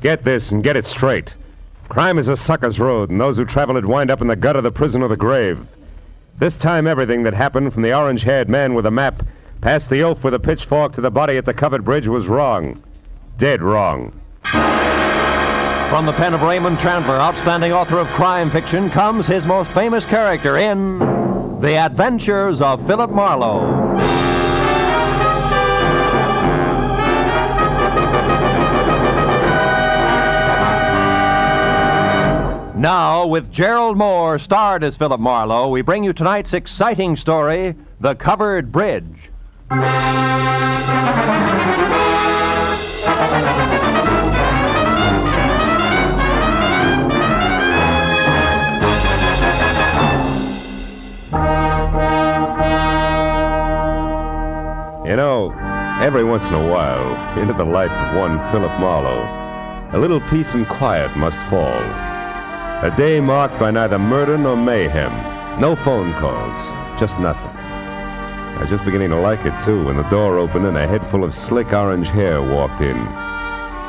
Get this and get it straight. Crime is a sucker's road, and those who travel it wind up in the gut of the prison or the grave. This time, everything that happened from the orange-haired man with a map past the oaf with a pitchfork to the body at the covered bridge was wrong. Dead wrong. From the pen of Raymond Chandler, outstanding author of crime fiction, comes his most famous character in The Adventures of Philip Marlowe. Now, with Gerald Moore starred as Philip Marlowe, we bring you tonight's exciting story, The Covered Bridge. You know, every once in a while, into the life of one Philip Marlowe, a little peace and quiet must fall. A day marked by neither murder nor mayhem. No phone calls, just nothing. I was just beginning to like it, too, when the door opened and a head full of slick orange hair walked in.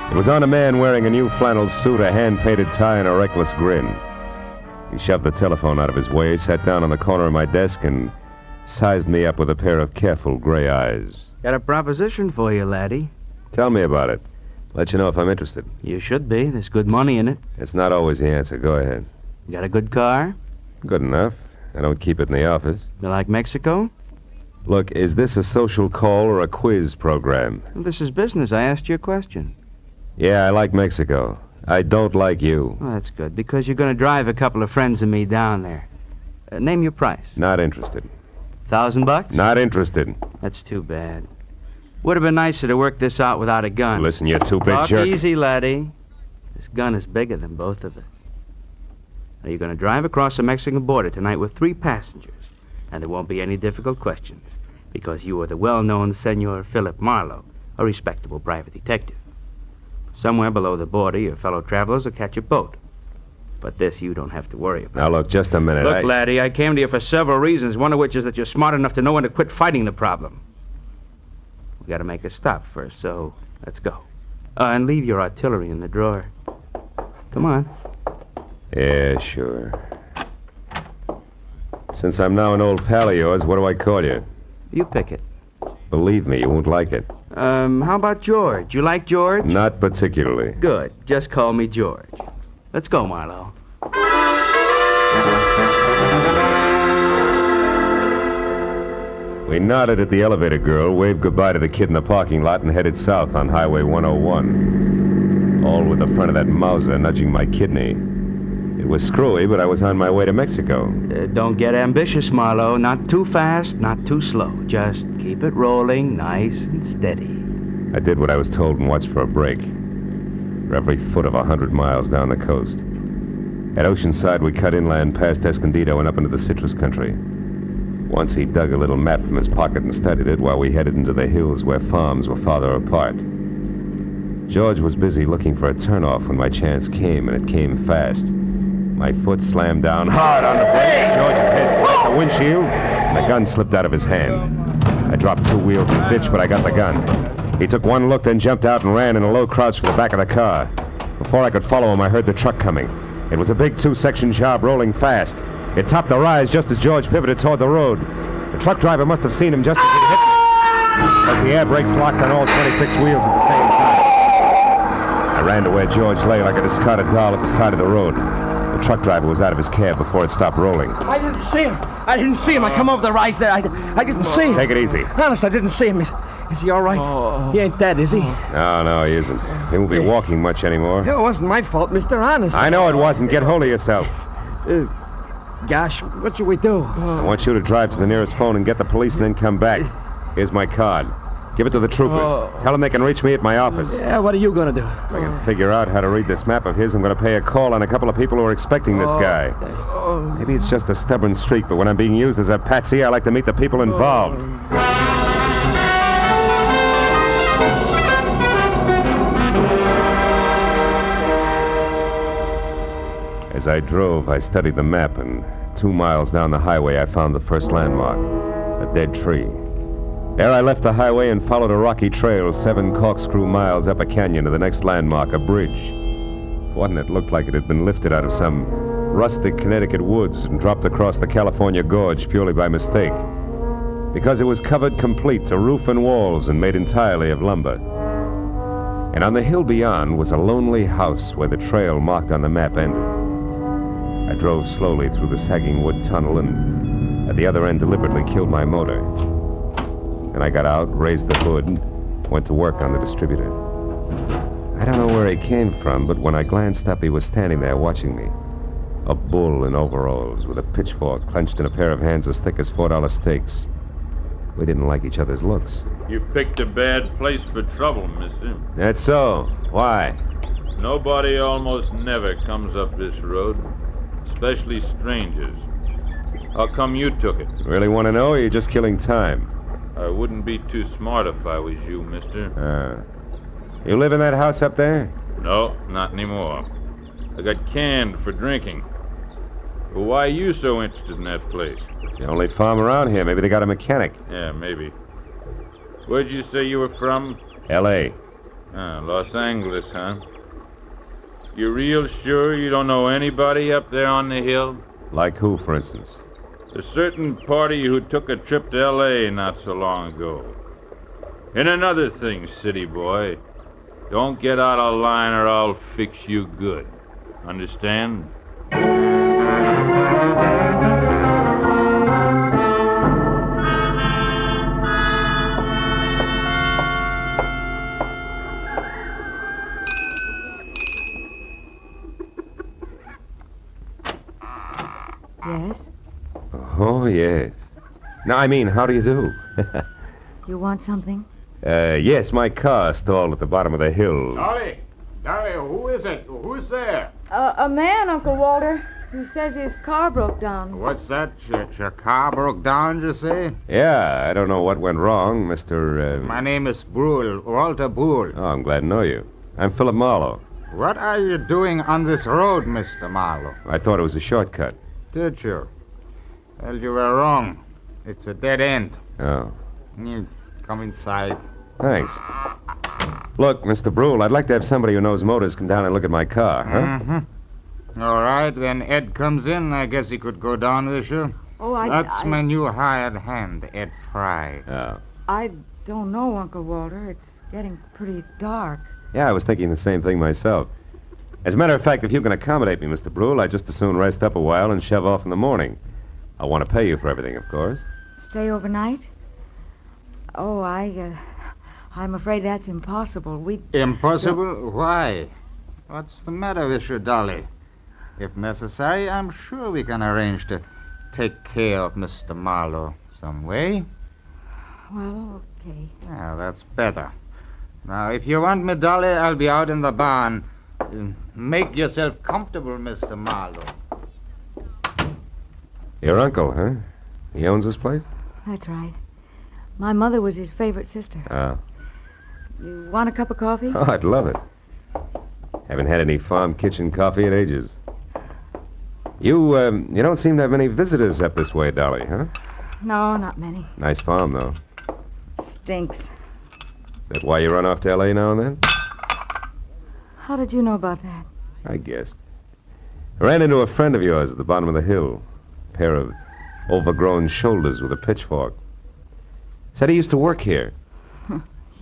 It was on a man wearing a new flannel suit, a hand-painted tie, and a reckless grin. He shoved the telephone out of his way, sat down on the corner of my desk, and sized me up with a pair of careful gray eyes. Got a proposition for you, laddie. Tell me about it. Let you know if I'm interested. You should be. There's good money in it. It's not always the answer. Go ahead. You got a good car? Good enough. I don't keep it in the office. You like Mexico? Look, is this a social call or a quiz program? Well, this is business. I asked you a question. Yeah, I like Mexico. I don't like you. Well, that's good, because you're going to drive a couple of friends of me down there. Name your price. Not interested. $1,000? Not interested. That's too bad. Would have been nicer to work this out without a gun. Listen, you two-bit Talk jerk. easy, laddie. This gun is bigger than both of us. Now, you're going to drive across the Mexican border tonight with 3 passengers, and there won't be any difficult questions, because you are the well-known Senor Philip Marlowe, a respectable private detective. Somewhere below the border, your fellow travelers will catch a boat. But this you don't have to worry about. Now, look, just a minute. Look, laddie, I came to you for several reasons, one of which is that you're smart enough to know when to quit fighting the problem. We got to make a stop first, so let's go. And leave your artillery in the drawer. Come on. Yeah, sure. Since I'm now an old pal of yours, what do I call you? You pick it. Believe me, you won't like it. How about George? You like George? Not particularly. Good. Just call me George. Let's go, Marlowe. We nodded at the elevator girl, waved goodbye to the kid in the parking lot, and headed south on Highway 101. All with the front of that Mauser nudging my kidney. It was screwy, but I was on my way to Mexico. Don't get ambitious, Marlowe. Not too fast, not too slow. Just keep it rolling nice and steady. I did what I was told and watched for a break. For every foot of 100 miles down the coast. At Oceanside, we cut inland past Escondido and up into the citrus country. Once he dug a little map from his pocket and studied it while we headed into the hills where farms were farther apart. George was busy looking for a turnoff when my chance came, and it came fast. My foot slammed down hard on the brakes. George's head smacked the windshield, and the gun slipped out of his hand. I dropped 2 wheels in the ditch, but I got the gun. He took one look, then jumped out and ran in a low crouch for the back of the car. Before I could follow him, I heard the truck coming. It was a big 2-section job rolling fast. It topped the rise just as George pivoted toward the road. The truck driver must have seen him just as he hit me, as the air brakes locked on all 26 wheels at the same time. I ran to where George lay like a discarded doll at the side of the road. The truck driver was out of his cab before it stopped rolling. I didn't see him. I come over the rise there. I didn't see him. Take it easy. Honest, I didn't see him. Is he all right? He ain't dead, is he? No, he isn't. He won't be walking much anymore. It wasn't my fault, Mr. Honest. I know it wasn't. Get hold of yourself. Gosh, what should we do? I want you to drive to the nearest phone and get the police and then come back. Here's my card. Give it to the troopers. Tell them they can reach me at my office. Yeah, what are you going to do? If I can figure out how to read this map of his, I'm going to pay a call on a couple of people who are expecting this guy. Maybe it's just a stubborn streak, but when I'm being used as a patsy, I like to meet the people involved. As I drove, I studied the map, and 2 miles down the highway, I found the first landmark, a dead tree. There I left the highway and followed a rocky trail 7 corkscrew miles up a canyon to the next landmark, a bridge. One it looked like it had been lifted out of some rustic Connecticut woods and dropped across the California gorge purely by mistake. Because it was covered complete to roof and walls and made entirely of lumber. And on the hill beyond was a lonely house where the trail marked on the map ended. I drove slowly through the sagging wood tunnel and at the other end deliberately killed my motor. Then I got out, raised the hood, and went to work on the distributor. I don't know where he came from, but when I glanced up, he was standing there watching me. A bull in overalls with a pitchfork clenched in a pair of hands as thick as $4 steaks. We didn't like each other's looks. You picked a bad place for trouble, mister. That's so. Why? Nobody almost never comes up this road, especially strangers. How come you took it? Really want to know, or are you just killing time? I wouldn't be too smart if I was you, mister. You live in that house up there? No, not anymore. I got canned for drinking. Well, why are you so interested in that place? It's the only farm around here. Maybe they got a mechanic. Yeah, maybe. Where'd you say you were from? L.A. Los Angeles, huh? You real sure you don't know anybody up there on the hill? Like who, for instance? A certain party who took a trip to L.A. not so long ago. And another thing, city boy. Don't get out of line or I'll fix you good. Understand? Yes? Oh, yes. No, I mean, how do you do? You want something? Yes, my car stalled at the bottom of the hill. Dolly, who is it? Who's there? A man, Uncle Walter. He says his car broke down. What's that? Your car broke down, you say? Yeah, I don't know what went wrong, Mr. My name is Brule, Walter Brule. Oh, I'm glad to know you. I'm Philip Marlowe. What are you doing on this road, Mr. Marlowe? I thought it was a shortcut. Did you? Well, you were wrong. It's a dead end. Oh, You come inside. thanks. Look, Mr. Brule, I'd like to have somebody who knows motors come down and look at my car, huh? Mm-hmm. All right, when Ed comes in, I guess he could go down with you. Oh, That's my new hired hand, Ed Fry. Oh. I don't know, Uncle Walter. It's getting pretty dark. Yeah, I was thinking the same thing myself. As a matter of fact, if you can accommodate me, Mr. Brule, I'd just as soon rest up a while and shove off in the morning. I want to pay you for everything, of course. Stay overnight? Oh, I'm afraid that's impossible. Impossible? Why? What's the matter with you, Dolly? If necessary, I'm sure we can arrange to take care of Mr. Marlowe some way. Well, okay. Yeah, that's better. Now, if you want me, Dolly, I'll be out in the barn. Make yourself comfortable, Mr. Marlowe. Your uncle, huh? He owns this place? That's right. My mother was his favorite sister. Oh. You want a cup of coffee? Oh, I'd love it. Haven't had any farm kitchen coffee in ages. You don't seem to have many visitors up this way, Dolly, huh? No, not many. Nice farm, though. Stinks. Is that why you run off to L.A. now and then? How did you know about that? I guessed. I ran into a friend of yours at the bottom of the hill. A pair of overgrown shoulders with a pitchfork. Said he used to work here.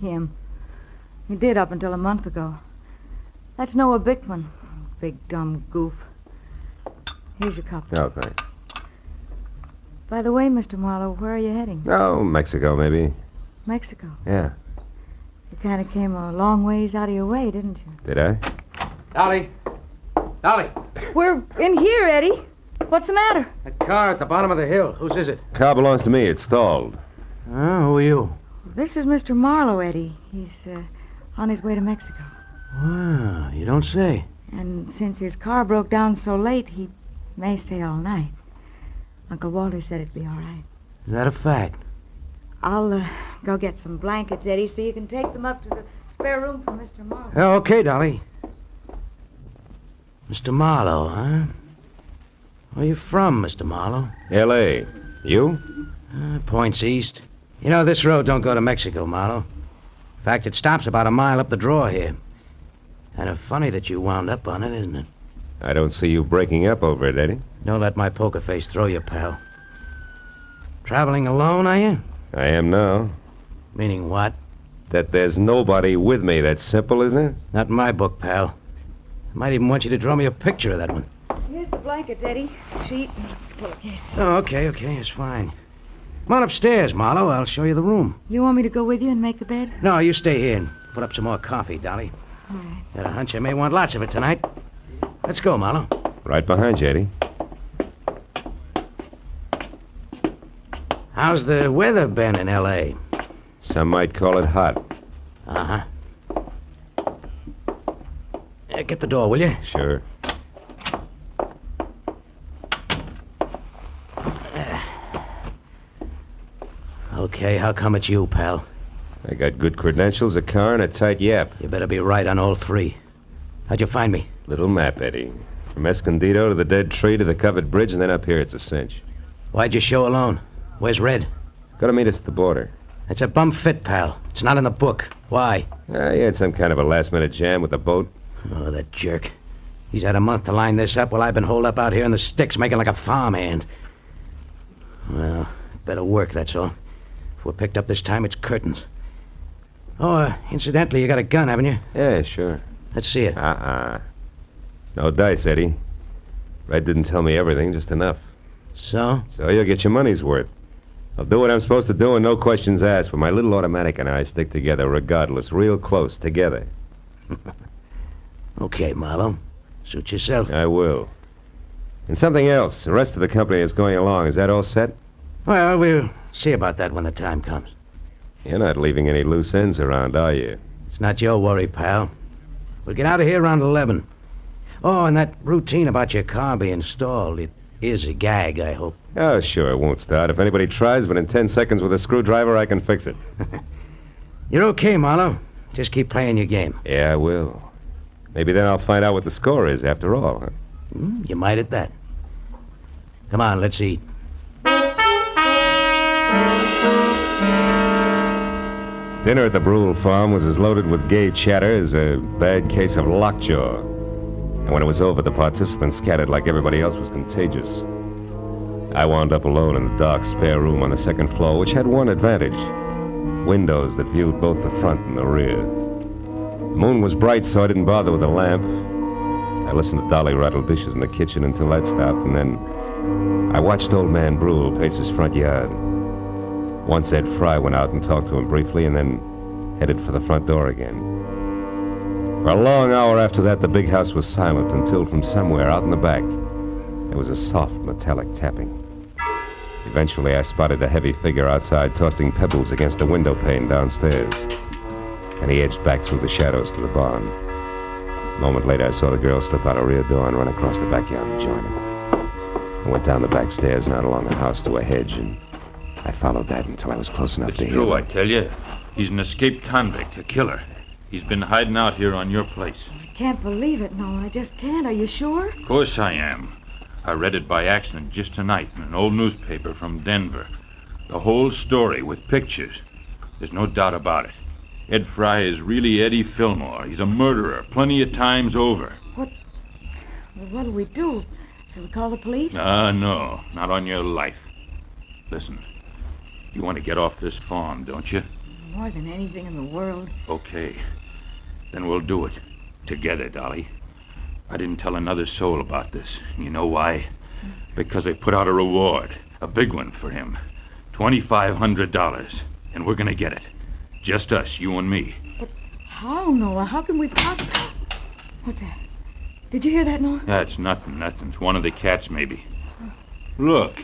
Him. He did up until a month ago. That's Noah Bickman. Big dumb goof. Here's your cup. Oh, thanks. By the way, Mr. Marlowe, where are you heading? Oh, Mexico, maybe. Mexico. Yeah. You kind of came a long ways out of your way, didn't you? Did I? Dolly. Dolly. We're in here, Eddie. What's the matter? That car at the bottom of the hill. Whose is it? Car belongs to me. It's stalled. Oh, who are you? This is Mr. Marlowe, Eddie. He's on his way to Mexico. Wow, you don't say. And since his car broke down so late, he may stay all night. Uncle Walter said it'd be all right. Is that a fact? I'll go get some blankets, Eddie, so you can take them up to the spare room for Mr. Marlowe. Okay, Dolly. Mr. Marlowe, huh? Where you from, Mr. Marlowe? L.A. You? Points east. You know, this road don't go to Mexico, Marlowe. In fact, it stops about a mile up the draw here. Kind of funny that you wound up on it, isn't it? I don't see you breaking up over it, Eddie. Don't let my poker face throw you, pal. Traveling alone, are you? I am now. Meaning what? That there's nobody with me. That's simple, isn't it? Not in my book, pal. I might even want you to draw me a picture of that one. Here's the blankets, Eddie. Sheet and pillowcase. Oh, okay, it's fine. Come on upstairs, Marlowe. I'll show you the room. You want me to go with you and make the bed? No, you stay here and put up some more coffee, Dolly. All right. Got a hunch I may want lots of it tonight. Let's go, Marlowe. Right behind you, Eddie. How's the weather been in L.A.? Some might call it hot. Uh-huh. Get the door, will you? Sure. Okay, how come it's you, pal? I got good credentials, a car, and a tight yap. You better be right on all three. How'd you find me? Little map, Eddie. From Escondido to the dead tree to the covered bridge, and then up here it's a cinch. Why'd you show alone? Where's Red? Gotta meet us at the border. It's a bum fit, pal. It's not in the book. Why? He had some kind of a last-minute jam with the boat. Oh, that jerk. He's had a month to line this up while I've been holed up out here in the sticks making like a farmhand. Well, better work, that's all. If we're picked up this time, it's curtains. Oh, incidentally, you got a gun, haven't you? Yeah, sure. Let's see it. No dice, Eddie. Red didn't tell me everything, just enough. So? So you'll get your money's worth. I'll do what I'm supposed to do and no questions asked, but my little automatic and I stick together regardless, real close, together. Okay, Marlowe. Suit yourself. I will. And something else. The rest of the company is going along. Is that all set? Well, we'll see about that when the time comes. You're not leaving any loose ends around, are you? It's not your worry, pal. We'll get out of here around 11. Oh, and that routine about your car being stalled, it is a gag, I hope. Oh, sure, it won't start. If anybody tries, but in 10 seconds with a screwdriver, I can fix it. You're okay, Marlowe. Just keep playing your game. Yeah, I will. Maybe then I'll find out what the score is after all, huh? You might at that. Come on, let's eat. Dinner at the Brule farm was as loaded with gay chatter as a bad case of lockjaw. And when it was over, the participants scattered like everybody else was contagious. I wound up alone in the dark spare room on the second floor, which had one advantage: windows that viewed both the front and the rear. The moon was bright, so I didn't bother with a lamp. I listened to Dolly rattle dishes in the kitchen until that stopped, and then I watched old man Brule pace his front yard. Once Ed Fry went out and talked to him briefly, and then headed for the front door again. For a long hour after that, the big house was silent until from somewhere out in the back, there was a soft metallic tapping. Eventually, I spotted a heavy figure outside tossing pebbles against a window pane downstairs, and he edged back through the shadows to the barn. A moment later, I saw the girl slip out a rear door and run across the backyard and join him. I went down the back stairs and out along the house to a hedge, and I followed that until I was close enough It's to hear true, him. I tell you. He's an escaped convict, a killer. He's been hiding out here on your place. I can't believe it, no. I just can't. Are you sure? Of course I am. I read it by accident just tonight in an old newspaper from Denver. The whole story with pictures. There's no doubt about it. Ed Fry is really Eddie Fillmore. He's a murderer, plenty of times over. Well, what do we do? Shall we call the police? No, not on your life. Listen, you want to get off this farm, don't you? More than anything in the world. Okay. Then we'll do it. Together, Dolly. I didn't tell another soul about this. You know why? Because they put out a reward. A big one for him. $2,500. And we're gonna get it. Just us, you and me. But how, Noah? How can we possibly... What's that? Did you hear that, Noah? That's nothing. It's one of the cats, maybe. Look.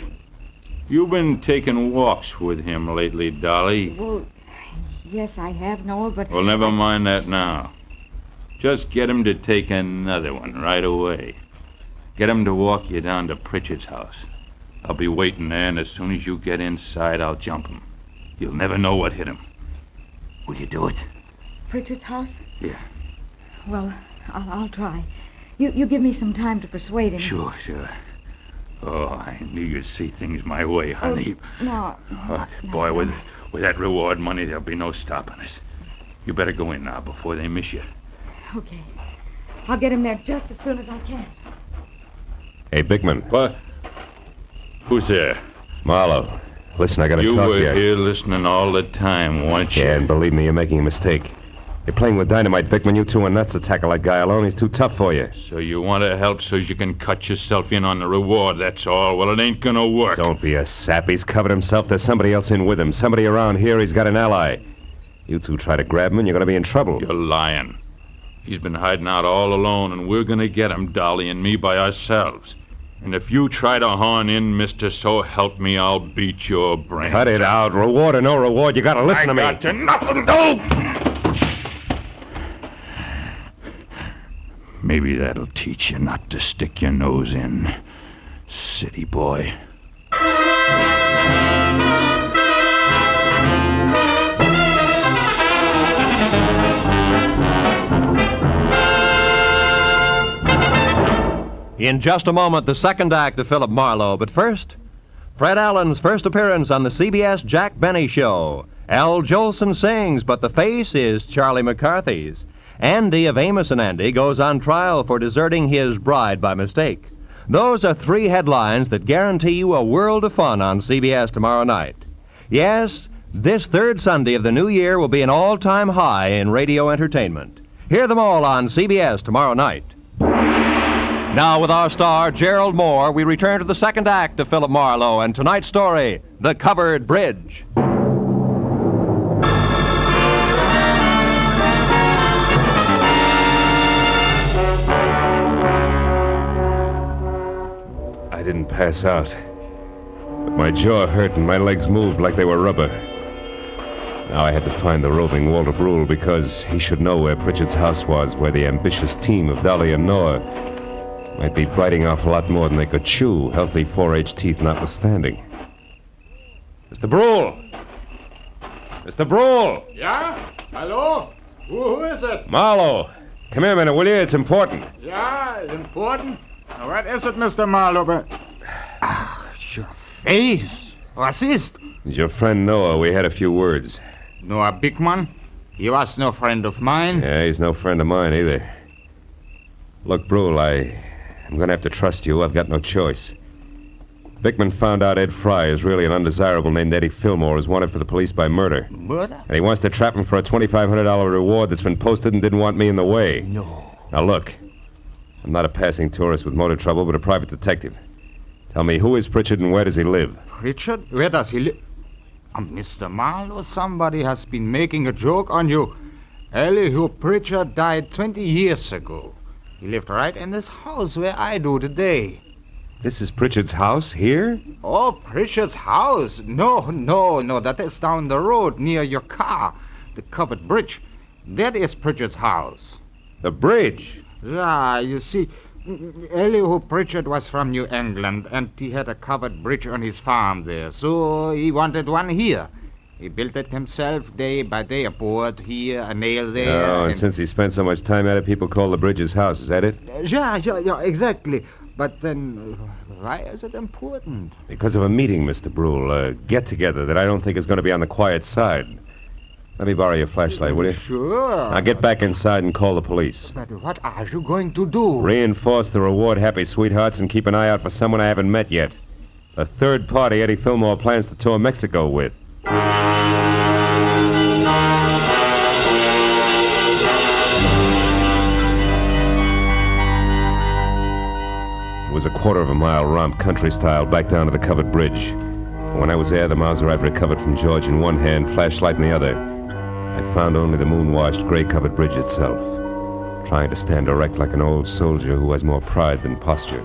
You've been taking walks with him lately, Dolly. Well, yes, I have, Noah, but... Well, never mind that now. Just get him to take another one right away. Get him to walk you down to Pritchard's house. I'll be waiting there, and as soon as you get inside, I'll jump him. You'll never know what hit him. Will you do it? Pritchard's house? Yeah. Well, I'll try. You give me some time to persuade him. Sure. Oh, I knew you'd see things my way, honey. No. Boy, With that reward money, there'll be no stopping us. You better go in now before they miss you. Okay. I'll get him there just as soon as I can. Hey, Bickman. What? Who's there? Marlowe. Listen, I gotta You talk were to you. here listening all the time, weren't you? Yeah, and believe me, you're making a mistake. You're playing with dynamite, Bickman. You two are nuts to tackle that guy alone. He's too tough for you. So you want to help so you can cut yourself in on the reward, that's all. Well, it ain't gonna work. Don't be a sap. He's covered himself. There's somebody else in with him. Somebody around here. He's got an ally. You two try to grab him and you're gonna be in trouble. You're lying. He's been hiding out all alone, and we're gonna get him, Dolly and me, by ourselves. And if you try to horn in, mister, so help me, I'll beat your brains. Cut it out. Reward or no reward, you gotta listen to me. I got to nothing. No! Maybe that'll teach you not to stick your nose in, city boy. In just a moment, the second act of Philip Marlowe. But first, Fred Allen's first appearance on the CBS Jack Benny Show. Al Jolson sings, but the face is Charlie McCarthy's. Andy of Amos and Andy goes on trial for deserting his bride by mistake. Those are three headlines that guarantee you a world of fun on CBS tomorrow night. Yes, this third Sunday of the new year will be an all-time high in radio entertainment. Hear them all on CBS tomorrow night. Now, with our star, Gerald Moore, we return to the second act of Philip Marlowe and tonight's story, The Covered Bridge. I didn't pass out. But my jaw hurt and my legs moved like they were rubber. Now I had to find the roving Walter Brule because he should know where Pritchard's house was, where the ambitious team of Dolly and Nanw might be biting off a lot more than they could chew, healthy 4H teeth notwithstanding. Mr. Brule! Mr. Brule! Yeah? Hello? Who is it? Marlowe! Come here a minute, will you? It's important. Yeah, important? What is it, Mr. Marlowe? Your face. What is it? It's your friend Noah. We had a few words. Noah Bickman? He was no friend of mine. Yeah, he's no friend of mine either. Look, Brule, I'm gonna have to trust you. I've got no choice. Bickman found out Ed Fry is really an undesirable named Eddie Fillmore is wanted for the police by murder. Murder? And he wants to trap him for a $2,500 reward that's been posted and didn't want me in the way. No. Now look, I'm not a passing tourist with motor trouble, but a private detective. Tell me, who is Pritchard and where does he live? Pritchard? Where does he live? Mr. Marlowe, somebody has been making a joke on you. Elihu Pritchard died 20 years ago. He lived right in this house where I do today. This is Pritchard's house here? Oh, Pritchard's house? No, that is down the road near your car. The covered bridge. That is Pritchard's house. The bridge? Yeah, you see, Elihu Pritchard was from New England, and he had a covered bridge on his farm there, so he wanted one here. He built it himself day by day, a board here, a nail there. Oh, and since he spent so much time at it, people call the bridge his house. Is that it? Yeah, exactly. But then, why is it important? Because of a meeting, Mr. Brule, a get-together that I don't think is going to be on the quiet side. Let me borrow your flashlight, will you? Sure. Now get back inside and call the police. But what are you going to do? Reinforce the reward happy sweethearts and keep an eye out for someone I haven't met yet. A third party Eddie Fillmore plans to tour Mexico with. It was a quarter of a mile romp, country style, back down to the covered bridge. When I was there, the Mauser I'd recovered from George in one hand, flashlight in the other. I found only the moon-washed, gray-covered bridge itself, trying to stand erect like an old soldier who has more pride than posture.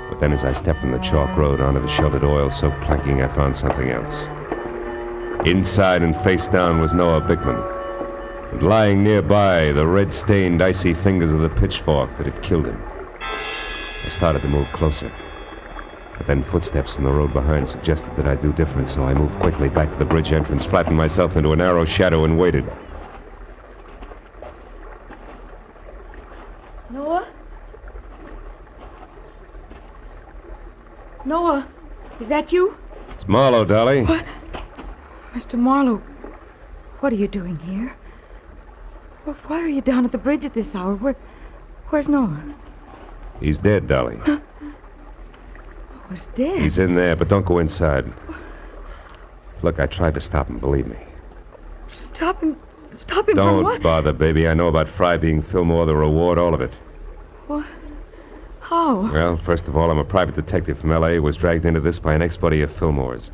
But then as I stepped from the chalk road onto the sheltered oil-soaked planking, I found something else. Inside and face down was Noah Bickman, and lying nearby, the red-stained, icy fingers of the pitchfork that had killed him. I started to move closer. But then footsteps from the road behind suggested that I do different, so I moved quickly back to the bridge entrance, flattened myself into a narrow shadow, and waited. Noah? Noah, is that you? It's Marlowe, Dolly. What? Mr. Marlowe, what are you doing here? Why are you down at the bridge at this hour? Where's Noah? He's dead, Dolly. Noah's dead. He's in there, but don't go inside. Look, I tried to stop him, believe me. Stop him. Stop him from Don't what? bother, baby. I know about Fry being Fillmore, the reward, all of it. What? How? Well, first of all, I'm a private detective from L.A. who was dragged into this by an ex-buddy of Fillmore's.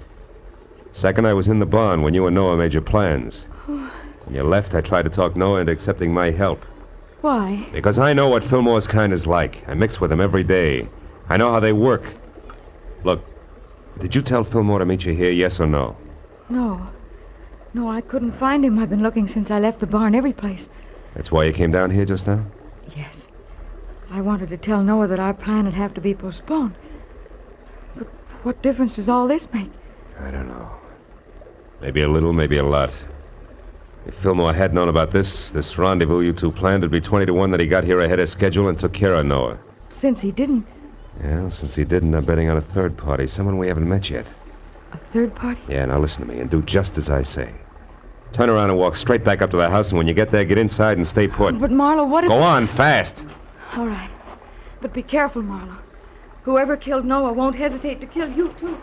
Second, I was in the barn when you and Noah made your plans. When you left, I tried to talk Noah into accepting my help. Why? Because I know what Fillmore's kind is like. I mix with them every day. I know how they work. Look, did you tell Fillmore to meet you here, yes or no? No. No, I couldn't find him. I've been looking since I left the barn, every place. That's why you came down here just now? Yes. I wanted to tell Noah that our plan would have to be postponed. But what difference does all this make? I don't know. Maybe a little, maybe a lot. If Fillmore had known about this rendezvous you two planned, it'd be 20 to 1 that he got here ahead of schedule and took care of Noah. Since he didn't. Yeah, since he didn't, I'm betting on a third party, someone we haven't met yet. A third party? Yeah, now listen to me and do just as I say. Turn around and walk straight back up to the house, and when you get there, get inside and stay put. But Marlowe, what if... Go on, fast! All right. But be careful, Marlowe. Whoever killed Noah won't hesitate to kill you, too.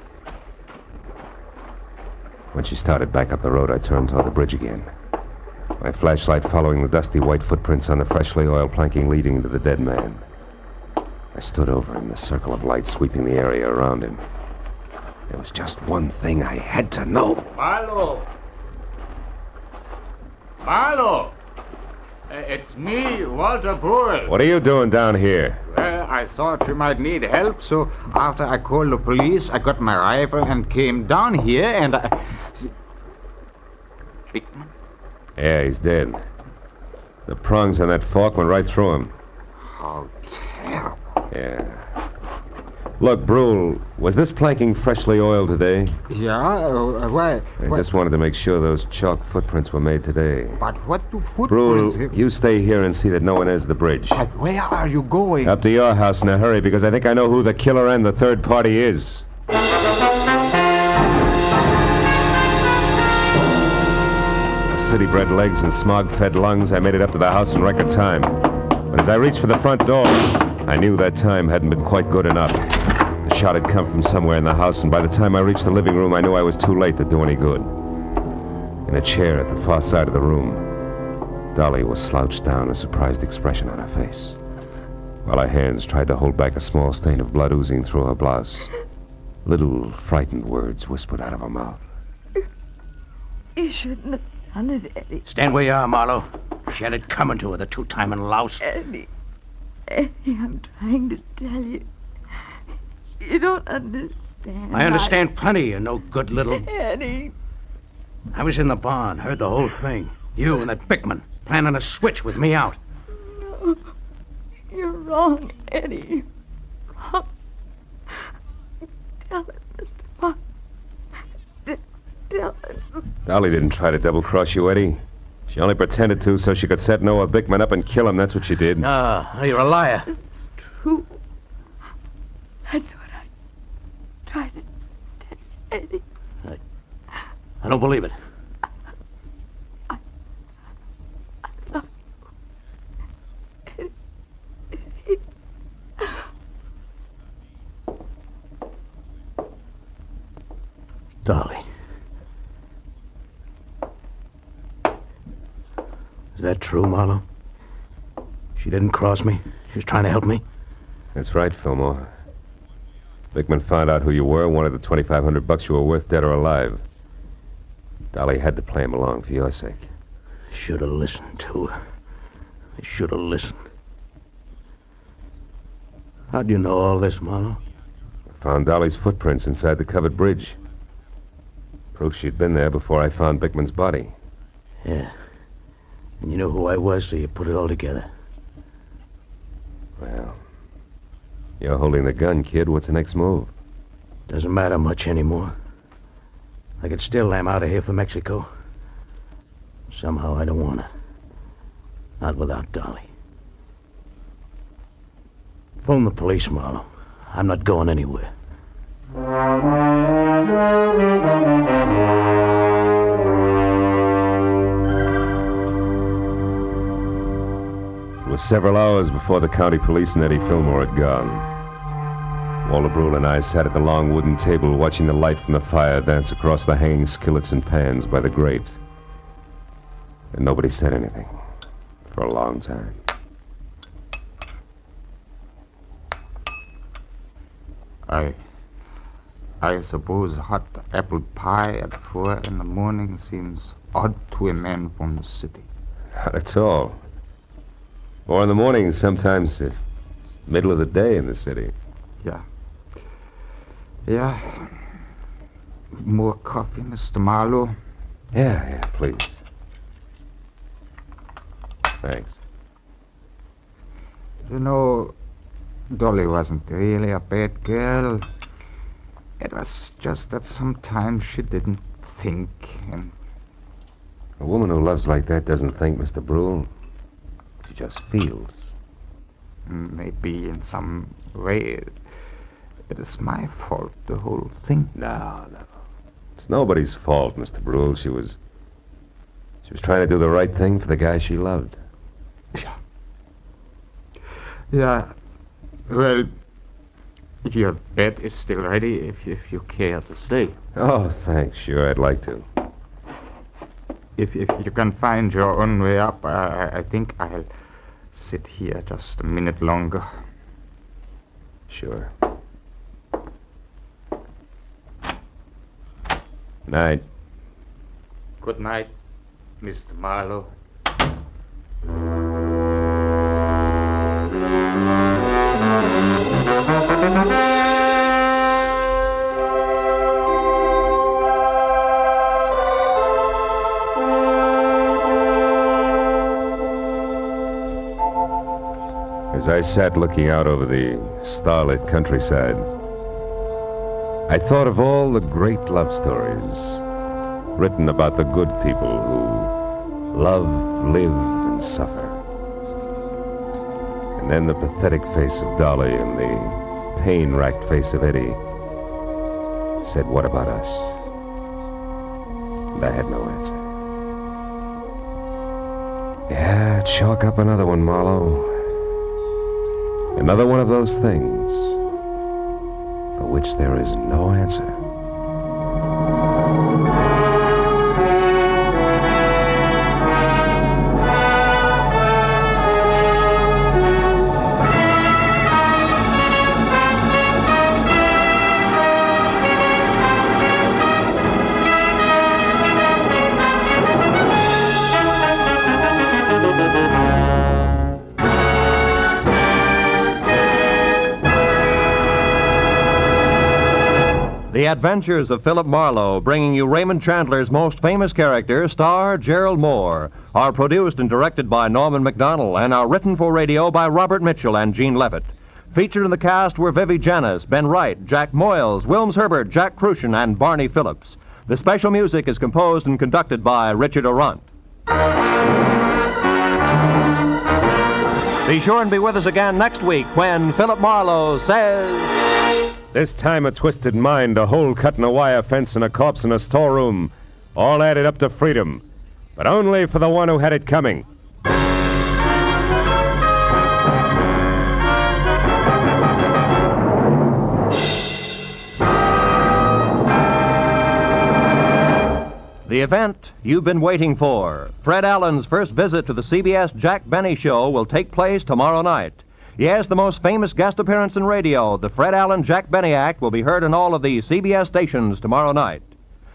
When she started back up the road, I turned toward the bridge again. My flashlight following the dusty white footprints on the freshly oiled planking leading to the dead man. I stood over him, the circle of light sweeping the area around him. There was just one thing I had to know. Marlowe! Marlowe! It's me, Walter Burrell. What are you doing down here? Well, I thought you might need help, so after I called the police, I got my rifle and came down here and I... Pigeon? Yeah, he's dead. The prongs on that fork went right through him. How terrible. Yeah. Look, Brule, was this planking freshly oiled today? Yeah? Why? I just wanted to make sure those chalk footprints were made today. But what do Brule, footprints... you stay here and see that no one enters the bridge. But where are you going? Up to your house in a hurry, because I think I know who the killer and the third party is. City-bred legs and smog-fed lungs, I made it up to the house in record time. But as I reached for the front door, I knew that time hadn't been quite good enough. The shot had come from somewhere in the house, and by the time I reached the living room, I knew I was too late to do any good. In a chair at the far side of the room, Dolly was slouched down, a surprised expression on her face, while her hands tried to hold back a small stain of blood oozing through her blouse. Little frightened words whispered out of her mouth. You shouldn't have done it, Eddie. Stand where you are, Marlowe. She had it coming to her, the two-timing louse. Eddie, I'm trying to tell you. You don't understand. I understand plenty, you no good little... Eddie. I was in the barn, heard the whole thing. You and that Bickman planning a switch with me out. No, you're wrong, Eddie. Wrong. Tell it, Mr. Fox. Tell it. Dolly didn't try to double-cross you, Eddie. She only pretended to so she could set Noah Bickman up and kill him. That's what she did. No, you're a liar. True. That's what I tried to tell Eddie. I don't believe it. I love Eddie. Dolly. Is that true, Marlowe? She didn't cross me. She was trying to help me. That's right, Fillmore. Bickman found out who you were, wanted the $2,500 you were worth, dead or alive. Dolly had to play him along for your sake. Should have listened to her. I should have listened. How'd you know all this, Marlowe? I found Dolly's footprints inside the covered bridge. Proof she'd been there before I found Bickman's body. Yeah. And you knew who I was, so you put it all together. Well, you're holding the gun, kid. What's the next move? Doesn't matter much anymore. I could still am out of here for Mexico. Somehow I don't want to. Not without Dolly. Phone the police, Marlowe. I'm not going anywhere. was several hours before the county police and Eddie Fillmore had gone. Walter Brule and I sat at the long wooden table watching the light from the fire dance across the hanging skillets and pans by the grate. And nobody said anything for a long time. I suppose hot apple pie at 4 in the morning seems odd to a man from the city. Not at all. 4 in the morning, sometimes the middle of the day in the city. Yeah. More coffee, Mr. Marlowe? Yeah, please. Thanks. You know, Dolly wasn't really a bad girl. It was just that sometimes she didn't think, and... A woman who loves like that doesn't think, Mr. Brule. She just feels. Maybe in some way it is my fault, the whole thing. No. It's nobody's fault, Mr. Brule. She was trying to do the right thing for the guy she loved. Yeah. Well, your bed is still ready if you care to stay. Oh, thanks. Sure, I'd like to. If you can find your own way up, I think I'll sit here just a minute longer. Sure. Night. Good night, Mr. Marlowe. As I sat looking out over the starlit countryside, I thought of all the great love stories written about the good people who love, live, and suffer. And then the pathetic face of Dolly and the pain-racked face of Eddie said, "What about us?" And I had no answer. Yeah, chalk up another one, Marlowe. Another one of those things for which there is no answer. The Adventures of Philip Marlowe, bringing you Raymond Chandler's most famous character, star Gerald Moore, are produced and directed by Norman MacDonald and are written for radio by Robert Mitchell and Gene Levitt. Featured in the cast were Vivi Janis, Ben Wright, Jack Moyles, Wilms Herbert, Jack Crucian, and Barney Phillips. The special music is composed and conducted by Richard Arant. Be sure and be with us again next week when Philip Marlowe says... This time a twisted mind, a hole cut in a wire fence, and a corpse in a storeroom. All added up to freedom. But only for the one who had it coming. The event you've been waiting for. Fred Allen's first visit to the CBS Jack Benny Show will take place tomorrow night. Yes, the most famous guest appearance in radio, the Fred Allen Jack Benny Act, will be heard on all of the CBS stations tomorrow night.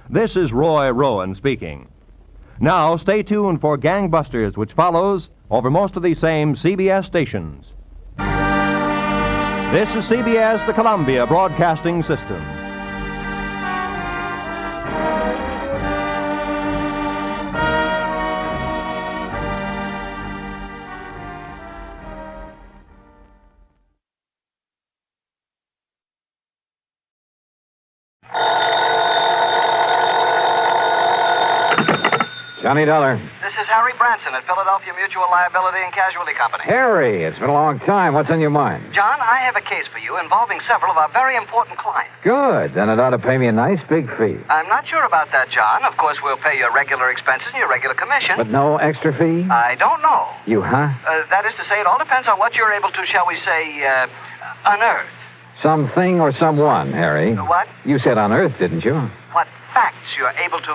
This is Roy Rowan speaking. Now, stay tuned for Gangbusters, which follows over most of these same CBS stations. This is CBS, the Columbia Broadcasting System. Johnny Dollar. This is Harry Branson at Philadelphia Mutual Liability and Casualty Company. Harry, it's been a long time. What's on your mind? John, I have a case for you involving several of our very important clients. Good. Then it ought to pay me a nice big fee. I'm not sure about that, John. Of course, we'll pay your regular expenses and your regular commission. But no extra fee? I don't know. You, huh? That is to say, it all depends on what you're able to, shall we say, unearth. Something or someone, Harry. What? You said unearth, didn't you? What facts you're able to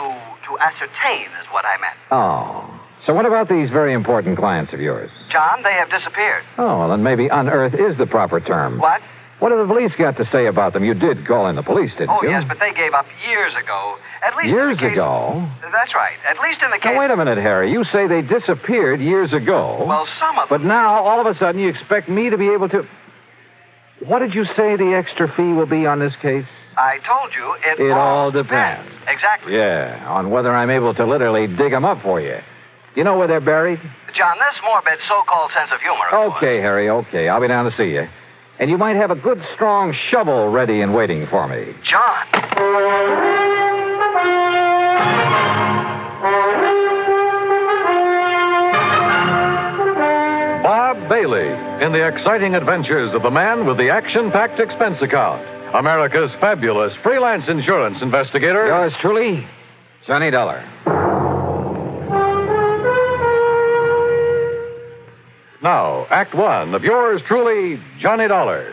ascertain is what I meant. Oh. So what about these very important clients of yours? John, they have disappeared. Oh, well, then maybe unearth is the proper term. What? What have the police got to say about them? You did call in the police, didn't you? Oh, yes, but they gave up years ago. At least years in the case... ago? That's right. At least in the case... Now, wait a minute, Harry. You say they disappeared years ago. Well, some of them... But now, all of a sudden, you expect me to be able to... What did you say the extra fee will be on this case? I told you it all depends. Exactly. Yeah, on whether I'm able to literally dig them up for you. You know where they're buried? John, this morbid so-called sense of humor... Okay, Harry, okay. I'll be down to see you. And you might have a good, strong shovel ready and waiting for me. John! Bob Bailey in the exciting adventures of the man with the action-packed expense account. America's fabulous freelance insurance investigator. Yours truly, Johnny Dollar. Now, Act One of yours truly, Johnny Dollar.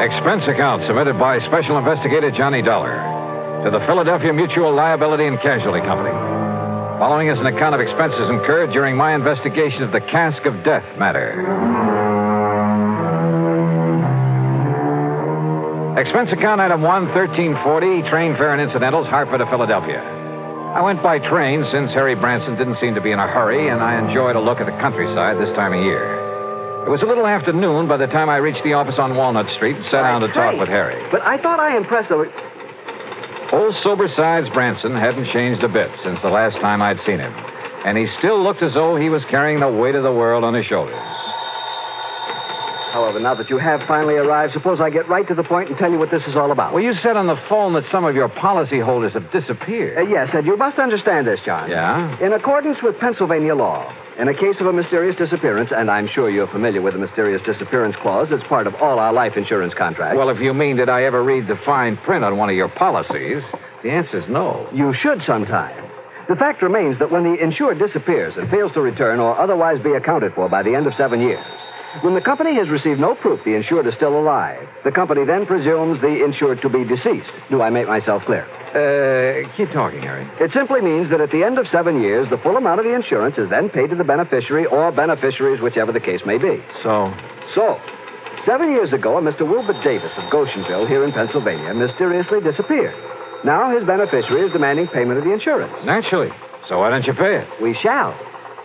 Expense account submitted by Special Investigator Johnny Dollar to the Philadelphia Mutual Liability and Casualty Company. Following is an account of expenses incurred during my investigation of the Casque of Death Matter. Expense account item 1, 1340, train fare and incidentals, Hartford to Philadelphia. I went by train since Harry Branson didn't seem to be in a hurry, and I enjoyed a look at the countryside this time of year. It was a little after noon by the time I reached the office on Walnut Street and sat down to talk with Harry. But I thought I impressed the... Old sober-sides Branson hadn't changed a bit since the last time I'd seen him. And he still looked as though he was carrying the weight of the world on his shoulders. However, now that you have finally arrived, suppose I get right to the point and tell you what this is all about. Well, you said on the phone that some of your policyholders have disappeared. Yes, and you must understand this, John. Yeah? In accordance with Pennsylvania law, in a case of a mysterious disappearance, and I'm sure you're familiar with the mysterious disappearance clause, it's part of all our life insurance contracts. Well, if you mean, did I ever read the fine print on one of your policies, the answer's no. You should sometime. The fact remains that when the insured disappears and fails to return or otherwise be accounted for by the end of 7 years, when the company has received no proof the insured is still alive, the company then presumes the insured to be deceased. Do I make myself clear? Keep talking, Harry. It simply means that at the end of 7 years, the full amount of the insurance is then paid to the beneficiary or beneficiaries, whichever the case may be. So, 7 years ago, a Mr. Wilbur Davis of Goshenville here in Pennsylvania mysteriously disappeared. Now his beneficiary is demanding payment of the insurance. Naturally. So why don't you pay it? We shall.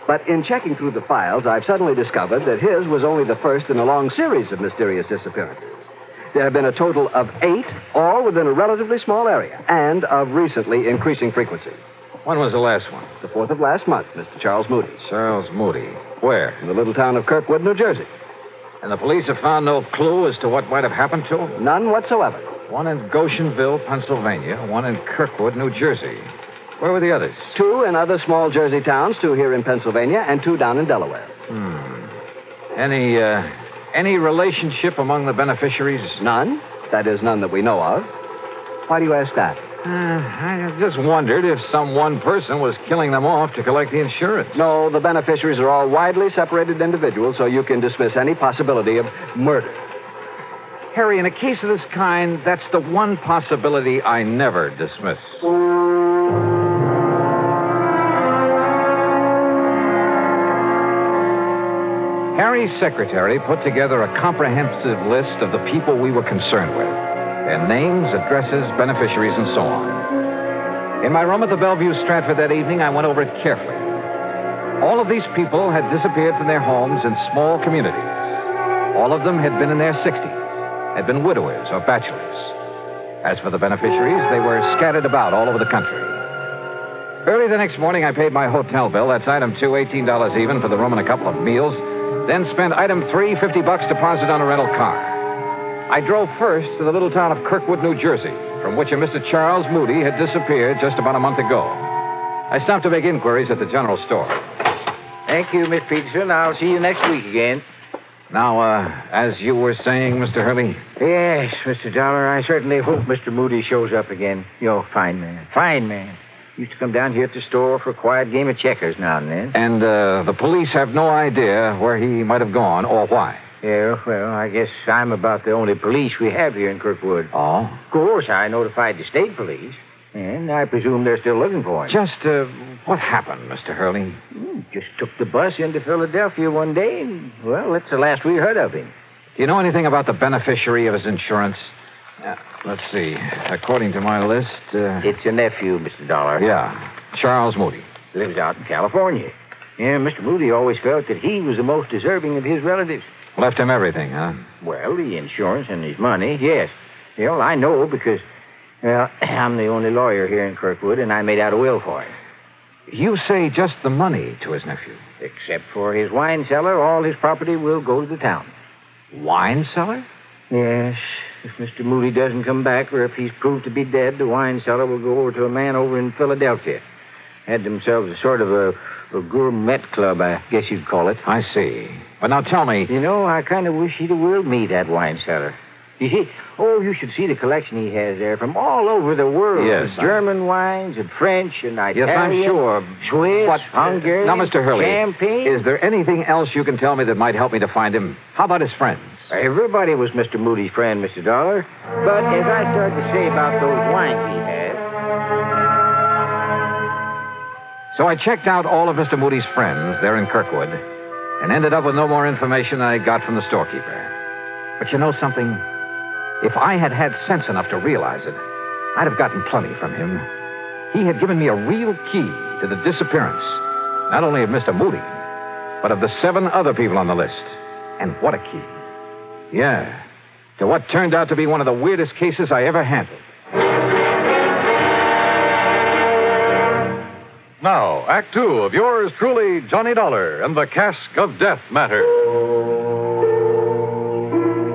But in checking through the files, I've suddenly discovered that his was only the first in a long series of mysterious disappearances. There have been a total of 8, all within a relatively small area, and of recently increasing frequency. When was the last one? The 4th of last month, Mr. Charles Moody. Charles Moody. Where? In the little town of Kirkwood, New Jersey. And the police have found no clue as to what might have happened to him? None whatsoever. One in Goshenville, Pennsylvania, one in Kirkwood, New Jersey. Where were the others? 2 in other small Jersey towns, 2 here in Pennsylvania, and 2 down in Delaware. Any relationship among the beneficiaries? None. That is, none that we know of. Why do you ask that? I just wondered if some one person was killing them off to collect the insurance. No, the beneficiaries are all widely separated individuals, so you can dismiss any possibility of murder. Harry, in a case of this kind, that's the one possibility I never dismiss. Harry's secretary put together a comprehensive list of the people we were concerned with. Their names, addresses, beneficiaries, and so on. In my room at the Bellevue Stratford that evening, I went over it carefully. All of these people had disappeared from their homes in small communities. All of them had been in their 60s, had been widowers or bachelors. As for the beneficiaries, they were scattered about all over the country. Early the next morning, I paid my hotel bill. That's item 2, $18 even for the room and a couple of meals. Then spent item 3, $50 deposit on a rental car. I drove first to the little town of Kirkwood, New Jersey, from which a Mr. Charles Moody had disappeared just about a month ago. I stopped to make inquiries at the general store. Thank you, Miss Peterson. I'll see you next week again. Now, as you were saying, Mr. Hurley? Yes, Mr. Dollar, I certainly hope Mr. Moody shows up again. You're a fine man. Fine man. Used to come down here at the store for a quiet game of checkers now and then. And the police have no idea where he might have gone or why? Yeah, well, I guess I'm about the only police we have here in Kirkwood. Oh? Of course, I notified the state police, and I presume they're still looking for him. Just, what happened, Mr. Hurley? Just took the bus into Philadelphia one day, and, well, that's the last we heard of him. Do you know anything about the beneficiary of his insurance? Let's see. According to my list... It's a nephew, Mr. Dollar. Yeah, Charles Moody. Lives out in California. Yeah, Mr. Moody always felt that he was the most deserving of his relatives. Left him everything, huh? Well, the insurance and his money, yes. Well, I know because, well, I'm the only lawyer here in Kirkwood, and I made out a will for him. You say just the money to his nephew? Except for his wine cellar, all his property will go to the town. Wine cellar? Yes. If Mr. Moody doesn't come back, or if he's proved to be dead, the wine cellar will go over to a man over in Philadelphia. Had themselves a sort of a gourmet club, I guess you'd call it. I see. But now tell me... You know, I kind of wish he'd will me, that wine cellar. You should see the collection he has there from all over the world. Yes. German wines and French and Italian. Yes, I'm sure. Swiss, But, Hungarian, now, Mr. Hurley, champagne. is there anything else you can tell me that might help me to find him? How about his friends? Everybody was Mr. Moody's friend, Mr. Dollar. But as I started to say about those wines he had... So I checked out all of Mr. Moody's friends there in Kirkwood and ended up with no more information than I got from the storekeeper. But you know something? If I had had sense enough to realize it, I'd have gotten plenty from him. He had given me a real key to the disappearance, not only of Mr. Moody, but of the 7 other people on the list. And what a key. Yeah, to what turned out to be one of the weirdest cases I ever handled. Now, Act 2 of yours truly, Johnny Dollar and the Casque of Death Matter.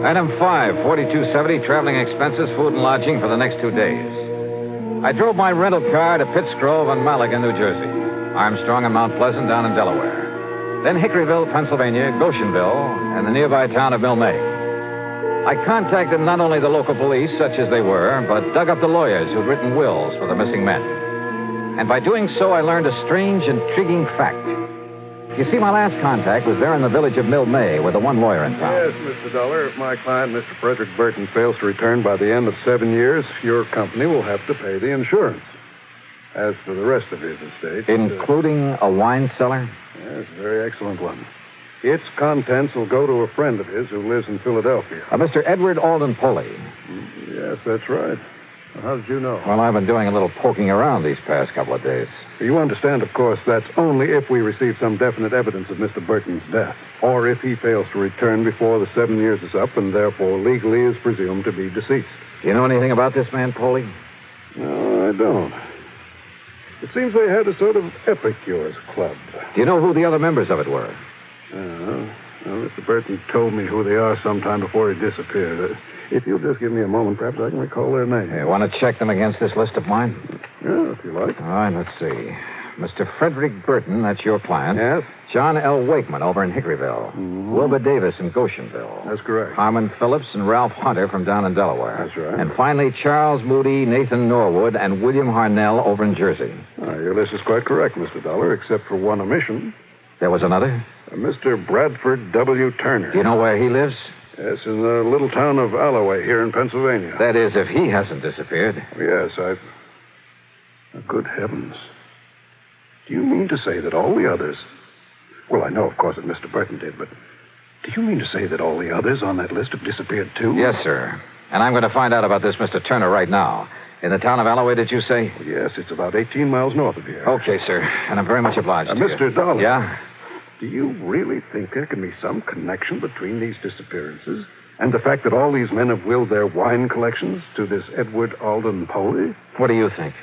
Item 5, $42.70, traveling expenses, food and lodging for the next 2 days. I drove my rental car to Pittsgrove and Mulligan, New Jersey, Armstrong and Mount Pleasant down in Delaware, then Hickoryville, Pennsylvania, Goshenville, and the nearby town of Milne. I contacted not only the local police, such as they were, but dug up the lawyers who'd written wills for the missing men. And by doing so, I learned a strange, intriguing fact. You see, my last contact was there in the village of Milne with the one lawyer in town. Yes, Mr. Dollar. If my client, Mr. Frederick Burton, fails to return by the end of 7 years, your company will have to pay the insurance. As for the rest of his estate... Including a wine cellar? Yes, a very excellent one. Its contents will go to a friend of his who lives in Philadelphia. Mr. Edward Alden Poley. Yes, that's right. Well, how did you know? Well, I've been doing a little poking around these past couple of days. You understand, of course, that's only if we receive some definite evidence of Mr. Burton's death, or if he fails to return before the 7 years is up and therefore legally is presumed to be deceased. Do you know anything about this man, Poley? No, I don't. It seems they had a sort of epicures club. Do you know who the other members of it were? Well, Mr. Burton told me who they are sometime before he disappeared. If you'll just give me a moment, perhaps I can recall their names. You want to check them against this list of mine? Yeah, if you like. All right, let's see. Mr. Frederick Burton, that's your client. Yes? John L. Wakeman over in Hickoryville. Mm-hmm. Wilbur Davis in Goshenville. That's correct. Harmon Phillips and Ralph Hunter from down in Delaware. That's right. And finally, Charles Moody, Nathan Norwood, and William Harnell over in Jersey. Your list is quite correct, Mr. Dollar, except for one omission. There was another? Mr. Bradford W. Turner. Do you know where he lives? Yes, in the little town of Alloway here in Pennsylvania. That is, if he hasn't disappeared. Yes, Good heavens. Do you mean to say that all the others... Well, I know, of course, that Mr. Burton did, but do you mean to say that all the others on that list have disappeared, too? Yes, sir. And I'm going to find out about this Mr. Turner right now. In the town of Alloway, did you say? Well, yes, it's about 18 miles north of here. Okay, sir. And I'm very much obliged to you. Mr. Dollar. Yeah? Do you really think there can be some connection between these disappearances and the fact that all these men have willed their wine collections to this Edward Alden Poley? What do you think?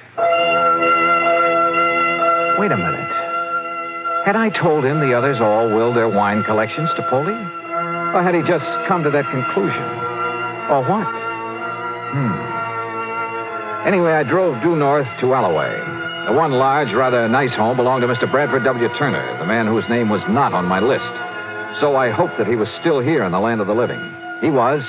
Wait a minute. Had I told him the others all willed their wine collections to Polly? Or had he just come to that conclusion? Or what? Anyway, I drove due north to Alloway. The one large, rather nice home belonged to Mr. Bradford W. Turner, the man whose name was not on my list. So I hoped that he was still here in the land of the living. He was,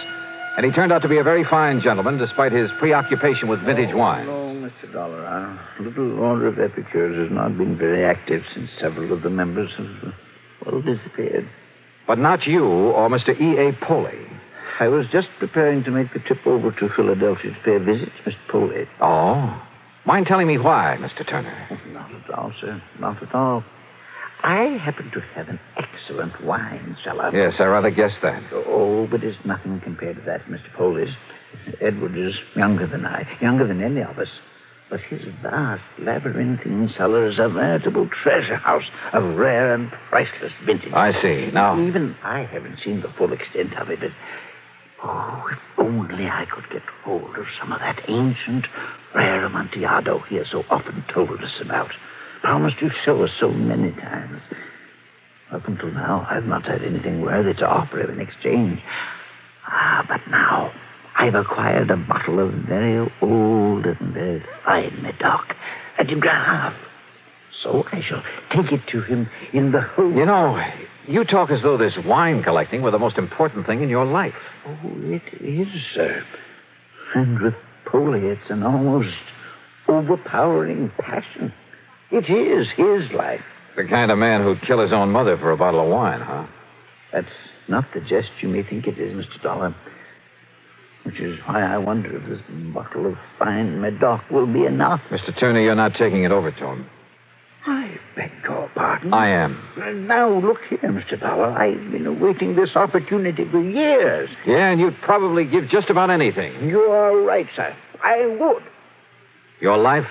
and he turned out to be a very fine gentleman, despite his preoccupation with vintage wine. No, Mr. Dollar. Our little order of epicures has not been very active since several of the members have, disappeared. But not you or Mr. E.A. Poley. I was just preparing to make the trip over to Philadelphia to pay a visit to Mr. Poley. Oh? Mind telling me why, Mr. Turner? Not at all, sir. Not at all. I happen to have an excellent wine cellar. Yes, I rather guessed that. Oh, but it's nothing compared to that, Mr. Poley's. Edward is younger than I, younger than any of us. But his vast, labyrinthine cellar is a veritable treasure house of rare and priceless vintage. I see. Now... Even I haven't seen the full extent of it, but... Oh, if only I could get hold of some of that ancient, rare Amontillado he has so often told us about. Promised to show us so many times. Up until now, I've not had anything worthy to offer him in exchange. But now... I've acquired a bottle of very old and very fine Medoc, a de Grave. So I shall take it to him in the hope... You know, you talk as though this wine collecting were the most important thing in your life. Oh, it is, sir. And with Poley, it's an almost overpowering passion. It is his life. The kind of man who'd kill his own mother for a bottle of wine, huh? That's not the jest you may think it is, Mr. Dollar. Which is why I wonder if this bottle of fine Medoc will be enough. Mr. Turner, you're not taking it over to him. I beg your pardon. I am. Now, look here, Mr. Dollar. I've been awaiting this opportunity for years. Yeah, and you'd probably give just about anything. You are right, sir. I would. Your life?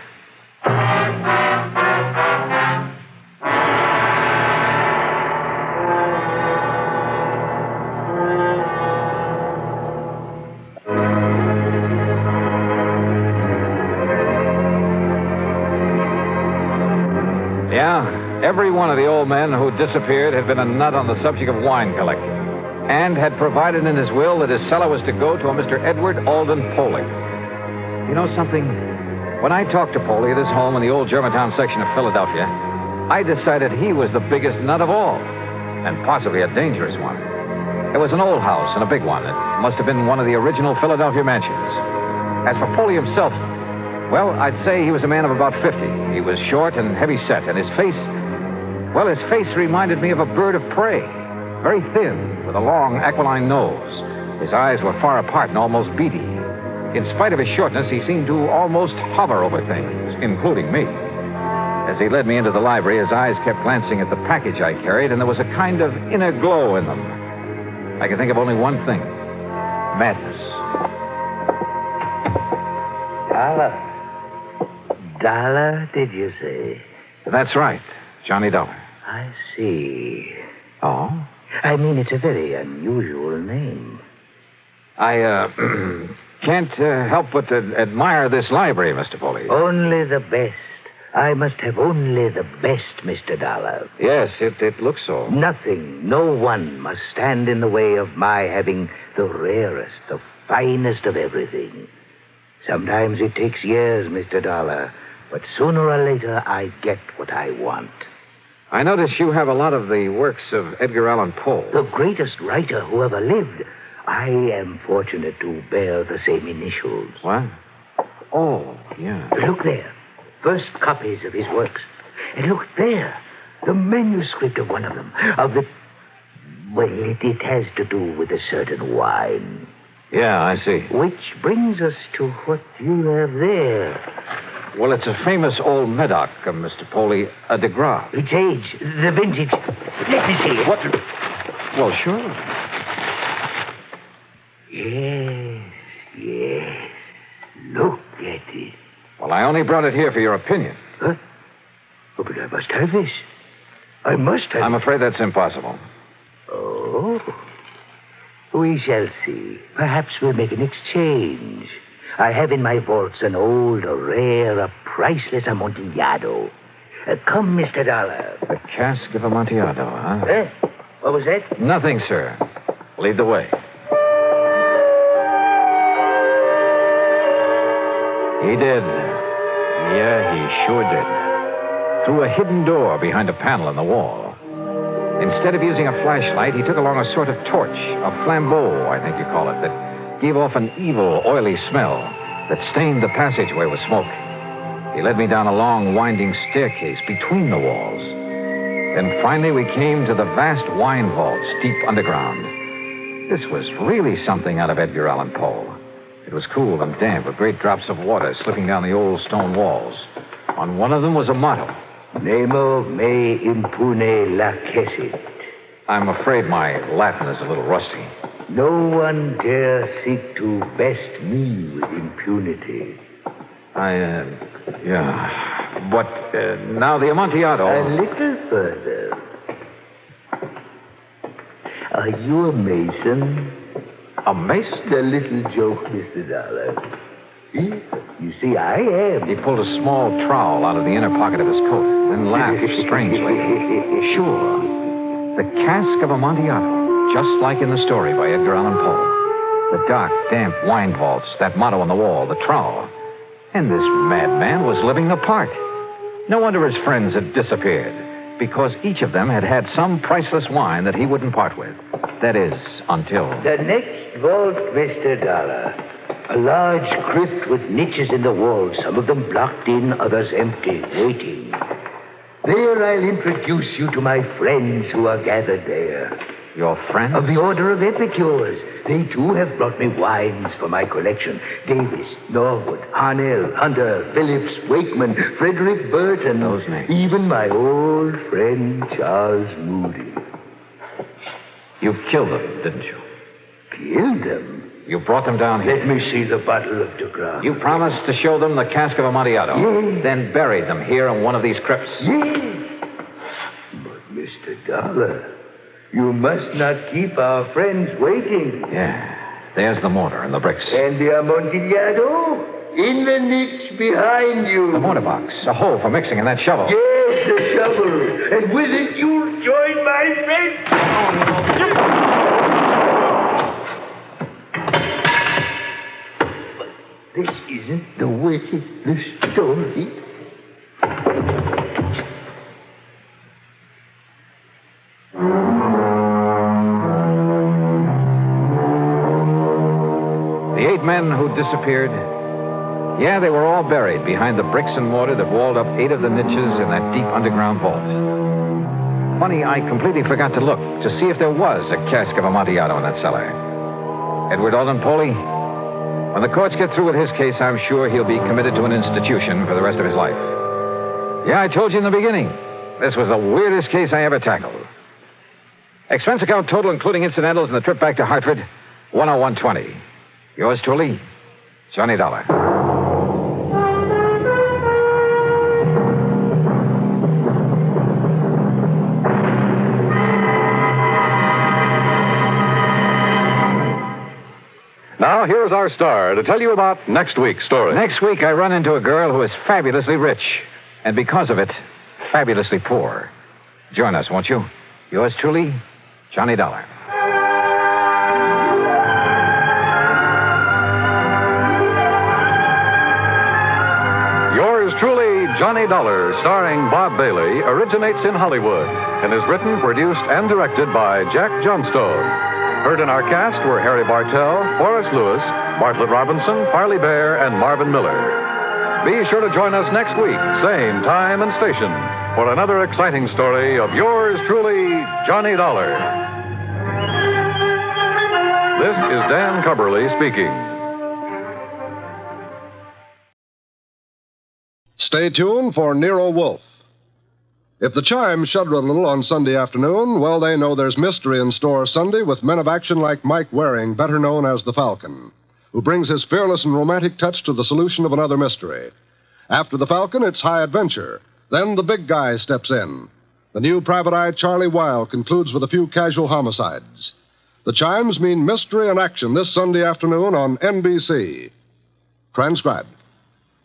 Every one of the old men who disappeared had been a nut on the subject of wine collecting, and had provided in his will that his cellar was to go to a Mr. Edward Alden Poley. You know something? When I talked to Poley at his home in the old Germantown section of Philadelphia, I decided he was the biggest nut of all, and possibly a dangerous one. It was an old house and a big one. It must have been one of the original Philadelphia mansions. As for Poley himself, well, I'd say he was a man of about 50. He was short and heavy-set, and his face... Well, his face reminded me of a bird of prey. Very thin, with a long, aquiline nose. His eyes were far apart and almost beady. In spite of his shortness, he seemed to almost hover over things, including me. As he led me into the library, his eyes kept glancing at the package I carried, and there was a kind of inner glow in them. I could think of only one thing. Madness. Dollar, did you say? That's right. Johnny Dollar. I see. Oh? I mean, it's a very unusual name. I, can't help but admire this library, Mr. Poley. Only the best. I must have only the best, Mr. Dollar. Yes, it looks so. Nothing, no one must stand in the way of my having the rarest, the finest of everything. Sometimes it takes years, Mr. Dollar, but sooner or later I get what I want. I notice you have a lot of the works of Edgar Allan Poe. The greatest writer who ever lived. I am fortunate to bear the same initials. What? Oh, yeah. Look there. First copies of his works. And look there. The manuscript of one of them. Of the... Well, it has to do with a certain wine. Yeah, I see. Which brings us to what you have there. Well, it's a famous old Medoc, Mr. Poley, a de Grave. Its age, the vintage. Let me see it. What? Well, sure. Yes. Look at it. Well, I only brought it here for your opinion. Huh? Oh, but I must have this. I must have... I'm afraid that's impossible. Oh. We shall see. Perhaps we'll make an exchange. I have in my vaults an old, a rare, a priceless Amontillado. Come, Mr. Dollar. The Casque of Amontillado, huh? What was that? Nothing, sir. Lead the way. He did. Yeah, he sure did. Through a hidden door behind a panel in the wall. Instead of using a flashlight, he took along a sort of torch, a flambeau, I think you call it, that gave off an evil, oily smell that stained the passageway with smoke. He led me down a long, winding staircase between the walls. Then finally we came to the vast wine vaults deep underground. This was really something out of Edgar Allan Poe. It was cool and damp with great drops of water slipping down the old stone walls. On one of them was a motto. Nemo me impune lacessit. I'm afraid my Latin is a little rusty. No one dare seek to best me with impunity. Yeah. But now the Amontillado... A little further. Are you a mason? A mason? A little joke, Mr. Dollar. You see, I am. He pulled a small trowel out of the inner pocket of his coat, then laughed strangely. Sure. The Casque of Amontillado, just like in the story by Edgar Allan Poe. The dark, damp wine vaults, that motto on the wall, the trowel. And this madman was living apart. No wonder his friends had disappeared, because each of them had had some priceless wine that he wouldn't part with. That is, until... The next vault, Mr. Dollar. A large crypt with niches in the wall, some of them blocked in, others empty, waiting. There I'll introduce you to my friends who are gathered there. Your friends? Of the Order of Epicures. They, too, have brought me wines for my collection. Davis, Norwood, Harnell, Hunter, Phillips, Wakeman, Frederick Burton. Those names. Even my old friend Charles Moody. You killed them, didn't you? Killed them? You brought them down here. Let me see the bottle of de Grave. You promised to show them the Casque of Amontillado. Yes. Then buried them here in one of these crypts. Yes. But, Mr. Dollar, you must not keep our friends waiting. Yeah. There's the mortar and the bricks. And the Amontillado? In the niche behind you. The mortar box. A hole for mixing in that shovel. Yes, the shovel. And with it, you'll join my friends. This isn't the way the story. The 8 men who disappeared, yeah, they were all buried behind the bricks and mortar that walled up 8 of the niches in that deep underground vault. Funny, I completely forgot to look to see if there was a Casque of Amontillado in that cellar. Edward Alden Poley, when the courts get through with his case, I'm sure he'll be committed to an institution for the rest of his life. Yeah, I told you in the beginning, this was the weirdest case I ever tackled. Expense account total, including incidentals and the trip back to Hartford, $101.20. Yours truly, Johnny Dollar. Now, here's our star to tell you about next week's story. Next week, I run into a girl who is fabulously rich, and because of it, fabulously poor. Join us, won't you? Yours truly, Johnny Dollar. Yours truly, Johnny Dollar, starring Bob Bailey, originates in Hollywood and is written, produced, and directed by Jack Johnstone. Heard in our cast were Harry Bartell, Forrest Lewis, Bartlett Robinson, Farley Bear, and Marvin Miller. Be sure to join us next week, same time and station, for another exciting story of yours truly, Johnny Dollar. This is Dan Cubberly speaking. Stay tuned for Nero Wolfe. If the chimes shudder a little on Sunday afternoon, well, they know there's mystery in store Sunday with men of action like Mike Waring, better known as the Falcon, who brings his fearless and romantic touch to the solution of another mystery. After the Falcon, it's high adventure. Then the big guy steps in. The new private eye Charlie Weil concludes with a few casual homicides. The chimes mean mystery and action this Sunday afternoon on NBC. Transcribed.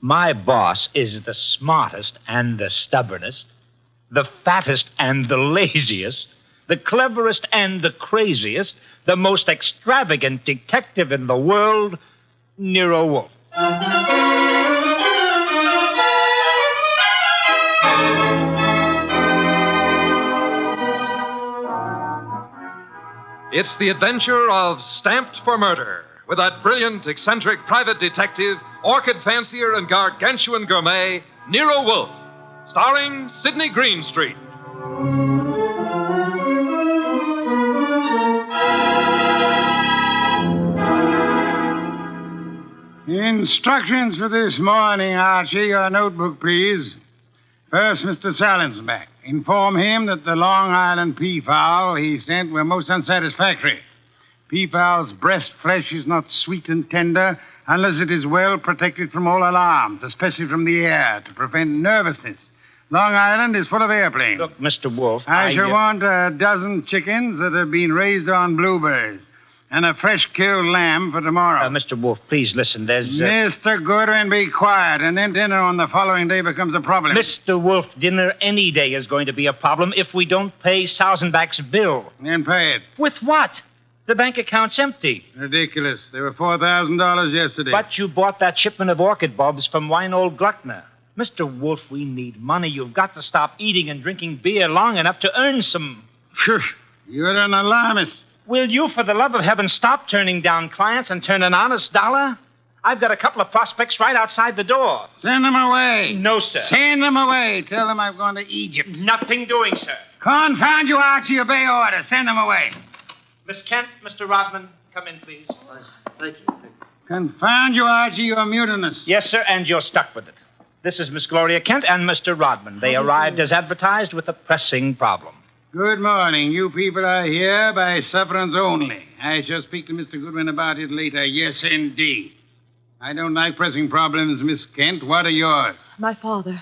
My boss is the smartest and the stubbornest, the fattest and the laziest, the cleverest and the craziest, the most extravagant detective in the world, Nero Wolfe. It's the adventure of Stamped for Murder, with that brilliant, eccentric private detective, orchid fancier, and gargantuan gourmet, Nero Wolfe, starring Sidney Greenstreet. Instructions for this morning, Archie. Your notebook, please. First, Mr. Salinsbeck. Inform him that the Long Island peafowl he sent were most unsatisfactory. Peafowl's breast flesh is not sweet and tender unless it is well protected from all alarms, especially from the air, to prevent nervousness. Long Island is full of airplanes. Look, Mr. Wolfe, I shall want a dozen chickens that have been raised on blueberries and a fresh-killed lamb for tomorrow. Mr. Wolfe, please listen. There's... Mr. Goodwin, be quiet, and then dinner on the following day becomes a problem. Mr. Wolfe, dinner any day is going to be a problem if we don't pay Sausenbach's bill. Then pay it. With what? The bank account's empty. Ridiculous. There were $4,000 yesterday. But you bought that shipment of orchid bulbs from Winold Gluckner. Mr. Wolfe, we need money. You've got to stop eating and drinking beer long enough to earn some... Phew, you're an alarmist. Will you, for the love of heaven, stop turning down clients and turn an honest dollar? I've got a couple of prospects right outside the door. Send them away. No, sir. Send them away. Tell them I've gone to Egypt. Nothing doing, sir. Confound you, Archie. Obey orders. Send them away. Miss Kent, Mr. Rodman, come in, please. Thank you. Confound you, Archie. You're mutinous. Yes, sir, and you're stuck with it. This is Miss Gloria Kent and Mr. Rodman. They arrived as advertised with a pressing problem. Good morning. You people are here by sufferance only. I shall speak to Mr. Goodwin about it later. Yes, indeed. I don't like pressing problems, Miss Kent. What are yours? My father.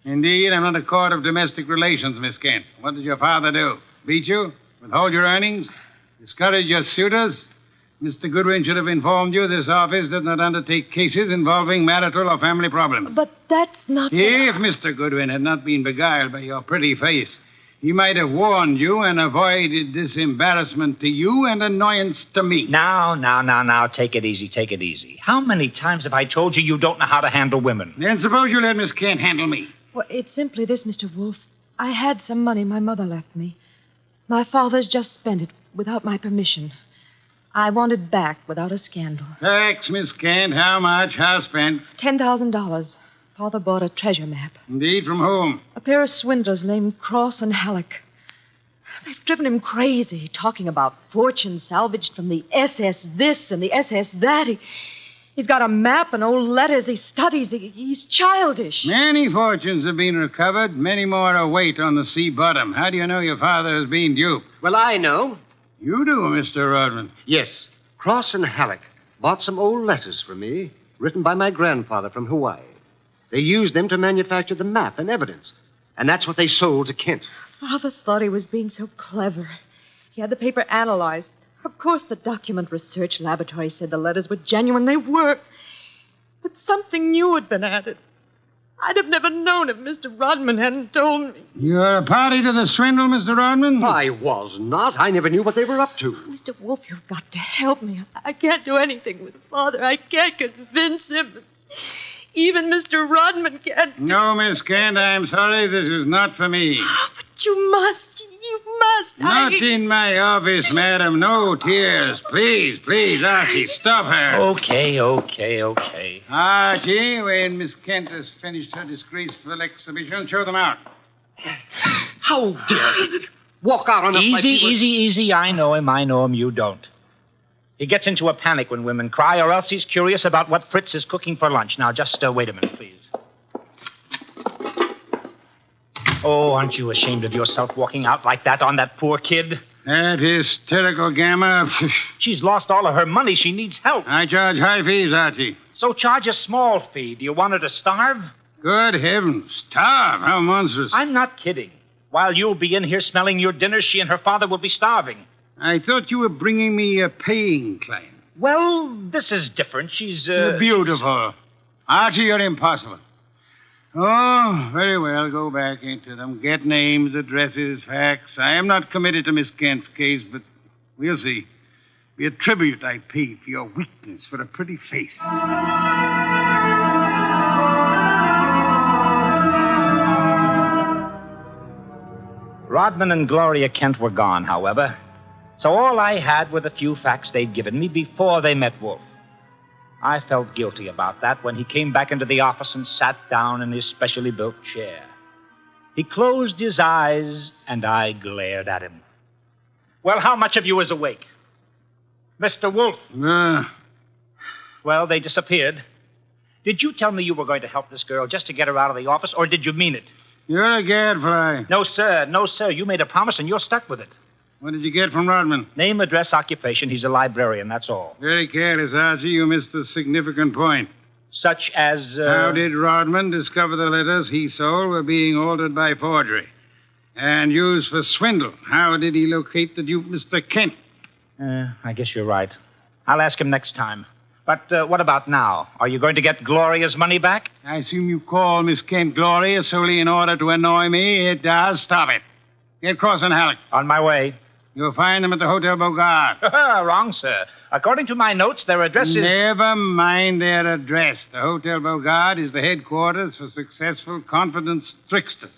Indeed, I'm not a court of domestic relations, Miss Kent. What did your father do? Beat you? Withhold your earnings? Discourage your suitors? Mr. Goodwin should have informed you this office does not undertake cases involving marital or family problems. But that's not... If Mr. Goodwin had not been beguiled by your pretty face, he might have warned you and avoided this embarrassment to you and annoyance to me. Now, take it easy. How many times have I told you don't know how to handle women? Then suppose you let Miss Kent handle me. Well, it's simply this, Mr. Wolfe. I had some money my mother left me. My father's just spent it without my permission. I want it back without a scandal. Thanks, Miss Kent. How much? How spent? $10,000. Father bought a treasure map. Indeed, from whom? A pair of swindlers named Cross and Halleck. They've driven him crazy, talking about fortunes salvaged from the SS this and the SS that. He's got a map and old letters he studies. He's childish. Many fortunes have been recovered. Many more await on the sea bottom. How do you know your father has been duped? Well, I know. You do, Mr. Rodman. Yes. Cross and Halleck bought some old letters from me, written by my grandfather from Hawaii. They used them to manufacture the map and evidence. And that's what they sold to Kent. Father thought he was being so clever. He had the paper analyzed. Of course, the document research laboratory said the letters were genuine. They were. But something new had been added. I'd have never known if Mr. Rodman hadn't told me. You're a party to the swindle, Mr. Rodman? I was not. I never knew what they were up to. Mr. Wolfe, you've got to help me. I can't do anything with Father. I can't convince him. Even Mr. Rodman can't. No, Miss Kent, I'm sorry. This is not for me. Oh, but you must. You must. Not in my office, madam. No tears. Please, Archie, stop her. Okay. Archie, when Miss Kent has finished her disgraceful exhibition, show them out. How dare he walk out on us like he was... Easy. I know him. You don't. He gets into a panic when women cry, or else he's curious about what Fritz is cooking for lunch. Now, just wait a minute, please. Oh, aren't you ashamed of yourself walking out like that on that poor kid? That hysterical gamma. She's lost all of her money. She needs help. I charge high fees, Archie. So charge a small fee. Do you want her to starve? Good heavens. Starve? How monstrous. I'm not kidding. While you'll be in here smelling your dinner, she and her father will be starving. I thought you were bringing me a paying client. Well, this is different. She's, Beautiful. Archie, you're impossible. Oh, very well. Go back into them. Get names, addresses, facts. I am not committed to Miss Kent's case, but we'll see. Be a tribute I pay for your weakness for a pretty face. Rodman and Gloria Kent were gone, however, so all I had were the few facts they'd given me before they met Wolfe. I felt guilty about that when he came back into the office and sat down in his specially built chair. He closed his eyes, and I glared at him. Well, how much of you is awake? Mr. Wolfe? Well, they disappeared. Did you tell me you were going to help this girl just to get her out of the office, or did you mean it? You're a gadfly. No, sir. No, sir. You made a promise, and you're stuck with it. What did you get from Rodman? Name, address, occupation. He's a librarian, that's all. Very careless, Archie. You missed a significant point. Such as, How did Rodman discover the letters he sold were being altered by forgery and used for swindle? How did he locate the dupe, Mr. Kent? I guess you're right. I'll ask him next time. But what about now? Are you going to get Gloria's money back? I assume you call Miss Kent Gloria solely in order to annoy me. It does. Stop it. Get Cross and Halleck. On my way. You'll find them at the Hotel Bogart. Wrong, sir. According to my notes, their address is... Never mind their address. The Hotel Bogart is the headquarters for successful, confident tricksters.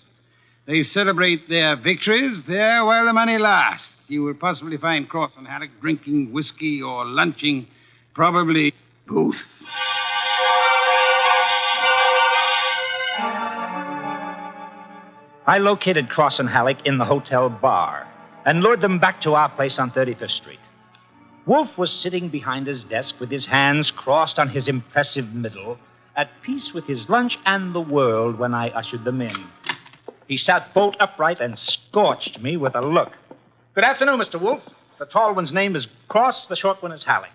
They celebrate their victories there while the money lasts. You will possibly find Cross and Halleck drinking whiskey or lunching, probably both. I located Cross and Halleck in the hotel bar and lured them back to our place on 35th Street. Wolfe was sitting behind his desk with his hands crossed on his impressive middle, at peace with his lunch and the world when I ushered them in. He sat bolt upright and scorched me with a look. Good afternoon, Mr. Wolfe. The tall one's name is Cross, the short one is Halleck.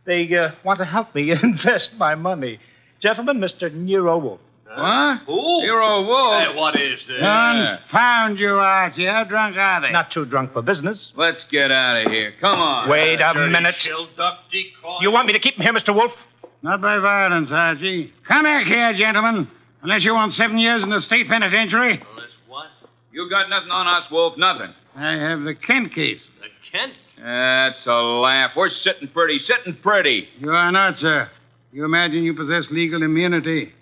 They want to help me invest my money. Gentlemen, Mr. Nero Wolfe. What? Who? Nero Wolfe. Hey, what is this? Confound you, Archie. How drunk are they? Not too drunk for business. Let's get out of here. Come on. Wait a minute. You want me to keep him here, Mr. Wolfe? Not by violence, Archie. Come back here, gentlemen. Unless you want 7 years in the state penitentiary. What? You got nothing on us, Wolf. Nothing. I have the Kent case. The Kent? That's a laugh. We're sitting pretty. You are not, sir. You imagine you possess legal immunity.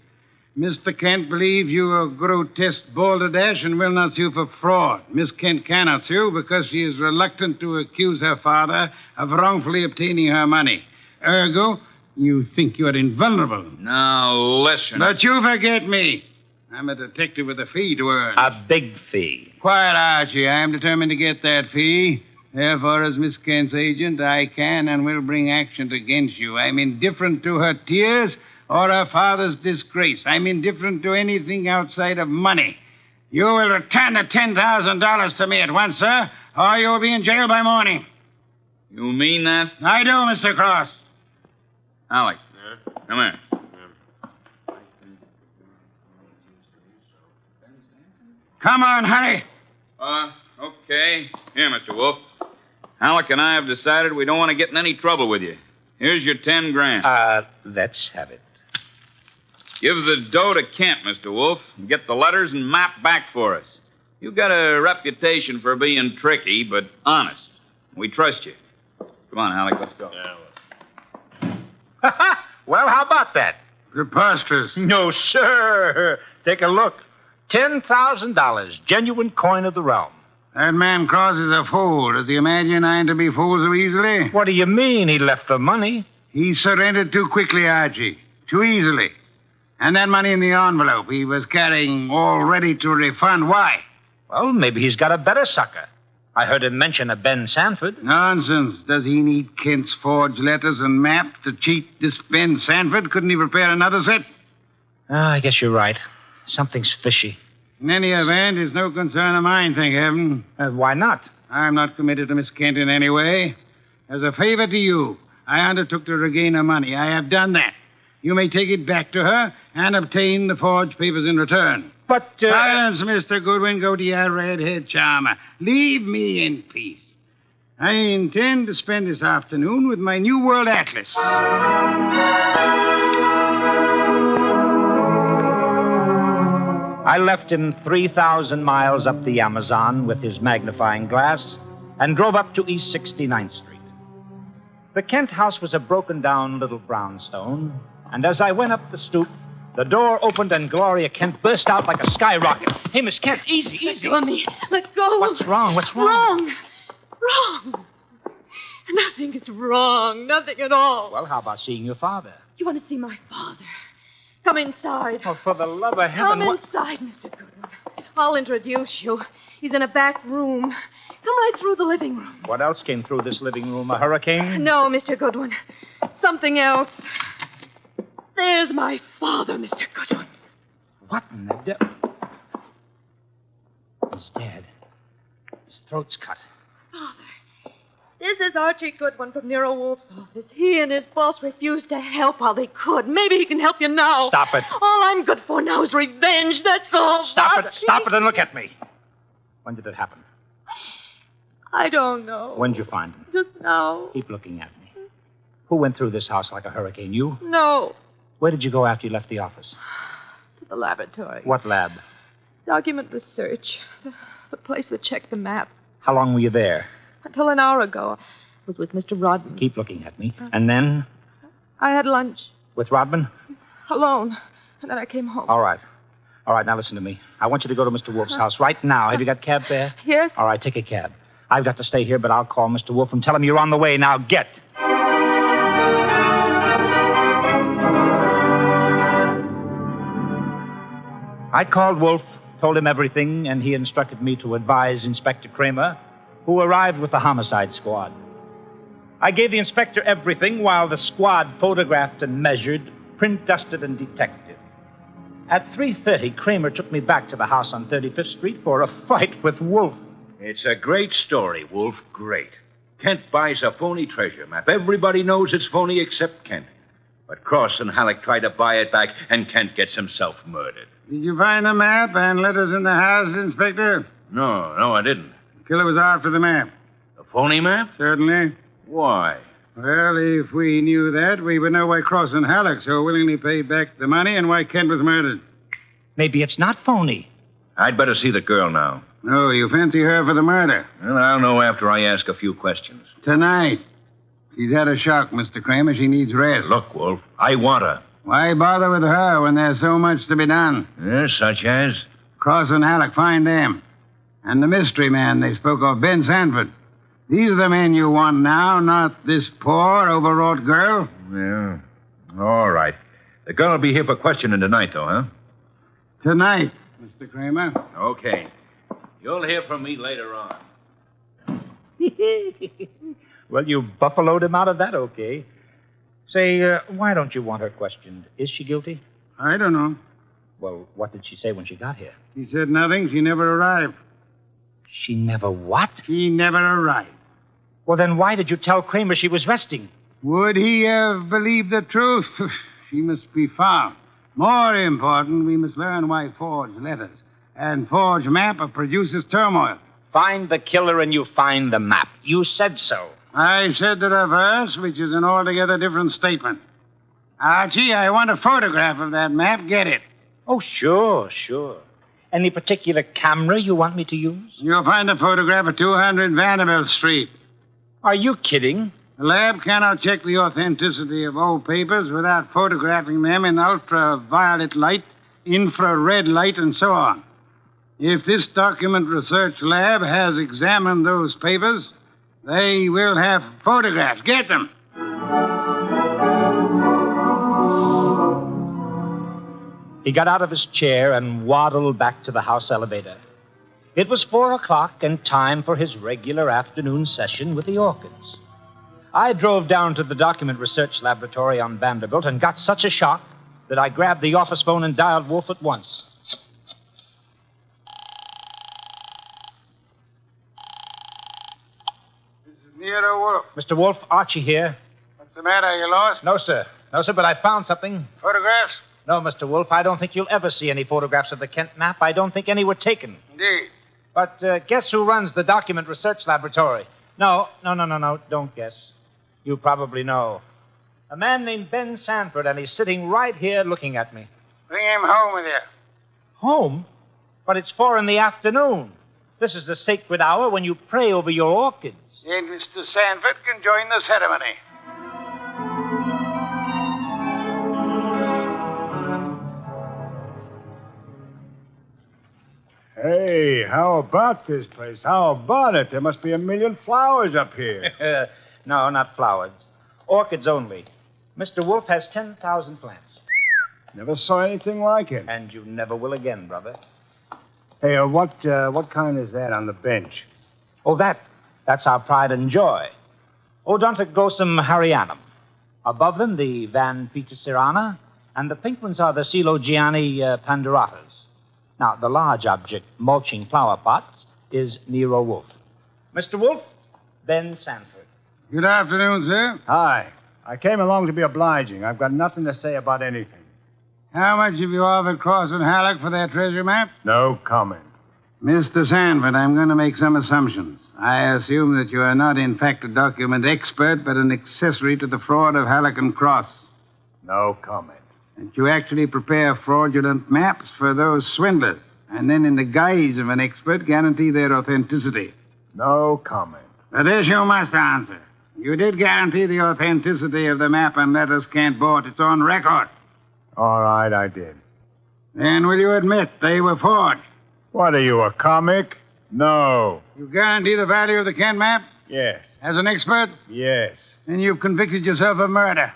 Mr. Kent believes you are grotesque balderdash and will not sue for fraud. Miss Kent cannot sue because she is reluctant to accuse her father of wrongfully obtaining her money. Ergo, you think you are invulnerable. Now, listen. But you forget me. I'm a detective with a fee to earn. A big fee. Quiet, Archie. I am determined to get that fee. Therefore, as Miss Kent's agent, I can and will bring action against you. I'm indifferent to her tears or her father's disgrace. I'm indifferent to anything outside of money. You will return the $10,000 to me at once, sir, or you'll be in jail by morning. You mean that? I do, Mr. Cross. Alec, come here. Come on, hurry. Okay. Here, Mr. Wolfe. Alec and I have decided we don't want to get in any trouble with you. Here's your $10,000. Let's have it. Give the dough to Kent, Mr. Wolfe, and get the letters and map back for us. You got a reputation for being tricky, but honest. We trust you. Come on, Alec, let's go. Well, how about that? Preposterous. No, sir. Take a look. $10,000, genuine coin of the realm. That man Cross is a fool. Does he imagine I'm to be fooled so easily? What do you mean he left the money? He surrendered too quickly, Archie. Too easily. And that money in the envelope he was carrying all ready to refund. Why? Well, maybe he's got a better sucker. I heard him mention a Ben Sanford. Nonsense. Does he need Kent's forged letters and map to cheat this Ben Sanford? Couldn't he prepare another set? I guess you're right. Something's fishy. In any event, it's no concern of mine, thank heaven. Why not? I'm not committed to Miss Kent in any way. As a favor to you, I undertook to regain her money. I have done that. You may take it back to her and obtain the forged papers in return. But, Silence, Mr. Goodwin. Go to your redhead charmer. Leave me in peace. I intend to spend this afternoon with my New World Atlas. I left him 3,000 miles up the Amazon with his magnifying glass and drove up to East 69th Street. The Kent house was a broken-down little brownstone, and as I went up the stoop, the door opened and Gloria Kent burst out like a skyrocket. Hey, Miss Kent, easy, easy. Let go of me. Let go. What's wrong? What's wrong? Wrong. Nothing is wrong. Nothing at all. Well, how about seeing your father? You want to see my father? Come inside. Oh, for the love of heaven. Come inside, Mr. Goodwin. I'll introduce you. He's in a back room. Come right through the living room. What else came through this living room? A hurricane? No, Mr. Goodwin. Something else. There's my father, Mr. Goodwin. What in the devil? He's dead. His throat's cut. Father, this is Archie Goodwin from Nero Wolfe's office. He and his boss refused to help while they could. Maybe he can help you now. Stop it. All I'm good for now is revenge. That's all. Stop it. Stop it and look at me. When did it happen? I don't know. When did you find him? Just now. Keep looking at me. Who went through this house like a hurricane? You? No. Where did you go after you left the office? To the laboratory. What lab? Document research. The place that checked the map. How long were you there? Until an hour ago. I was with Mr. Rodman. Keep looking at me. And then? I had lunch. With Rodman? Alone. And then I came home. All right. All right, now listen to me. I want you to go to Mr. Wolfe's house right now. Have you got cab fare? Yes. All right, take a cab. I've got to stay here, but I'll call Mr. Wolfe and tell him you're on the way. Now, get. I called Wolfe, told him everything, and he instructed me to advise Inspector Kramer, who arrived with the homicide squad. I gave the inspector everything while the squad photographed and measured, print dusted and detected. At 3:30, Kramer took me back to the house on 35th Street for a fight with Wolfe. It's a great story, Wolfe. Great. Kent buys a phony treasure map. Everybody knows it's phony except Kent. But Cross and Halleck try to buy it back, and Kent gets himself murdered. Did you find the map and letters in the house, Inspector? No, I didn't. The killer was after the map. The phony map? Certainly. Why? Well, if we knew that, we would know why Cross and Halleck so willingly paid back the money and why Kent was murdered. Maybe it's not phony. I'd better see the girl now. No, you fancy her for the murder. Well, I'll know after I ask a few questions. Tonight. She's had a shock, Mr. Kramer. She needs rest. Look, Wolfe, I want her. Why bother with her when there's so much to be done? Yes, such as? Cross and Halleck, find them. And the mystery man they spoke of, Ben Sanford. These are the men you want now, not this poor, overwrought girl. Yeah. All right. The girl will be here for questioning tonight, though, huh? Tonight, Mr. Kramer. Okay. You'll hear from me later on. Well, you buffaloed him out of that, okay. Say, why don't you want her questioned? Is she guilty? I don't know. Well, what did she say when she got here? She said nothing. She never arrived. She never what? She never arrived. Well, then why did you tell Kramer she was resting? Would he have believed the truth? She must be found. More important, we must learn why forged letters and forged map produces turmoil. Find the killer and you find the map. You said so. I said the reverse, which is an altogether different statement. Archie, I want a photograph of that map. Get it. Oh, sure. Any particular camera you want me to use? You'll find a photograph of 200 Vanderbilt Street. Are you kidding? The lab cannot check the authenticity of old papers without photographing them in ultraviolet light, infrared light, and so on. If this document research lab has examined those papers, they will have photographs. Get them. He got out of his chair and waddled back to the house elevator. It was 4:00 and time for his regular afternoon session with the orchids. I drove down to the document research laboratory on Vanderbilt and got such a shock that I grabbed the office phone and dialed Wolfe at once. This is Nero Wolfe. Mr. Wolfe, Archie here. What's the matter? You lost? No, sir, but I found something. Photographs? No, Mr. Wolfe, I don't think you'll ever see any photographs of the Kent map. I don't think any were taken. Indeed. But guess who runs the document research laboratory? No, don't guess. You probably know. A man named Ben Sanford, and he's sitting right here looking at me. Bring him home with you. Home? But it's 4 in the afternoon. This is the sacred hour when you pray over your orchids. And Mr. Sanford can join the ceremony. Hey, how about this place? How about it? There must be a million flowers up here. No, not flowers. Orchids only. Mr. Wolfe has 10,000 plants. Never saw anything like it. And you never will again, brother. Hey, what kind is that on the bench? Oh, that's our pride and joy. Odontoglossum harryanum. Above them, the Van Petersirana, and the pink ones are the Coelogiani panduratas. Now, the large object, mulching flower pots, is Nero Wolfe. Mr. Wolfe, Ben Sanford. Good afternoon, sir. Hi. I came along to be obliging. I've got nothing to say about anything. How much have you offered Cross and Halleck for their treasure map? No comment. Mr. Sanford, I'm going to make some assumptions. I assume that you are not, in fact, a document expert, but an accessory to the fraud of Halleck and Cross. No comment. That you actually prepare fraudulent maps for those swindlers, and then, in the guise of an expert, guarantee their authenticity. No comment. But this you must answer. You did guarantee the authenticity of the map and letters Kent bought. It's on record. All right, I did. Then will you admit they were forged? What are you, a comic? No. You guarantee the value of the Kent map? Yes. As an expert? Yes. Then you've convicted yourself of murder.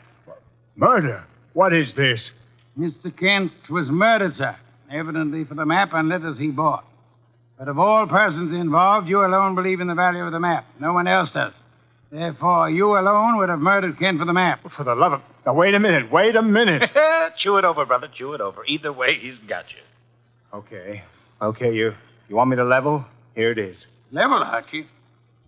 Murder? What is this? Mr. Kent was murdered, sir. Evidently for the map and letters he bought. But of all persons involved, you alone believe in the value of the map. No one else does. Therefore, you alone would have murdered Kent for the map. For the love of... Now, wait a minute. Chew it over, brother. Chew it over. Either way, he's got you. Okay, you want me to level? Here it is. Level, Archie.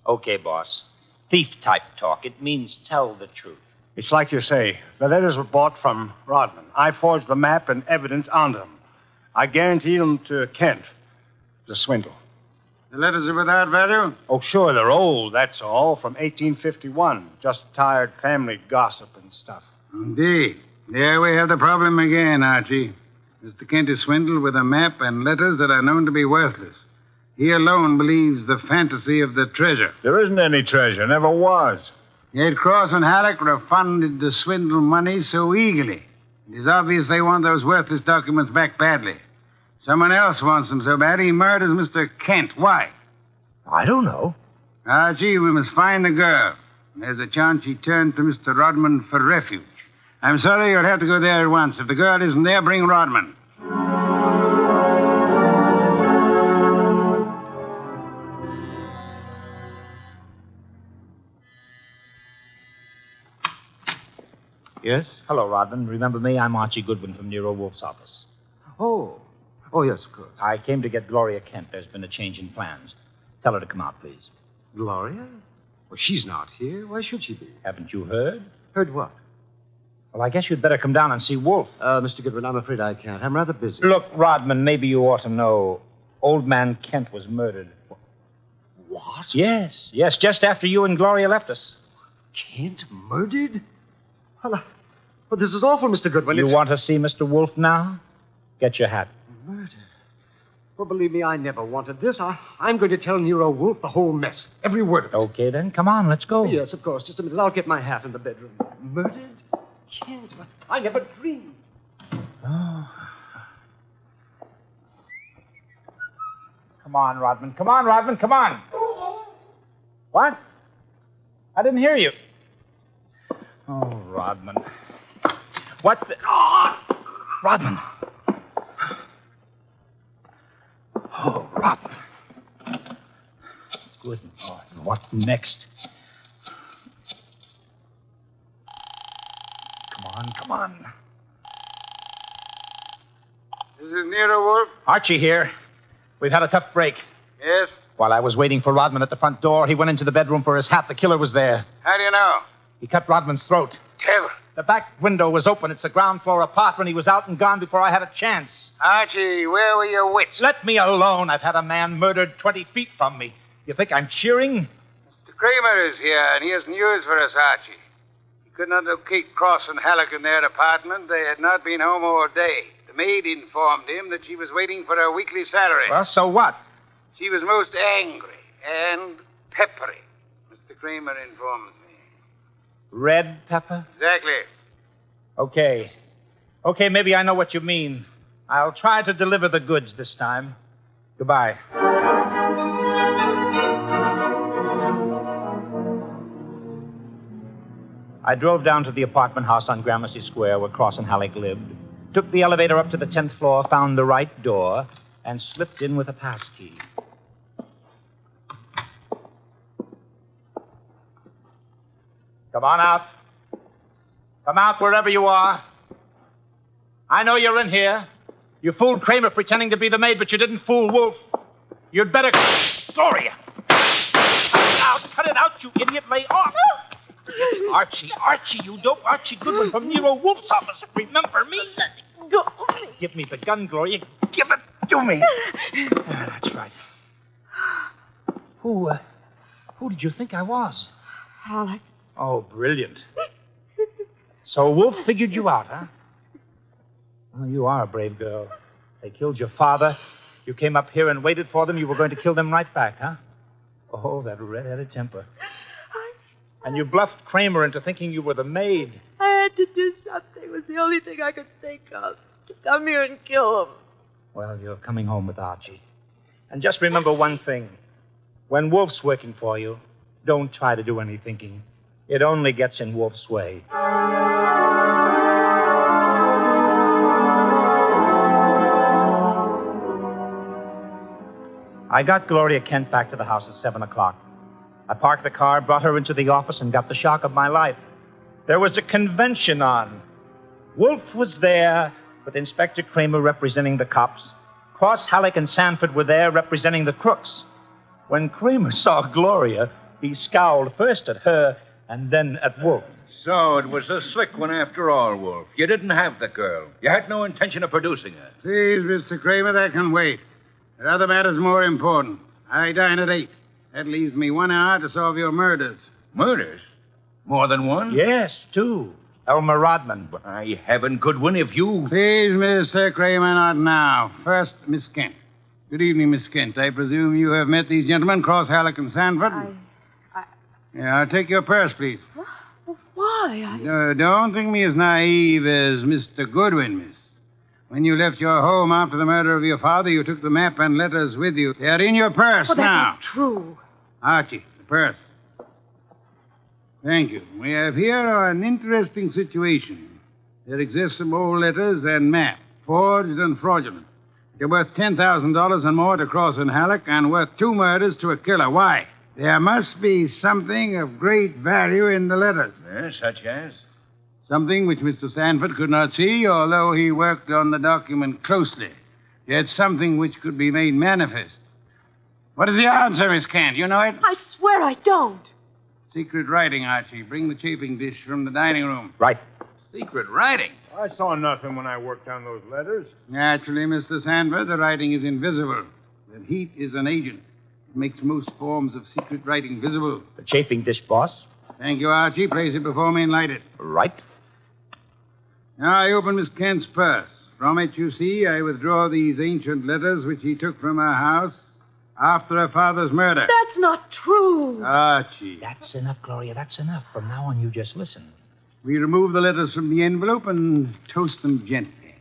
Okay, boss. Thief-type talk. It means tell the truth. It's like you say. The letters were bought from Rodman. I forged the map and evidence on them. I guaranteed them to Kent. It was a swindle. The letters are without value? Oh, sure, they're old, that's all. From 1851. Just tired family gossip and stuff. Indeed. There we have the problem again, Archie. Mr. Kent is swindled with a map and letters that are known to be worthless. He alone believes the fantasy of the treasure. There isn't any treasure. Never was. Yet Cross and Halleck refunded the swindle money so eagerly. It is obvious they want those worthless documents back badly. Someone else wants them so bad he murders Mr. Kent. Why? I don't know. Archie, we must find the girl. There's a chance she turned to Mr. Rodman for refuge. I'm sorry, you'll have to go there at once. If the girl isn't there, bring Rodman. Yes? Hello, Rodman. Remember me? I'm Archie Goodwin from Nero Wolfe's office. Oh, yes, of course. I came to get Gloria Kent. There's been a change in plans. Tell her to come out, please. Gloria? Well, she's not here. Why should she be? Haven't you heard? Heard what? Well, I guess you'd better come down and see Wolfe. Mr. Goodwin, I'm afraid I can't. I'm rather busy. Look, Rodman, maybe you ought to know. Old man Kent was murdered. What? Yes, just after you and Gloria left us. Kent murdered? Well, this is awful, Mr. Goodwin. You want to see Mr. Wolfe now? Get your hat. Murder? Well, believe me, I never wanted this. I'm going to tell Nero Wolfe the whole mess. Every word of it. Okay, then. Come on, let's go. Yes, of course. Just a minute. I'll get my hat in the bedroom. Murdered? Kent? I never dreamed. Oh. Come on, Rodman. Come on. What? I didn't hear you. Oh, Rodman. What the... Rodman. Oh, Rodman. Good. Oh, what next? Come on. This is Nero Wolfe. Archie here. We've had a tough break. Yes? While I was waiting for Rodman at the front door, he went into the bedroom for his hat. The killer was there. How do you know? He cut Rodman's throat. Devil. The back window was open. It's the ground floor apartment. He was out and gone before I had a chance. Archie, where were your wits? Let me alone. I've had a man murdered 20 feet from me. You think I'm cheering? Mr. Kramer is here, and he has news for us, Archie. He could not locate Cross and Halleck in their apartment. They had not been home all day. The maid informed him that she was waiting for her weekly salary. Well, so what? She was most angry and peppery. Mr. Kramer informs me. Red pepper? Exactly. Okay. Okay, maybe I know what you mean. I'll try to deliver the goods this time. Goodbye. I drove down to the apartment house on Gramercy Square where Cross and Halleck lived, took the elevator up to the 10th floor, found the right door, and slipped in with a pass key. Come on out. Come out wherever you are. I know you're in here. You fooled Kramer pretending to be the maid, but you didn't fool Wolfe. You'd better... Gloria! Cut it out, you idiot. Lay off. It's Archie, you dope. Archie Goodwin from Nero Wolfe's office. Remember me? Let go. Give me the gun, Gloria. Give it to me. That's right. Who did you think I was? Halleck. Oh, brilliant. So Wolfe figured you out, huh? Well, you are a brave girl. They killed your father. You came up here and waited for them. You were going to kill them right back, huh? Oh, that red-headed temper. And you bluffed Kramer into thinking you were the maid. I had to do something. It was the only thing I could think of. To come here and kill him. Well, you're coming home with Archie. And just remember one thing. When Wolfe's working for you, don't try to do any thinking. It only gets in Wolfe's way. I got Gloria Kent back to the house at 7 o'clock. I parked the car, brought her into the office, and got the shock of my life. There was a convention on. Wolfe was there, with Inspector Kramer representing the cops. Cross, Halleck, and Sanford were there representing the crooks. When Kramer saw Gloria, he scowled first at her and then at Wolfe. So it was a slick one after all, Wolfe. You didn't have the girl. You had no intention of producing her. Please, Mr. Kramer, that can wait. There are other matters more important. I dine at 8. That leaves me 1 hour to solve your murders. Murders? More than one? Yes, 2. Elmer Rodman. By heaven, Goodwin, if you... Please, Mr. Kramer, not now. First, Miss Kent. Good evening, Miss Kent. I presume you have met these gentlemen, Cross, Halleck, and Sanford? Yeah, I'll take your purse, please. Well, why? Don't think me as naive as Mr. Goodwin, miss. When you left your home after the murder of your father, you took the map and letters with you. They are in your purse Well, now. that's true. Archie, the purse. Thank you. We have here an interesting situation. There exist some old letters and map, forged and fraudulent. They're worth $10,000 and more to Cross and Halleck, and worth 2 murders to a killer. Why? There must be something of great value in the letters. Yes, such as? Something which Mr. Sanford could not see, although he worked on the document closely. Yet something which could be made manifest. What is the answer, Miss Kent? You know it? I swear I don't. Secret writing, Archie. Bring the chafing dish from the dining room. Right. Secret writing? I saw nothing when I worked on those letters. Naturally, Mr. Sanford, the writing is invisible. The heat is an agent. It makes most forms of secret writing visible. The chafing dish, boss. Thank you, Archie. Place it before me and light it. Right. Now I open Miss Kent's purse. From it, you see, I withdraw these ancient letters which he took from her house after her father's murder. That's not true. Archie. That's enough, Gloria. That's enough. From now on, you just listen. We remove the letters from the envelope and toast them gently.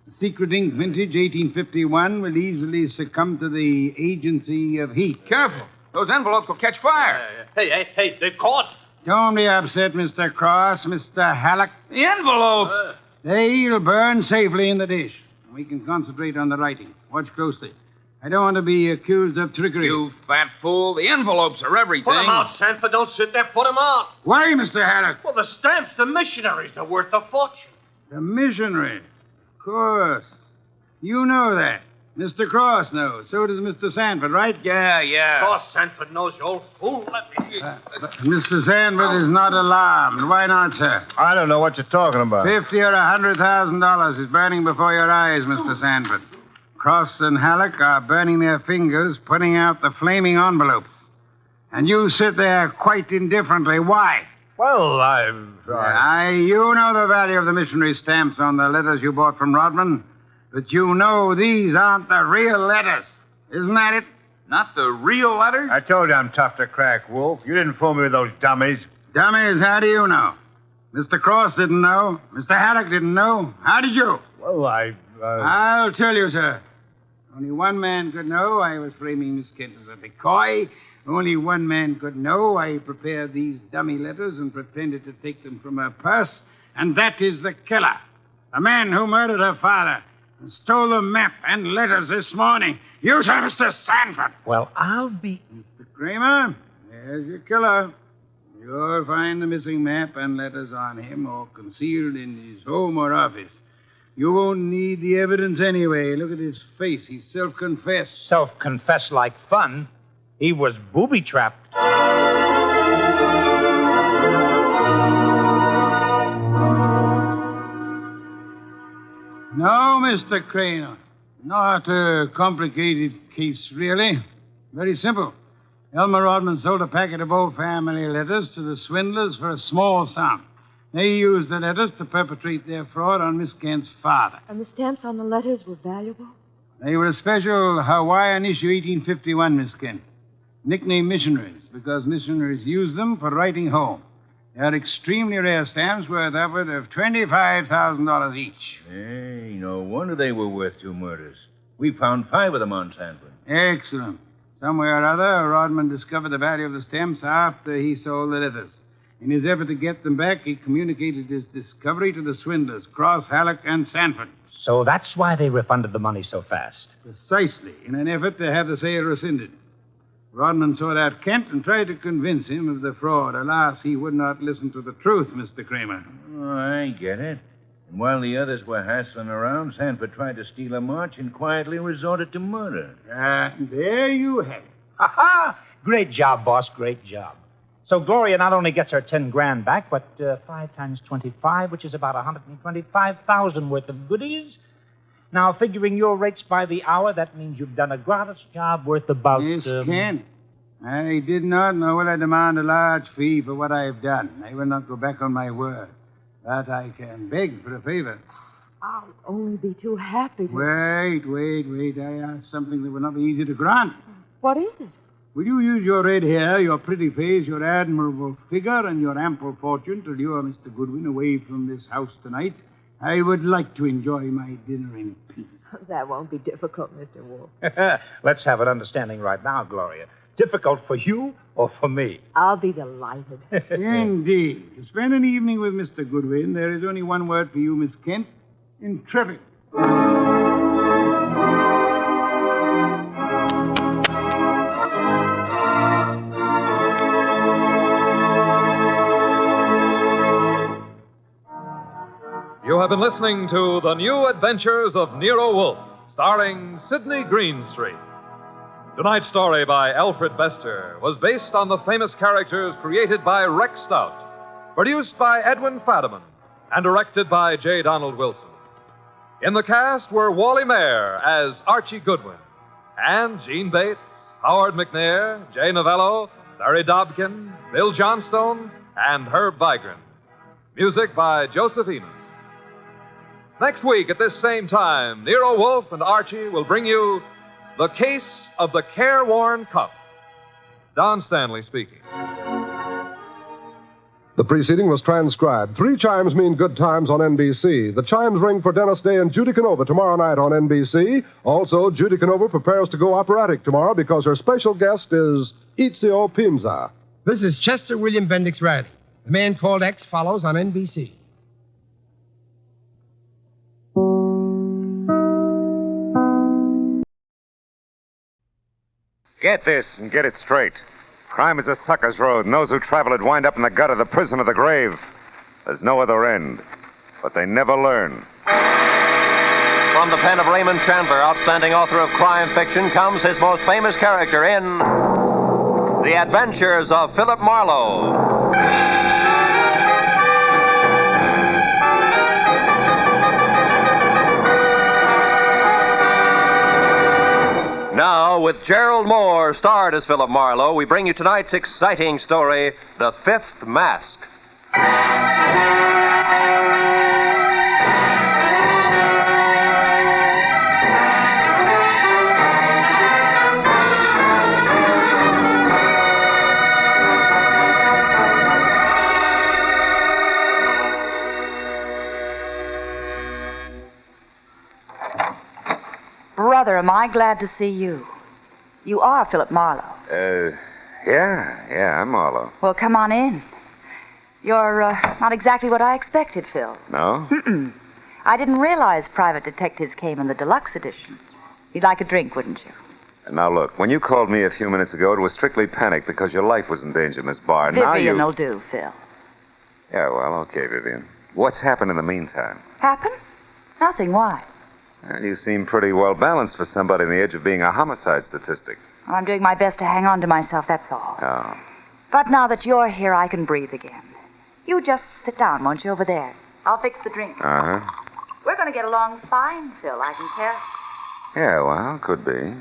The secret ink vintage 1851 will easily succumb to the agency of heat. Careful. Those envelopes will catch fire. Hey, they've caught. Don't be upset, Mr. Cross, Mr. Halleck. The envelopes! They'll burn safely in the dish. We can concentrate on the writing. Watch closely. I don't want to be accused of trickery. You fat fool. The envelopes are everything. Put them out, Sanford. Don't sit there. Put them out. Why, Mr. Halleck? Well, the stamps, the missionaries, are worth a fortune. The missionary? Of course. You know that. Mr. Cross knows. So does Mr. Sanford, right? Yeah. Cross Sanford knows, you old fool. Let me... Mr. Sanford is not alarmed. Why not, sir? I don't know what you're talking about. $50,000 or $100,000 is burning before your eyes, Mr. Sanford. Cross and Halleck are burning their fingers, putting out the flaming envelopes. And you sit there quite indifferently. Why? Well, You know the value of the missionary stamps on the letters you bought from Rodman. But you know these aren't the real letters. Isn't that it? Not the real letters? I told you I'm tough to crack, Wolf. You didn't fool me with those dummies. Dummies, how do you know? Mr. Cross didn't know. Mr. Haddock didn't know. How did you? Well, I'll tell you, sir. Only one man could know I was framing Miss Kent as a decoy. Only one man could know I prepared these dummy letters and pretended to take them from her purse. And that is the killer. The man who murdered her father and stole the map and letters this morning. You, sir, Mr. Sanford. Well, I'll be... Mr. Kramer, there's your killer. You'll find the missing map and letters on him or concealed in his home or office. You won't need the evidence anyway. Look at his face. He's self-confessed. Self-confessed like fun. He was booby-trapped. No, Mr. Kramer. Not a complicated case, really. Very simple. Elmer Rodman sold a packet of old family letters to the swindlers for a small sum. They used the letters to perpetrate their fraud on Miss Kent's father. And the stamps on the letters were valuable? They were a special Hawaiian issue 1851, Miss Kent. Nicknamed missionaries, because missionaries used them for writing home. They are extremely rare stamps worth upward of $25,000 each. Hey, no wonder they were worth 2 murders. We found 5 of them on Sanford. Excellent. Somewhere or other, Rodman discovered the value of the stamps after he sold the letters. In his effort to get them back, he communicated his discovery to the swindlers, Cross, Halleck, and Sanford. So that's why they refunded the money so fast. Precisely, in an effort to have the sale rescinded. Rodman sought out Kent and tried to convince him of the fraud. Alas, he would not listen to the truth, Mr. Kramer. Oh, I get it. And while the others were hassling around, Sanford tried to steal a march and quietly resorted to murder. There you have it. Ha-ha! Great job, boss. Great job. So Gloria not only gets her 10 grand back, but 5 times 25, which is about 125,000 worth of goodies. Now, figuring your rates by the hour, that means you've done a gratis job worth about... Miss Kent, I did not know will I demand a large fee for what I've done. I will not go back on my word. But I can beg for a favor. I'll only be too happy to... Wait. I asked something that would not be easy to grant. What is it? Will you use your red hair, your pretty face, your admirable figure, and your ample fortune to lure Mr. Goodwin away from this house tonight? I would like to enjoy my dinner in peace. That won't be difficult, Mr. Wolfe. Let's have an understanding right now, Gloria. Difficult for you or for me? I'll be delighted. Indeed. To spend an evening with Mr. Goodwin, there is only one word for you, Miss Kent. Intrepid. You have been listening to The New Adventures of Nero Wolfe, starring Sidney Greenstreet. Tonight's story by Alfred Bester was based on the famous characters created by Rex Stout, produced by Edwin Fadiman, and directed by J. Donald Wilson. In the cast were Wally Mayer as Archie Goodwin, and Gene Bates, Howard McNair, Jay Novello, Larry Dobkin, Bill Johnstone, and Herb Vigran. Music by Joseph Enos. Next week at this same time, Nero Wolfe and Archie will bring you The Case of the Careworn Cup. Don Stanley speaking. The preceding was transcribed. 3 chimes mean good times on NBC. The chimes ring for Dennis Day and Judy Canova tomorrow night on NBC. Also, Judy Canova prepares to go operatic tomorrow because her special guest is Ezio Pinza. This is Chester William Bendix Riley. The Man Called X follows on NBC. Get this and get it straight. Crime is a sucker's road, and those who travel it wind up in the gutter, the prison, or the grave. There's no other end. But they never learn. From the pen of Raymond Chandler, outstanding author of crime fiction, comes his most famous character in The Adventures of Philip Marlowe. Now, with Gerald Moore starred as Philip Marlowe, we bring you tonight's exciting story, The Fifth Mask. Brother, am I glad to see you. You are Philip Marlowe. Yeah, I'm Marlowe. Well, come on in. You're not exactly what I expected, Phil. No? Mm-mm. I didn't realize private detectives came in the deluxe edition. You'd like a drink, wouldn't you? Now, look, when you called me a few minutes ago, it was strictly panic because your life was in danger in this bar. Now Vivian you... will do, Phil. Yeah, well, okay, Vivian. What's happened in the meantime? Happen? Nothing. Why? Well, you seem pretty well balanced for somebody on the edge of being a homicide statistic. Well, I'm doing my best to hang on to myself, that's all. Oh. But now that you're here, I can breathe again. You just sit down, won't you, over there? I'll fix the drink. Uh-huh. We're going to get along fine, Phil, I can tell. Yeah, well, could be.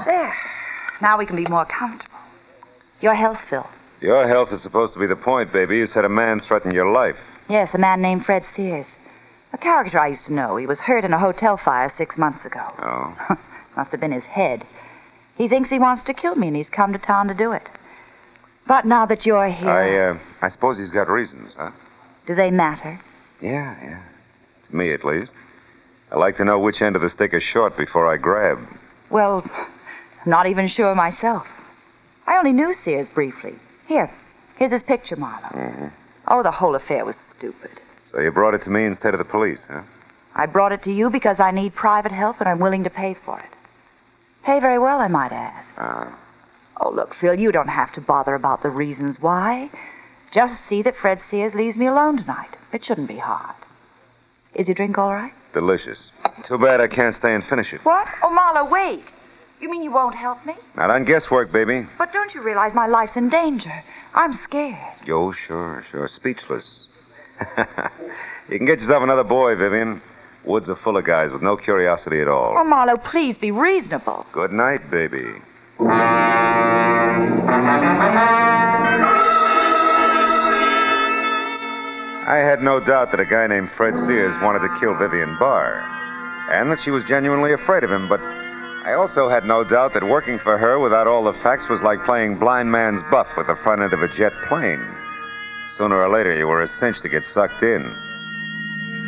There. Now we can be more comfortable. Your health, Phil. Your health is supposed to be the point, baby. You said a man threatened your life. Yes, a man named Fred Sears. A character I used to know. He was hurt in a hotel fire 6 months ago. Oh. Must have been his head. He thinks he wants to kill me, and he's come to town to do it. But now that you're here... I suppose he's got reasons, huh? Do they matter? Yeah. To me, at least. I like to know which end of the stick is short before I grab. Well, I'm not even sure myself. I only knew Sears briefly. Here's his picture, Marlowe. Mm-hmm. Oh, the whole affair was stupid. So you brought it to me instead of the police, huh? I brought it to you because I need private help and I'm willing to pay for it. Pay very well, I might add. Oh, look, Phil, you don't have to bother about the reasons why. Just see that Fred Sears leaves me alone tonight. It shouldn't be hard. Is your drink all right? Delicious. Too bad I can't stay and finish it. What? Oh, Marlowe, wait. You mean you won't help me? Not on guesswork, baby. But don't you realize my life's in danger? I'm scared. Yo, sure. Speechless. You can get yourself another boy, Vivian. Woods are full of guys with no curiosity at all. Oh, Marlowe, please be reasonable. Good night, baby. I had no doubt that a guy named Fred Sears wanted to kill Vivian Barr, and that she was genuinely afraid of him, but I also had no doubt that working for her without all the facts was like playing blind man's buff with the front end of a jet plane. Sooner or later, you were a cinch to get sucked in.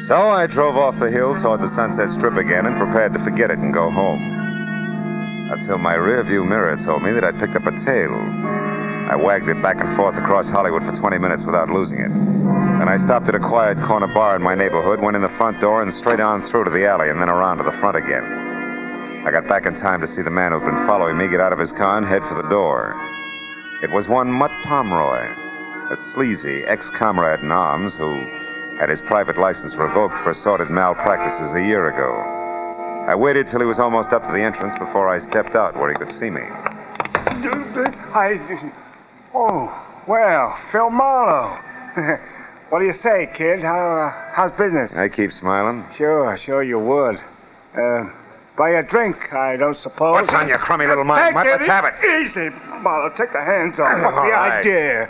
So I drove off the hill toward the Sunset Strip again and prepared to forget it and go home. Until my rearview mirror told me that I'd picked up a tail. I wagged it back and forth across Hollywood for 20 minutes without losing it. Then I stopped at a quiet corner bar in my neighborhood, went in the front door, and straight on through to the alley, and then around to the front again. I got back in time to see the man who'd been following me get out of his car and head for the door. It was one Mutt Pomeroy, a sleazy ex-comrade in arms who had his private license revoked for assorted malpractices a year ago. I waited till he was almost up to the entrance before I stepped out where he could see me. Oh, well, Phil Marlowe. What do you say, kid? How's business? I keep smiling. Sure you would. Buy a drink, I don't suppose. What's on your crummy little mind, Mutt? Let's have it. Easy, Marlowe. Take the hands off. What's the idea?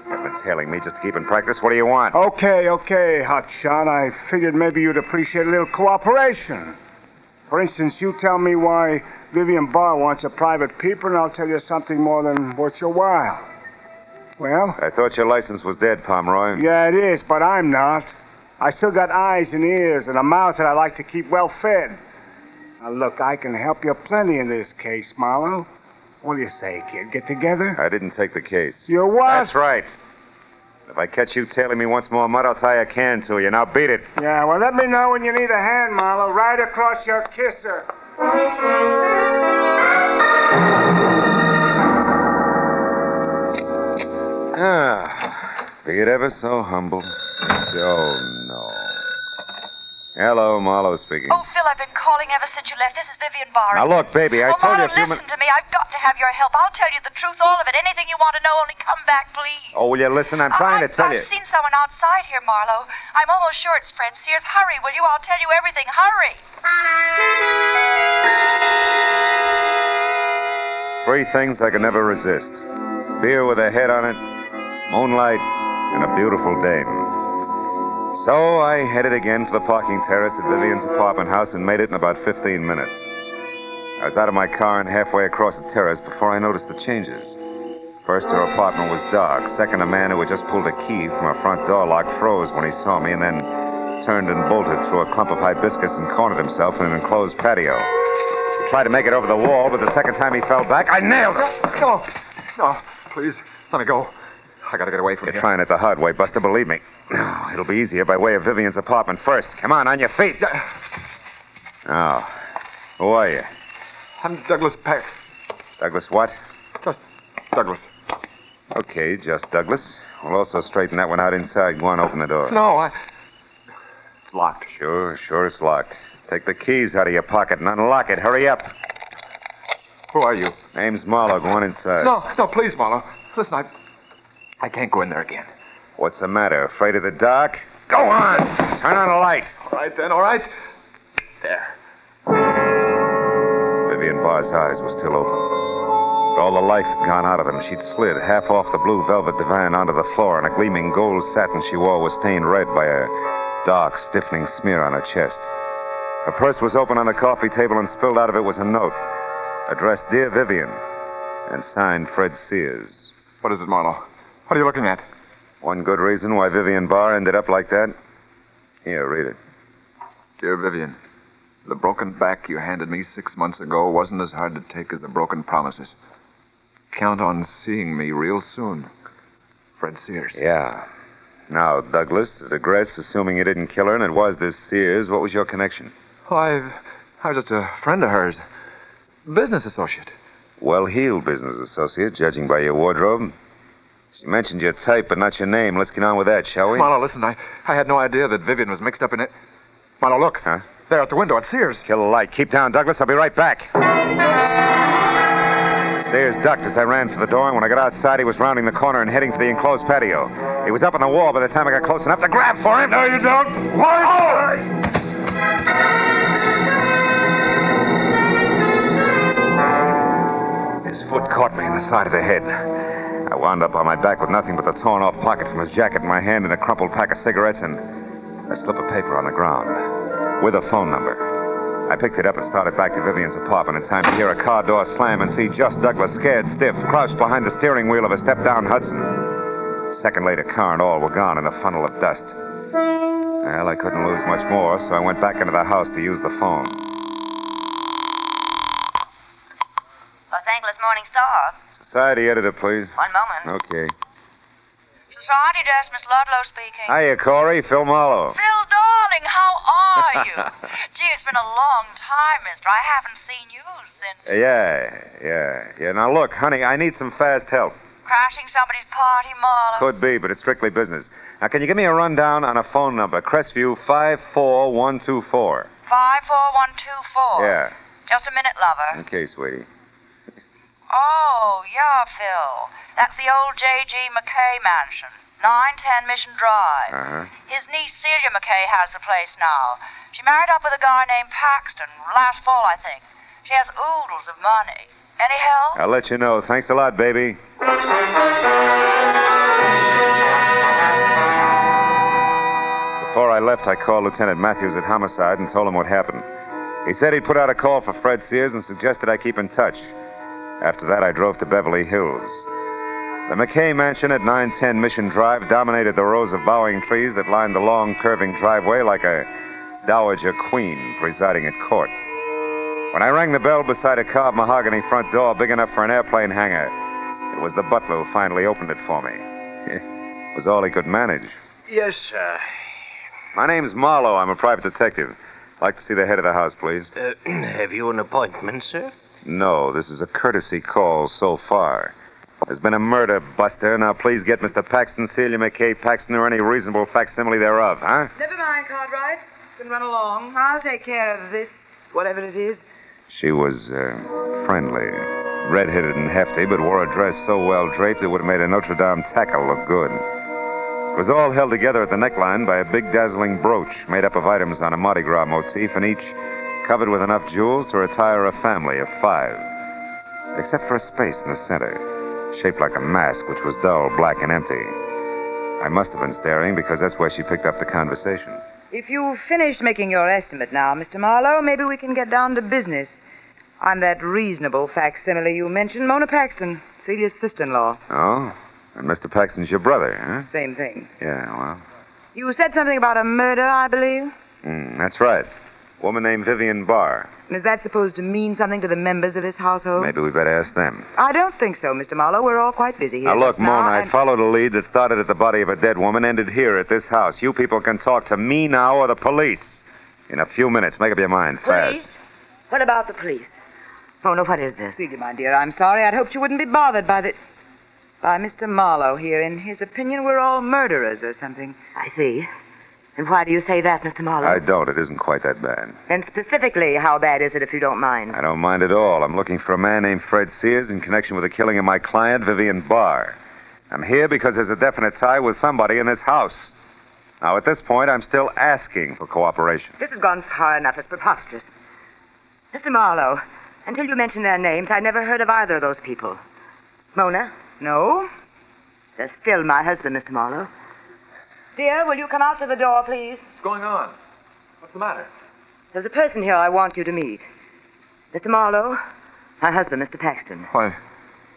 You've been tailing me just to keep in practice. What do you want? Okay, hotshot. I figured maybe you'd appreciate a little cooperation. For instance, you tell me why Vivian Barr wants a private peeper, and I'll tell you something more than worth your while. Well? I thought your license was dead, Pomeroy. Yeah, it is, but I'm not. I still got eyes and ears and a mouth that I like to keep well fed. Now, look, I can help you plenty in this case, Marlowe. What do you say, kid? Get together? I didn't take the case. You what? That's right. If I catch you tailing me once more, Mutt, I'll tie a can to you. Now beat it. Yeah, well, let me know when you need a hand, Marlowe. Right across your kisser. Be it ever so humble. Oh, no. Hello, Marlowe speaking. Oh, Phil, I've been calling ever since you left. This is Vivian Barr. Now, look, baby, I told you a few minutes... listen to me. I've got to have your help. I'll tell you the truth, all of it. Anything you want to know, only come back, please. Oh, will you listen? I'm trying to tell you. I've seen someone outside here, Marlowe. I'm almost sure it's Fred Sears. Hurry, will you? I'll tell you everything. Hurry. 3 things I could never resist. Beer with a head on it, moonlight, and a beautiful dame. So I headed again for the parking terrace at Vivian's apartment house and made it in about 15 minutes. I was out of my car and halfway across the terrace before I noticed the changes. First, her apartment was dark. Second, a man who had just pulled a key from a front door lock froze when he saw me and then turned and bolted through a clump of hibiscus and cornered himself in an enclosed patio. He tried to make it over the wall, but the second time he fell back, I nailed him. No, please, let me go. I gotta get away from here. You're trying it the hard way, Buster, believe me. No, it'll be easier by way of Vivian's apartment first. Come on your feet. Now, who are you? I'm Douglas Peck. Douglas what? Just Douglas. Okay, just Douglas. We'll also straighten that one out inside. Go on, open the door. No, it's locked. Sure it's locked. Take the keys out of your pocket and unlock it. Hurry up. Who are you? Name's Marlowe. Go on inside. No, please, Marlowe. Listen, I can't go in there again. What's the matter? Afraid of the dark? Go on! Turn on the light. All right, then, all right. There. Vivian Barr's eyes were still open. But all the life had gone out of them. She'd slid half off the blue velvet divan onto the floor, and a gleaming gold satin she wore was stained red by a dark, stiffening smear on her chest. Her purse was open on the coffee table, and spilled out of it was a note addressed Dear Vivian and signed Fred Sears. What is it, Marlowe? What are you looking at? One good reason why Vivian Barr ended up like that. Here, read it. Dear Vivian, the broken back you handed me 6 months ago wasn't as hard to take as the broken promises. Count on seeing me real soon. Fred Sears. Yeah. Now, Douglas, the digress, assuming you didn't kill her and it was this Sears, what was your connection? Well, I was just a friend of hers. Business associate. Well-heeled business associate, judging by your wardrobe. She mentioned your type, but not your name. Let's get on with that, shall we? Marlowe, listen, I had no idea that Vivian was mixed up in it. Marlowe, look. Huh? There at the window at Sears. Kill the light. Keep down, Douglas. I'll be right back. Sears ducked as I ran for the door, and when I got outside, he was rounding the corner and heading for the enclosed patio. He was up on the wall by the time I got close enough to grab for him. No, you don't. What? Oh! His foot caught me in the side of the head. I wound up on my back with nothing but the torn-off pocket from his jacket in my hand and a crumpled pack of cigarettes and a slip of paper on the ground with a phone number. I picked it up and started back to Vivian's apartment in time to hear a car door slam and see just Douglas, scared stiff, crouched behind the steering wheel of a step-down Hudson. A second later, car and all were gone in a funnel of dust. Well, I couldn't lose much more, so I went back into the house to use the phone. Los Angeles Morning Star. Society editor, please. One moment. Okay. Society desk, Miss Ludlow speaking. Hiya, Corey. Phil Marlowe. Phil, darling, how are you? Gee, it's been a long time, mister. I haven't seen you since... Yeah. Now, look, honey, I need some fast help. Crashing somebody's party, Marlowe? Could be, but it's strictly business. Now, can you give me a rundown on a phone number? Crestview 54124. 54124? Yeah. Just a minute, lover. Okay, sweetie. Oh, yeah, Phil. That's the old J.G. McKay mansion. 910 Mission Drive. Uh-huh. His niece Celia McKay has the place now. She married up with a guy named Paxton last fall, I think. She has oodles of money. Any help? I'll let you know. Thanks a lot, baby. Before I left, I called Lieutenant Matthews at Homicide and told him what happened. He said he'd put out a call for Fred Sears and suggested I keep in touch. After that, I drove to Beverly Hills. The McKay mansion at 910 Mission Drive dominated the rows of bowing trees that lined the long, curving driveway like a dowager queen presiding at court. When I rang the bell beside a carved mahogany front door big enough for an airplane hangar, it was the butler who finally opened it for me. It was all he could manage. Yes, sir. My name's Marlowe. I'm a private detective. I'd like to see the head of the house, please. Have you an appointment, sir? No, this is a courtesy call so far. There's been a murder, Buster. Now, please get Mr. Paxton, Celia McKay Paxton, or any reasonable facsimile thereof, huh? Never mind, Cartwright. You can run along. I'll take care of this, whatever it is. She was, friendly. Red-headed and hefty, but wore a dress so well draped it would have made a Notre Dame tackle look good. It was all held together at the neckline by a big dazzling brooch made up of items on a Mardi Gras motif, and each covered with enough jewels to retire a family of 5. Except for a space in the center, shaped like a mask, which was dull, black, and empty. I must have been staring because that's where she picked up the conversation. If you've finished making your estimate now, Mr. Marlowe, maybe we can get down to business. I'm that reasonable facsimile you mentioned, Mona Paxton, Celia's sister-in-law. Oh? And Mr. Paxton's your brother, huh? Same thing. Yeah, well. You said something about a murder, I believe? That's right. Woman named Vivian Barr. Is that supposed to mean something to the members of this household? Maybe we better ask them. I don't think so, Mr. Marlowe. We're all quite busy here. Now, look, just Mona, I and- followed a lead that started at the body of a dead woman, ended here at this house. You people can talk to me now or the police. In a few minutes. Make up your mind, fast. Police? What about the police? Mona, what is this? Celia, my dear, I'm sorry. I'd hoped you wouldn't be bothered by Mr. Marlowe here. In his opinion, we're all murderers or something. I see. And why do you say that, Mr. Marlowe? I don't. It isn't quite that bad. And specifically, how bad is it, if you don't mind? I don't mind at all. I'm looking for a man named Fred Sears in connection with the killing of my client, Vivian Barr. I'm here because there's a definite tie with somebody in this house. Now, at this point, I'm still asking for cooperation. This has gone far enough. It's preposterous. Mr. Marlowe, until you mentioned their names, I never heard of either of those people. Mona? No? They're still my husband, Mr. Marlowe. Dear, will you come out to the door, please? What's going on? What's the matter? There's a person here I want you to meet. Mr. Marlowe, my husband, Mr. Paxton. Why,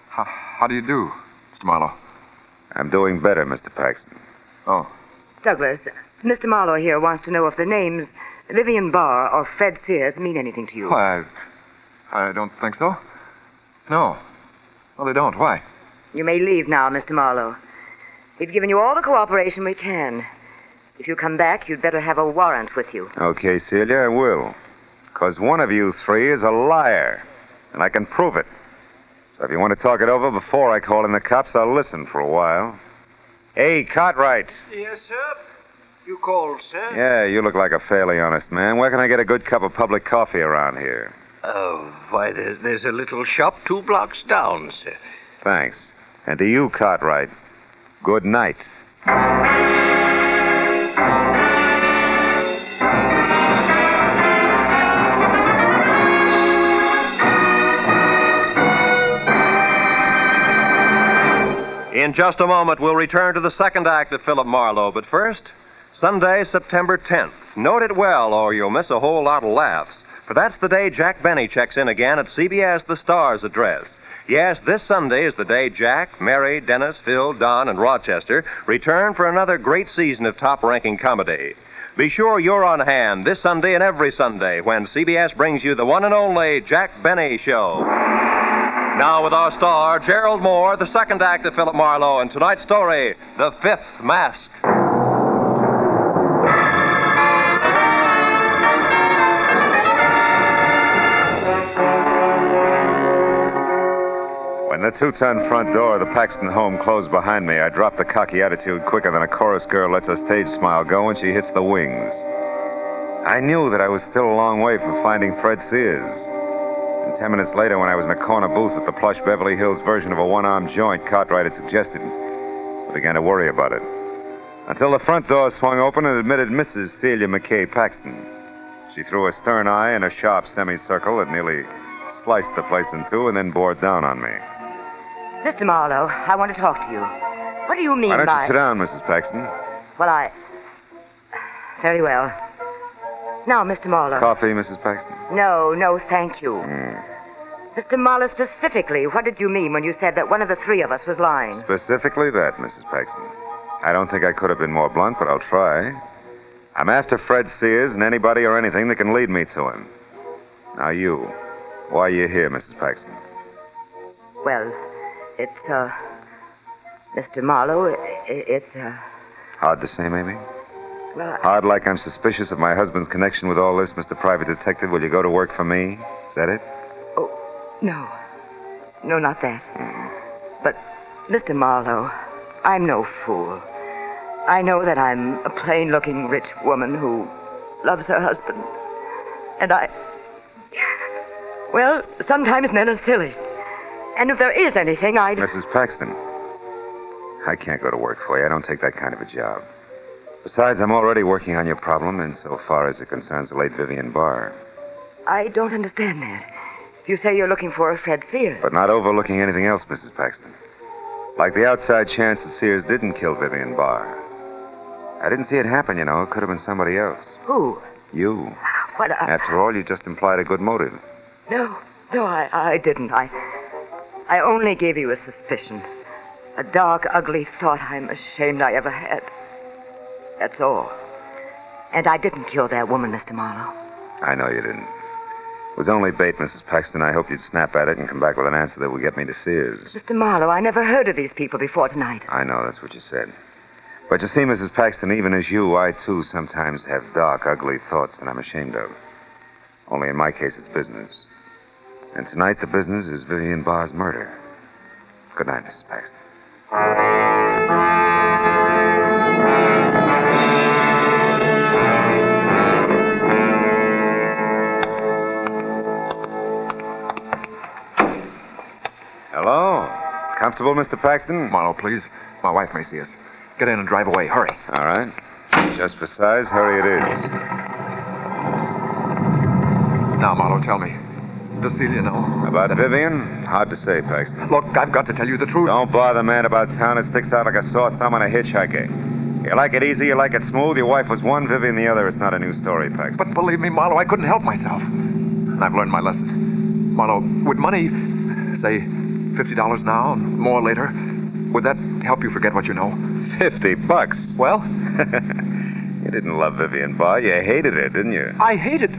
how do you do, Mr. Marlowe? I'm doing better, Mr. Paxton. Oh. Douglas, Mr. Marlowe here wants to know if the names Vivian Barr or Fred Sears mean anything to you. Why, I don't think so. No. Well, they don't. Why? You may leave now, Mr. Marlowe. We've given you all the cooperation we can. If you come back, you'd better have a warrant with you. Okay, Celia, I will. Because one of you three is a liar, and I can prove it. So if you want to talk it over before I call in the cops, I'll listen for a while. Hey, Cartwright. Yes, sir? You called, sir? Yeah, you look like a fairly honest man. Where can I get a good cup of public coffee around here? Oh, why, there's a little shop 2 blocks down, sir. Thanks. And to you, Cartwright, good night. In just a moment, we'll return to the second act of Philip Marlowe. But first, Sunday, September 10th. Note it well, or you'll miss a whole lot of laughs. For that's the day Jack Benny checks in again at CBS The Star's address. Yes, this Sunday is the day Jack, Mary, Dennis, Phil, Don, and Rochester return for another great season of top-ranking comedy. Be sure you're on hand this Sunday and every Sunday when CBS brings you the one and only Jack Benny Show. Now with our star, Gerald Moore, the second act of Philip Marlowe, and tonight's story, The Fifth Mask. When the 2-ton front door of the Paxton home closed behind me, I dropped the cocky attitude quicker than a chorus girl lets her stage smile go when she hits the wings. I knew that I was still a long way from finding Fred Sears. And 10 minutes later, when I was in a corner booth at the plush Beverly Hills version of a one-armed joint Cartwright had suggested, I began to worry about it. Until the front door swung open and admitted Mrs. Celia McKay Paxton. She threw a stern eye and a sharp semicircle that nearly sliced the place in two and then bore down on me. Mr. Marlowe, I want to talk to you. What do you mean Why don't by... you sit down, Mrs. Paxton? Well, Very well. Now, Mr. Marlowe. Coffee, Mrs. Paxton? No, thank you. Mr. Marlowe, specifically, what did you mean when you said that one of the three of us was lying? Specifically that, Mrs. Paxton. I don't think I could have been more blunt, but I'll try. I'm after Fred Sears and anybody or anything that can lead me to him. Now, you. Why are you here, Mrs. Paxton? Well, it's, Mr. Marlowe, it's, Hard to say, maybe? Well, Hard like I'm suspicious of my husband's connection with all this, Mr. Private Detective. Will you go to work for me? Is that it? No. No, not that. But, Mr. Marlowe, I'm no fool. I know that I'm a plain-looking rich woman who loves her husband. And well, sometimes men are silly. And if there is anything, Mrs. Paxton, I can't go to work for you. I don't take that kind of a job. Besides, I'm already working on your problem insofar as it concerns the late Vivian Barr. I don't understand that. You say you're looking for a Fred Sears. But not overlooking anything else, Mrs. Paxton. Like the outside chance that Sears didn't kill Vivian Barr. I didn't see it happen, you know. It could have been somebody else. Who? You. What? After all, you just implied a good motive. No, I didn't. I only gave you a suspicion. A dark, ugly thought I'm ashamed I ever had. That's all. And I didn't kill that woman, Mr. Marlowe. I know you didn't. It was only bait, Mrs. Paxton. I hope you'd snap at it and come back with an answer that would get me to Sears. Mr. Marlowe, I never heard of these people before tonight. I know, that's what you said. But you see, Mrs. Paxton, even as you, I, too, sometimes have dark, ugly thoughts that I'm ashamed of. Only in my case, it's business. And tonight, the business is Vivian Barr's murder. Good night, Mrs. Paxton. Hello. Comfortable, Mr. Paxton? Marlowe, please. My wife may see us. Get in and drive away. Hurry. All right. Just for size, hurry it is. Now, Marlowe, tell me. Does Celia know? About Vivian? Hard to say, Paxton. Look, I've got to tell you the truth. Don't bother, man, about town. It sticks out like a sore thumb on a hitchhiker. You like it easy, you like it smooth. Your wife was one, Vivian the other. It's not a new story, Paxton. But believe me, Marlowe, I couldn't help myself. And I've learned my lesson. Marlowe, would money, say, $50 now and more later, would that help you forget what you know? $50? Well? You didn't love Vivian Barr. You hated her, didn't you? I hated.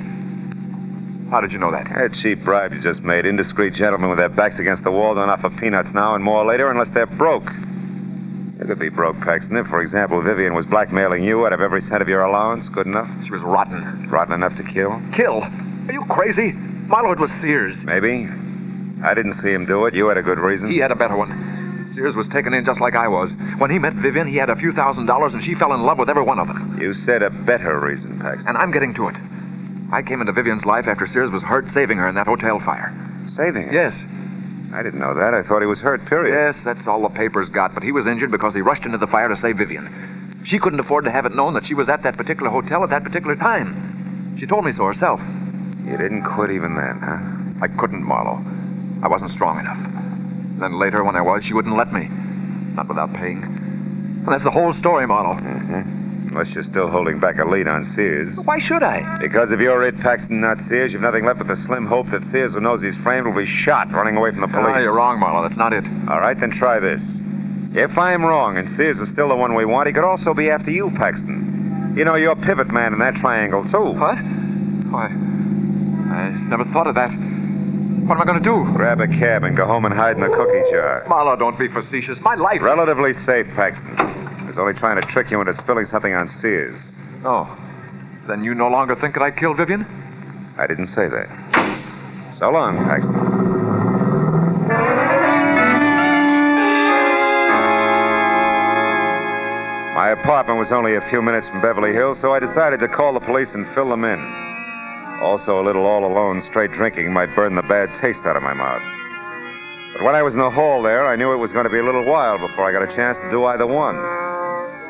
How did you know that? A cheap bribe you just made. Indiscreet gentlemen with their backs against the wall don't offer peanuts now and more later unless they're broke. You could be broke, Paxton, if, for example, Vivian was blackmailing you out of every cent of your allowance. Good enough? She was rotten. Rotten enough to kill? Kill? Are you crazy? Marlowe, it was Sears. Maybe. I didn't see him do it. You had a good reason. He had a better one. Sears was taken in just like I was. When he met Vivian, he had a few $1,000s, and she fell in love with every one of them. You said a better reason, Paxton. And I'm getting to it. I came into Vivian's life after Sears was hurt saving her in that hotel fire. Saving her? Yes. I didn't know that. I thought he was hurt, period. Yes, that's all the papers got, but he was injured because he rushed into the fire to save Vivian. She couldn't afford to have it known that she was at that particular hotel at that particular time. She told me so herself. You didn't quit even then, huh? I couldn't, Marlowe. I wasn't strong enough. Then later, when I was, she wouldn't let me. Not without paying. And that's the whole story, Marlowe. Mm-hmm. Unless you're still holding back a lead on Sears. Why should I? Because if you're it, Paxton, not Sears, you've nothing left but the slim hope that Sears, who knows he's framed, will be shot running away from the police. No, you're wrong, Marlowe. That's not it. All right, then try this. If I'm wrong and Sears is still the one we want, he could also be after you, Paxton. You know, you're pivot man in that triangle, too. What? Why, I never thought of that. What am I going to do? Grab a cab and go home and hide in the cookie jar. Marlowe, don't be facetious. My life... Relatively safe, Paxton. I was only trying to trick you into spilling something on Sears. Oh. Then you no longer think that I killed Vivian? I didn't say that. So long, Paxton. My apartment was only a few minutes from Beverly Hills, so I decided to call the police and fill them in. Also, a little all-alone straight drinking might burn the bad taste out of my mouth. But when I was in the hall there, I knew it was going to be a little while before I got a chance to do either one.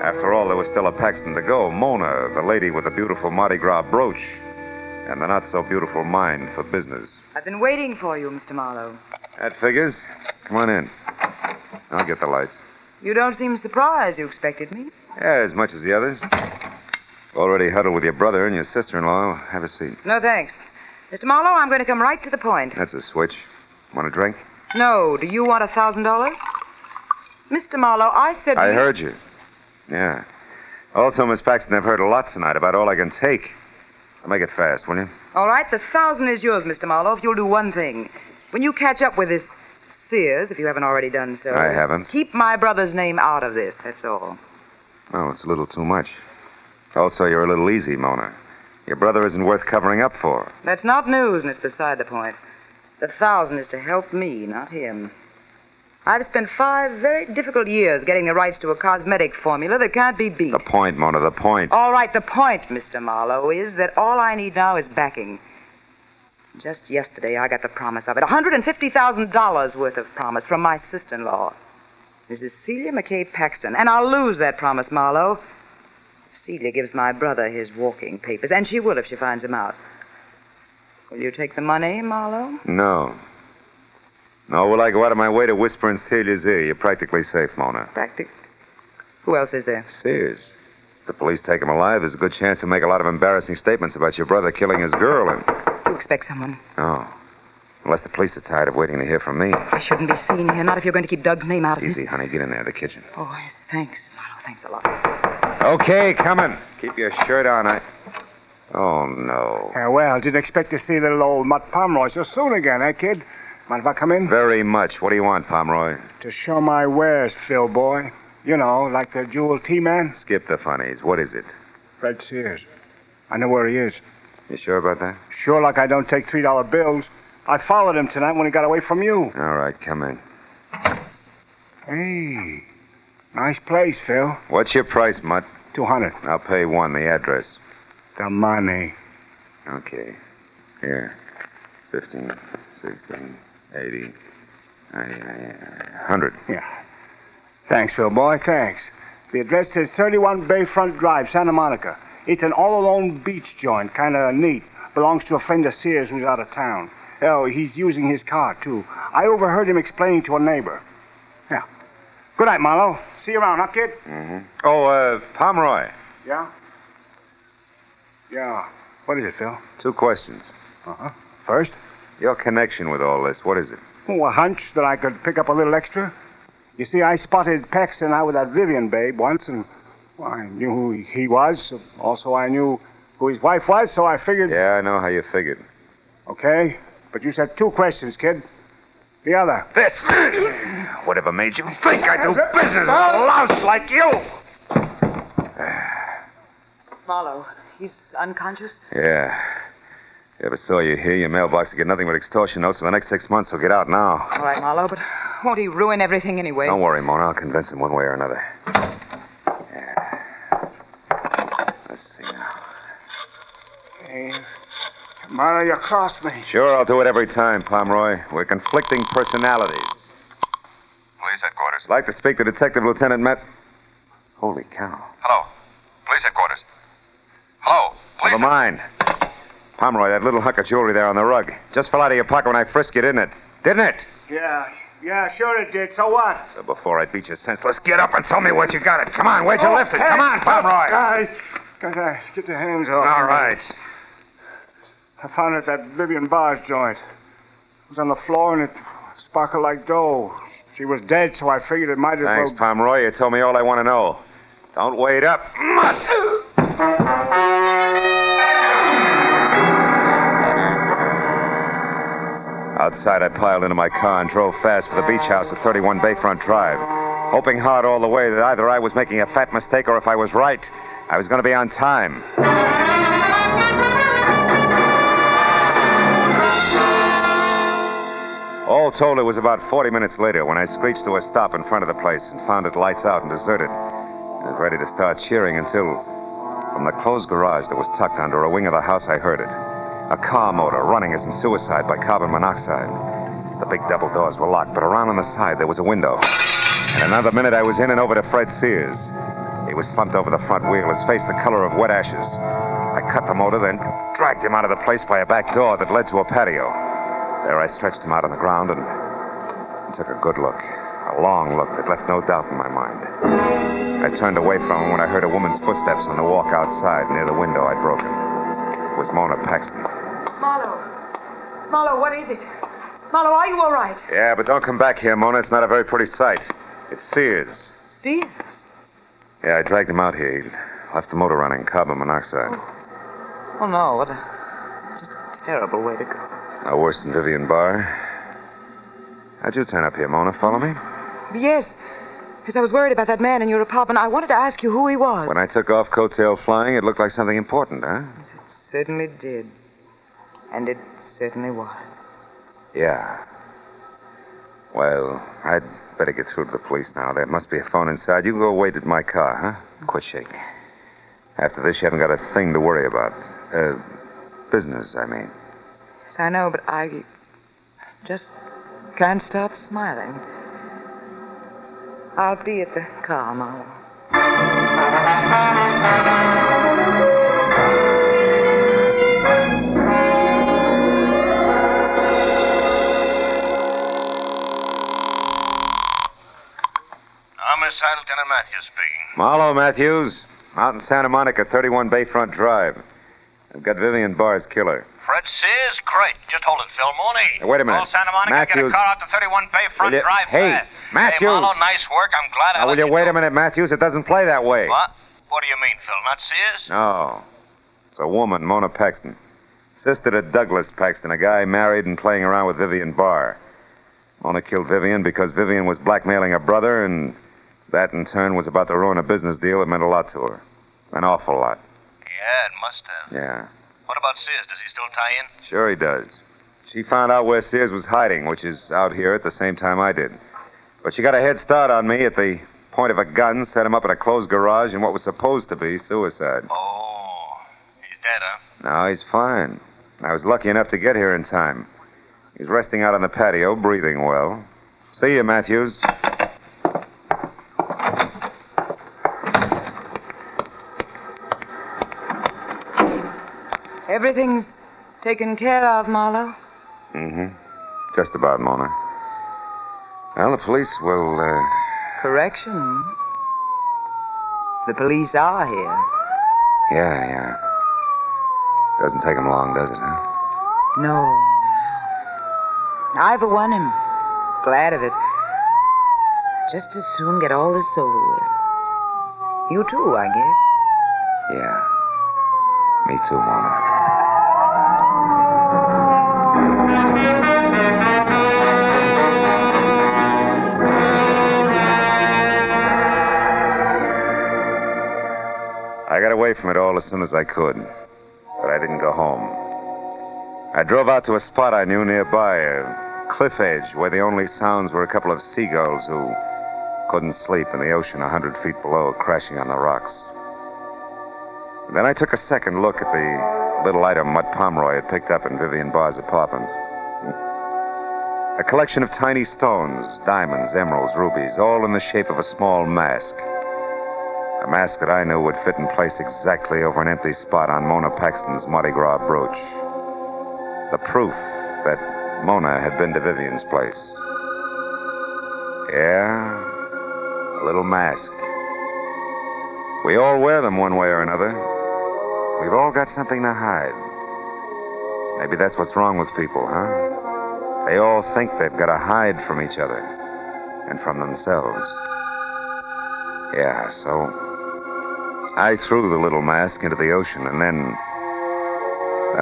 After all, there was still a Paxton to go. Mona, the lady with the beautiful Mardi Gras brooch, and the not-so-beautiful mind for business. I've been waiting for you, Mr. Marlowe. That figures. Come on in. I'll get the lights. You don't seem surprised you expected me. Yeah, as much as the others. Already huddled with your brother and your sister-in-law. Have a seat. No, thanks. Mr. Marlowe, I'm going to come right to the point. That's a switch. Want a drink? No. Do you want $1,000? Mr. Marlowe, I said... I heard you. Yeah. Also, Miss Paxton, I've heard a lot tonight about all I can take. I'll make it fast, will you? All right, the 1,000 is yours, Mr. Marlowe, if you'll do one thing. When you catch up with this Sears, if you haven't already done so... I haven't. Keep my brother's name out of this, that's all. Oh, it's a little too much. Also, you're a little easy, Mona. Your brother isn't worth covering up for. That's not news, and it's beside the point. The 1,000 is to help me, not him. I've spent 5 very difficult years getting the rights to a cosmetic formula that can't be beat. The point, Mona, the point. All right, the point, Mr. Marlowe, is that all I need now is backing. Just yesterday, I got the promise of it. $150,000 worth of promise from my sister-in-law, Mrs. Celia McKay Paxton. And I'll lose that promise, Marlowe, if Celia gives my brother his walking papers. And she will if she finds him out. Will you take the money, Marlowe? No. No, will I go out of my way to whisper in Celia's ear? You're practically safe, Mona. Who else is there? Sears. If the police take him alive, there's a good chance he'll make a lot of embarrassing statements about your brother killing his girl and... You expect someone? Oh. Unless the police are tired of waiting to hear from me. I shouldn't be seen here, not if you're going to keep Doug's name out of it. Easy, honey. Get in there, the kitchen. Oh, yes, thanks. Marlowe, thanks a lot. Okay, coming. Keep your shirt on. Oh, no. Well, didn't expect to see little old Mutt Pomeroy so soon again, eh, kid? Mind if I come in? Very much. What do you want, Pomeroy? To show my wares, Phil boy. You know, like the jewel tea man. Skip the funnies. What is it? Fred Sears. I know where he is. You sure about that? Sure, like I don't take $3 bills. I followed him tonight when he got away from you. All right, come in. Hey, nice place, Phil. What's your price, Mutt? $200. I'll pay $1. The address. The money. Okay. Here. 15, 16, 80, 90, 100. Yeah. Thanks, Phil boy, thanks. The address says 31 Bayfront Drive, Santa Monica. It's an all-alone beach joint, kind of neat. Belongs to a friend of Sears who's out of town. Oh, he's using his car, too. I overheard him explaining to a neighbor. Yeah. Good night, Marlowe. See you around, huh, kid? Mm-hmm. Oh, Pomeroy. Yeah? Yeah. What is it, Phil? 2 questions. Uh-huh. First? Your connection with all this, what is it? Oh, a hunch that I could pick up a little extra. You see, I spotted Paxton out with that Vivian babe once, and well, I knew who he was. Also, I knew who his wife was, so I figured... Yeah, I know how you figured. Okay, but you said 2 questions, kid. The other. This. Whatever made you think I do business with a louse like you? Marlowe, he's unconscious? Yeah. If ever saw you here, your mailbox would get nothing but extortion notes for the next 6 months. We'll get out now. All right, Marlowe, but won't he ruin everything anyway? Don't worry, Mona. I'll convince him one way or another. Yeah. Let's see now. Hey, Marlowe, you crossed me. Sure, I'll do it every time, Pomeroy. We're conflicting personalities. Police headquarters. I'd like to speak to Detective Lieutenant Matt. Holy cow. Hello. Police headquarters. Hello. Police. Never mind. Pomeroy, that little hunk of jewelry there on the rug. Just fell out of your pocket when I frisked you, didn't it? Didn't it? Yeah, sure it did. So what? So before I beat you senseless, get up and tell me what you got it. Come on, where'd you lift it? Come on, Pomeroy. Gotta get the hands off. All right. I found it at that Vivian Bar's joint. It was on the floor and it sparkled like dough. She was dead, so I figured it might as well... Thanks, Pomeroy. You told me all I want to know. Don't wait up. Mutt! Outside, I piled into my car and drove fast for the beach house at 31 Bayfront Drive, hoping hard all the way that either I was making a fat mistake or if I was right, I was going to be on time. All told, it was about 40 minutes later when I screeched to a stop in front of the place and found it lights out and deserted. I was ready to start cheering until, from the closed garage that was tucked under a wing of the house, I heard it. A car motor running as in suicide by carbon monoxide. The big double doors were locked, but around on the side there was a window. In another minute, I was in and over to Fred Sears. He was slumped over the front wheel, his face the color of wet ashes. I cut the motor, then dragged him out of the place by a back door that led to a patio. There I stretched him out on the ground and took a good look. A long look that left no doubt in my mind. I turned away from him when I heard a woman's footsteps on the walk outside near the window I'd broken. It was Mona Paxton. Marlowe, what is it? Marlowe, are you all right? Yeah, but don't come back here, Mona. It's not a very pretty sight. It's Sears. Sears? Yeah, I dragged him out here. He left the motor running, carbon monoxide. Oh no, what a terrible way to go. No worse than Vivian Barr. How'd you turn up here, Mona? Follow me? Yes. Because I was worried about that man in your apartment. I wanted to ask you who he was. When I took off coattail flying, it looked like something important, huh? It certainly did. And it certainly was. Yeah. Well, I'd better get through to the police now. There must be a phone inside. You can go wait at my car, huh? Quit shaking. After this, you haven't got a thing to worry about. Business, I mean. Yes, I know, but I just can't stop smiling. I'll be at the car, Marlowe. Matthews speaking. Marlowe, Matthews. Out in Santa Monica, 31 Bayfront Drive. I've got Vivian Barr's killer. Fred Sears? Great. Just hold it, Phil. Morning. Hey, wait a minute. Call Santa Monica, Matthews. get a car out to 31 Bayfront Will you- Drive Hey, fast. Matthews. Hey, Marlowe, nice work. I'm glad I Now, will let you wait a minute, Matthews? It doesn't play that way. What? What do you mean, Phil? Not Sears? No. It's a woman, Mona Paxton. Sister to Douglas Paxton, a guy married and playing around with Vivian Barr. Mona killed Vivian because Vivian was blackmailing her brother, and that in turn was about to ruin a business deal that meant a lot to her. An awful lot. Yeah, it must have. Yeah. What about Sears? Does he still tie in? Sure he does. She found out where Sears was hiding, which is out here at the same time I did. But she got a head start on me at the point of a gun, set him up in a closed garage in what was supposed to be suicide. Oh, he's dead, huh? No, he's fine. I was lucky enough to get here in time. He's resting out on the patio, breathing well. See you, Matthews. Everything's taken care of, Marlowe. Mm-hmm. Just about, Mona. Well, the police will, Correction. The police are here. Yeah. Doesn't take them long, does it, huh? No. I, for one, am glad of it. Just as soon get all this over with. You too, I guess. Yeah. Me too, Mona. I got away from it all as soon as I could, but I didn't go home. I drove out to a spot I knew nearby, a cliff edge where the only sounds were a couple of seagulls who couldn't sleep in the ocean 100 feet below, crashing on the rocks. Then I took a second look at the little item Mutt Pomeroy had picked up in Vivian Barr's apartment. A collection of tiny stones, diamonds, emeralds, rubies, all in the shape of a small mask. A mask that I knew would fit in place exactly over an empty spot on Mona Paxton's Mardi Gras brooch. The proof that Mona had been to Vivian's place. Yeah, a little mask. We all wear them one way or another. We've all got something to hide. Maybe that's what's wrong with people, huh? They all think they've got to hide from each other and from themselves. Yeah, so I threw the little mask into the ocean, and then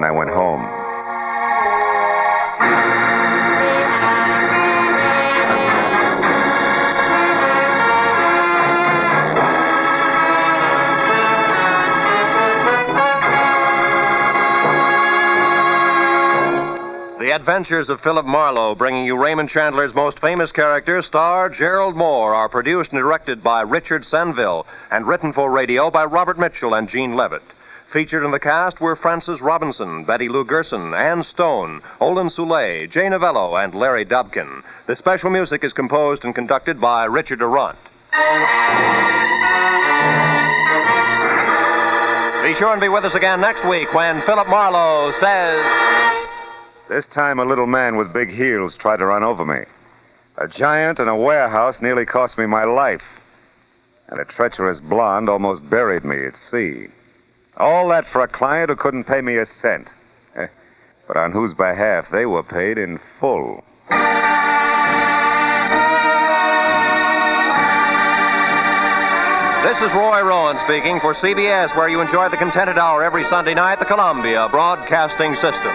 I went home. The Adventures of Philip Marlowe, bringing you Raymond Chandler's most famous character, star Gerald Moore, are produced and directed by Richard Senville and written for radio by Robert Mitchell and Gene Levitt. Featured in the cast were Frances Robinson, Betty Lou Gerson, Ann Stone, Olin Soule, Jay Novello, and Larry Dobkin. The special music is composed and conducted by Richard Durant. Be sure and be with us again next week when Philip Marlowe says... This time, a little man with big heels tried to run over me. A giant in a warehouse nearly cost me my life. And a treacherous blonde almost buried me at sea. All that for a client who couldn't pay me a cent. But on whose behalf they were paid in full. This is Roy Rowan speaking for CBS, where you enjoy the Contented Hour every Sunday night, the Columbia Broadcasting System.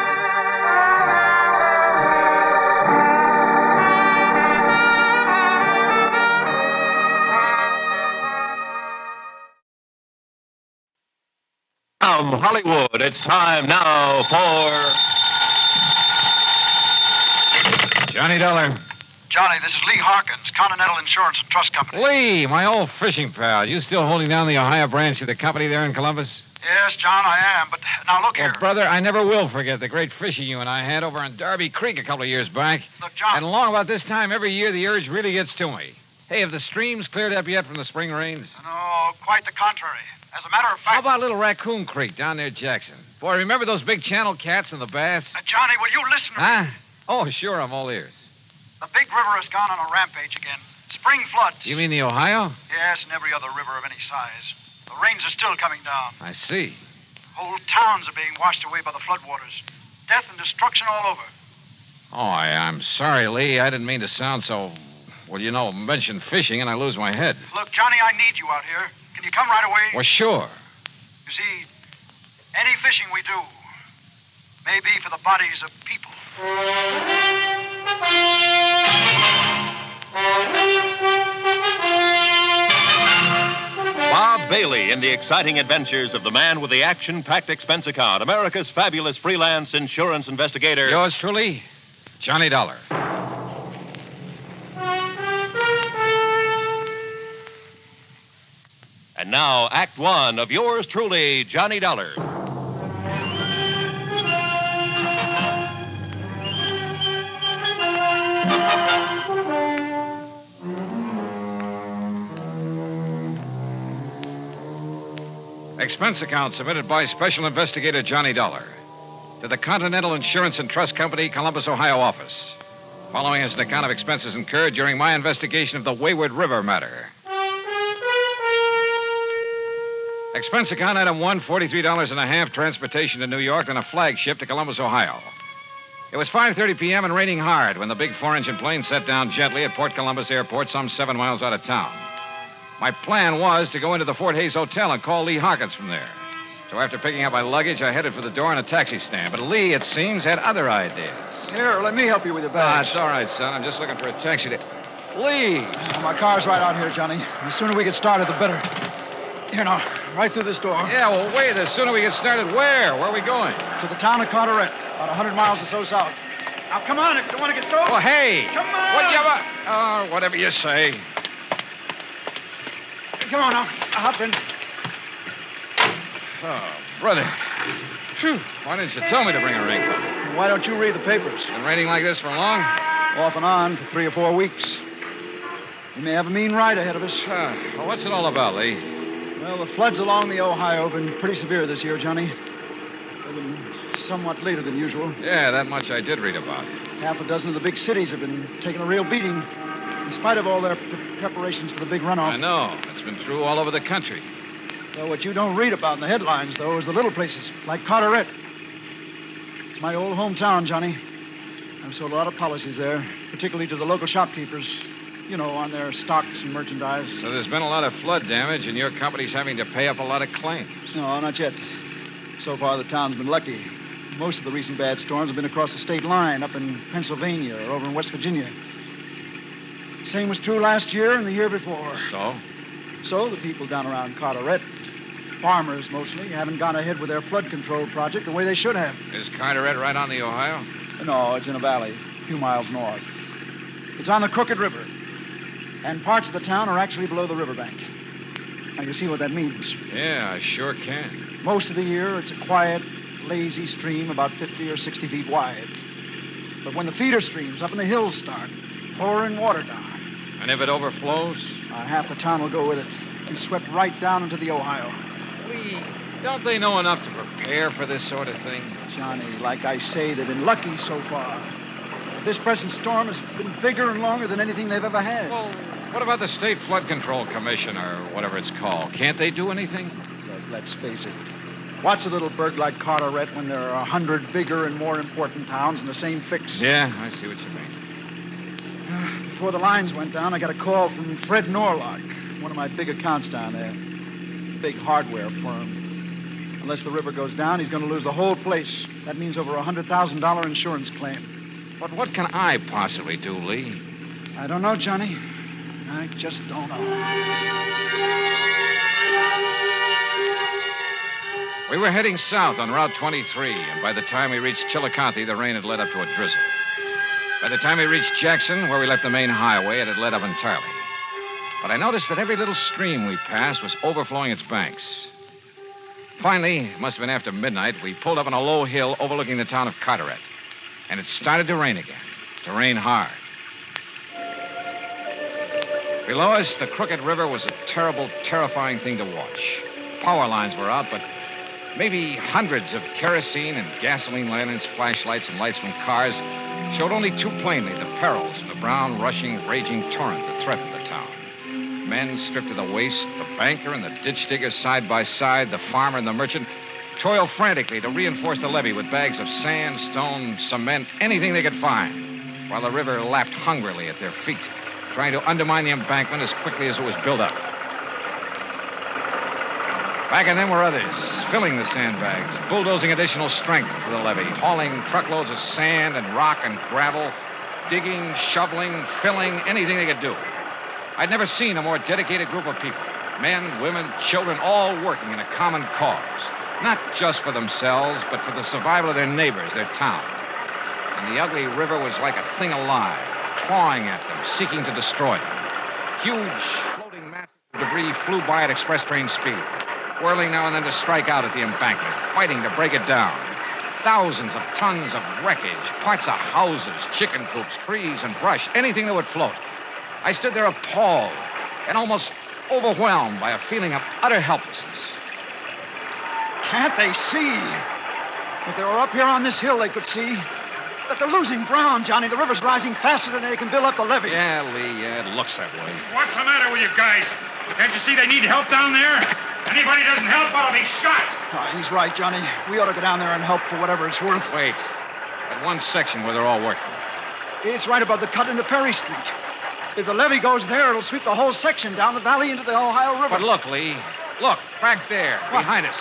Hollywood, it's time now for... Johnny Dollar. Johnny, this is Lee Harkins, Continental Insurance and Trust Company. Lee, my old fishing pal. You still holding down the Ohio branch of the company there in Columbus? Yes, John, I am, but now look here. Well, brother, I never will forget the great fishing you and I had over on Darby Creek a couple of years back. Look, John... And along about this time every year, the urge really gets to me. Hey, have the streams cleared up yet from the spring rains? No, quite the contrary. As a matter of fact... How about Little Raccoon Creek down near Jackson? Boy, remember those big channel cats and the bass? Johnny, will you listen to me? Huh? Oh, sure, I'm all ears. The big river has gone on a rampage again. Spring floods. You mean the Ohio? Yes, and every other river of any size. The rains are still coming down. I see. Whole towns are being washed away by the floodwaters. Death and destruction all over. Oh, I'm sorry, Lee. I didn't mean to sound so... Well, mention fishing and I lose my head. Look, Johnny, I need you out here. Can you come right away? Well, sure. You see, any fishing we do may be for the bodies of people. Bob Bailey in the exciting adventures of the man with the action-packed expense account, America's fabulous freelance insurance investigator. Yours truly, Johnny Dollar. And now, Act One of yours truly, Johnny Dollar. Expense account submitted by Special Investigator Johnny Dollar to the Continental Insurance and Trust Company, Columbus, Ohio office. Following is an account of expenses incurred during my investigation of the Wayward River Matter. Expense account item 1, $43.50, transportation to New York and a flagship to Columbus, Ohio. It was 5:30 p.m. and raining hard when the big 4-engine plane set down gently at Port Columbus Airport some 7 miles out of town. My plan was to go into the Fort Hayes Hotel and call Lee Harkins from there. So after picking up my luggage, I headed for the door in a taxi stand. But Lee, it seems, had other ideas. Here, let me help you with your bags. It's all right, son. I'm just looking for a taxi to... Lee! My car's right out here, Johnny. The sooner we get started, the better. Here now, right through this door. Yeah, well, wait. The sooner we get started, where? Where are we going? To the town of Carteret, about 100 miles or so south. Now, come on, if you don't want to get soaked. Oh, hey! Come on! Whatever you say. Come on now, hop in. Oh, brother. Phew. Why didn't you tell me to bring a raincoat? Why don't you read the papers? Been raining like this for long? Off and on for 3 or 4 weeks. We may have a mean ride ahead of us. Well, what's it all about, Lee? Well, the floods along the Ohio have been pretty severe this year, Johnny. They've been somewhat later than usual. Yeah, that much I did read about. Half a dozen of the big cities have been taking a real beating, in spite of all their preparations for the big runoff. I know. It's been true all over the country. Well, what you don't read about in the headlines, though, is the little places, like Carteret. It's my old hometown, Johnny. I've sold a lot of policies there, particularly to the local shopkeepers, on their stocks and merchandise. So there's been a lot of flood damage, and your company's having to pay up a lot of claims. No, not yet. So far, the town's been lucky. Most of the recent bad storms have been across the state line, up in Pennsylvania or over in West Virginia. Same was true last year and the year before. So the people down around Carteret, farmers mostly, haven't gone ahead with their flood control project the way they should have. Is Carteret right on the Ohio? No, it's in a valley, a few miles north. It's on the Crooked River, and parts of the town are actually below the riverbank. Now, you see what that means? Yeah, I sure can. Most of the year, it's a quiet, lazy stream about 50 or 60 feet wide. But when the feeder streams up in the hills start pouring water down... And if it overflows? Half the town will go with it. And swept right down into the Ohio. Lee, don't they know enough to prepare for this sort of thing? Johnny, like I say, they've been lucky so far. This present storm has been bigger and longer than anything they've ever had. Well, what about the State Flood Control Commission, or whatever it's called? Can't they do anything? Let's face it. What's a little burg like Carteret when there are 100 bigger and more important towns in the same fix? Yeah, I see what you mean. Before the lines went down, I got a call from Fred Norlock, one of my big accounts down there. Big hardware firm. Unless the river goes down, he's going to lose the whole place. That means over a $100,000 insurance claim. But what can I possibly do, Lee? I don't know, Johnny. I just don't know. We were heading south on Route 23, and by the time we reached Chillicothe, the rain had led up to a drizzle. By the time we reached Jackson, where we left the main highway, it had let up entirely. But I noticed that every little stream we passed was overflowing its banks. Finally, it must have been after midnight, we pulled up on a low hill overlooking the town of Carteret. And it started to rain again, to rain hard. Below us, the Crooked River was a terrible, terrifying thing to watch. Power lines were out, but maybe hundreds of kerosene and gasoline lanterns, flashlights, and lights from cars showed only too plainly the perils of the brown, rushing, raging torrent that threatened the Men stripped to the waist, the banker and the ditch digger side by side, the farmer and the merchant toiled frantically to reinforce the levee with bags of sand, stone, cement, anything they could find, while the river lapped hungrily at their feet, trying to undermine the embankment as quickly as it was built up. Back in them were others, filling the sandbags, bulldozing additional strength to the levee, hauling truckloads of sand and rock and gravel, digging, shoveling, filling, anything they could do. I'd never seen a more dedicated group of people. Men, women, children, all working in a common cause. Not just for themselves, but for the survival of their neighbors, their town. And the ugly river was like a thing alive, clawing at them, seeking to destroy them. Huge, floating masses of debris flew by at express train speed, whirling now and then to strike out at the embankment, fighting to break it down. Thousands of tons of wreckage, parts of houses, chicken coops, trees, and brush, anything that would float. I stood there appalled and almost overwhelmed by a feeling of utter helplessness. Can't they see? If they were up here on this hill, they could see that they're losing ground, Johnny. The river's rising faster than they can build up the levee. Yeah, Lee, yeah, it looks that way. What's the matter with you guys? Can't you see they need help down there? Anybody doesn't help, I'll be shot. He's right, Johnny. We ought to go down there and help for whatever it's worth. Wait. That one section where they're all working. It's right above the cut into Perry Street. If the levee goes there, it'll sweep the whole section down the valley into the Ohio River. But look, Lee. Look, back there, behind us.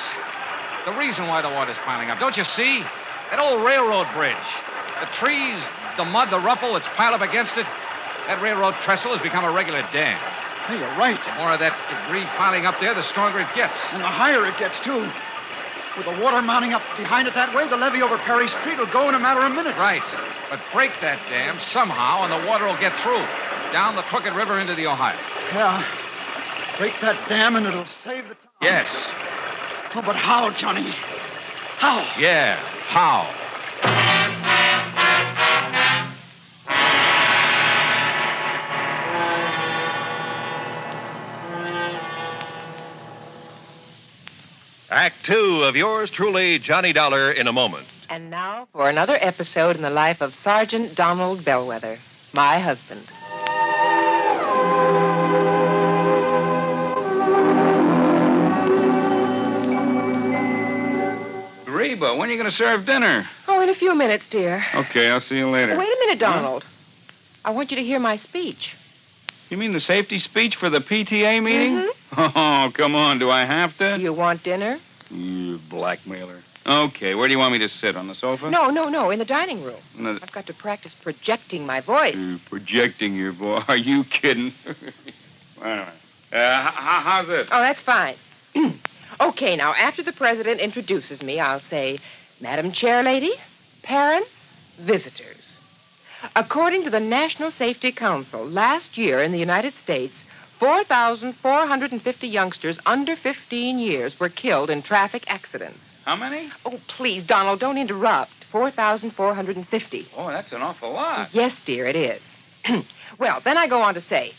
The reason why the water's piling up. Don't you see? That old railroad bridge. The trees, the mud, the ruffle that's piled up against it. That railroad trestle has become a regular dam. Hey, you're right. The more of that debris piling up there, the stronger it gets. And the higher it gets, too. With the water mounting up behind it that way, the levee over Perry Street will go in a matter of minutes. Right. But break that dam somehow, and the water will get through. Down the crooked river into the Ohio. Yeah. Break that dam, and it'll save the town. Yes. Oh, but how, Johnny? How? Yeah, how? Act 2 of yours truly, Johnny Dollar, in a moment. And now for another episode in the life of Sergeant Donald Bellwether, my husband. Reba, when are you going to serve dinner? Oh, in a few minutes, dear. Okay, I'll see you later. Wait a minute, Donald. I want you to hear my speech. You mean the safety speech for the PTA meeting? Mm-hmm. Oh, come on. Do I have to? You want dinner? You blackmailer. Okay, where do you want me to sit? On the sofa? No, in the dining room. I've got to practice projecting my voice. Projecting your voice? Are you kidding? Wait a minute. How's this? Oh, that's fine. Okay, now, after the president introduces me, I'll say, Madam Chairlady, parents, visitors. According to the National Safety Council, last year in the United States, 4,450 youngsters under 15 years were killed in traffic accidents. How many? Oh, please, Donald, don't interrupt. 4,450. Oh, that's an awful lot. Yes, dear, it is. Well, then I go on to say,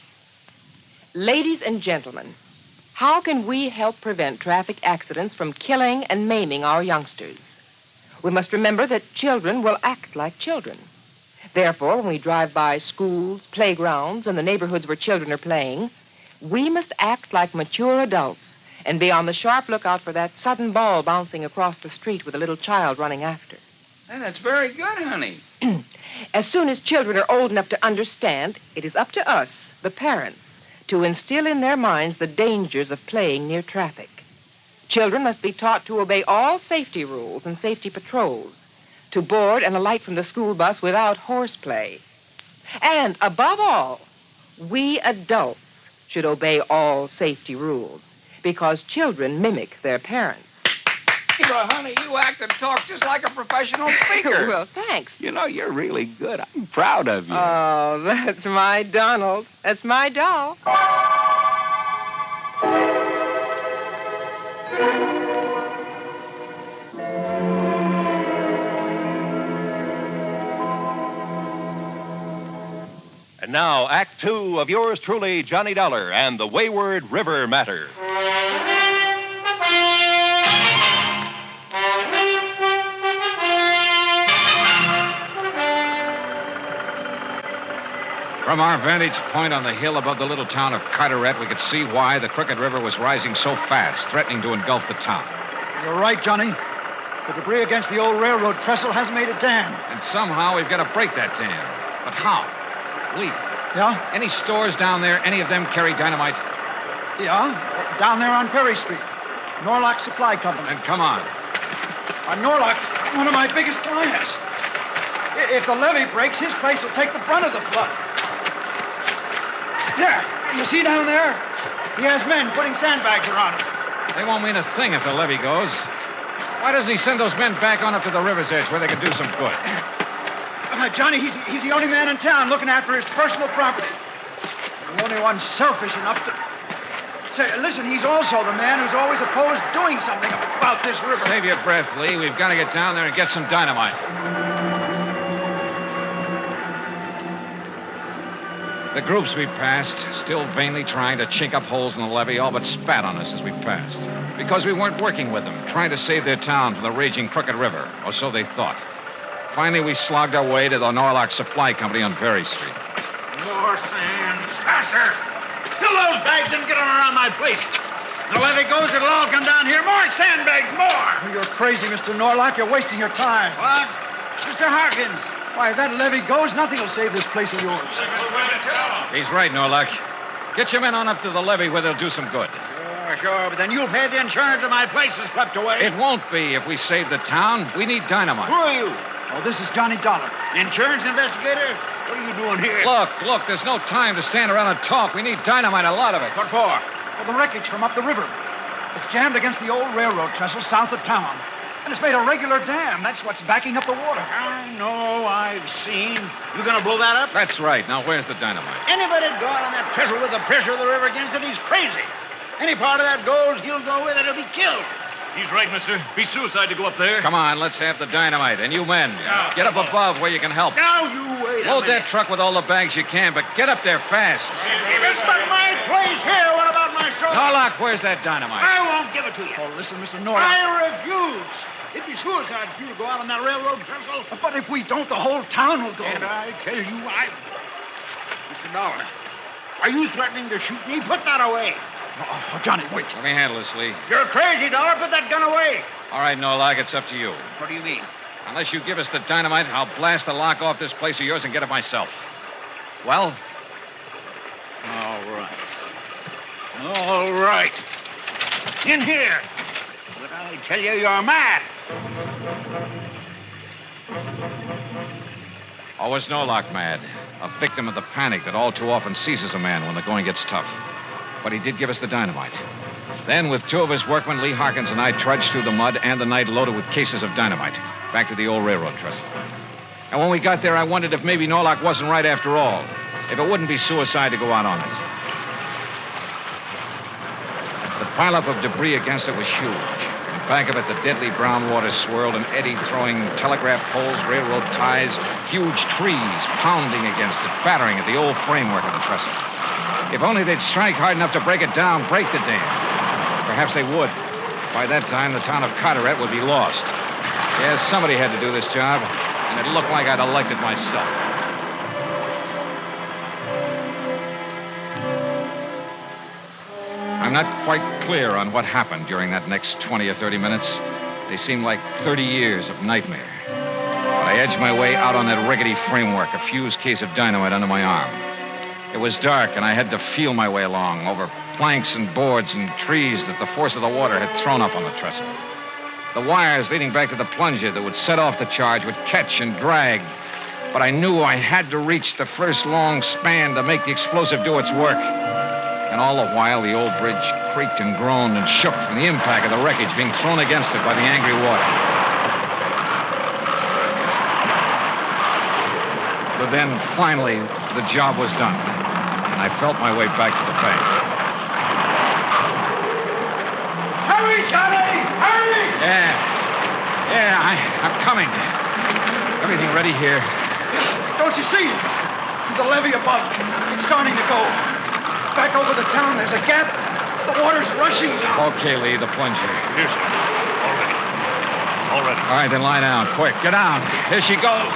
ladies and gentlemen, how can we help prevent traffic accidents from killing and maiming our youngsters? We must remember that children will act like children. Therefore, when we drive by schools, playgrounds, and the neighborhoods where children are playing, we must act like mature adults and be on the sharp lookout for that sudden ball bouncing across the street with a little child running after. Hey, that's very good, honey. As soon as children are old enough to understand, it is up to us, the parents, to instill in their minds the dangers of playing near traffic. Children must be taught to obey all safety rules and safety patrols, to board and alight from the school bus without horseplay. And, above all, we adults should obey all safety rules, because children mimic their parents. Well, honey, you act and talk just like a professional speaker. Well, thanks. You know, you're really good. I'm proud of you. Oh, that's my Donald. That's my doll. And now, Act 2 of yours truly, Johnny Dollar, and the Wayward River Matter. From our vantage point on the hill above the little town of Carteret, we could see why the Crooked River was rising so fast, threatening to engulf the town. You're right, Johnny. The debris against the old railroad trestle has made a dam. And somehow we've got to break that dam. But how? Lee. Yeah? Any stores down there, any of them carry dynamite? Yeah, down there on Perry Street. Norlock Supply Company. Then come on. Norlock's one of my biggest clients. If the levee breaks, his place will take the brunt of the flood. There, you see down there? He has men putting sandbags around it. They won't mean a thing if the levee goes. Why doesn't he send those men back on up to the river's edge where they can do some good? Johnny, he's the only man in town looking after his personal property. The only one selfish enough to... Say, listen, he's also the man who's always opposed doing something about this river. Save your breath, Lee. We've got to get down there and get some dynamite. The groups we passed, still vainly trying to chink up holes in the levee, all but spat on us as we passed. Because we weren't working with them, trying to save their town from the raging Crooked River, or so they thought. Finally, we slogged our way to the Norlock Supply Company on Perry Street. More sand. Faster! Fill those bags and get them around my place. The levee goes, it'll all come down here. More sandbags, more! You're crazy, Mr. Norlock. You're wasting your time. What? Mr. Harkins. Why, if that levee goes, nothing will save this place of yours. He's right, Norlock. Get your men on up to the levee where they'll do some good. Sure, but then you'll pay the insurance of my place is swept away. It won't be if we save the town. We need dynamite. Who are you? Oh, this is Johnny Dollar. Insurance investigator? What are you doing here? Look, there's no time to stand around and talk. We need dynamite, a lot of it. What for? For the wreckage from up the river. It's jammed against the old railroad trestle south of town. And it's made a regular dam. That's what's backing up the water. I know, I've seen. You gonna blow that up? That's right. Now, where's the dynamite? Anybody go out on that trestle with the pressure of the river against it, he's crazy. Any part of that goes, he'll go with it, he'll be killed. He's right, mister. Be suicide to go up there. Come on, let's have the dynamite. And you men, get up above where you can help. Now you wait Load that truck with all the bags you can, but get up there fast. If it's but my place here, what about my soul? Norlock, where's that dynamite? I won't give it to you. Oh, listen, Mr. Norlock. I refuse. It'd be suicide for you to go out on that railroad trestle. But if we don't, the whole town will go. And I tell you, Mr. Dollar, are you threatening to shoot me? Put that away. Oh, Johnny, wait. Let me handle this, Lee. You're crazy, Dollar. Put that gun away. All right, Norlock, it's up to you. What do you mean? Unless you give us the dynamite, I'll blast the lock off this place of yours and get it myself. Well? All right. All right. In here. But I tell you, you're mad. Or was Norlock mad? A victim of the panic that all too often seizes a man when the going gets tough. But he did give us the dynamite. Then, with two of his workmen, Lee Harkins and I trudged through the mud and the night loaded with cases of dynamite, back to the old railroad trestle. And when we got there, I wondered if maybe Norlock wasn't right after all. If it wouldn't be suicide to go out on it. The pileup of debris against it was huge. In back of it, the deadly brown water swirled and eddied, throwing telegraph poles, railroad ties, huge trees pounding against it, battering at the old framework of the trestle. If only they'd strike hard enough to break it down, break the dam. Perhaps they would. By that time, the town of Carteret would be lost. Yes, somebody had to do this job, and it looked like I'd elected myself. I'm not quite clear on what happened during that next 20 or 30 minutes. They seemed like 30 years of nightmare. But I edged my way out on that rickety framework, a fused case of dynamite under my arm. It was dark, and I had to feel my way along over planks and boards and trees that the force of the water had thrown up on the trestle. The wires leading back to the plunger that would set off the charge would catch and drag. But I knew I had to reach the first long span to make the explosive do its work. And all the while, the old bridge creaked and groaned and shook from the impact of the wreckage being thrown against it by the angry water. But then, finally, the job was done, and I felt my way back to the bank. Hurry, Johnny! Hurry! I'm coming. Everything ready here. Don't you see? The levee above. It's starting to go. Back over the town, there's a gap. The water's rushing now. Okay, Lee, the plunger. Here, sir. All ready. All right, then lie down. Quick, get down. Here she goes.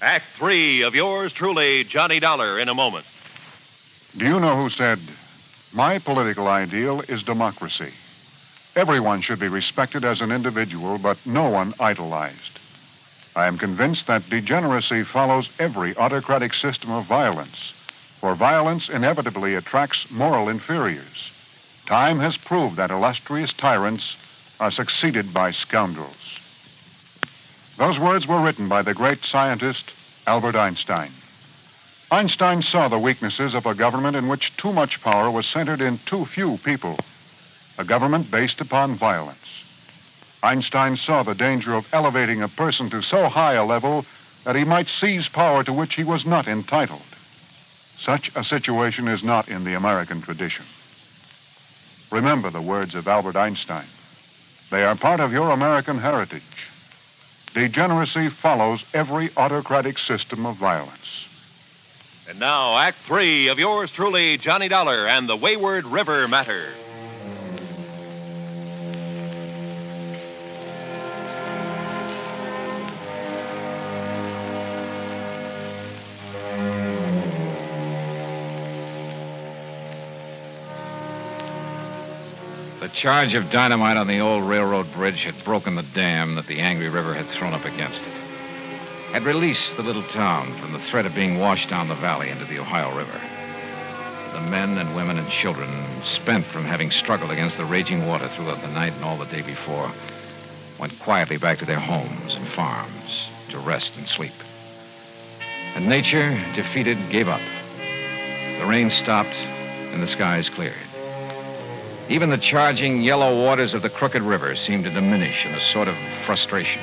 Act 3 of yours truly, Johnny Dollar, in a moment. Do you know who said, "My political ideal is democracy. Everyone should be respected as an individual, but no one idolized." I am convinced that degeneracy follows every autocratic system of violence, for violence inevitably attracts moral inferiors. Time has proved that illustrious tyrants are succeeded by scoundrels. Those words were written by the great scientist Albert Einstein. Einstein saw the weaknesses of a government in which too much power was centered in too few people, a government based upon violence. Einstein saw the danger of elevating a person to so high a level that he might seize power to which he was not entitled. Such a situation is not in the American tradition. Remember the words of Albert Einstein. They are part of your American heritage. Degeneracy follows every autocratic system of violence. And now, Act 3 of yours truly, Johnny Dollar and the Wayward River Matter. The charge of dynamite on the old railroad bridge had broken the dam that the angry river had thrown up against it. Had released the little town from the threat of being washed down the valley into the Ohio River. The men and women and children, spent from having struggled against the raging water throughout the night and all the day before, went quietly back to their homes and farms to rest and sleep. And nature, defeated, gave up. The rain stopped and the skies cleared. Even the charging yellow waters of the crooked river seemed to diminish in a sort of frustration.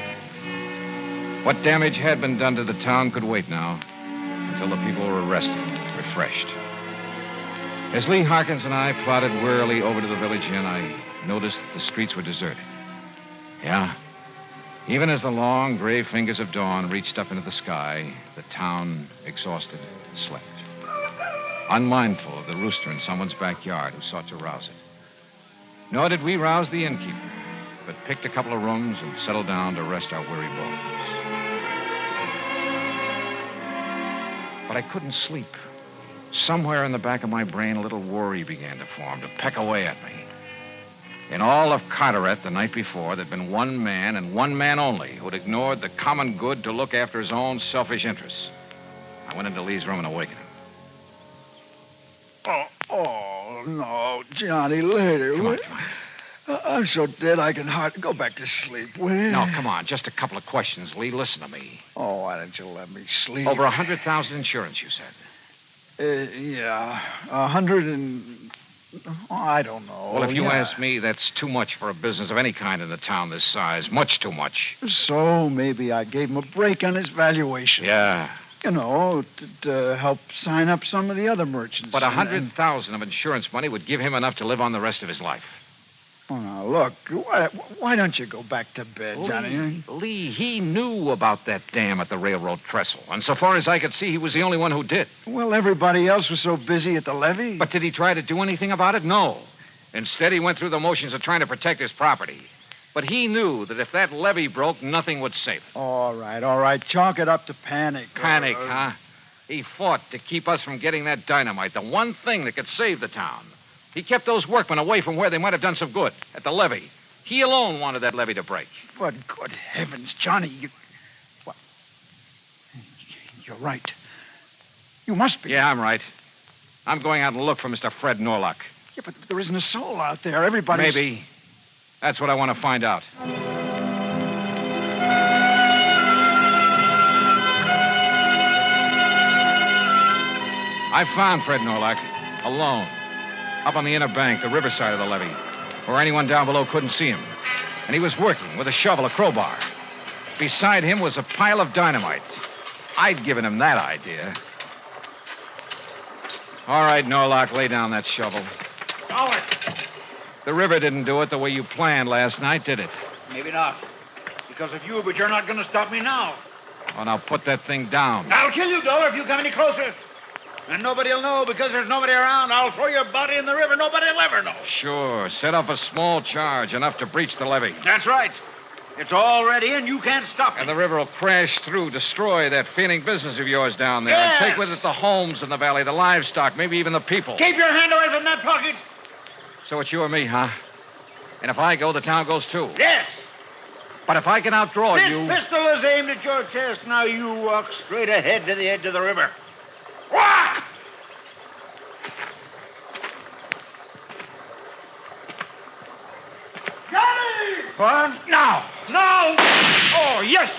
What damage had been done to the town could wait now until the people were rested, refreshed. As Lee Harkins and I plodded wearily over to the village inn, I noticed that the streets were deserted. Yeah, even as the long gray fingers of dawn reached up into the sky, the town, exhausted, slept. Unmindful of the rooster in someone's backyard who sought to rouse it. Nor did we rouse the innkeeper, but picked a couple of rooms and settled down to rest our weary bones. But I couldn't sleep. Somewhere in the back of my brain, a little worry began to form, to peck away at me. In all of Carteret the night before, there'd been one man, and one man only, who'd ignored the common good to look after his own selfish interests. I went into Lee's room and awakened him. Oh, no, Johnny, later. Come on. I'm so dead I can hardly go back to sleep. No, come on. Just a couple of questions, Lee. Listen to me. Oh, why don't you let me sleep? Over 100,000 insurance, you said. Yeah, 100 and... Oh, I don't know. Well, if you ask me, that's too much for a business of any kind in a town this size. Much too much. So maybe I gave him a break on his valuation. Yeah. You know, to help sign up some of the other merchants. But 100,000 of insurance money would give him enough to live on the rest of his life. Oh, now, look, why don't you go back to bed, Johnny? Lee, he knew about that dam at the railroad trestle. And so far as I could see, he was the only one who did. Well, everybody else was so busy at the levee. But did he try to do anything about it? No. Instead, he went through the motions of trying to protect his property. But he knew that if that levee broke, nothing would save it. All right. Chalk it up to panic. Panic, huh? He fought to keep us from getting that dynamite, the one thing that could save the town. He kept those workmen away from where they might have done some good, at the levee. He alone wanted that levee to break. But good heavens, Johnny, What? You're right. You must be. Yeah, I'm right. I'm going out and look for Mr. Fred Norlock. Yeah, but there isn't a soul out there. Everybody's... Maybe. That's what I want to find out. I found Fred Norlock, alone, up on the inner bank, the riverside of the levee, where anyone down below couldn't see him. And he was working with a shovel, a crowbar. Beside him was a pile of dynamite. I'd given him that idea. All right, Norlock, lay down that shovel. Got it. The river didn't do it the way you planned last night, did it? Maybe not. Because of you, but you're not going to stop me now. Oh, now put that thing down. I'll kill you, Dollar, if you come any closer. And nobody'll know because there's nobody around. I'll throw your body in the river. Nobody'll ever know. Sure. Set up a small charge, enough to breach the levee. That's right. It's all ready, and you can't stop it. And the river will crash through, destroy that failing business of yours down there, Yes. and take with it the homes in the valley, the livestock, maybe even the people. Keep your hand away from that pocket. So it's you or me, huh? And if I go, the town goes too. Yes. But if I can outdraw This you... pistol is aimed at your chest. Now you walk straight ahead to the edge of the river. Walk! Johnny! What? Now! Now! Oh, yes!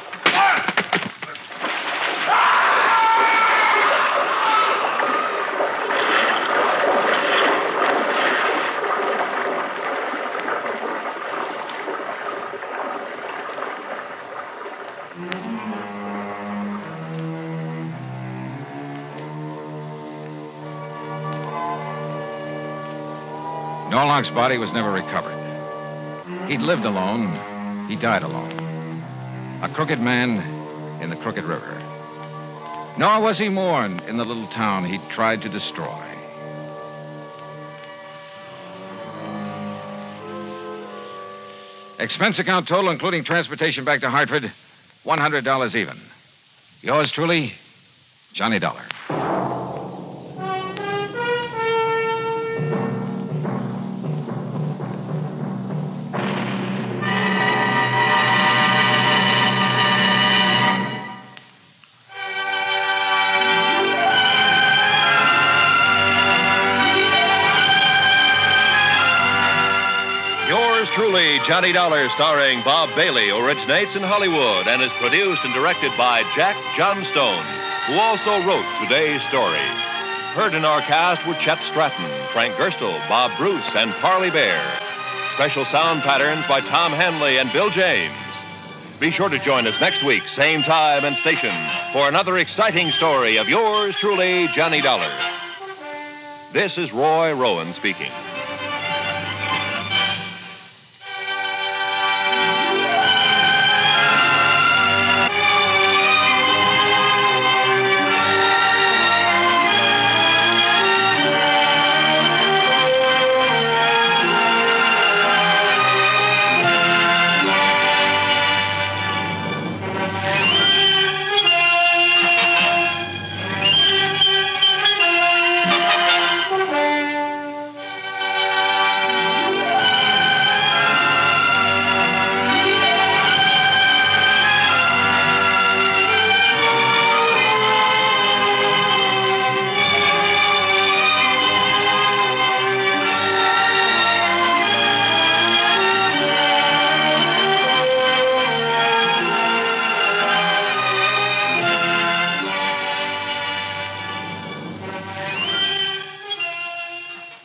Norlock's body was never recovered. He'd lived alone. He died alone. A crooked man in the crooked river. Nor was he mourned in the little town he'd tried to destroy. Expense account total, including transportation back to Hartford, $100 even. Yours truly, Johnny Dollar. Truly, Johnny Dollar, starring Bob Bailey, originates in Hollywood and is produced and directed by Jack Johnstone, who also wrote today's story. Heard in our cast were Chet Stratton, Frank Gerstle, Bob Bruce, and Parley Bear. Special sound patterns by Tom Hanley and Bill James. Be sure to join us next week, same time and station, for another exciting story of yours truly, Johnny Dollar. This is Roy Rowan speaking.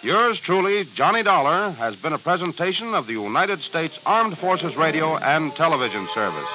Yours truly, Johnny Dollar, has been a presentation of the United States Armed Forces Radio and Television Service.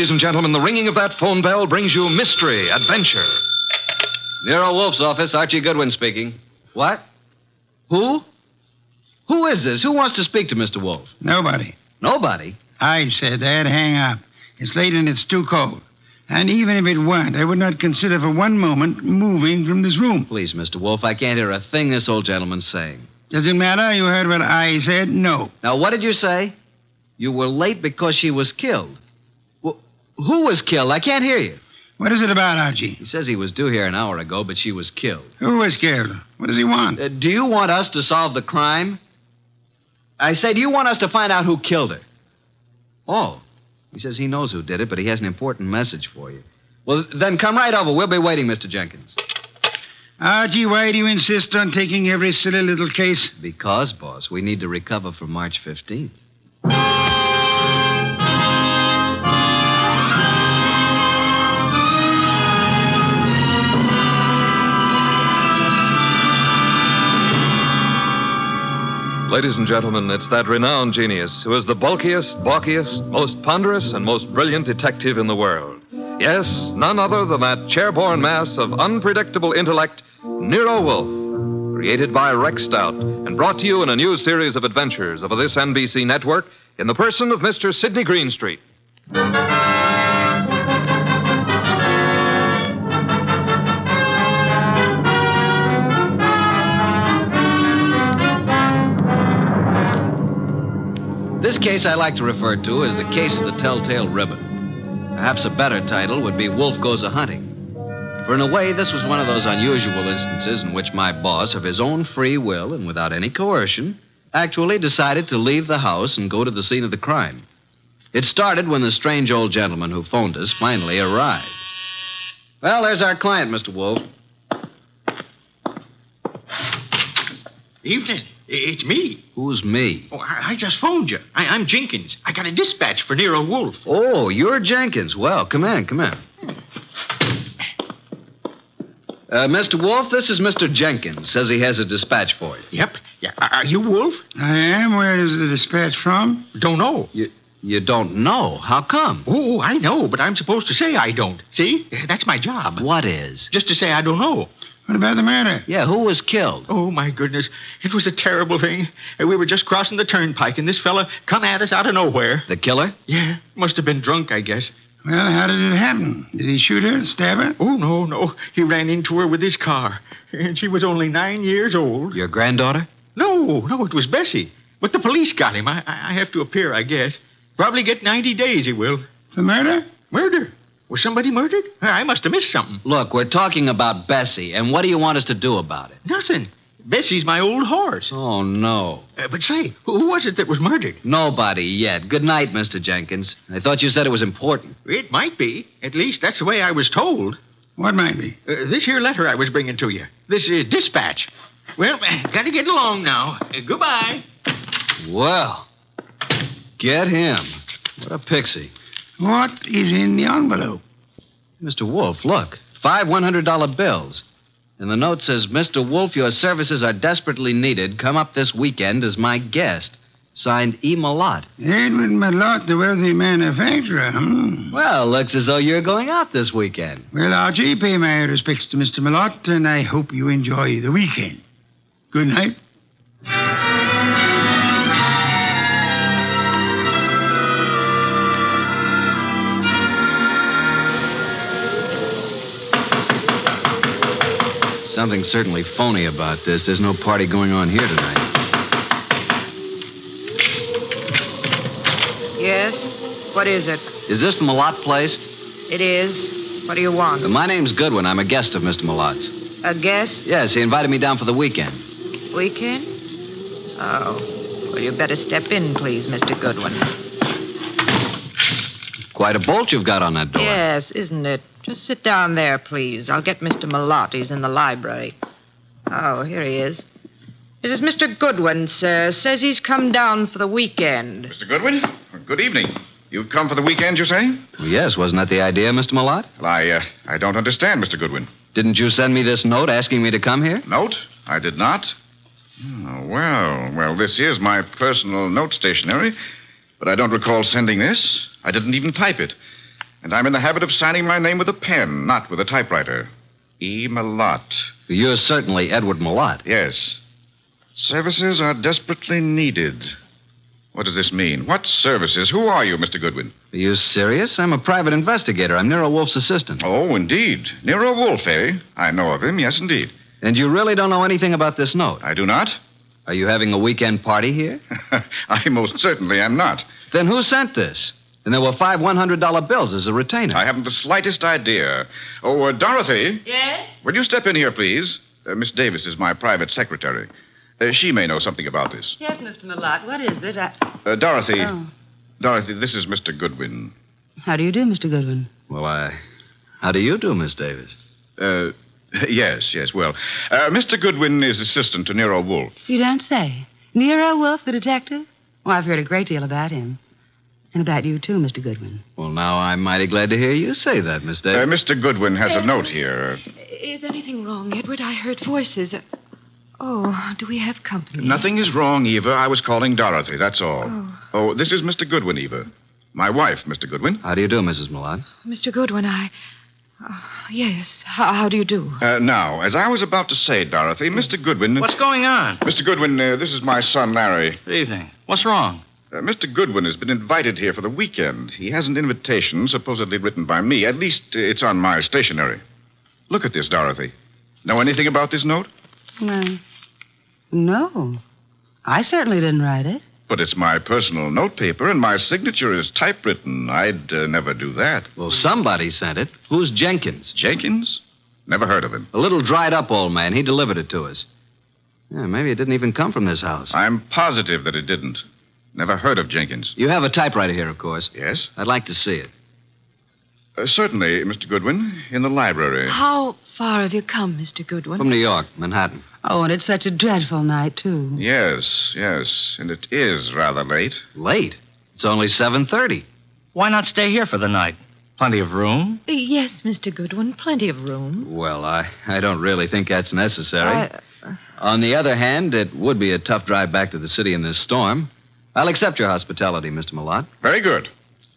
Ladies and gentlemen, the ringing of that phone bell brings you mystery, adventure. Nero Wolfe's office, Archie Goodwin speaking. What? Who? Who is this? Who wants to speak to Mr. Wolfe? Nobody. Nobody? I said that. Hang up. It's late and it's too cold. And even if it weren't, I would not consider for one moment moving from this room. Please, Mr. Wolfe, I can't hear a thing this old gentleman's saying. Does it matter? You heard what I said? No. Now, what did you say? You were late because she was killed. Well, who was killed? I can't hear you. What is it about, Archie? He says he was due here an hour ago, but she was killed. Who was killed? What does he want? Do you want us to solve the crime? I say, do you want us to find out who killed her? Oh. He says he knows who did it, but he has an important message for you. Well, then come right over. We'll be waiting, Mr. Jenkins. Archie, why do you insist on taking every silly little case? Because, boss, we need to recover for March 15th. Ladies and gentlemen, it's that renowned genius who is the bulkiest, balkiest, most ponderous, and most brilliant detective in the world. Yes, none other than that chairborne mass of unpredictable intellect, Nero Wolfe, created by Rex Stout and brought to you in a new series of adventures over this NBC network in the person of Mr. Sidney Greenstreet. This case I like to refer to as the case of the telltale ribbon. Perhaps a better title would be Wolfe Goes A-Hunting. For in a way, this was one of those unusual instances in which my boss, of his own free will and without any coercion, actually decided to leave the house and go to the scene of the crime. It started when the strange old gentleman who phoned us finally arrived. Well, there's our client, Mr. Wolfe. Evening. It's me. Who's me? Oh, I just phoned you. I'm Jenkins. I got a dispatch for Nero Wolfe. Oh, you're Jenkins. Well, come in. Mr. Wolfe, this is Mr. Jenkins. Says he has a dispatch for you. Yep. Yeah. Are you Wolfe? I am. Where is the dispatch from? Don't know. You don't know? How come? Oh, I know, but I'm supposed to say I don't. See? That's my job. What is? Just to say I don't know. What about the murder? Yeah, who was killed? Oh, my goodness. It was a terrible thing. We were just crossing the turnpike, and this fella come at us out of nowhere. The killer? Yeah. Must have been drunk, I guess. Well, how did it happen? Did he shoot her, stab her? Oh, no. He ran into her with his car. And she was only 9 years old. Your granddaughter? No, it was Bessie. But the police got him. I have to appear, I guess. Probably get 90 days, he will. For murder? Murder? Was somebody murdered? I must have missed something. Look, we're talking about Bessie, and what do you want us to do about it? Nothing. Bessie's my old horse. Oh, no. But say, who was it that was murdered? Nobody yet. Good night, Mr. Jenkins. I thought you said it was important. It might be. At least that's the way I was told. What might be? This here letter I was bringing to you. This dispatch. Well, gotta get along now. Goodbye. Well, get him. What a pixie. What is in the envelope? Mr. Wolfe, look. 5 $100 bills. And the note says, Mr. Wolfe, your services are desperately needed. Come up this weekend as my guest. Signed E. Malott. Edward Malott, the wealthy manufacturer, Well, looks as though you're going out this weekend. Well, Archie, pay my respects to Mr. Malott, and I hope you enjoy the weekend. Good night. Something's certainly phony about this. There's no party going on here tonight. Yes? What is it? Is this the Malott place? It is. What do you want? My name's Goodwin. I'm a guest of Mr. Malott's. A guest? Yes, he invited me down for the weekend. Weekend? Oh. Well, you better step in, please, Mr. Goodwin. Quite a bolt you've got on that door. Yes, isn't it? Just sit down there, please. I'll get Mr. Malott. He's in the library. Oh, here he is. This is Mr. Goodwin, sir. Says he's come down for the weekend. Mr. Goodwin, good evening. You've come for the weekend, you say? Well, yes, wasn't that the idea, Mr. Malott? Well, I don't understand, Mr. Goodwin. Didn't you send me this note asking me to come here? Note? I did not. Oh, well, this is my personal note stationery, but I don't recall sending this. I didn't even type it. And I'm in the habit of signing my name with a pen, not with a typewriter. E. Malott. You're certainly Edward Malott. Yes. Services are desperately needed. What does this mean? What services? Who are you, Mr. Goodwin? Are you serious? I'm a private investigator. I'm Nero Wolfe's assistant. Oh, indeed. Nero Wolfe, eh? I know of him, yes, indeed. And you really don't know anything about this note? I do not. Are you having a weekend party here? I most certainly am not. Then who sent this? And there were 5 $100 bills as a retainer. I haven't the slightest idea. Oh, Dorothy. Yes? Will you step in here, please? Miss Davis is my private secretary. She may know something about this. Yes, Mr. Malott. What is it? Dorothy. Oh. Dorothy, this is Mr. Goodwin. How do you do, Mr. Goodwin? Well, how do you do, Miss Davis? Yes. Well, Mr. Goodwin is assistant to Nero Wolfe. You don't say. Nero Wolfe, the detective? Well, I've heard a great deal about him. And about you, too, Mr. Goodwin. Well, now I'm mighty glad to hear you say that, Miss Davis. Mr. Goodwin has a note here. Is anything wrong, Edward? I heard voices. Oh, do we have company? Nothing is wrong, Eva. I was calling Dorothy, that's all. Oh, this is Mr. Goodwin, Eva. My wife, Mr. Goodwin. How do you do, Mrs. Malott? Mr. Goodwin, yes. How do you do? Now, as I was about to say, Dorothy, Mr. Goodwin... What's going on? Mr. Goodwin, this is my son, Larry. Good evening. What's wrong? Mr. Goodwin has been invited here for the weekend. He has an invitation supposedly written by me. At least it's on my stationery. Look at this, Dorothy. Know anything about this note? No. I certainly didn't write it. But it's my personal notepaper, and my signature is typewritten. I'd never do that. Well, somebody sent it. Who's Jenkins? Jenkins? Never heard of him. A little dried-up old man. He delivered it to us. Yeah, maybe it didn't even come from this house. I'm positive that it didn't. Never heard of Jenkins. You have a typewriter here, of course. Yes? I'd like to see it. Certainly, Mr. Goodwin, in the library. How far have you come, Mr. Goodwin? From New York, Manhattan. Oh, and it's such a dreadful night, too. Yes. And it is rather late. Late? It's only 7:30. Why not stay here for the night? Plenty of room? Yes, Mr. Goodwin, plenty of room. Well, I don't really think that's necessary. On the other hand, it would be a tough drive back to the city in this storm. I'll accept your hospitality, Mr. Malott. Very good.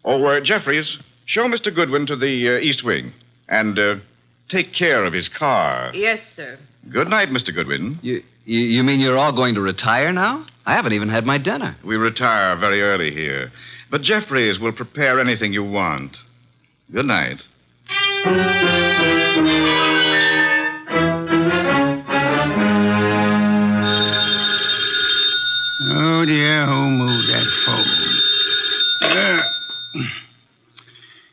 Oh, Jeffries, show Mr. Goodwin to the East Wing. And take care of his car. Yes, sir. Good night, Mr. Goodwin. You mean you're all going to retire now? I haven't even had my dinner. We retire very early here. But Jeffries will prepare anything you want. Good night. Oh, dear, who moved that phone?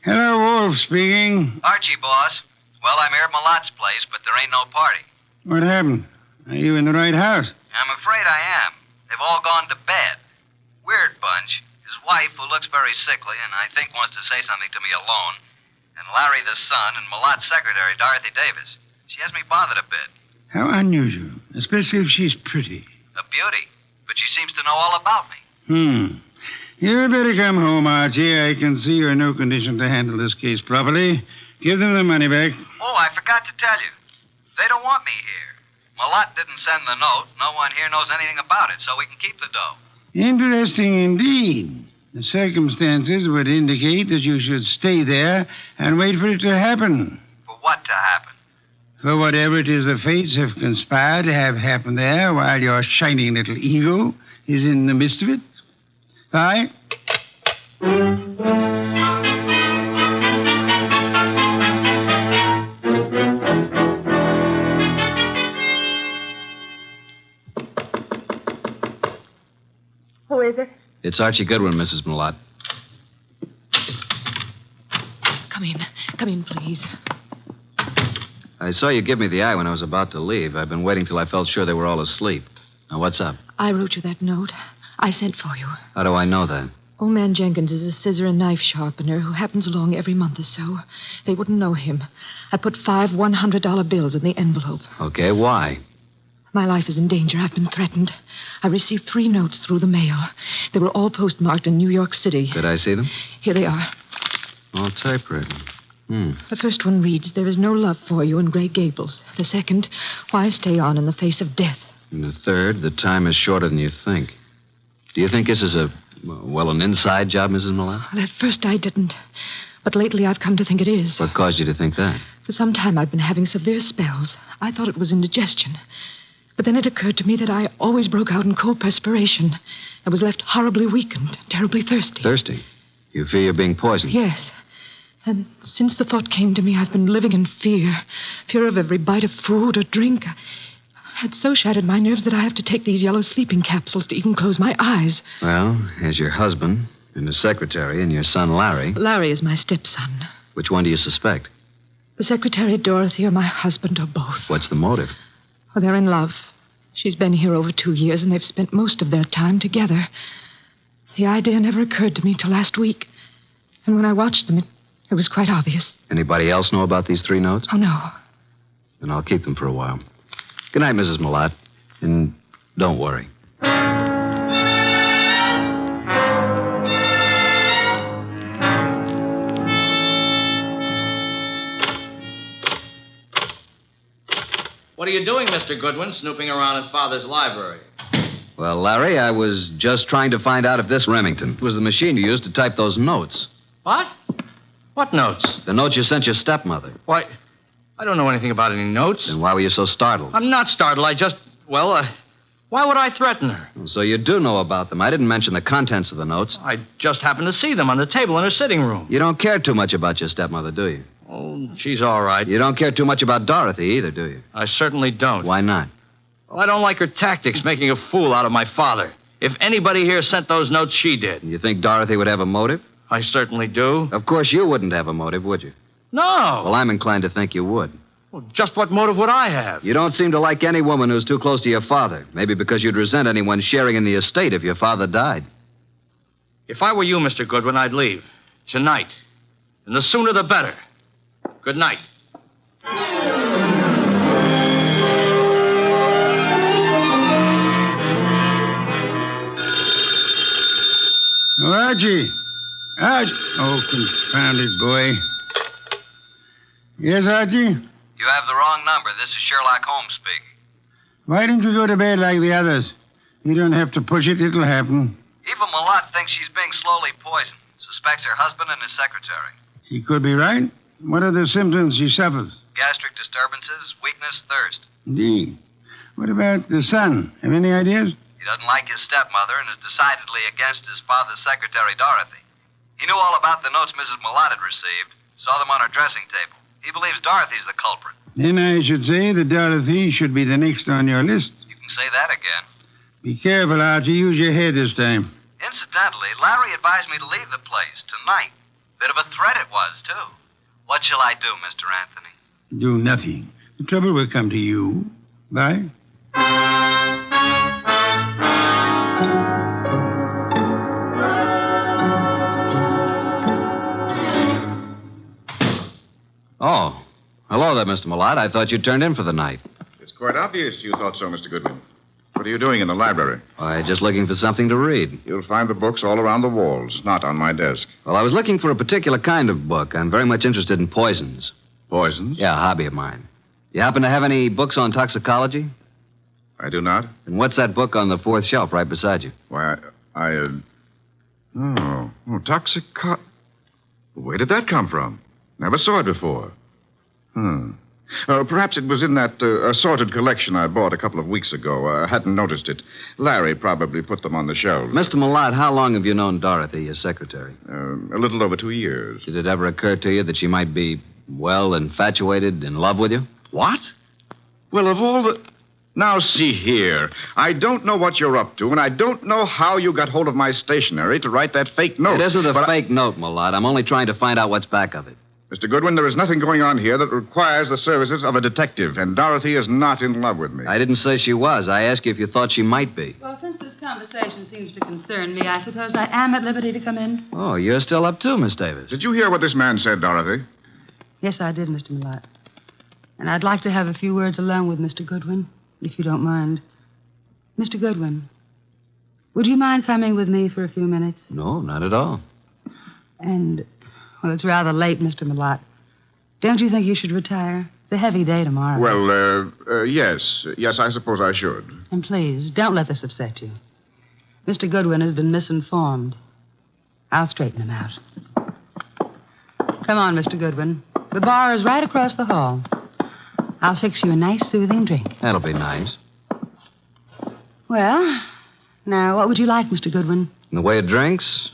Hello, Wolfe speaking. Archie, boss. Well, I'm here at Malott's place, but there ain't no party. What happened? Are you in the right house? I'm afraid I am. They've all gone to bed. Weird bunch. His wife, who looks very sickly and I think wants to say something to me alone, and Larry the son, and Malott's secretary, Dorothy Davis. She has me bothered a bit. How unusual, especially if she's pretty. A beauty. But she seems to know all about me. You'd better come home, Archie. I can see you're in no condition to handle this case properly. Give them the money back. Oh, I forgot to tell you. They don't want me here. Malott didn't send the note. No one here knows anything about it, so we can keep the dough. Interesting indeed. The circumstances would indicate that you should stay there and wait for it to happen. For what to happen? For whatever it is the fates have conspired to have happen there while your shining little ego is in the midst of it. Bye. Who is it? It's Archie Goodwin, Mrs. Malott. Come in, please. I saw you give me the eye when I was about to leave. I've been waiting till I felt sure they were all asleep. Now, what's up? I wrote you that note. I sent for you. How do I know that? Old man Jenkins is a scissor and knife sharpener who happens along every month or so. They wouldn't know him. I put 5 $100 bills in the envelope. Okay, why? My life is in danger. I've been threatened. I received 3 notes through the mail. They were all postmarked in New York City. Could I see them? Here they are. All typewritten. The first one reads, "There is no love for you in Grey Gables." The second, "Why stay on in the face of death?" And the third, "The time is shorter than you think." Do you think this is an inside job, Mrs. Malott? Well, at first I didn't. But lately I've come to think it is. What caused you to think that? For some time I've been having severe spells. I thought it was indigestion. But then it occurred to me that I always broke out in cold perspiration. I was left horribly weak and terribly thirsty. Thirsty? You fear you're being poisoned? Yes. And since the thought came to me, I've been living in fear. Fear of every bite of food or drink. It's so shattered my nerves that I have to take these yellow sleeping capsules to even close my eyes. Well, as your husband and his secretary and your son Larry... Larry is my stepson. Which one do you suspect? The secretary, Dorothy, or my husband, or both. What's the motive? Oh, they're in love. She's been here over 2 years, and they've spent most of their time together. The idea never occurred to me till last week. And when I watched them, it was quite obvious. Anybody else know about these 3 notes? Oh, no. Then I'll keep them for a while. Good night, Mrs. Millot. And don't worry. What are you doing, Mr. Goodwin, snooping around in Father's library? Well, Larry, I was just trying to find out if this Remington was the machine you used to type those notes. What? What notes? The notes you sent your stepmother. Why, I don't know anything about any notes. Then why were you so startled? I'm not startled. I just, why would I threaten her? So you do know about them. I didn't mention the contents of the notes. I just happened to see them on the table in her sitting room. You don't care too much about your stepmother, do you? Oh, she's all right. You don't care too much about Dorothy either, do you? I certainly don't. Why not? Well, I don't like her tactics, making a fool out of my father. If anybody here sent those notes, she did. You think Dorothy would have a motive? I certainly do. Of course you wouldn't have a motive, would you? No. Well, I'm inclined to think you would. Well, just what motive would I have? You don't seem to like any woman who's too close to your father. Maybe because you'd resent anyone sharing in the estate if your father died. If I were you, Mr. Goodwin, I'd leave. Tonight. And the sooner the better. Good night. Oh, Archie. Oh, confounded boy. Yes, Archie? You have the wrong number. This is Sherlock Holmes speaking. Why don't you go to bed like the others? You don't have to push it. It'll happen. Eva Millot thinks she's being slowly poisoned. Suspects her husband and his secretary. She could be right. What are the symptoms she suffers? Gastric disturbances, weakness, thirst. Indeed. What about the son? Have any ideas? He doesn't like his stepmother and is decidedly against his father's secretary, Dorothy. He knew all about the notes Mrs. Millot had received, saw them on her dressing table. He believes Dorothy's the culprit. Then I should say that Dorothy should be the next on your list. You can say that again. Be careful, Archie. Use your head this time. Incidentally, Larry advised me to leave the place tonight. Bit of a threat it was, too. What shall I do, Mr. Anthony? Do nothing. The trouble will come to you. Bye. Oh. Hello there, Mr. Millot. I thought you'd turned in for the night. It's quite obvious you thought so, Mr. Goodwin. What are you doing in the library? Why, just looking for something to read. You'll find the books all around the walls, not on my desk. Well, I was looking for a particular kind of book. I'm very much interested in poisons. Poisons? Yeah, a hobby of mine. You happen to have any books on toxicology? I do not. And what's that book on the 4th shelf right beside you? Why, Where did that come from? Never saw it before. Perhaps it was in that assorted collection I bought a couple of weeks ago. I hadn't noticed it. Larry probably put them on the shelf. Mr. Millot, how long have you known Dorothy, your secretary? A little over 2 years. Did it ever occur to you that she might be, well, infatuated, in love with you? What? Well, of all the... Now, see here. I don't know what you're up to, and I don't know how you got hold of my stationery to write that fake note. It isn't a fake note, Millot. I'm only trying to find out what's back of it. Mr. Goodwin, there is nothing going on here that requires the services of a detective, and Dorothy is not in love with me. I didn't say she was. I asked you if you thought she might be. Well, since this conversation seems to concern me, I suppose I am at liberty to come in. Oh, you're still up too, Miss Davis. Did you hear what this man said, Dorothy? Yes, I did, Mr. Millot. And I'd like to have a few words alone with Mr. Goodwin, if you don't mind. Mr. Goodwin, would you mind coming with me for a few minutes? No, not at all. And... well, it's rather late, Mr. Millot. Don't you think you should retire? It's a heavy day tomorrow. Well, yes. Yes, I suppose I should. And please, don't let this upset you. Mr. Goodwin has been misinformed. I'll straighten him out. Come on, Mr. Goodwin. The bar is right across the hall. I'll fix you a nice, soothing drink. That'll be nice. Well, now, what would you like, Mr. Goodwin? In the way of drinks?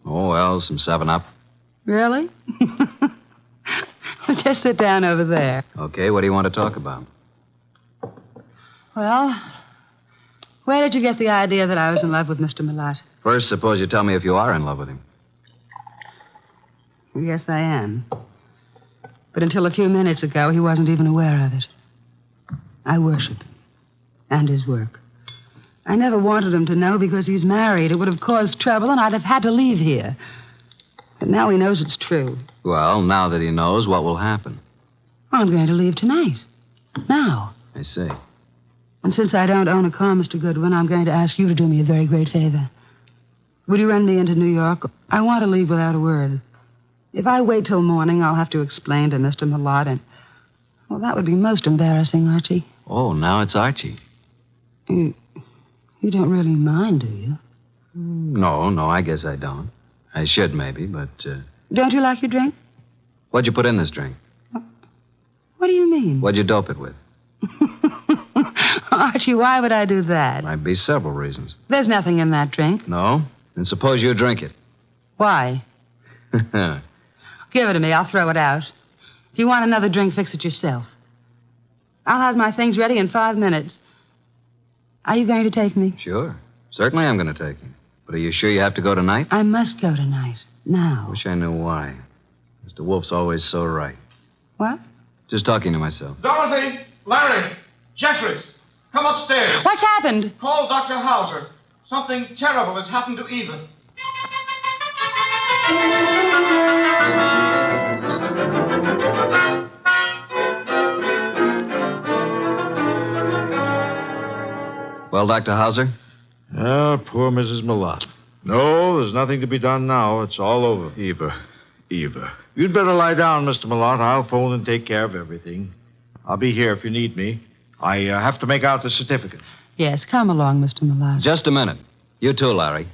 Oh, well, some 7-Up. Really? Well, just sit down over there. Okay, what do you want to talk about? Well, where did you get the idea that I was in love with Mr. Millot? First, suppose you tell me if you are in love with him. Yes, I am. But until a few minutes ago, he wasn't even aware of it. I worship him and his work. I never wanted him to know because he's married. It would have caused trouble, and I'd have had to leave here. But now he knows it's true. Well, now that he knows, what will happen? I'm going to leave tonight. Now. I see. And since I don't own a car, Mr. Goodwin, I'm going to ask you to do me a very great favor. Would you run me into New York? I want to leave without a word. If I wait till morning, I'll have to explain to Mr. Millot, and... well, that would be most embarrassing, Archie. Oh, now it's Archie. You don't really mind, do you? No, I guess I don't. I should, maybe, but... Don't you like your drink? What'd you put in this drink? What do you mean? What'd you dope it with? Archie, why would I do that? Might be several reasons. There's nothing in that drink. No? Then suppose you drink it. Why? Give it to me. I'll throw it out. If you want another drink, fix it yourself. I'll have my things ready in 5 minutes. Are you going to take me? Sure. Certainly I'm going to take you. But are you sure you have to go tonight? I must go tonight. Now. Wish I knew why. Mr. Wolfe's always so right. What? Just talking to myself. Dorothy! Larry! Jeffries! Come upstairs. What's happened? Call Dr. Hauser. Something terrible has happened to Eva. Well, Dr. Hauser? Poor Mrs. Millot. No, there's nothing to be done now. It's all over. Eva. You'd better lie down, Mr. Millot. I'll phone and take care of everything. I'll be here if you need me. I have to make out the certificate. Yes, come along, Mr. Millot. Just a minute. You too, Larry.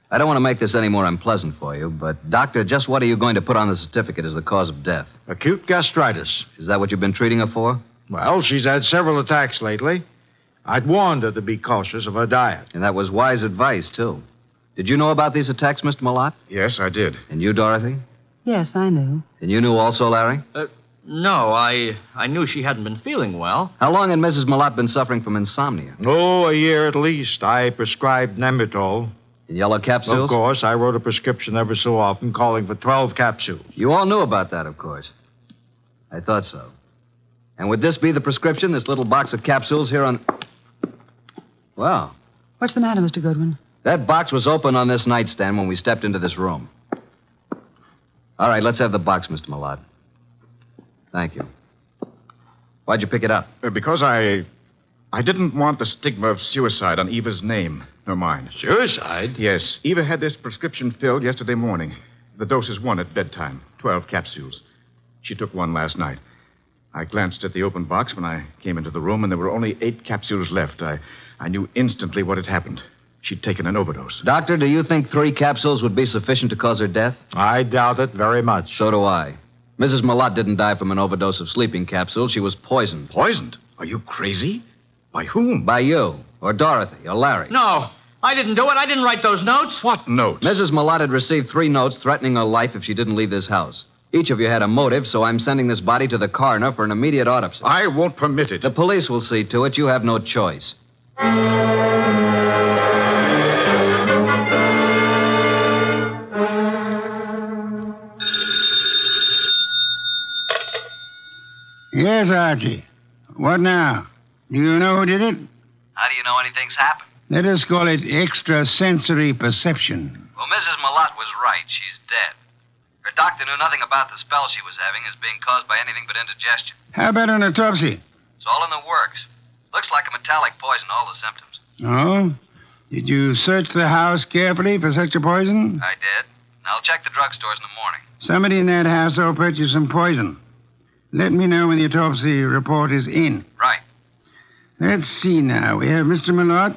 I don't want to make this any more unpleasant for you, but, Doctor, just what are you going to put on the certificate as the cause of death? Acute gastritis. Is that what you've been treating her for? Well, she's had several attacks lately. I'd warned her to be cautious of her diet. And that was wise advice, too. Did you know about these attacks, Mr. Millot? Yes, I did. And you, Dorothy? Yes, I knew. And you knew also, Larry? No, I knew she hadn't been feeling well. How long had Mrs. Millot been suffering from insomnia? Oh, a year at least. I prescribed Nembutal. In yellow capsules? Of course. I wrote a prescription every so often calling for 12 capsules. You all knew about that, of course. I thought so. And would this be the prescription, this little box of capsules here on... Well, What's the matter, Mr. Goodwin? that box was open on this nightstand when we stepped into this room. All right, let's have the box, Mr. Millot. Thank you. Why'd you pick it up? Because I didn't want the stigma of suicide on Eva's name, nor mine. Suicide? Yes. Eva had this prescription filled yesterday morning. The dose is 1 at bedtime, 12 capsules. She took 1 last night. I glanced at the open box when I came into the room, and there were only 8 capsules left. I knew instantly what had happened. She'd taken an overdose. Doctor, do you think 3 capsules would be sufficient to cause her death? I doubt it very much. So do I. Mrs. Millot didn't die from an overdose of sleeping capsules. She was poisoned. Poisoned? Are you crazy? By whom? By you, or Dorothy, or Larry. No, I didn't do it. I didn't write those notes. What notes? Mrs. Millot had received 3 notes threatening her life if she didn't leave this house. Each of you had a motive, so I'm sending this body to the coroner for an immediate autopsy. I won't permit it. The police will see to it. You have no choice. Yes, Archie. What now? Do you know who did it? How do you know anything's happened? Let us call it extrasensory perception. Well, Mrs. Millot was right. She's dead. Her doctor knew nothing about the spell she was having as being caused by anything but indigestion. How about an autopsy? It's all in the works. Looks like a metallic poison, all the symptoms. Oh? Did you search the house carefully for such a poison? I did. I'll check the drugstores in the morning. Somebody in that house will purchase some poison. Let me know when the autopsy report is in. Right. Let's see now. We have Mr. Millot,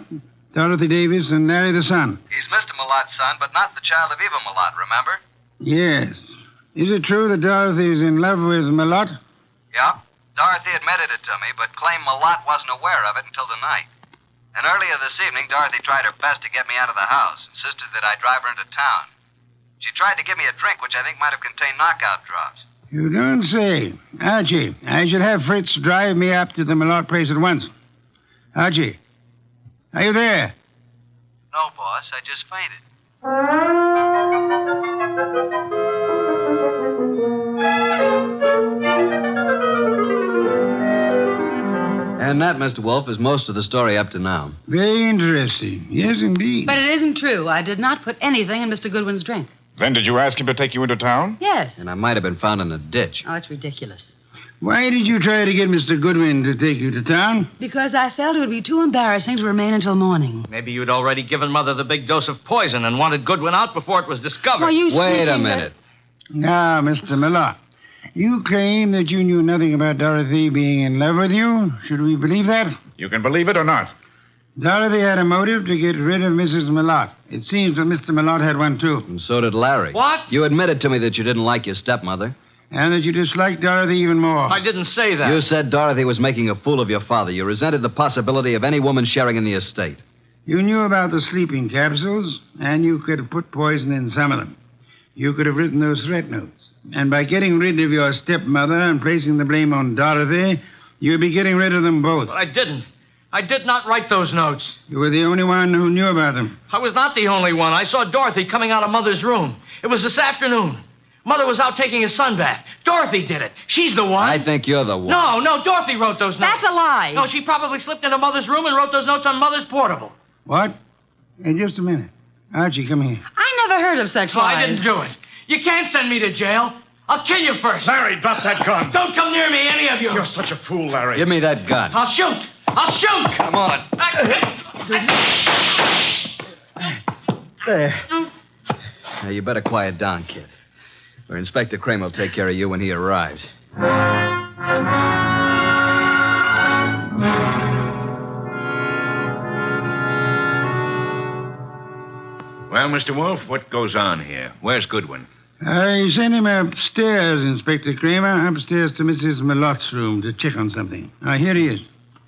Dorothy Davis, and Larry the son. He's Mr. Millot's son, but not the child of Eva Millot, remember? Yes. Is it true that Dorothy is in love with Malott? Yeah. Dorothy admitted it to me, but claimed Malott wasn't aware of it until tonight. And earlier this evening, Dorothy tried her best to get me out of the house, insisted that I drive her into town. She tried to give me a drink, which I think might have contained knockout drops. You don't say. Archie, I should have Fritz drive me up to the Malott place at once. Archie, are you there? No, boss. I just fainted. And that, Mr. Wolfe, is most of the story up to now. Very interesting. Yes, indeed. But it isn't true. I did not put anything in Mr. Goodwin's drink. Then did you ask him to take you into town? Yes. And I might have been found in a ditch. Oh, that's ridiculous. Why did you try to get Mr. Goodwin to take you to town? Because I felt it would be too embarrassing to remain until morning. Maybe you'd already given Mother the big dose of poison and wanted Goodwin out before it was discovered. Wait a minute. Now, Mr. Malott, you claim that you knew nothing about Dorothy being in love with you. Should we believe that? You can believe it or not. Dorothy had a motive to get rid of Mrs. Malott. It seems that Mr. Malott had one, too. And so did Larry. What? You admitted to me that you didn't like your stepmother. And that you disliked Dorothy even more. I didn't say that. You said Dorothy was making a fool of your father. You resented the possibility of any woman sharing in the estate. You knew about the sleeping capsules, and you could have put poison in some of them. You could have written those threat notes. And by getting rid of your stepmother and placing the blame on Dorothy, you'd be getting rid of them both. But I didn't. I did not write those notes. You were the only one who knew about them. I was not the only one. I saw Dorothy coming out of Mother's room. It was this afternoon. Mother was out taking his son bath. Dorothy did it. She's the one. I think you're the one. No, Dorothy wrote those notes. That's a lie. No, she probably slipped into Mother's room and wrote those notes on Mother's portable. What? Hey, just a minute. Archie, come here. I never heard of such lies. I didn't do it. You can't send me to jail. I'll kill you first. Larry, drop that gun. Don't come near me, any of you. You're such a fool, Larry. Give me that gun. I'll shoot. I'll shoot. Come on. There. Now, you better quiet down, kid. Or Inspector Kramer will take care of you when he arrives. Well, Mr. Wolfe, what goes on here? Where's Goodwin? I sent him upstairs, Inspector Kramer, upstairs to Mrs. Malott's room to check on something. Here he is.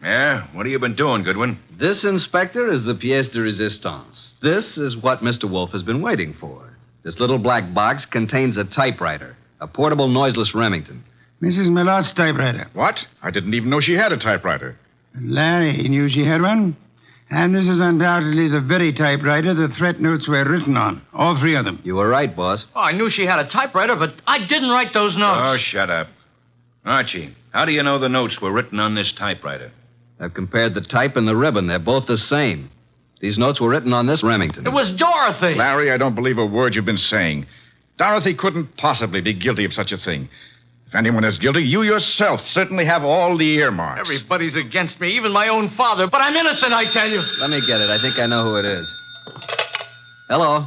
Yeah? What have you been doing, Goodwin? This, Inspector, is the pièce de résistance. This is what Mr. Wolfe has been waiting for. This little black box contains a typewriter, a portable noiseless Remington. Mrs. Malott's typewriter. What? I didn't even know she had a typewriter. Larry knew she had one. And this is undoubtedly the very typewriter the threat notes were written on. All three of them. You were right, boss. Oh, I knew she had a typewriter, but I didn't write those notes. Oh, shut up. Archie, how do you know the notes were written on this typewriter? I've compared the type and the ribbon. They're both the same. These notes were written on this Remington. It was Dorothy. Larry, I don't believe a word you've been saying. Dorothy couldn't possibly be guilty of such a thing. If anyone is guilty, you yourself certainly have all the earmarks. Everybody's against me, even my own father. But I'm innocent, I tell you. Let me get it. I think I know who it is. Hello?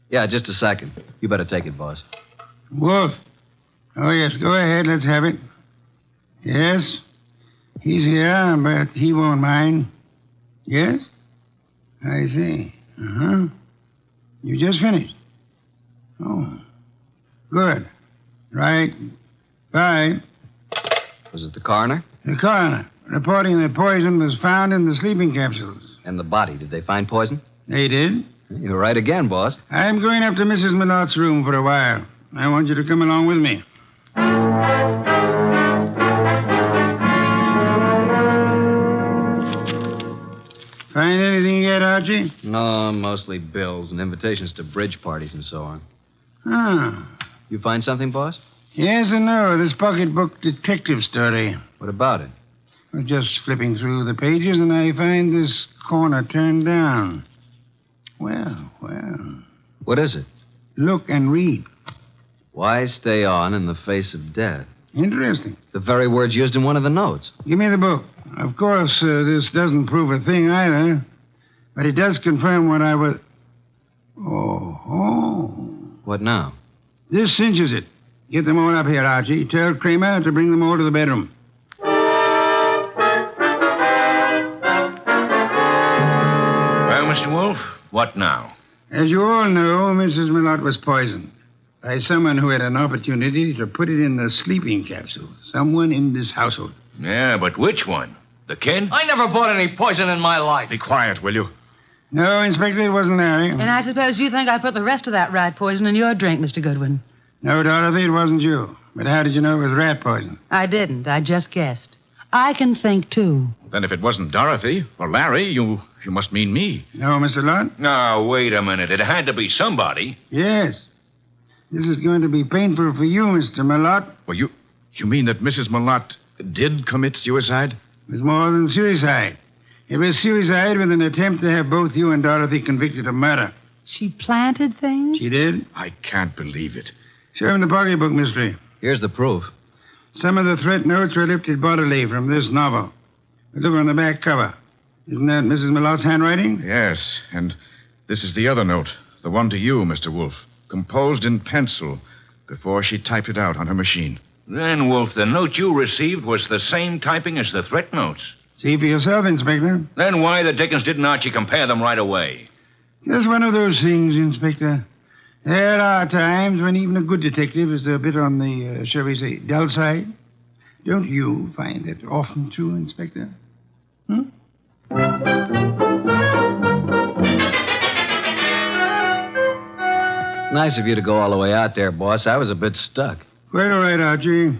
Yeah, just a second. You better take it, boss. Wolf. Oh, yes, go ahead. Let's have it. Yes? He's here, but he won't mind. Yes? I see. Uh-huh. You just finished? Oh. Good. Right. Bye. Was it the coroner? The coroner, reporting that poison was found in the sleeping capsules. And the body. Did they find poison? They did. You were right again, boss. I'm going up to Mrs. Malott's room for a while. I want you to come along with me. Find anything yet, Archie? No, mostly bills and invitations to bridge parties and so on. Ah. You find something, boss? Yes and no. This pocketbook detective story. What about it? I was just flipping through the pages, and I find this corner turned down. Well. What is it? Look and read. Why stay on in the face of death? Interesting. The very words used in one of the notes. Give me the book. Of course, this doesn't prove a thing either, but it does confirm what I was... Oh. What now? This cinches it. Get them all up here, Archie. Tell Kramer to bring them all to the bedroom. Well, Mr. Wolfe, what now? As you all know, Mrs. Malott was poisoned. By someone who had an opportunity to put it in the sleeping capsule. Someone in this household. Yeah, but which one? The kid? I never bought any poison in my life. Be quiet, will you? No, Inspector, it wasn't Larry. And I suppose you think I put the rest of that rat poison in your drink, Mr. Goodwin. No, Dorothy, it wasn't you. But how did you know it was rat poison? I didn't. I just guessed. I can think, too. Then if it wasn't Dorothy or Larry, you must mean me. No, Mr. Lott? No, wait a minute. It had to be somebody. Yes. This is going to be painful for you, Mr. Malotte. Well, you mean that Mrs. Malotte did commit suicide? It was more than suicide. It was suicide with an attempt to have both you and Dorothy convicted of murder. She planted things? She did? I can't believe it. Show him the pocketbook, mystery. Here's the proof. Some of the threat notes were lifted bodily from this novel. But look on the back cover. Isn't that Mrs. Malotte's handwriting? Yes, and this is the other note. The one to you, Mr. Wolfe. Composed in pencil before she typed it out on her machine. Then, Wolfe, the note you received was the same typing as the threat notes. See for yourself, Inspector. Then why the dickens didn't Archie compare them right away? Just one of those things, Inspector. There are times when even a good detective is a bit on the, shall we say, dull side. Don't you find that often true, Inspector? Nice of you to go all the way out there, boss. I was a bit stuck. Quite all right, Archie.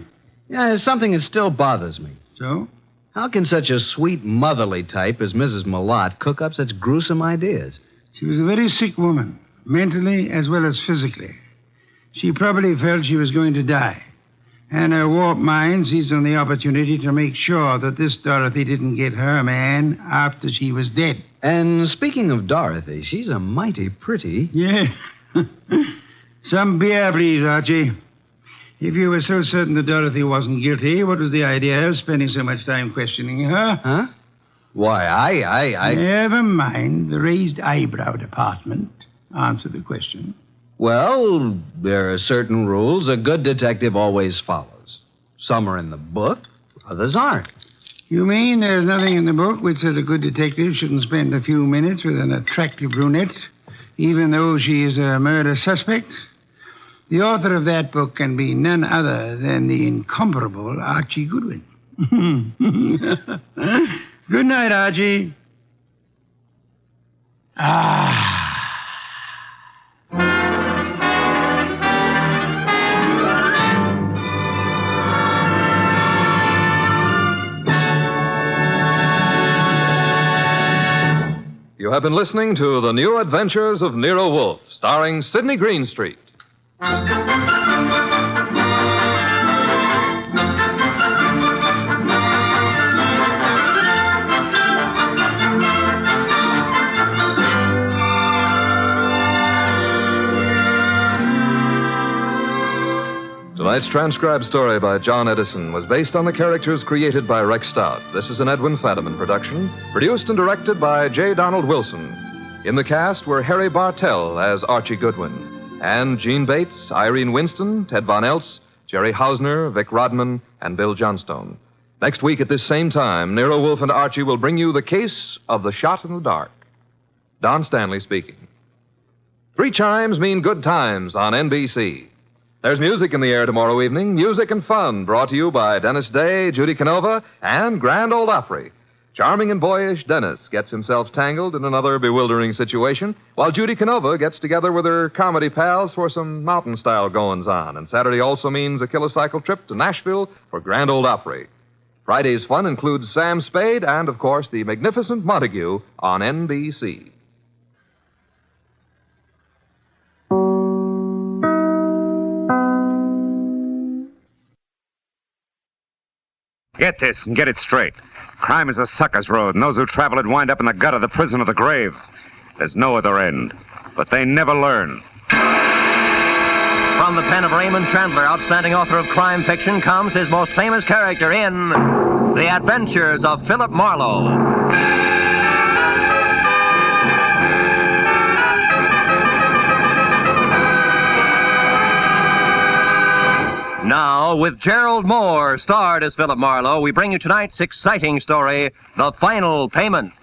Yeah, there's something that still bothers me. So? How can such a sweet, motherly type as Mrs. Malotte cook up such gruesome ideas? She was a very sick woman, mentally as well as physically. She probably felt she was going to die. And her warped mind seized on the opportunity to make sure that this Dorothy didn't get her man after she was dead. And speaking of Dorothy, she's a mighty pretty... Yeah. Some beer, please, Archie. If you were so certain that Dorothy wasn't guilty, what was the idea of spending so much time questioning her? Huh? Why, I... Never mind the raised eyebrow department. Answer the question. Well, there are certain rules a good detective always follows. Some are in the book, others aren't. You mean there's nothing in the book which says a good detective shouldn't spend a few minutes with an attractive brunette, even though she is a murder suspect? The author of that book can be none other than the incomparable Archie Goodwin. Good night, Archie. You have been listening to The New Adventures of Nero Wolfe, starring Sidney Greenstreet. Tonight's transcribed story by John Edison was based on the characters created by Rex Stout. This is an Edwin Fadiman production, produced and directed by J. Donald Wilson. In the cast were Harry Bartell as Archie Goodwin, and Gene Bates, Irene Winston, Ted Von Eltz, Jerry Hausner, Vic Rodman, and Bill Johnstone. Next week at this same time, Nero Wolfe and Archie will bring you the case of the shot in the dark. Don Stanley speaking. 3 chimes mean good times on NBC. There's music in the air tomorrow evening, music and fun, brought to you by Dennis Day, Judy Canova, and Grand Ole Opry. Charming and boyish Dennis gets himself tangled in another bewildering situation, while Judy Canova gets together with her comedy pals for some mountain-style goings-on. And Saturday also means a kilocycle trip to Nashville for Grand Ole Opry. Friday's fun includes Sam Spade and, of course, the magnificent Montague on NBC. Get this and get it straight. Crime is a sucker's road, and those who travel it wind up in the gut of the prison of the grave. There's no other end, but they never learn. From the pen of Raymond Chandler, outstanding author of crime fiction, comes his most famous character in The Adventures of Philip Marlowe. Now, with Gerald Moore, starred as Philip Marlowe, we bring you tonight's exciting story, The Final Payment.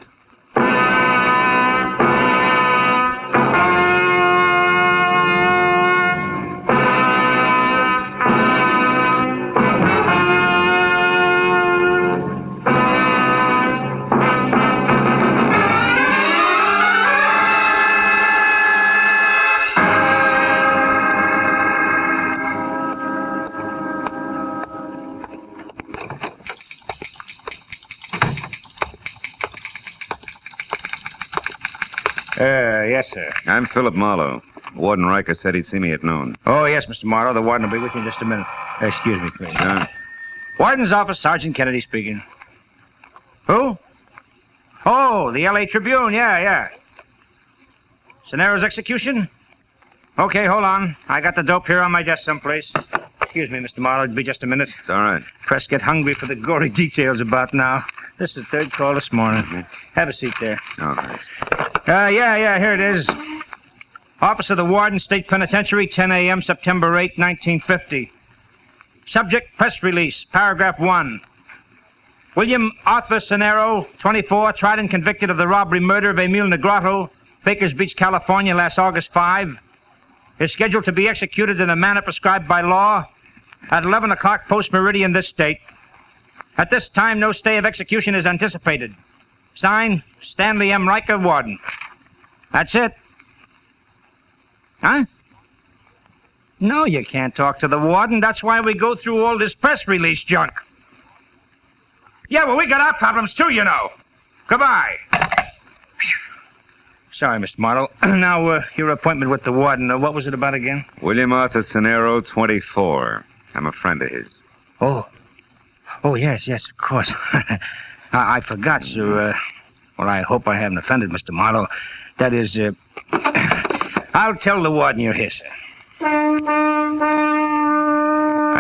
Yes, sir. I'm Philip Marlowe. Warden Riker said he'd see me at noon. Oh, yes, Mr. Marlowe. The warden will be with you in just a minute. Excuse me, please. Warden's office, Sergeant Kennedy speaking. Who? Oh, the L.A. Tribune. Yeah. Sonero's execution? Okay, hold on. I got the dope here on my desk someplace. Excuse me, Mr. Marlowe. It'll be just a minute. It's all right. Press get hungry for the gory details about now. This is the third call this morning. Have a seat there. Oh, thanks. Yeah, here it is. Office of the Warden, State Penitentiary, 10 a.m., September 8, 1950. Subject, press release, paragraph 1. William Arthur Sonero, 24, tried and convicted of the robbery murder of Emil Negrotto, Bakers Beach, California, last August 5. Is scheduled to be executed in the manner prescribed by law at 11 o'clock post-meridian this date. At this time, no stay of execution is anticipated. Signed, Stanley M. Riker, Warden. That's it. Huh? No, you can't talk to the warden. That's why we go through all this press release junk. Yeah, well, we got our problems, too, you know. Goodbye. Sorry, Mr. Marlowe. Now, your appointment with the warden, what was it about again? William Arthur Sonero, 24. I'm a friend of his. Oh, yes, of course. I forgot, sir. Well, I hope I haven't offended Mr. Marlowe. That is, I'll tell the warden you're here, sir. I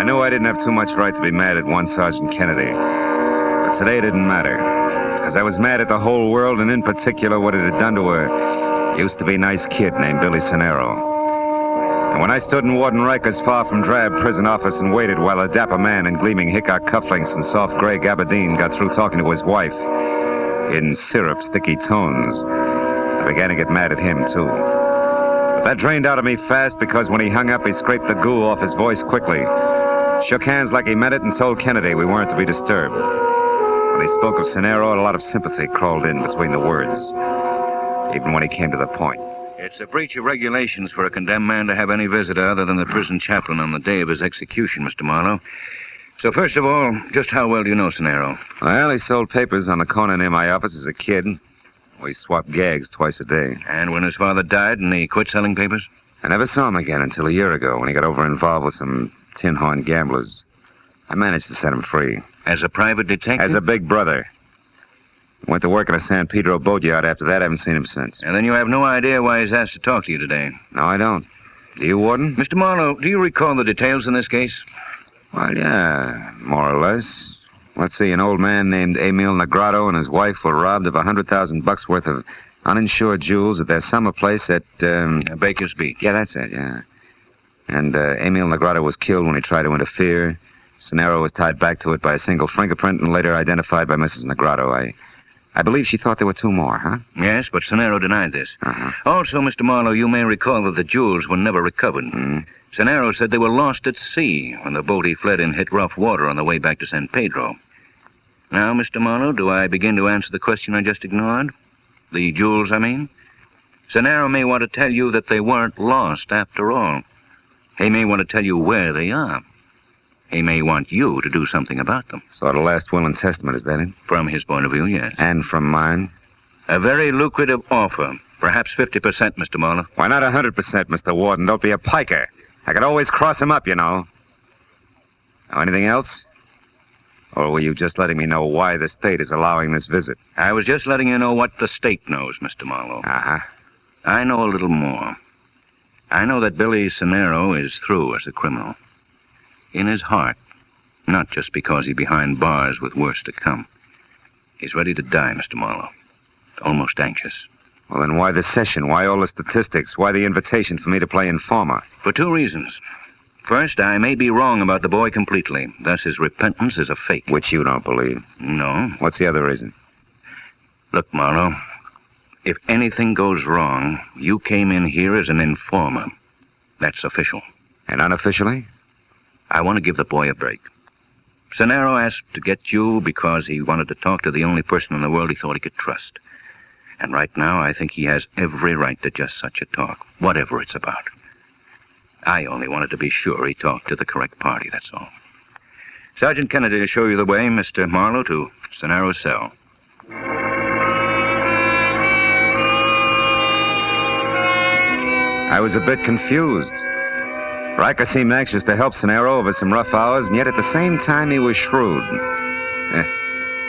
knew I didn't have too much right to be mad at one Sergeant Kennedy. But today it didn't matter. Because I was mad at the whole world, and in particular what it had done to a used-to-be nice kid named Billy Sonero. And when I stood in Warden Riker's far from drab prison office and waited while a dapper man in gleaming Hickok cufflinks and soft gray gabardine got through talking to his wife in syrup-sticky tones, I began to get mad at him, too. But that drained out of me fast because when he hung up, he scraped the goo off his voice quickly, shook hands like he meant it, and told Kennedy we weren't to be disturbed. When he spoke of Sonero, a lot of sympathy crawled in between the words, even when he came to the point. It's a breach of regulations for a condemned man to have any visitor other than the prison chaplain on the day of his execution, Mr. Marlowe. So first of all, just how well do you know Sonero? Well, he sold papers on the corner near my office as a kid. We swapped gags twice a day. And when his father died and he quit selling papers? I never saw him again until a year ago when he got over-involved with some tin-horn gamblers. I managed to set him free. As a private detective? As a big brother. Went to work in a San Pedro boatyard after that. I haven't seen him since. And then you have no idea why he's asked to talk to you today? No, I don't. Do you, Warden? Mr. Marlowe, do you recall the details in this case? Well, yeah, more or less. Let's see, an old man named Emil Negrotto and his wife were robbed of $100,000 worth of uninsured jewels at their summer place at, Bakers Beach. Yeah, that's it, yeah. And Emil Negrotto was killed when he tried to interfere. Sonero was tied back to it by a single fingerprint and later identified by Mrs. Negrotto. I believe she thought there were two more, huh? Yes, but Sonero denied this. Uh-huh. Also, Mr. Marlowe, you may recall that the jewels were never recovered. Mm. Sonero said they were lost at sea when the boat he fled in hit rough water on the way back to San Pedro. Now, Mr. Marlowe, do I begin to answer the question I just ignored? The jewels, I mean? Sonero may want to tell you that they weren't lost after all. He may want to tell you where they are. He may want you to do something about them. Sort of last will and testament, is that it? From his point of view, yes. And from mine? A very lucrative offer. Perhaps 50%, Mr. Marlowe. Why not 100%, Mr. Warden? Don't be a piker. I could always cross him up, you know. Now, anything else? Or were you just letting me know why the state is allowing this visit? I was just letting you know what the state knows, Mr. Marlowe. Uh-huh. I know a little more. I know that Billy Sonero is through as a criminal. In his heart, not just because he's behind bars with worse to come. He's ready to die, Mr. Marlowe. Almost anxious. Well, then why the session? Why all the statistics? Why the invitation for me to play informer? For two reasons. First, I may be wrong about the boy completely. Thus, his repentance is a fake. Which you don't believe. No. What's the other reason? Look, Marlowe, if anything goes wrong, you came in here as an informer. That's official. And unofficially? I want to give the boy a break. Sonero asked to get you because he wanted to talk to the only person in the world he thought he could trust. And right now, I think he has every right to just such a talk, whatever it's about. I only wanted to be sure he talked to the correct party, that's all. Sergeant Kennedy will show you the way, Mr. Marlowe, to Sonero's cell. I was a bit confused. Riker seemed anxious to help Nero over some rough hours, and yet at the same time he was shrewd.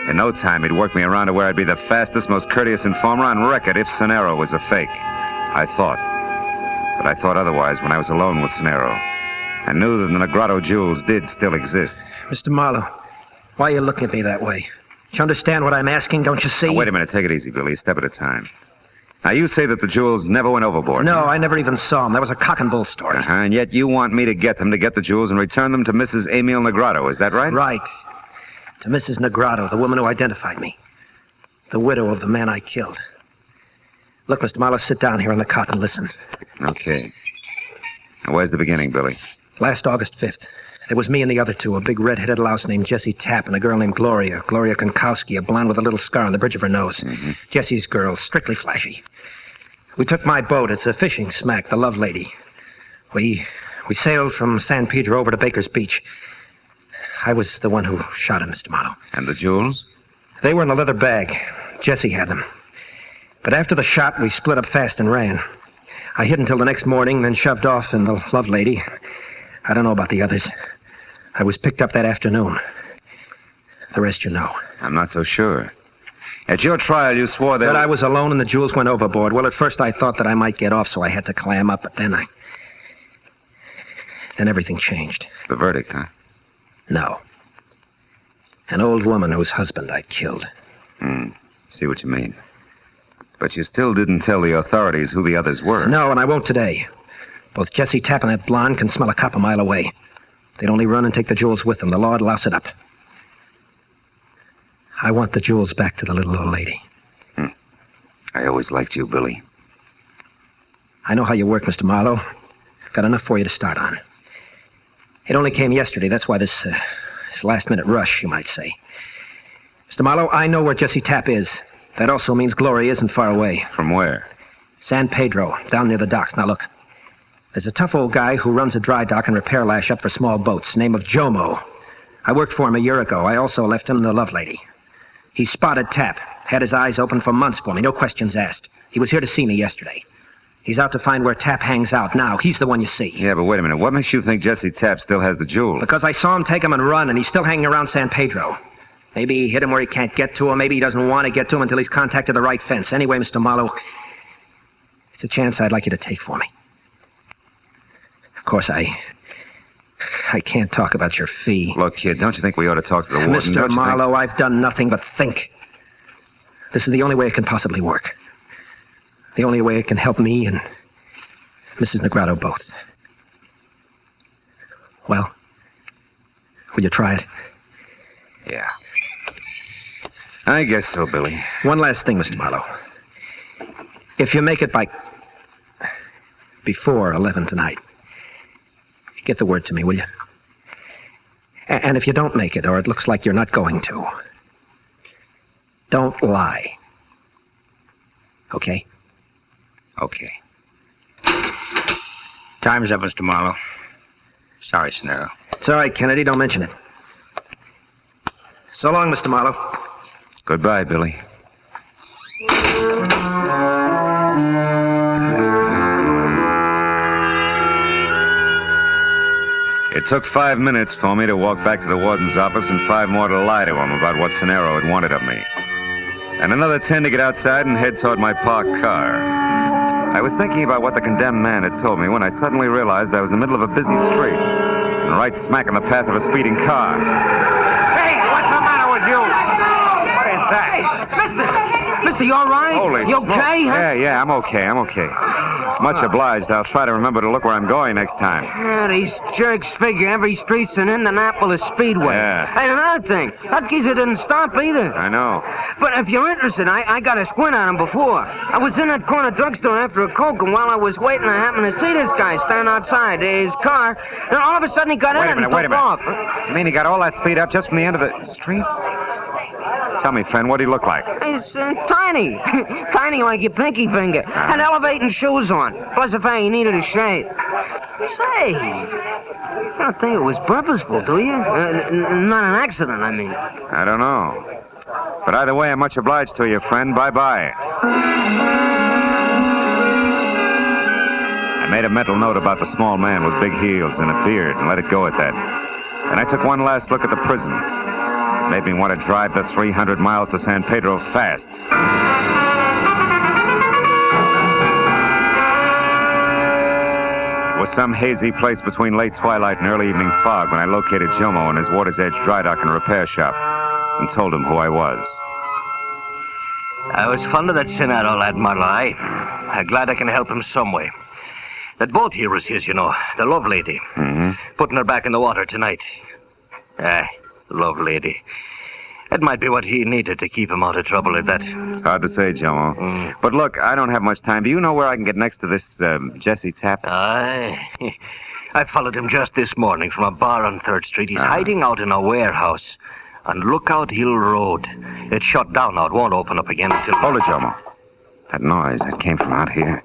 In no time, he'd work me around to where I'd be the fastest, most courteous informer on record if Nero was a fake. I thought. But I thought otherwise when I was alone with Nero. I knew that the Negrado jewels did still exist. Mr. Marlowe, why are you looking at me that way? Do you understand what I'm asking? Don't you see? Now, wait a minute. Take it easy, Billy. A step at a time. Now, you say that the jewels never went overboard. No, I never even saw them. That was a cock and bull story. And yet you want me to get them, to get the jewels, and return them to Mrs. Emil Negrado. Is that right? Right. To Mrs. Negrado, the woman who identified me. The widow of the man I killed. Look, Mr. Marlowe, sit down here on the cot and listen. Okay. Now, where's the beginning, Billy? Last August 5th. There was me and the other two, a big red-headed louse named Jessie Tapp and a girl named Gloria Konkowski, a blonde with a little scar on the bridge of her nose. Mm-hmm. Jessie's girl, strictly flashy. We took my boat. It's a fishing smack, the Love Lady. We sailed from San Pedro over to Baker's Beach. I was the one who shot him, Mr. Marlowe. And the jewels? They were in a leather bag. Jessie had them. But after the shot, we split up fast and ran. I hid until the next morning, then shoved off in the Love Lady. I don't know about the others. I was picked up that afternoon. The rest you know. I'm not so sure. At your trial, you swore that I was alone and the jewels went overboard. Well, at first I thought that I might get off, so I had to clam up, but then everything changed. The verdict, huh? No. An old woman whose husband I killed. See what you mean. But you still didn't tell the authorities who the others were. No, and I won't today. Both Jessie Tapp and that blonde can smell a cop a mile away. They'd only run and take the jewels with them. The law'd louse it up. I want the jewels back to the little old lady. I always liked you, Billy. I know how you work, Mr. Marlowe. I've got enough for you to start on. It only came yesterday. That's why this last-minute rush, you might say. Mr. Marlowe, I know where Jessie Tapp is. That also means Gloria isn't far away. From where? San Pedro, down near the docks. Now, look. There's a tough old guy who runs a dry dock and repair lash up for small boats, name of Jomo. I worked for him a year ago. I also left him the Love Lady. He spotted Tapp, had his eyes open for months for me, no questions asked. He was here to see me yesterday. He's out to find where Tapp hangs out now. He's the one you see. Yeah, but wait a minute. What makes you think Jessie Tapp still has the jewel? Because I saw him take him and run, and he's still hanging around San Pedro. Maybe he hit him where he can't get to him. Maybe he doesn't want to get to him until he's contacted the right fence. Anyway, Mr. Marlowe, it's a chance I'd like you to take for me. Of course, I can't talk about your fee. Look, kid, don't you think we ought to talk to the warden? Mr. Marlowe, I've done nothing but think. This is the only way it can possibly work. The only way it can help me and Mrs. Negrado both. Well, will you try it? Yeah. I guess so, Billy. One last thing, Mr. Marlowe. If you make it before 11 tonight, get the word to me, will you? And if you don't make it, or it looks like you're not going to, don't lie. Okay? Okay. Time's up, Mr. Marlowe. Sorry, Nero. It's all right, Kennedy. Don't mention it. So long, Mr. Marlowe. Goodbye, Billy. It took 5 minutes for me to walk back to the warden's office and 5 more to lie to him about what Nero had wanted of me. And another 10 to get outside and head toward my parked car. I was thinking about what the condemned man had told me when I suddenly realized I was in the middle of a busy street and right smack in the path of a speeding car. Hey, what's the matter with you? What is that? Mister, you all right? Holy You okay? smoke. Huh? Yeah, I'm okay. Much obliged. I'll try to remember to look where I'm going next time. Yeah, these jerks figure every street's an Indianapolis Speedway. Yeah. Hey, another thing. That geezer didn't stop either. I know. But if you're interested, I got a squint on him before. I was in that corner drugstore after a Coke, and while I was waiting, I happened to see this guy stand outside his car. Then all of a sudden, he got in and took off. You mean he got all that speed up just from the end of the street? Tell me, friend, what did he look like? He's tiny. Tiny like your pinky finger. Had elevating shoes on. Plus the fact he needed a shave. Say, you don't think it was purposeful, do you? Not an accident, I mean. I don't know. But either way, I'm much obliged to you, friend. Bye-bye. I made a mental note about the small man with big heels and a beard and let it go at that. And I took one last look at the prison. It made me want to drive the 300 miles to San Pedro fast. It was some hazy place between late twilight and early evening fog when I located Jomo in his Water's Edge dry dock and repair shop and told him who I was. I was fond of that Senado lad, Marlowe. I'm glad I can help him some way. That boat here was his, you know, the love lady. Mm-hmm. Putting her back in the water tonight. Love lady. That might be what he needed to keep him out of trouble at that. It's hard to say, Jomo. But look, I don't have much time. Do you know where I can get next to this Jesse Tapp? I followed him just this morning from a bar on 3rd Street. He's hiding out in a warehouse on Lookout Hill Road. It's shut down now. It won't open up again until... Hold it, Jomo. That noise, that came from out here.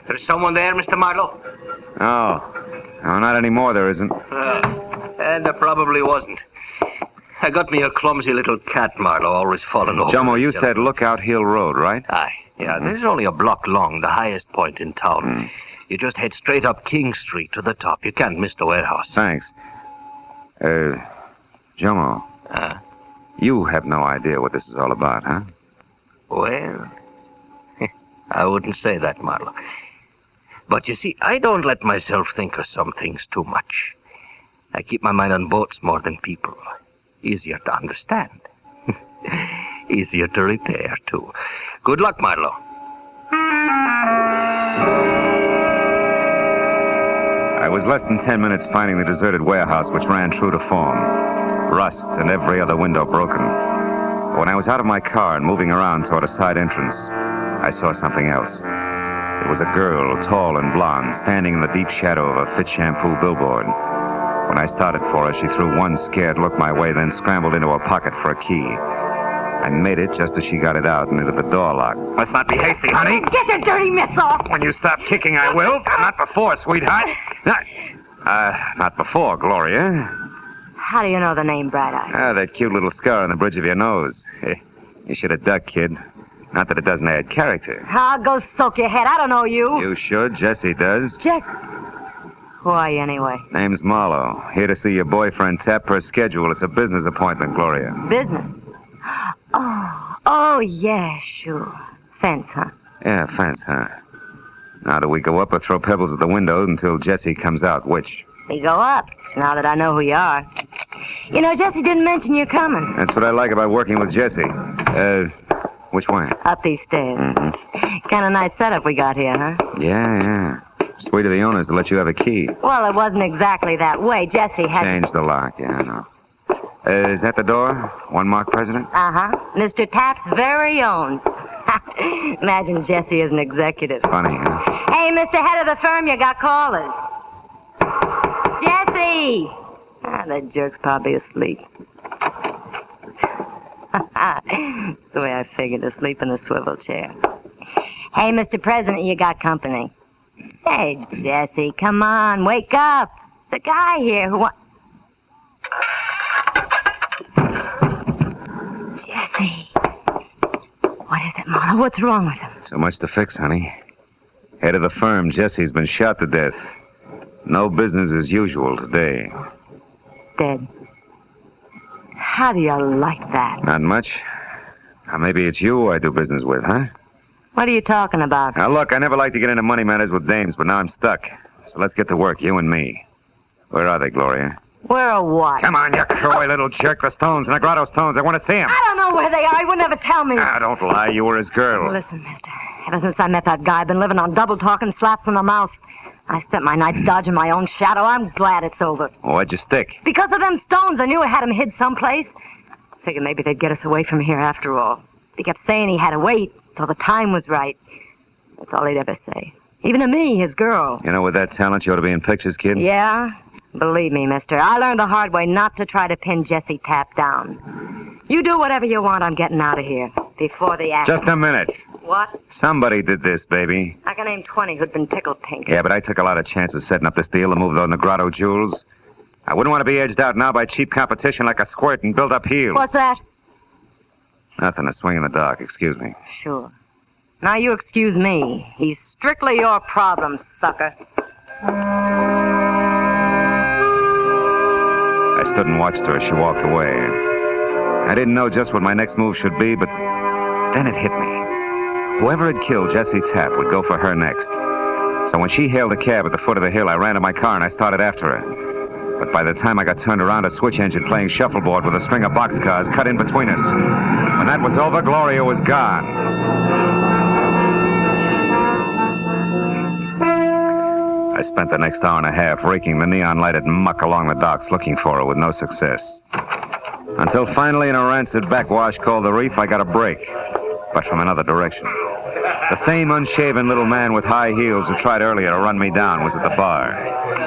There's someone there, Mr. Marlowe? No, not anymore, there isn't. And there probably wasn't. I got me a clumsy little cat, Marlowe, always falling over. Jomo, you said Lookout Hill Road, right? Aye, yeah. This is only a block long, the highest point in town. You just head straight up King Street to the top. You can't miss the warehouse. Thanks. Jomo. You have no idea what this is all about, huh? Well, I wouldn't say that, Marlowe. But you see, I don't let myself think of some things too much. I keep my mind on boats more than people. Easier to understand. Easier to repair, too. Good luck, Marlowe. I was less than 10 minutes finding the deserted warehouse, which ran true to form. Rust and every other window broken. When I was out of my car and moving around toward a side entrance, I saw something else. It was a girl, tall and blonde, standing in the deep shadow of a Fit Shampoo billboard. When I started for her, she threw one scared look my way, then scrambled into her pocket for a key. I made it just as she got it out and into the door lock. Let's not be hasty, honey. Get your dirty mitts off! When you stop kicking, I will. Not before, sweetheart. Not before, Gloria. How do you know the name Bright Eye? That cute little scar on the bridge of your nose. You should have ducked, kid. Not that it doesn't add character. I'll go soak your head. I don't know you. You should. Jesse does. Who are you, anyway? Name's Marlowe. Here to see your boyfriend Tapp per schedule. It's a business appointment, Gloria. Business? Oh, yeah, sure. Fence, huh? Yeah, fence, huh? Now, do we go up or throw pebbles at the window until Jesse comes out? Which? We go up, now that I know who you are. You know, Jesse didn't mention you're coming. That's what I like about working with Jesse. Which way? Up these stairs. Kind of nice setup we got here, huh? Yeah. Sweet of the owners to let you have a key. Well, it wasn't exactly that way. Jesse had... Changed the lock, yeah, I know. Is that the door? One mark president? Uh-huh. Mr. Tapp's very own. Imagine Jesse as an executive. Funny, huh? Hey, Mr. Head of the firm, you got callers. Jesse! That jerk's probably asleep. That's the way I figured, asleep in a swivel chair. Hey, Mr. President, you got company. Hey, Jesse, come on, wake up. The guy here who Jesse. What is it, Marlowe? What's wrong with him? So much to fix, honey. Head of the firm, Jesse's been shot to death. No business as usual today. Dead. How do you like that? Not much. Now, maybe it's you I do business with, huh? What are you talking about? Now, look, I never like to get into money matters with dames, but now I'm stuck. So let's get to work, you and me. Where are they, Gloria? Where or what? Come on, you coy little jerk. The stones, Negrado stones. I want to see them. I don't know where they are. He would never tell me. Don't lie. You were his girl. Listen, mister. Ever since I met that guy, I've been living on double talk and slaps in the mouth. I spent my nights dodging my own shadow. I'm glad it's over. Why'd you stick? Because of them stones. I knew I had them hid someplace. Figured maybe they'd get us away from here after all. He kept saying he had to wait till the time was right. That's all he'd ever say. Even to me, his girl. You know, with that talent, you ought to be in pictures, kid. Yeah? Believe me, mister, I learned the hard way not to try to pin Jesse Tapp down. You do whatever you want, I'm getting out of here. Before the act. Just a minute. What? Somebody did this, baby. I can name 20 who'd been tickled pink. Yeah, but I took a lot of chances setting up this deal to move those Negrado jewels. I wouldn't want to be edged out now by cheap competition like a squirt and build up heels. What's that? Nothing, a swing in the dark, excuse me. Sure. Now you excuse me. He's strictly your problem, sucker. I stood and watched her as she walked away. I didn't know just what my next move should be, but then it hit me. Whoever had killed Jessie Tapp would go for her next. So when she hailed a cab at the foot of the hill, I ran to my car and I started after her. But by the time I got turned around, a switch engine playing shuffleboard with a string of boxcars cut in between us. When that was over, Gloria was gone. I spent the next hour and a half raking the neon-lighted muck along the docks looking for her with no success. Until finally, in a rancid backwash called the Reef, I got a break, but from another direction. The same unshaven little man with high heels who tried earlier to run me down was at the bar,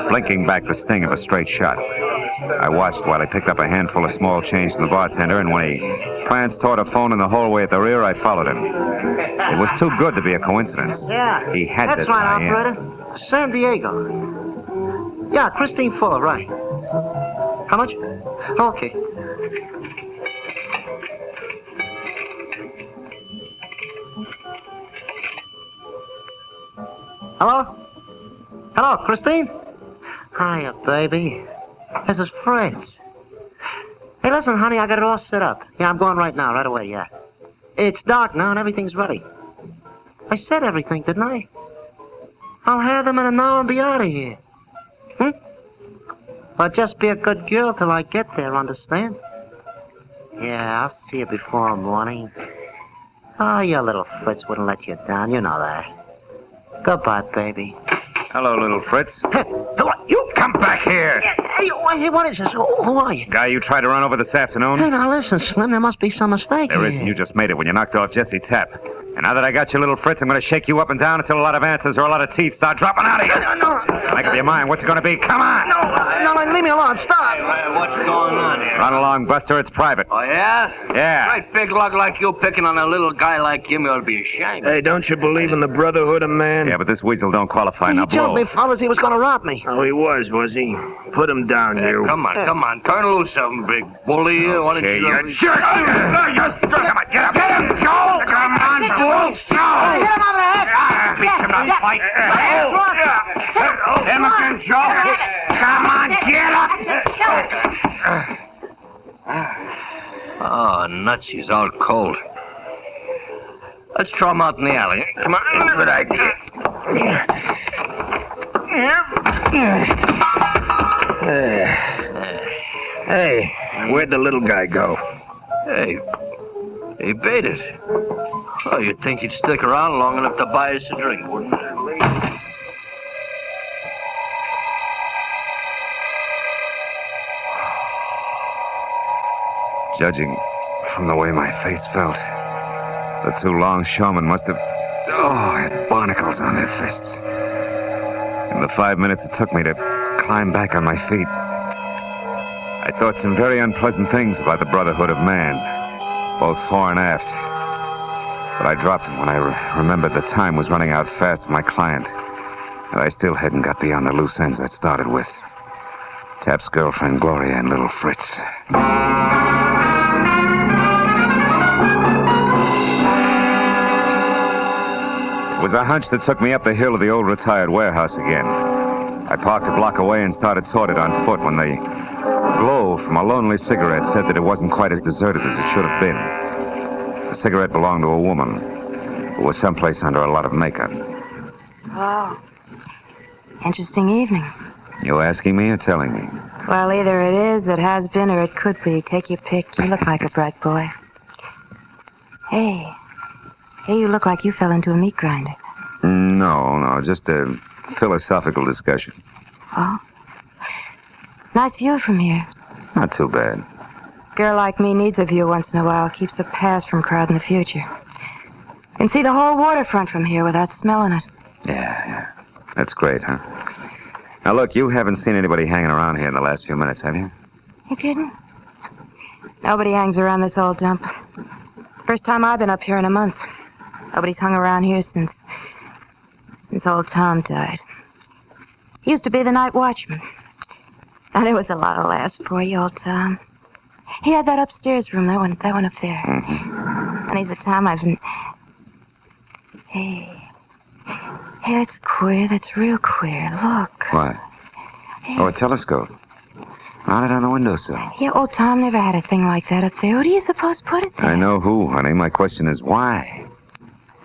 blinking back the sting of a straight shot. I watched while he picked up a handful of small change from the bartender, and when he pranced toward a phone in the hallway at the rear, I followed him. It was too good to be a coincidence. Yeah. He had That's to right, tie in. operator. San Diego. Yeah, Christine Fuller, right. How much? Okay. Hello? Hello, Christine? Hiya, baby. This is Fritz. Hey, listen, honey, I got it all set up. Yeah, I'm going right now, right away, yeah. It's dark now and everything's ready. I said everything, didn't I? I'll have them in an hour and be out of here. Well, just be a good girl till I get there, understand? Yeah, I'll see you before morning. Oh, your little Fritz wouldn't let you down, you know that. Goodbye, baby. Hello, little Fritz. Hey, you come back here. Hey, what is this? Who are you? Guy you tried to run over this afternoon? Hey, now listen, Slim, there must be some mistake There here. isn't. You just made it when you knocked off Jessie Tapp. And now that I got you, little Fritz, I'm going to shake you up and down until a lot of answers or a lot of teeth start dropping out of you. No. Make up your mind. What's it going to be? Come on. No, leave me alone. Stop. What's going on here? Run along, Buster. It's private. Oh, yeah? Yeah. Great big lug like you picking on a little guy like him, you'll be ashamed. Hey, don't you believe in the brotherhood of man? Yeah, but this weasel don't qualify. Now He told blow. me, fellas, he was going to rob me. Oh, he was he? Put him down, you. Come on. Turn loose of him, big bully. Why don't you... You jerk. Come on, get up. Get him, Joe. Come on, fool. Joe. Hit him over the head. Beat him up, fight. Him again, Joe. Come on, get up. Oh, nuts, he's all cold. Let's throw him out in the alley. Come on, good idea. Hey, where'd the little guy go? Hey, he baited. Oh, you'd think he'd stick around long enough to buy us a drink, wouldn't you? Judging from the way my face felt, the two longshoremen must have, had barnacles on their fists. In the 5 minutes it took me to climb back on my feet, I thought some very unpleasant things about the brotherhood of man, both fore and aft. But I dropped them when I remembered the time was running out fast for my client, and I still hadn't got beyond the loose ends I'd started with. Tapp's girlfriend, Gloria, and little Fritz. It was a hunch that took me up the hill of the old retired warehouse again. I parked a block away and started toward it on foot when the glow from a lonely cigarette said that it wasn't quite as deserted as it should have been. The cigarette belonged to a woman who was someplace under a lot of makeup. Oh. Interesting evening. You asking me or telling me? Well, either it is, it has been, or it could be. Take your pick. You look like a bright boy. Hey, you look like you fell into a meat grinder. No, just a philosophical discussion. Oh? Nice view from here. Not too bad. Girl like me needs a view once in a while. Keeps the past from crowding the future. Can see the whole waterfront from here without smelling it. Yeah. That's great, huh? Now, look, you haven't seen anybody hanging around here in the last few minutes, have you? You kidding? Nobody hangs around this old dump. It's the first time I've been up here in a month. Nobody's hung around here since old Tom died. He used to be the night watchman. And it was a lot of laughs for you, old Tom. He had that upstairs room, that one up there. Mm-hmm. And he's the Tom I've been... Hey, that's queer. That's real queer. Look. What? Oh, a telescope. Mounted on the windowsill. Yeah, old Tom never had a thing like that up there. Who do you suppose put it there? I know who, honey. My question is why?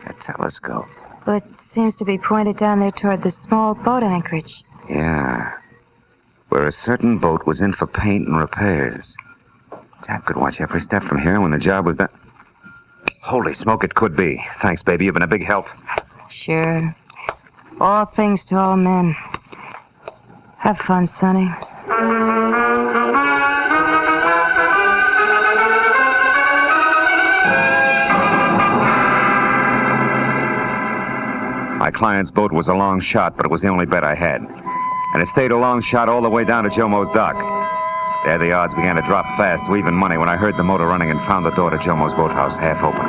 A telescope. Well, it seems to be pointed down there toward the small boat anchorage. Yeah. Where a certain boat was in for paint and repairs. Tap could watch every step from here when the job was done. Holy smoke, it could be. Thanks, baby. You've been a big help. Sure. All things to all men. Have fun, Sonny. My client's boat was a long shot, but it was the only bet I had. And it stayed a long shot all the way down to Jomo's dock. There the odds began to drop fast to even money when I heard the motor running and found the door to Jomo's boathouse half open.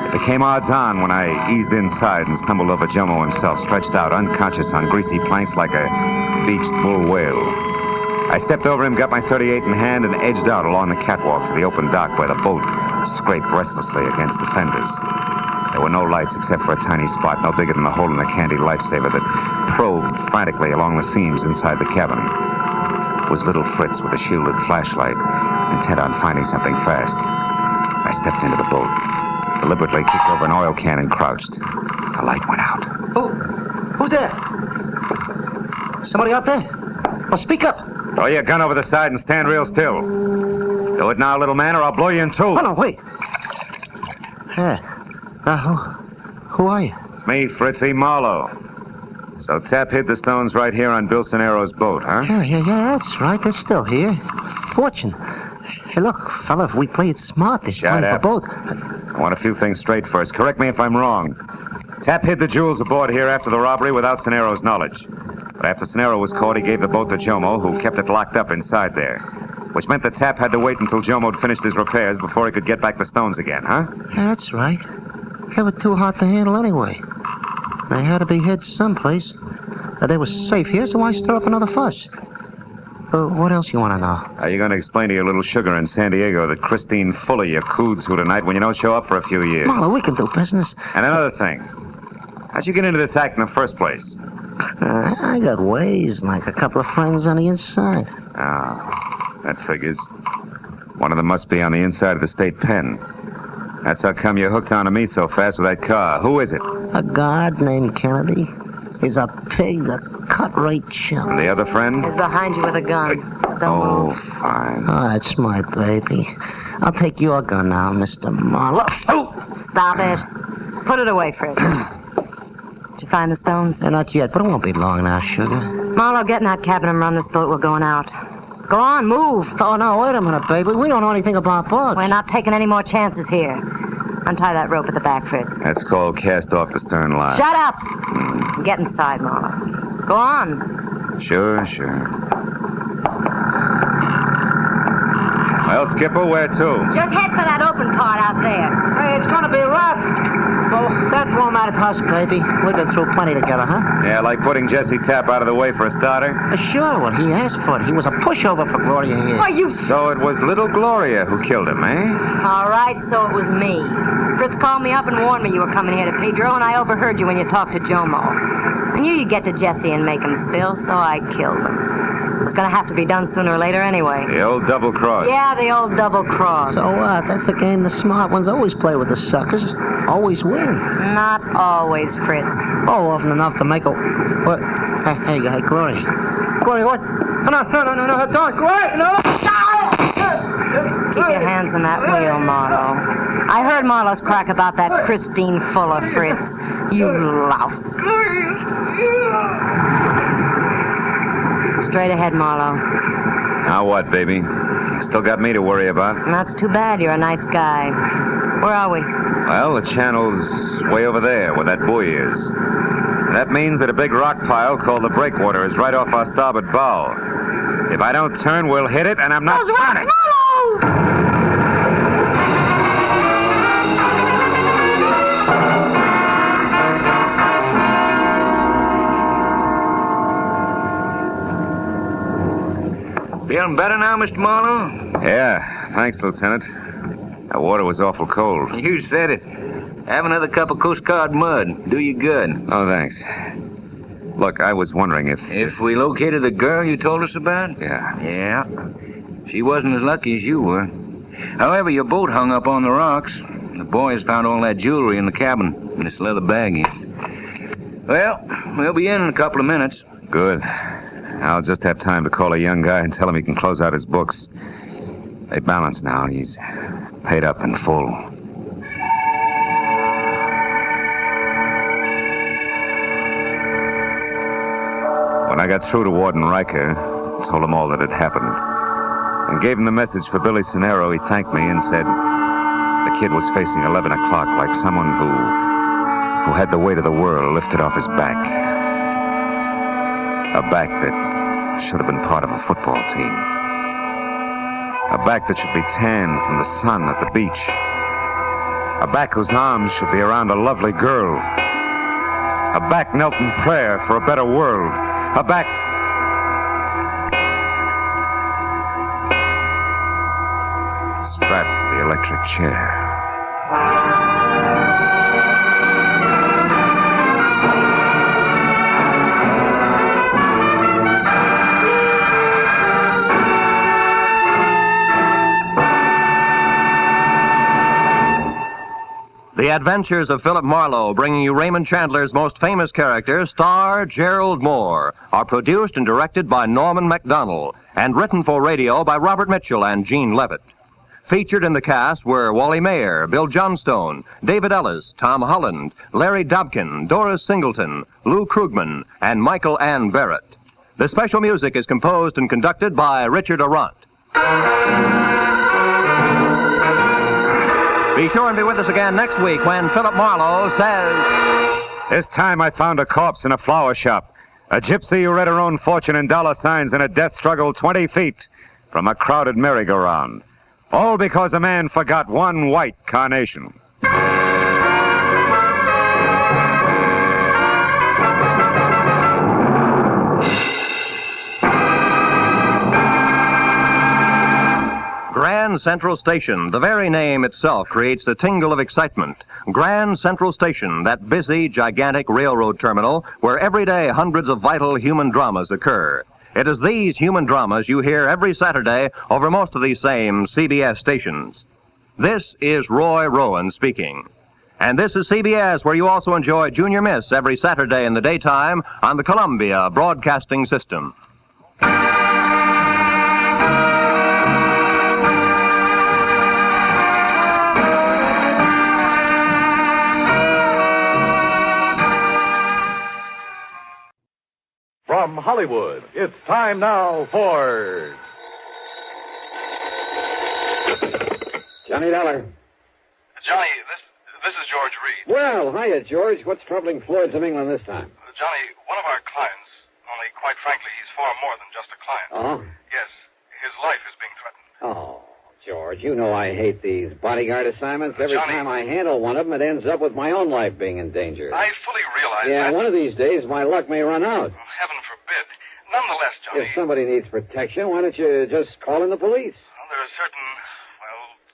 It became odds on when I eased inside and stumbled over Jomo himself, stretched out unconscious on greasy planks like a beached bull whale. I stepped over him, got my .38 in hand, and edged out along the catwalk to the open dock where the boat scraped restlessly against the fenders. There were no lights except for a tiny spot no bigger than the hole in a candy lifesaver that probed frantically along the seams inside the cabin. It was little Fritz with a shielded flashlight, intent on finding something fast. I stepped into the boat, deliberately kicked over an oil can and crouched. The light went out. Who's there? Somebody out there? Well, speak up. Throw your gun over the side and stand real still. Do it now, little man, or I'll blow you in two. Oh, no, wait. Yeah. Who are you? It's me, Fritzy Marlowe. So Tap hid the stones right here on Bill Sonero's boat, huh? Yeah, that's right. They're still here. Fortune. Hey, look, fella, if we play it smart, there's plenty for both. I want a few things straight first. Correct me if I'm wrong. Tap hid the jewels aboard here after the robbery without Sonero's knowledge. But after Sonero was caught, he gave the boat to Jomo, who kept it locked up inside there. Which meant that Tap had to wait until Jomo had finished his repairs before he could get back the stones again, huh? Yeah, that's right. They were too hard to handle anyway. They had to be hid someplace. They were safe here, so why stir up another fuss? What else you want to know? How you going to explain to your little sugar in San Diego that Christine Fuller you cooed to tonight when you don't show up for a few years? Marlowe, we can do business. And another thing. How'd you get into this act in the first place? I got ways, like a couple of friends on the inside. Ah, that figures. One of them must be on the inside of the state pen. That's how come you hooked onto me so fast with that car. Who is it? A guard named Kennedy. He's a pig, a cut-rate chump. And the other friend? He's behind you with a gun. Don't move. Fine. Oh, that's my baby. I'll take your gun now, Mr. Marlowe. Oh! Stop it. Put it away, Fritz. Did you find the stones? Not yet, but it won't be long now, sugar. Marlowe, get in that cabin and run this boat. We're going out. Go on, move. Oh, no, wait a minute, baby. We don't know anything about boats. We're not taking any more chances here. Untie that rope at the back, Fritz. That's called cast off the stern line. Shut up! Get inside, Marlowe. Go on. Sure. Well, Skipper, where to? Just head for that open part out there. Hey, it's gonna be rough. Well, that won't matter to us, baby. We've been through plenty together, huh? Yeah, like putting Jesse Tapp out of the way for a starter? Sure, well, he asked for it. He was a pushover for Gloria here. Why, you... So it was little Gloria who killed him, eh? All right, so it was me. Fritz called me up and warned me you were coming here to Pedro, and I overheard you when you talked to Jomo. I knew you'd get to Jesse and make him spill, so I killed him. It was going to have to be done sooner or later anyway. The old double cross. Yeah, the old double cross. So what? That's the game the smart ones always play with the suckers. Always win. Not always, Fritz. Oh, often enough to make a... What? Hey, Gloria. Gloria, what? No, don't, Gloria, no! Keep your hands on that wheel, Marlowe. I heard Marlowe's crack about that Christine Fuller, Fritz. You louse. Straight ahead, Marlowe. Now what, baby? Still got me to worry about. That's too bad. You're a nice guy. Where are we? Well, the channel's way over there, where that buoy is. And that means that a big rock pile called the breakwater is right off our starboard bow. If I don't turn, we'll hit it, and I'm not turning. Feeling better now, Mr. Marlowe? Yeah, thanks, Lieutenant. That water was awful cold. You said it. Have another cup of Coast Guard mud. Do you good. Oh, thanks. Look, I was wondering if... If we located the girl you told us about? Yeah. Yeah. She wasn't as lucky as you were. However, your boat hung up on the rocks. The boys found all that jewelry in the cabin, in this leather baggie. Well, we'll be in a couple of minutes. Good. I'll just have time to call a young guy and tell him he can close out his books. They balance now. He's paid up in full. When I got through to Warden Riker, told him all that had happened, and gave him the message for Billy Sonero, he thanked me and said the kid was facing 11 o'clock like someone who had the weight of the world lifted off his back. A back that should have been part of a football team. A back that should be tanned from the sun at the beach. A back whose arms should be around a lovely girl. A back knelt in prayer for a better world. A back... strapped to the electric chair. The Adventures of Philip Marlowe, bringing you Raymond Chandler's most famous character, star Gerald Moore, are produced and directed by Norman MacDonald and written for radio by Robert Mitchell and Gene Levitt. Featured in the cast were Wally Mayer, Bill Johnstone, David Ellis, Tom Holland, Larry Dobkin, Doris Singleton, Lou Krugman, and Michael Ann Barrett. The special music is composed and conducted by Richard Arant. Be sure and be with us again next week when Philip Marlowe says... This time I found a corpse in a flower shop. A gypsy who read her own fortune in dollar signs in a death struggle 20 feet from a crowded merry-go-round. All because a man forgot one white carnation. Grand Central Station, the very name itself creates a tingle of excitement. Grand Central Station, that busy, gigantic railroad terminal where every day hundreds of vital human dramas occur. It is these human dramas you hear every Saturday over most of these same CBS stations. This is Roy Rowan speaking. And this is CBS, where you also enjoy Junior Miss every Saturday in the daytime on the Columbia Broadcasting System. From Hollywood, it's time now for... Johnny Dollar. Johnny, this is George Reed. Well, hiya, George. What's troubling Floyd's of England this time? Johnny, one of our clients, only quite frankly, he's far more than just a client. Oh? Yes, his life is being threatened. Oh, George, you know I hate these bodyguard assignments. Every Johnny, time I handle one of them, it ends up with my own life being in danger. I fully realize Yeah, that. one of these days my luck may run out. Heaven forbid. Nonetheless, Johnny, If somebody needs protection, why don't you just call in the police? well, there are certain,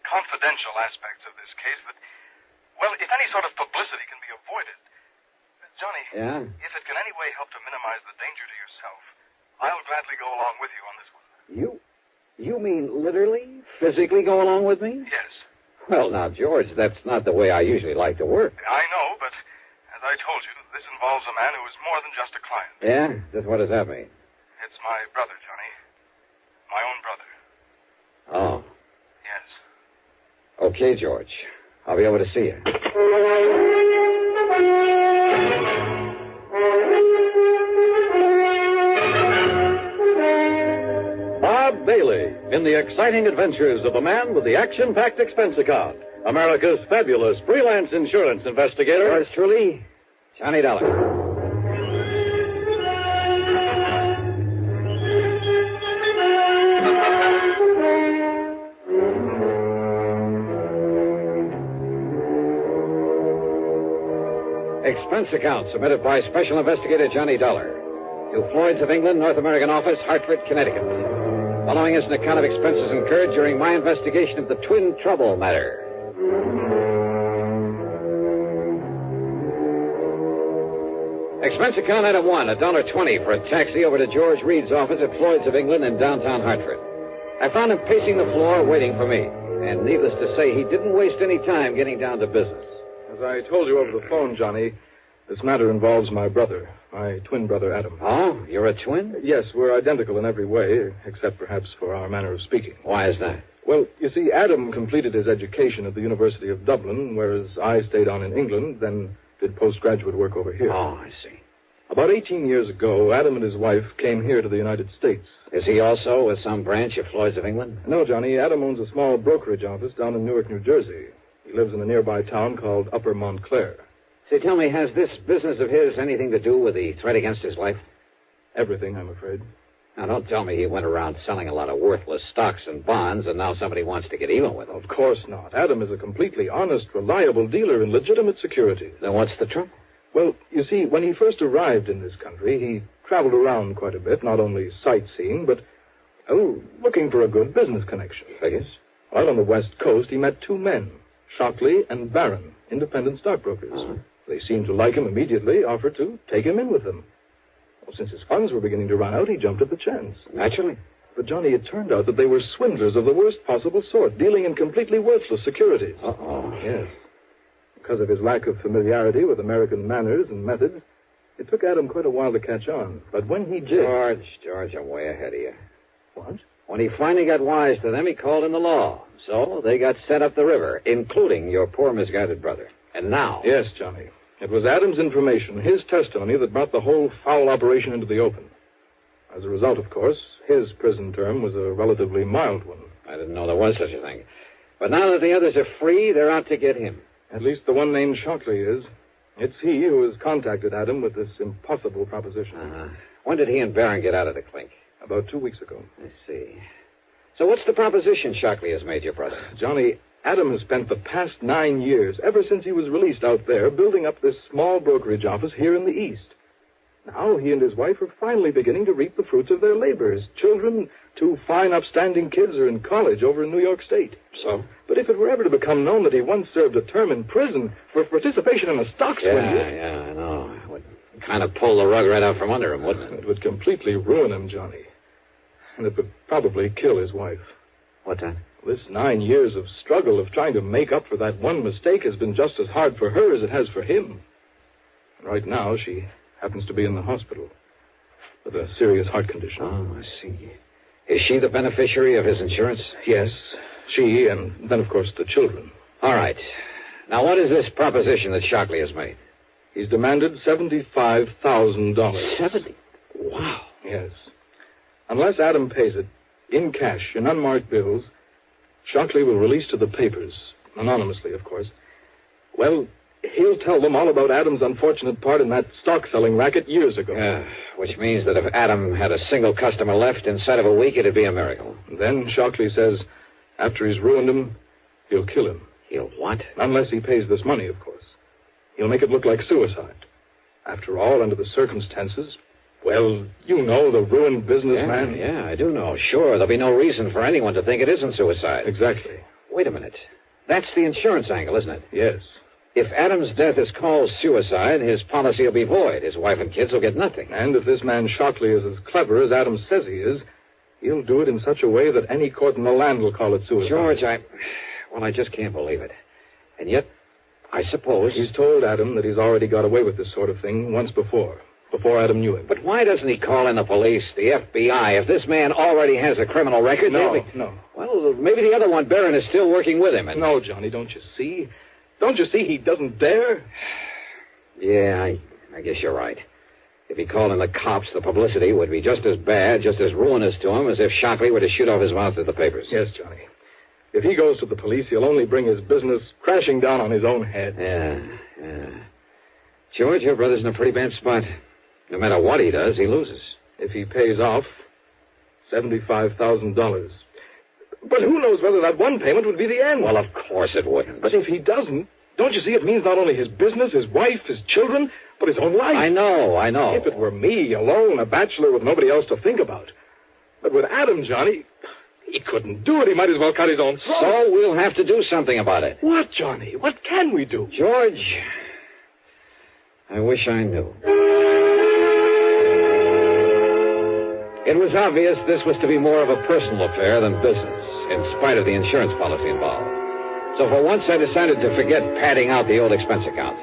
confidential aspects of this case that, if any sort of publicity can be avoided. Johnny, Yeah? if it can any way help to minimize the danger to yourself, I'll gladly go along with you on this one. You mean literally, physically go along with me? Yes. Well, now, George, that's not the way I usually like to work. I know, but as I told you, this involves a man who is more than just a client. Yeah? Just what does that mean? It's my brother, Johnny. My own brother. Oh. Yes. Okay, George. I'll be over to see you. Bob Bailey in the exciting adventures of the man with the action-packed expense account. America's fabulous freelance insurance investigator. Yours truly, Johnny Dollar. Expense account submitted by Special Investigator Johnny Dollar to Floyd's of England, North American Office, Hartford, Connecticut. Following is an account of expenses incurred during my investigation of the Twin Trouble matter. Expense account item 1, $1.20 for a taxi over to George Reed's office at Floyd's of England in downtown Hartford. I found him pacing the floor waiting for me. And needless to say, he didn't waste any time getting down to business. As I told you over the phone, Johnny, this matter involves my brother, my twin brother, Adam. Oh, you're a twin? Yes, we're identical in every way, except perhaps for our manner of speaking. Why is that? Well, you see, Adam completed his education at the University of Dublin, whereas I stayed on in England, then did postgraduate work over here. Oh, I see. About 18 years ago, Adam and his wife came here to the United States. Is he also with some branch of Floyd's of England? No, Johnny. Adam owns a small brokerage office down in Newark, New Jersey. He lives in a nearby town called Upper Montclair. Say, tell me, has this business of his anything to do with the threat against his life? Everything, I'm afraid. Now, don't tell me he went around selling a lot of worthless stocks and bonds, and now somebody wants to get even with him. Of course not. Adam is a completely honest, reliable dealer in legitimate securities. Then what's the trouble? Well, you see, when he first arrived in this country, he traveled around quite a bit, not only sightseeing, but, looking for a good business connection. Figures? While on the West Coast, he met two men, Shockley and Barron, independent stockbrokers. Uh-huh. They seemed to like him immediately, offered to take him in with them. Well, since his funds were beginning to run out, he jumped at the chance. Naturally. But, Johnny, it turned out that they were swindlers of the worst possible sort, dealing in completely worthless securities. Uh-oh. Yes. Because of his lack of familiarity with American manners and methods, it took Adam quite a while to catch on. But when he did... George, I'm way ahead of you. What? When he finally got wise to them, he called in the law. So they got sent up the river, including your poor misguided brother. And now... Yes, Johnny. It was Adam's information, his testimony, that brought the whole foul operation into the open. As a result, of course, his prison term was a relatively mild one. I didn't know there was such a thing. But now that the others are free, they're out to get him. At least the one named Shockley is. It's he who has contacted Adam with this impossible proposition. Uh-huh. When did he and Barron get out of the clink? About 2 weeks ago. I see. So what's the proposition Shockley has made your brother? Johnny, Adam has spent the past 9 years, ever since he was released out there, building up this small brokerage office here in the East. Now he and his wife are finally beginning to reap the fruits of their labors. Children, two fine, upstanding kids, are in college over in New York State. So? But if it were ever to become known that he once served a term in prison for participation in a stock swindle... Yeah, I know. It would kind of pull the rug right out from under him, wouldn't it? It would completely ruin him, Johnny. And it would probably kill his wife. What then? This 9 years of struggle of trying to make up for that one mistake has been just as hard for her as it has for him. Right now, she happens to be in the hospital with a serious heart condition. Oh, I see. Is she the beneficiary of his insurance? Yes, she, and then, of course, the children. All right. Now, what is this proposition that Shockley has made? He's demanded $75,000. 70? Wow. Yes. Unless Adam pays it, in cash, in unmarked bills, Shockley will release to the papers, anonymously, of course. Well, he'll tell them all about Adam's unfortunate part in that stock-selling racket years ago. Yeah, which means that if Adam had a single customer left inside of a week, it'd be a miracle. Then Shockley says, after he's ruined him, he'll kill him. He'll what? Unless he pays this money, of course. He'll make it look like suicide. After all, under the circumstances, well, you know, the ruined businessman. Yeah, I do know. Sure, there'll be no reason for anyone to think it isn't suicide. Exactly. Wait a minute. That's the insurance angle, isn't it? Yes. If Adam's death is called suicide, his policy will be void. His wife and kids will get nothing. And if this man Shockley is as clever as Adam says he is, he'll do it in such a way that any court in the land will call it suicide. George, I just can't believe it. And yet, I suppose... He's told Adam that he's already got away with this sort of thing once before Adam knew him. But why doesn't he call in the police, the FBI? If this man already has a criminal record... No. Well, maybe the other one, Barron, is still working with him. No, Johnny, don't you see? Don't you see he doesn't dare? Yeah, I guess you're right. If he called in the cops, the publicity would be just as bad, just as ruinous to him as if Shockley were to shoot off his mouth at the papers. Yes, Johnny. If he goes to the police, he'll only bring his business crashing down on his own head. Yeah. George, your brother's in a pretty bad spot. No matter what he does, he loses. If he pays off, $75,000. But who knows whether that one payment would be the end? Well, of course it wouldn't. But if he doesn't, don't you see it means not only his business, his wife, his children, but his own life? I know. If it were me, alone, a bachelor with nobody else to think about. But with Adam, Johnny, he couldn't do it. He might as well cut his own throat. So we'll have to do something about it. What, Johnny? What can we do? George, I wish I knew. It was obvious this was to be more of a personal affair than business, in spite of the insurance policy involved. So for once, I decided to forget padding out the old expense account.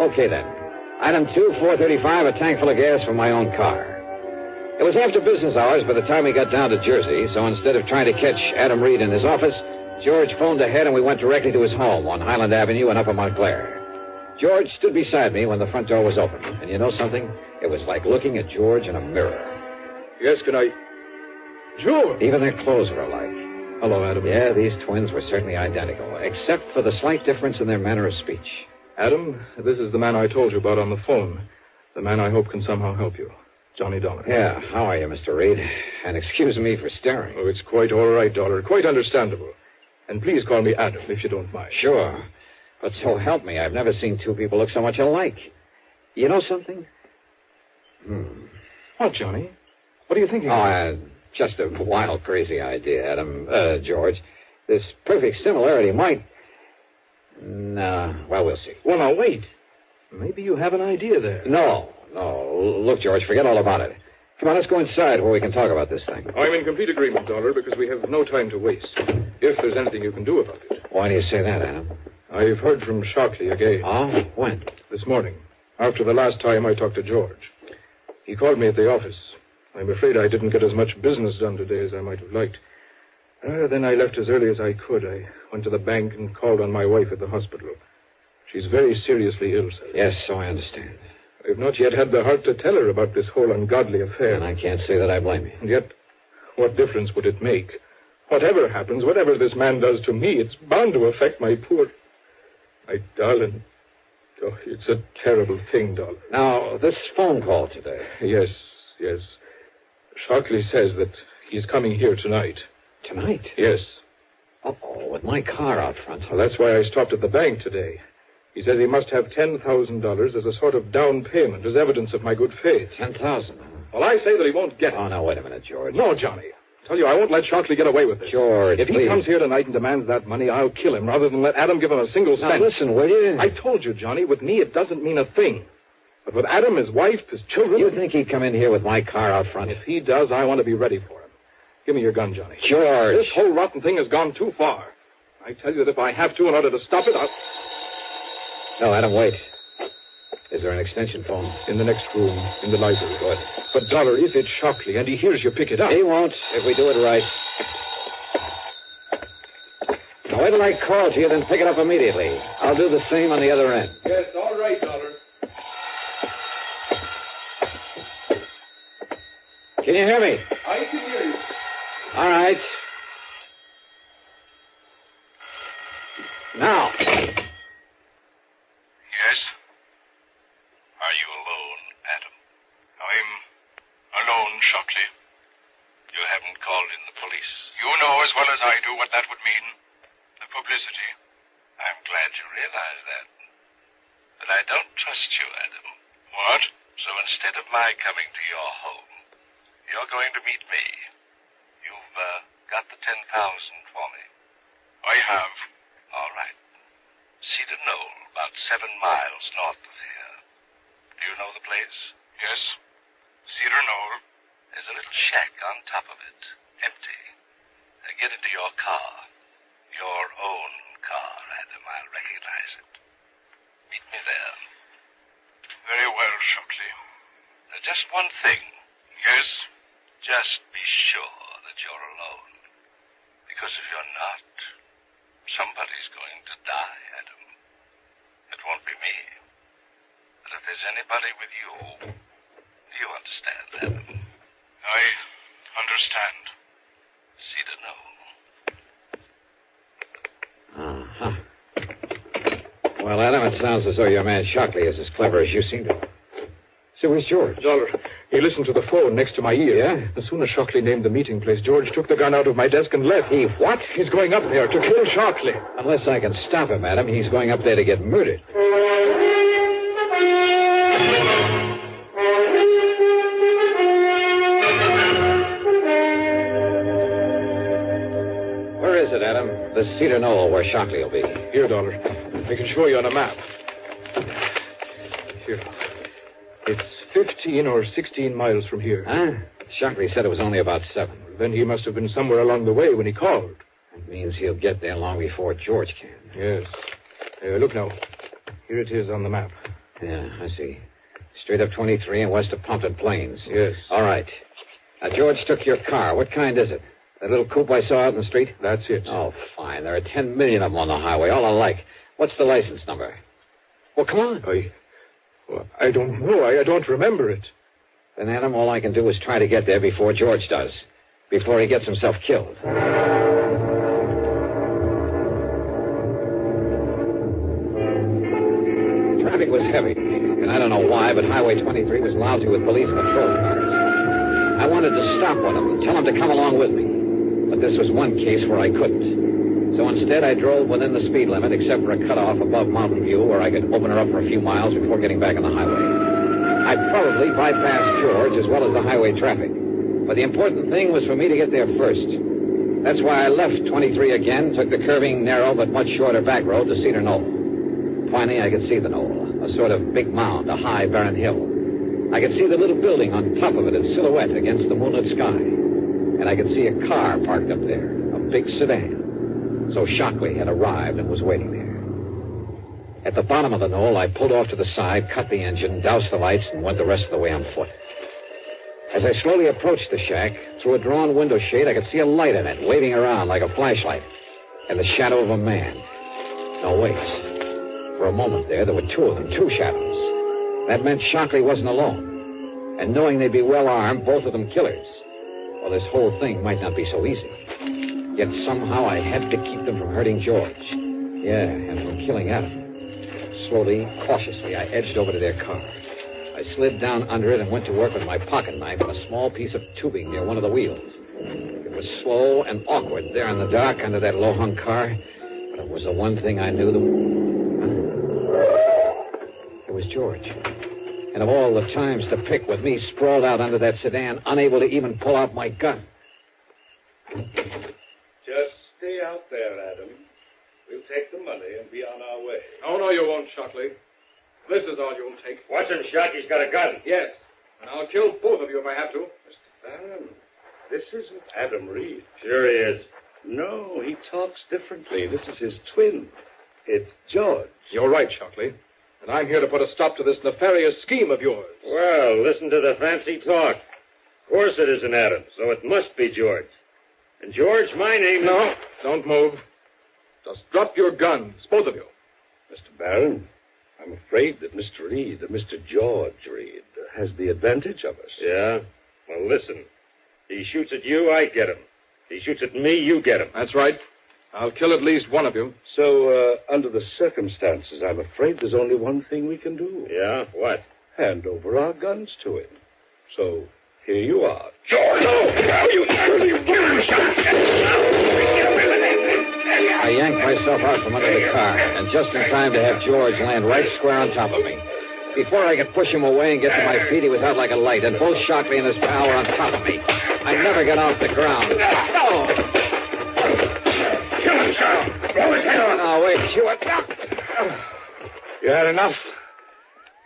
Okay, then. Item 2, $4.35, a tank full of gas for my own car. It was after business hours by the time we got down to Jersey, so instead of trying to catch Adam Reed in his office, George phoned ahead and we went directly to his home on Highland Avenue and Upper Montclair. George stood beside me when the front door was open, and you know something? It was like looking at George in a mirror. Yes, can I... George! Even their clothes were alike. Hello, Adam. Yeah, these twins were certainly identical, except for the slight difference in their manner of speech. Adam, this is the man I told you about on the phone. The man I hope can somehow help you. Johnny Dollar. Yeah, how are you, Mr. Reed? And excuse me for staring. Oh, it's quite all right, Dollar. Quite understandable. And please call me Adam, if you don't mind. Sure. But so help me, I've never seen two people look so much alike. You know something? What, Johnny? What are you thinking? Oh, just a wild, crazy idea, Adam. George. This perfect similarity might... No, well, we'll see. Well, now, wait. Maybe you have an idea there. No. Look, George, forget all about it. Come on, let's go inside where we can talk about this thing. I'm in complete agreement, Dollar, because we have no time to waste. If there's anything you can do about it. Why do you say that, Adam? I've heard from Shockley again. Oh? When? This morning, after the last time I talked to George. He called me at the office. I'm afraid I didn't get as much business done today as I might have liked. Then I left as early as I could. I went to the bank and called on my wife at the hospital. She's very seriously ill, sir. Yes, so I understand. I've not yet had the heart to tell her about this whole ungodly affair. And I can't say that I blame you. And yet, what difference would it make? Whatever happens, whatever this man does to me, it's bound to affect my darling. Oh, it's a terrible thing, Dollar. Now, this phone call today. Yes. Shockley says that he's coming here tonight. Tonight? Yes. Uh-oh, with my car out front. Well, that's why I stopped at the bank today. He says he must have $10,000 as a sort of down payment, as evidence of my good faith. $10,000? Well, I say that he won't get it. Oh, now, wait a minute, George. No, Johnny. I tell you, I won't let Shockley get away with this. George, if he please. comes here tonight and demands that money, I'll kill him rather than let Adam give him a single cent. Now, listen, will you? I told you, Johnny, with me it doesn't mean a thing. But with Adam, his wife, his children... You think he'd come in here with my car out front? If he does, I want to be ready for him. Give me your gun, Johnny. George. This whole rotten thing has gone too far. I tell you that if I have to in order to stop it, I'll... No, Adam, wait. Is there an extension phone? In the next room, in the library. Good. But, Dollar, if it's Shockley and he hears you pick it up... He won't, if we do it right. Now, wait till I call to you, then pick it up immediately. I'll do the same on the other end. Yes, all right, Dollar. Can you hear me? I can hear you. All right. Now. Yes? Are you alone, Adam? I'm alone, Shockley. You haven't called in the police. You know as well as I do what that would mean. The publicity. I'm glad you realize that. But I don't trust you, Adam. What? So instead of my coming to your home, you're going to meet me. You've got the $10,000 for me. I have. All right. Cedar Knoll, about 7 miles north of here. Do you know the place? Yes. Cedar Knoll. There's a little shack on top of it, empty. Get into your car. Your own car, Adam. I'll recognize it. Meet me there. Very well, Shockley. Just one thing. Yes? Just be sure that you're alone. Because if you're not, somebody's going to die, Adam. It won't be me. But if there's anybody with you, you understand, Adam. I understand. Cedar Knoll. Well, Adam, it sounds as though your man Shockley is as clever as you seem to. So where's George? Dollar, he listened to the phone next to my ear. Yeah? As soon as Shockley named the meeting place, George took the gun out of my desk and left. He what? He's going up there to kill Shockley. Unless I can stop him, Adam, he's going up there to get murdered. Where is it, Adam? The Cedar Knoll, where Shockley will be. Here, Dollar. I can show you on a map. Here. It's 15 or 16 miles from here. Huh? Shockley said it was only about 7. Then he must have been somewhere along the way when he called. That means he'll get there long before George can. Yes. Look now. Here it is on the map. Yeah, I see. Straight up 23 and west of Pompton Plains. Yes. All right. Now, George took your car. What kind is it? That little coupe I saw out in the street? That's it. Oh, fine. There are 10 million of them on the highway, all alike. What's the license number? Well, come on. I don't know. I don't remember it. Then, Adam, all I can do is try to get there before George does. Before he gets himself killed. Traffic was heavy, and I don't know why, but Highway 23 was lousy with police patrol cars. I wanted to stop one of them, tell them to come along with me. But this was one case where I couldn't. So instead, I drove within the speed limit, except for a cutoff above Mountain View where I could open her up for a few miles before getting back on the highway. I'd probably bypass George as well as the highway traffic. But the important thing was for me to get there first. That's why I left 23 again, took the curving, narrow, but much shorter back road to Cedar Knoll. Finally, I could see the knoll, a sort of big mound, a high, barren hill. I could see the little building on top of it in silhouette against the moonlit sky. And I could see a car parked up there, a big sedan. So Shockley had arrived and was waiting there. At the bottom of the knoll, I pulled off to the side, cut the engine, doused the lights, and went the rest of the way on foot. As I slowly approached the shack, through a drawn window shade, I could see a light in it, waving around like a flashlight, and the shadow of a man. No, wait. For a moment there were 2 of them, 2 shadows. That meant Shockley wasn't alone. And knowing they'd be well armed, both of them killers. Well, this whole thing might not be so easy. Yet somehow I had to keep them from hurting George. Yeah, and from killing Adam. Slowly, cautiously, I edged over to their car. I slid down under it and went to work with my pocket knife on a small piece of tubing near one of the wheels. It was slow and awkward there in the dark under that low-hung car, but it was the one thing I knew. It was George. And of all the times to pick with me sprawled out under that sedan, unable to even pull out my gun. Just stay out there, Adam. We'll take the money and be on our way. Oh, no, you won't, Shockley. This is all you'll take. Watch him, Shock. He's got a gun. Yes. And I'll kill both of you if I have to. Mr. Barron, this isn't Adam Reed. Sure he is. No, he talks differently. This is his twin. It's George. You're right, Shockley. And I'm here to put a stop to this nefarious scheme of yours. Well, listen to the fancy talk. Of course it isn't Adam, so it must be George. And George, my name... No, don't move. Just drop your guns, both of you. Mr. Barron, I'm afraid that Mr. Reed, Mr. George Reed, has the advantage of us. Yeah? Well, listen. He shoots at you, I get him. He shoots at me, you get him. That's right. I'll kill at least one of you. So, under the circumstances, I'm afraid there's only one thing we can do. Yeah? What? Hand over our guns to him. So, here you are. George! Oh, you I yanked myself out from under the car, and just in time to have George land right square on top of me. Before I could push him away and get to my feet, he was out like a light, and both Shockley and his pal were on top of me. I never got off the ground. No! Kill him, sir! Blow his head off! No, wait, you were... You had enough?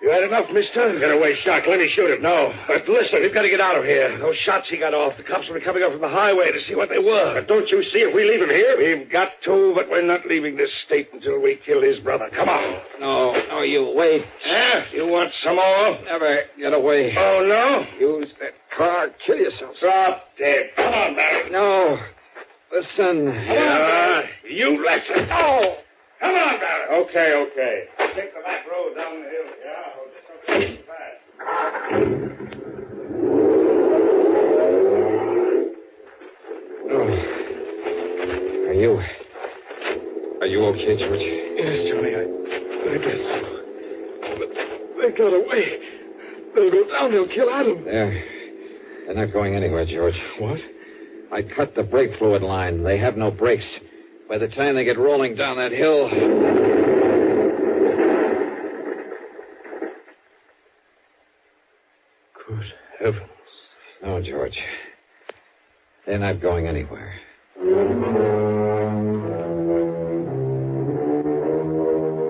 You had enough, mister? Get away, Shock. Let me shoot him. No. But listen, we've got to get out of here. Those shots he got off, the cops will be coming up from the highway to see what they were. But don't you see if we leave him here? We've got to, but we're not leaving this state until we kill his brother. Come on. No, you wait. Yeah? You want some more? Never get away. Oh, no? Use that car, kill yourself. Drop dead. Come on, Barry. No. Listen. Yeah, you listen. Oh! Come on, Barry. Okay. Take the back road down the hill. Yeah, I'll just go fast. Are you okay, George? Yes, Johnny, I guess so. But they got away. They'll go down. They'll kill Adam. They're not going anywhere, George. What? I cut the brake fluid line. They have no brakes. By the time they get rolling down that hill... Good heavens. No, George. They're not going anywhere.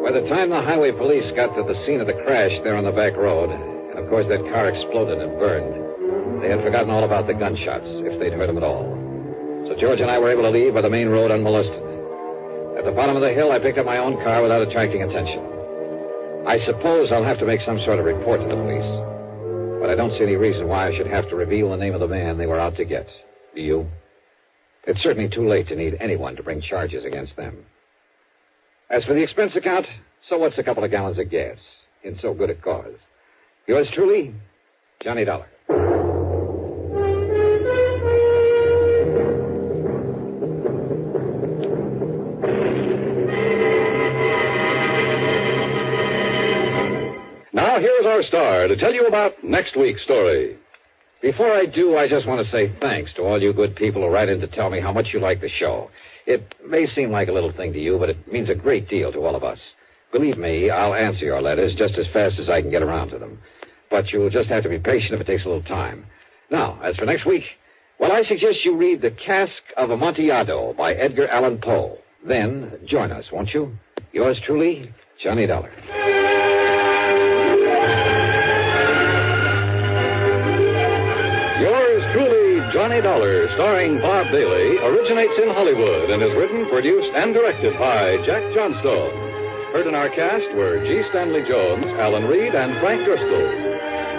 By the time the highway police got to the scene of the crash there on the back road, and of course that car exploded and burned, They had forgotten all about the gunshots, if they'd heard them at all. So George and I were able to leave by the main road unmolested. At the bottom of the hill, I picked up my own car without attracting attention. I suppose I'll have to make some sort of report to the police. But I don't see any reason why I should have to reveal the name of the man they were out to get. Do you? It's certainly too late to need anyone to bring charges against them. As for the expense account, so what's a couple of gallons of gas in so good a cause? Yours truly, Johnny Dollar. Now, here's our star to tell you about next week's story. Before I do, I just want to say thanks to all you good people who write in to tell me how much you like the show. It may seem like a little thing to you, but it means a great deal to all of us. Believe me, I'll answer your letters just as fast as I can get around to them. But you'll just have to be patient if it takes a little time. Now, as for next week, well, I suggest you read The Casque of Amontillado by Edgar Allan Poe. Then join us, won't you? Yours truly, Johnny Dollar. Yours truly, Johnny Dollar, starring Bob Bailey, originates in Hollywood and is written, produced, and directed by Jack Johnstone. Heard in our cast were G. Stanley Jones, Alan Reed, and Frank Driscoll.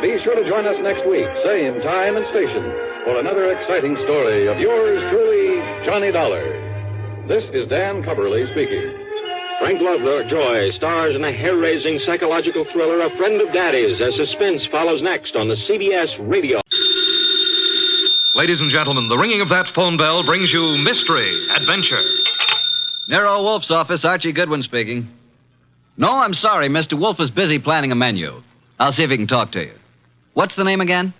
Be sure to join us next week, same time and station, for another exciting story of yours truly, Johnny Dollar. This is Dan Cubberly speaking. Frank Lovejoy stars in a hair-raising psychological thriller, A Friend of Daddy's, as suspense follows next on the CBS Radio. Ladies and gentlemen, the ringing of that phone bell brings you mystery, adventure. Nero Wolfe's office, Archie Goodwin speaking. No, I'm sorry. Mr. Wolfe is busy planning a menu. I'll see if he can talk to you. What's the name again?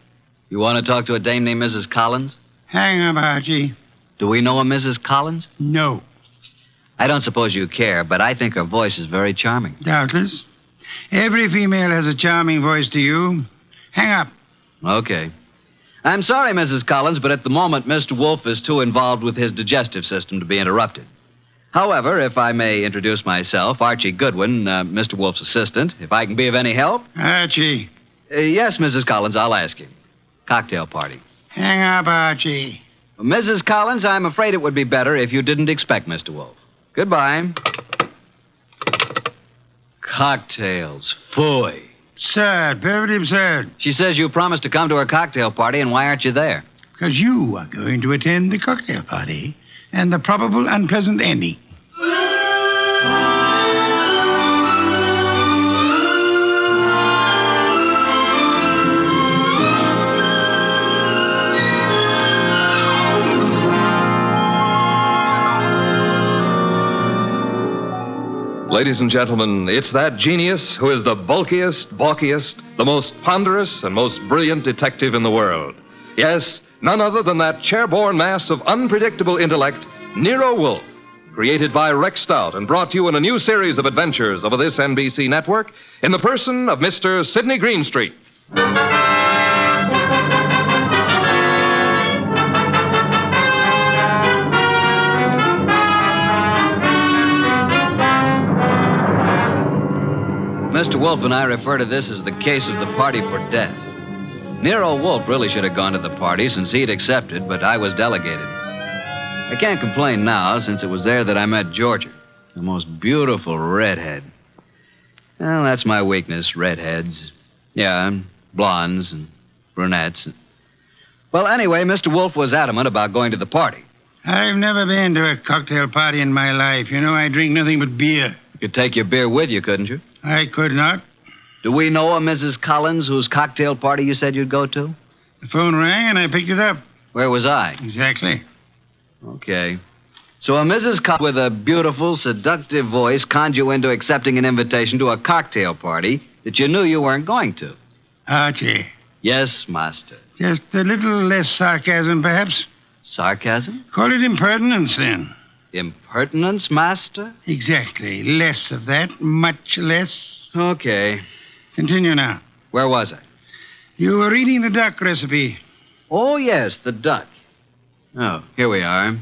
You want to talk to a dame named Mrs. Collins? Hang up, Archie. Do we know a Mrs. Collins? No. I don't suppose you care, but I think her voice is very charming. Doubtless. Every female has a charming voice to you. Hang up. Okay. I'm sorry, Mrs. Collins, but at the moment, Mr. Wolfe is too involved with his digestive system to be interrupted. However, if I may introduce myself, Archie Goodwin, Mr. Wolfe's assistant, if I can be of any help. Archie. Yes, Mrs. Collins, I'll ask him. Cocktail party. Hang up, Archie. Mrs. Collins, I'm afraid it would be better if you didn't expect Mr. Wolfe. Goodbye. Cocktails. Phooey. Absurd. Perfectly absurd. She says you promised to come to her cocktail party, and why aren't you there? Because you are going to attend the cocktail party and the probable unpleasant ending. Ladies and gentlemen, it's that genius who is the bulkiest, balkiest, the most ponderous, and most brilliant detective in the world. Yes, none other than that chair-borne mass of unpredictable intellect, Nero Wolfe, created by Rex Stout and brought to you in a new series of adventures over this NBC network in the person of Mr. Sidney Greenstreet. Mr. Wolfe and I refer to this as the case of the party for death. Nero Wolfe really should have gone to the party since he'd accepted, but I was delegated. I can't complain now since it was there that I met Georgia, the most beautiful redhead. Well, that's my weakness, redheads. Yeah, blondes and brunettes. Well, anyway, Mr. Wolfe was adamant about going to the party. I've never been to a cocktail party in my life. You know, I drink nothing but beer. You could take your beer with you, couldn't you? I could not. Do we know a Mrs. Collins whose cocktail party you said you'd go to? The phone rang and I picked it up. Where was I? Exactly. Okay. So a Mrs. Collins with a beautiful, seductive voice conned you into accepting an invitation to a cocktail party that you knew you weren't going to. Archie. Yes, master. Just a little less sarcasm, perhaps. Sarcasm? Call it impertinence, then. Impertinence, master? Exactly. Less of that. Much less. Okay. Continue now. Where was I? You were reading the duck recipe. Oh, yes, the duck. Oh, here we are.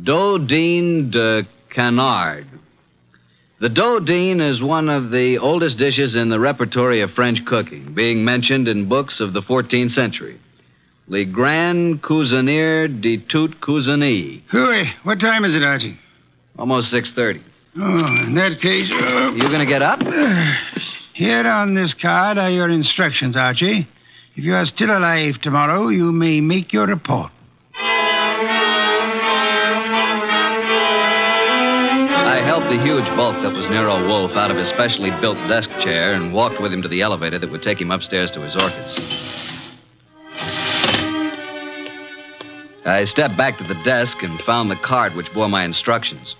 Dodine de canard. The dodine is one of the oldest dishes in the repertory of French cooking, being mentioned in books of the 14th century. Le Grand Cousineur de Tout Cousinie. Hooey, what time is it, Archie? Almost 6:30. Oh, in that case... You gonna get up? Here on this card are your instructions, Archie. If you are still alive tomorrow, you may make your report. I helped the huge bulk that was Nero Wolfe out of his specially built desk chair and walked with him to the elevator that would take him upstairs to his orchids. I stepped back to the desk and found the card which bore my instructions.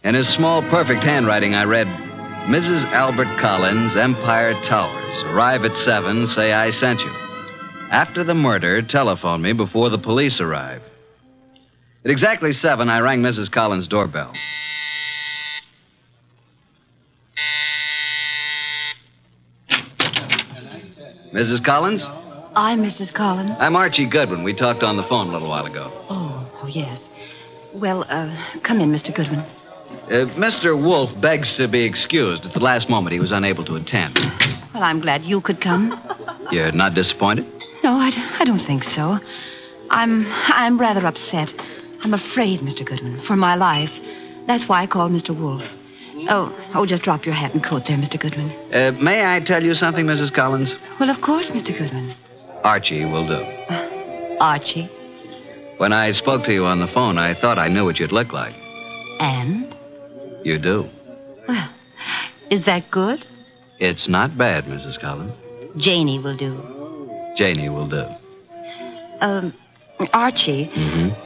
In his small, perfect handwriting, I read, Mrs. Albert Collins, Empire Towers. Arrive at 7, say I sent you. After the murder, telephone me before the police arrive. At exactly 7, I rang Mrs. Collins' doorbell. Mrs. Collins? I'm Mrs. Collins. I'm Archie Goodwin. We talked on the phone a little while ago. Oh, yes. Well, come in, Mr. Goodwin. Mr. Wolfe begs to be excused. At the last moment, he was unable to attend. Well, I'm glad you could come. You're not disappointed? No, I don't think so. I'm rather upset. I'm afraid, Mr. Goodwin, for my life. That's why I called Mr. Wolfe. Oh, just drop your hat and coat there, Mr. Goodwin. May I tell you something, Mrs. Collins? Well, of course, Mr. Goodwin. Archie will do. Archie? When I spoke to you on the phone, I thought I knew what you'd look like. And? You do. Well, is that good? It's not bad, Mrs. Collins. Janie will do. Janie will do. Archie,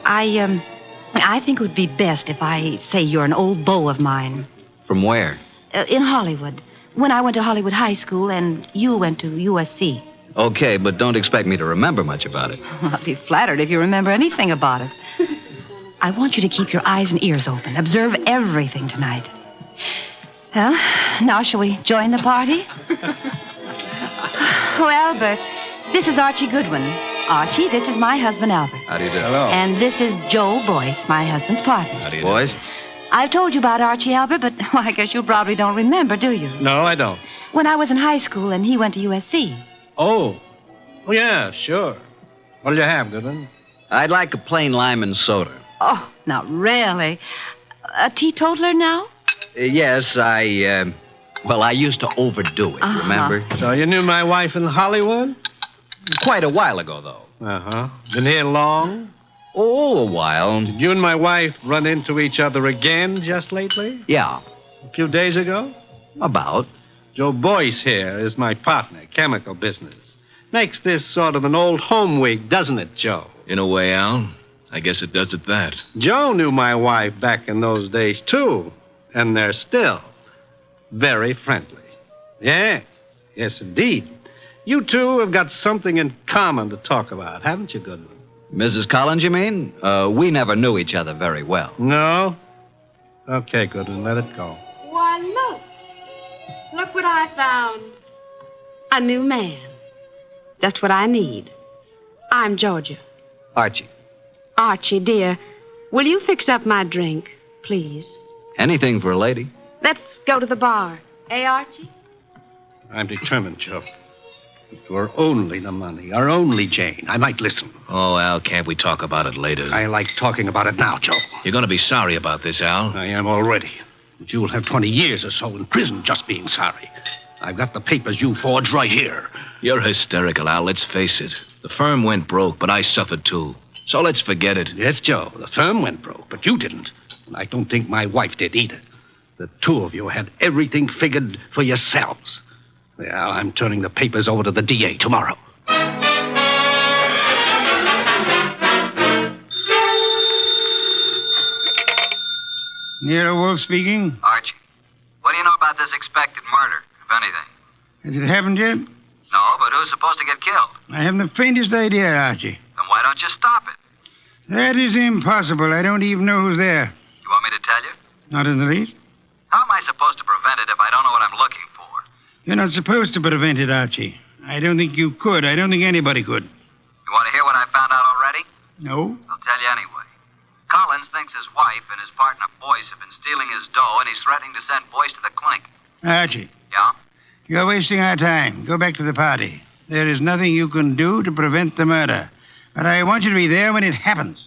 I think it would be best if I say you're an old beau of mine. From where? In Hollywood. When I went to Hollywood High School and you went to USC. Okay, but don't expect me to remember much about it. I'll be flattered if you remember anything about it. I want you to keep your eyes and ears open. Observe everything tonight. Well, now shall we join the party? Oh, Albert, this is Archie Goodwin. Archie, this is my husband, Albert. How do you do? Hello. And this is Joe Boyce, my husband's partner. How do you do? Boys? I've told you about Archie, Albert, but well, I guess you probably don't remember, do you? No, I don't. When I was in high school and he went to USC. Oh, yeah, sure. What'll you have, Goodwin? I'd like a plain lime and soda. Oh, now, really? A teetotaler now? Yes, I used to overdo it, remember? So you knew my wife in Hollywood? Quite a while ago, though. Uh-huh. Been here long? Oh, a while. Did you and my wife run into each other again just lately? Yeah. A few days ago? About. Joe Boyce here is my partner, chemical business. Makes this sort of an old home week, doesn't it, Joe? In a way, Al. I guess it does at that. Joe knew my wife back in those days, too. And they're still very friendly. Yeah. Yes, indeed. You two have got something in common to talk about, haven't you, Goodwin? Mrs. Collins, you mean? We never knew each other very well. No? Okay, Goodwin, let it go. Why, look. Look what I found. A new man. Just what I need. I'm Georgia. Archie. Archie, dear, will you fix up my drink, please? Anything for a lady. Let's go to the bar. Eh, Archie? I'm determined, Joe. If it were only the money, or only Jane, I might listen. Oh, Al, can't we talk about it later? I like talking about it now, Joe. You're going to be sorry about this, Al. I am already. But you'll have 20 years or so in prison just being sorry. I've got the papers you forged right here. You're hysterical, Al. Let's face it. The firm went broke, but I suffered too. So let's forget it. Yes, Joe. The firm went broke, but you didn't. And I don't think my wife did either. The two of you had everything figured for yourselves. Well, I'm turning the papers over to the DA tomorrow. Nero Wolfe speaking. Archie, what do you know about this expected murder, if anything? Has it happened yet? No, but who's supposed to get killed? I haven't the faintest idea, Archie. Then why don't you stop it? That is impossible. I don't even know who's there. You want me to tell you? Not in the least. How am I supposed to prevent it if I don't know what I'm looking for? You're not supposed to prevent it, Archie. I don't think you could. I don't think anybody could. You want to hear what I found out already? No? I'll tell you anyway. Collins thinks his wife and his partner Boyce have been stealing his dough, and he's threatening to send Boyce to the clink. Archie. Yeah? You're wasting our time. Go back to the party. There is nothing you can do to prevent the murder. But I want you to be there when it happens.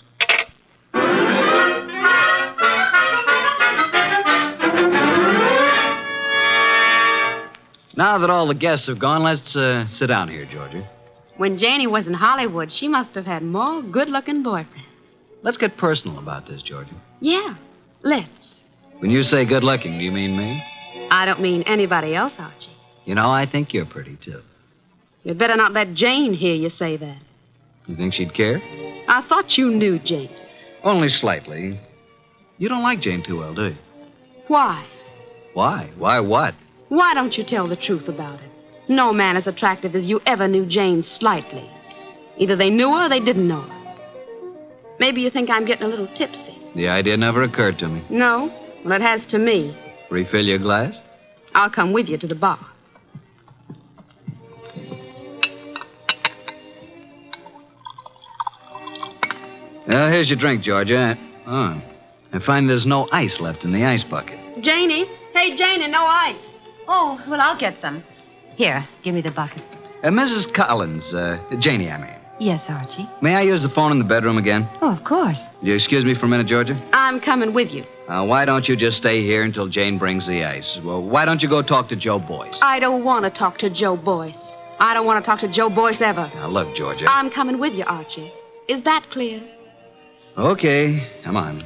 Now that all the guests have gone, let's sit down here, Georgia. When Janie was in Hollywood, she must have had more good-looking boyfriends. Let's get personal about this, Georgia. Yeah, let's. When you say good-looking, do you mean me? I don't mean anybody else, Archie. You know, I think you're pretty, too. You'd better not let Jane hear you say that. You think she'd care? I thought you knew Jane. Only slightly. You don't like Jane too well, do you? Why? Why? Why what? Why don't you tell the truth about it? No man as attractive as you ever knew Jane slightly. Either they knew her or they didn't know her. Maybe you think I'm getting a little tipsy. The idea never occurred to me. No? Well, it has to me. Refill your glass? I'll come with you to the bar. Here's your drink, Georgia. Oh, I find there's no ice left in the ice bucket. Janie? Hey, Janie, no ice. Oh, well, I'll get some. Here, give me the bucket. Mrs. Collins, Janie, I mean. Yes, Archie. May I use the phone in the bedroom again? Oh, of course. Will you excuse me for a minute, Georgia? I'm coming with you. Why don't you just stay here until Jane brings the ice? Well, why don't you go talk to Joe Boyce? I don't want to talk to Joe Boyce. I don't want to talk to Joe Boyce ever. Now, look, Georgia. I'm coming with you, Archie. Is that clear? Okay, come on.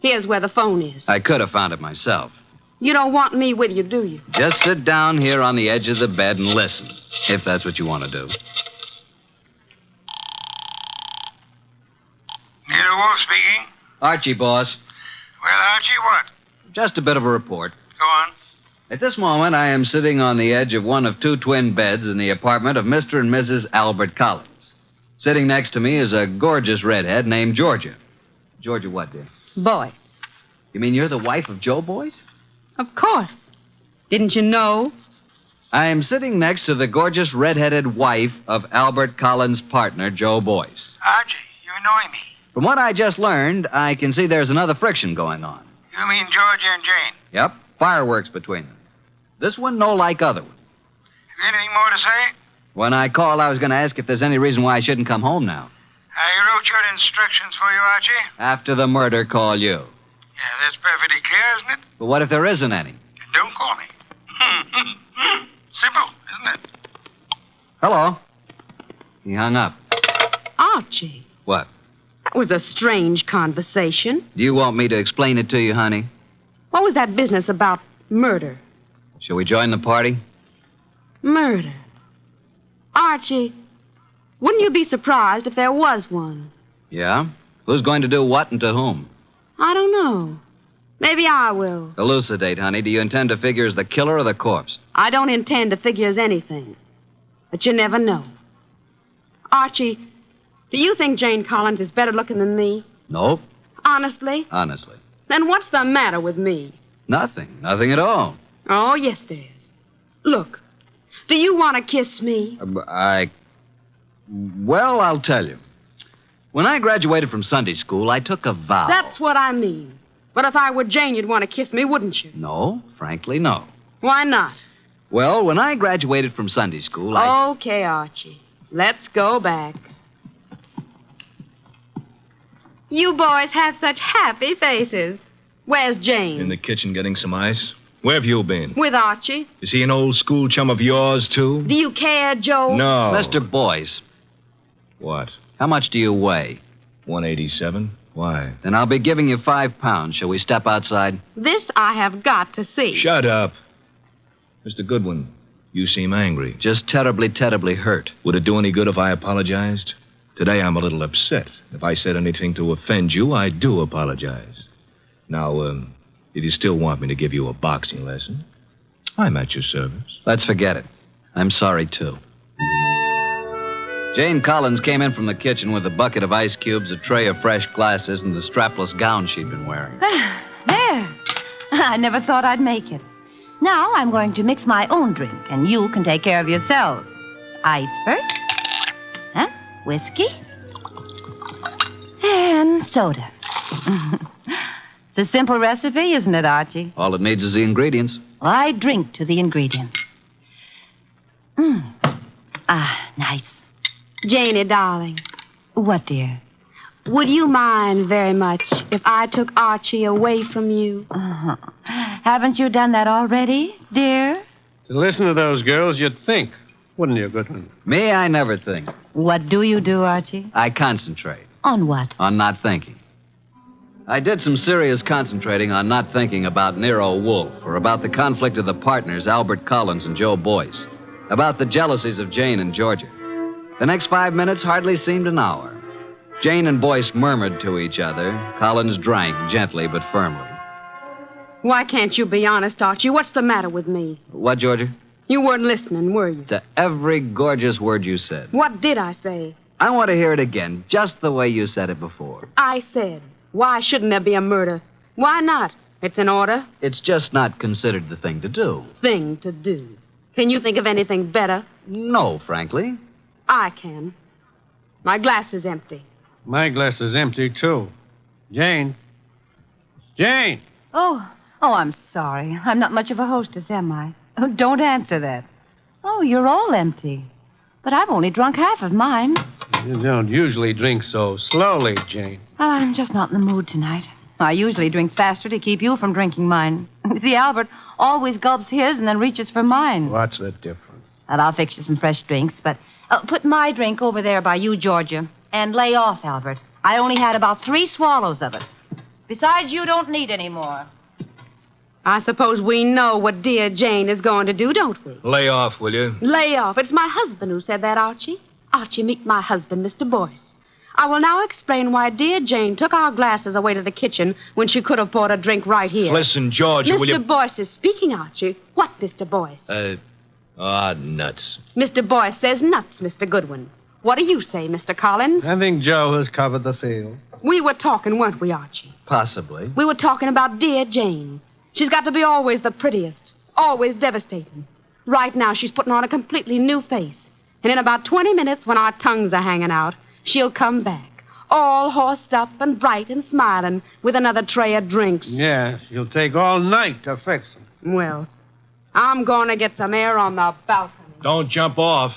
Here's where the phone is. I could have found it myself. You don't want me with you, do you? Just sit down here on the edge of the bed and listen, if that's what you want to do. Nero Wolfe speaking. Archie, boss. Well, Archie, what? Just a bit of a report. Go on. At this moment, I am sitting on the edge of one of two twin beds in the apartment of Mr. and Mrs. Albert Collins. Sitting next to me is a gorgeous redhead named Georgia. Georgia what, dear? Boyce. You mean you're the wife of Joe Boyce? Of course. Didn't you know? I am sitting next to the gorgeous redheaded wife of Albert Collins' partner, Joe Boyce. Archie, you annoy me. From what I just learned, I can see there's another friction going on. You mean Georgia and Jane? Yep, fireworks between them. This one no like other one. Have you anything more to say? When I called, I was going to ask if there's any reason why I shouldn't come home now. I wrote your instructions for you, Archie. After the murder, call you. Yeah, that's perfectly clear, isn't it? But what if there isn't any? Don't call me. Simple, isn't it? Hello. He hung up. Archie. What? That was a strange conversation. Do you want me to explain it to you, honey? What was that business about murder? Shall we join the party? Murder. Archie, wouldn't you be surprised if there was one? Yeah? Who's going to do what and to whom? I don't know. Maybe I will. Elucidate, honey. Do you intend to figure as the killer or the corpse? I don't intend to figure as anything. But you never know. Archie, do you think Jane Collins is better looking than me? Nope. Honestly? Honestly. Then what's the matter with me? Nothing. Nothing at all. Oh, yes, there is. Look, do you want to kiss me? Well, I'll tell you. When I graduated from Sunday school, I took a vow. That's what I mean. But if I were Jane, you'd want to kiss me, wouldn't you? No, frankly, no. Why not? Well, when I graduated from Sunday school, Okay, Archie. Let's go back. You boys have such happy faces. Where's Jane? In the kitchen getting some ice. Where have you been? With Archie. Is he an old school chum of yours, too? Do you care, Joe? No. Mr. Boyce. What? How much do you weigh? 187. Why? Then I'll be giving you 5 pounds. Shall we step outside? This I have got to see. Shut up. Mr. Goodwin, you seem angry. Just terribly, terribly hurt. Would it do any good if I apologized? Today I'm a little upset. If I said anything to offend you, I do apologize. Now, if you still want me to give you a boxing lesson, I'm at your service. Let's forget it. I'm sorry, too. Jane Collins came in from the kitchen with a bucket of ice cubes, a tray of fresh glasses, and the strapless gown she'd been wearing. There. I never thought I'd make it. Now I'm going to mix my own drink, and you can take care of yourselves. Ice first. Huh? Whiskey. And soda. It's a simple recipe, isn't it, Archie? All it needs is the ingredients. I drink to the ingredients. Ah, nice. Janie, darling. What, dear? Would you mind very much if I took Archie away from you? Uh-huh. Haven't you done that already, dear? To listen to those girls, you'd think, wouldn't you, Goodwin? Me, I never think. What do you do, Archie? I concentrate. On what? On not thinking. I did some serious concentrating on not thinking about Nero Wolfe, or about the conflict of the partners, Albert Collins and Joe Boyce, about the jealousies of Jane and Georgia. The next 5 minutes hardly seemed an hour. Jane and Boyce murmured to each other. Collins drank gently but firmly. Why can't you be honest, Archie? What's the matter with me? What, Georgia? You weren't listening, were you? To every gorgeous word you said. What did I say? I want to hear it again, just the way you said it before. I said, why shouldn't there be a murder? Why not? It's in order. It's just not considered the thing to do. Thing to do. Can you think of anything better? No, frankly. I can. My glass is empty. My glass is empty, too. Jane. Jane! Oh, I'm sorry. I'm not much of a hostess, am I? Oh, don't answer that. Oh, you're all empty. But I've only drunk half of mine. You don't usually drink so slowly, Jane. Oh, I'm just not in the mood tonight. I usually drink faster to keep you from drinking mine. See, Albert always gulps his and then reaches for mine. What's the difference? Well, I'll fix you some fresh drinks, but put my drink over there by you, Georgia. And lay off, Albert. I only had about 3 swallows of it. Besides, you don't need any more. I suppose we know what dear Jane is going to do, don't we? Lay off, will you? Lay off. It's my husband who said that, Archie. Archie, meet my husband, Mr. Boyce. I will now explain why dear Jane took our glasses away to the kitchen when she could have poured a drink right here. Listen, Georgia, will you... Mr. Boyce is speaking, Archie. What, Mr. Boyce? Nuts. Mr. Boyce says nuts, Mr. Goodwin. What do you say, Mr. Collins? I think Joe has covered the field. We were talking, weren't we, Archie? Possibly. We were talking about dear Jane. She's got to be always the prettiest, always devastating. Right now, she's putting on a completely new face. And in about 20 minutes, when our tongues are hanging out, she'll come back, all horsed up and bright and smiling, with another tray of drinks. Yeah, she'll take all night to fix them. Well, I'm going to get some air on the balcony. Don't jump off.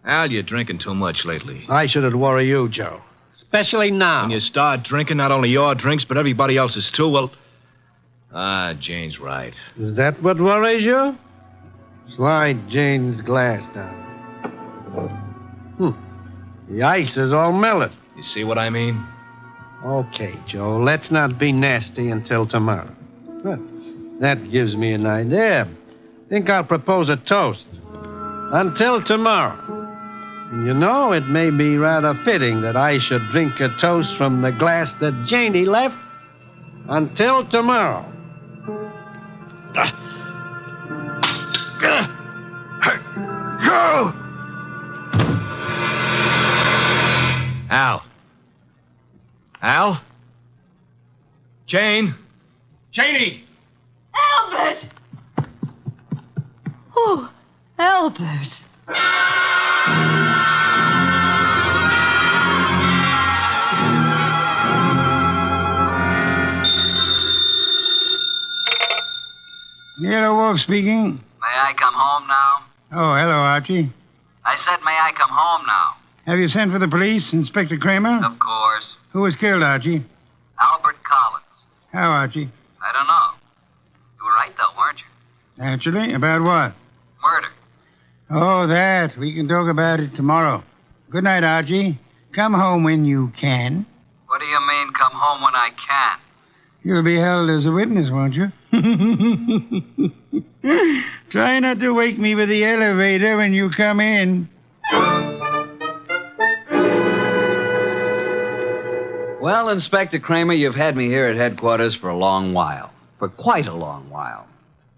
Al, you're drinking too much lately. I shouldn't worry you, Joe. Especially now. When you start drinking, not only your drinks, but everybody else's too, well... Jane's right. Is that what worries you? Slide Jane's glass down. The ice is all melted. You see what I mean? Okay, Joe, let's not be nasty until tomorrow. Well, that gives me an idea. Think I'll propose a toast. Until tomorrow. And you know, it may be rather fitting that I should drink a toast from the glass that Janie left. Until tomorrow. Go! Al. Al? Jane? Janie! Albert! Oh, Albert. Nero Wolfe speaking. May I come home now? Oh, hello, Archie. I said, may I come home now? Have you sent for the police, Inspector Kramer? Of course. Who was killed, Archie? Albert Collins. How, Archie? I don't know. You were right, though, weren't you? Naturally. About what? Murder. Oh, that. We can talk about it tomorrow. Good night, Archie. Come home when you can. What do you mean, come home when I can? You'll be held as a witness, won't you? Try not to wake me with the elevator when you come in. Well, Inspector Kramer, you've had me here at headquarters for a long while. For quite a long while.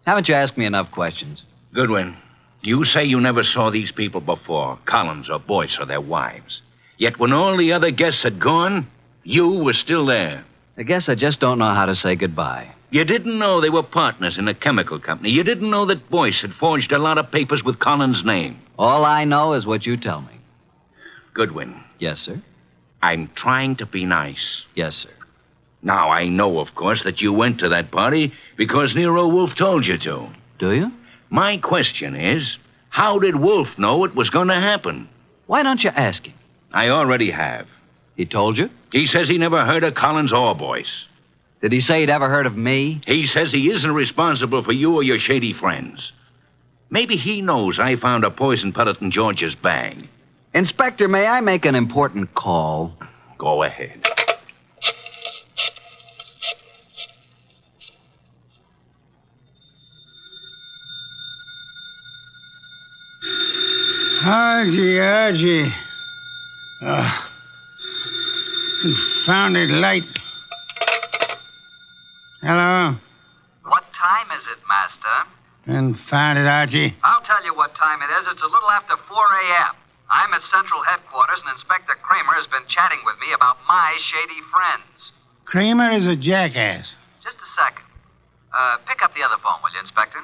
Haven't you asked me enough questions? Goodwin, you say you never saw these people before, Collins or Boyce or their wives. Yet when all the other guests had gone, you were still there. I guess I just don't know how to say goodbye. You didn't know they were partners in a chemical company. You didn't know that Boyce had forged a lot of papers with Collins' name. All I know is what you tell me. Goodwin. Yes, sir? I'm trying to be nice. Yes, sir. Now, I know, of course, that you went to that party because Nero Wolfe told you to. Do you? My question is, How did Wolfe know it was going to happen? Why don't you ask him? I already have. He told you? He says he never heard of Collins or Boyce. Did he say he'd ever heard of me? He says he isn't responsible for you or your shady friends. Maybe he knows I found a poison pellet in George's bag. Inspector, may I make an important call? Go ahead. Archie. Confounded light. Hello? What time is it, Master? Confounded, Archie. I'll tell you what time it is. It's a little after 4 a.m. I'm at Central Headquarters, and Inspector Kramer has been chatting with me about my shady friends. Kramer is a jackass. Just a second. Pick up the other phone, will you, Inspector?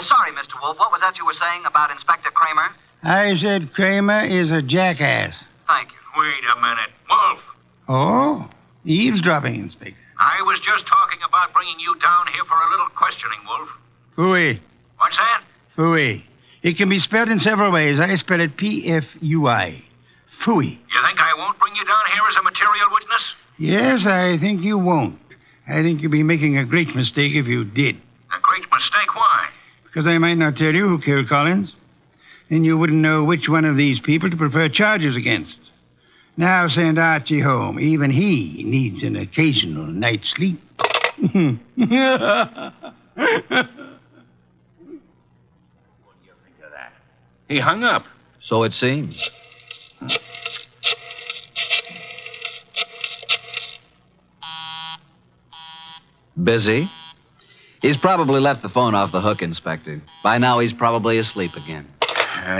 Sorry, Mr. Wolfe. What was that you were saying about Inspector Kramer? I said Kramer is a jackass. Thank you. Wait a minute. Wolfe, Oh? Eavesdropping, Inspector. I was just talking about bringing you down here for a little questioning, Wolfe. Phooey. What's that? Phooey. It can be spelled in several ways. I spell it P-F-U-I. Phooey. You think I won't bring you down here as a material witness? Yes, I think you won't. I think you'd be making a great mistake if you did. A great mistake? Why? Because I might not tell you who killed Collins. Then you wouldn't know which one of these people to prefer charges against. Now send Archie home. Even he needs an occasional night's sleep. What do you think of that? He hung up. So it seems. Busy? He's probably left the phone off the hook, Inspector. By now, he's probably asleep again.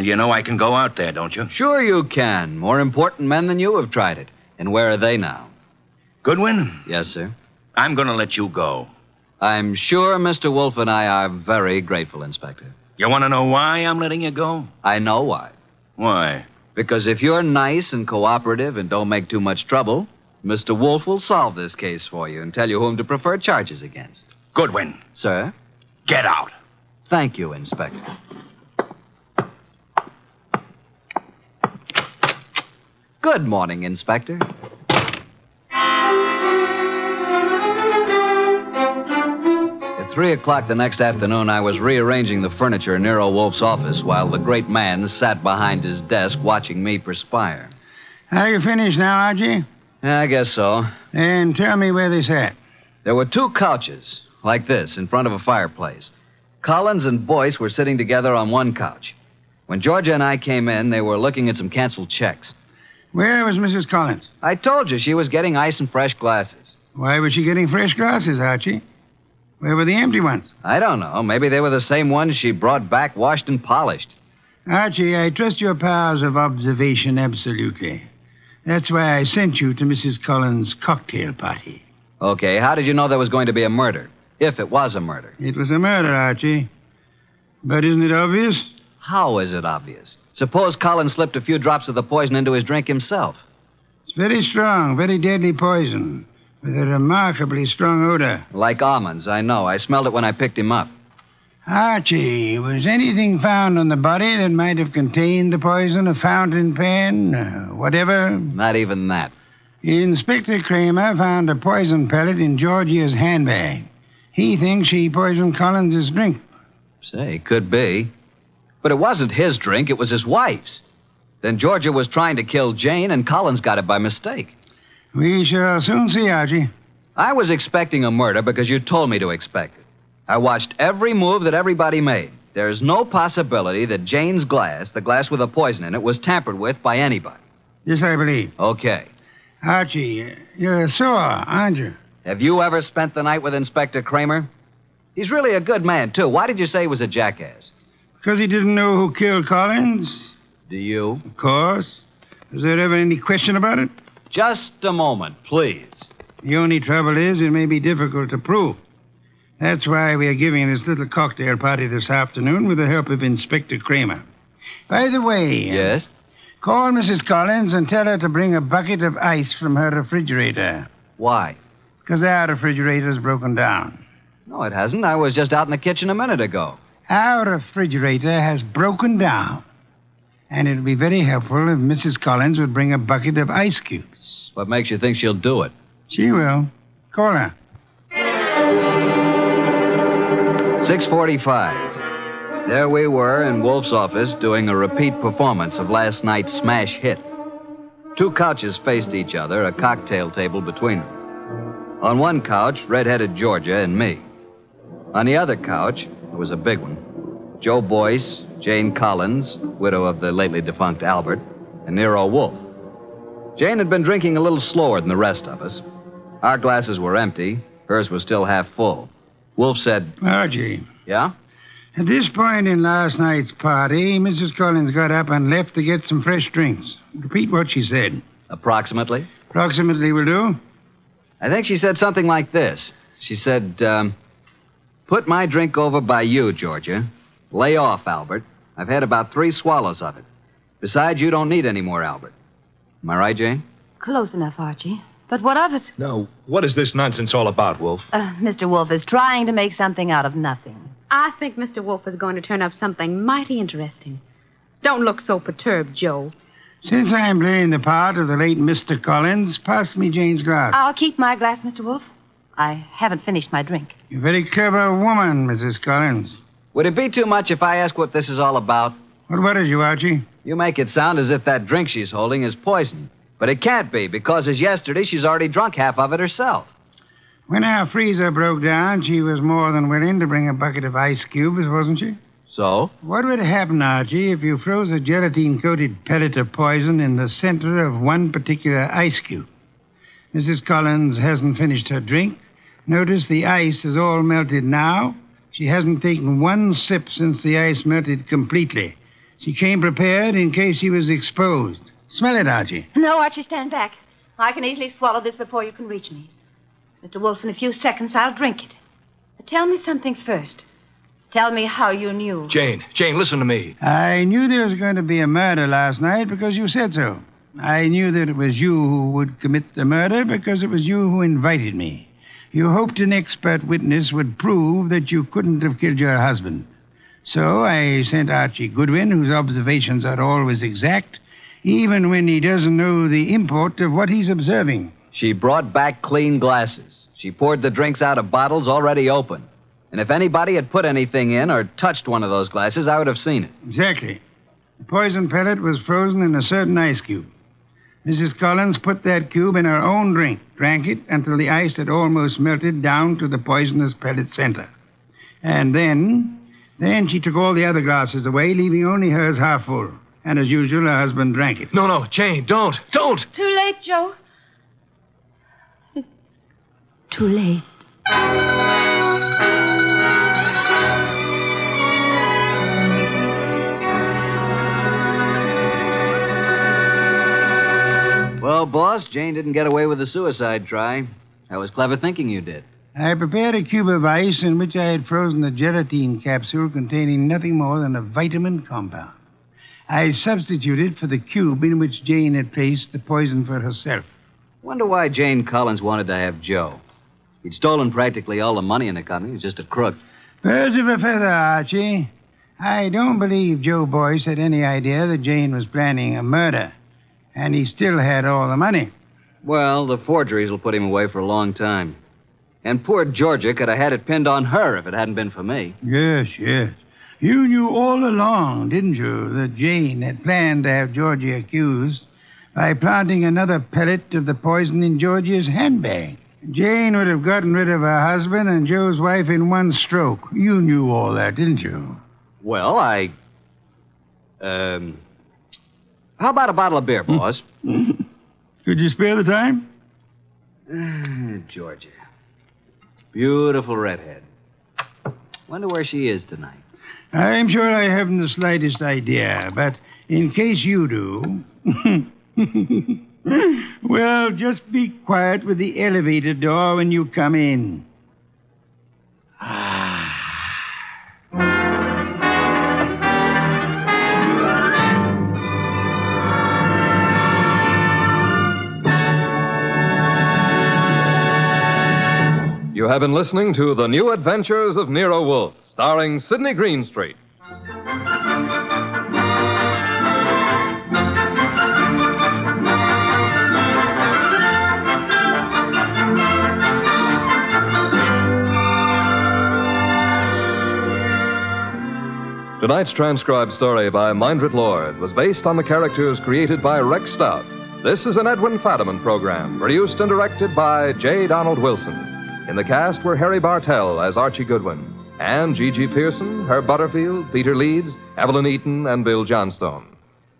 You know I can go out there, don't you? Sure you can. More important men than you have tried it. And where are they now? Goodwin? Yes, sir. I'm going to let you go. I'm sure Mr. Wolfe and I are very grateful, Inspector. You want to know why I'm letting you go? I know why. Why? Because if you're nice and cooperative and don't make too much trouble, Mr. Wolfe will solve this case for you and tell you whom to prefer charges against. Goodwin. Sir? Get out. Thank you, Inspector. Good morning, Inspector. At 3 o'clock the next afternoon, I was rearranging the furniture in Nero Wolfe's office while the great man sat behind his desk watching me perspire. Are you finished now, Archie? Yeah, I guess so. And tell me where they sat. There were 2 couches, like this, in front of a fireplace. Collins and Boyce were sitting together on one couch. When Georgia and I came in, they were looking at some canceled checks. Where was Mrs. Collins? I told you she was getting ice and fresh glasses. Why was she getting fresh glasses, Archie? Where were the empty ones? I don't know. Maybe they were the same ones she brought back washed and polished. Archie, I trust your powers of observation absolutely. That's why I sent you to Mrs. Collins' cocktail party. Okay, how did you know there was going to be a murder? If it was a murder. It was a murder, Archie. But isn't it obvious? How is it obvious? Suppose Collins slipped a few drops of the poison into his drink himself. It's very strong, very deadly poison, with a remarkably strong odor. Like almonds, I know. I smelled it when I picked him up. Archie, was anything found on the body that might have contained the poison? A fountain pen, whatever? Not even that. Inspector Kramer found a poison pellet in Georgia's handbag. He thinks she poisoned Collins' drink. Say, could be. But it wasn't his drink, it was his wife's. Then Georgia was trying to kill Jane, and Collins got it by mistake. We shall soon see, Archie. I was expecting a murder because you told me to expect it. I watched every move that everybody made. There's no possibility that Jane's glass, the glass with the poison in it, was tampered with by anybody. Yes, I believe. Okay. Archie, you're sore, aren't you? Have you ever spent the night with Inspector Kramer? He's really a good man, too. Why did you say he was a jackass? Because he didn't know who killed Collins. Do you? Of course. Was there ever any question about it? Just a moment, please. The only trouble is it may be difficult to prove. That's why we are giving this little cocktail party this afternoon with the help of Inspector Kramer. By the way... Yes? Call Mrs. Collins and tell her to bring a bucket of ice from her refrigerator. Why? Because our refrigerator's broken down. No, it hasn't. I was just out in the kitchen a minute ago. Our refrigerator has broken down, and it'll be very helpful if Mrs. Collins would bring a bucket of ice cubes. What makes you think she'll do it? She will. Call her. 6:45. There we were in Wolfe's office doing a repeat performance of last night's smash hit. 2 couches faced each other, a cocktail table between them. On one couch, red-headed Georgia and me. On the other couch, it was a big one, Joe Boyce, Jane Collins, widow of the lately defunct Albert, and Nero Wolfe. Jane had been drinking a little slower than the rest of us. Our glasses were empty. Hers was still half full. Wolfe said, Archie. Yeah? At this point in last night's party, Mrs. Collins got up and left to get some fresh drinks. Repeat what she said. Approximately? Approximately will do. I think she said something like this. She said, put my drink over by you, Georgia. Lay off, Albert. I've had about 3 swallows of it. Besides, you don't need any more, Albert. Am I right, Jane? Close enough, Archie. But what of it? No, what is this nonsense all about, Wolfe? Mr. Wolfe is trying to make something out of nothing. I think Mr. Wolfe is going to turn up something mighty interesting. Don't look so perturbed, Joe. Since I'm playing the part of the late Mr. Collins, pass me Jane's glass. I'll keep my glass, Mr. Wolfe. I haven't finished my drink. You're a very clever woman, Mrs. Collins. Would it be too much if I ask what this is all about? What worries you, Archie? You make it sound as if that drink she's holding is poison. But it can't be, because as yesterday, she's already drunk half of it herself. When our freezer broke down, she was more than willing to bring a bucket of ice cubes, wasn't she? So? What would happen, Archie, if you froze a gelatine-coated pellet of poison in the center of one particular ice cube? Mrs. Collins hasn't finished her drink. Notice the ice is all melted now. She hasn't taken one sip since the ice melted completely. She came prepared in case she was exposed. Smell it, Archie. No, Archie, stand back. I can easily swallow this before you can reach me. Mr. Wolfe, in a few seconds, I'll drink it. But tell me something first. Tell me how you knew. Jane, listen to me. I knew there was going to be a murder last night because you said so. I knew that it was you who would commit the murder because it was you who invited me. You hoped an expert witness would prove that you couldn't have killed your husband. So I sent Archie Goodwin, whose observations are always exact, even when he doesn't know the import of what he's observing. She brought back clean glasses. She poured the drinks out of bottles already open. And if anybody had put anything in or touched one of those glasses, I would have seen it. Exactly. The poison pellet was frozen in a certain ice cube. Mrs. Collins put that cube in her own drink, drank it until the ice had almost melted down to the poisonous pellet center. And then she took all the other glasses away, leaving only hers half full. And as usual, her husband drank it. No, Jane, don't. Too late, Joe. Too late. Well, boss, Jane didn't get away with a suicide try. That was clever thinking you did. I prepared a cube of ice in which I had frozen a gelatine capsule containing nothing more than a vitamin compound. I substituted for the cube in which Jane had placed the poison for herself. Wonder why Jane Collins wanted to have Joe. He'd stolen practically all the money in the company. He was just a crook. Birds of a feather, Archie. I don't believe Joe Boyce had any idea that Jane was planning a murder. And he still had all the money. Well, the forgeries will put him away for a long time. And poor Georgia could have had it pinned on her if it hadn't been for me. Yes. You knew all along, didn't you, that Jane had planned to have Georgia accused by planting another pellet of the poison in Georgia's handbag. Jane would have gotten rid of her husband and Joe's wife in one stroke. You knew all that, didn't you? Well, how about a bottle of beer, boss? Could you spare the time? Georgia. Beautiful redhead. Wonder where she is tonight. I'm sure I haven't the slightest idea, but in case you do... well, just be quiet with the elevator door when you come in. You have been listening to The New Adventures of Nero Wolfe, starring Sidney Greenstreet. Tonight's transcribed story by Mindred Lord was based on the characters created by Rex Stout. This is an Edwin Fadiman program, produced and directed by J. Donald Wilson. In the cast were Harry Bartell as Archie Goodwin, and G.G. Pearson, Herb Butterfield, Peter Leeds, Evelyn Eaton, and Bill Johnstone.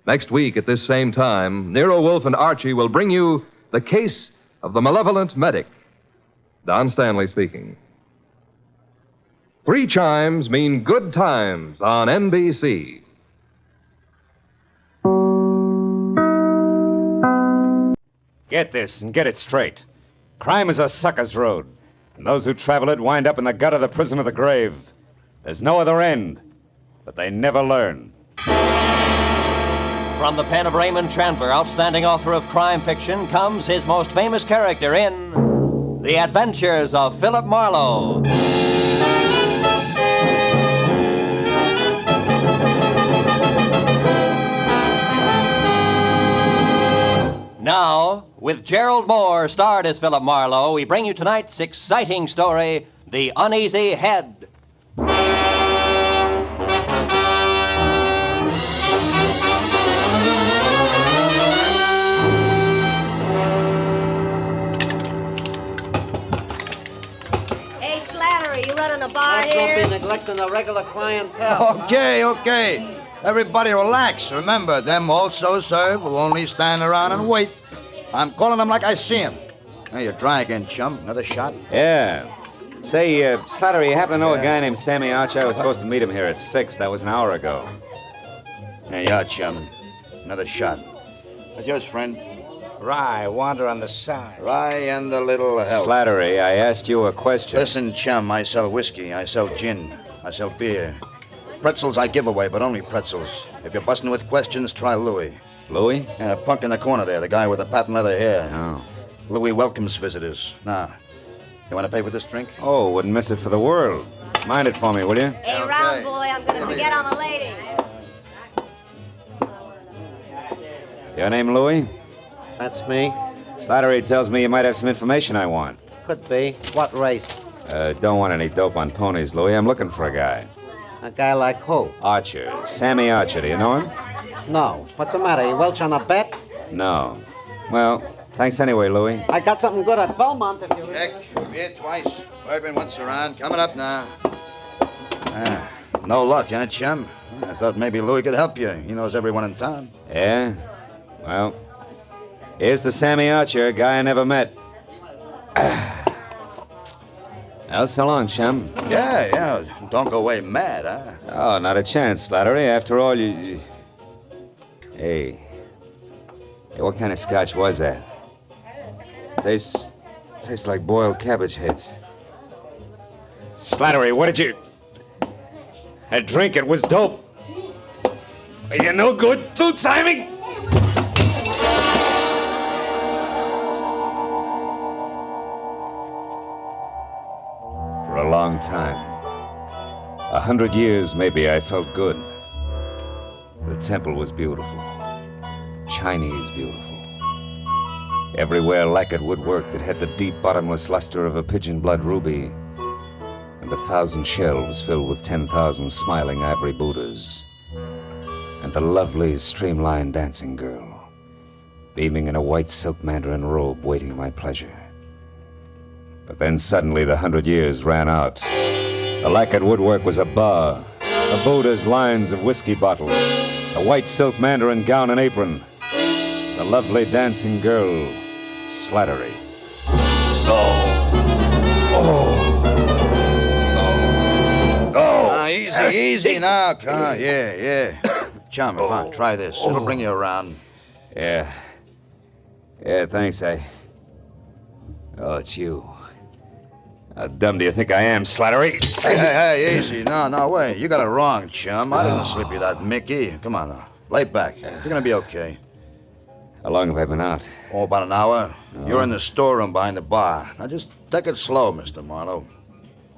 Next week at this same time, Nero Wolfe and Archie will bring you The Case of the Malevolent Medic. Don Stanley speaking. 3 chimes mean good times on NBC. Get this and get it straight. Crime is a sucker's road, and those who travel it wind up in the gut of the prison of the grave. There's no other end, but they never learn. From the pen of Raymond Chandler, outstanding author of crime fiction, comes his most famous character in The Adventures of Philip Marlowe. Now, with Gerald Moore starred as Philip Marlowe, we bring you tonight's exciting story, The Uneasy Head. Hey, Slattery, you running a bar Let's here? not be neglecting the regular clientele. Okay. Everybody relax. Remember, them also serve who only stand around and wait. I'm calling them like I see them. Hey, you're dry again, chum. Another shot? Yeah. Say, Slattery, you happen to know a guy named Sammy Archer? I was supposed to meet him here at 6. That was an hour ago. There you are, chum. Another shot. That's yours, friend. Rye, wander on the side. Rye and a little help. Slattery, I asked you a question. Listen, chum, I sell whiskey. I sell gin. I sell beer. Pretzels I give away, but only pretzels. If you're busting with questions, try Louis. Louis? Yeah, the punk in the corner there, the guy with the patent leather hair. Oh. Louis welcomes visitors. Now, you want to pay for this drink? Oh, wouldn't miss it for the world. Mind it for me, will you? Hey, round boy, I'm gonna forget I'm a lady. Your name Louis? That's me. Slattery tells me you might have some information I want. Could be. What race? Don't want any dope on ponies, Louis. I'm looking for a guy. A guy like who? Archer. Sammy Archer. Do you know him? No. What's the matter? You welch on a bet? No. Well, thanks anyway, Louis. I got something good at Belmont if you... Check. Beer twice. Bourbon once around. Coming up now. No luck, huh, chum? I thought maybe Louis could help you. He knows everyone in town. Yeah? Well, here's the Sammy Archer, guy I never met. Well, so long, chum. Yeah. Don't go away mad, huh? Oh, not a chance, Slattery. After all, you... Hey, what kind of scotch was that? Tastes like boiled cabbage heads. Slattery, what did you... That drink, it was dope. Are you no good, two-timing? For a long time, 100 years maybe, I felt good. The temple was beautiful. Chinese beautiful. Everywhere lacquered woodwork that had the deep, bottomless luster of a pigeon blood ruby. And 1,000 shelves filled with 10,000 smiling ivory Buddhas. And a lovely, streamlined dancing girl, beaming in a white silk mandarin robe, waiting my pleasure. But then suddenly the 100 years ran out. The lacquered woodwork was a bar, the Buddha's lines of whiskey bottles, a white silk mandarin gown and apron, the lovely dancing girl, Slattery. Easy now. Yeah. Chum, come on, try this. It'll bring you around. Yeah, thanks, Oh, it's you. How dumb do you think I am, Slattery? Hey, easy. No, wait. You got it wrong, chum. I didn't slip you that Mickey. Come on now. Lay back. You're gonna be okay. How long have I been out? Oh, about an hour. Oh. You're in the storeroom behind the bar. Now just take it slow, Mr. Marlowe.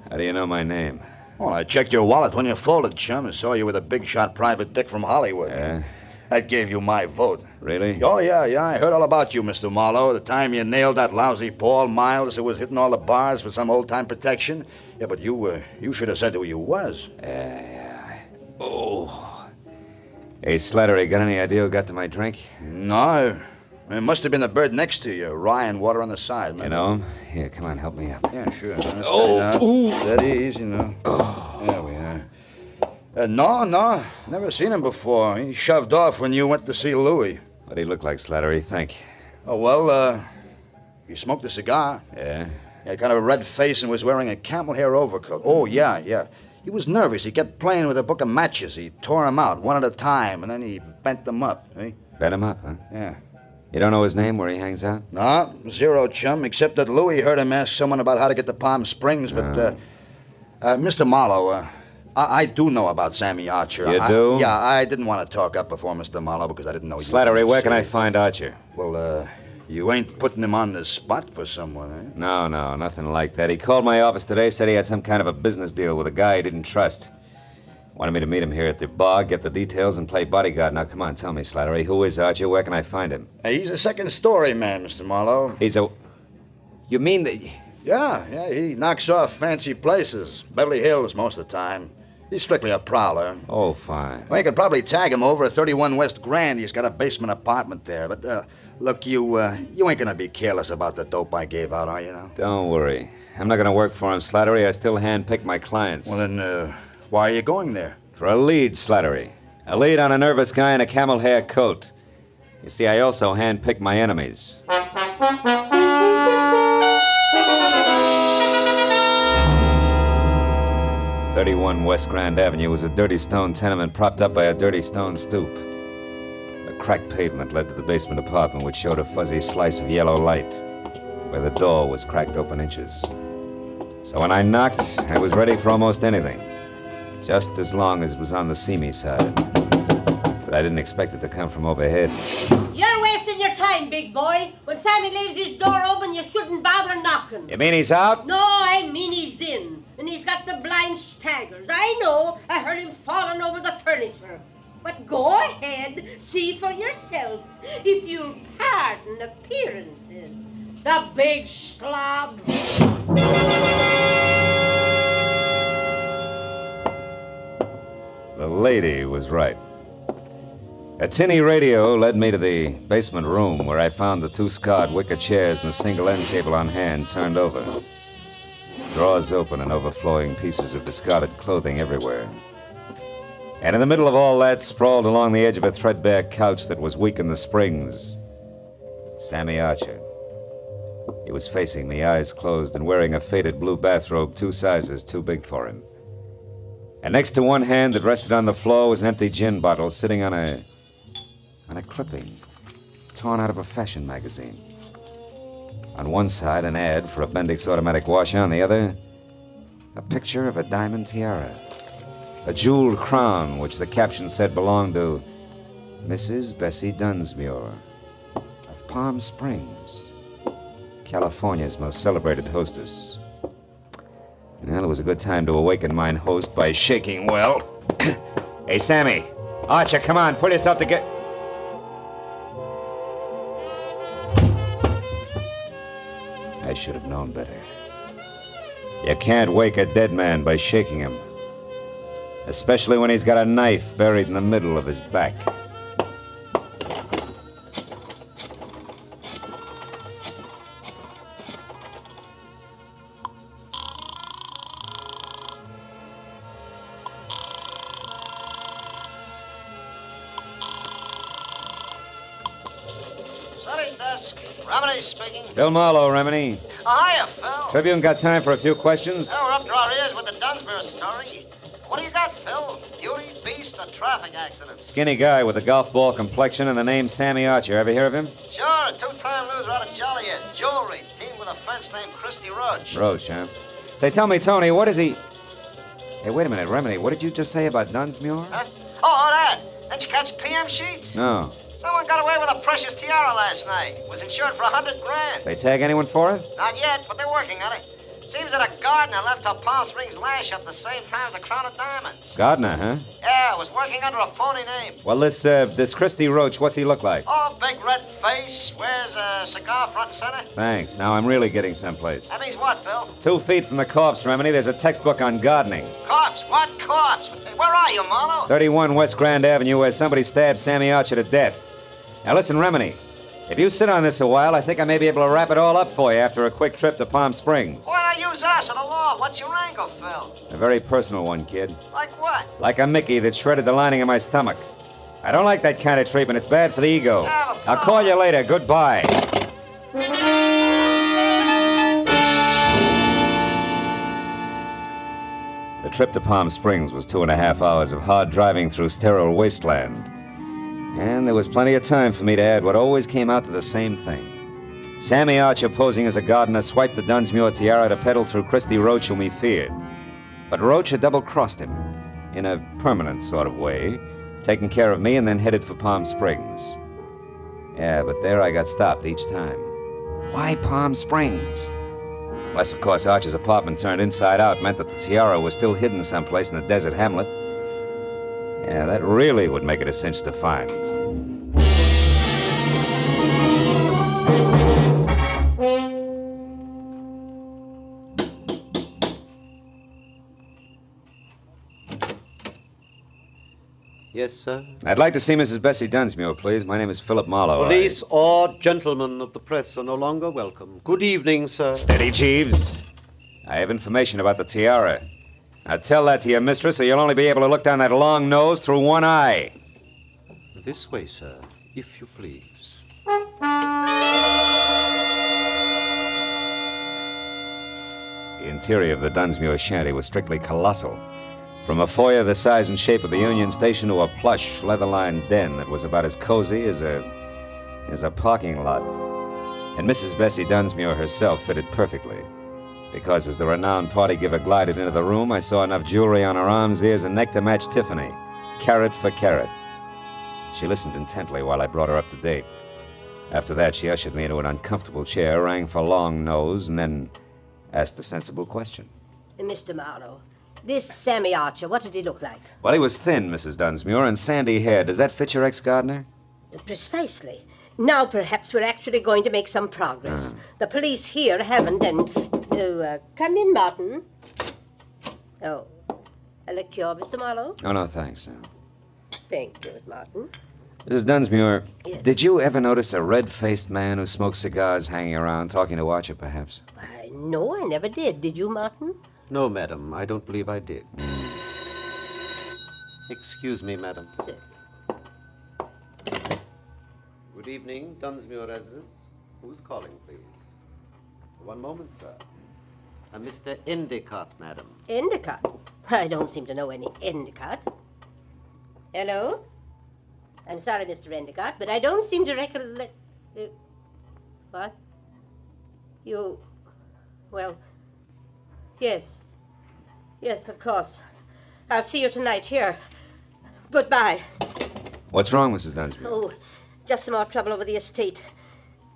How do you know my name? Well, I checked your wallet when you folded, chum, and saw you with a big shot private dick from Hollywood. Yeah? That gave you my vote. Really? Oh, yeah. I heard all about you, Mr. Marlowe. The time you nailed that lousy Paul Miles who was hitting all the bars for some old-time protection. Yeah, but you should have said who you was. Oh. Hey, Slattery, got any idea who got to my drink? No. It must have been the bird next to you. Rye and water on the side, man. You know him? Here, come on, help me up. Yeah, sure. Oh. Steady, easy, now. There we are. No. Never seen him before. He shoved off when you went to see Louis. What'd he look like, Slattery? Think. Oh, well, he smoked a cigar. Yeah? He had kind of a red face and was wearing a camel hair overcoat. Oh, yeah. He was nervous. He kept playing with a book of matches. He tore them out one at a time, and then he bent them up. Eh? Bent him up, huh? Yeah. You don't know his name, where he hangs out? No, zero, chum, except that Louis heard him ask someone about how to get to Palm Springs, but, Mr. Marlowe, I do know about Sammy Archer. You do? Yeah, I didn't want to talk up before Mr. Marlowe because I didn't know you. Slattery, where can I find Archer? Well, you ain't putting him on the spot for someone, eh? No, nothing like that. He called my office today, said he had some kind of a business deal with a guy he didn't trust. Wanted me to meet him here at the bar, get the details, and play bodyguard. Now, come on, tell me, Slattery, who is Archer? Where can I find him? He's a second-story man, Mr. Marlowe. He's a... You mean that... Yeah, he knocks off fancy places. Beverly Hills most of the time. He's strictly a prowler. Oh, fine. Well, you could probably tag him over at 31 West Grand. He's got a basement apartment there. But, look, you ain't gonna be careless about the dope I gave out, are you now? Don't worry. I'm not gonna work for him, Slattery. I still handpick my clients. Well, then, why are you going there? For a lead, Slattery. A lead on a nervous guy in a camel hair coat. You see, I also handpick my enemies. 31 West Grand Avenue was a dirty stone tenement propped up by a dirty stone stoop. A cracked pavement led to the basement apartment, which showed a fuzzy slice of yellow light, where the door was cracked open inches. So when I knocked, I was ready for almost anything, just as long as it was on the seamy side. But I didn't expect it to come from overhead. You're wasting your time, big boy. When Sammy leaves his door open, you shouldn't bother knocking. You mean he's out? No, I mean he's in. And he's got the blind staggers. I know. I heard him falling over the furniture. But go ahead, see for yourself, if you'll pardon appearances. The big slob. The lady was right. A tinny radio led me to the basement room, where I found the two scarred wicker chairs and the single end table on hand turned over. Drawers open and overflowing pieces of discarded clothing everywhere. And in the middle of all that, sprawled along the edge of a threadbare couch that was weak in the springs, Sammy Archer. He was facing me, eyes closed, and wearing a faded blue bathrobe 2 sizes too big for him. And next to one hand that rested on the floor was an empty gin bottle sitting on a clipping torn out of a fashion magazine. On one side, an ad for a Bendix automatic washer. On the other, a picture of a diamond tiara. A jeweled crown, which the caption said belonged to Mrs. Bessie Dunsmuir of Palm Springs, California's most celebrated hostess. Well, it was a good time to awaken mine host by shaking well. Hey, Sammy. Archer, come on, pull yourself together. I should have known better. You can't wake a dead man by shaking him. Especially when he's got a knife buried in the middle of his back. Sorry, desk. Remedy speaking. Phil Marlowe, Remini. Hiya, Phil. Tribune got time for a few questions? Oh, we're up to our ears with the Dunsmuir story. What do you got, Phil? Beauty, beast, or traffic accident? Skinny guy with a golf ball complexion and the name Sammy Archer. Ever hear of him? Sure, a 2-time loser out of Joliet. Jewelry, teamed with a fence named Christy Roach. Roach, huh? Say, tell me, Tony, what is he... Hey, wait a minute, Remini. What did you just say about Dunsmuir? Huh? Oh, that. Didn't you catch PM sheets? No. Someone got away with a precious tiara last night. Was insured for $100,000. They tag anyone for it? Not yet, but they're working on it. Seems that a gardener left her Palm Springs lash up the same time as a crown of diamonds. Gardner, huh? Yeah, was working under a phony name. Well, this Christy Roach, what's he look like? Oh, big red face, wears a cigar front and center. Thanks. Now I'm really getting someplace. That means what, Phil? 2 feet from the corpse, Remedy, there's a textbook on gardening. Corpse? What corpse? Where are you, Marlowe? 31 West Grand Avenue, where somebody stabbed Sammy Archer to death. Now listen, Remedy. If you sit on this a while, I think I may be able to wrap it all up for you after a quick trip to Palm Springs. Why not use us and the law? What's your angle, Phil? A very personal one, kid. Like what? Like a Mickey that shredded the lining of my stomach. I don't like that kind of treatment. It's bad for the ego. I'll call you later. Goodbye. The trip to Palm Springs was 2.5 hours of hard driving through sterile wasteland. And there was plenty of time for me to add what always came out to the same thing. Sammy Archer, posing as a gardener, swiped the Dunsmuir tiara to peddle through Christy Roach, whom he feared. But Roach had double-crossed him, in a permanent sort of way, taken care of me and then headed for Palm Springs. Yeah, but there I got stopped each time. Why Palm Springs? Unless, of course, Archer's apartment turned inside out meant that the tiara was still hidden someplace in the desert hamlet. Yeah, that really would make it a cinch to find. Yes, sir? I'd like to see Mrs. Bessie Dunsmuir, please. My name is Philip Marlowe. Police or gentlemen of the press are no longer welcome. Good evening, sir. Steady, Jeeves. I have information about the tiara. Now tell that to your mistress, or you'll only be able to look down that long nose through one eye. This way, sir, if you please. The interior of the Dunsmuir shanty was strictly colossal. From a foyer the size and shape of the Union Station to a plush, leather-lined den that was about as cozy as a parking lot. And Mrs. Bessie Dunsmuir herself fitted perfectly. Because as the renowned party giver glided into the room, I saw enough jewelry on her arms, ears, and neck to match Tiffany, carat for carat. She listened intently while I brought her up to date. After that, she ushered me into an uncomfortable chair, rang for Long Nose, and then asked a sensible question. Mr. Marlowe, this Sammy Archer, what did he look like? Well, he was thin, Mrs. Dunsmuir, and sandy hair. Does that fit your ex-gardener? Precisely. Now perhaps we're actually going to make some progress. The police here haven't, and... come in, Martin. Oh, a liqueur, Mr. Marlowe? Oh, no, thanks. Thank you, Martin. Mrs. Dunsmuir, Yes. Did you ever notice a red-faced man who smokes cigars hanging around, talking to Archer, perhaps? No, I never did. Did you, Martin? No, madam, I don't believe I did. Excuse me, madam. Sir. Good evening, Dunsmuir residence. Who's calling, please? One moment, sir. Mr. Endicott, madam. Endicott? I don't seem to know any Endicott. Hello? I'm sorry, Mr. Endicott, but I don't seem to recollect... What? You... Well... Yes. Yes, of course. I'll see you tonight here. Goodbye. What's wrong, Mrs. Dunsmuir? Oh, just some more trouble over the estate.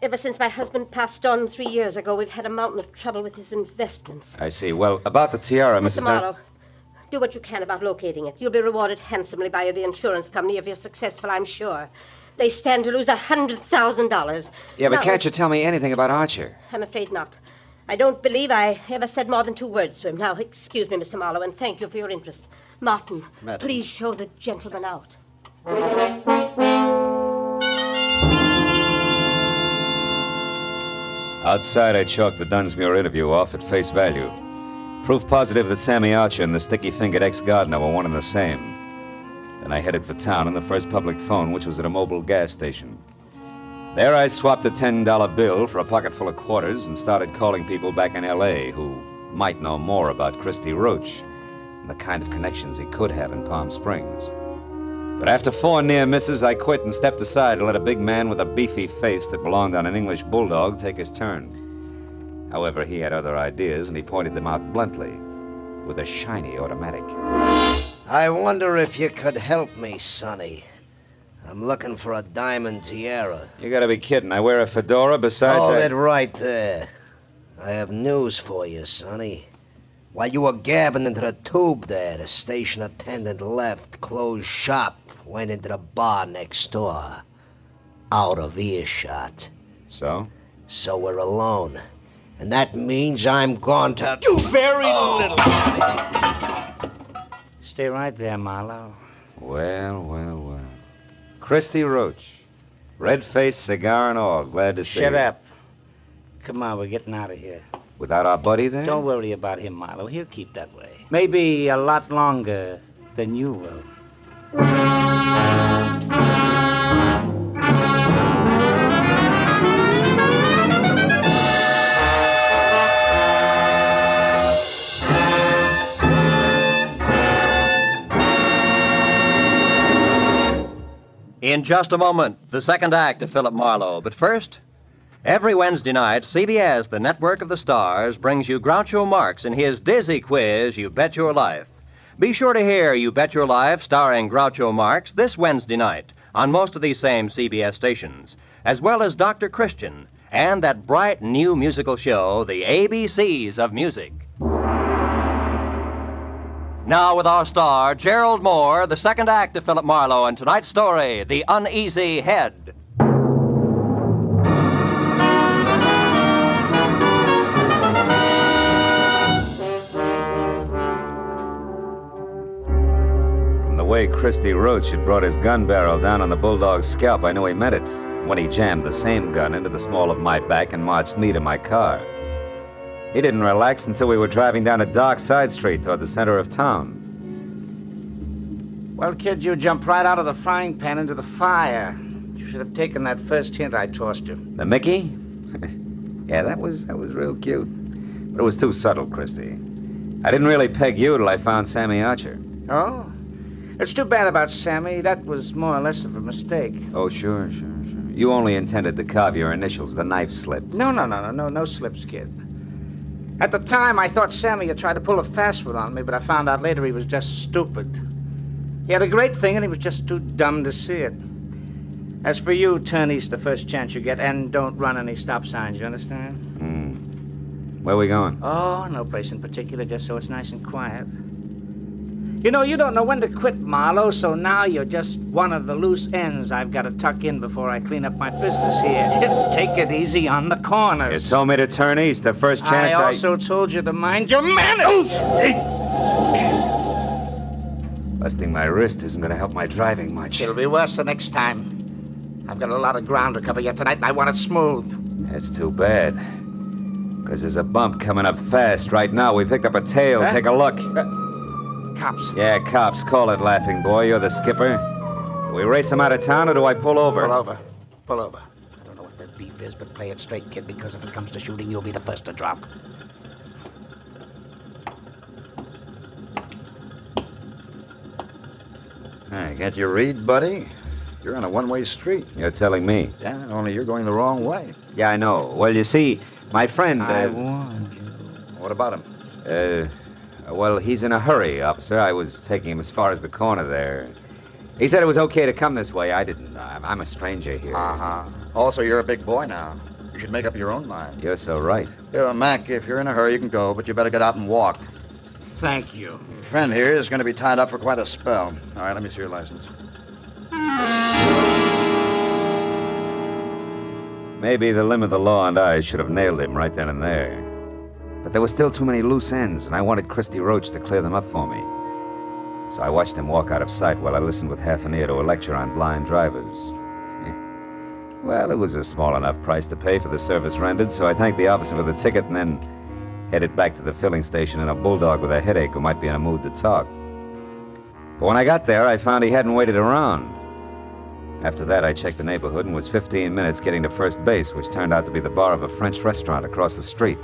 Ever since my husband passed on 3 years ago, we've had a mountain of trouble with his investments. I see. Well, about the tiara, Mrs. Marlowe, do what you can about locating it. You'll be rewarded handsomely by the insurance company if you're successful, I'm sure. They stand to lose $100,000. Yeah, but Now, can't you tell me anything about Archer? I'm afraid not. I don't believe I ever said more than 2 words to him. Now, excuse me, Mr. Marlowe, and thank you for your interest. Martin, Madam. Please show the gentleman out. Outside, I chalked the Dunsmuir interview off at face value. Proof positive that Sammy Archer and the sticky-fingered ex-gardener were one and the same. Then I headed for town on the first public phone, which was at a mobile gas station. There I swapped a $10 bill for a pocket full of quarters and started calling people back in L.A. who might know more about Christy Roach and the kind of connections he could have in Palm Springs. But after 4 near misses, I quit and stepped aside to let a big man with a beefy face that belonged on an English bulldog take his turn. However, he had other ideas, and he pointed them out bluntly, with a shiny automatic. I wonder if you could help me, Sonny. I'm looking for a diamond tiara. You gotta be kidding. I wear a fedora besides Hold it right there. I have news for you, Sonny. While you were gabbing into the tube there, the station attendant left, closed shop, went into the bar next door. Out of earshot. So? So we're alone. And that means I'm going to do very little. Stay right there, Marlowe. Well. Christy Roach. Red-faced, cigar and all. Glad to see you. Shut up. Come on, we're getting out of here. Without our buddy, then? Don't worry about him, Marlowe. He'll keep that way. Maybe a lot longer than you will. In just a moment, the second act of Philip Marlowe. But first, every Wednesday night, CBS, the network of the stars, brings you Groucho Marx in his dizzy quiz, You Bet Your Life. Be sure to hear You Bet Your Life starring Groucho Marx this Wednesday night on most of these same CBS stations, as well as Dr. Christian and that bright new musical show, The ABCs of Music. Now with our star, Gerald Moore, the second act of Philip Marlowe, and tonight's story, The Uneasy Head. From the way Christy Roach had brought his gun barrel down on the bulldog's scalp, I knew he meant it when he jammed the same gun into the small of my back and marched me to my car. He didn't relax until we were driving down a dark side street toward the center of town. Well, kid, you jumped right out of the frying pan into the fire. You should have taken that first hint I tossed you. The Mickey? Yeah, that was real cute. But it was too subtle, Christy. I didn't really peg you till I found Sammy Archer. Oh? It's too bad about Sammy. That was more or less of a mistake. Oh, sure. You only intended to carve your initials. The knife slipped. No slips, kid. At the time, I thought Sammy had tried to pull a fast one on me, but I found out later he was just stupid. He had a great thing, and he was just too dumb to see it. As for you, turn east the first chance you get, and don't run any stop signs, you understand? Where we going? Oh, no place in particular, just so it's nice and quiet. You know, you don't know when to quit, Marlowe, so now you're just one of the loose ends I've got to tuck in before I clean up my business here. Take it easy on the corners. You told me to turn east the first chance I also told you to mind your manners! Busting my wrist isn't going to help my driving much. It'll be worse the next time. I've got a lot of ground to cover yet tonight, and I want it smooth. That's too bad. Because there's a bump coming up fast right now. We picked up a tail. Huh? Take a look. Cops. Yeah, cops. Call it, laughing boy. You're the skipper. Do we race them out of town, or do I pull over? Pull over. I don't know what that beef is, but play it straight, kid, because if it comes to shooting, you'll be the first to drop. Hey, got your read, buddy? You're on a one-way street. You're telling me. Yeah, only you're going the wrong way. Yeah, I know. Well, you see, my friend... I warned you. What about him? Well, he's in a hurry, officer. I was taking him as far as the corner there. He said it was okay to come this way. I didn't. I'm a stranger here. Uh-huh. Also, you're a big boy now. You should make up your own mind. You're so right. Here, Mac, if you're in a hurry, you can go, but you better get out and walk. Thank you. Your friend here is going to be tied up for quite a spell. All right, let me see your license. Maybe the limb of the law and I should have nailed him right then and there. But there were still too many loose ends, and I wanted Christy Roach to clear them up for me. So I watched him walk out of sight while I listened with half an ear to a lecture on blind drivers. Well, it was a small enough price to pay for the service rendered, so I thanked the officer for the ticket and then headed back to the filling station in a bulldog with a headache who might be in a mood to talk. But when I got there, I found he hadn't waited around. After that, I checked the neighborhood and was 15 minutes getting to first base, which turned out to be the bar of a French restaurant across the street,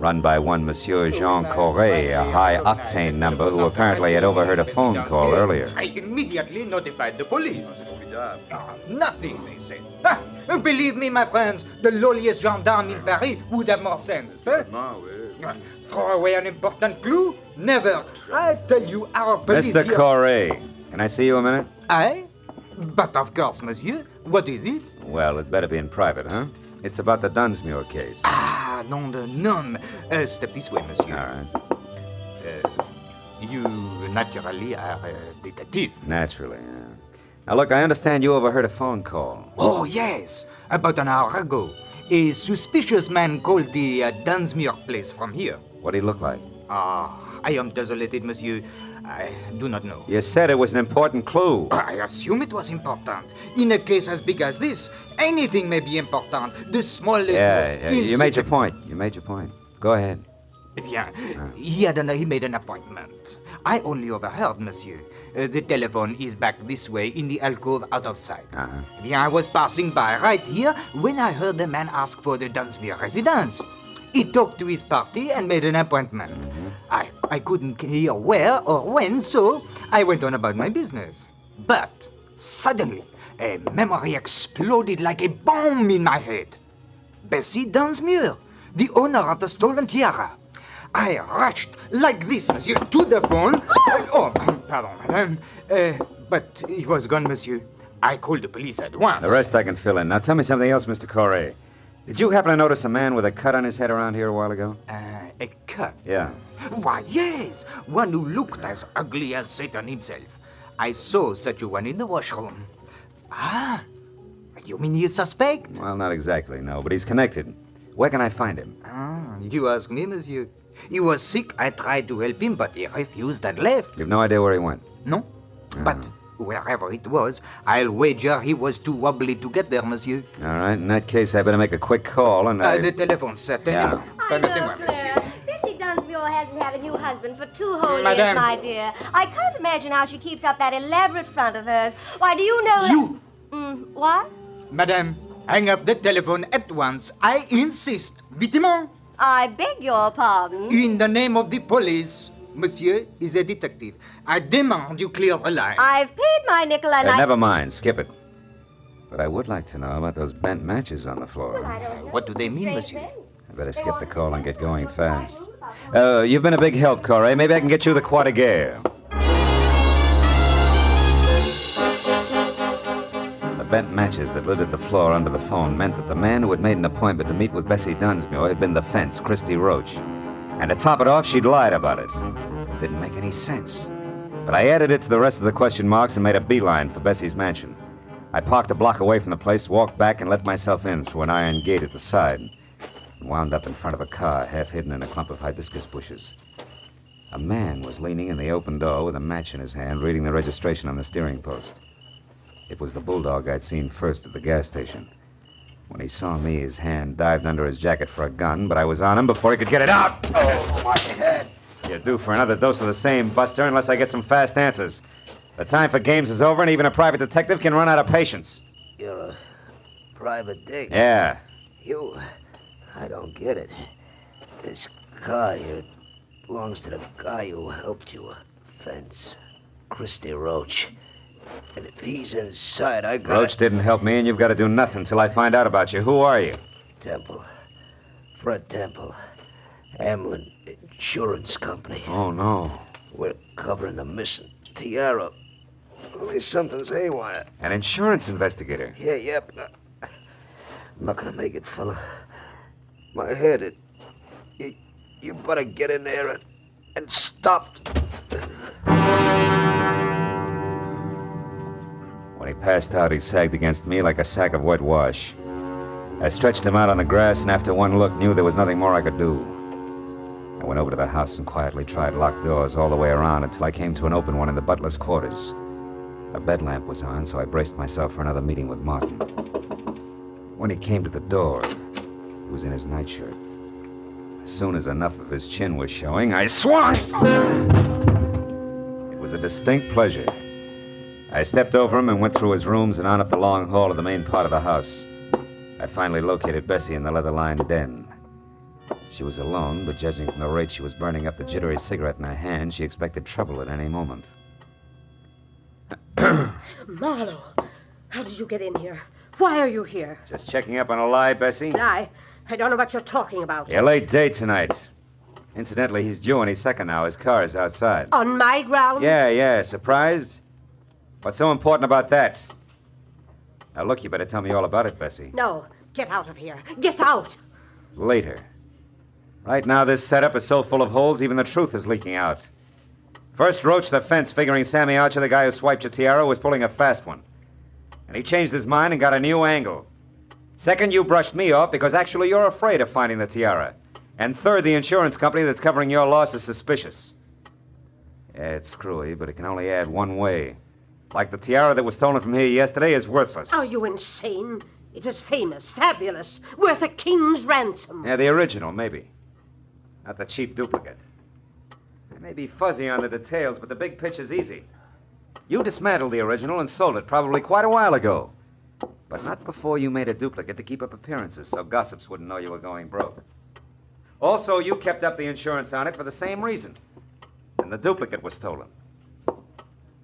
run by one Monsieur Jean Corret, a high-octane number who apparently had overheard a phone call earlier. I immediately notified the police. Nothing, they said. Believe me, my friends, the lowliest gendarme in Paris would have more sense. Throw away an important clue? Never. I tell you, our police... Mr. Corret, can I see you a minute? I? But of course, monsieur. What is it? Well, it better be in private, huh? It's about the Dunsmuir case. Ah, nom de nom. Step this way, monsieur. All right. You naturally are a detective. Naturally, yeah. Now, look, I understand you overheard a phone call. Oh, yes. About an hour ago. A suspicious man called the Dunsmuir place from here. What did he look like? I am desolated, monsieur. I do not know. You said it was an important clue. I assume it was important. In a case as big as this, anything may be important. The smallest... Yeah, you made your point. You made your point. Go ahead. Bien. He made an appointment. I only overheard, monsieur. The telephone is back this way in the alcove out of sight. Bien, I was passing by right here when I heard the man ask for the Dunsmuir residence. He talked to his party and made an appointment. I couldn't hear where or when, so I went on about my business. But suddenly, a memory exploded like a bomb in my head. Bessie Dunsmuir, the owner of the stolen tiara. I rushed like this, monsieur, to the phone. Pardon, madame. But he was gone, monsieur. I called the police at once. The rest I can fill in. Now tell me something else, Mr. Corey. Did you happen to notice a man with a cut on his head around here a while ago? A cut? Yeah. Why, yes. One who looked as ugly as Satan himself. I saw such a one in the washroom. Ah, you mean he's suspect? Well, not exactly, no, but he's connected. Where can I find him? You ask me, monsieur. He was sick. I tried to help him, but he refused and left. You've no idea where he went? No. But wherever it was, I'll wager he was too wobbly to get there, monsieur. All right, in that case, I better make a quick call and The telephone's set. Yeah. Permettez-moi, monsieur. Bessie Dunsmuir hasn't had a new husband for 2 whole Madame. years, my dear. I can't imagine how she keeps up that elaborate front of hers. Why, do you know You! What? Madame, hang up the telephone at once. I insist. Vitement. I beg your pardon. In the name of the police, monsieur is a detective. I demand you clear the line. I've paid my nickel and Never mind, skip it. But I would like to know about those bent matches on the floor. What do they mean, monsieur? I better skip the call and get going fast. You've been a big help, Corey. Maybe I can get you the Croix de Guerre. The bent matches that littered the floor under the phone meant that the man who had made an appointment to meet with Bessie Dunsmuir had been the fence, Christy Roach. And to top it off, she'd lied about it. Didn't make any sense. But I added it to the rest of the question marks and made a beeline for Bessie's mansion. I parked a block away from the place, walked back, and let myself in through an iron gate at the side. And wound up in front of a car, half hidden in a clump of hibiscus bushes. A man was leaning in the open door with a match in his hand, reading the registration on the steering post. It was the bulldog I'd seen first at the gas station. When he saw me, his hand dived under his jacket for a gun, but I was on him before he could get it out. Oh, my head. You're due for another dose of the same, Buster, unless I get some fast answers. The time for games is over, and even a private detective can run out of patience. You're a private dick. Yeah. I don't get it. This car here belongs to the guy who helped you. Fence. Christy Roach. And if he's inside, I got Roach didn't help me, and you've got to do nothing till I find out about you. Who are you? Temple. Fred Temple. Hamlin Insurance Company. Oh, no. We're covering the missing tiara. Only something's haywire. An insurance investigator? Yeah, but I'm not gonna make it, fella. My head, you better get in there and stop. When he passed out, he sagged against me like a sack of whitewash. I stretched him out on the grass, and after one look, knew there was nothing more I could do. I went over to the house and quietly tried locked doors all the way around until I came to an open one in the butler's quarters. A bed lamp was on, so I braced myself for another meeting with Martin. When he came to the door, he was in his nightshirt. As soon as enough of his chin was showing, I swung! It was a distinct pleasure. I stepped over him and went through his rooms and on up the long hall to the main part of the house. I finally located Bessie in the leather-lined den. She was alone, but judging from the rate she was burning up the jittery cigarette in her hand, she expected trouble at any moment. Marlowe, how did you get in here? Why are you here? Just checking up on a lie, Bessie? I don't know what you're talking about. Your late date tonight. Incidentally, he's due any second now. His car is outside. On my grounds? Yeah. Surprised? What's so important about that? Now, look, you better tell me all about it, Bessie. No. Get out of here. Get out. Later. Right now, this setup is so full of holes, even the truth is leaking out. First, Roach the fence, figuring Sammy Archer, the guy who swiped your tiara, was pulling a fast one. And he changed his mind and got a new angle. Second, you brushed me off because actually you're afraid of finding the tiara. And third, the insurance company that's covering your loss is suspicious. Yeah, it's screwy, but it can only add one way. Like the tiara that was stolen from here yesterday is worthless. Are you insane? It was famous, fabulous, worth a king's ransom. Yeah, the original, maybe. Not the cheap duplicate. I may be fuzzy on the details, but the big picture's easy. You dismantled the original and sold it probably quite a while ago. But not before you made a duplicate to keep up appearances so gossips wouldn't know you were going broke. Also, you kept up the insurance on it for the same reason. And the duplicate was stolen.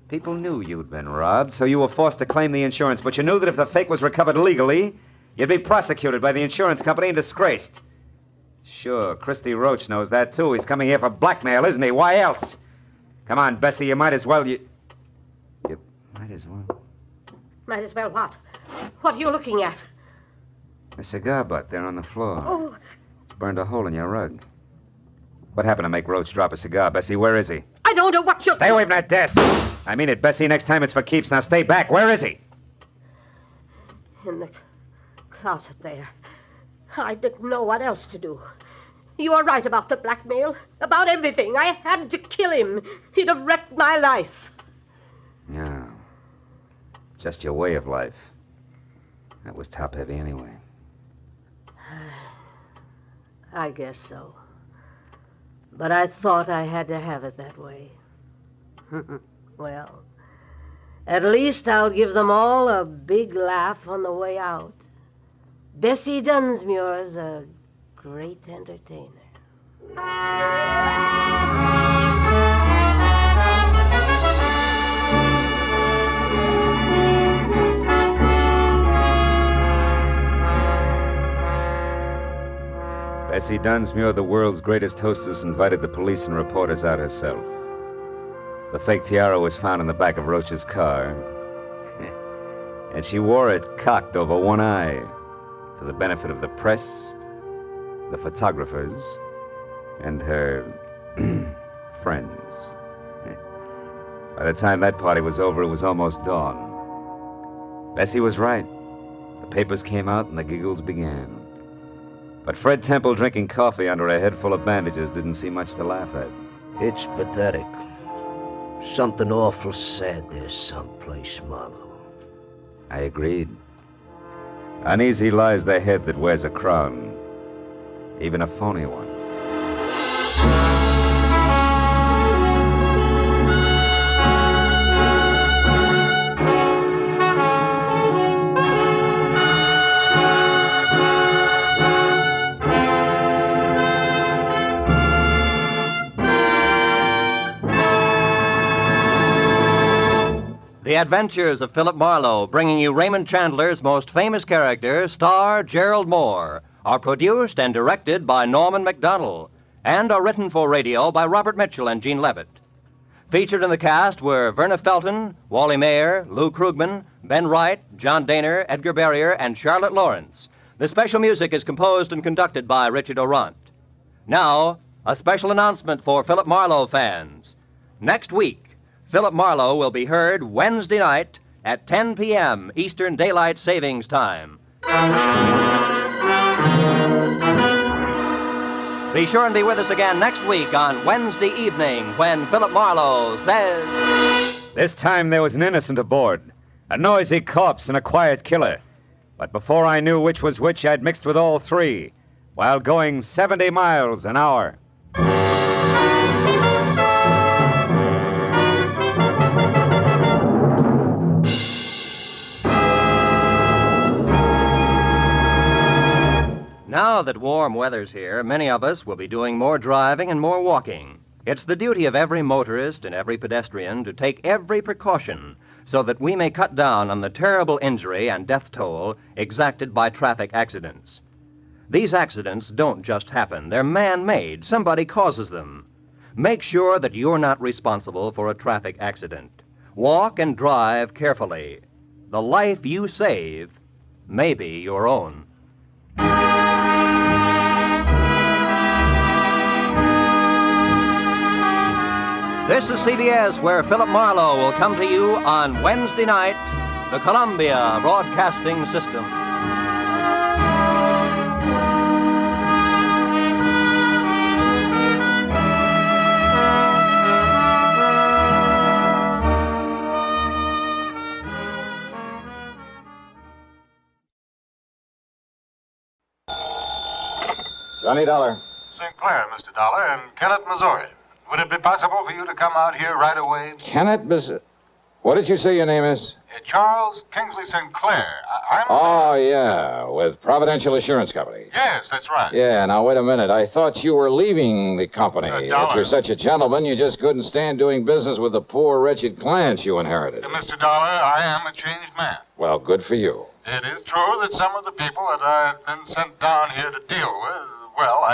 People knew you'd been robbed, so you were forced to claim the insurance, but you knew that if the fake was recovered legally, you'd be prosecuted by the insurance company and disgraced. Sure, Christy Roach knows that, too. He's coming here for blackmail, isn't he? Why else? Come on, Bessie, you might as well... You might as well... Might as well what? What are you looking at? A cigar butt there on the floor. Oh. It's burned a hole in your rug. What happened to make Roach drop a cigar, Bessie? Where is he? I don't know what you're... Stay away from that desk. I mean it, Bessie. Next time it's for keeps. Now stay back. Where is he? In the closet there. I didn't know what else to do. You are right about the blackmail. About everything. I had to kill him. He'd have wrecked my life. Yeah. Just your way of life. That was top-heavy anyway. I guess so. But I thought I had to have it that way. Well, at least I'll give them all a big laugh on the way out. Bessie Dunsmuir's a great entertainer. Bessie Dunsmuir, the world's greatest hostess, invited the police and reporters out herself. The fake tiara was found in the back of Roach's car, and she wore it cocked over one eye for the benefit of the press, the photographers, and her friends. By the time that party was over, it was almost dawn. Bessie was right. The papers came out and the giggles began. But Fred Temple drinking coffee under a head full of bandages didn't see much to laugh at. It's pathetic. Something awful sad there someplace, Marlowe. I agreed. Uneasy lies the head that wears a crown, even a phony one. The Adventures of Philip Marlowe, bringing you Raymond Chandler's most famous character, star Gerald Moore, are produced and directed by Norman MacDonald and are written for radio by Robert Mitchell and Gene Levitt. Featured in the cast were Verna Felton, Wally Mayer, Lou Krugman, Ben Wright, John Daner, Edgar Barrier, and Charlotte Lawrence. The special music is composed and conducted by Richard Orant. Now, a special announcement for Philip Marlowe fans. Next week, Philip Marlowe will be heard Wednesday night at 10 p.m. Eastern Daylight Savings Time. Be sure and be with us again next week on Wednesday evening when Philip Marlowe says... This time there was an innocent aboard, a noisy corpse and a quiet killer. But before I knew which was which, I'd mixed with all three while going 70 miles an hour. Now that warm weather's here, many of us will be doing more driving and more walking. It's the duty of every motorist and every pedestrian to take every precaution so that we may cut down on the terrible injury and death toll exacted by traffic accidents. These accidents don't just happen. They're man-made. Somebody causes them. Make sure that you're not responsible for a traffic accident. Walk and drive carefully. The life you save may be your own. This is CBS, where Philip Marlowe will come to you on Wednesday night, the Columbia Broadcasting System. Johnny Dollar. St. Clair, Mr. Dollar, and Kennett, Missouri. Would it be possible for you to come out here right away? Kennett, What did you say your name is? Charles Kingsley St. Clair. I'm... Oh, yeah, with Providential Assurance Company. Yes, that's right. Yeah, now, wait a minute. I thought you were leaving the company. Dollar. If you're such a gentleman, you just couldn't stand doing business with the poor, wretched clients you inherited. Mr. Dollar, I am a changed man. Well, good for you. It is true that some of the people that I've been sent down here to deal with, well,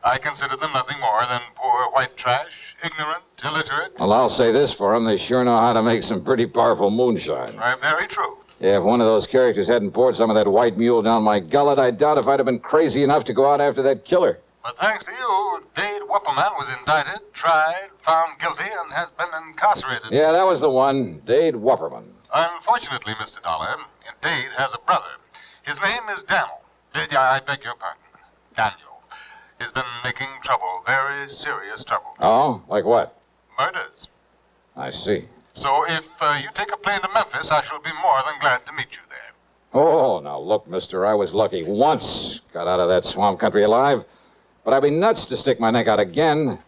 I consider them nothing more than poor white trash, ignorant, illiterate. Well, I'll say this for them. They sure know how to make some pretty powerful moonshine. Very true. Yeah, if one of those characters hadn't poured some of that white mule down my gullet, I doubt if I'd have been crazy enough to go out after that killer. But thanks to you, Dade Wupperman was indicted, tried, found guilty, and has been incarcerated. Yeah, that was the one, Dade Wupperman. Unfortunately, Mr. Dollar, Dade has a brother. His name is Daniel. I beg your pardon. Daniel. He's been making trouble, very serious trouble. Oh? Like what? Murders. I see. So if you take a plane to Memphis, I shall be more than glad to meet you there. Oh, now look, mister, I was lucky once. Got out of that swamp country alive. But I'd be nuts to stick my neck out again.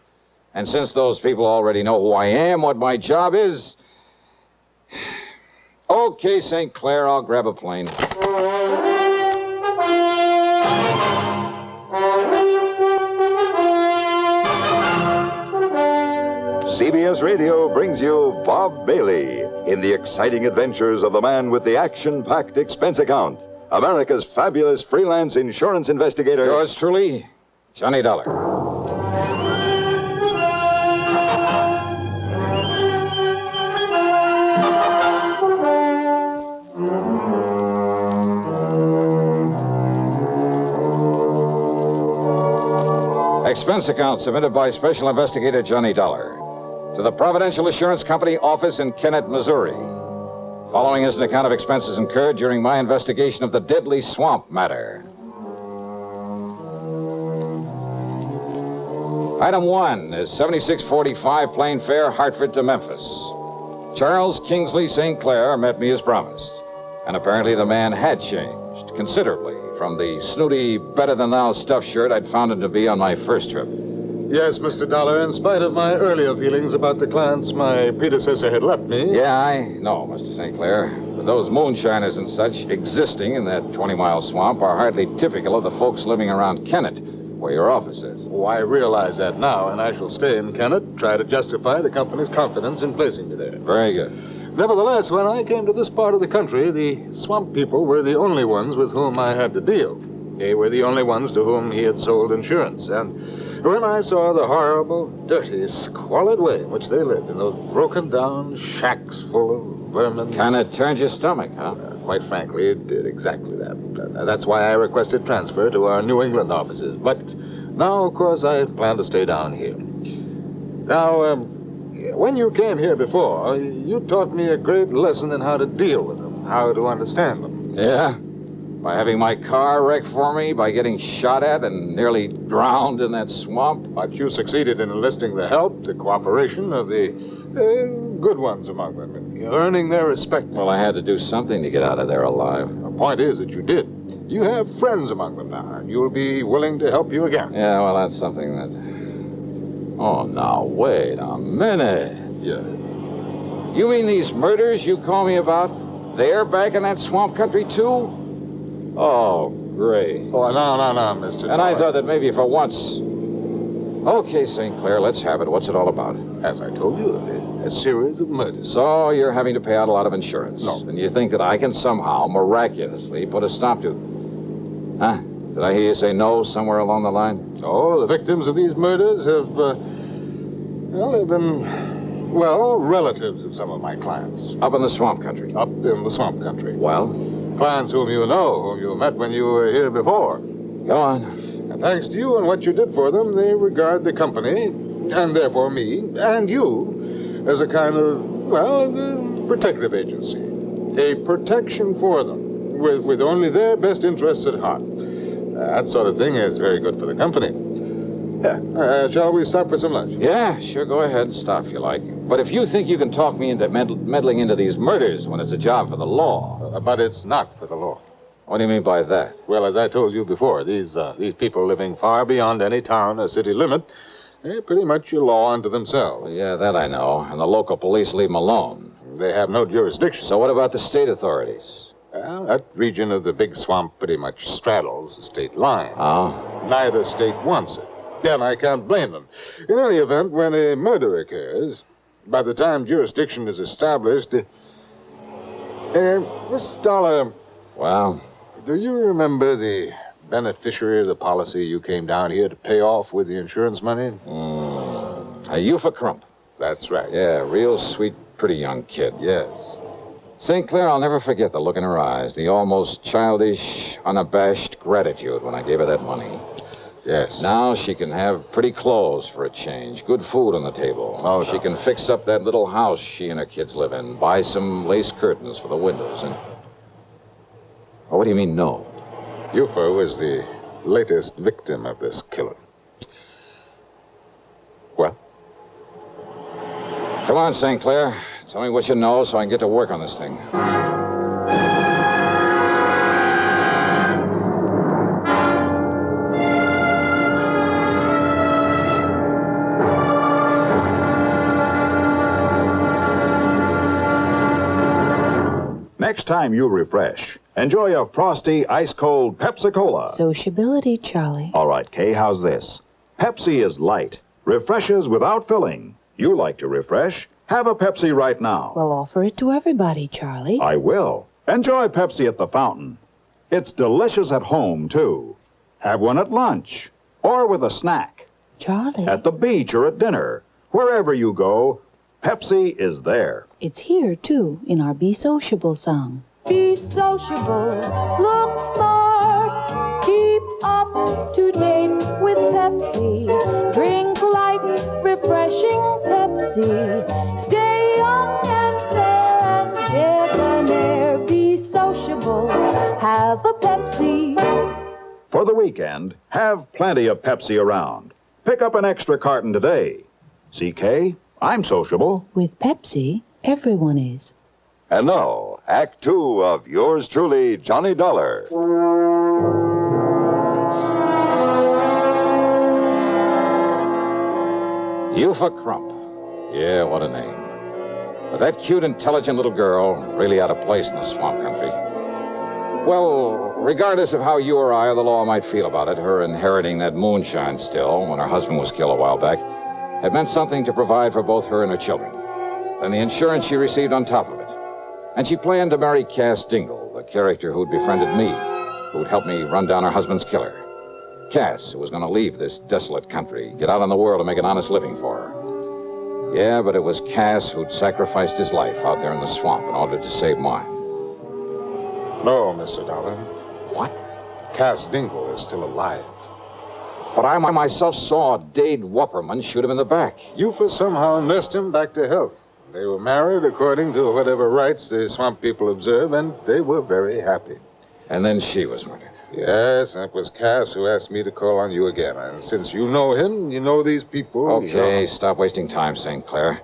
And since those people already know who I am, what my job is... Okay, St. Clair, I'll grab a plane. CBS Radio brings you Bob Bailey in the exciting adventures of the man with the action-packed expense account, America's fabulous freelance insurance investigator. Yours truly, Johnny Dollar. Expense account submitted by Special Investigator Johnny Dollar to the Providential Assurance Company office in Kennett, Missouri. Following is an account of expenses incurred during my investigation of the deadly swamp matter. Item 1 is 7645 plane fare Hartford to Memphis. Charles Kingsley St. Clair met me as promised, and apparently the man had changed considerably from the snooty, better-than-thou stuffed shirt I'd found him to be on my first trip. Yes, Mr. Dollar, in spite of my earlier feelings about the clients my predecessor had left me... Yeah, I know, Mr. St. Clair. But those moonshiners and such existing in that 20-mile swamp are hardly typical of the folks living around Kennett, where your office is. Oh, I realize that now, and I shall stay in Kennett, try to justify the company's confidence in placing me there. Very good. Nevertheless, when I came to this part of the country, the swamp people were the only ones with whom I had to deal. They were the only ones to whom he had sold insurance. And when I saw the horrible, dirty, squalid way in which they lived in those broken-down shacks full of vermin... Kind of turned your stomach, huh? Quite frankly, it did exactly that. That's why I requested transfer to our New England offices. But now, of course, I plan to stay down here. Now, when you came here before, you taught me a great lesson in how to deal with them, how to understand them. Yeah? By having my car wrecked for me, by getting shot at and nearly drowned in that swamp. But you succeeded in enlisting the help, the cooperation of the good ones among them, and earning their respect. Well, I had to do something to get out of there alive. The point is that you did. You have friends among them now, and you'll be willing to help you again. Yeah, well, that's something that... Oh, now, wait a minute. Yeah. You mean these murders you call me about, they're back in that swamp country, too? Oh, great. Oh, no, Mr. And I thought that maybe for once... Okay, St. Clair, let's have it. What's it all about? As I told you, a series of murders. So you're having to pay out a lot of insurance. No. And you think that I can somehow, miraculously, put a stop to... Huh? Did I hear you say no somewhere along the line? No, the victims of these murders have, they've been, relatives of some of my clients. Up in the swamp country? Up in the swamp country. Well? Clients whom you know, whom you met when you were here before. Go on. And thanks to you and what you did for them, they regard the company, and therefore me and you as a kind of, well, as a protective agency. A protection for them, with only their best interests at heart. That sort of thing is very good for the company. Yeah. Shall we stop for some lunch? Yeah, sure, go ahead and stop if you like. But if you think you can talk me into meddling into these murders when it's a job for the law... But it's not for the law. What do you mean by that? Well, as I told you before, these people living far beyond any town or city limit, they're pretty much a law unto themselves. Well, yeah, that I know. And the local police leave them alone. They have no jurisdiction. So what about the state authorities? Well, that region of the big swamp pretty much straddles the state line. Oh? Neither state wants it. And I can't blame them. In any event, when a murder occurs, by the time jurisdiction is established... Miss Dollar... Well? Do you remember the beneficiary of the policy you came down here to pay off with the insurance money? A Ufa Crump. That's right. Yeah, real sweet, pretty young kid. Yes. St. Clair, I'll never forget the look in her eyes, the almost childish, unabashed gratitude when I gave her that money. Yes. Now she can have pretty clothes for a change, good food on the table. Oh, she can fix up that little house she and her kids live in, buy some lace curtains for the windows, and... Oh, what do you mean, no? Ufa was the latest victim of this killer. Well? Come on, St. Clair. Tell me what you know so I can get to work on this thing. Next time you refresh, enjoy a frosty, ice-cold Pepsi-Cola. Sociability, Charlie. All right, Kay, how's this? Pepsi is light, refreshes without filling. You like to refresh? Have a Pepsi right now. Well, offer it to everybody, Charlie. I will. Enjoy Pepsi at the fountain. It's delicious at home, too. Have one at lunch or with a snack. Charlie. At the beach or at dinner. Wherever you go, Pepsi is there. It's here, too, in our Be Sociable song. Be sociable, look smart, keep up to date with Pepsi. Drink light, refreshing Pepsi. Stay young and fair and debonair. Be sociable, have a Pepsi. For the weekend, have plenty of Pepsi around. Pick up an extra carton today. CK, I'm sociable. With Pepsi, everyone is. And now, Act Two of yours truly, Johnny Dollar. Ufa Crump. Yeah, what a name. But that cute, intelligent little girl, really out of place in the swamp country. Well, regardless of how you or I or the law might feel about it, her inheriting that moonshine still, when her husband was killed a while back, had meant something to provide for both her and her children. Then the insurance she received on top of it. And she planned to marry Cass Dingle, the character who'd befriended me, who'd helped me run down her husband's killer. Cass, who was going to leave this desolate country, get out in the world and make an honest living for her. Yeah, but it was Cass who'd sacrificed his life out there in the swamp in order to save mine. No, Mr. Dollar. What? Cass Dingle is still alive. But I myself saw Dade Wupperman shoot him in the back. Ufa somehow nursed him back to health. They were married according to whatever rites the swamp people observe, and they were very happy. And then she was murdered. Yes, that was Cass who asked me to call on you again. And since you know him, you know these people. Okay, stop wasting time, St. Clair.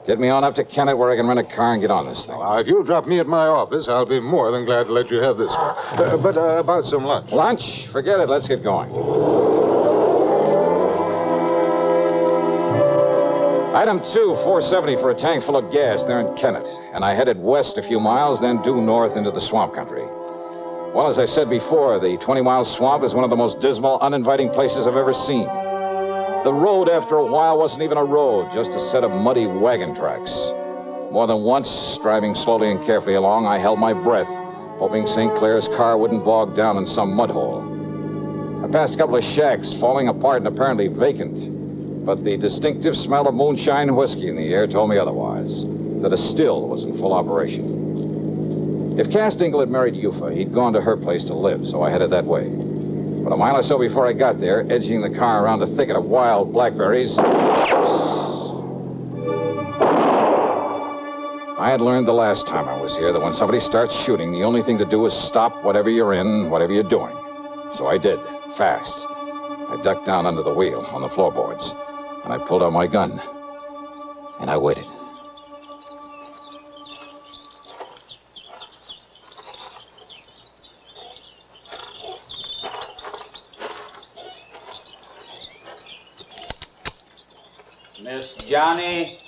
Get me on up to Kennett where I can rent a car and get on this thing. If you'll drop me at my office, I'll be more than glad to let you have this one. But about some lunch. Lunch? Forget it. Let's get going. Item 2, 470 for a tank full of gas there in Kennett. And I headed west a few miles, then due north into the swamp country. Well, as I said before, the 20-mile swamp is one of the most dismal, uninviting places I've ever seen. The road, after a while, wasn't even a road, just a set of muddy wagon tracks. More than once, driving slowly and carefully along, I held my breath, hoping St. Clair's car wouldn't bog down in some mud hole. I passed a couple of shacks, falling apart and apparently vacant. But the distinctive smell of moonshine whiskey in the air told me otherwise, that a still was in full operation. If Cass Dingle had married Ufa, he'd gone to her place to live, so I headed that way. But a mile or so before I got there, edging the car around a thicket of wild blackberries, I had learned the last time I was here that when somebody starts shooting, the only thing to do is stop whatever you're in, whatever you're doing. So I did, fast. I ducked down under the wheel on the floorboards, and I pulled out my gun. And I waited. Miss Johnny?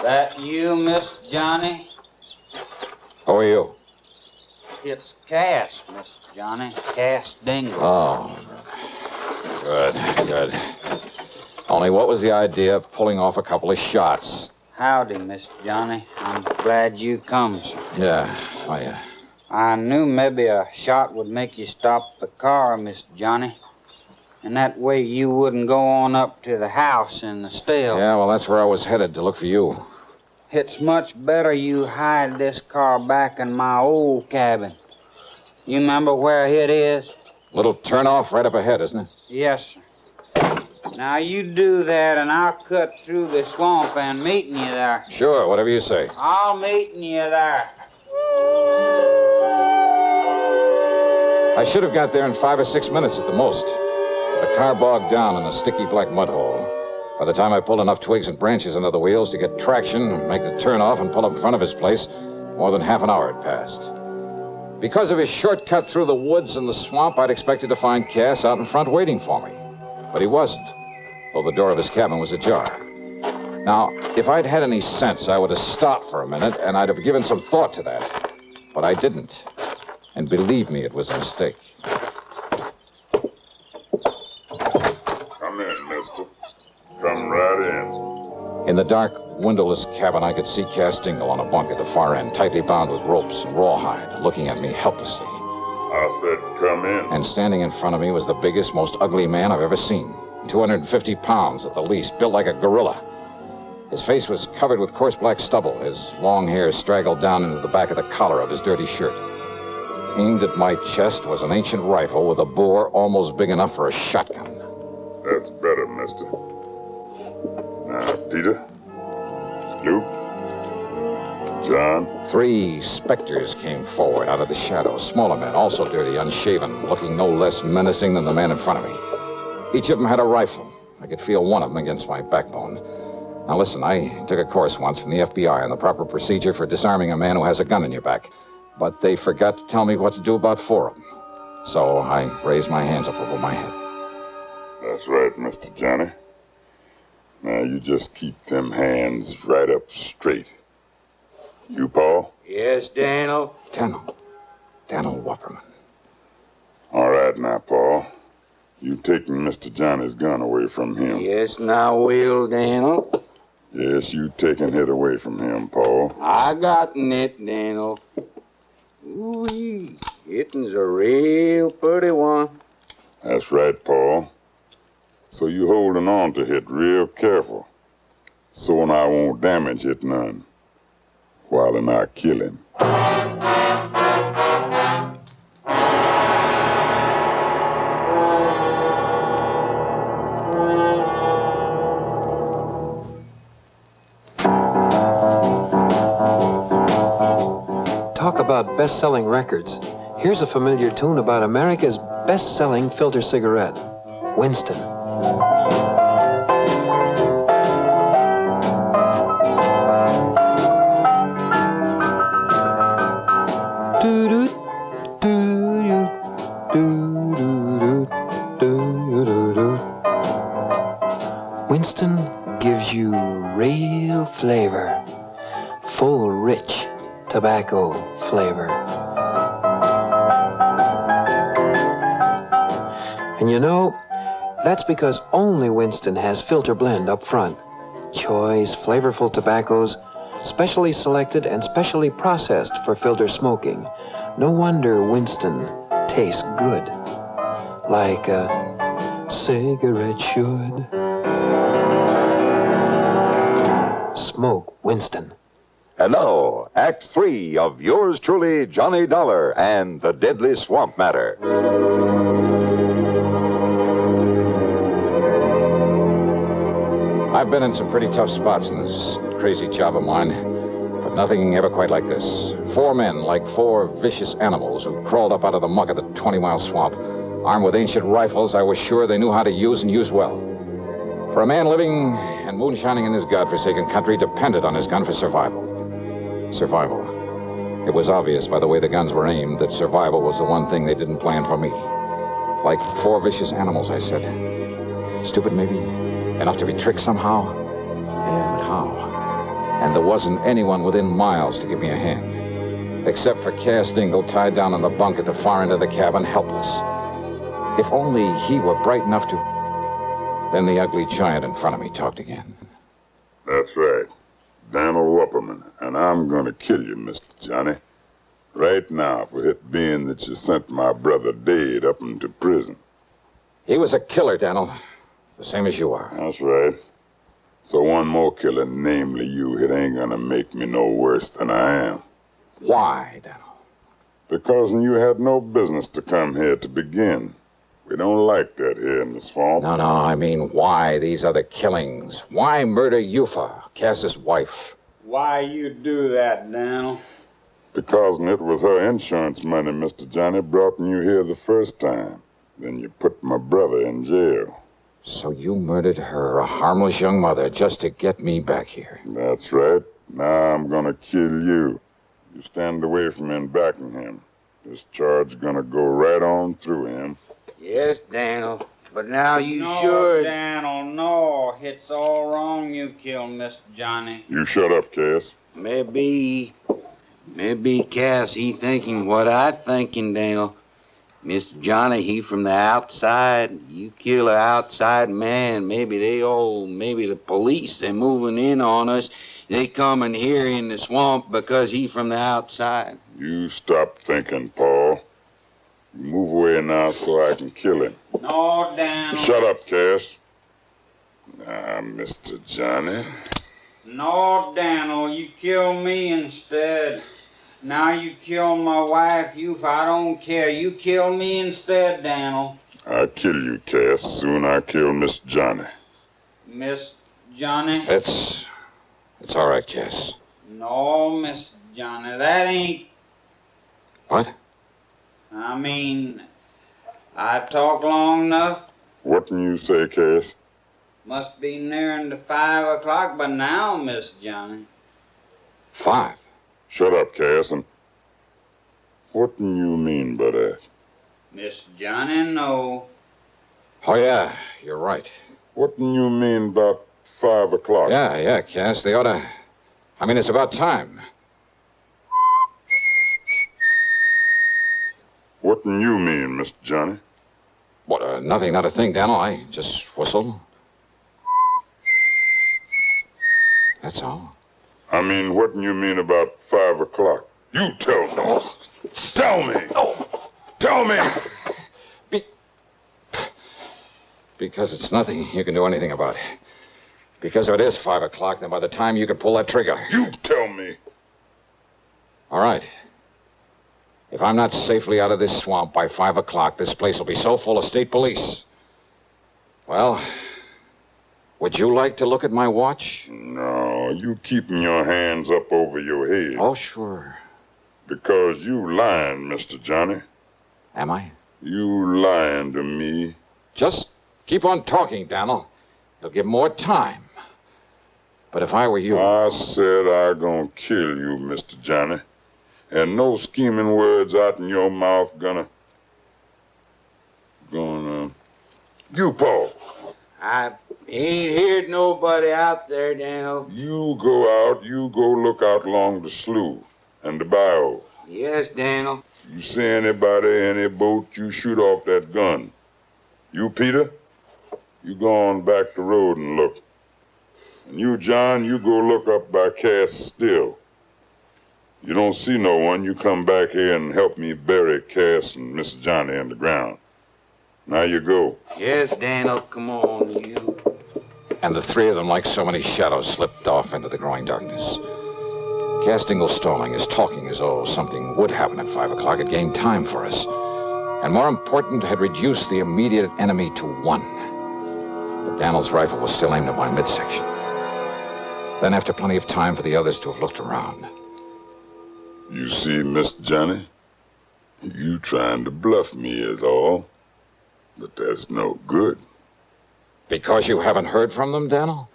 That you, Miss Johnny? Who are you? It's Cass, Miss Johnny. Cass Dingle. Oh. Good. Only what was the idea of pulling off a couple of shots? Howdy, Miss Johnny. I'm glad you come, sir. Yeah, I knew maybe a shot would make you stop the car, Miss Johnny. And that way you wouldn't go on up to the house in the still. Yeah, well, that's where I was headed, to look for you. It's much better you hide this car back in my old cabin. You remember where it is? Little turnoff right up ahead, isn't it? Yes, sir. Now you do that and I'll cut through the swamp and meet you there. Sure, whatever you say. I'll meet you there. I should have got there in 5 or 6 minutes at the most. The car bogged down in a sticky black mud hole. By the time I pulled enough twigs and branches under the wheels to get traction, make the turnoff, and pull up in front of his place, more than half an hour had passed. Because of his shortcut through the woods and the swamp, I'd expected to find Cass out in front waiting for me. But he wasn't, though the door of his cabin was ajar. Now, if I'd had any sense, I would have stopped for a minute, and I'd have given some thought to that. But I didn't. And believe me, it was a mistake. Come in, mister. Come right in. In the dark, windowless cabin, I could see Cass Dingle on a bunk at the far end, tightly bound with ropes and rawhide, looking at me helplessly. I said come in. And standing in front of me was the biggest, most ugly man I've ever seen. 250 pounds at the least, built like a gorilla. His face was covered with coarse black stubble. His long hair straggled down into the back of the collar of his dirty shirt. Aimed at my chest was an ancient rifle with a bore almost big enough for a shotgun. That's better, mister. Now, Peter, Luke, John. 3 specters came forward out of the shadows. Smaller men, also dirty, unshaven, looking no less menacing than the man in front of me. Each of them had a rifle. I could feel one of them against my backbone. Now, listen, I took a course once from the FBI on the proper procedure for disarming a man who has a gun in your back. But they forgot to tell me what to do about 4 of them. So I raised my hands up over my head. That's right, Mr. Johnny. Now, you just keep them hands right up straight. You, Paul? Yes, Daniel? Daniel Wupperman. All right now, Paul. You taking Mr. Johnny's gun away from him. Yes, now will, Daniel. Yes, you taking it away from him, Paul. I gotten it, Daniel. Ooh-wee. It'n's a real pretty one. That's right, Paul. So you holding on to it real careful. So and I won't damage it none. While and I kill him. Talk about best-selling records. Here's a familiar tune about America's best-selling filter cigarette, Winston. Winston gives you real flavor, full, rich tobacco flavor. And you know, that's because only Winston has filter blend up front. Choice, flavorful tobaccos, specially selected and specially processed for filter smoking. No wonder Winston tastes good, like a cigarette should. Smoke Winston. And now, Act 3 of yours truly, Johnny Dollar and the Deadly Swamp Matter. I've been in some pretty tough spots in this crazy job of mine, but nothing ever quite like this. 4 men, like 4 vicious animals who crawled up out of the muck of the 20-mile swamp. Armed with ancient rifles I was sure they knew how to use and use well. For a man living and moonshining in this godforsaken country depended on his gun for survival. Survival. It was obvious by the way the guns were aimed that survival was the one thing they didn't plan for me. Like 4 vicious animals, I said. Stupid, maybe? Enough to be tricked somehow? Yeah, but how? And there wasn't anyone within miles to give me a hand. Except for Cass Dingle tied down on the bunk at the far end of the cabin, helpless. If only he were bright enough to... Then the ugly giant in front of me talked again. That's right. Dan'l Wupperman, and I'm gonna kill you, Mr. Johnny. Right now, for it being that you sent my brother Dade up into prison. He was a killer, Dan'l. The same as you are. That's right. So one more killer, namely you, it ain't gonna make me no worse than I am. Why, Dan'l? Because you had no business to come here to begin. We don't like that here in the swamp. No, I mean, why these other killings? Why murder Yufa, Cass's wife? Why you do that, Dan'l? Because it was her insurance money, Mr. Johnny, brought you here the first time. Then you put my brother in jail. So you murdered her, a harmless young mother, just to get me back here. That's right. Now I'm gonna kill you. You stand away from him backing him. This charge gonna go right on through him. Yes, Dan'l, but now you no, should... No, Dan'l, no. It's all wrong you killed Mr. Johnny. You shut up, Cass. Maybe Cass, he thinking what I thinking, Dan'l. Mr. Johnny, he from the outside. You kill an outside man. Maybe the police, they moving in on us. They coming here in the swamp because he from the outside. You stop thinking, Paul. Move away now so I can kill him. No, Dan'l. Shut up, Cass. Now, Mr. Johnny. No, Dan'l, you kill me instead. Now you kill my wife, if I don't care. You kill me instead, Dan'l. I kill you, Cass. Soon I kill Miss Johnny. Miss Johnny? It's all right, Cass. No, Miss Johnny, that ain't... What? I mean, I talked long enough. What can you say, Cass? Must be nearing to 5 o'clock by now, Miss Johnny. 5? Shut up, Cass, and what can you mean by that? Miss Johnny, no. Oh, yeah, you're right. What can you mean about 5 o'clock? Yeah, Cass, they ought to... I mean, it's about time. What can you mean, Mr. Johnny? What, nothing, not a thing, Dan'l. I just whistle. That's all. I mean, what can you mean about 5 o'clock? You tell me. Tell me. Tell me. Because it's nothing you can do anything about. Because if it is 5 o'clock, then by the time you can pull that trigger... You tell me. All right. If I'm not safely out of this swamp by 5 o'clock, this place will be so full of state police. Well, would you like to look at my watch? No, you keeping your hands up over your head. Oh, sure. Because you lying, Mr. Johnny. Am I? You lying to me. Just keep on talking, Dan'l. You'll give more time. But if I were you... I said I gonna kill you, Mr. Johnny. And no scheming words out in your mouth gonna... You, Paul. I ain't heard nobody out there, Dan'l. You go out, you go look out along the slough and the bayou. Yes, Dan'l. You see anybody, any boat, you shoot off that gun. You, Peter, you go on back the road and look. And you, John, you go look up by Cass Still. You don't see no one, you come back here and help me bury Cass and Miss Johnny in the ground. Now you go. Yes, Dan'l, come on, you. And the 3 of them, like so many shadows, slipped off into the growing darkness. Cass Dingle's stalling, his talking as though something would happen at 5 o'clock, had gained time for us. And more important, had reduced the immediate enemy to 1. But Daniel's rifle was still aimed at my midsection. Then, after plenty of time for the others to have looked around. You see, Mr. Johnny, you trying to bluff me is all. But that's no good. Because you haven't heard from them, Daniel?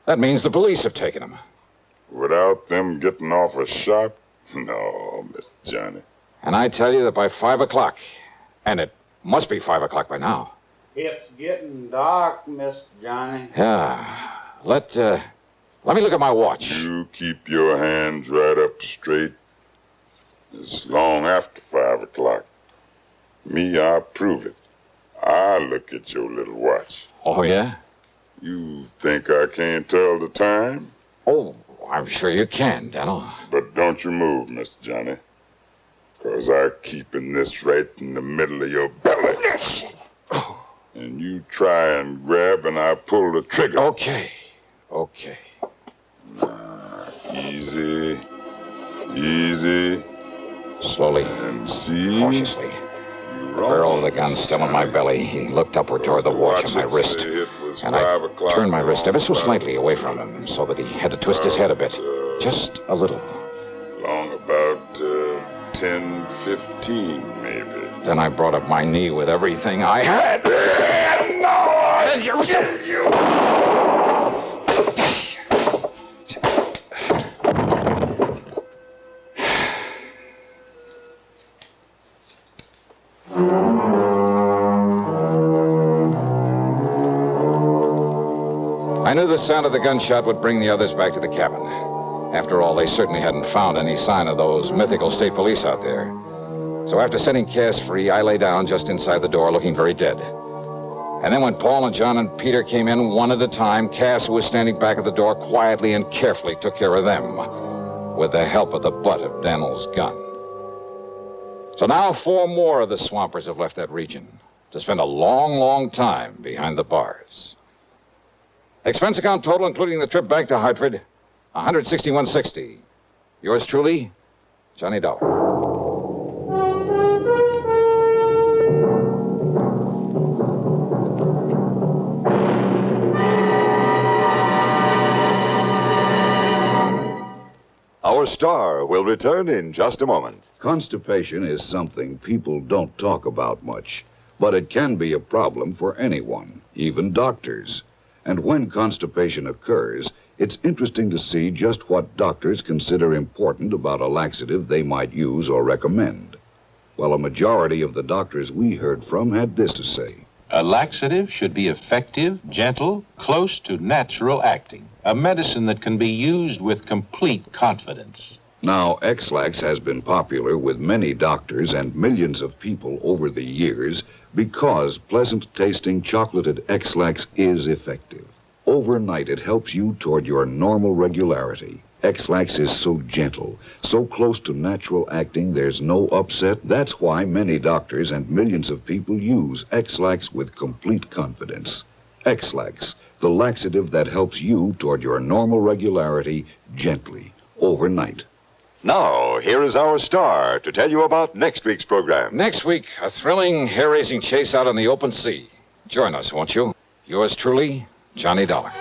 That means the police have taken him. Without them getting off a shot? No, Mr. Johnny. And I tell you that by 5 o'clock, and it must be 5 o'clock by now. It's getting dark, Mr. Johnny. Yeah. Let me look at my watch. You keep your hands right up straight. It's long after 5 o'clock. Me, I prove it. I look at your little watch. Oh, yeah? You think I can't tell the time? Oh, I'm sure you can, Daniel. But don't you move, Mr. Johnny. 'Cause I'm keeping this right in the middle of your belly. And you try and grab and I pull the trigger. Okay. Easy. Easy. Slowly. And see. Cautiously. The barrel of the gun still in my belly. He looked upward toward the watch on my wrist. And I turned my wrist ever so slightly away from him so that he had to twist his head a bit. Just a little. Long about 10:15, maybe. Then I brought up my knee with everything I had. No! You! I knew the sound of the gunshot would bring the others back to the cabin. After all, they certainly hadn't found any sign of those mythical state police out there. So after setting Cass free, I lay down just inside the door looking very dead. And then when Paul and John and Peter came in one at a time, Cass, who was standing back at the door, quietly and carefully took care of them with the help of the butt of Daniel's gun. So now 4 more of the swampers have left that region to spend a long, long time behind the bars. Expense account total, including the trip back to Hartford, $161.60. Yours truly, Johnny Dollar. Our star will return in just a moment. Constipation is something people don't talk about much, but it can be a problem for anyone, even doctors. And when constipation occurs, it's interesting to see just what doctors consider important about a laxative they might use or recommend. Well, a majority of the doctors we heard from had this to say. A laxative should be effective, gentle, close to natural acting. A medicine that can be used with complete confidence. Now, X-Lax has been popular with many doctors and millions of people over the years because pleasant-tasting chocolated X-Lax is effective. Overnight, it helps you toward your normal regularity. X-Lax is so gentle, so close to natural acting, there's no upset. That's why many doctors and millions of people use X-Lax with complete confidence. X-Lax, the laxative that helps you toward your normal regularity gently, overnight. Now, here is our star to tell you about next week's program. Next week, a thrilling, hair-raising chase out on the open sea. Join us, won't you? Yours truly, Johnny Dollar.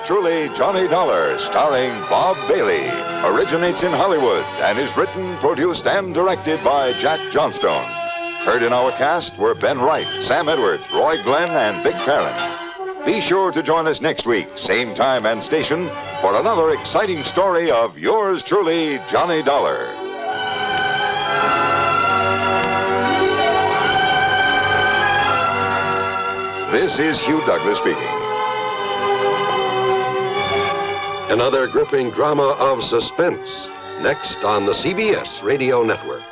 Truly, Johnny Dollar, starring Bob Bailey, originates in Hollywood and is written, produced, and directed by Jack Johnstone. Heard in our cast were Ben Wright, Sam Edwards, Roy Glenn, and Vic Perrin. Be sure to join us next week, same time and station, for another exciting story of yours truly, Johnny Dollar. This is Hugh Douglas speaking. Another gripping drama of suspense, next on the CBS Radio Network.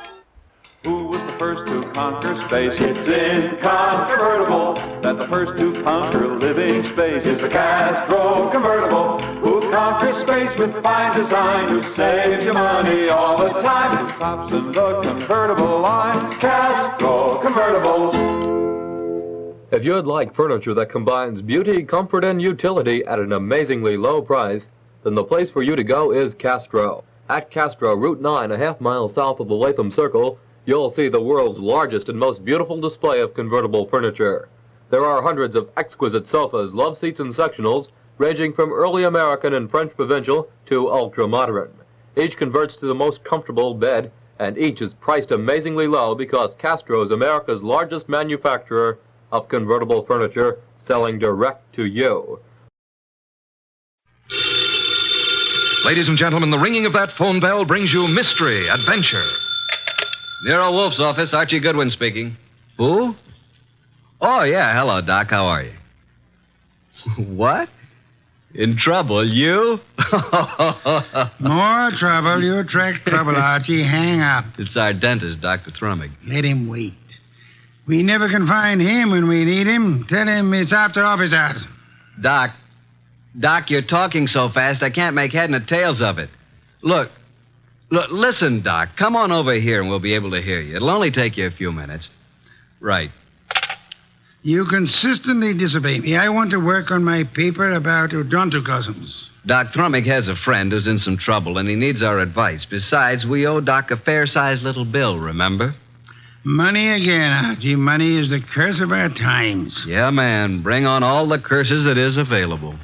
Who was the first to conquer space. It's incontrovertible that the first to conquer living space is the Castro convertible, who conquers space with fine design, who saves you money all the time, who stops in the convertible line. Castro convertibles. If you'd like furniture that combines beauty, comfort, and utility at an amazingly low price, then the place for you to go is Castro. At Castro, Route 9, a half-mile south of the Latham Circle, you'll see the world's largest and most beautiful display of convertible furniture. There are hundreds of exquisite sofas, love seats, and sectionals, ranging from early American and French provincial to ultra-modern. Each converts to the most comfortable bed, and each is priced amazingly low because Castro is America's largest manufacturer of convertible furniture, selling direct to you. Ladies and gentlemen, the ringing of that phone bell brings you mystery, adventure. Nero Wolfe's office, Archie Goodwin speaking. Who? Oh, yeah, hello, Doc, how are you? What? In trouble, you? More trouble, you attract trouble, Archie. Hang up. It's our dentist, Dr. Thrummig. Let him wait. We never can find him when we need him. Tell him it's after office hours. Doc, you're talking so fast I can't make head and tails of it. Look, listen, Doc. Come on over here and we'll be able to hear you. It'll only take you a few minutes. Right. You consistently disobey me. I want to work on my paper about odontocosms. Doc Thrummig has a friend who's in some trouble and he needs our advice. Besides, we owe Doc a fair-sized little bill, remember? Money again, Archie. Money is the curse of our times. Yeah, man. Bring on all the curses that is available.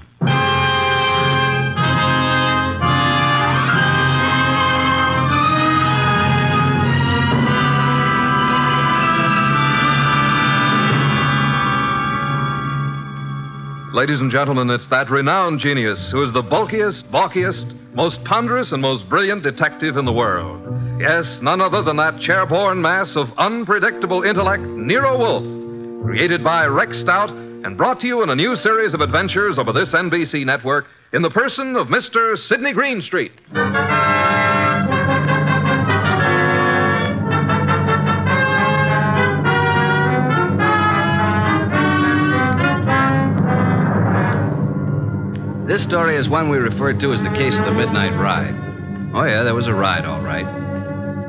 Ladies and gentlemen, it's that renowned genius who is the bulkiest, balkiest, most ponderous, and most brilliant detective in the world. Yes, none other than that chairborne mass of unpredictable intellect, Nero Wolfe, created by Rex Stout and brought to you in a new series of adventures over this NBC network in the person of Mr. Sidney Greenstreet. This story is one we refer to as the case of the Midnight Ride. Oh, yeah, there was a ride, all right.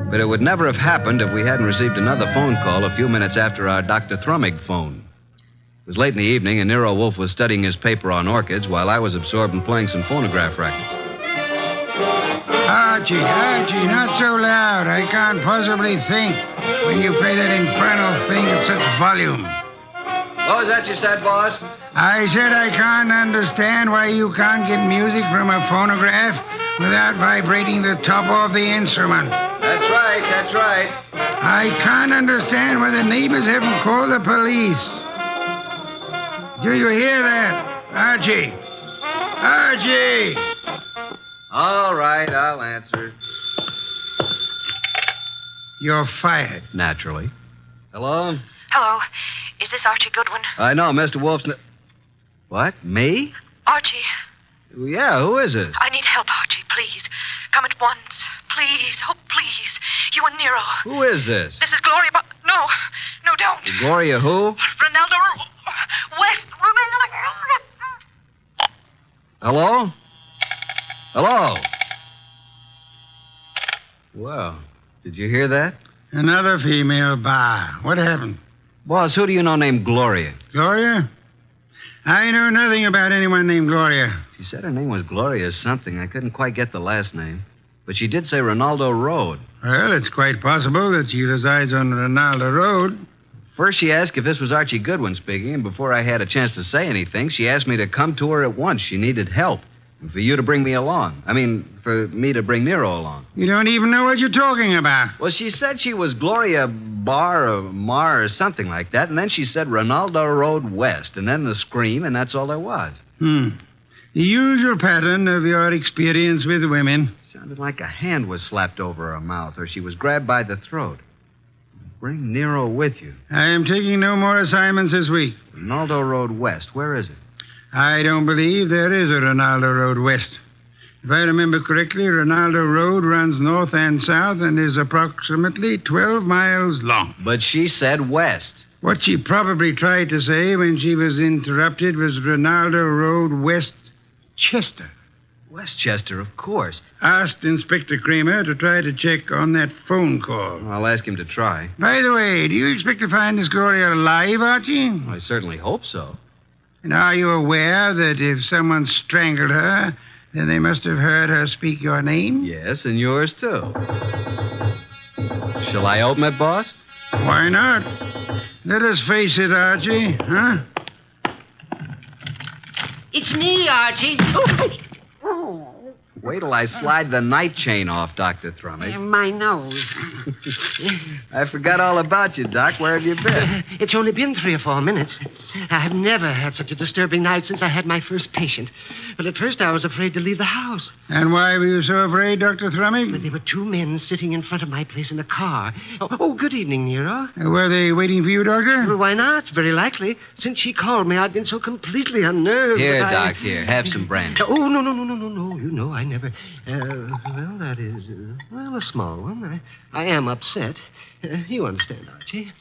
But it would never have happened if we hadn't received another phone call a few minutes after our Dr. Thrummig phone. It was late in the evening, and Nero Wolfe was studying his paper on orchids while I was absorbed in playing some phonograph records. Archie, not so loud. I can't possibly think when you play that infernal thing at such volume. What was that you said, boss? I said I can't understand why you can't get music from a phonograph without vibrating the top of the instrument. That's right. I can't understand why the neighbors haven't called the police. Do you hear that? Archie! All right, I'll answer. You're fired. Naturally. Hello? Hello. Is this Archie Goodwin? I know, Mr. Wolfe's... What? Me? Archie. Yeah, who is it? I need help, Archie, please. Come at once. Please. Oh, please. You and Nero. Who is this? This is Gloria, but... No, don't. Gloria who? Ronaldo West. Hello? Well, did you hear that? Another female bar. What happened? Boss, who do you know named Gloria? Gloria? I know nothing about anyone named Gloria. She said her name was Gloria something. I couldn't quite get the last name. But she did say Ronaldo Road. Well, it's quite possible that she resides on Ronaldo Road. First, she asked if this was Archie Goodwin speaking, and before I had a chance to say anything, she asked me to come to her at once. She needed help. And for you to bring me along. For me to bring Nero along. You don't even know what you're talking about. Well, she said she was Gloria Bar or Mar or something like that, and then she said Ronaldo Road West, and then the scream, and that's all there was. The usual pattern of your experience with women. Sounded like a hand was slapped over her mouth, or she was grabbed by the throat. Bring Nero with you. I am taking no more assignments this week. Ronaldo Road West, where is it? I don't believe there is a Ronaldo Road West. If I remember correctly, Ronaldo Road runs north and south and is approximately 12 miles long. But she said west. What she probably tried to say when she was interrupted was Ronaldo Road, Westchester. Westchester, of course. Asked Inspector Kramer to try to check on that phone call. I'll ask him to try. By the way, do you expect to find this Gloria alive, Archie? I certainly hope so. And are you aware that if someone strangled her, then they must have heard her speak your name? Yes, and yours, too. Shall I open it, boss? Why not? Let us face it, Archie, huh? It's me, Archie. Wait till I slide the night chain off, Dr. Thrumming. My nose. I forgot all about you, Doc. Where have you been? It's only been 3 or 4 minutes. I've never had such a disturbing night since I had my first patient. But at first I was afraid to leave the house. And why were you so afraid, Dr. Thrumming? There were 2 men sitting in front of my place in a car. Oh, good evening, Nero. Were they waiting for you, Doctor? Well, why not? It's very likely. Since she called me, I've been so completely unnerved. Here, that Doc, here. Have some brandy. Oh, no. You know, I never... well, that is, a small one. I am upset. You understand, Archie.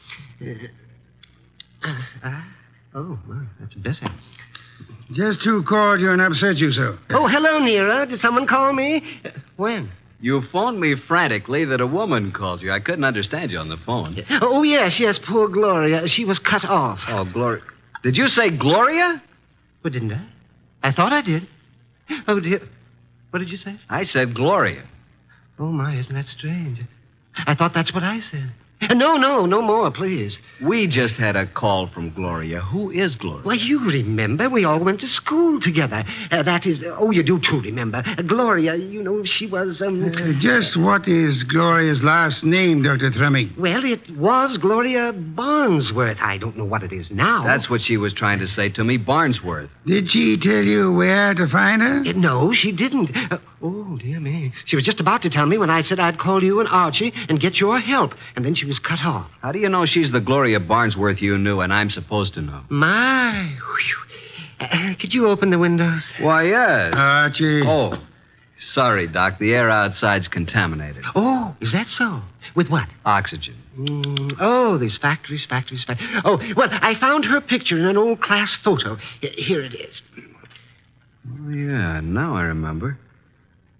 Well, that's better. Just who called you and upset you so? Oh, hello, Nero. Did someone call me? When? You phoned me frantically that a woman called you. I couldn't understand you on the phone. Oh, yes, poor Gloria. She was cut off. Oh, Gloria. Did you say Gloria? Well, didn't I? I thought I did. Oh, dear. What did you say? I said Gloria. Oh, my, isn't that strange? I thought that's what I said. No more, please. We just had a call from Gloria. Who is Gloria? Why, you remember. We all went to school together. That is... you do too remember. Gloria, you know, she was... Just what is Gloria's last name, Dr. Thrumming? Well, it was Gloria Barnsworth. I don't know what it is now. That's what she was trying to say to me, Barnsworth. Did she tell you where to find her? No, she didn't. Oh, dear me. She was just about to tell me when I said I'd call you and Archie and get your help. And then she was cut off. How do you know she's the Gloria Barnsworth you knew and I'm supposed to know? My. Could you open the windows? Why, yes. Archie. Oh, sorry, Doc. The air outside's contaminated. Oh, is that so? With what? Oxygen. These factories. Oh, well, I found her picture in an old class photo. Here it is. Oh, yeah, now I remember.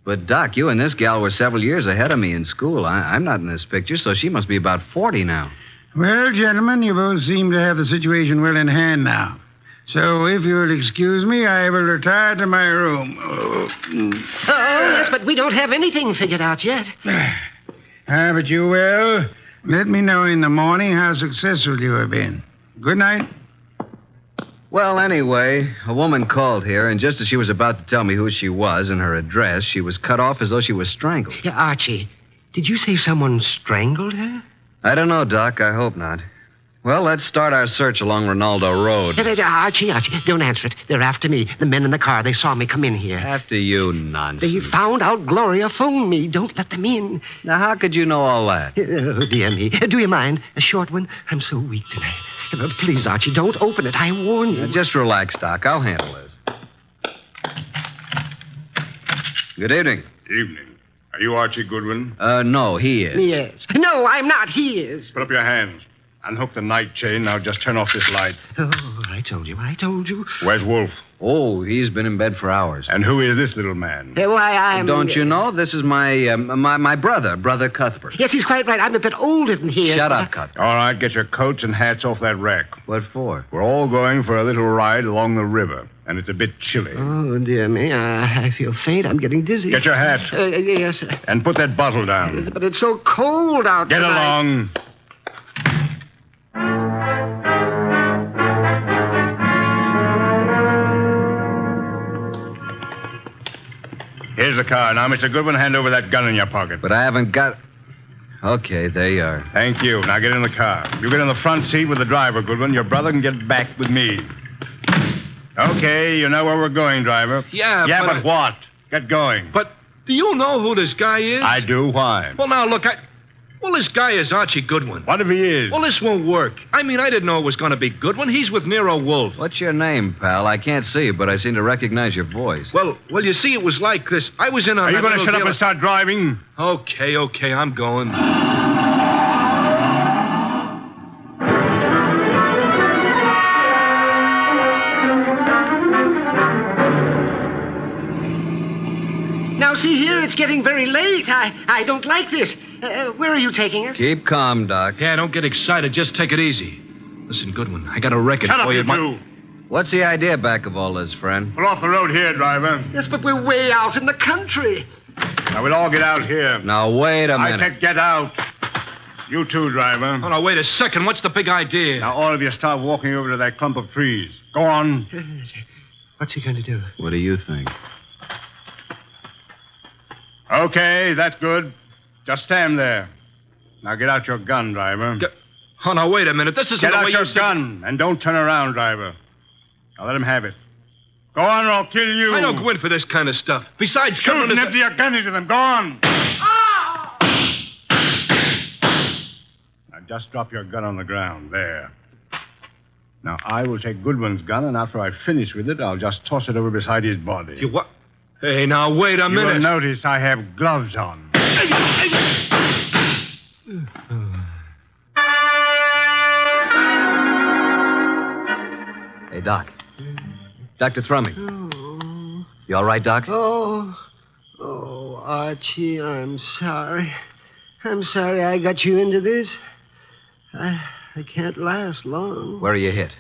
But, Doc, you and this gal were several years ahead of me in school. I'm not in this picture, so she must be about 40 now. Well, gentlemen, you both seem to have the situation well in hand now. So, if you'll excuse me, I will retire to my room. Oh, yes, but we don't have anything figured out yet. But you will. Let me know in the morning how successful you have been. Good night. Well, anyway, a woman called here, and just as she was about to tell me who she was and her address, she was cut off as though she was strangled. Yeah, Archie, did you say someone strangled her? I don't know, Doc. I hope not. Well, let's start our search along Ronaldo Road. Archie, don't answer it. They're after me. The men in the car, they saw me come in here. After you, nonsense. They found out Gloria phoned me. Don't let them in. Now, how could you know all that? Oh, dear me. Do you mind? A short one? I'm so weak tonight. Please, Archie, don't open it. I warn you. Now, just relax, Doc. I'll handle this. Good evening. Evening. Are you Archie Goodwin? No, he is. Yes. No, I'm not. He is. Put up your hands. Unhook the night chain. Now just turn off this light. Oh, I told you. Where's Wolfe? Oh, he's been in bed for hours. And who is this little man? I'm... Don't you know? This is my brother Cuthbert. Yes, he's quite right. I'm a bit older than he is. Shut up, Cuthbert. All right, get your coats and hats off that rack. What for? We're all going for a little ride along the river, and it's a bit chilly. Oh, dear me. I feel faint. I'm getting dizzy. Get your hat. Yes, sir. And put that bottle down. Yes, but it's so cold out Get along. Here's the car. Now, Mr. Goodwin, hand over that gun in your pocket. But I haven't got... Okay, there you are. Thank you. Now get in the car. You get in the front seat with the driver, Goodwin. Your brother can get back with me. Okay, you know where we're going, driver. Yeah, but what? Get going. But do you know who this guy is? I do. Why? Well, now, look, Well, this guy is Archie Goodwin. What if he is? Well, this won't work. I mean, I didn't know it was going to be Goodwin. He's with Nero Wolfe. What's your name, pal? I can't see you, but I seem to recognize your voice. Well, you see, it was like this. I was in a... Are you going to shut up and start driving? Okay, I'm going. Now, see here, it's getting very late. I don't like this. Where are you taking us? Keep calm, Doc. Yeah, don't get excited. Just take it easy. Listen, Goodwin, I got a record Shut for up, you. you two. What's the idea back of all this, friend? We're off the road here, driver. Yes, but we're way out in the country. Now, we'll all get out here. Now, wait a minute. I said get out. You too, driver. Oh, now, wait a second. What's the big idea? Now, all of you start walking over to that clump of trees. Go on. What's he going to do? What do you think? Okay, that's good. Just stand there. Now get out your gun, driver. Oh, now, wait a minute. This isn't Get the out way your you gun and don't turn around, driver. Now let him have it. Go on or I'll kill you. I don't go in for this kind of stuff. Besides, shoot and empty your gun into them. Go on. Now just drop your gun on the ground. There. Now I will take Goodwin's gun, and after I finish with it, I'll just toss it over beside his body. You what? Hey, now, wait a minute. You'll notice I have gloves on. Hey, Doc. Dr. Thrumming. You all right, Doc? Oh, Archie, I'm sorry. I'm sorry I got you into this. I can't last long. Where are you hit?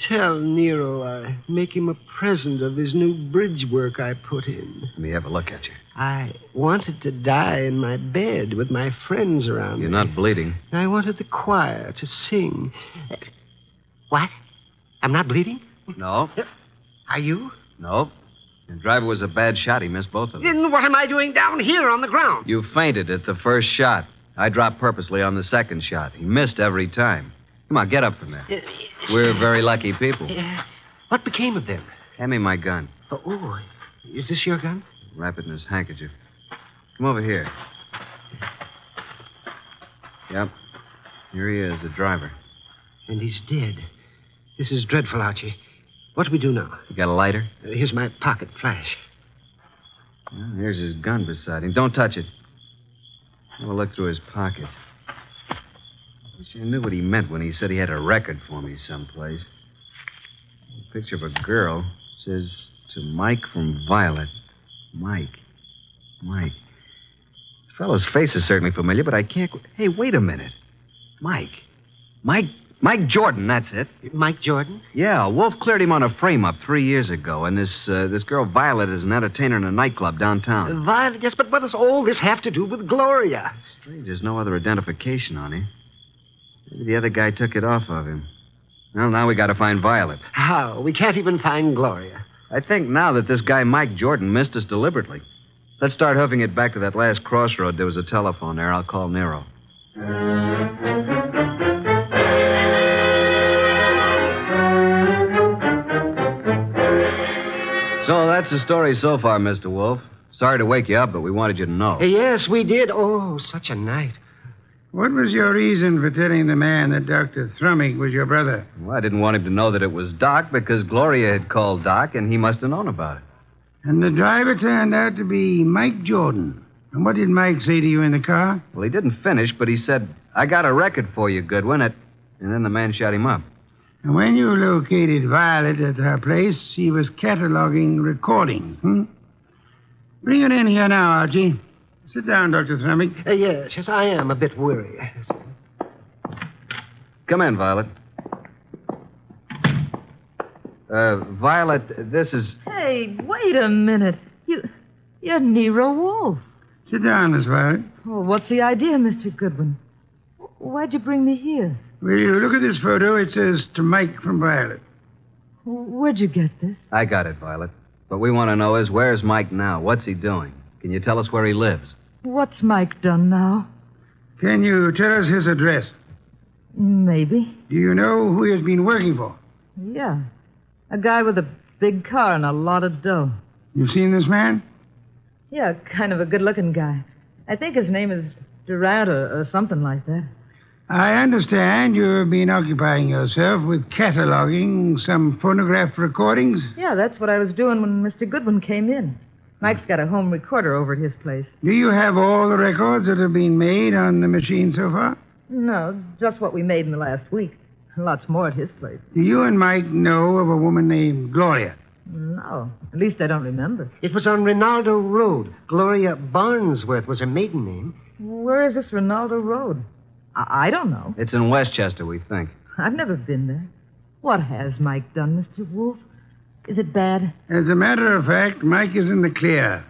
Tell Nero I make him a present of his new bridge work I put in. Let me have a look at you. I wanted to die in my bed with my friends around You're me. not bleeding. I wanted the choir to sing. What? I'm not bleeding? No. Are you? No. Your driver was a bad shot. He missed both of them. Then what am I doing down here on the ground? You fainted at the first shot. I dropped purposely on the second shot. He missed every time. Come on, get up from there. We're very lucky people. What became of them? Hand me my gun. Oh, is this your gun? Wrap it in his handkerchief. Come over here. Yep. Here he is, the driver. And he's dead. This is dreadful, Archie. What do we do now? You got a lighter? Here's my pocket flash. Well, here's his gun beside him. Don't touch it. Have a look through his pockets. Wish I knew what he meant when he said he had a record for me someplace. A picture of a girl. Says, to Mike from Violet. Mike. This fellow's face is certainly familiar, but I can't... Hey, wait a minute. Mike Jordan, that's it. Mike Jordan? Yeah, Wolf cleared him on a frame-up 3 years ago, and this girl Violet is an entertainer in a nightclub downtown. Violet, yes, but what does all this have to do with Gloria? Strange, there's no other identification on him. Maybe the other guy took it off of him. Well, now we got to find Violet. How? We can't even find Gloria. I think now that this guy Mike Jordan missed us deliberately. Let's start hoofing it back to that last crossroad. There was a telephone there. I'll call Nero. So that's the story so far, Mr. Wolfe. Sorry to wake you up, but we wanted you to know. Yes, we did. Oh, such a night. What was your reason for telling the man that Dr. Thrumming was your brother? Well, I didn't want him to know that it was Doc because Gloria had called Doc, and he must have known about it. And the driver turned out to be Mike Jordan. And what did Mike say to you in the car? Well, he didn't finish, but he said, I got a record for you, Goodwin. And then the man shot him up. And when you located Violet at her place, she was cataloging recordings, Bring it in here now, Archie. Sit down, Dr. Thrumming. Yes, I am a bit weary. Come in, Violet. Violet, this is... Hey, wait a minute. You're Nero Wolfe. Sit down, Miss Violet. Oh, what's the idea, Mr. Goodwin? Why'd you bring me here? Will you look at this photo? It says to Mike from Violet. Where'd you get this? I got it, Violet. What we want to know is, where's Mike now? What's he doing? Can you tell us where he lives? What's Mike done now? Can you tell us his address? Maybe. Do you know who he has been working for? Yeah. A guy with a big car and a lot of dough. You've seen this man? Yeah, kind of a good-looking guy. I think his name is Durant or something like that. I understand you've been occupying yourself with cataloging some phonograph recordings. Yeah, that's what I was doing when Mr. Goodwin came in. Mike's got a home recorder over at his place. Do you have all the records that have been made on the machine so far? No, just what we made in the last week. Lots more at his place. Do you and Mike know of a woman named Gloria? No, at least I don't remember. It was on Rinaldo Road. Gloria Barnsworth was her maiden name. Where is this Rinaldo Road? I don't know. It's in Westchester, we think. I've never been there. What has Mike done, Mr. Wolfe? Is it bad? As a matter of fact, Mike is in the clear.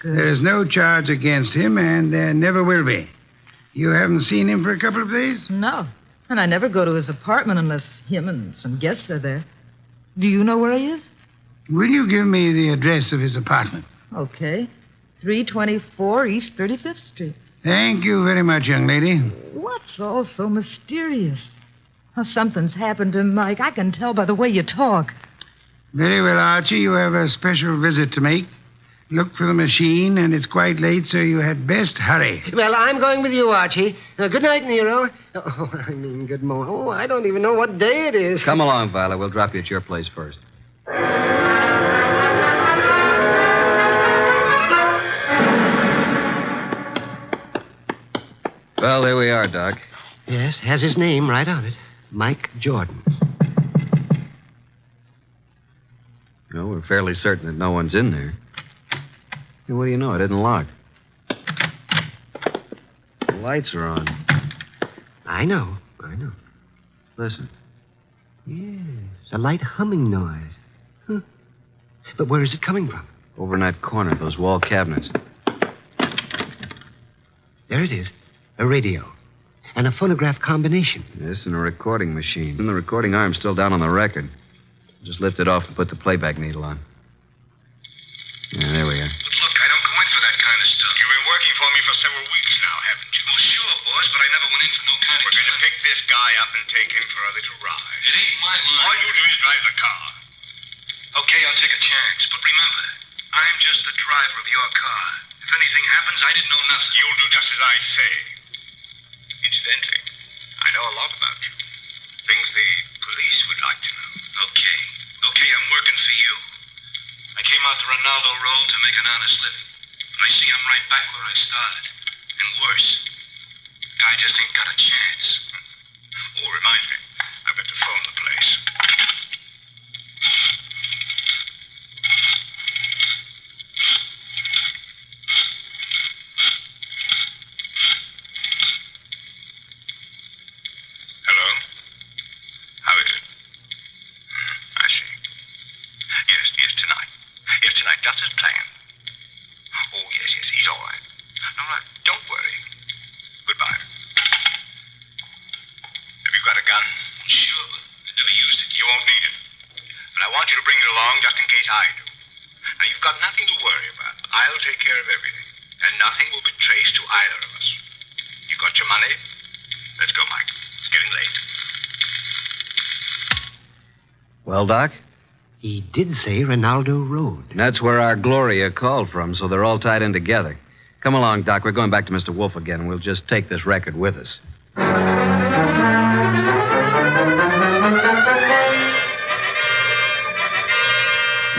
Good. There's no charge against him, and there never will be. You haven't seen him for a couple of days? No. And I never go to his apartment unless him and some guests are there. Do you know where he is? Will you give me the address of his apartment? Okay. 324 East 35th Street. Thank you very much, young lady. What's all so mysterious? Oh, something's happened to Mike. I can tell by the way you talk. Very well, Archie. You have a special visit to make. Look for the machine, and it's quite late, so you had best hurry. Well, I'm going with you, Archie. Good night, Nero. Good morning. Oh, I don't even know what day it is. Come along, Violet. We'll drop you at your place first. Well, there we are, Doc. Yes, has his name right on it. Mike Jordan. No, we're fairly certain that no one's in there. Hey, what do you know? It isn't locked. The lights are on. I know. Listen. Yes, a light humming noise. Huh. But where is it coming from? Over in that corner, those wall cabinets. There it is. A radio. And a phonograph combination. Yes, and a recording machine. And the recording arm's still down on the record. Just lift it off and put the playback needle on. Yeah, there we are. But look, I don't go in for that kind of stuff. You've been working for me for several weeks now, haven't you? Well, sure, boss, but I never went in for no kind of... We're going to pick this guy up and take him for a little ride. It ain't my line. All you do is drive the car. Okay, I'll take a chance, but remember, I'm just the driver of your car. If anything happens, I didn't know nothing. You'll do just as I say. Incidentally, I know a lot about you. Things the police would like to know. Okay, I'm working for you. I came out to Rinaldo Road to make an honest living. But I see I'm right back where I started. And worse. The guy just ain't got a chance. Oh, remind me. I've got to phone the place. Hello? How is it? I see. Yes, tonight. Yes, tonight, just as planned. Oh, yes, he's all right. All right, don't worry. Goodbye. Have you got a gun? Sure, but I never used it. You won't need it. But I want you to bring it along just in case I do. Now, you've got nothing to worry about. I'll take care of everything. And nothing will be traced to either of us. You got your money? Let's go, Mike. It's getting late. Well, Doc? He did say Rinaldo Road. That's where our Gloria called from, so they're all tied in together. Come along, Doc. We're going back to Mr. Wolfe again, and we'll just take this record with us.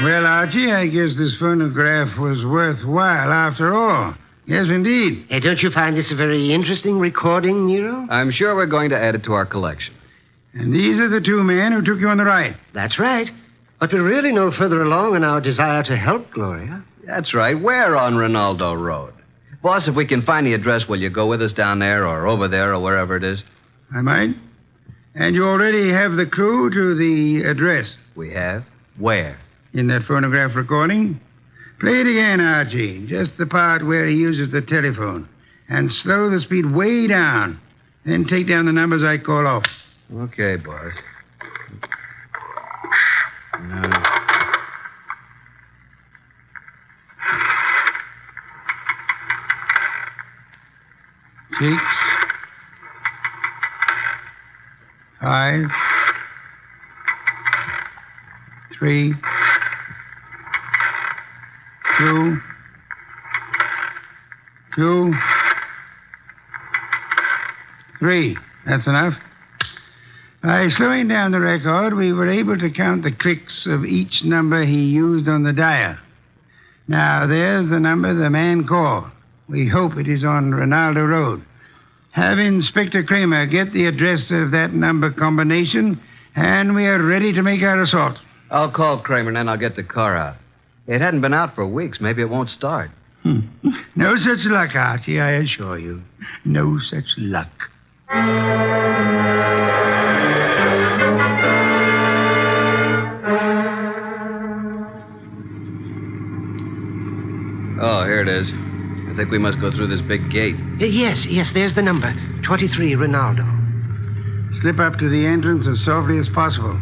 Well, Archie, I guess this phonograph was worthwhile after all. Yes, indeed. Hey, don't you find this a very interesting recording, Nero? I'm sure we're going to add it to our collection. And these are the two men who took you on the ride. That's right. But we're really no further along in our desire to help Gloria. That's right. We're on Rinaldo Road. Boss, if we can find the address, will you go with us down there or over there or wherever it is? I might. And you already have the clue to the address? We have. Where? In that phonograph recording. Play it again, Archie. Just the part where he uses the telephone. And slow the speed way down. Then take down the numbers I call off. Okay, boss. Six, 5, 3, 2, 3. That's enough. By slowing down the record, we were able to count the clicks of each number he used on the dial. Now, there's the number the man called. We hope it is on Ronaldo Road. Have Inspector Kramer get the address of that number combination, and we are ready to make our assault. I'll call Kramer, and then I'll get the car out. It hadn't been out for weeks. Maybe it won't start. No such luck, Archie, I assure you. No such luck. Oh, here it is. I think we must go through this big gate. Yes, there's the number. 23 Ronaldo. Slip up to the entrance as softly as possible.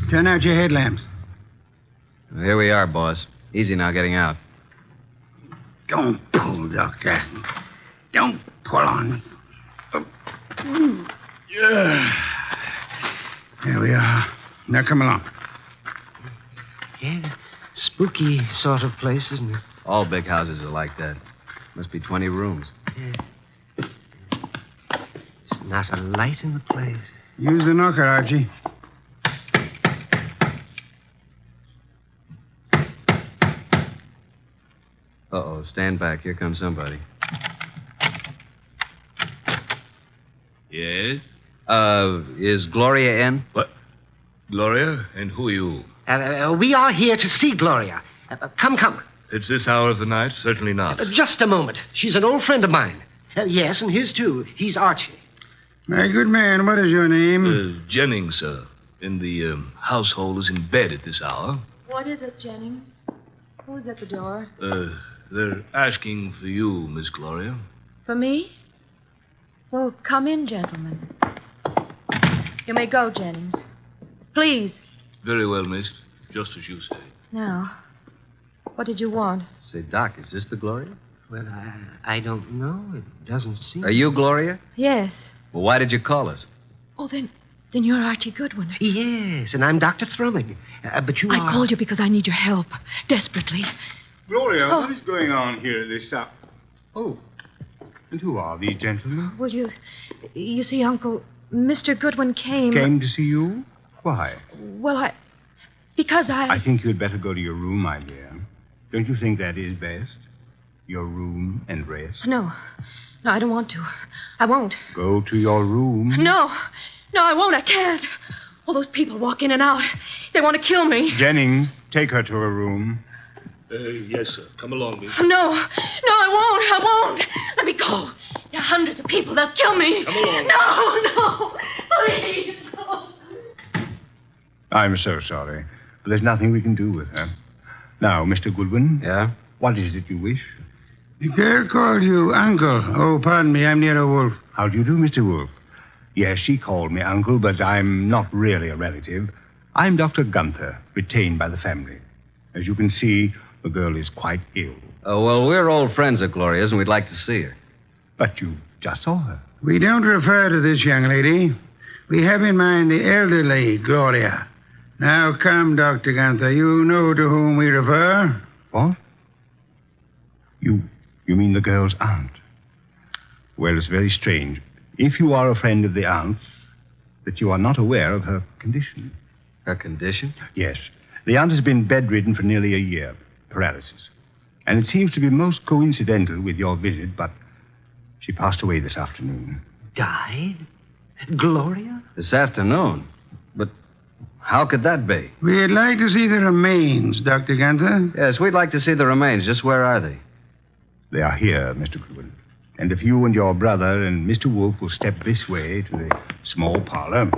Turn out your headlamps. Well, here we are, boss. Easy now getting out. Don't pull, Doctor. Don't pull on me. There we are. Now come along. Yeah, spooky sort of place, isn't it? All big houses are like that. Must be 20 rooms. Yeah. There's not a light in the place. Use the knocker, Archie. Uh-oh, stand back. Here comes somebody. Yes? Is Gloria in? What? Gloria? And who are you? We are here to see Gloria. Come. It's this hour of the night? Certainly not. Just a moment. She's an old friend of mine. Yes, and his too. He's Archie. My good man, what is your name? Jennings, sir. And the household is in bed at this hour. What is it, Jennings? Who's at the door? They're asking for you, Miss Gloria. For me? Well, come in, gentlemen. You may go, Jennings. Please. Very well, miss. Just as you say. Now, what did you want? Say, Doc, is this the Gloria? Well, I don't know. It doesn't seem... Are you Gloria? Yes. Well, why did you call us? Oh, then you're Archie Goodwin. Yes, and I'm Dr. Thrumming. But you are... I called you because I need your help. Desperately. Gloria, what is going on here at this hour? Oh, and who are these gentlemen? Well, you see, Uncle, Mr. Goodwin came... Came to see you? Why? Well, because I think you'd better go to your room, my dear. Don't you think that is best? Your room and rest? No, I don't want to. I won't. Go to your room. No, I won't. I can't. All those people walk in and out. They want to kill me. Jennings, take her to her room. Yes, sir. Come along, miss. No, I won't. Let me go. There are hundreds of people. They'll kill me. Come along. No, please, no. I'm so sorry, but there's nothing we can do with her. Now, Mr. Goodwin. Yeah? What is it you wish? The girl called you Uncle. Oh, pardon me, I'm Nero Wolfe. How do you do, Mr. Wolfe? Yes, she called me Uncle, but I'm not really a relative. I'm Dr. Gunther, retained by the family. As you can see, the girl is quite ill. Oh, well, we're old friends of Gloria's, and we'd like to see her. But you just saw her. We don't refer to this young lady. We have in mind the elderly Gloria. Now, come, Dr. Gunther. You know to whom we refer. What? You mean the girl's aunt? Well, it's very strange. If you are a friend of the aunt's, that you are not aware of her condition. Her condition? Yes. The aunt has been bedridden for nearly a year. Paralysis. And it seems to be most coincidental with your visit, but she passed away this afternoon. Died? Gloria? This afternoon? But how could that be? We'd like to see the remains, Dr. Gunther. Yes, we'd like to see the remains. Just where are they? They are here, Mr. Goodwin. And if you and your brother and Mr. Wolfe will step this way to the small parlor.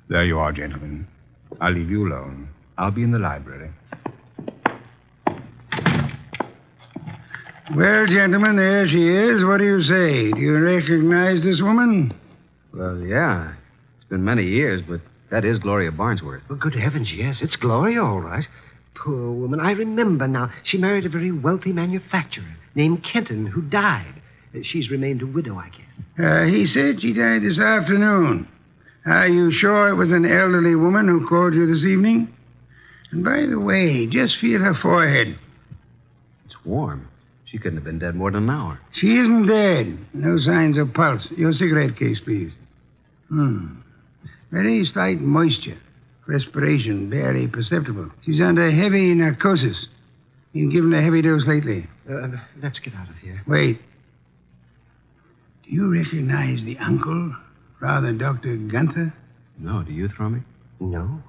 There you are, gentlemen. I'll leave you alone. I'll be in the library. Well, gentlemen, there she is. What do you say? Do you recognize this woman? Well, yeah. It's been many years, but that is Gloria Barnsworth. Well, good heavens, yes. It's Gloria, all right. Poor woman. I remember now. She married a very wealthy manufacturer named Kenton, who died. She's remained a widow, I guess. He said she died this afternoon. Are you sure it was an elderly woman who called you this evening? And by the way, just feel her forehead. It's warm. She couldn't have been dead more than an hour. She isn't dead. No signs of pulse. Your cigarette case, please. Very slight moisture. Respiration barely perceptible. She's under heavy narcosis. Been given a heavy dose lately. Let's get out of here. Wait. Do you recognize the uncle, Father Dr. Gunther? No, do you, Thrummy? No.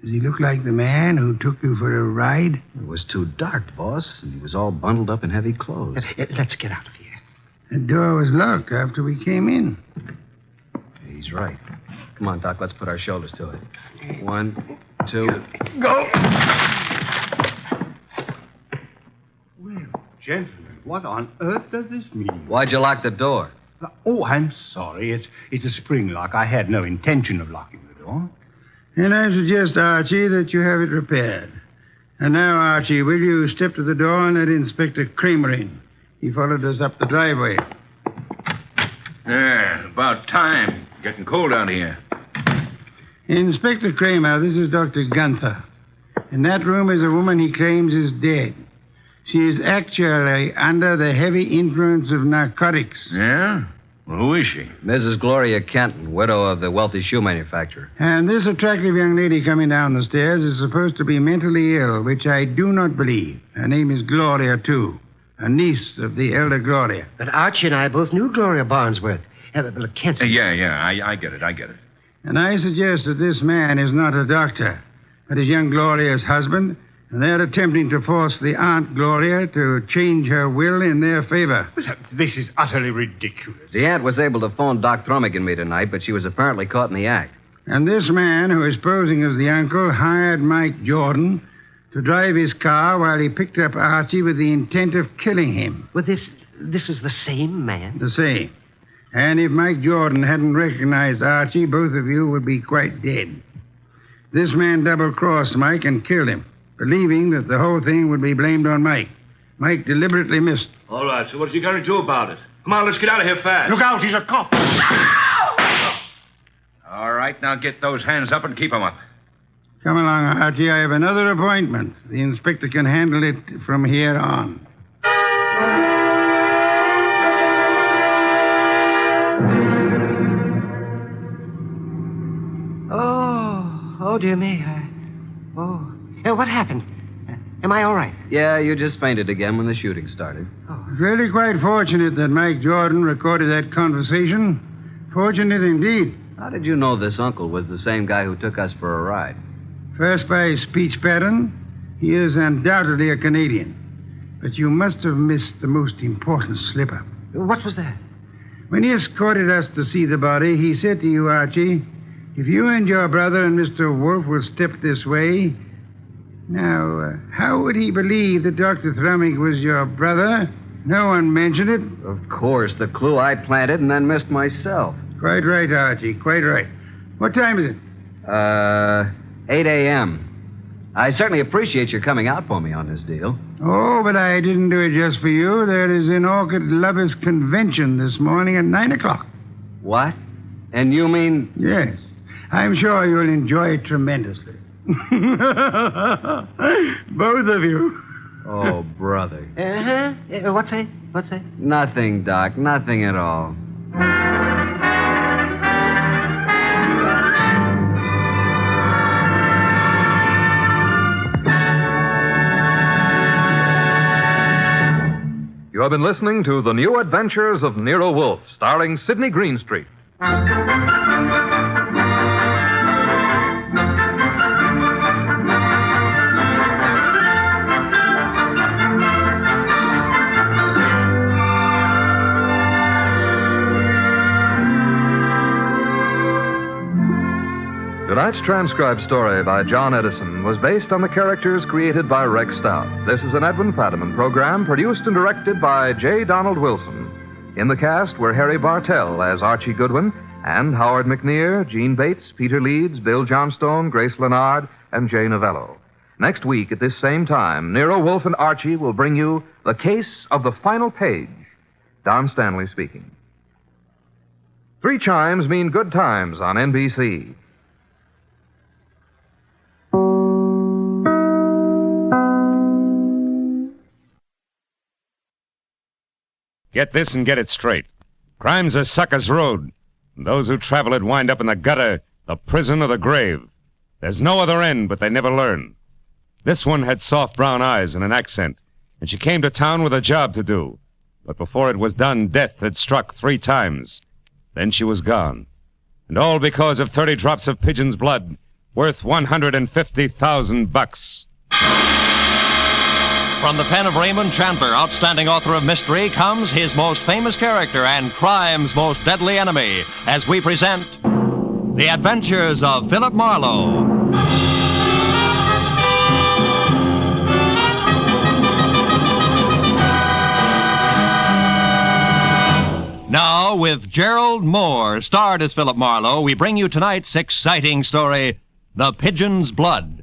Does he look like the man who took you for a ride? It was too dark, boss, and he was all bundled up in heavy clothes. Let's get out of here. The door was locked after we came in. He's right. Come on, Doc, let's put our shoulders to it. 1, 2... Go! Well, gentlemen, what on earth does this mean? Why'd you lock the door? Oh, I'm sorry. It's a spring lock. I had no intention of locking the door. And I suggest, Archie, that you have it repaired. And now, Archie, will you step to the door and let Inspector Kramer in? He followed us up the driveway. Yeah, about time. Getting cold out here. Inspector Kramer, this is Dr. Gunther. In that room is a woman he claims is dead. She is actually under the heavy influence of narcotics. Yeah? Well, who is she? Mrs. Gloria Kenton, widow of the wealthy shoe manufacturer. And this attractive young lady coming down the stairs is supposed to be mentally ill, which I do not believe. Her name is Gloria, too. A niece of the elder Gloria. But Archie and I both knew Gloria Barnsworth. Kenton. Yeah, I get it. And I suggest that this man is not a doctor, but is young Gloria's husband, and they're attempting to force the Aunt Gloria to change her will in their favor. This is utterly ridiculous. The aunt was able to phone Doc Thrummick and me tonight, but she was apparently caught in the act. And this man, who is posing as the uncle, hired Mike Jordan to drive his car while he picked up Archie with the intent of killing him. Well, this is the same man? The same. And if Mike Jordan hadn't recognized Archie, both of you would be quite dead. This man double-crossed Mike and killed him, believing that the whole thing would be blamed on Mike. Mike deliberately missed. All right, so what's he going to do about it? Come on, let's get out of here fast. Look out, he's a cop. All right, now get those hands up and keep them up. Come along, Archie. I have another appointment. The inspector can handle it from here on. Oh, dear me. What happened? Am I all right? Yeah, you just fainted again when the shooting started. It's really quite fortunate that Mike Jordan recorded that conversation. Fortunate indeed. How did you know this uncle was the same guy who took us for a ride? First, by his speech pattern, he is undoubtedly a Canadian. But you must have missed the most important slip-up. What was that? When he escorted us to see the body, he said to you, Archie, if you and your brother and Mr. Wolfe will step this way... Now, how would he believe that Dr. Thrummick was your brother? No one mentioned it. Of course, the clue I planted and then missed myself. Quite right, Archie, quite right. What time is it? 8 a.m. I certainly appreciate your coming out for me on this deal. Oh, but I didn't do it just for you. There is an Orchid Lovers Convention this morning at 9 o'clock. What? And you mean... Yes. I'm sure you'll enjoy it tremendously. Both of you. Oh, brother. What's that? Nothing, Doc. Nothing at all. You have been listening to The New Adventures of Nero Wolfe, starring Sidney Greenstreet. Tonight's transcribed story by John Edison was based on the characters created by Rex Stout. This is an Edwin Fadiman program produced and directed by J. Donald Wilson. In the cast were Harry Bartell as Archie Goodwin and Howard McNear, Gene Bates, Peter Leeds, Bill Johnstone, Grace Leonard, and Jay Novello. Next week at this same time, Nero Wolfe and Archie will bring you The Case of the Final Page. Don Stanley speaking. 3 chimes mean good times on NBC. Get this and get it straight. Crime's a sucker's road. And those who travel it wind up in the gutter, the prison, or the grave. There's no other end, but they never learn. This one had soft brown eyes and an accent, and she came to town with a job to do. But before it was done, death had struck 3 times. Then she was gone. And all because of 30 drops of Pigeon's blood, worth $150,000. From the pen of Raymond Chandler, outstanding author of mystery, comes his most famous character and crime's most deadly enemy, as we present The Adventures of Philip Marlowe. Now, with Gerald Moore, starred as Philip Marlowe, we bring you tonight's exciting story, The Pigeon's Blood.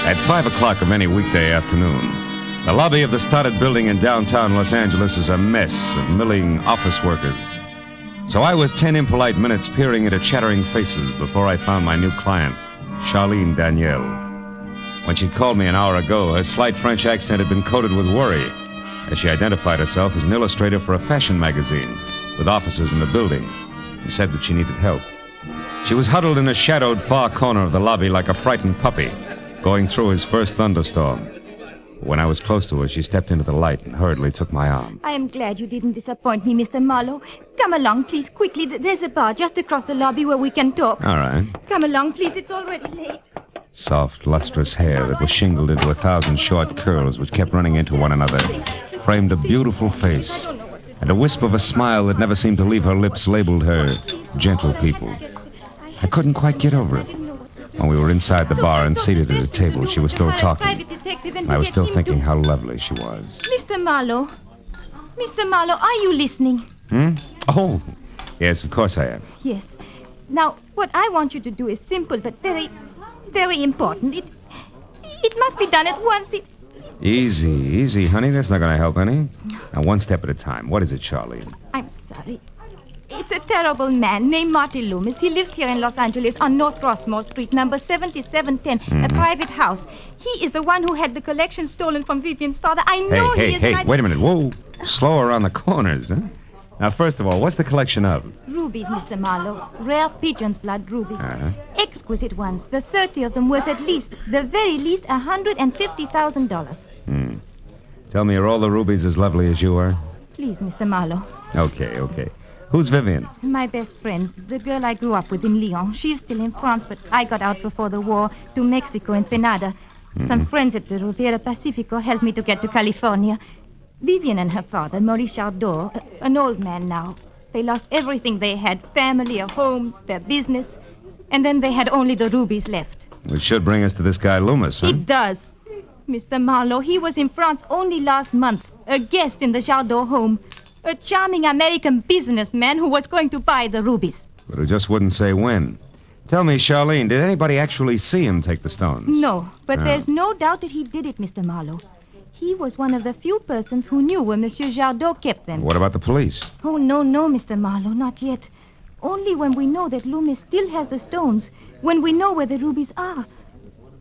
At 5 o'clock of any weekday afternoon, the lobby of the studded building in downtown Los Angeles is a mess of milling office workers. So I was 10 impolite minutes peering into chattering faces before I found my new client, Charlene Danielle. When she'd called me an hour ago, her slight French accent had been coated with worry, as she identified herself as an illustrator for a fashion magazine with offices in the building, and said that she needed help. She was huddled in a shadowed far corner of the lobby like a frightened puppy, going through his first thunderstorm. When I was close to her, she stepped into the light and hurriedly took my arm. I am glad you didn't disappoint me, Mr. Marlowe. Come along, please, quickly. There's a bar just across the lobby where we can talk. All right. Come along, please. It's already late. Soft, lustrous hair that was shingled into 1,000 short curls which kept running into one another framed a beautiful face, and a wisp of a smile that never seemed to leave her lips labeled her gentle people. I couldn't quite get over it. When we were inside the bar and seated at a table, she was still talking. And I was still thinking how lovely she was. Mr. Marlowe, are you listening? Oh, yes, of course I am. Yes. Now, what I want you to do is simple but very, very important. It must be done at once. Easy, honey. That's not going to help any. Now, one step at a time. What is it, Charlene? I'm sorry. It's a terrible man named Marty Loomis. He lives here in Los Angeles on North Rossmore Street, number 7710, a private house. He is the one who had the collection stolen from Vivian's father. I know he is... Hey, wait a minute. Whoa. Slow around the corners, huh? Now, first of all, what's the collection of? Rubies, Mr. Marlowe. Rare pigeon's blood rubies. Uh-huh. Exquisite ones. The 30 of them worth at least, the very least, $150,000. Tell me, are all the rubies as lovely as you are? Please, Mr. Marlowe. Okay. Who's Vivian? My best friend, the girl I grew up with in Lyon. She's still in France, but I got out before the war to Mexico and Ensenada. Some friends at the Riviera Pacifico helped me to get to California. Vivian and her father, Maurice Chardot, an old man now. They lost everything they had, family, a home, their business, and then they had only the rubies left. Which should bring us to this guy Loomis, huh? It does. Mr. Marlowe, he was in France only last month, a guest in the Chardot home. A charming American businessman who was going to buy the rubies. But who just wouldn't say when. Tell me, Charlene, did anybody actually see him take the stones? No, but there's no doubt that he did it, Mr. Marlowe. He was one of the few persons who knew where Monsieur Jardot kept them. What about the police? Oh, no, Mr. Marlowe, not yet. Only when we know that Loomis still has the stones, when we know where the rubies are.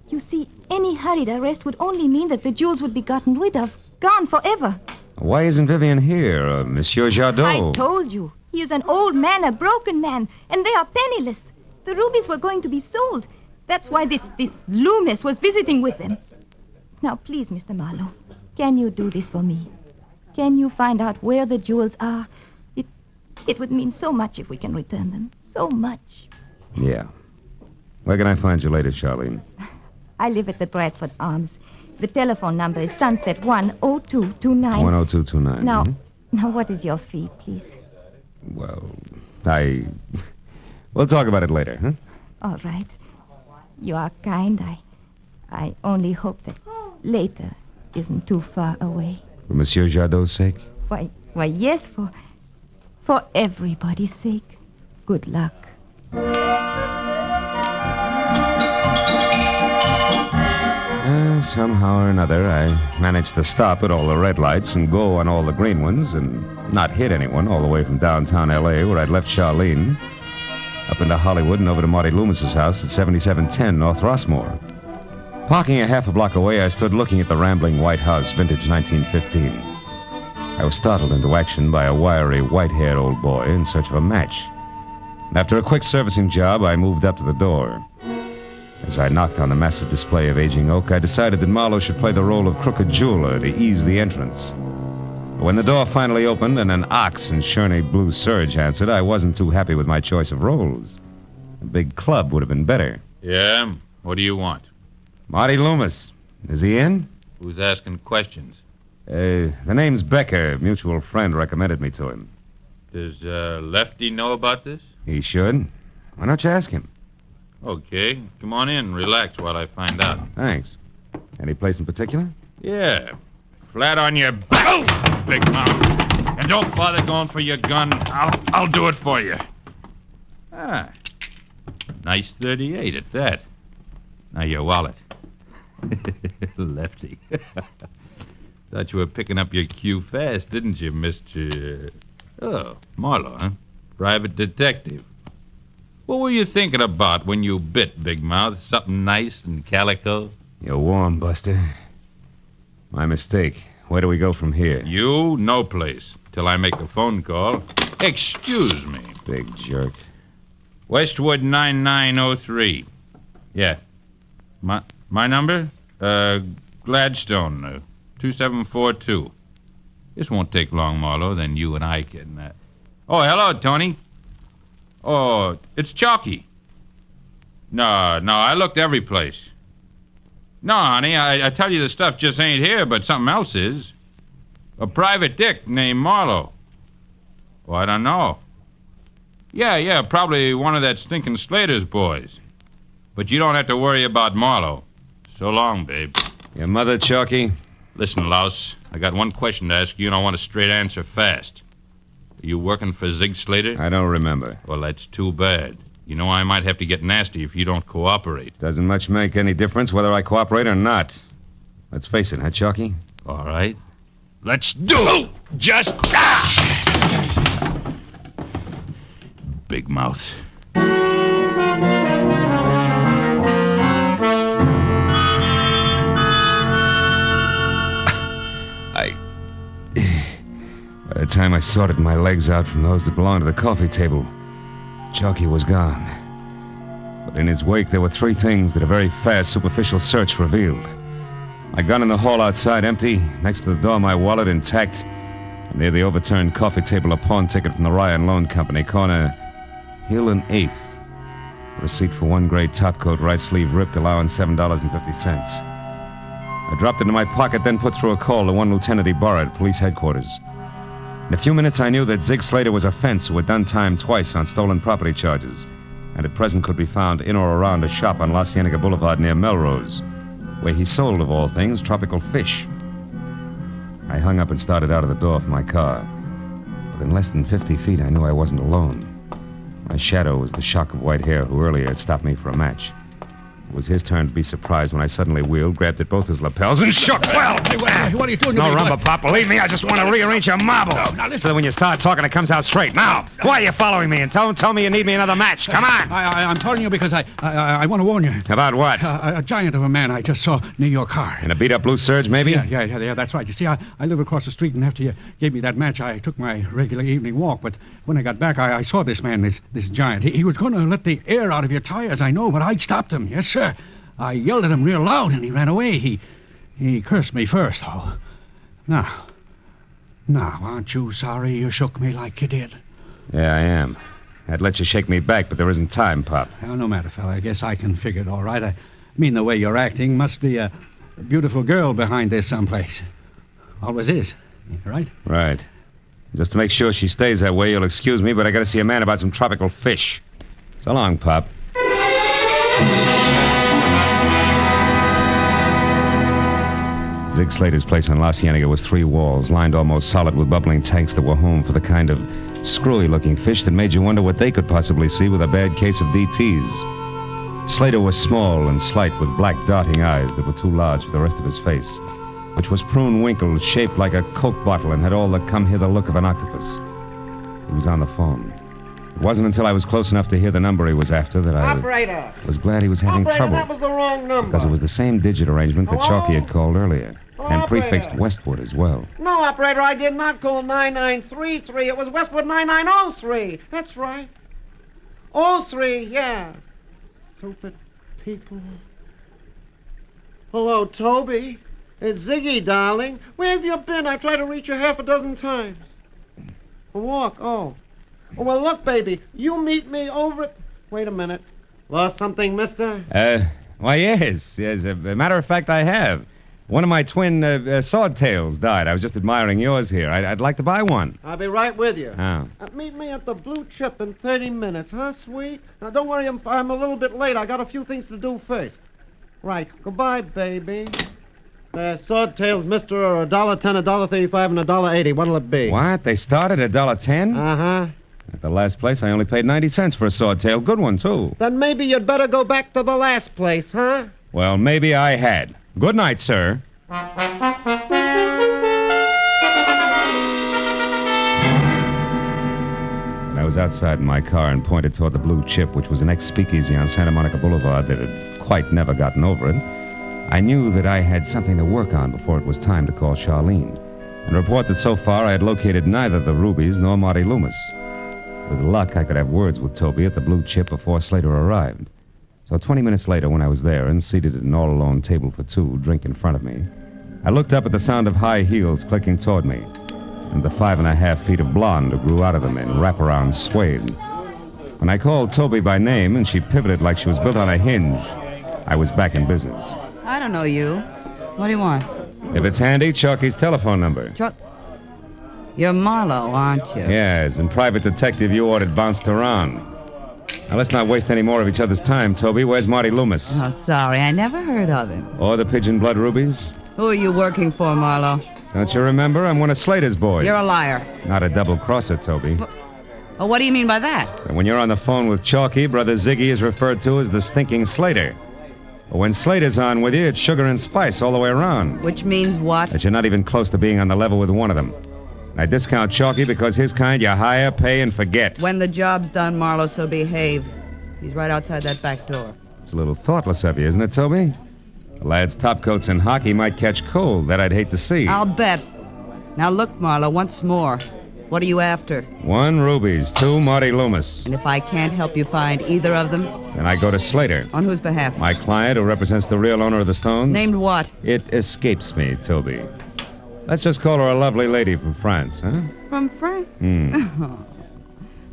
You see, any hurried arrest would only mean that the jewels would be gotten rid of, gone forever. Why isn't Vivian here, Monsieur Jardot? I told you. He is an old man, a broken man, and they are penniless. The rubies were going to be sold. That's why this Loomis was visiting with them. Now, please, Mr. Marlowe, can you do this for me? Can you find out where the jewels are? It would mean so much if we can return them. So much. Yeah. Where can I find you later, Charlene? I live at the Bradford Arms. The telephone number is Sunset 10229. 10229. Now, what is your fee, please? Well, we'll talk about it later, huh? All right. You are kind. I only hope that later isn't too far away. For Monsieur Jardot's sake? Why, yes, for everybody's sake. Good luck. somehow or another, I managed to stop at all the red lights and go on all the green ones and not hit anyone all the way from downtown L.A., where I'd left Charlene, up into Hollywood and over to Marty Loomis's house at 7710 North Rossmore. Parking a half a block away, I stood looking at the rambling white house, vintage 1915. I was startled into action by a wiry, white-haired old boy in search of a match. And after a quick servicing job, I moved up to the door. As I knocked on the massive display of aging oak, I decided that Marlowe should play the role of crooked jeweler to ease the entrance. But when the door finally opened and an ox in Sherney blue serge answered, I wasn't too happy with my choice of roles. A big club would have been better. Yeah? What do you want? Marty Loomis. Is he in? Who's asking questions? The name's Becker. Mutual friend recommended me to him. Does Lefty know about this? He should. Why don't you ask him? Okay. Come on in. Relax while I find out. Thanks. Any place in particular? Yeah. Flat on your back, big mouth. And don't bother going for your gun. I'll do it for you. Ah. Nice 38 at that. Now your wallet. Lefty. Thought you were picking up your cue fast, didn't you, Mr... Oh, Marlowe, huh? Private detective. What were you thinking about when you bit, Big Mouth? Something nice and calico? You're warm, Buster. My mistake. Where do we go from here? You, no place. Till I make a phone call. Excuse me. Big jerk. Westwood 9903. Yeah. My number? Gladstone, 2742. This won't take long, Marlowe, then you and I can... Oh, hello, Tony. Oh, it's Chalky. No, I looked every place. No, honey, I tell you the stuff just ain't here, but something else is. A private dick named Marlowe. Oh, I don't know. Yeah, probably one of that stinking Slater's boys. But you don't have to worry about Marlowe. So long, babe. Your mother, Chalky? Listen, Louse, I got one question to ask you, and I want a straight answer fast. Are you working for Zig Slater? I don't remember. Well, that's too bad. You know, I might have to get nasty if you don't cooperate. Doesn't much make any difference whether I cooperate or not. Let's face it, huh, Chalky? All right. Let's do it! Just... Big mouth. By the time I sorted my legs out from those that belonged to the coffee table, Chalky was gone. But in his wake, there were three things that a very fast, superficial search revealed. My gun in the hall outside empty, next to the door my wallet intact, and near the overturned coffee table a pawn ticket from the Ryan Loan Company, corner Hill and 8th. A receipt for one gray topcoat, right sleeve ripped, allowing $7.50. I dropped it in my pocket, then put through a call to one Lieutenant Ibarra at police headquarters. In a few minutes, I knew that Zig Slater was a fence who had done time twice on stolen property charges, and at present could be found in or around a shop on La Cienega Boulevard near Melrose, where he sold, of all things, tropical fish. I hung up and started out of the door for my car. But in less than 50 feet, I knew I wasn't alone. My shadow was the shock of white hair who earlier had stopped me for a match. It was his turn to be surprised when I suddenly wheeled, grabbed at both his lapels, and shook. Well, what are you doing? It's no rumba, Pop. Believe me, I just want to rearrange your marbles. Now, listen. So that when you start talking, it comes out straight. Now, why are you following me? And don't tell me you need me another match. Come on. I'm telling you because I want to warn you. About what? A giant of a man I just saw near your car. In a beat-up blue serge, maybe? Yeah, that's right. You see, I live across the street, and after you gave me that match, I took my regular evening walk. But when I got back, I saw this man, this giant. He was going to let the air out of your tires, I know, but I stopped him. Yes, sir. I yelled at him real loud, and he ran away. He cursed me first, though. Now, aren't you sorry you shook me like you did? Yeah, I am. I'd let you shake me back, but there isn't time, Pop. Well, no matter, fella. I guess I can figure it all right. I mean, the way you're acting must be a beautiful girl behind this someplace. Always is, right? Right. Just to make sure she stays that way, you'll excuse me, but I gotta see a man about some tropical fish. So long, Pop. Zig Slater's place on La Cienega was 3 walls, lined almost solid with bubbling tanks that were home for the kind of screwy-looking fish that made you wonder what they could possibly see with a bad case of DTs. Slater was small and slight with black darting eyes that were too large for the rest of his face, which was prune-winkled, shaped like a Coke bottle and had all the come-hither look of an octopus. He was on the phone. It wasn't until I was close enough to hear the number he was after that I Operator! was glad he was having Operator, trouble. that was the wrong number. Because it was the same digit arrangement that Hello? Chalky had called earlier, and Operator. prefixed Westward as well. No, operator, I did not call 9933. It was Westwood 9903. That's right. 03, yeah. Stupid people. Hello, Toby. It's Ziggy, darling. Where have you been? I tried to reach you half a dozen times. A walk, oh. Oh, well, look, baby. You meet me over at... Wait a minute. Lost something, mister? Why, yes. As a matter of fact, I have. One of my twin swordtails died. I was just admiring yours here. I'd like to buy one. I'll be right with you. Oh. Meet me at the Blue Chip in 30 minutes, huh, sweet? Now, don't worry, I'm a little bit late. I got a few things to do first. Right. Goodbye, baby. Swordtails, mister, are $1.10, $1.35, and $1.80. What'll it be? What? They started at $1.10? Uh-huh. At the last place, I only paid 90 cents for a swordtail. Good one, too. Then maybe you'd better go back to the last place, huh? Well, maybe I had. Good night, sir. I was outside in my car and pointed toward the Blue Chip, which was an ex-speakeasy on Santa Monica Boulevard that had quite never gotten over it. I knew that I had something to work on before it was time to call Charlene and report that so far I had located neither the Rubies nor Marty Loomis. With luck, I could have words with Toby at the Blue Chip before Slater arrived. So 20 minutes later, when I was there and seated at an all-alone table for two, drink in front of me, I looked up at the sound of high heels clicking toward me, and the 5.5 feet of blonde who grew out of them in wraparound suede. When I called Toby by name and she pivoted like she was built on a hinge, I was back in business. I don't know you. What do you want? If it's handy, Chalky's telephone number. You're Marlowe, aren't you? Yes, and private detective you ordered bounced around. Now, let's not waste any more of each other's time, Toby. Where's Marty Loomis? Oh, sorry, I never heard of him. Or the Pigeon Blood Rubies? Who are you working for, Marlowe? Don't you remember? I'm one of Slater's boys. You're a liar. Not a double-crosser, Toby. Oh, what do you mean by that? And when you're on the phone with Chalky, Brother Ziggy is referred to as the stinking Slater. But when Slater's on with you, it's sugar and spice all the way around. Which means what? That you're not even close to being on the level with one of them. I discount Chalky because his kind you hire, pay, and forget. When the job's done, Marlowe, so behave. He's right outside that back door. It's a little thoughtless of you, isn't it, Toby? The lad's topcoats in hockey might catch cold. That I'd hate to see. I'll bet. Now look, Marlowe, once more. What are you after? 1 Rubies, 2 Marty Loomis. And if I can't help you find either of them? Then I go to Slater. On whose behalf? My client who represents the real owner of the stones. Named what? It escapes me, Toby. Let's just call her a lovely lady from France, huh? From France? Hmm.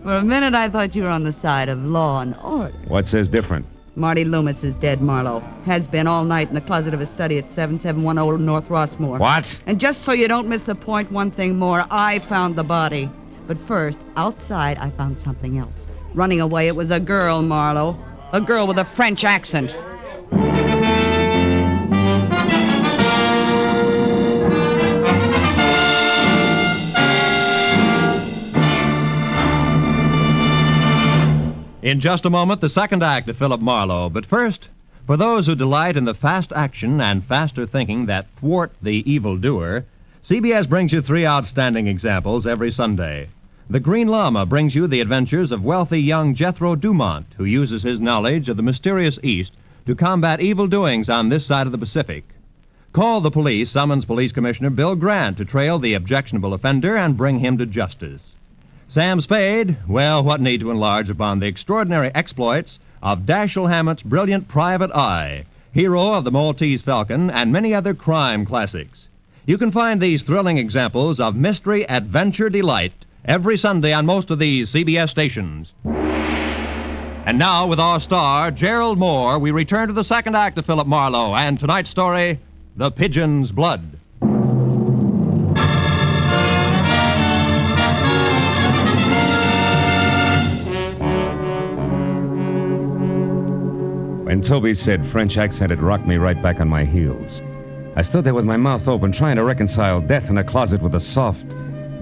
For a minute, I thought you were on the side of law and order. What says different? Marty Loomis is dead, Marlowe. Has been all night in the closet of his study at 7710 North Rossmore. What? And just so you don't miss the point, one thing more, I found the body. But first, outside, I found something else. Running away, it was a girl, Marlowe. A girl with a French accent. In just a moment, the second act of Philip Marlowe. But first, for those who delight in the fast action and faster thinking that thwart the evildoer, CBS brings you 3 outstanding examples every Sunday. The Green Llama brings you the adventures of wealthy young Jethro Dumont, who uses his knowledge of the mysterious East to combat evil doings on this side of the Pacific. Call the Police summons Police Commissioner Bill Grant to trail the objectionable offender and bring him to justice. Sam Spade, well, what need to enlarge upon the extraordinary exploits of Dashiell Hammett's brilliant Private Eye, hero of the Maltese Falcon, and many other crime classics. You can find these thrilling examples of mystery adventure delight every Sunday on most of these CBS stations. And now, with our star, Gerald Moore, we return to the second act of Philip Marlowe and tonight's story, The Pigeon's Blood. When Toby said French accent, it rocked me right back on my heels. I stood there with my mouth open, trying to reconcile death in a closet with the soft,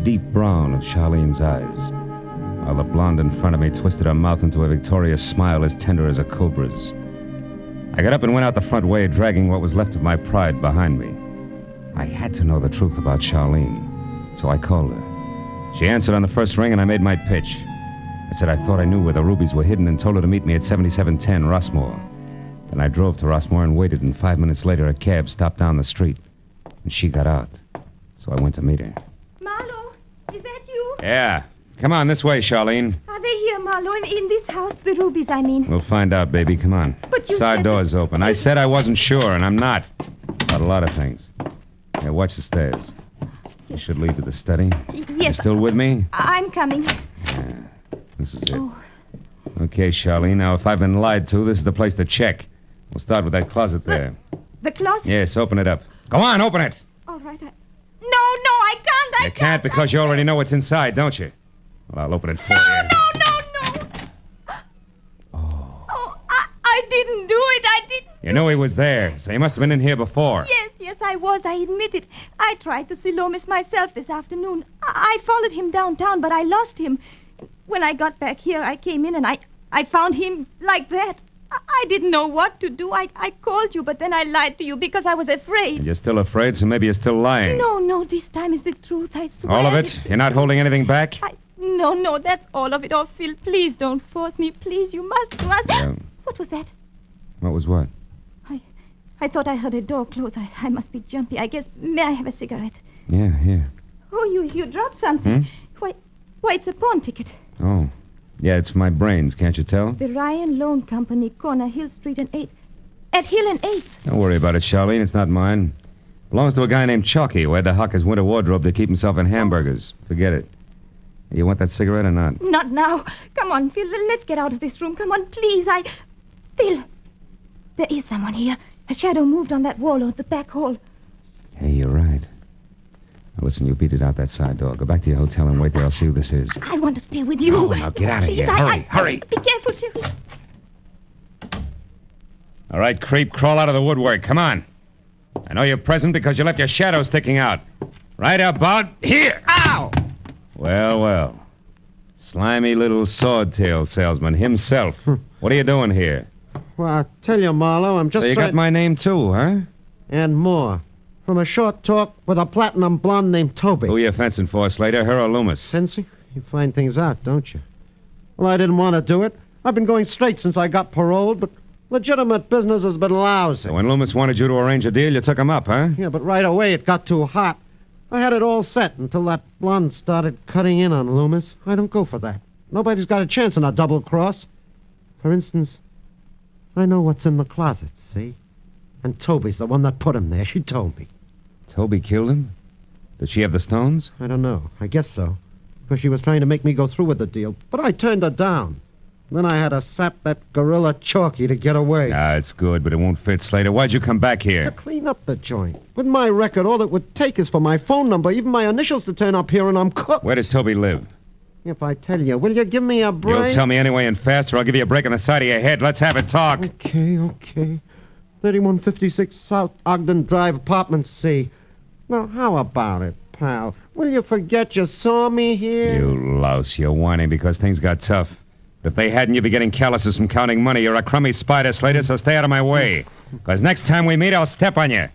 deep brown of Charlene's eyes, while the blonde in front of me twisted her mouth into a victorious smile as tender as a cobra's. I got up and went out the front way, dragging what was left of my pride behind me. I had to know the truth about Charlene, so I called her. She answered on the first ring, and I made my pitch. I said I thought I knew where the rubies were hidden and told her to meet me at 7710 Rossmore. Then I drove to Rossmore and waited, and 5 minutes later a cab stopped down the street, and she got out. So I went to meet her. Marlowe, is that you? Yeah. Come on, this way, Charlene. Are they here, Marlowe? In this house? The rubies, I mean. We'll find out, baby. Come on. But you Side said door's open. I said I wasn't sure, and I'm not. About a lot of things. Here, watch the stairs. You should lead to the study. Yes. You still with me? I'm coming. Yeah. This is it. Oh. Okay, Charlene. Now, if I've been lied to, this is the place to check. We'll start with that closet there. The closet? Yes, open it up. Go on, open it. All right. No, I can't. You can't because you already know what's inside, don't you? Well, I'll open it for you. No. Oh, I didn't do it. I didn't. You knew he was there, so he must have been in here before. Yes, I was. I admit it. I tried to see Loomis myself this afternoon. I followed him downtown, but I lost him. When I got back here, I came in and I found him like that. I didn't know what to do. I called you, but then I lied to you because I was afraid. And you're still afraid, so maybe you're still lying. No, this time is the truth, I swear. All of it? You're not holding anything back? No, that's all of it. Oh, Phil, please don't force me. Please, you must. Yeah. What was that? What was what? I thought I heard a door close. I must be jumpy. I guess. May I have a cigarette? Yeah, here. Oh, you dropped something. Why, it's a pawn ticket. Oh. Yeah, it's my brains, can't you tell? The Ryan Loan Company, corner Hill Street and 8th. At Hill and 8th. Don't worry about it, Charlene. It's not mine. Belongs to a guy named Chalky who had to hock his winter wardrobe to keep himself in hamburgers. Forget it. You want that cigarette or not? Not now. Come on, Phil. Let's get out of this room. Come on, please. Phil, there is someone here. A shadow moved on that wall or the back hall. Hey, you're right. Now, listen, you beat it out that side door. Go back to your hotel and wait there. I'll see who this is. I want to stay with you. No, now get out of here. Hurry. Be careful, Sherry. All right, creep, crawl out of the woodwork. Come on. I know you're present because you left your shadow sticking out. Right about here. Ow! Well. Slimy little sword-tail salesman himself. What are you doing here? Well, I'll tell you, Marlowe, I'm just So you got my name, too, huh? And more. From a short talk with a platinum blonde named Toby. Who you fencing for, Slater? Her or Loomis? Fencing? You find things out, don't you? Well, I didn't want to do it. I've been going straight since I got paroled, but legitimate business has been lousy. So when Loomis wanted you to arrange a deal, you took him up, huh? Yeah, but right away it got too hot. I had it all set until that blonde started cutting in on Loomis. I don't go for that. Nobody's got a chance in a double cross. For instance, I know what's in the closet, see? And Toby's the one that put him there. She told me. Toby killed him? Did she have the stones? I don't know. I guess so. Because she was trying to make me go through with the deal. But I turned her down. Then I had to sap that gorilla Chalky to get away. It's good, but it won't fit, Slater. Why'd you come back here? To clean up the joint. With my record, all it would take is for my phone number, even my initials to turn up here, and I'm cooked. Where does Toby live? If I tell you, will you give me a break? You'll tell me anyway and fast, or I'll give you a break on the side of your head. Let's have it talk. Okay. 3156 South Ogden Drive, Apartment C. Now, how about it, pal? Will you forget you saw me here? You louse. You're whining because things got tough. If they hadn't, you'd be getting calluses from counting money. You're a crummy spider, Slater, so stay out of my way. Because next time we meet, I'll step on you.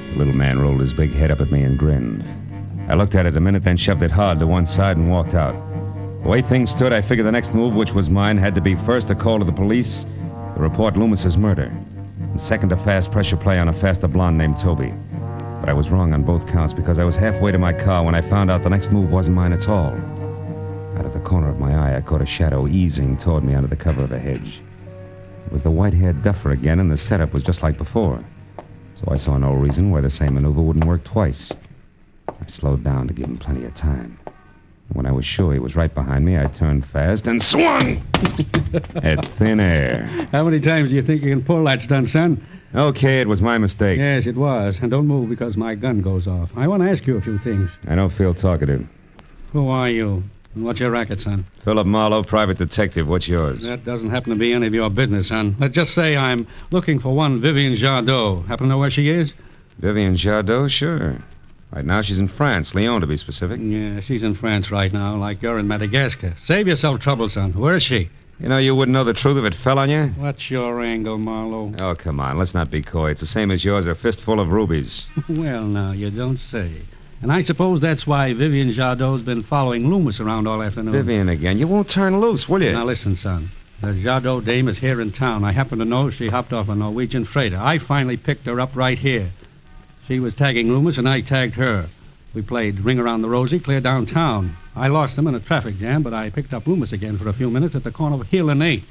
The little man rolled his big head up at me and grinned. I looked at it a minute, then shoved it hard to one side and walked out. The way things stood, I figured the next move, which was mine, had to be first a call to the police to report Loomis's murder, and second a fast pressure play on a faster blonde named Toby. But I was wrong on both counts because I was halfway to my car when I found out the next move wasn't mine at all. Out of the corner of my eye, I caught a shadow easing toward me under the cover of a hedge. It was the white-haired duffer again, and the setup was just like before. So I saw no reason why the same maneuver wouldn't work twice. I slowed down to give him plenty of time. When I was sure he was right behind me, I turned fast and swung at thin air. How many times do you think you can pull that stunt, son? Okay, it was my mistake. Yes, it was. And don't move because my gun goes off. I want to ask you a few things. I don't feel talkative. Who are you? And what's your racket, son? Philip Marlowe, private detective. What's yours? That doesn't happen to be any of your business, son. Let's just say I'm looking for one Vivian Jardot. Happen to know where she is? Vivian Jardot? Sure. Right now she's in France. Lyon, to be specific. Yeah, she's in France right now, like you're in Madagascar. Save yourself trouble, son. Where is she? You know you wouldn't know the truth if it fell on you? What's your angle, Marlowe? Oh, come on. Let's not be coy. It's the same as yours, a fistful of rubies. Well, now, you don't say. And I suppose that's why Vivian Jadot's been following Loomis around all afternoon. Vivian again. You won't turn loose, will you? Now, listen, son. The Jadot dame is here in town. I happen to know she hopped off a Norwegian freighter. I finally picked her up right here. She was tagging Loomis, and I tagged her. We played Ring Around the Rosie clear downtown. I lost them in a traffic jam, but I picked up Loomis again for a few minutes at the corner of Hill and 8th.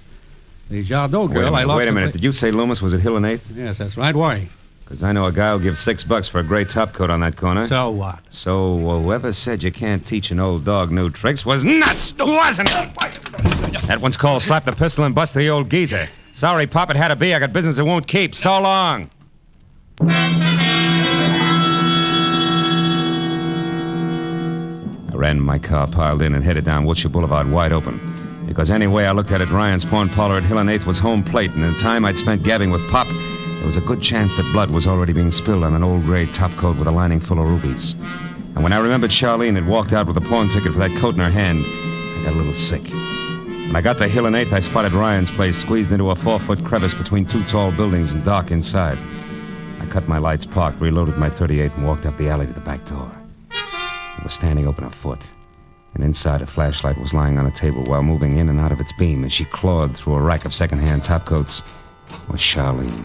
The Jadot girl I lost... Wait a minute. Did you say Loomis was at Hill and 8th? Yes, that's right. Why? Because I know a guy who'll give $6 for a gray topcoat on that corner. So what? So whoever said you can't teach an old dog new tricks was nuts, wasn't it? That one's called Slap the Pistol and Bust the Old Geezer. Sorry, Pop, it had to be. I got business that won't keep. So long. I ran my car, piled in, and headed down Wilshire Boulevard wide open. Because any way I looked at it, Ryan's pawn parlor at Hill and 8th was home plate, and in the time I'd spent gabbing with Pop, there was a good chance that blood was already being spilled on an old gray topcoat with a lining full of rubies. And when I remembered Charlene had walked out with a pawn ticket for that coat in her hand, I got a little sick. When I got to Hill and 8th, I spotted Ryan's place squeezed into a 4-foot crevice between two tall buildings and dark inside. I cut my lights, parked, reloaded my .38, and walked up the alley to the back door. It was standing open a foot, and inside a flashlight was lying on a table while moving in and out of its beam as she clawed through a rack of second-hand topcoats was Charlene.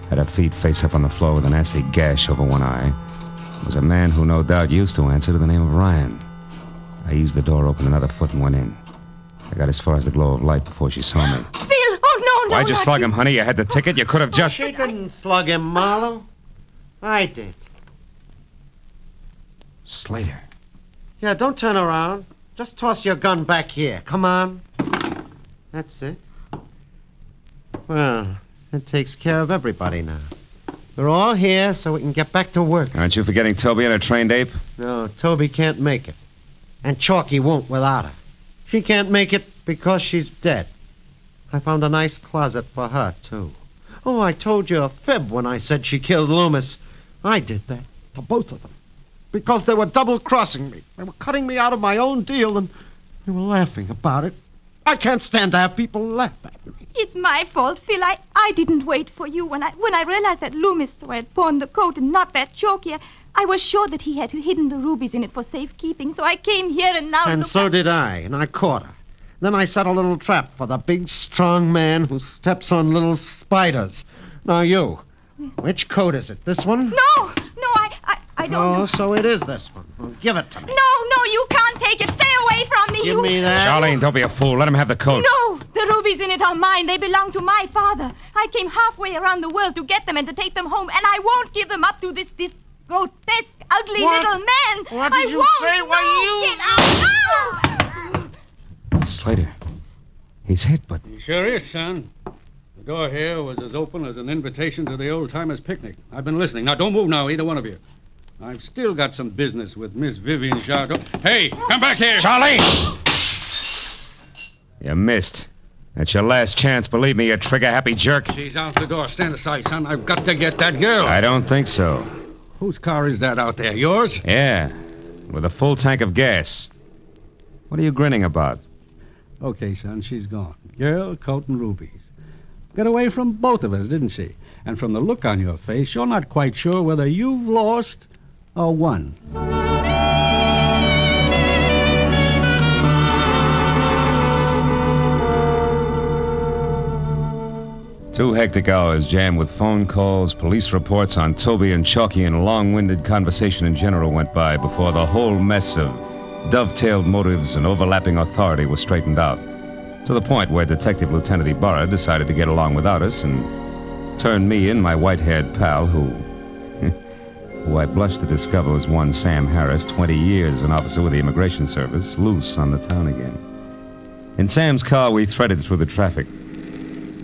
Had her feet face up on the floor with a nasty gash over one eye. It was a man who no doubt used to answer to the name of Ryan. I eased the door open another foot and went in. I got as far as the glow of light before she saw me. Phil! Oh, no, Why'd you slug him, honey? You had the ticket. You could have just... She didn't slug him, Marlowe. I did. Slater. Yeah, don't turn around. Just toss your gun back here. Come on. That's it. Well, that takes care of everybody now. We're all here so we can get back to work. Aren't you forgetting Toby and her trained ape? No, Toby can't make it. And Chalky won't without her. She can't make it because she's dead. I found a nice closet for her, too. Oh, I told you a fib when I said she killed Loomis. I did that to both of them. Because they were double-crossing me. They were cutting me out of my own deal, and they were laughing about it. I can't stand to have people laugh at me. It's my fault, Phil. I didn't wait for you. When I realized that Loomis had pawned the coat and not that Chalky, I was sure that he had hidden the rubies in it for safekeeping, so I came here and now... And so did I, and I caught her. Then I set a little trap for the big, strong man who steps on little spiders. Now you, which coat is it? This one? No, I don't know. Oh, so it is this one. Well, give it to me. No, you can't take it. Stay away from me. Give me that. Charlene, don't be a fool. Let him have the coat. No, the rubies in it are mine. They belong to my father. I came halfway around the world to get them and to take them home, and I won't give them up to this grotesque, ugly little man. What did you say? Why, you... Get out! No! Slater. He's hit, but... He sure is, son. The door here was as open as an invitation to the old-timers' picnic. I've been listening. Now, don't move now, either one of you. I've still got some business with Miss Vivian Jadot. Hey, come back here! Charlene! You missed. That's your last chance, believe me, you trigger-happy jerk. She's out the door. Stand aside, son. I've got to get that girl. I don't think so. Whose car is that out there? Yours? Yeah, with a full tank of gas. What are you grinning about? Okay, son, she's gone. Girl, coat, and rubies. Got away from both of us, didn't she? And from the look on your face, you're not quite sure whether you've lost or won. Two hectic hours jammed with phone calls, police reports on Toby and Chalky, and long-winded conversation in general went by before the whole mess of dovetailed motives and overlapping authority was straightened out, to the point where Detective Lieutenant Ibarra decided to get along without us and turned me in, my white-haired pal, who I blushed to discover was one Sam Harris, 20 years an officer with the Immigration Service, loose on the town again. In Sam's car, we threaded through the traffic.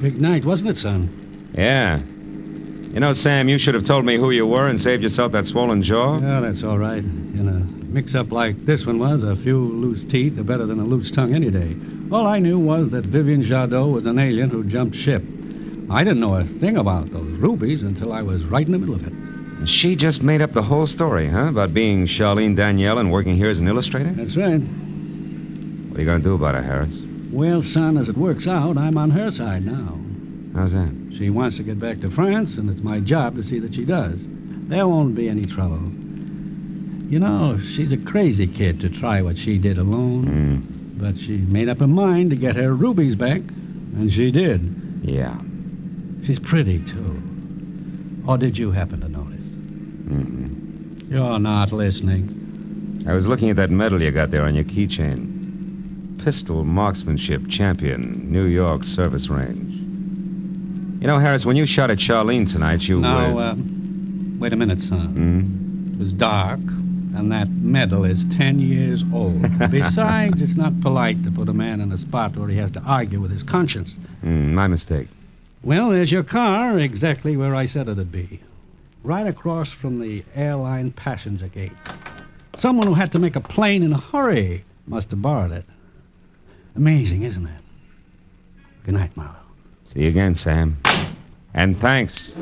Big night, wasn't it, son? Yeah. You know, Sam, you should have told me who you were and saved yourself that swollen jaw. Yeah, that's all right. In a mix-up like this one was, a few loose teeth are better than a loose tongue any day. All I knew was that Vivian Jadot was an alien who jumped ship. I didn't know a thing about those rubies until I was right in the middle of it. She just made up the whole story, huh? About being Charlene Danielle and working here as an illustrator? That's right. What are you going to do about her, Harris? Well, son, as it works out, I'm on her side now. How's that? She wants to get back to France, and it's my job to see that she does. There won't be any trouble. You know, she's a crazy kid to try what she did alone. But she made up her mind to get her rubies back, and she did. Yeah. She's pretty, too. Or did you happen to notice? You're not listening. I was looking at that medal you got there on your keychain. Pistol marksmanship champion, New York service range. You know, Harris, when you shot at Charlene tonight, you... Now, wait a minute, son. It was dark, and that medal is 10 years old. Besides, it's not polite to put a man in a spot where he has to argue with his conscience. My mistake. Well, there's your car, exactly where I said it'd be. Right across from the airline passenger gate. Someone who had to make a plane in a hurry must have borrowed it. Amazing, isn't it? Good night, Marlowe. See you again, Sam. And thanks.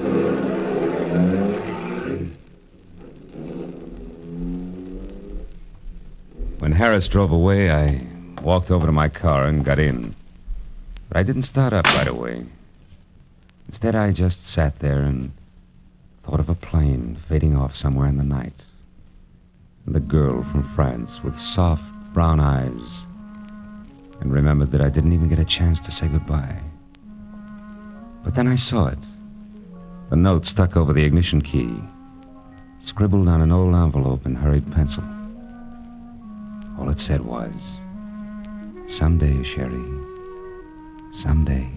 When Harris drove away, I walked over to my car and got in. But I didn't start up right away. Instead, I just sat there and thought of a plane fading off somewhere in the night. And the girl from France with soft brown eyes. And remembered that I didn't even get a chance to say goodbye. But then I saw it. The note stuck over the ignition key, scribbled on an old envelope in hurried pencil. All it said was, "Someday, Sherry, someday."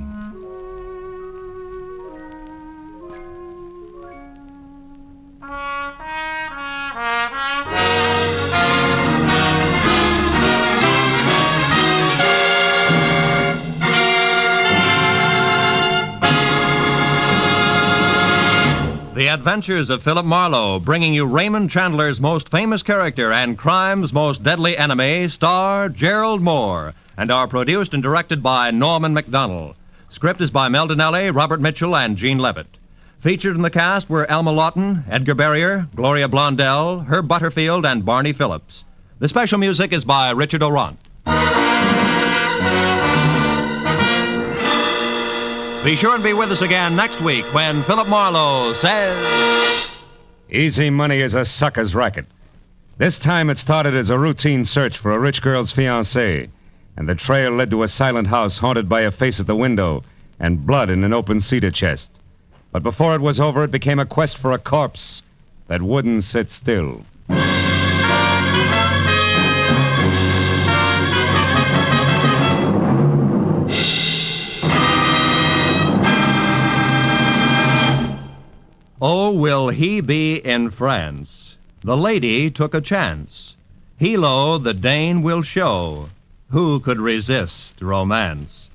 The Adventures of Philip Marlowe, bringing you Raymond Chandler's most famous character and crime's most deadly enemy, star Gerald Moore, and are produced and directed by Norman MacDonald. Script is by Mel Donnelly, Robert Mitchell, and Gene Levitt. Featured in the cast were Alma Lawton, Edgar Barrier, Gloria Blondell, Herb Butterfield, and Barney Phillips. The special music is by Richard Orant. Be sure and be with us again next week when Philip Marlowe says... Easy money is a sucker's racket. This time it started as a routine search for a rich girl's fiancé, and the trail led to a silent house haunted by a face at the window and blood in an open cedar chest. But before it was over, it became a quest for a corpse that wouldn't sit still. Oh, will he be in France? The lady took a chance. Hilo the Dane will show. Who could resist romance?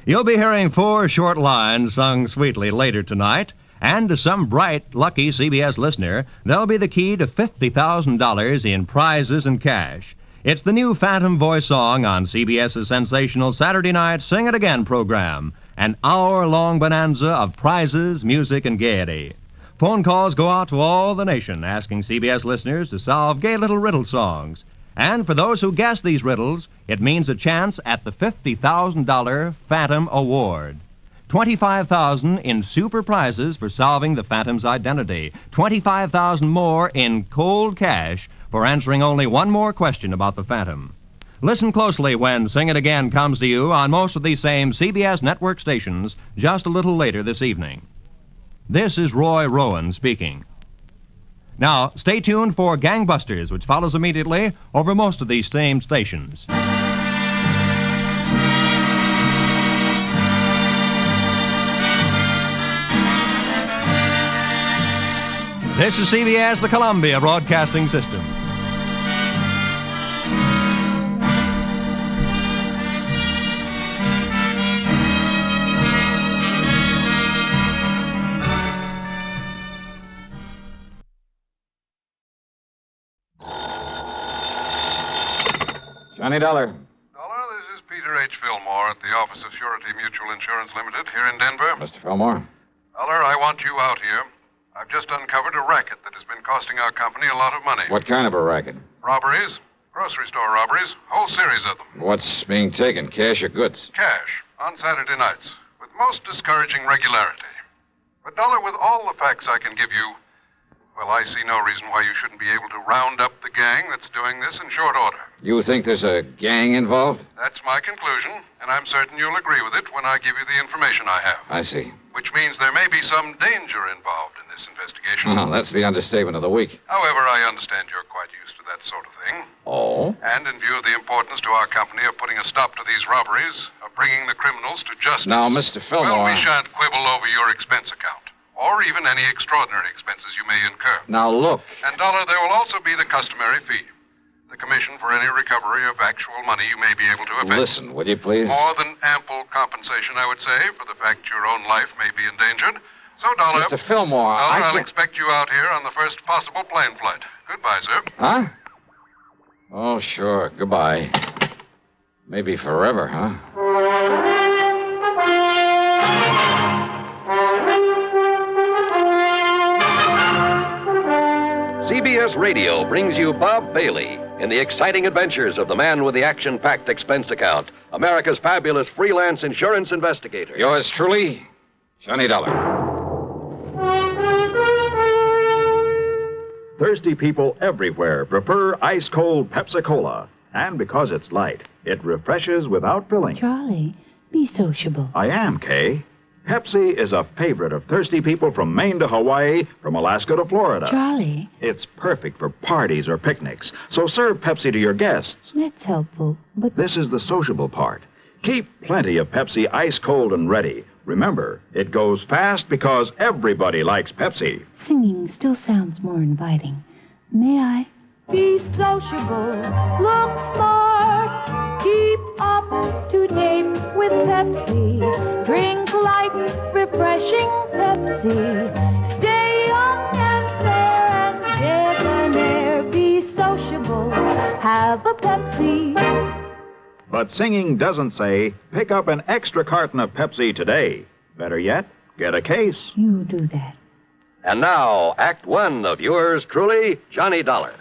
You'll be hearing 4 short lines sung sweetly later tonight, and to some bright, lucky CBS listener, they'll be the key to $50,000 in prizes and cash. It's the new Phantom voice song on CBS's sensational Saturday night Sing It Again program, an hour-long bonanza of prizes, music, and gaiety. Phone calls go out to all the nation asking CBS listeners to solve gay little riddle songs. And for those who guess these riddles, it means a chance at the $50,000 Phantom Award. $25,000 in super prizes for solving the Phantom's identity. $25,000 more in cold cash for answering only one more question about the Phantom. Listen closely when Sing It Again comes to you on most of these same CBS network stations just a little later this evening. This is Roy Rowan speaking. Now, stay tuned for Gangbusters, which follows immediately over most of these same stations. This is CBS, the Columbia Broadcasting System. Johnny Dollar. Dollar, this is Peter H. Fillmore at the Office of Surety Mutual Insurance Limited here in Denver. Mr. Fillmore. Dollar, I want you out here. I've just uncovered a racket that has been costing our company a lot of money. What kind of a racket? Robberies, Grocery store robberies, whole series of them. What's being taken, cash or goods? Cash, on Saturday nights, with most discouraging regularity. But, Dollar, with all the facts I can give you, well, I see no reason why you shouldn't be able to round up the gang that's doing this in short order. You think there's a gang involved? That's my conclusion, and I'm certain you'll agree with it when I give you the information I have. I see. Which means there may be some danger involved in this investigation. Well, that's the understatement of the week. However, I understand you're quite used to that sort of thing. Oh? And in view of the importance to our company of putting a stop to these robberies, of bringing the criminals to justice... Now, Mr. Fillmore... Well, we shan't quibble over your expense account, or even any extraordinary expenses you may incur. Now, look. And, Dollar, there will also be the customary fee. The commission for any recovery of actual money you may be able to effect. Listen, will you please? More than ample compensation, I would say, for the fact your own life may be endangered. So, Dollar... Mr. Fillmore, Dollar, I'll expect you out here on the first possible plane flight. Goodbye, sir. Huh? Oh, sure. Goodbye. Maybe forever, huh? CBS Radio brings you Bob Bailey in the exciting adventures of the man with the action-packed expense account, America's fabulous freelance insurance investigator. Yours truly, Johnny Dollar. Thirsty people everywhere prefer ice-cold Pepsi-Cola. And because it's light, it refreshes without filling. Charlie, be sociable. I am, Kay. Pepsi is a favorite of thirsty people from Maine to Hawaii, from Alaska to Florida. Charlie. It's perfect for parties or picnics, so serve Pepsi to your guests. That's helpful, but... This is the sociable part. Keep plenty of Pepsi ice-cold and ready. Remember, it goes fast because everybody likes Pepsi. Singing still sounds more inviting. May I? Be sociable, look smart, keep up to date with Pepsi. Drink light, refreshing Pepsi. Stay young and fair and debonair. Be sociable, have a Pepsi. But singing doesn't say, pick up an extra carton of Pepsi today. Better yet, get a case. You do that. And now, Act One of yours truly, Johnny Dollar.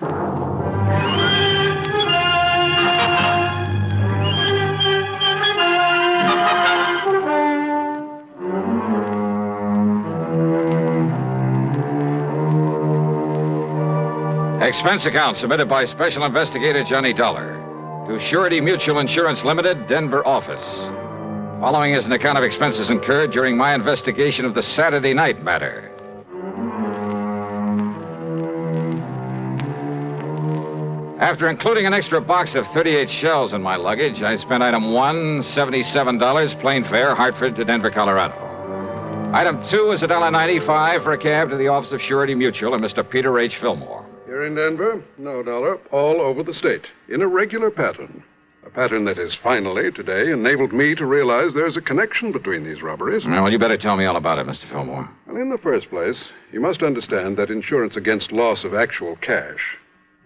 Expense account submitted by Special Investigator Johnny Dollar to Surety Mutual Insurance Limited, Denver office. Following is an account of expenses incurred during my investigation of the Saturday night matter. After including an extra box of 38 shells in my luggage, I spent item 1, $77, plane fare, Hartford to Denver, Colorado. Item 2 is $1.95 for a cab to the office of Surety Mutual and Mr. Peter H. Fillmore. Here in Denver? No, Dollar. All over the state. In a regular pattern. A pattern that has finally, today, enabled me to realize there's a connection between these robberies. Well, you better tell me all about it, Mr. Fillmore. Well, in the first place, you must understand that insurance against loss of actual cash,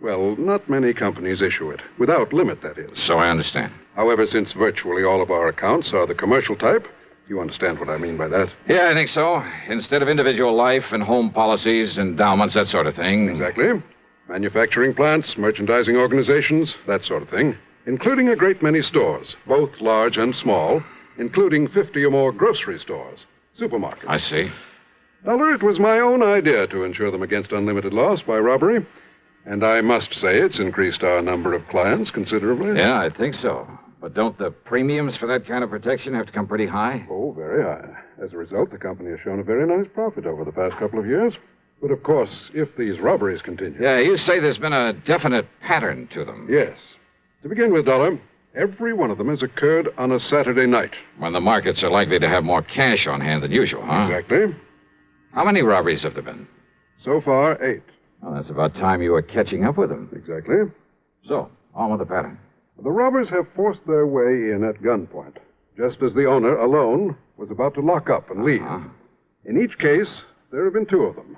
well, not many companies issue it. Without limit, that is. So I understand. However, since virtually all of our accounts are the commercial type, you understand what I mean by that? Yeah, I think so. Instead of individual life and home policies, endowments, that sort of thing. Exactly. Manufacturing plants, merchandising organizations, that sort of thing. Including a great many stores, both large and small, including 50 or more grocery stores, supermarkets. I see. Dollar, it was my own idea to insure them against unlimited loss by robbery. And I must say it's increased our number of clients considerably. Yeah, I think so. But don't the premiums for that kind of protection have to come pretty high? Oh, very high. As a result, the company has shown a very nice profit over the past couple of years. But, of course, if these robberies continue... Yeah, you say there's been a definite pattern to them. Yes. To begin with, Dollar, every one of them has occurred on a Saturday night. When the markets are likely to have more cash on hand than usual, huh? Exactly. How many robberies have there been? So far, 8. Well, that's about time you were catching up with them. Exactly. So, on with the pattern. The robbers have forced their way in at gunpoint, just as the owner, alone, was about to lock up and leave. In each case, there have been 2 of them,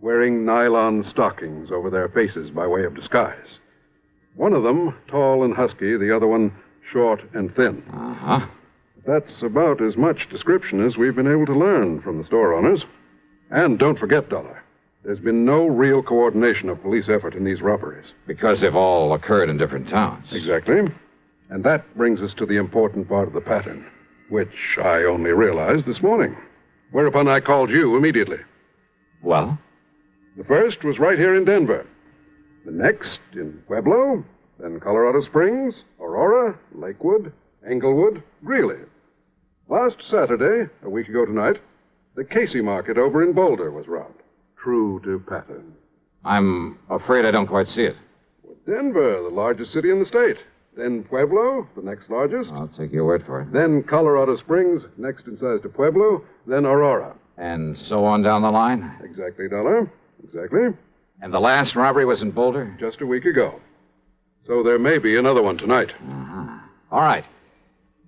wearing nylon stockings over their faces by way of disguise. One of them, tall and husky, the other one, short and thin. That's about as much description as we've been able to learn from the store owners. And don't forget, Dollar, There's been no real coordination of police effort in these robberies. Because they've all occurred in different towns. Exactly. And that brings us to the important part of the pattern, which I only realized this morning. Whereupon I called you immediately. Well? The first was right here in Denver. The next in Pueblo, then Colorado Springs, Aurora, Lakewood, Englewood, Greeley. Last Saturday, a week ago tonight, the Casey Market over in Boulder was robbed. True to pattern. I'm afraid I don't quite see it. Denver, the largest city in the state. Then Pueblo, the next largest. I'll take your word for it. Then Colorado Springs, next in size to Pueblo. Then Aurora. And so on down the line? Exactly, Dollar. Exactly. And the last robbery was in Boulder? Just a week ago. So there may be another one tonight. Uh-huh. All right.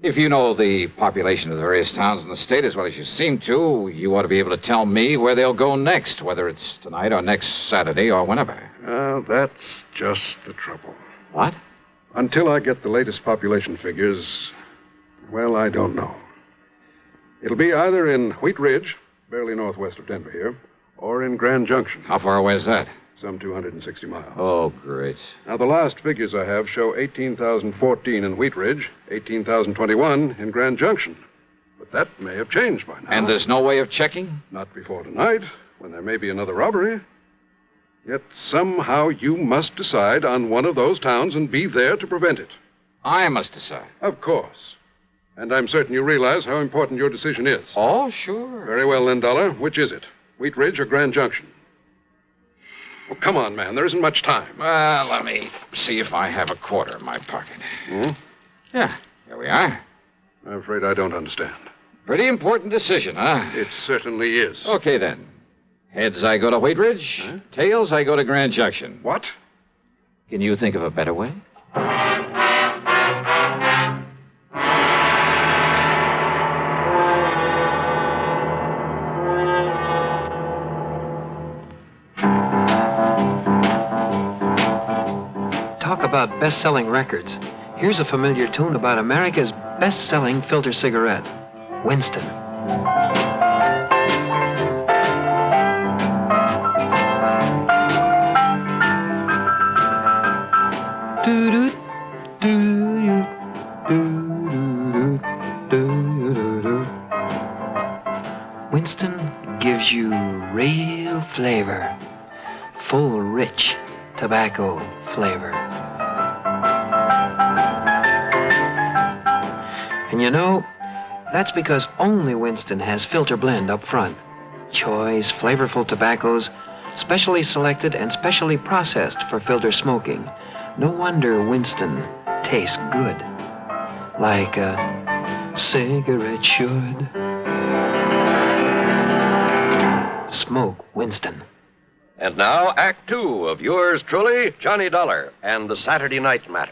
If you know the population of the various towns in the state as well as you seem to, you ought to be able to tell me where they'll go next, whether it's tonight or next Saturday or whenever. That's just the trouble. What? Until I get the latest population figures, well, I don't know. It'll be either in Wheat Ridge, barely northwest of Denver here, or in Grand Junction. How far away is that? Some 260 miles. Oh, great. Now, the last figures I have show 18,014 in Wheat Ridge, 18,021 in Grand Junction. But that may have changed by now. And there's no way of checking? Not before tonight, when there may be another robbery. Yet somehow you must decide on one of those towns and be there to prevent it. I must decide. Of course. And I'm certain you realize how important your decision is. Oh, sure. Very well, then, Dollar. Which is it? Wheat Ridge or Grand Junction? Oh, come on, man. There isn't much time. Well, let me see if I have a quarter in my pocket. Hmm? Yeah, here we are. I'm afraid I don't understand. Pretty important decision, huh? It certainly is. Okay, then. Heads, I go to Wheat Ridge. Huh? Tails, I go to Grand Junction. What? Can you think of a better way? Talk about best-selling records. Here's a familiar tune about America's best-selling filter cigarette, Winston. Winston gives you real flavor, full, rich tobacco flavor. And you know, that's because only Winston has filter blend up front. Choice, flavorful tobaccos, specially selected and specially processed for filter smoking. No wonder Winston tastes good. Like a cigarette should. Smoke Winston. And now, Act Two of yours truly, Johnny Dollar and the Saturday Night Matter.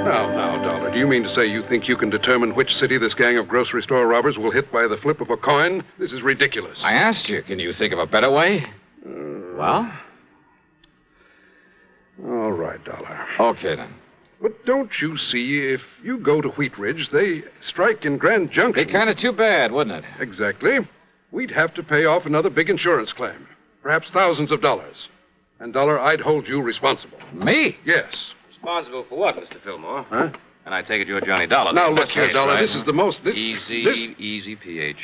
Now, Dollar, do you mean to say you think you can determine which city this gang of grocery store robbers will hit by the flip of a coin? This is ridiculous. I asked you, can you think of a better way? Well? All right, Dollar. Okay, then. But don't you see, if you go to Wheat Ridge, they strike in Grand Junction. Be kind of too bad, wouldn't it? Exactly. We'd have to pay off another big insurance claim. Perhaps thousands of dollars. And, Dollar, I'd hold you responsible. Me? Yes. Responsible for what, Mr. Fillmore? Huh? And I take it you're Johnny Dollar. Now, look here, Dollar, this is the most... Easy, PH.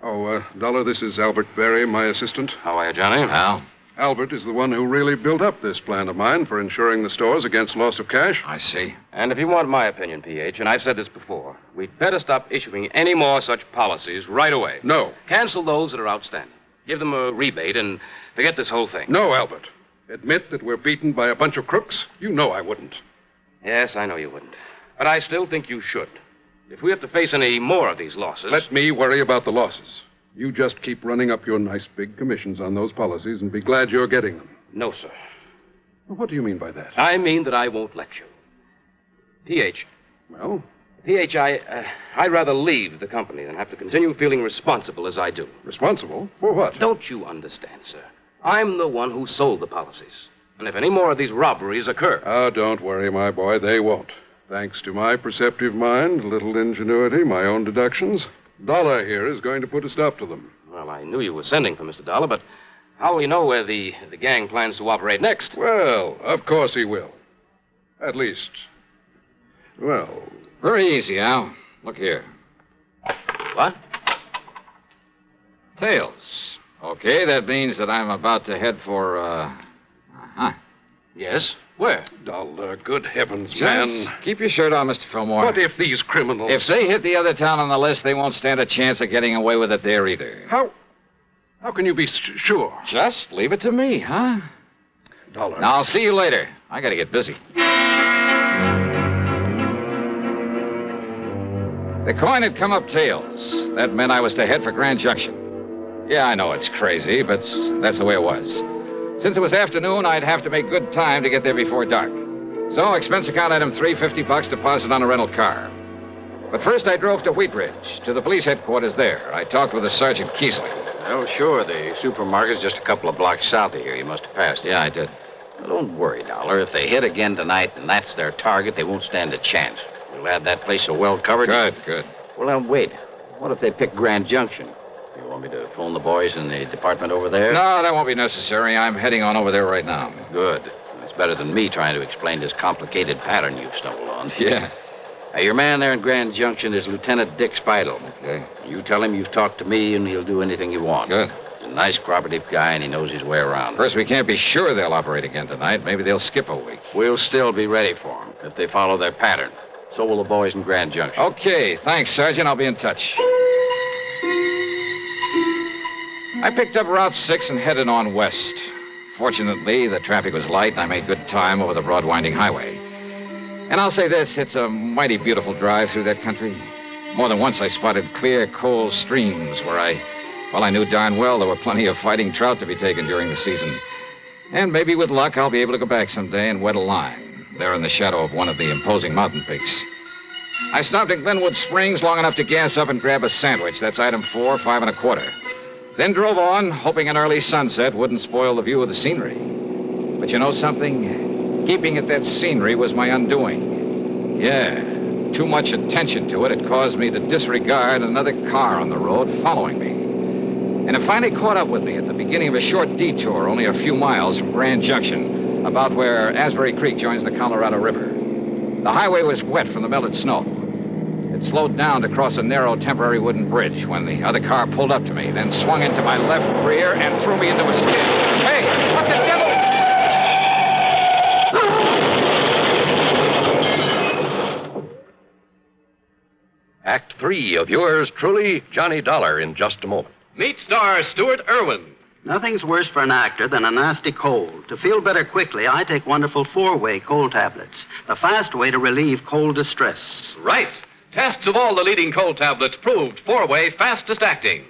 Dollar, this is Albert Berry, my assistant. How are you, Johnny? Al. Albert is the one who really built up this plan of mine for insuring the stores against loss of cash. I see. And if you want my opinion, PH, and I've said this before, we'd better stop issuing any more such policies right away. No. Cancel those that are outstanding. Give them a rebate and forget this whole thing. No, Albert. Admit that we're beaten by a bunch of crooks? You know I wouldn't. Yes, I know you wouldn't. But I still think you should. If we have to face any more of these losses... Let me worry about the losses. You just keep running up your nice big commissions on those policies and be glad you're getting them. No, sir. What do you mean by that? I mean that I won't let you. PH. Well? PH, I'd rather leave the company than have to continue feeling responsible as I do. Responsible? For what? Don't you understand, sir? I'm the one who sold the policies. And if any more of these robberies occur... Oh, don't worry, my boy. They won't. Thanks to my perceptive mind, little ingenuity, my own deductions, Dollar here is going to put a stop to them. Well, I knew you were sending for Mr. Dollar, but how will you know where the gang plans to operate next? Well, of course he will. At least, well... Very easy, Al. Look here. What? Tails. Okay, that means that I'm about to head for, Yes? Where? Dollar, good heavens, Just man. keep your shirt on, Mr. Fillmore. What if these criminals... If they hit the other town on the list, they won't stand a chance of getting away with it there either. How can you be sure? Just leave it to me, huh? Dollar. Now, I'll see you later. I gotta get busy. The coin had come up tails. That meant I was to head for Grand Junction. Yeah, I know it's crazy, but that's the way it was. Since it was afternoon, I'd have to make good time to get there before dark. So, expense account item $350 deposit on a rental car. But first I drove to Wheat Ridge, to the police headquarters there. I talked with a Sergeant Keesley. Oh, sure. The supermarket's just a couple of blocks south of here. You must have passed it. Yeah, I did. Well, don't worry, Dollar. If they hit again tonight and that's their target, they won't stand a chance. We'll have that place so well covered. Good. Well, now, wait. What if they pick Grand Junction? You want me to phone the boys in the department over there? No, that won't be necessary. I'm heading on over there right now. Good. That's better than me trying to explain this complicated pattern you've stumbled on. Yeah. Your man there in Grand Junction is Lieutenant Dick Speidel. Okay. You tell him you've talked to me, and he'll do anything you want. Good. He's a nice, cooperative guy, and he knows his way around. First, we can't be sure they'll operate again tonight. Maybe they'll skip a week. We'll still be ready for them if they follow their pattern. So will the boys in Grand Junction. Okay. Thanks, Sergeant. I'll be in touch. I picked up Route 6 and headed on west. Fortunately, the traffic was light, and I made good time over the broad winding highway. And I'll say this, it's a mighty beautiful drive through that country. More than once I spotted clear, cold streams where I knew darn well there were plenty of fighting trout to be taken during the season. And maybe with luck, I'll be able to go back someday and wet a line, there in the shadow of one of the imposing mountain peaks. I stopped at Glenwood Springs long enough to gas up and grab a sandwich. That's item 4, 5 1/4. Then drove on, hoping an early sunset wouldn't spoil the view of the scenery. But you know something? Keeping at that scenery was my undoing. Yeah, too much attention to it had caused me to disregard another car on the road following me. And it finally caught up with me at the beginning of a short detour only a few miles from Grand Junction, about where Asbury Creek joins the Colorado River. The highway was wet from the melted snow. It slowed down to cross a narrow temporary wooden bridge when the other car pulled up to me, then swung into my left rear and threw me into a skid. Hey, what the devil? Act 3 of yours truly, Johnny Dollar, in just a moment. Meet star Stuart Irwin. Nothing's worse for an actor than a nasty cold. To feel better quickly, I take wonderful 4-way cold tablets, the fast way to relieve cold distress. Right. Tests of all the leading cold tablets proved 4-way fastest acting.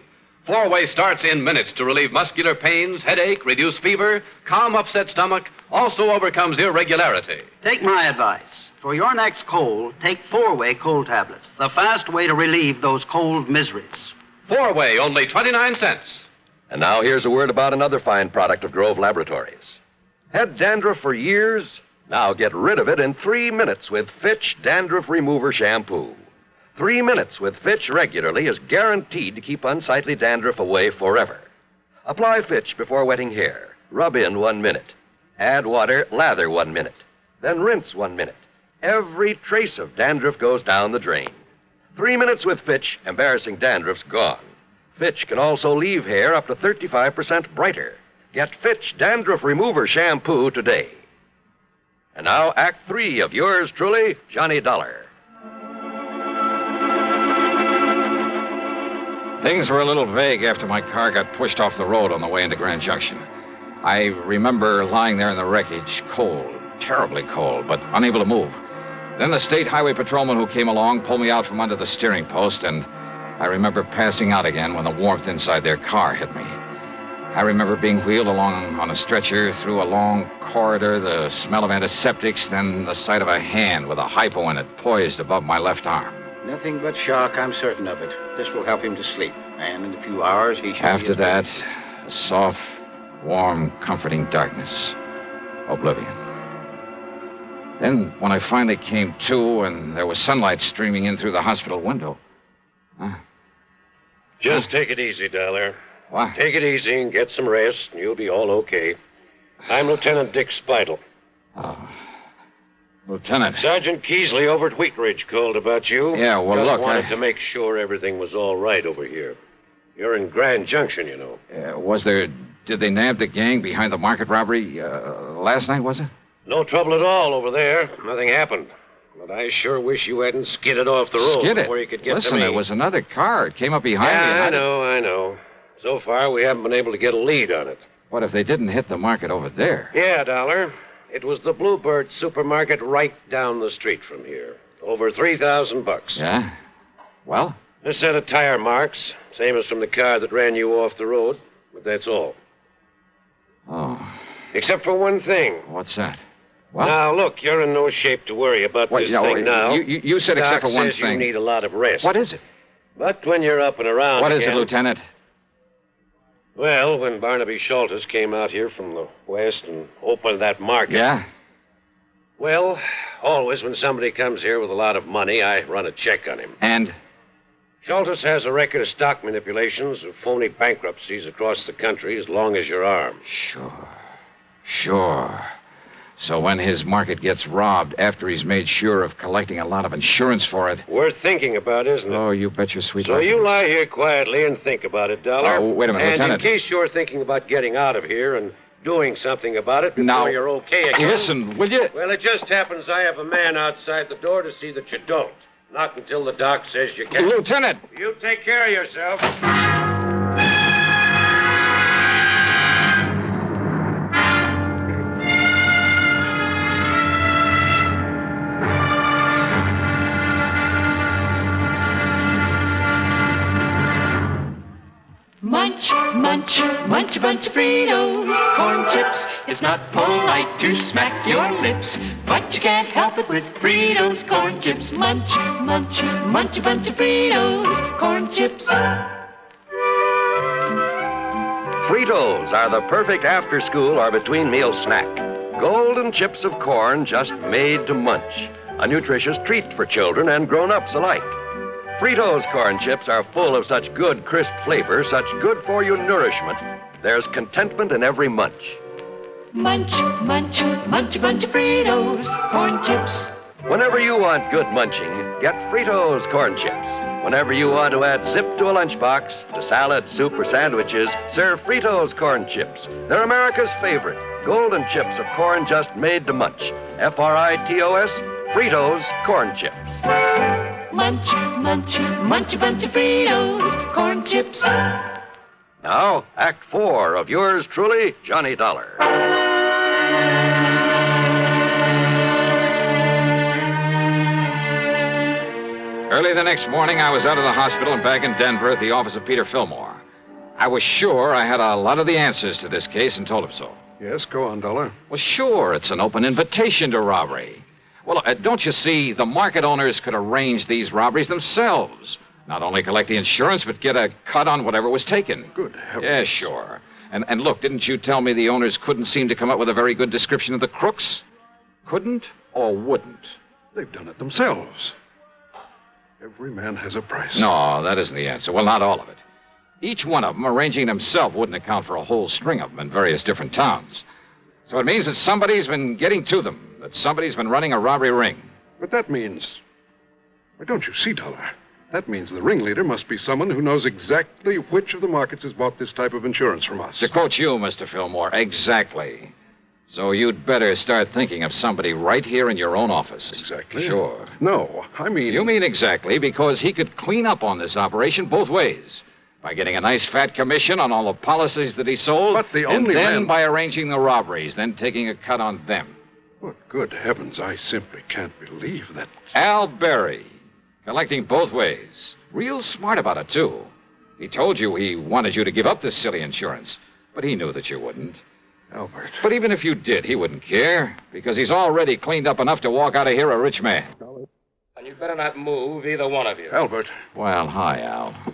4-way starts in minutes to relieve muscular pains, headache, reduce fever, calm upset stomach, also overcomes irregularity. Take my advice. For your next cold, take 4-way cold tablets, the fast way to relieve those cold miseries. 4-way, only 29 cents. And now here's a word about another fine product of Grove Laboratories. Had dandruff for years? Now get rid of it in 3 minutes with Fitch Dandruff Remover Shampoo. 3 minutes with Fitch regularly is guaranteed to keep unsightly dandruff away forever. Apply Fitch before wetting hair. Rub in 1 minute. Add water, lather 1 minute. Then rinse 1 minute. Every trace of dandruff goes down the drain. 3 minutes with Fitch, embarrassing dandruff's gone. Fitch can also leave hair up to 35% brighter. Get Fitch Dandruff Remover Shampoo today. And now, Act 3 of yours truly, Johnny Dollar. Things were a little vague after my car got pushed off the road on the way into Grand Junction. I remember lying there in the wreckage, cold, terribly cold, but unable to move. Then the state highway patrolman who came along pulled me out from under the steering post, and I remember passing out again when the warmth inside their car hit me. I remember being wheeled along on a stretcher through a long corridor, the smell of antiseptics, then the sight of a hand with a hypo in it poised above my left arm. Nothing but shock, I'm certain of it. This will help him to sleep. And in a few hours, he should After that, a soft, warm, comforting darkness. Oblivion. Then, when I finally came to and there was sunlight streaming in through the hospital window. Just take it easy, Dollar. What? Take it easy and get some rest, and you'll be all okay. I'm Lieutenant Dick Spidle. Oh. Lieutenant. Sergeant Keesley over at Wheat Ridge called about you. Yeah, well, Just look, wanted to make sure everything was all right over here. You're in Grand Junction, you know. Did they nab the gang behind the market robbery last night, was it? No trouble at all over there. Nothing happened. But I sure wish you hadn't skidded off the road Skidded? before you could get Listen, to me. there was another car. It came up behind me. Yeah, I know. So far, we haven't been able to get a lead on it. What if they didn't hit the market over there? Yeah, Dollar. It was the Bluebird supermarket right down the street from here. Over $3,000. Yeah? Well? A set of tire marks, same as from the car that ran you off the road, but that's all. Oh. Except for one thing. What's that? What? Now, look, you're in no shape to worry about this thing now. You said except for one Doc says thing. You need a lot of rest. What is it? But when you're up and around What is again, it, Lieutenant? Well, when Barnaby Schultes came out here from the west and opened that market... Yeah? Well, always when somebody comes here with a lot of money, I run a check on him. And? Schultes has a record of stock manipulations, of phony bankruptcies across the country as long as your arm. Sure. So when his market gets robbed after he's made sure of collecting a lot of insurance for it... Worth thinking about, isn't it? Oh, you bet your sweet So life. you lie here quietly and think about it, Dollar. Oh, wait a minute, and Lieutenant. in case you're thinking about getting out of here and doing something about it before you're okay again... Listen, will you... Well, it just happens I have a man outside the door to see that you don't. Not until the doc says you can. Lieutenant! You take care of yourself. Munch, munch, munch a bunch of Fritos, corn chips. It's not polite to smack your lips, but you can't help it with Fritos, corn chips. Munch, munch, munch a bunch of Fritos, corn chips. Fritos are the perfect after-school or between-meal snack. Golden chips of corn just made to munch. A nutritious treat for children and grown-ups alike. Fritos corn chips are full of such good, crisp flavor, such good-for-you nourishment. There's contentment in every munch. Munch, munch, munch a bunch of Fritos, corn chips. Whenever you want good munching, get Fritos corn chips. Whenever you want to add zip to a lunchbox, to salad, soup, or sandwiches, serve Fritos corn chips. They're America's favorite. Golden chips of corn just made to munch. Fritos, Fritos corn chips. Munch, munch, munch a bunch of Fritos, corn chips. Now, Act 4 of yours truly, Johnny Dollar. Early the next morning, I was out of the hospital and back in Denver at the office of Peter Fillmore. I was sure I had a lot of the answers to this case and told him so. Yes, go on, Dollar. Well, sure, it's an open invitation to robbery. Well, don't you see, the market owners could arrange these robberies themselves. Not only collect the insurance, but get a cut on whatever was taken. Good heavens. Yeah, sure. And look, didn't you tell me the owners couldn't seem to come up with a very good description of the crooks? Couldn't or wouldn't? They've done it themselves. Every man has a price. No, that isn't the answer. Well, not all of it. Each one of them arranging themselves wouldn't account for a whole string of them in various different towns. So it means that somebody's been getting to them, that somebody's been running a robbery ring. But that means... Why, don't you see, Dollar? That means the ringleader must be someone who knows exactly which of the markets has bought this type of insurance from us. To quote you, Mr. Fillmore, exactly. So you'd better start thinking of somebody right here in your own office. Exactly? Sure. No, I mean... You mean exactly, because he could clean up on this operation both ways. By getting a nice fat commission on all the policies that he sold. But the only and then man... by arranging the robberies, then taking a cut on them. But good heavens, I simply can't believe that... Al Berry. Collecting both ways. Real smart about it, too. He told you he wanted you to give up this silly insurance. But he knew that you wouldn't. Albert. But even if you did, he wouldn't care. Because he's already cleaned up enough to walk out of here a rich man. And you'd better not move, either one of you. Albert. Well, hi, Al.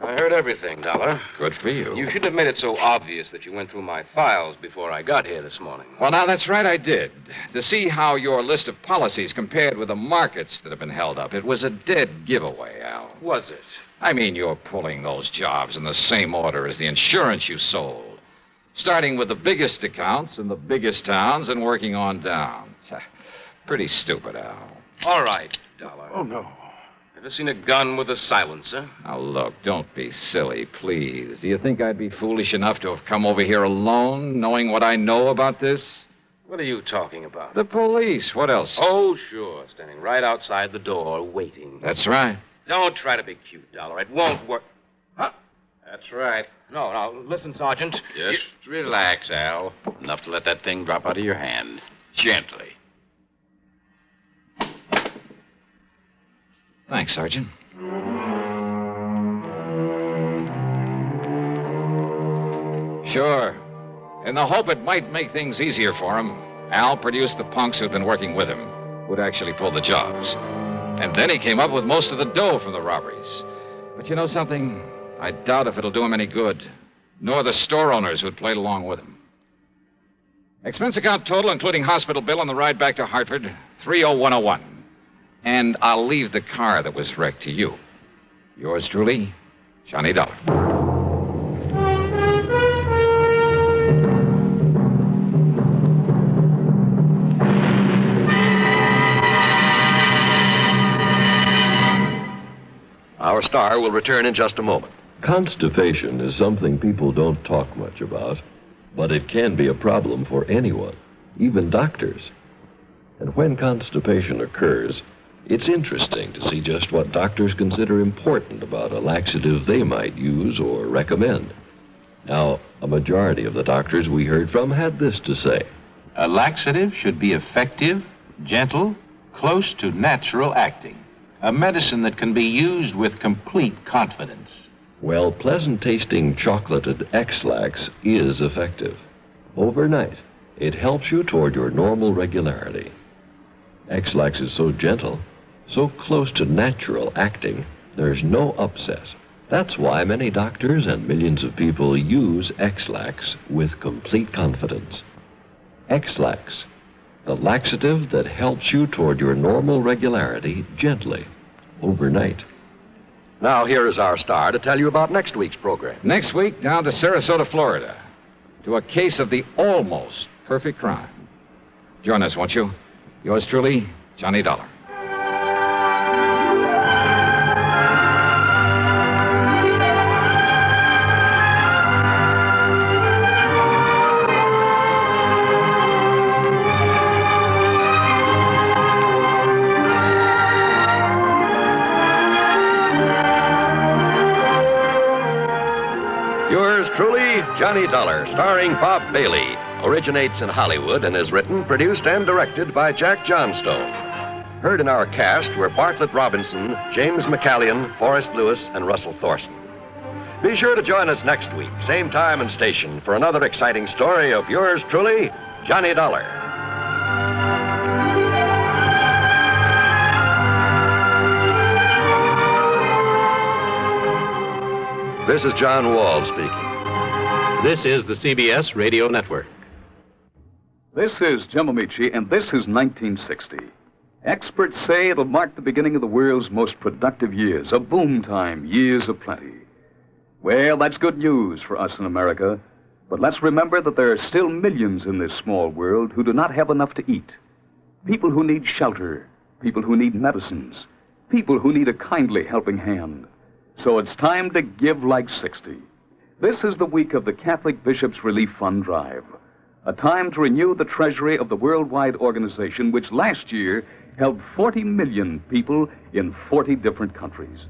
I heard everything, Dollar. Good for you. You shouldn't have made it so obvious that you went through my files before I got here this morning. Well, now, that's right, I did. To see how your list of policies compared with the markets that have been held up, it was a dead giveaway, Al. Was it? I mean, you're pulling those jobs in the same order as the insurance you sold. Starting with the biggest accounts in the biggest towns and working on down. Pretty stupid, Al. All right, Dollar. Oh, no. Ever seen a gun with a silencer? Now, look, don't be silly, please. Do you think I'd be foolish enough to have come over here alone, knowing what I know about this? What are you talking about? The police. What else? Oh, sure. Standing right outside the door, waiting. That's right. Don't try to be cute, Dollar. It won't work. Huh? That's right. No, listen, Sergeant. Just relax, Al. Enough to let that thing drop out of your hand. Gently. Thanks, Sergeant. Sure. In the hope it might make things easier for him, Al produced the punks who'd been working with him, who'd actually pulled the jobs. And then he came up with most of the dough from the robberies. But you know something? I doubt if it'll do him any good, nor the store owners who'd played along with him. Expense account total, including hospital bill on the ride back to Hartford, $30101. And I'll leave the car that was wrecked to you. Yours truly, Johnny Dollar. Our star will return in just a moment. Constipation is something people don't talk much about, but it can be a problem for anyone, even doctors. And when constipation occurs, it's interesting to see just what doctors consider important about a laxative they might use or recommend. Now, a majority of the doctors we heard from had this to say. A laxative should be effective, gentle, close to natural acting. A medicine that can be used with complete confidence. Well, pleasant-tasting chocolated X-Lax is effective. Overnight, it helps you toward your normal regularity. X-Lax is so gentle, so close to natural acting, there's no upset. That's why many doctors and millions of people use X-Lax with complete confidence. X-Lax, the laxative that helps you toward your normal regularity gently, overnight. Now, here is our star to tell you about next week's program. Next week, down to Sarasota, Florida, to a case of the almost perfect crime. Join us, won't you? Yours truly, Johnny Dollar. Truly, Johnny Dollar, starring Bob Bailey, originates in Hollywood and is written, produced, and directed by Jack Johnstone. Heard in our cast were Bartlett Robinson, James McCallion, Forrest Lewis, and Russell Thorson. Be sure to join us next week, same time and station, for another exciting story of yours truly, Johnny Dollar. This is John Wall speaking. This is the CBS Radio Network. This is Jim Amici, and this is 1960. Experts say it'll mark the beginning of the world's most productive years, a boom time, years of plenty. Well, that's good news for us in America, but let's remember that there are still millions in this small world who do not have enough to eat. People who need shelter, people who need medicines, people who need a kindly helping hand. So it's time to give like 60. This is the week of the Catholic Bishops' Relief Fund Drive, a time to renew the treasury of the worldwide organization which last year helped 40 million people in 40 different countries.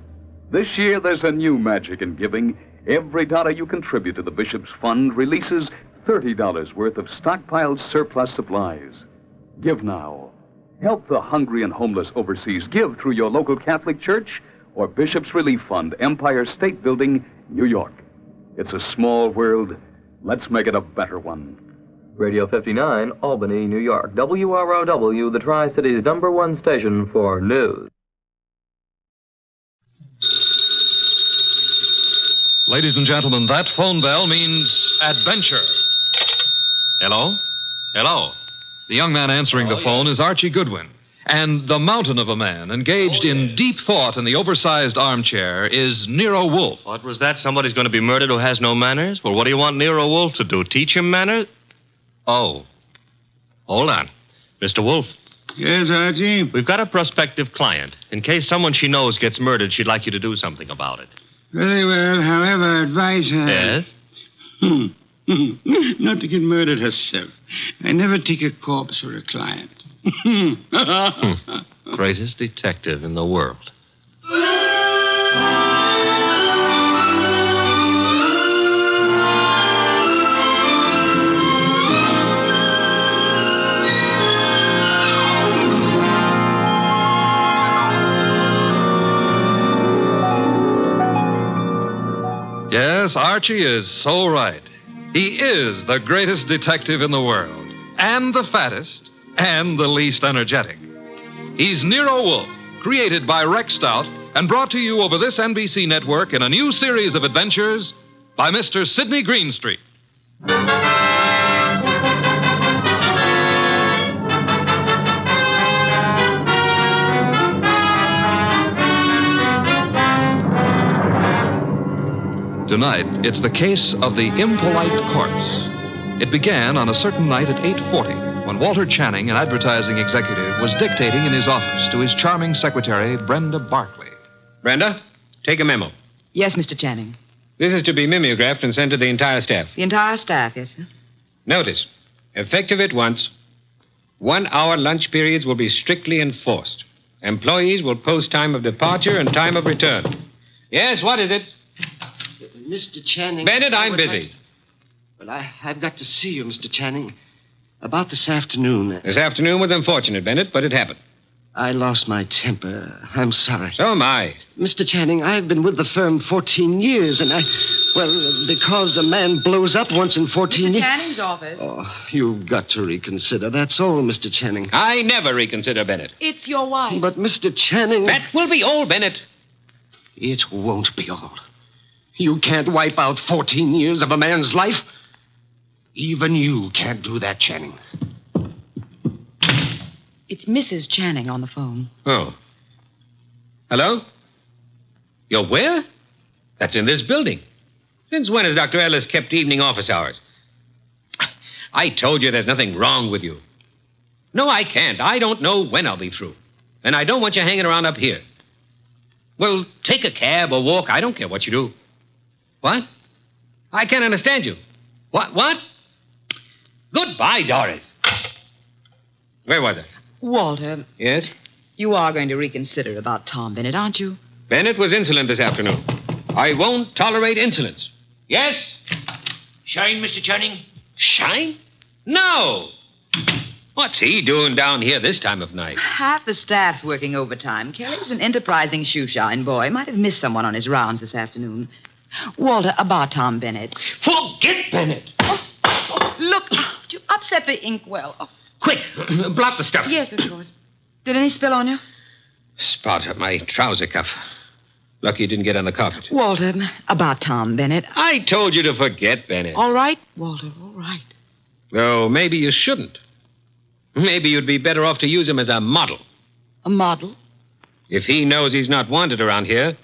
This year, there's a new magic in giving. Every dollar you contribute to the Bishops' Fund releases $30 worth of stockpiled surplus supplies. Give now. Help the hungry and homeless overseas. Give through your local Catholic church or Bishops' Relief Fund, Empire State Building, New York. It's a small world. Let's make it a better one. Radio 59, Albany, New York. WROW, the Tri-Cities #1 station for news. Ladies and gentlemen, that phone bell means adventure. Hello? Hello. The young man answering the phone is Archie Goodwin. And the mountain of a man engaged in deep thought in the oversized armchair is Nero Wolfe. What was that? Somebody's going to be murdered who has no manners? Well, what do you want Nero Wolfe to do? Teach him manners? Oh. Hold on. Mr. Wolfe. Yes, Archie? We've got a prospective client. In case someone she knows gets murdered, she'd like you to do something about it. Very well. However, advise her. Yes? Not to get murdered herself. I never take a corpse for a client. Greatest detective in the world. Yes, Archie is so right. He is the greatest detective in the world, and the fattest, and the least energetic. He's Nero Wolfe, created by Rex Stout and brought to you over this NBC network in a new series of adventures by Mr. Sidney Greenstreet. Tonight, it's the case of the Impolite Corpse. It began on a certain night at 8:40 when Walter Channing, an advertising executive, was dictating in his office to his charming secretary, Brenda Barkley. Brenda, take a memo. Yes, Mr. Channing. This is to be mimeographed and sent to the entire staff. The entire staff, yes, sir. Notice, effective at once, 1-hour lunch periods will be strictly enforced. Employees will post time of departure and time of return. Yes, what is it? Mr. Channing... Bennett, I'm busy. But I've got to see you, Mr. Channing. About this afternoon. This afternoon was unfortunate, Bennett, but it happened. I lost my temper. I'm sorry. So am I. Mr. Channing, I've been with the firm 14 years, and well, because a man blows up once in 14 years... Mr. Channing's office. Oh, you've got to reconsider. That's all, Mr. Channing. I never reconsider, Bennett. It's your wife. But, Mr. Channing... That will be all, Bennett. It won't be all. You can't wipe out 14 years of a man's life. Even you can't do that, Channing. It's Mrs. Channing on the phone. Oh. Hello? You're where? That's in this building. Since when has Dr. Ellis kept evening office hours? I told you there's nothing wrong with you. No, I can't. I don't know when I'll be through. And I don't want you hanging around up here. Well, take a cab or walk. I don't care what you do. What? I can't understand you. What? Goodbye, Doris. Where was I? Walter. Yes? You are going to reconsider about Tom Bennett, aren't you? Bennett was insolent this afternoon. I won't tolerate insolence. Yes? Shine, Mr. Channing? Shine? No. What's he doing down here this time of night? Half the staff's working overtime. Kelly's an enterprising shoeshine boy. Might have missed someone on his rounds this afternoon. Walter, about Tom Bennett. Forget Bennett. Oh, look, you upset the inkwell. Oh. Quick, blot the stuff. Yes, of course. Did any spill on you? Spot at my trouser cuff. Lucky it didn't get on the carpet. Walter, about Tom Bennett. I told you to forget Bennett. All right, Walter, all right. Oh, maybe you shouldn't. Maybe you'd be better off to use him as a model. A model? If he knows he's not wanted around here,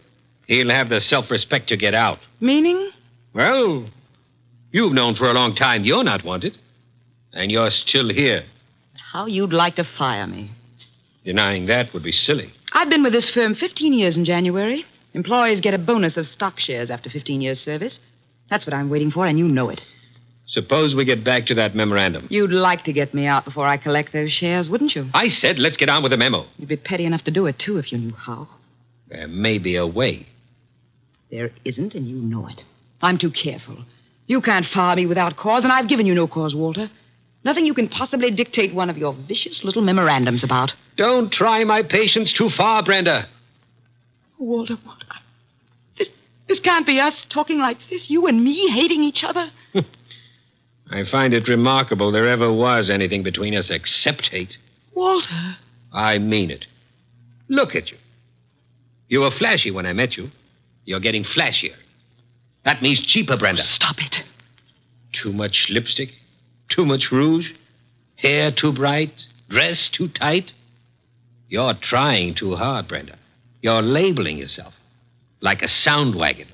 he'll have the self-respect to get out. Meaning? Well, you've known for a long time you're not wanted. And you're still here. How you'd like to fire me. Denying that would be silly. I've been with this firm 15 years in January. Employees get a bonus of stock shares after 15 years' service. That's what I'm waiting for, and you know it. Suppose we get back to that memorandum. You'd like to get me out before I collect those shares, wouldn't you? I said let's get on with the memo. You'd be petty enough to do it, too, if you knew how. There may be a way. There isn't, and you know it. I'm too careful. You can't fire me without cause, and I've given you no cause, Walter. Nothing you can possibly dictate one of your vicious little memorandums about. Don't try my patience too far, Brenda. Walter, this can't be us talking like this, you and me hating each other. I find it remarkable there ever was anything between us except hate. Walter. I mean it. Look at you. You were flashy when I met you. You're getting flashier. That means cheaper, Brenda. Stop it. Too much lipstick? Too much rouge? Hair too bright? Dress too tight? You're trying too hard, Brenda. You're labeling yourself like a sound wagon.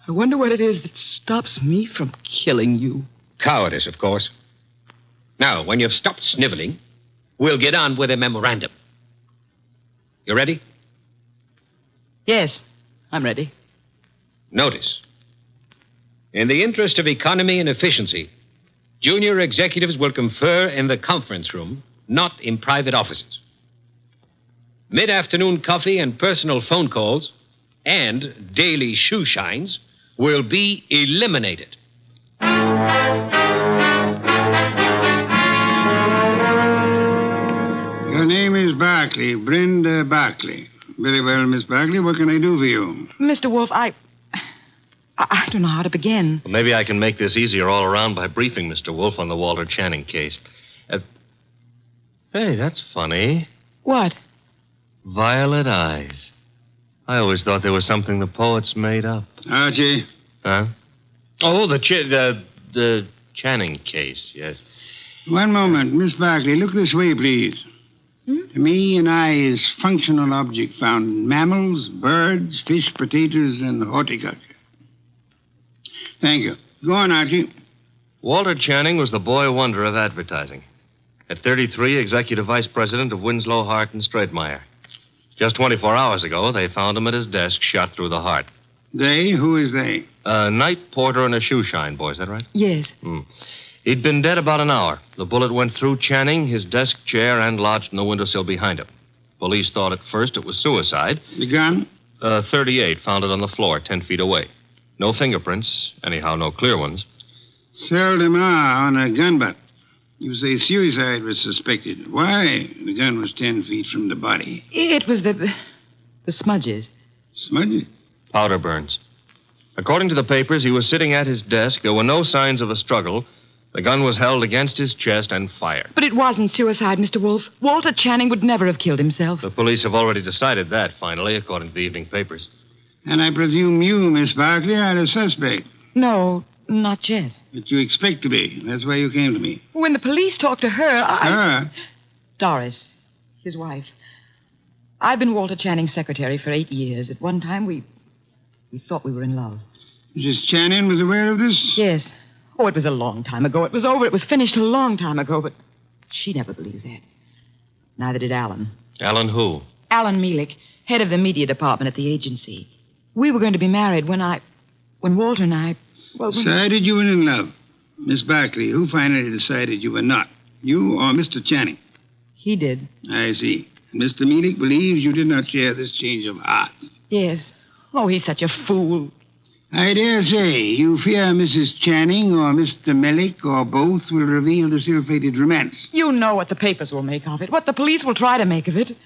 I wonder what it is that stops me from killing you. Cowardice, of course. Now, when you've stopped sniveling, we'll get on with a memorandum. You ready? Yes, I'm ready. Notice. In the interest of economy and efficiency, junior executives will confer in the conference room, not in private offices. Mid-afternoon coffee and personal phone calls and daily shoe shines will be eliminated. Your name is Barkley, Brenda Barkley. Very well, Miss Barkley. What can I do for you? Mr. Wolfe, I don't know how to begin. Well, maybe I can make this easier all around by briefing Mr. Wolfe on the Walter Channing case. Hey, that's funny. What? Violet eyes. I always thought they were something the poets made up. Archie? Huh? Oh, the Channing case, yes. One moment. Miss Barkley, look this way, please. To me, an eye is functional object found in mammals, birds, fish, potatoes, and horticulture. Thank you. Go on, Archie. Walter Channing was the boy wonder of advertising. At 33, executive vice president of Winslow, Hart, and Straightmeyer. Just 24 hours ago, they found him at his desk, shot through the heart. They? Who is they? A night porter and a shoe shine boy, is that right? Yes. He'd been dead about an hour. The bullet went through Channing, his desk chair, and lodged in the windowsill behind him. Police thought at first it was suicide. The gun? 38, found it on the floor, 10 feet away. No fingerprints, anyhow, no clear ones. Seldom are on a gun butt. You say suicide was suspected. Why? The gun was 10 feet from the body. It was the smudges. Smudges? Powder burns. According to the papers, he was sitting at his desk. There were no signs of a struggle. The gun was held against his chest and fired. But it wasn't suicide, Mr. Wolfe. Walter Channing would never have killed himself. The police have already decided that, finally, according to the evening papers. And I presume you, Miss Barkley, are the suspect. No, not yet. But you expect to be. That's why you came to me. When the police talked to her, Her? Doris, his wife. I've been Walter Channing's secretary for 8 years. At one time, we thought we were in love. Mrs. Channing was aware of this? Yes. Oh, it was a long time ago. It was over. It was finished a long time ago, but she never believed that. Neither did Alan. Alan who? Alan Mielek, head of the media department at the agency. We were going to be married when Walter and I... Well, Decided you were in love. Miss Barkley, who finally decided you were not? You or Mr. Channing? He did. I see. Mr. Mielek believes you did not share this change of heart. Yes. Oh, he's such a fool. I dare say you fear Mrs. Channing or Mr. Mielek or both will reveal the ill-fated romance. You know what the papers will make of it, what the police will try to make of it.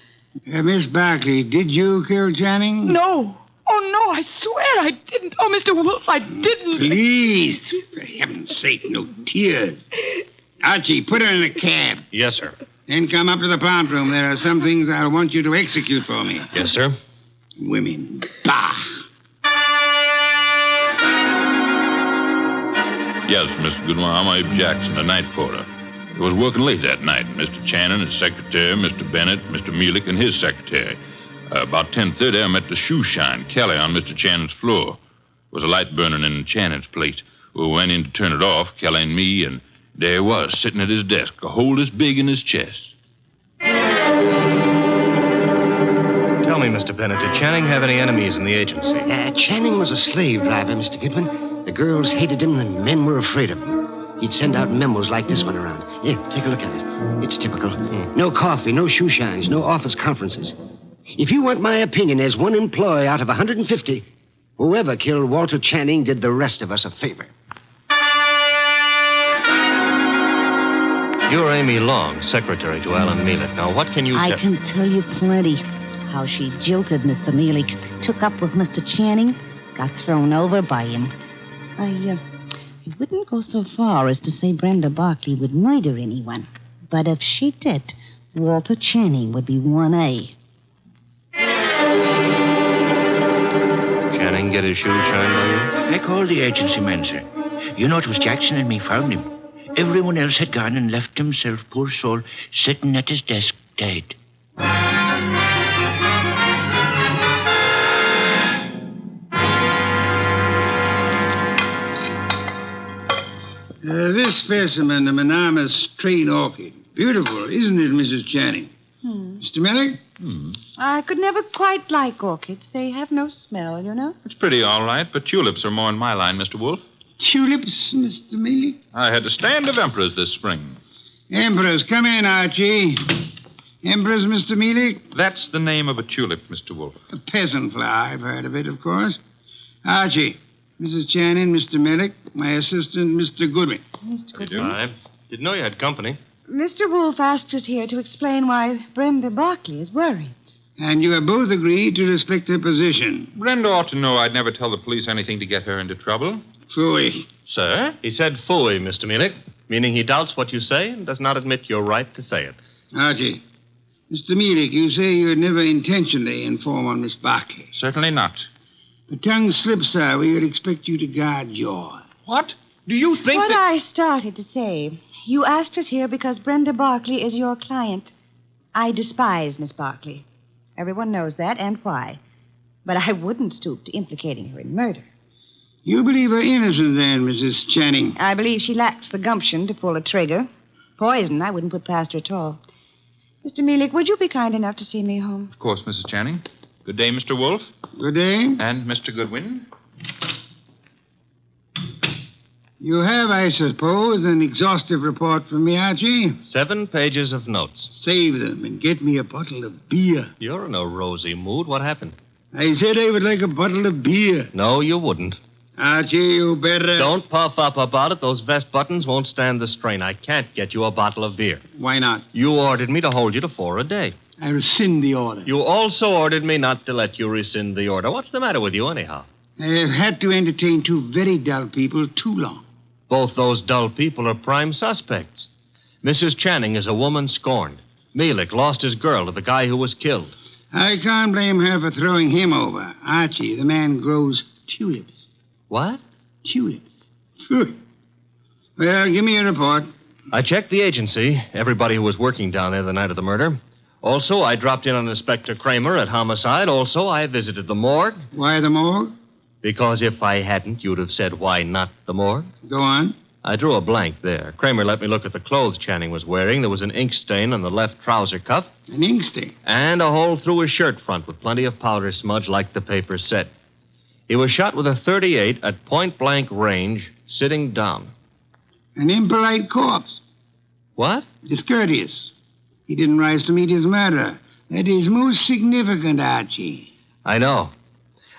Miss Barkley, did you kill Channing? No. Oh, no, I swear I didn't. Oh, Mr. Wolfe, I didn't. Please, for heaven's sake, no tears. Archie, put her in a cab. Yes, sir. Then come up to the plant room. There are some things I'll want you to execute for me. Yes, sir. Women. Bah! Yes, Mr. Goodwin, I'm Abe Jackson, the night porter. I was working late that night. Mr. Channing, his secretary, Mr. Bennett, Mr. Mielek, and his secretary. About 10:30, I met the shoe shine, Kelly, on Mr. Channing's floor. There was a light burning in Channing's plate. We went in to turn it off, Kelly and me, and there he was, sitting at his desk, a hole this big in his chest. Tell me, Mr. Bennett, did Channing have any enemies in the agency? Channing was a slave driver, Mr. Goodwin. The girls hated him and men were afraid of him. He'd send out memos like this one around. Here, take a look at it. It's typical. No coffee, no shoe shines, no office conferences. If you want my opinion, as one employee out of 150, whoever killed Walter Channing did the rest of us a favor. You're Amy Long, secretary to Alan Mielek. Now, what can you I can tell you plenty. How she jilted Mr. Mielek, took up with Mr. Channing, got thrown over by him. I wouldn't go so far as to say Brenda Barkley would murder anyone. But if she did, Walter Channing would be 1A. Channing get his shoes shined by you? I called the agency man, sir. You know, it was Jackson and me found him. Everyone else had gone and left himself, poor soul, sitting at his desk, dead. This specimen of an enormous straight orchid. Beautiful, isn't it, Mrs. Channing? Mr. Millick? I could never quite like orchids. They have no smell, you know. It's pretty all right, but tulips are more in my line, Mr. Wolfe. Tulips, Mr. Millick? I had a stand of emperors this spring. Emperors, come in, Archie. Emperors, Mr. Millick? That's the name of a tulip, Mr. Wolfe. A peasant flower. I've heard of it, of course. Archie, Mrs. Channing, Mr. Millick, my assistant, Mr. Goodwin. Mr. Goodwin. I didn't know you had company. Mr. Wolfe asked us here to explain why Brenda Barkley is worried. And you have both agreed to respect her position. Brenda ought to know I'd never tell the police anything to get her into trouble. Phooey. Sir? He said phooey, Mr. Millick, meaning he doubts what you say and does not admit your right to say it. Archie, Mr. Millick, you say you would never intentionally inform on Miss Barkley. Certainly not. The tongue slips, sir. We would expect you to guard your... What? Do you think what I started to say. You asked us here because Brenda Barkley is your client. I despise Miss Barkley. Everyone knows that, and why. But I wouldn't stoop to implicating her in murder. You believe her innocent, then, Mrs. Channing? I believe she lacks the gumption to pull a trigger. Poison, I wouldn't put past her at all. Mr. Millick, would you be kind enough to see me home? Of course, Mrs. Channing. Good day, Mr. Wolfe. Good day. And Mr. Goodwin. You have, I suppose, an exhaustive report from me, Archie? 7 pages of notes. Save them and get me a bottle of beer. You're in a rosy mood. What happened? I said I would like a bottle of beer. No, you wouldn't. Archie, you better... Don't puff up about it. Those vest buttons won't stand the strain. I can't get you a bottle of beer. Why not? You ordered me to hold you to 4 a day. I rescind the order. You also ordered me not to let you rescind the order. What's the matter with you, anyhow? I have had to entertain 2 very dull people too long. Both those dull people are prime suspects. Mrs. Channing is a woman scorned. Millick lost his girl to the guy who was killed. I can't blame her for throwing him over. Archie, the man grows tulips. What? Tulips. Well, give me a report. I checked the agency, everybody who was working down there the night of the murder. Also, I dropped in on Inspector Kramer at homicide. Also, I visited the morgue. Why the morgue? Because if I hadn't, you'd have said, why not the morgue? Go on. I drew a blank there. Kramer let me look at the clothes Channing was wearing. There was an ink stain on the left trouser cuff. An ink stain? And a hole through his shirt front with plenty of powder smudge like the paper said. He was shot with a .38 at point-blank range, sitting down. An impolite corpse. What? Discourteous. He didn't rise to meet his murderer. That is most significant, Archie. I know.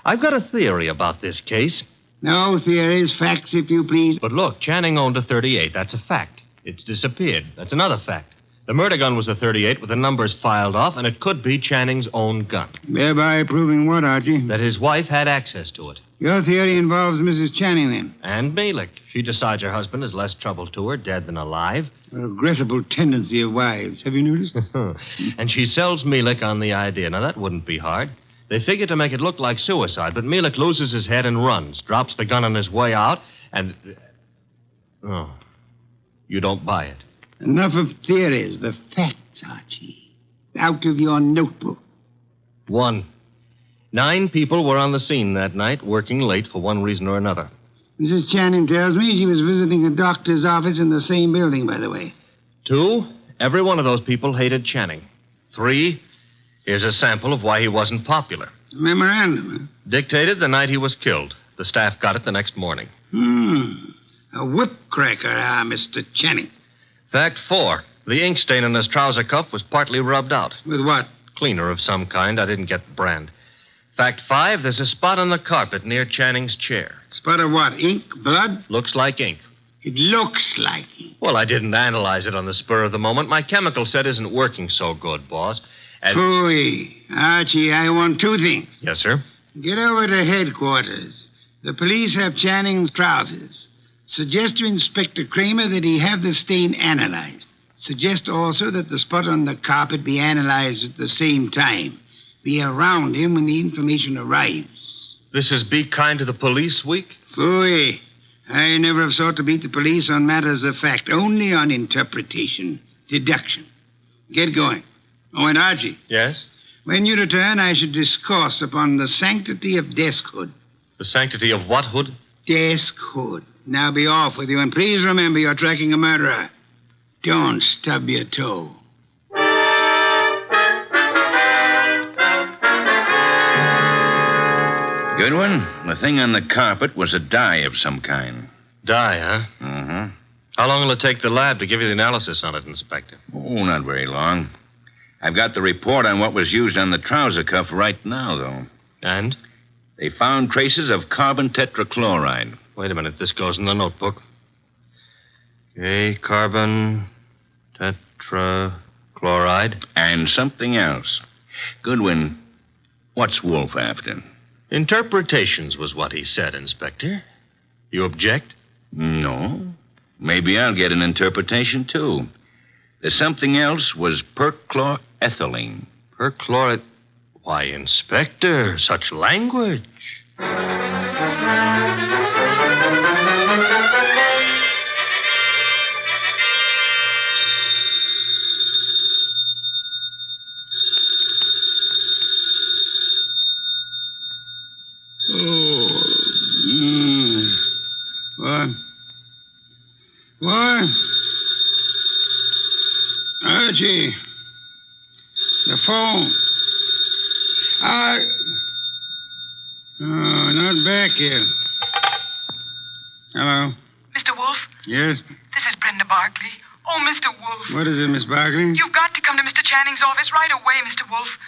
I've got a theory about this case. No theories, facts, if you please. But look, Channing owned a .38. That's a fact. It's disappeared. That's another fact. The murder gun was a .38 with the numbers filed off, and it could be Channing's own gun. Thereby proving what, Archie? That his wife had access to it. Your theory involves Mrs. Channing, then? And Millick. She decides her husband is less trouble to her, dead than alive. A regrettable tendency of wives. Have you noticed? And she sells Millick on the idea. Now, that wouldn't be hard. They figure to make it look like suicide, but Millick loses his head and runs, drops the gun on his way out, and... Oh, you don't buy it. Enough of theories. The facts, Archie. Out of your notebook. 1. 9 people were on the scene that night, working late for one reason or another. Mrs. Channing tells me she was visiting a doctor's office in the same building, by the way. 2, every one of those people hated Channing. 3, here's a sample of why he wasn't popular. A memorandum, huh? Dictated the night he was killed. The staff got it the next morning. A whip cracker, Mr. Channing. Fact 4, the ink stain on his trouser cuff was partly rubbed out. With what? Cleaner of some kind. I didn't get the brand. Fact 5, there's a spot on the carpet near Channing's chair. Spot of what? Ink? Blood? Looks like ink. It looks like ink. Well, I didn't analyze it on the spur of the moment. My chemical set isn't working so good, boss. Phooey. Archie, I want 2 things. Yes, sir? Get over to headquarters. The police have Channing's trousers. Suggest to Inspector Kramer that he have the stain analyzed. Suggest also that the spot on the carpet be analyzed at the same time. Be around him when the information arrives. This is Be Kind to the Police Week? Phooey. I never have sought to beat the police on matters of fact, only on interpretation, deduction. Get going. Oh, and Archie. Yes? When you return, I should discourse upon the sanctity of deskhood. The sanctity of what hood? Deskhood. Now be off with you, and please remember you're tracking a murderer. Don't stub your toe. Goodwin, the thing on the carpet was a dye of some kind. Dye, huh? Mm-hmm. How long will it take the lab to give you the analysis on it, Inspector? Oh, not very long. I've got the report on what was used on the trouser cuff right now, though. And? They found traces of carbon tetrachloride. Wait a minute. This goes in the notebook. Okay, carbon tetrachloride. And something else. Goodwin, what's Wolfe after? Interpretations was what he said, Inspector. You object? No. Maybe I'll get an interpretation, too. The something else was perchlorethylene. Why, Inspector, such language. What? Archie. The phone. Oh, not back yet. Hello? Mr. Wolfe? Yes? This is Brenda Barkley. Oh, Mr. Wolfe. What is it, Miss Barkley? You've got to come to Mr. Channing's office right away, Mr. Wolfe.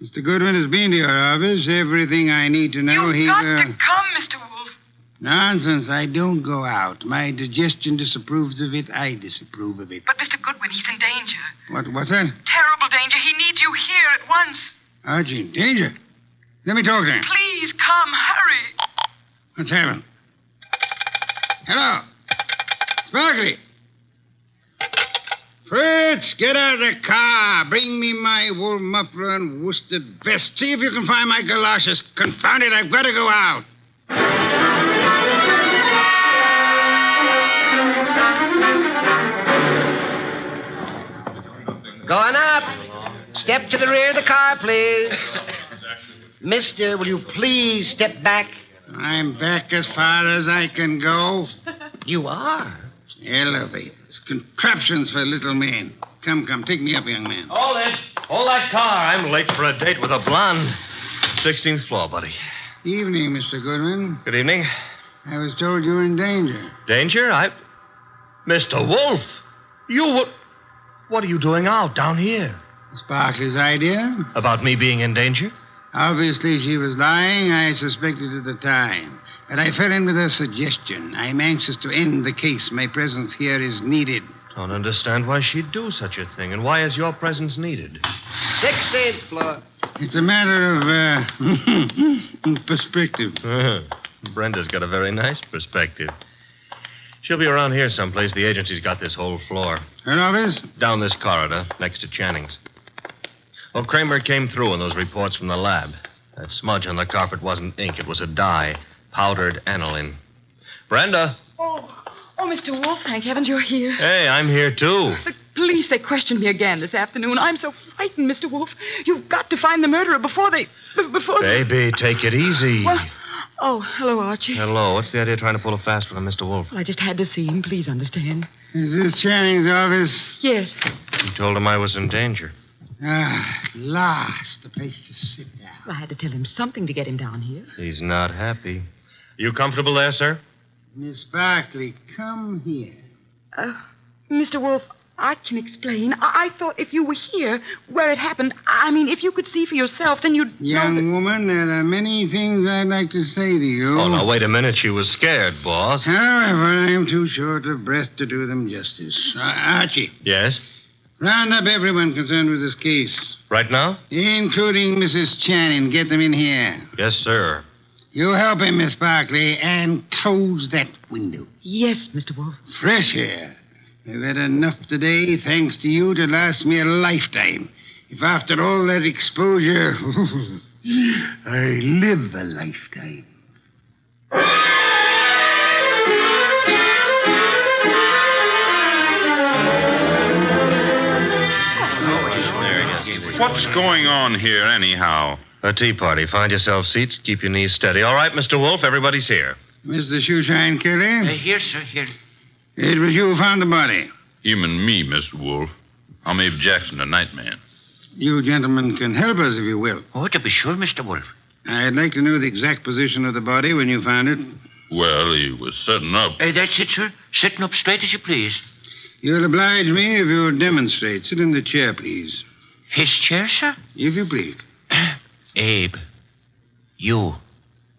Mr. Goodwin has been to your office. Everything I need to know. You've got to come, Mr. Wolfe. Nonsense. I don't go out. My digestion disapproves of it. I disapprove of it. But, Mr. Goodwin, he's in danger. What's that? Terrible danger. He needs you here at once. Archie, in danger? Let me talk to him. Please come. Hurry. What's happened? Hello. Sparkly. Fritz, get out of the car. Bring me my wool muffler and worsted vest. See if you can find my galoshes. Confound it, I've got to go out. Going up. Step to the rear of the car, please. Mister, will you please step back? I'm back as far as I can go. You are? Elevators, contraptions for little men. Come, take me up, young man. Hold it. Hold that car. I'm late for a date with a blonde. 16th floor, buddy. Evening, Mr. Goodwin. Good evening. I was told you were in danger. Danger? Mr. Wolfe, what are you doing out down here? Miss Barkley's idea. About me being in danger? Obviously, she was lying. I suspected at the time. But I fell in with her suggestion. I'm anxious to end the case. My presence here is needed. Don't understand why she'd do such a thing. And why is your presence needed? 16th floor. It's a matter of, perspective. Brenda's got a very nice perspective. She'll be around here someplace. The agency's got this whole floor. Her office? Down this corridor, next to Channing's. Well, Kramer came through on those reports from the lab. That smudge on the carpet wasn't ink. It was a dye. Powdered aniline. Brenda. Oh, Mr. Wolfe, thank heavens you're here. Hey, I'm here, too. The police, they questioned me again this afternoon. I'm so frightened, Mr. Wolfe. You've got to find the murderer before they... Baby, take it easy. Well, hello, Archie. Hello. What's the idea of trying to pull a fast one on Mr. Wolfe? Well, I just had to see him. Please understand. Is this Channing's office? Yes. You told him I was in danger. At last, the place to sit down. Well, I had to tell him something to get him down here. He's not happy. You comfortable there, sir? Miss Barkley, come here. Mr. Wolfe, I can explain. I thought if you were here, where it happened, if you could see for yourself, then you'd... Young woman, there are many things I'd like to say to you. Oh, now, wait a minute. She was scared, boss. However, I am too short of breath to do them justice. Archie. Yes? Round up everyone concerned with this case. Right now? Including Mrs. Channing. Get them in here. Yes, sir. You help him, Miss Barkley, and close that window. Yes, Mr. Wolfe. Fresh air. I've had enough today, thanks to you, to last me a lifetime. If after all that exposure... I live a lifetime. What's going on here, anyhow? A tea party. Find yourself seats. Keep your knees steady. All right, Mr. Wolfe, everybody's here. Mr. Shoeshine Kelly? Here, sir, here. It was you who found the body. Him and me, Mr. Wolfe. I'm Abe Jackson, the night man. You gentlemen can help us if you will. Oh, to be sure, Mr. Wolfe. I'd like to know the exact position of the body when you found it. Well, he was sitting up. That's it, sir. Sitting up straight as you please. You'll oblige me if you'll demonstrate. Sit in the chair, please. His chair, sir? If you please. Abe, you.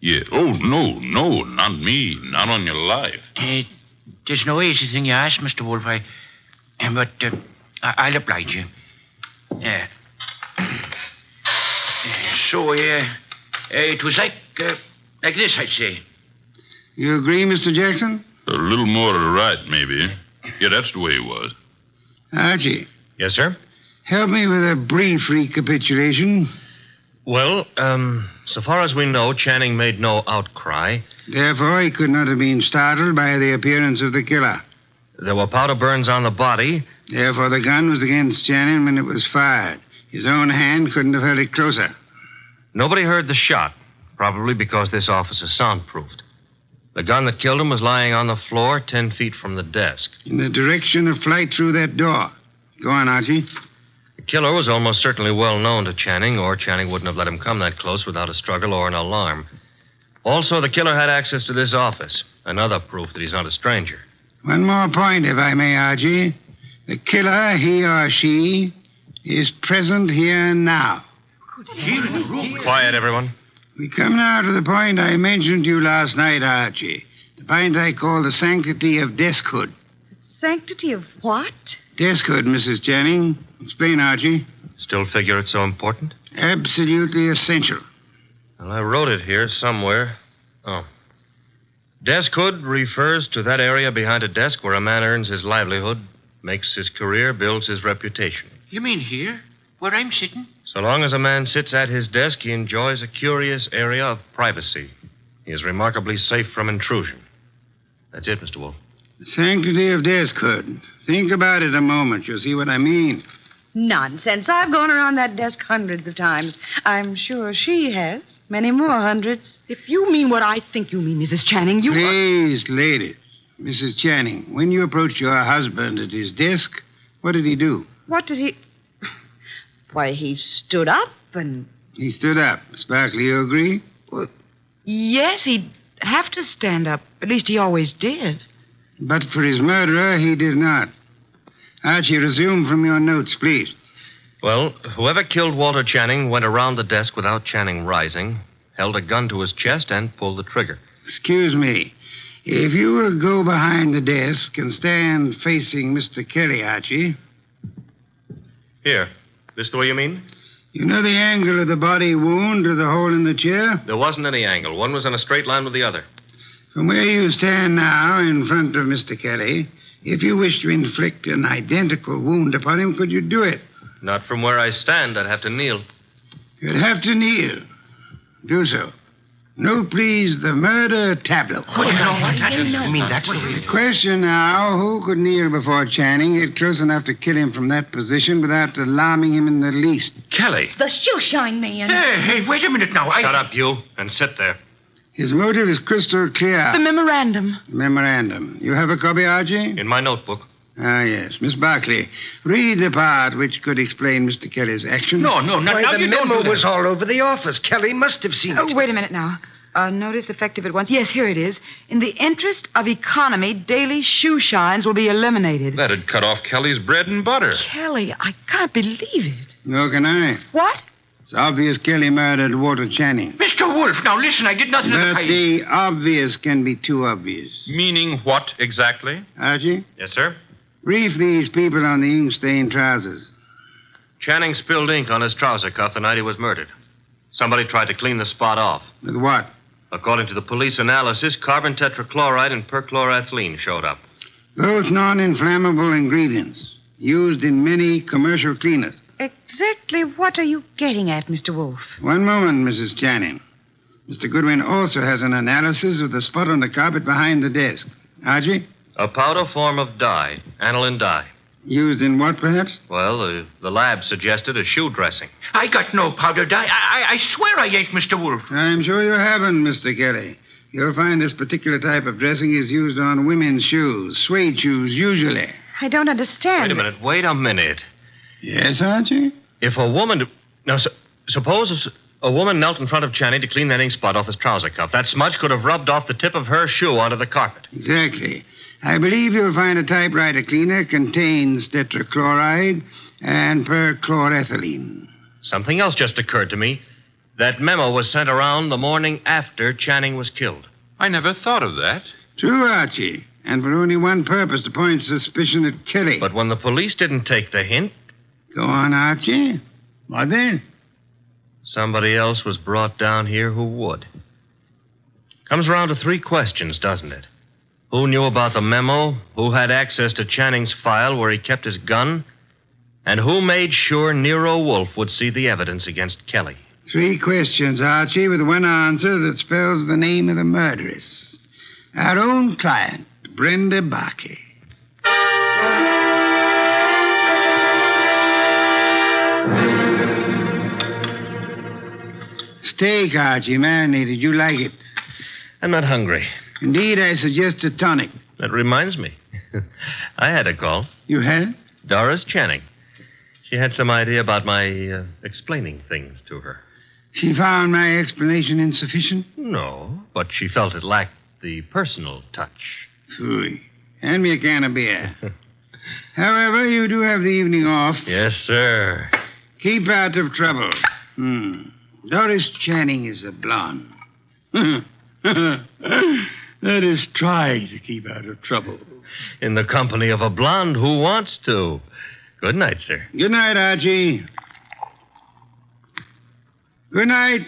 Yeah. Oh, no, not me. Not on your life. There's no easy thing you ask, Mr. Wolfe. I'll oblige you. It was like this, I'd say. You agree, Mr. Jackson? A little more to the right, maybe. Yeah, that's the way it was. Archie. Yes, sir? Help me with a brief recapitulation. Well, so far as we know, Channing made no outcry. Therefore, he could not have been startled by the appearance of the killer. There were powder burns on the body. Therefore, the gun was against Channing when it was fired. His own hand couldn't have held it closer. Nobody heard the shot, probably because this office is soundproofed. The gun that killed him was lying on the floor 10 feet from the desk. In the direction of flight through that door. Go on, Archie. The killer was almost certainly well known to Channing, or Channing wouldn't have let him come that close without a struggle or an alarm. Also, the killer had access to this office. Another proof that he's not a stranger. One more point, if I may, Archie. The killer, he or she, is present here now. Here in the room. Quiet, everyone. We come now to the point I mentioned to you last night, Archie. The point I call the sanctity of deskhood. Sanctity of what? Deskhood, Mrs. Channing. Explain, Archie. Still figure it's so important? Absolutely essential. Well, I wrote it here somewhere. Oh. Deskhood refers to that area behind a desk where a man earns his livelihood, makes his career, builds his reputation. You mean here? Where I'm sitting? So long as a man sits at his desk, he enjoys a curious area of privacy. He is remarkably safe from intrusion. That's it, Mr. Wolfe. The sanctity of deskhood. Think about it a moment. You'll see what I mean. Nonsense. I've gone around that desk hundreds of times. I'm sure she has. Many more hundreds. If you mean what I think you mean, Mrs. Channing, you... Please, ladies. Mrs. Channing, when you approached your husband at his desk, what did he do? What did he... Why, he stood up and... He stood up. Miss Barkley, you agree? Well, yes, he'd have to stand up. At least he always did. But for his murderer, he did not. Archie, resume from your notes, please. Well, whoever killed Walter Channing went around the desk without Channing rising, held a gun to his chest, and pulled the trigger. Excuse me. If you will go behind the desk and stand facing Mr. Kelly, Archie. Here. This the way you mean? You know the angle of the body wound to the hole in the chair? There wasn't any angle. One was in a straight line with the other. From where you stand now in front of Mr. Kelly, if you wish to inflict an identical wound upon him, could you do it? Not from where I stand. I'd have to kneel. You'd have to kneel. Do so. Note, please, the murder tableau. The question now, who could kneel before Channing, get close enough to kill him from that position without alarming him in the least? Kelly. The shoeshine man. Hey, wait a minute now. Shut up, you, and sit there. His motive is crystal clear. The memorandum. Memorandum. You have a copy, Archie? In my notebook. Ah, yes. Miss Barkley, read the part which could explain Mr. Kelly's action. No, not now. The memo was all over the office. Kelly must have seen it. Oh, wait a minute now. Notice effective at once. Yes, here it is. In the interest of economy, daily shoe shines will be eliminated. That'd cut off Kelly's bread and butter. Kelly, I can't believe it. Nor can I. What? It's obvious Kelly murdered Walter Channing. Mr. Wolfe, now listen, I did nothing of the But kind. the obvious can be too obvious. Meaning what exactly? Archie? Yes, sir? Brief these people on the ink-stained trousers. Channing spilled ink on his trouser cuff the night he was murdered. Somebody tried to clean the spot off. With what? According to the police analysis, carbon tetrachloride and perchloroethylene showed up. Both non-inflammable ingredients used in many commercial cleaners. Exactly what are you getting at, Mr. Wolfe? One moment, Mrs. Channing. Mr. Goodwin also has an analysis of the spot on the carpet behind the desk. Archie? A powder form of dye, aniline dye. Used in what, perhaps? Well, the lab suggested a shoe dressing. I got no powder dye. I swear I ain't, Mr. Wolfe. I'm sure you haven't, Mr. Kelly. You'll find this particular type of dressing is used on women's shoes, suede shoes, usually. I don't understand. Wait a minute. Yes, Archie? If a woman... Now, suppose a woman knelt in front of Channing to clean that ink spot off his trouser cuff. That smudge could have rubbed off the tip of her shoe onto the carpet. Exactly. I believe you'll find a typewriter cleaner contains tetrachloride and perchlorethylene. Something else just occurred to me. That memo was sent around the morning after Channing was killed. I never thought of that. True, Archie. And for only one purpose, to point suspicion at Kelly. But when the police didn't take the hint... Go on, Archie. What then? Somebody else was brought down here who would. Comes around to 3 questions, doesn't it? Who knew about the memo? Who had access to Channing's file where he kept his gun? And who made sure Nero Wolfe would see the evidence against Kelly? 3 questions, Archie, with one answer that spells the name of the murderess. Our own client, Brenda Barkley. Steak, Archie, marinated. You like it? I'm not hungry. Indeed, I suggest a tonic. That reminds me. I had a call. You had? Doris Channing. She had some idea about my explaining things to her. She found my explanation insufficient? No, but she felt it lacked the personal touch. Phooey. Hand me a can of beer. However, you do have the evening off. Yes, sir. Keep out of trouble. Doris Channing is a blonde. That is, try to keep out of trouble. In the company of a blonde who wants to. Good night, sir. Good night, Archie. Good night.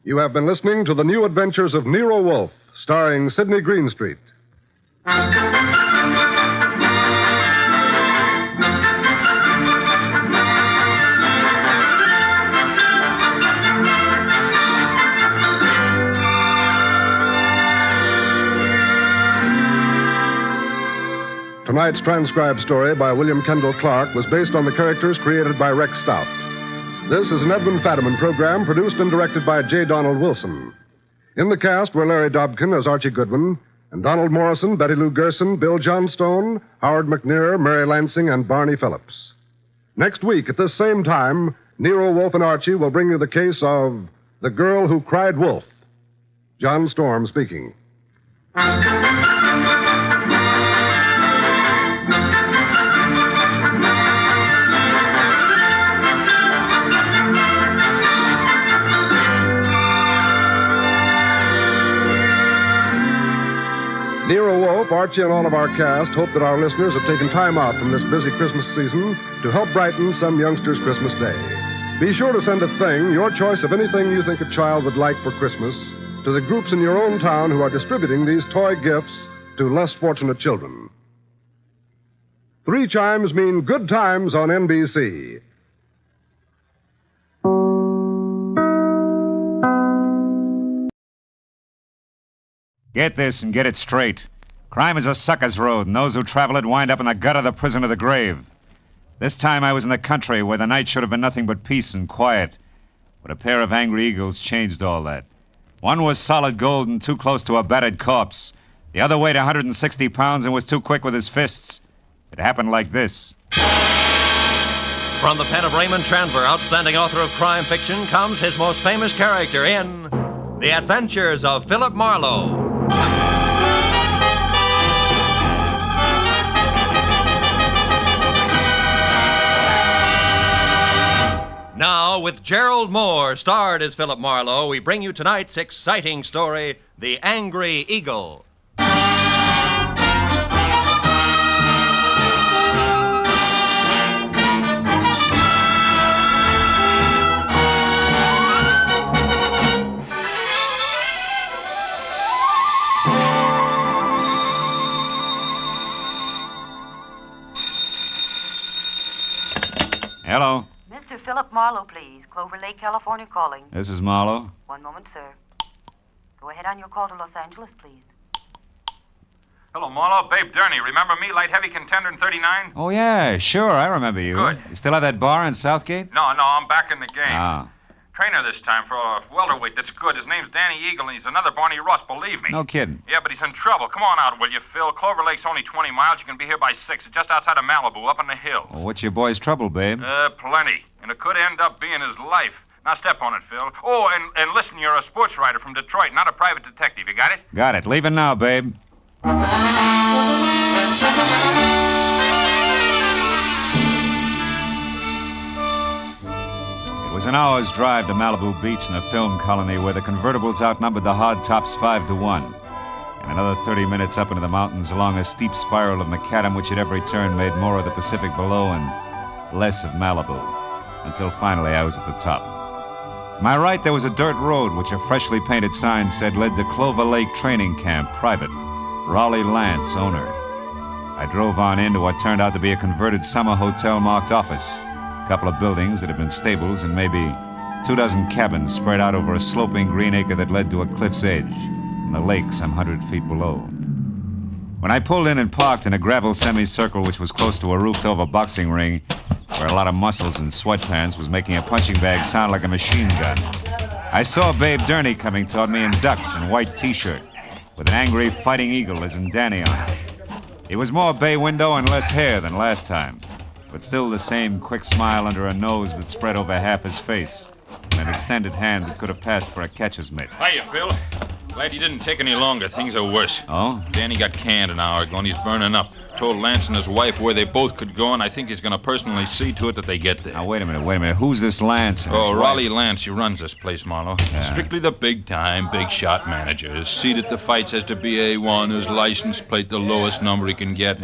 You have been listening to The New Adventures of Nero Wolfe, starring Sidney Greenstreet. Tonight's transcribed story by William Kendall Clark was based on the characters created by Rex Stout. This is an Edwin Fadiman program produced and directed by J. Donald Wilson. In the cast were Larry Dobkin as Archie Goodwin, and Donald Morrison, Betty Lou Gerson, Bill Johnstone, Howard McNear, Mary Lansing, and Barney Phillips. Next week at this same time, Nero Wolfe and Archie will bring you the case of The Girl Who Cried Wolf. John Storm speaking. Nero Wolfe, Archie, and all of our cast hope that our listeners have taken time out from this busy Christmas season to help brighten some youngster's Christmas day. Be sure to send a thing, your choice of anything you think a child would like for Christmas, to the groups in your own town who are distributing these toy gifts to less fortunate children. 3 chimes mean good times on NBC. Get this and get it straight. Crime is a sucker's road, and those who travel it wind up in the gut of the prison or the grave. This time I was in the country where the night should have been nothing but peace and quiet. But a pair of angry eagles changed all that. One was solid gold and too close to a battered corpse. The other weighed 160 pounds and was too quick with his fists. It happened like this. From the pen of Raymond Chandler, outstanding author of crime fiction, comes his most famous character in The Adventures of Philip Marlowe. Now, with Gerald Moore, starred as Philip Marlowe, we bring you tonight's exciting story, The Angry Eagle. Hello. Mr. Philip Marlowe, please. Clover Lake, California calling. This is Marlowe. One moment, sir. Go ahead on your call to Los Angeles, please. Hello, Marlowe. Babe Durney. Remember me, light heavy contender in 39? Oh, yeah, sure. I remember you. Good. You still have that bar in Southgate? No, I'm back in the game. Ah. Trainer this time for a welterweight that's good. His name's Danny Eagle, and he's another Barney Ross, believe me. No kidding. Yeah, but he's in trouble. Come on out, will you, Phil? Clover Lake's only 20 miles. You can be here by 6. It's just outside of Malibu, up in the hills. Well, what's your boy's trouble, babe? Plenty. And it could end up being his life. Now step on it, Phil. Oh, and listen, you're a sports writer from Detroit, not a private detective. You got it? Got it. Leaving now, babe. It was an hour's drive to Malibu Beach in a film colony where the convertibles outnumbered the hardtops 5-1. And another 30 minutes up into the mountains along a steep spiral of macadam, which at every turn made more of the Pacific below and less of Malibu, until finally I was at the top. To my right, there was a dirt road, which a freshly painted sign said led to Clover Lake Training Camp, private. Raleigh Lance, owner. I drove on into what turned out to be a converted summer hotel marked office. A couple of buildings that had been stables and maybe 24 cabins spread out over a sloping green acre that led to a cliff's edge, and the lake some 100 feet below. When I pulled in and parked in a gravel semicircle which was close to a roofed-over boxing ring, where a lot of muscles and sweatpants was making a punching bag sound like a machine gun, I saw Babe Durney coming toward me in ducks and white T-shirt, with an angry fighting eagle as in Danny on it. It was more bay window and less hair than last time, but still the same quick smile under a nose that spread over half his face, and an extended hand that could have passed for a catcher's mitt. Hiya, Phil. Glad you didn't take any longer. Things are worse. Oh? Danny got canned an hour ago, and he's burning up. Told Lance and his wife where they both could go, and I think he's going to personally see to it that they get there. Now, wait a minute. Who's this Lance? Oh, Raleigh Lance. He runs this place, Marlowe. Yeah. Strictly the big-time, big-shot manager. His seat at the fights has to be A1. His license plate the lowest number he can get.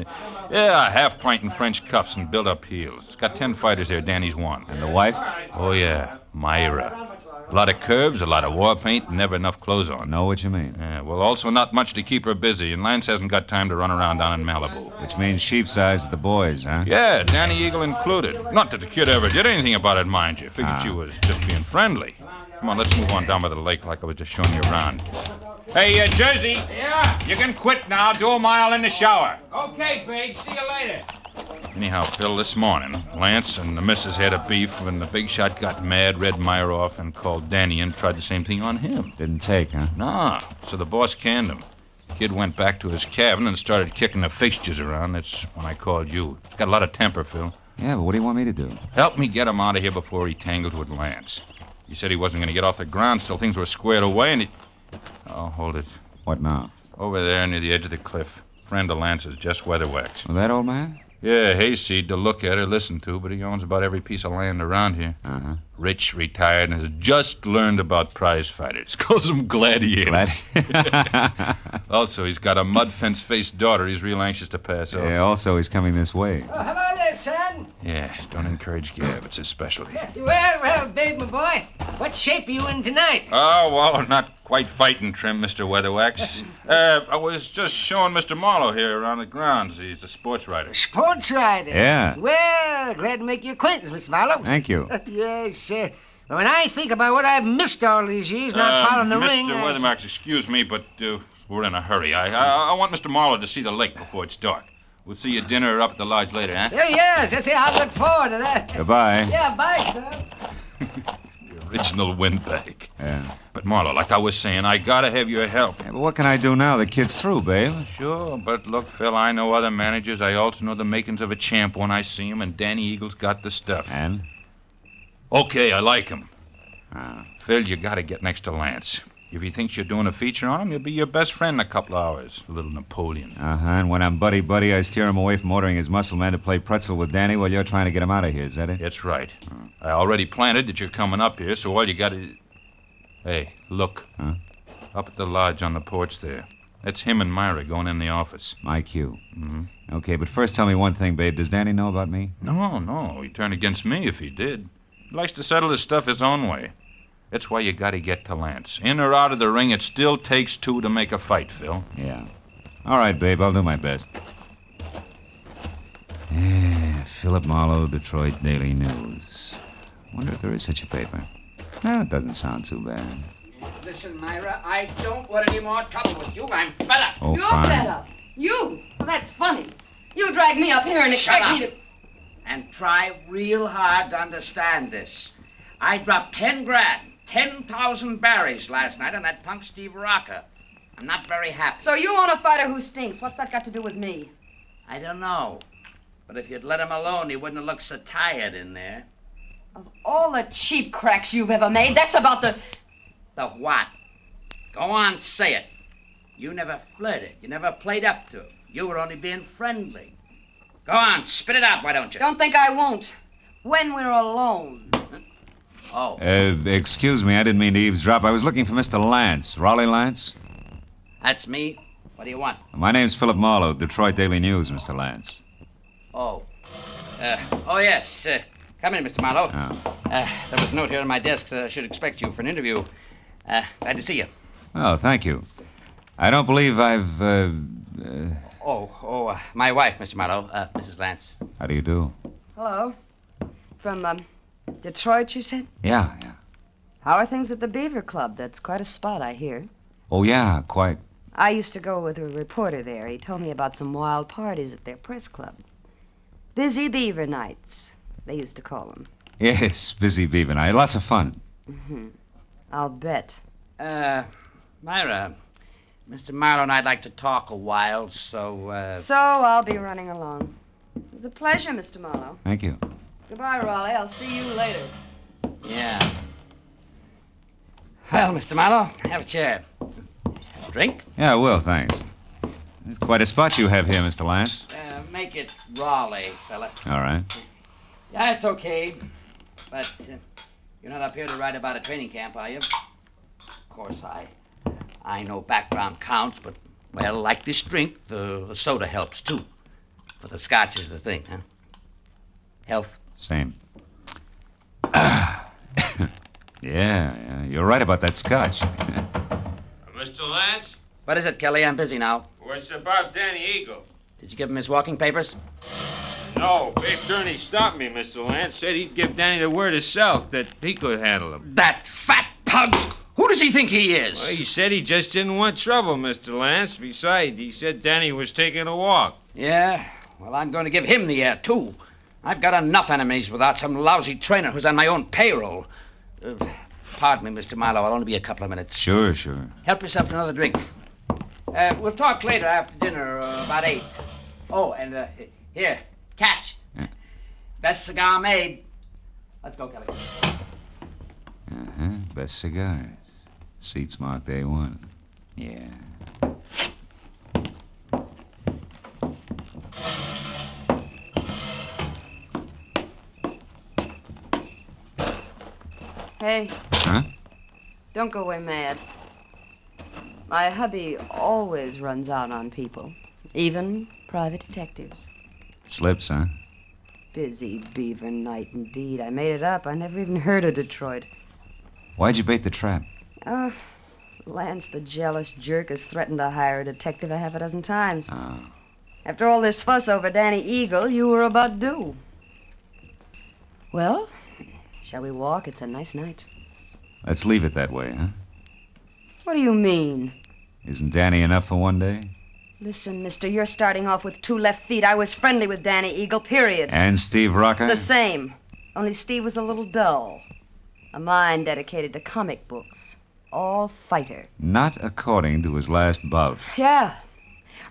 Yeah, half-pint in French cuffs and built-up heels. He's got 10 fighters there. Danny's one. And the wife? Oh, yeah. Myra. A lot of curves, a lot of war paint, and never enough clothes on. Know what you mean. Yeah, well, also not much to keep her busy, and Lance hasn't got time to run around down in Malibu. Which means sheep's eyes at the boys, huh? Yeah, Danny Eagle included. Not that the kid ever did anything about it, mind you. Figured she was just being friendly. Come on, let's move on down by the lake like I was just showing you around. Hey, Jersey. Yeah? You can quit now. Do a mile in the shower. Okay, babe. See you later. Anyhow, Phil, this morning, Lance and the missus had a beef when the big shot got mad, read Myra off, and called Danny and tried the same thing on him. Didn't take, huh? No. So the boss canned him. The kid went back to his cabin and started kicking the fixtures around. That's when I called you. He's got a lot of temper, Phil. Yeah, but what do you want me to do? Help me get him out of here before he tangles with Lance. He said he wasn't going to get off the ground till things were squared away, and he... Oh, hold it. What now? Over there near the edge of the cliff. Friend of Lance's, Jess Weatherwax. Well, that old man? Yeah, hayseed to look at or listen to, but he owns about every piece of land around here. Uh-huh. Rich, retired, and has just learned about prize fighters. Calls them gladiators. Also, he's got a mud fence-faced daughter he's real anxious to pass off. Yeah, also he's coming this way. Oh, hello there, son. Yeah, don't encourage gab. It's his specialty. Well, babe, my boy. What shape are you in tonight? Oh, well, not quite fighting trim, Mr. Weatherwax. I was just showing Mr. Marlowe here around the grounds. He's a sports writer. Sports writer? Yeah. Well, glad to make your acquaintance, Mr. Marlowe. Thank you. Yes, sir. When I think about what I've missed all these years not following the ring... Mr. Weatherwax, excuse me, but we're in a hurry. I want Mr. Marlowe to see the lake before it's dark. We'll see you at dinner up at the lodge later, huh? Yes, I'll look forward to that. Goodbye. Yeah, bye, son. Original windbag. Yeah. But, Marlowe, like I was saying, I gotta have your help. Yeah, but what can I do now? The kid's through, babe. Sure, but look, Phil, I know other managers. I also know the makings of a champ when I see him, and Danny Eagle's got the stuff. And? Okay, I like him. Phil, you gotta get next to Lance. If he thinks you're doing a feature on him, he'll be your best friend in a couple of hours. A little Napoleon. Uh-huh, and when I'm buddy-buddy, I steer him away from ordering his muscle man to play pretzel with Danny while you're trying to get him out of here, is that it? That's right. I already planted that you're coming up here, so all you gotta... Hey, look. Huh? Up at the lodge on the porch there. That's him and Myra going in the office. My cue. Mm-hmm. Okay, but first tell me one thing, babe. Does Danny know about me? No. He'd turn against me if he did. He likes to settle his stuff his own way. That's why you gotta get to Lance. In or out of the ring, it still takes two to make a fight, Phil. Yeah. All right, babe, I'll do my best. Yeah. Philip Marlowe, Detroit Daily News. Wonder if there is such a paper. No, it doesn't sound too bad. Listen, Myra, I don't want any more trouble with you. I'm fed up. Oh, You're fine. fed up. You? Well, that's funny. You drag me up here and Shut expect up. me to... And try real hard to understand this. I dropped 10 grand, 10,000 berries last night on that punk Steve Rocker. I'm not very happy. So you want a fighter who stinks. What's that got to do with me? I don't know. But if you'd let him alone, he wouldn't have looked so tired in there. Of all the cheap cracks you've ever made, that's about the... The what? Go on, say it. You never flirted. You never played up to him. You were only being friendly. Go on, spit it out, why don't you? Don't think I won't. When we're alone. Oh. Excuse me, I didn't mean to eavesdrop. I was looking for Mr. Lance. Raleigh Lance? That's me. What do you want? My name's Philip Marlowe, Detroit Daily News, Mr. Lance. Oh. Yes. Come in, Mr. Marlowe. Oh. There was a note here on my desk that I should expect you for an interview. Glad to see you. Oh, thank you. I don't believe I've, my wife, Mr. Marlowe, Mrs. Lance. How do you do? Hello. From, Detroit, you said? Yeah. How are things at the Beaver Club? That's quite a spot, I hear. Oh, yeah, quite. I used to go with a reporter there. He told me about some wild parties at their press club. Busy Beaver Nights, they used to call them. Yes, busy beaver night. Lots of fun. Mm-hmm. I'll bet. Myra, Mr. Marlowe and I'd like to talk a while, so, So I'll be running along. It was a pleasure, Mr. Marlowe. Thank you. Goodbye, Raleigh. I'll see you later. Yeah. Well, Mr. Marlowe, have a chair. Drink? Yeah, I will, thanks. It's quite a spot you have here, Mr. Lance. Make it Raleigh, fella. All right. Yeah, it's okay. But you're not up here to write about a training camp, are you? Of course, I know background counts, but, well, like this drink, the soda helps, too. But the scotch is the thing, huh? Health? Same. Yeah, you're right about that scotch. Mr. Lance? What is it, Kelly? I'm busy now. What's about Danny Eagle? Did you give him his walking papers? No, Big Gurney stopped me, Mr. Lance. Said he'd give Danny the word himself that he could handle him. That fat pug! Who does he think he is? Well, he said he just didn't want trouble, Mr. Lance. Besides, he said Danny was taking a walk. Yeah? Well, I'm going to give him the air, too. I've got enough enemies without some lousy trainer who's on my own payroll. Pardon me, Mr. Marlowe. I'll only be a couple of minutes. Sure. Help yourself to another drink. We'll talk later after dinner, about 8. Oh, and here, catch. Yeah. Best cigar made. Let's go, Kelly. Best cigars. Seats marked A1. Yeah. Hey. Huh? Don't go away mad. My hubby always runs out on people, even private detectives. Slips, huh? Busy Beaver Night, indeed. I made it up. I never even heard of Detroit. Why'd you bait the trap? Lance, the jealous jerk, has threatened to hire a detective a half a dozen times. Oh. After all this fuss over Danny Eagle, you were about due. Well, shall we walk? It's a nice night. Let's leave it that way, huh? What do you mean? Isn't Danny enough for one day? Listen, mister, you're starting off with 2 left feet. I was friendly with Danny Eagle, period. And Steve Rocker? The same. Only Steve was a little dull. A mind dedicated to comic books. All fighter. Not according to his last bout. Yeah.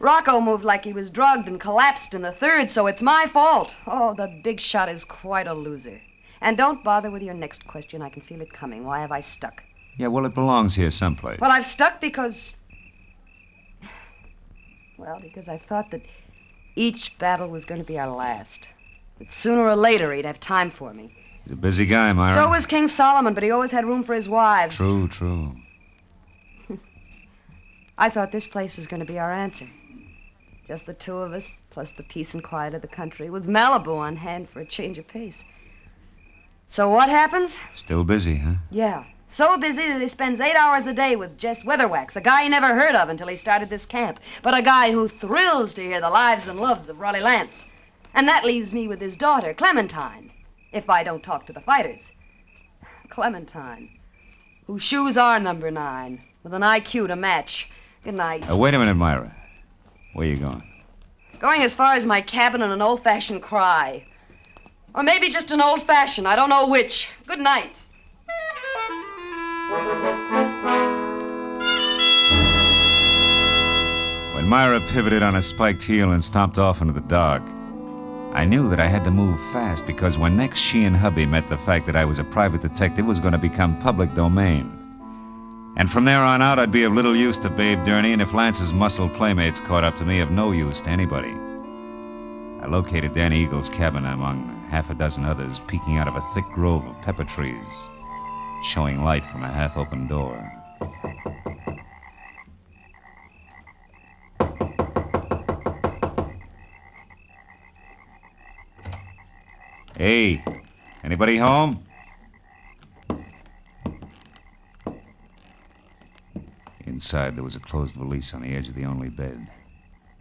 Rocco moved like he was drugged and collapsed in the 3rd, so it's my fault. Oh, the big shot is quite a loser. And don't bother with your next question. I can feel it coming. Why have I stuck? Yeah, well, it belongs here someplace. Well, I've stuck because... Well, because I thought that each battle was going to be our last. That sooner or later he'd have time for me. He's a busy guy, Myra. So was King Solomon, but he always had room for his wives. True. I thought this place was going to be our answer. Just the 2 of us, plus the peace and quiet of the country, with Malibu on hand for a change of pace. So what happens? Still busy, huh? Yeah. So busy that he spends 8 hours a day with Jess Weatherwax, a guy he never heard of until he started this camp, but a guy who thrills to hear the lives and loves of Raleigh Lance. And that leaves me with his daughter, Clementine, if I don't talk to the fighters. Clementine, whose shoes are number 9, with an IQ to match. Good night. Wait a minute, Myra. Where you going? Going as far as my cabin on an old-fashioned cry. Or maybe just an old-fashioned, I don't know which. Good night. When Myra pivoted on a spiked heel and stomped off into the dark, I knew that I had to move fast because when next she and hubby met, the fact that I was a private detective was going to become public domain. And from there on out, I'd be of little use to Babe Durney, and if Lance's muscle playmates caught up to me, of no use to anybody. I located Danny Eagle's cabin among half a dozen others, peeking out of a thick grove of pepper trees, showing light from a half-open door. Hey, anybody home? Inside, there was a closed valise on the edge of the only bed.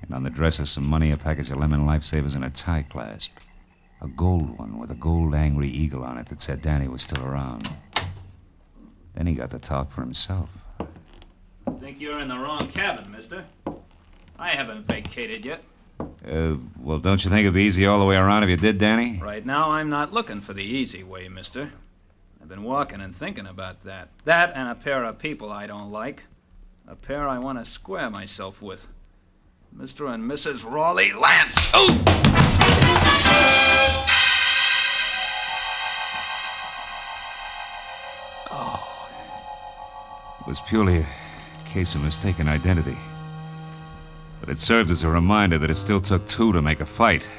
And on the dresser, some money, a package of lemon lifesavers, and a tie clasp. A gold one with a gold angry eagle on it that said Danny was still around. Then he got to talk for himself. I think you're in the wrong cabin, mister. I haven't vacated yet. Well, don't you think it'd be easy all the way around if you did, Danny? Right now, I'm not looking for the easy way, mister. I've been walking and thinking about that. That and a pair of people I don't like. A pair I want to square myself with. Mr. and Mrs. Raleigh Lance. Oh! It was purely a case of mistaken identity. But it served as a reminder that it still took 2 to make a fight.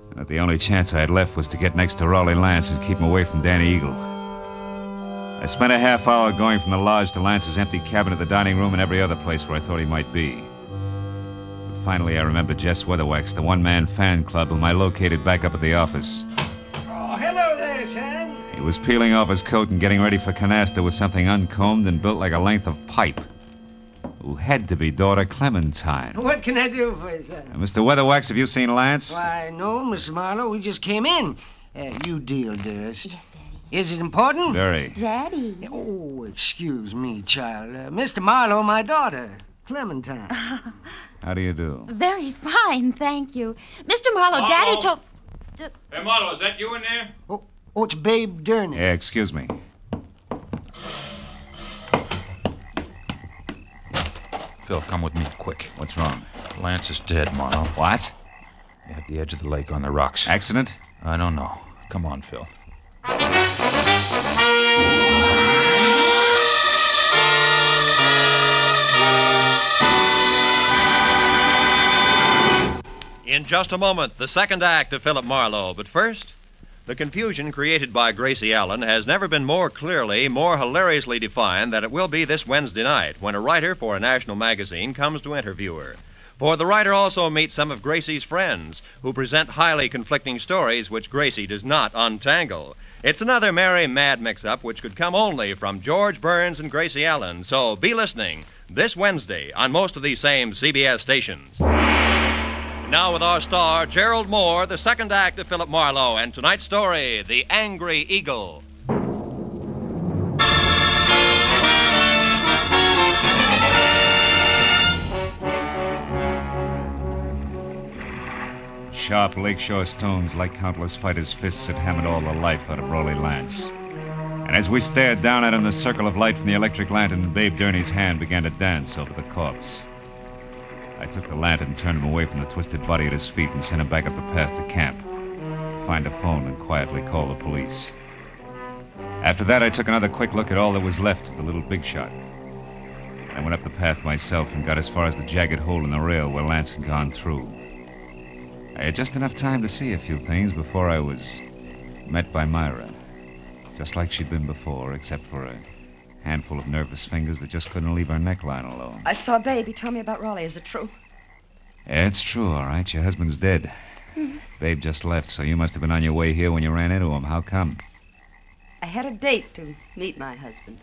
And that the only chance I had left was to get next to Raleigh Lance and keep him away from Danny Eagle. I spent a half hour going from the lodge to Lance's empty cabin to the dining room and every other place where I thought he might be. But finally, I remembered Jess Weatherwax, the one-man fan club whom I located back up at the office. Oh, hello there, son. He was peeling off his coat and getting ready for canasta with something uncombed and built like a length of pipe. Who had to be daughter Clementine. What can I do for you, son? Mr. Weatherwax, have you seen Lance? Why, no, Mr. Marlowe. We just came in. You deal, dearest. Yes, Daddy. Is it important? Very. Daddy. Oh, excuse me, child. Mr. Marlowe, my daughter, Clementine. How do you do? Very fine, thank you. Mr. Marlowe, Daddy told... Hey, Marlowe, is that you in there? Oh, it's Babe Durney. Yeah, excuse me. Phil, come with me, quick. What's wrong? Lance is dead, Marlowe. What? At the edge of the lake on the rocks. Accident? I don't know. Come on, Phil. In just a moment, the second act of Philip Marlowe. But first, the confusion created by Gracie Allen has never been more clearly, more hilariously defined than it will be this Wednesday night when a writer for a national magazine comes to interview her. For the writer also meets some of Gracie's friends who present highly conflicting stories which Gracie does not untangle. It's another merry, mad mix-up which could come only from George Burns and Gracie Allen. So be listening this Wednesday on most of these same CBS stations. Now with our star, Gerald Moore, the second act of Philip Marlowe, and tonight's story, The Angry Eagle. Sharp lakeshore stones, like countless fighters' fists, had hammered all the life out of Raleigh Lance. And as we stared down at him, the circle of light from the electric lantern in Babe Durney's hand began to dance over the corpse. I took the lantern and turned him away from the twisted body at his feet and sent him back up the path to camp, to find a phone and quietly call the police. After that, I took another quick look at all that was left of the little big shot. I went up the path myself and got as far as the jagged hole in the rail where Lance had gone through. I had just enough time to see a few things before I was met by Myra. Just like she'd been before, except for a handful of nervous fingers that just couldn't leave her neckline alone. I saw Babe. Tell me about Raleigh. Is it true? Yeah, it's true, all right. Your husband's dead. Babe just left, so you must have been on your way here when you ran into him. How come? I had a date to meet my husband.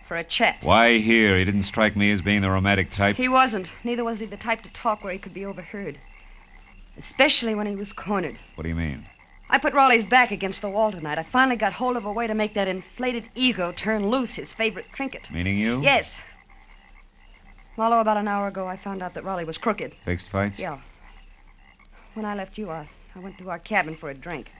For a chat. Why here? He didn't strike me as being the romantic type. He wasn't. Neither was he the type to talk where he could be overheard. especially when he was cornered. What do you mean? I put Raleigh's back against the wall tonight. I finally got hold of a way to make that inflated ego turn loose, his favorite trinket. Meaning you? Yes. Marlowe, about an hour ago, I found out that Raleigh was crooked. Fixed fights? Yeah. When I left you, I went to our cabin for a drink.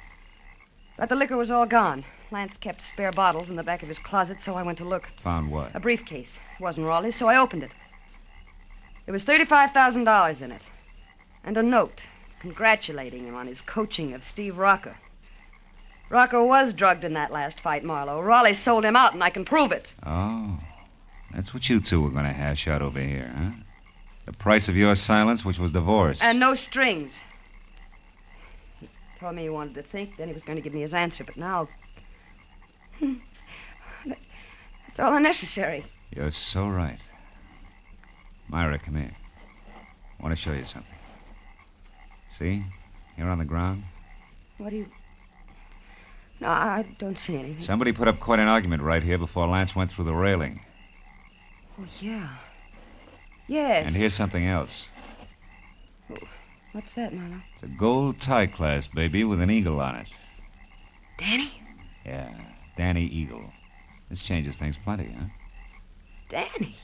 But the liquor was all gone. Lance kept spare bottles in the back of his closet, so I went to look. Found what? A briefcase. It wasn't Raleigh's, so I opened it. There was $35,000 in it. And a note congratulating him on his coaching of Steve Rocco. Rocco was drugged in that last fight, Marlowe. Raleigh sold him out, and I can prove it. Oh. That's what you two were going to hash out over here, huh? The price of your silence, which was divorce. And no strings. He told me he wanted to think, then he was going to give me his answer, but now... That's all unnecessary. You're so right. Myra, come here. I want to show you something. See? Here on the ground? What do you... No, I don't see anything. Somebody put up quite an argument right here before Lance went through the railing. Oh, yeah. Yes. And here's something else. Oh, what's that, Marlowe? It's a gold tie clasp, baby, with an eagle on it. Danny? Yeah, Danny Eagle. This changes things plenty, huh? Danny?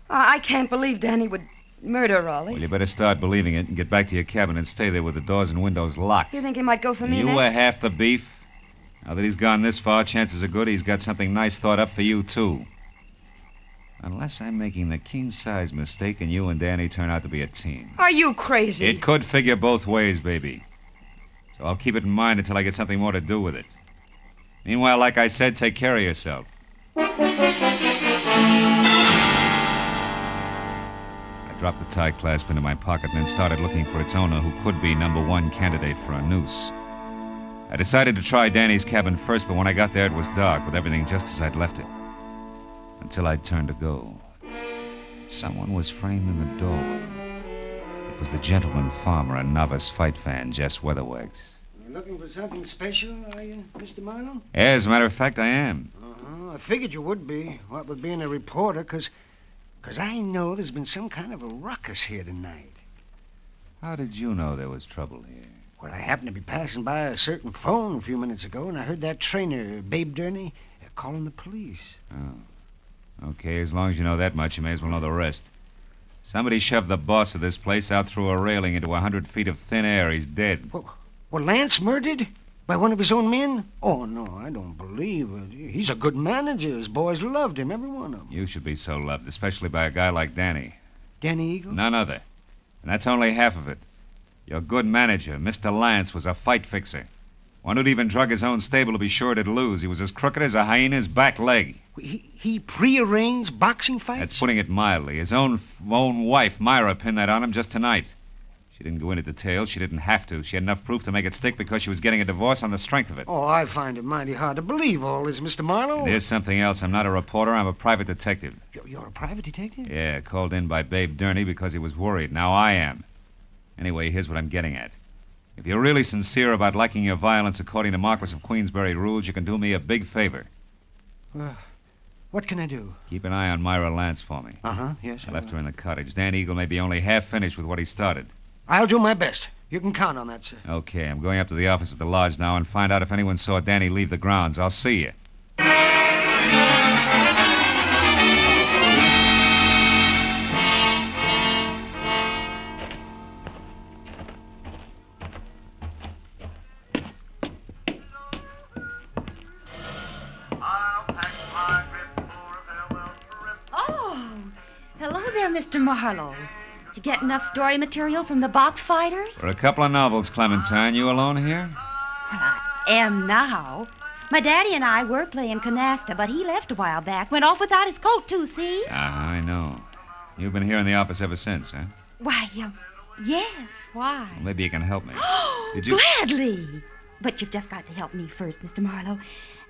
I can't believe Danny would murder Raleigh. Well, you better start believing it and get back to your cabin and stay there with the doors and windows locked. You think he might go for me You next? were half the beef. Now that he's gone this far, chances are good he's got something nice thought up for you, too. Unless I'm making the king-size mistake and you and Danny turn out to be a team. Are you crazy? It could figure both ways, baby. So I'll keep it in mind until I get something more to do with it. Meanwhile, like I said, take care of yourself. I dropped the tie clasp into my pocket and then started looking for its owner, who could be number one candidate for a noose. I decided to try Danny's cabin first, but when I got there, it was dark, with everything just as I'd left it. Until I'd turned to go. Someone was framed in the doorway. It was the gentleman farmer and novice fight fan, Jess Weatherwax. You looking for something special, are you, Mr. Marlowe? Yeah, as a matter of fact, I am. I figured you would be, what with being a reporter, because I know there's been some kind of a ruckus here tonight. How did you know there was trouble here? Well, I happened to be passing by a certain phone a few minutes ago, and I heard that trainer, Babe Durney, calling the police. Oh. Okay, as long as you know that much, you may as well know the rest. Somebody shoved the boss of this place out through a railing into 100 feet of thin air. He's dead. Well, Lance murdered? By one of his own men? Oh, no, I don't believe it. He's a good manager. His boys loved him, every one of them. You should be so loved, especially by a guy like Danny. Danny Eagle? None other. And that's only half of it. Your good manager, Mr. Lance, was a fight fixer. One who'd even drug his own stable to be sure to lose. He was as crooked as a hyena's back leg. He prearranged boxing fights? That's putting it mildly. His own wife, Myra, pinned that on him just tonight. She didn't go into details. She didn't have to. She had enough proof to make it stick because she was getting a divorce on the strength of it. Oh, I find it mighty hard to believe all this, Mr. Marlowe. And here's something else. I'm not a reporter. I'm a private detective. You're a private detective? Yeah, called in by Babe Durney because he was worried. Now I am. Anyway, here's what I'm getting at. If you're really sincere about liking your violence according to Marquis of Queensberry rules, you can do me a big favor. What can I do? Keep an eye on Myra Lance for me. Yes. I left her in the cottage. Dan Eagle may be only half finished with what he started. I'll do my best. You can count on that, sir. Okay, I'm going up to the office at the lodge now and find out if anyone saw Danny leave the grounds. I'll see you. Hello there, Mr. Marlowe. Did you get enough story material from the box fighters? For a couple of novels, Clementine. You alone here? Well, I am now. My daddy and I were playing canasta, but he left a while back. Went off without his coat, too, see? I know. You've been here in the office ever since, huh? Why, yes, why? Well, maybe you can help me. Did you... Gladly. But you've just got to help me first, Mr. Marlowe.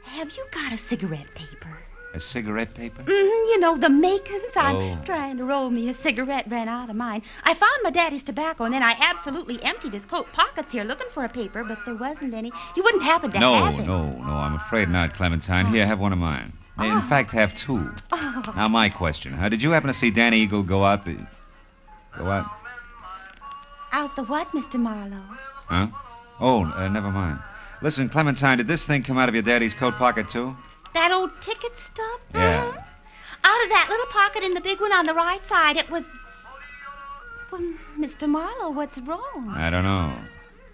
Have you got a cigarette paper? A cigarette paper? You know, the makings. I'm Oh. trying to roll me a cigarette, ran out of mine. I found my daddy's tobacco, and then I absolutely emptied his coat pockets here looking for a paper, but there wasn't any. You wouldn't happen to have it. No, I'm afraid not, Clementine. Here, have one of mine. In fact, have two. Oh. Now, my question. Did you happen to see Danny Eagle go out? Go out? Out the what, Mr. Marlowe? Huh? Oh, never mind. Listen, Clementine, did this thing come out of your daddy's coat pocket, too? That old ticket stub? Yeah. Out of that little pocket in the big one on the right side, it was... Well, Mr. Marlowe, what's wrong? I don't know.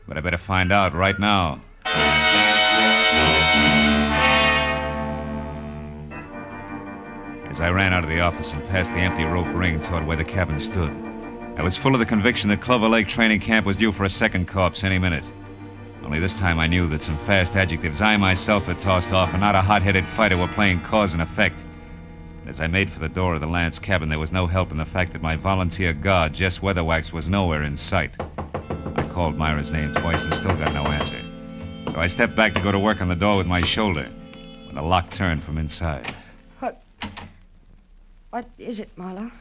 But I better find out right now. As I ran out of the office and past the empty rope ring toward where the cabin stood, I was full of the conviction that Clover Lake training camp was due for a second corpse any minute. Only this time I knew that some fast adjectives I myself had tossed off and not a hot-headed fighter were playing cause and effect. As I made for the door of the Lance cabin, there was no help in the fact that my volunteer guard, Jess Weatherwax, was nowhere in sight. I called Myra's name twice and still got no answer. So I stepped back to go to work on the door with my shoulder when the lock turned from inside. What is it, Marlowe?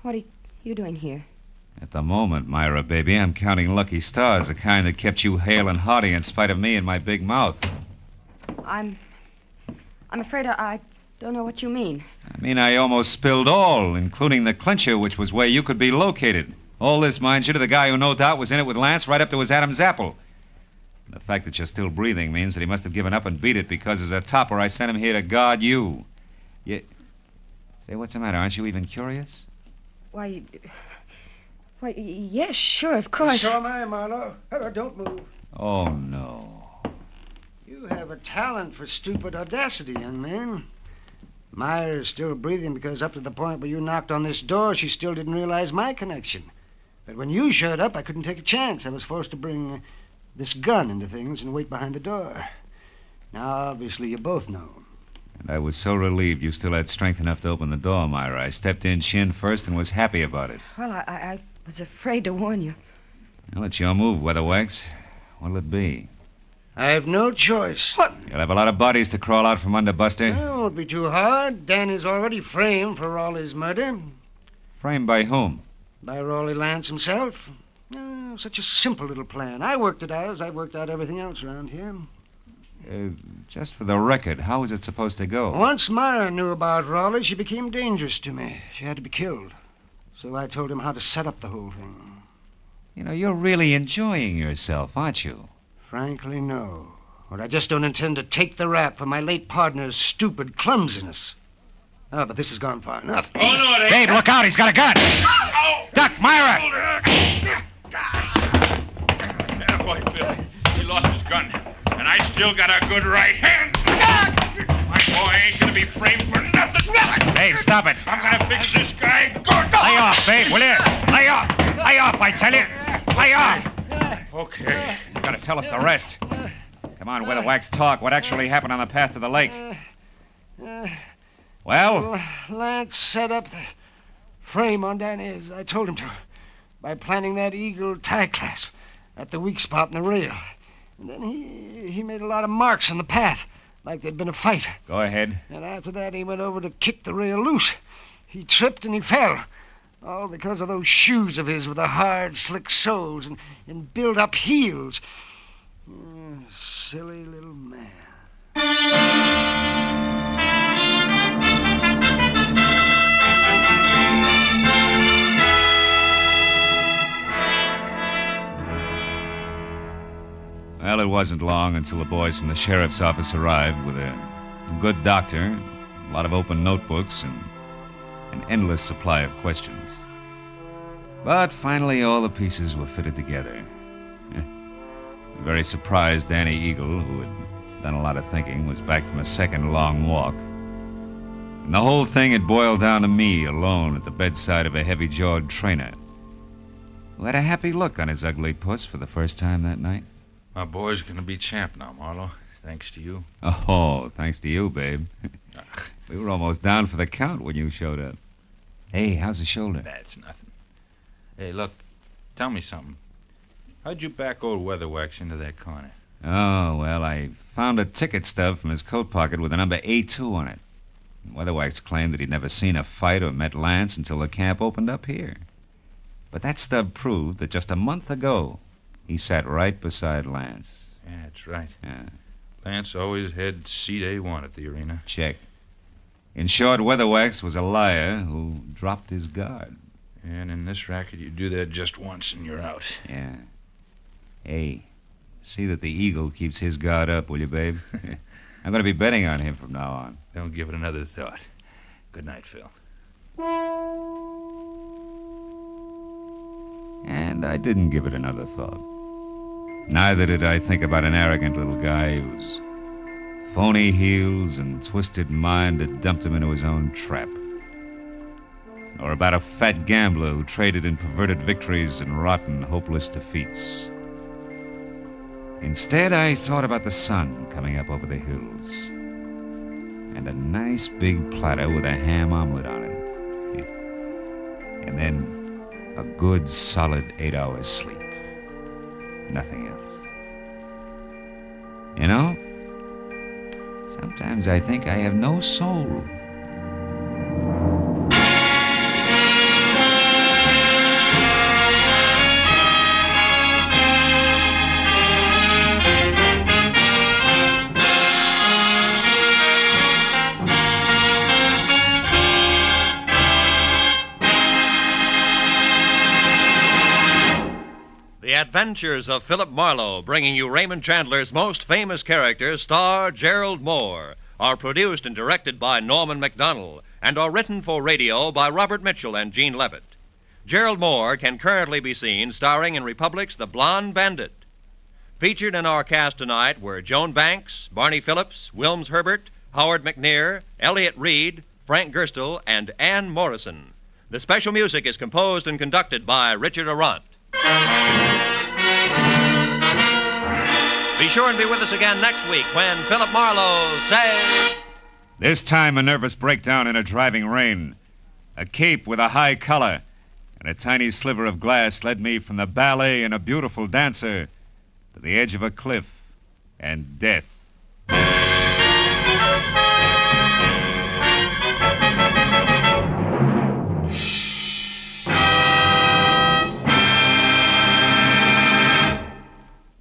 What are you doing here? At the moment, Myra, baby, I'm counting lucky stars, the kind that kept you hale and hearty in spite of me and my big mouth. I'm afraid I don't know what you mean. I mean, I almost spilled all, including the clincher, which was where you could be located. All this, mind you, to the guy who no doubt was in it with Lance right up to his Adam's apple. And the fact that you're still breathing means that he must have given up and beat it because as a topper, I sent him here to guard you. Say, what's the matter? Aren't you even curious? Why, yes, sure, of course. So am I, Marlowe. Don't move. Oh, no. You have a talent for stupid audacity, young man. Myra's still breathing because up to the point where you knocked on this door, she still didn't realize my connection. But when you showed up, I couldn't take a chance. I was forced to bring this gun into things and wait behind the door. Now, obviously, you both know. And I was so relieved you still had strength enough to open the door, Myra. I stepped in chin first and was happy about it. Well, I was afraid to warn you. Well, it's your move, Weatherwax. What'll it be? I have no choice. What? You'll have a lot of bodies to crawl out from under, Buster. It won't be too hard. Danny's already framed for Raleigh's murder. Framed by whom? By Raleigh Lance himself. Oh, such a simple little plan. I worked it out as I worked out everything else around here. Just for the record, how was it supposed to go? Once Myra knew about Raleigh, she became dangerous to me. She had to be killed. So I told him how to set up the whole thing. You know, you're really enjoying yourself, aren't you? Frankly, no. But I just don't intend to take the rap for my late partner's stupid clumsiness. Oh, but this has gone far enough. Oh, no, it ain't. Babe, look out. He's got a gun. Oh. Duck, Myra! Yeah, boy, Phil. He lost his gun. And I still got a good right hand. My boy ain't gonna be framed for nothing. Babe, stop it. I'm gonna fix this guy good. Lay off, babe, will you? Lay off. Lay off, I tell you. Lay off. Okay. He's got to tell us the rest. Come on, Weatherwax, talk. What actually happened on the path to the lake? Well? Lance set up the frame on Danny as I told him to by planting that eagle tie clasp at the weak spot in the rail. And then he made a lot of marks on the path, like there'd been a fight. Go ahead. And after that, he went over to kick the rail loose. He tripped and he fell. All because of those shoes of his with the hard, slick soles and built-up heels. Silly little man. Well, it wasn't long until the boys from the sheriff's office arrived with a good doctor, a lot of open notebooks, and an endless supply of questions. But finally, all the pieces were fitted together. The very surprised Danny Eagle, who had done a lot of thinking, was back from a second long walk. And the whole thing had boiled down to me alone at the bedside of a heavy-jawed trainer who had a happy look on his ugly puss for the first time that night. My boy's gonna be champ now, Marlowe. Thanks to you. Oh, thanks to you, babe. We were almost down for the count when you showed up. Hey, how's the shoulder? That's nothing. Hey, look, tell me something. How'd you back old Weatherwax into that corner? Oh, well, I found a ticket stub from his coat pocket with the number A2 on it. Weatherwax claimed that he'd never seen a fight or met Lance until the camp opened up here. But that stub proved that just a month ago, he sat right beside Lance. Yeah, that's right. Yeah. Lance always had seat A1 at the arena. Check. In short, Weatherwax was a liar who dropped his guard. And in this racket, you do that just once and you're out. Yeah. Hey, see that the eagle keeps his guard up, will you, babe? I'm going to be betting on him from now on. Don't give it another thought. Good night, Phil. And I didn't give it another thought. Neither did I think about an arrogant little guy whose phony heels and twisted mind had dumped him into his own trap. Or about a fat gambler who traded in perverted victories and rotten, hopeless defeats. Instead, I thought about the sun coming up over the hills. And a nice big platter with a ham omelet on it. And then a good, solid 8 hours sleep. Nothing else. You know, sometimes I think I have no soul. The Adventures of Philip Marlowe, bringing you Raymond Chandler's most famous character, star Gerald Moore, are produced and directed by Norman MacDonald and are written for radio by Robert Mitchell and Gene Levitt. Gerald Moore can currently be seen starring in Republic's The Blonde Bandit. Featured in our cast tonight were Joan Banks, Barney Phillips, Wilms Herbert, Howard McNear, Elliott Reed, Frank Gerstle, and Ann Morrison. The special music is composed and conducted by Richard Arant. Be sure and be with us again next week when Philip Marlowe says... This time, a nervous breakdown in a driving rain. A cape with a high collar and a tiny sliver of glass led me from the ballet and a beautiful dancer to the edge of a cliff and death.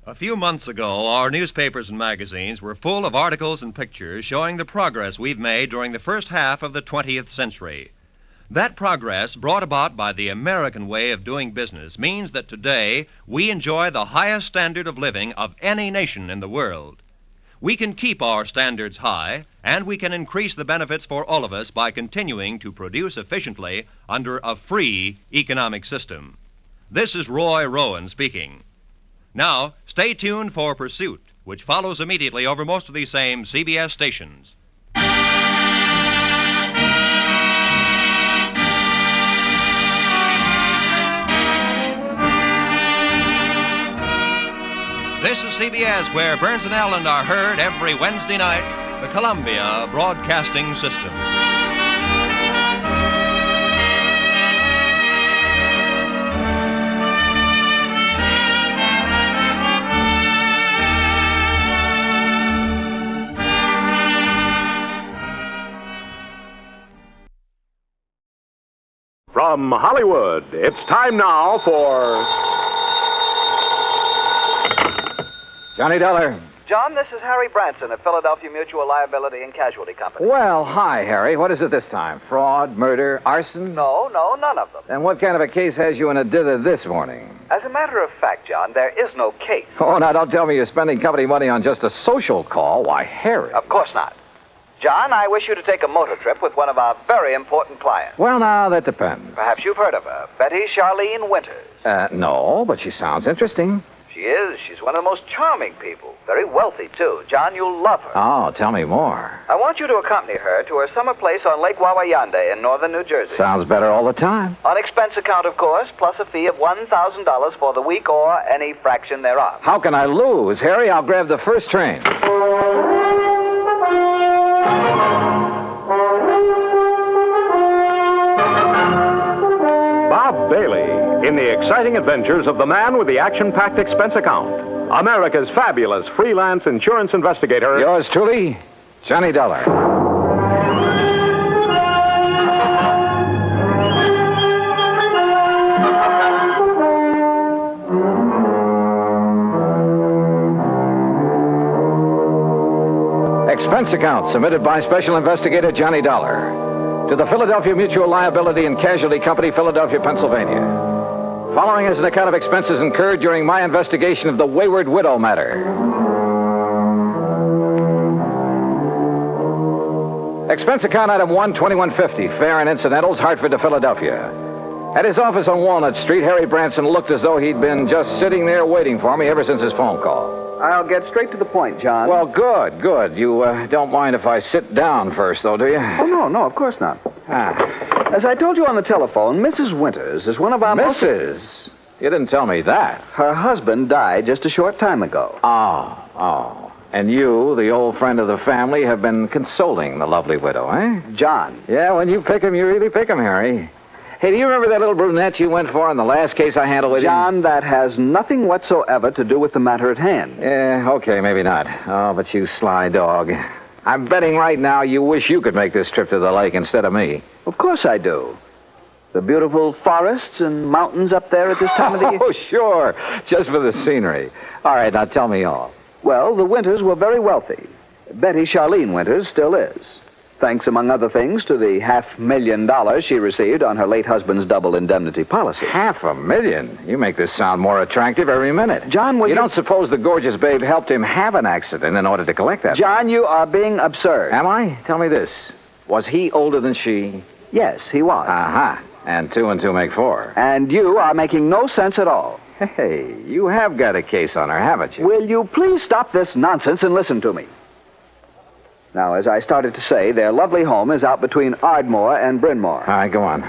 A few months ago, our newspapers and magazines were full of articles and pictures showing the progress we've made during the first half of the 20th century. That progress, brought about by the American way of doing business, means that today we enjoy the highest standard of living of any nation in the world. We can keep our standards high, and we can increase the benefits for all of us by continuing to produce efficiently under a free economic system. This is Roy Rowan speaking. Now, stay tuned for Pursuit, which follows immediately over most of these same CBS stations. This is CBS, where Burns and Allen are heard every Wednesday night, the Columbia Broadcasting System. From Hollywood, it's time now for... Johnny Dollar. John, this is Harry Branson of Philadelphia Mutual Liability and Casualty Company. Well, hi, Harry. What is it this time? Fraud, murder, arson? No, none of them. Then what kind of a case has you in a dither this morning? As a matter of fact, John, there is no case. Oh, now don't tell me you're spending company money on just a social call. Why, Harry. Of course not. John, I wish you to take a motor trip with one of our very important clients. Well, now, that depends. Perhaps you've heard of her, Betty Charlene Winters. No, but she sounds interesting. She is. She's one of the most charming people. Very wealthy, too. John, you'll love her. Oh, tell me more. I want you to accompany her to her summer place on Lake Wawayanda in northern New Jersey. Sounds better all the time. On expense account, of course, plus a fee of $1,000 for the week or any fraction thereof. How can I lose? Harry, I'll grab the first train. Bob Bailey in the exciting adventures of the man with the action-packed expense account. America's fabulous freelance insurance investigator. Yours truly, Johnny Dollar. Expense account submitted by Special Investigator Johnny Dollar. to the Philadelphia Mutual Liability and Casualty Company, Philadelphia, Pennsylvania. Following is an account of expenses incurred during my investigation of the Wayward Widow Matter. Expense account item 1, 2150, fare and incidentals, Hartford to Philadelphia. At his office on Walnut Street, Harry Branson looked as though he'd been just sitting there waiting for me ever since his phone call. I'll get straight to the point, John. Well, good. You don't mind if I sit down first, though, do you? Oh, no, of course not. As I told you on the telephone, Mrs. Winters is one of our Mrs.? You didn't tell me that. Her husband died just a short time ago. Oh. And you, the old friend of the family, have been consoling the lovely widow, eh? John. Yeah, when you pick him, you really pick him, Harry. Hey, do you remember that little brunette you went for in the last case I handled with you? John, that has nothing whatsoever to do with the matter at hand. Yeah, okay, maybe not. Oh, but you sly dog. I'm betting right now you wish you could make this trip to the lake instead of me. Of course I do. The beautiful forests and mountains up there at this time of the year. Oh, sure. Just for the scenery. All right, now tell me all. Well, the Winters were very wealthy. Betty Charlene Winters still is. Thanks, among other things, to the $500,000 she received on her late husband's double indemnity policy. $500,000? You make this sound more attractive every minute. John, you don't suppose the gorgeous babe helped him have an accident in order to collect that? John, you are being absurd. Am I? Tell me this. Was he older than she? Yes, he was. Aha. And 2 and 2 make 4. And you are making no sense at all. Hey, you have got a case on her, haven't you? Will you please stop this nonsense and listen to me? Now, as I started to say, their lovely home is out between Ardmore and Bryn Mawr. All right, go on.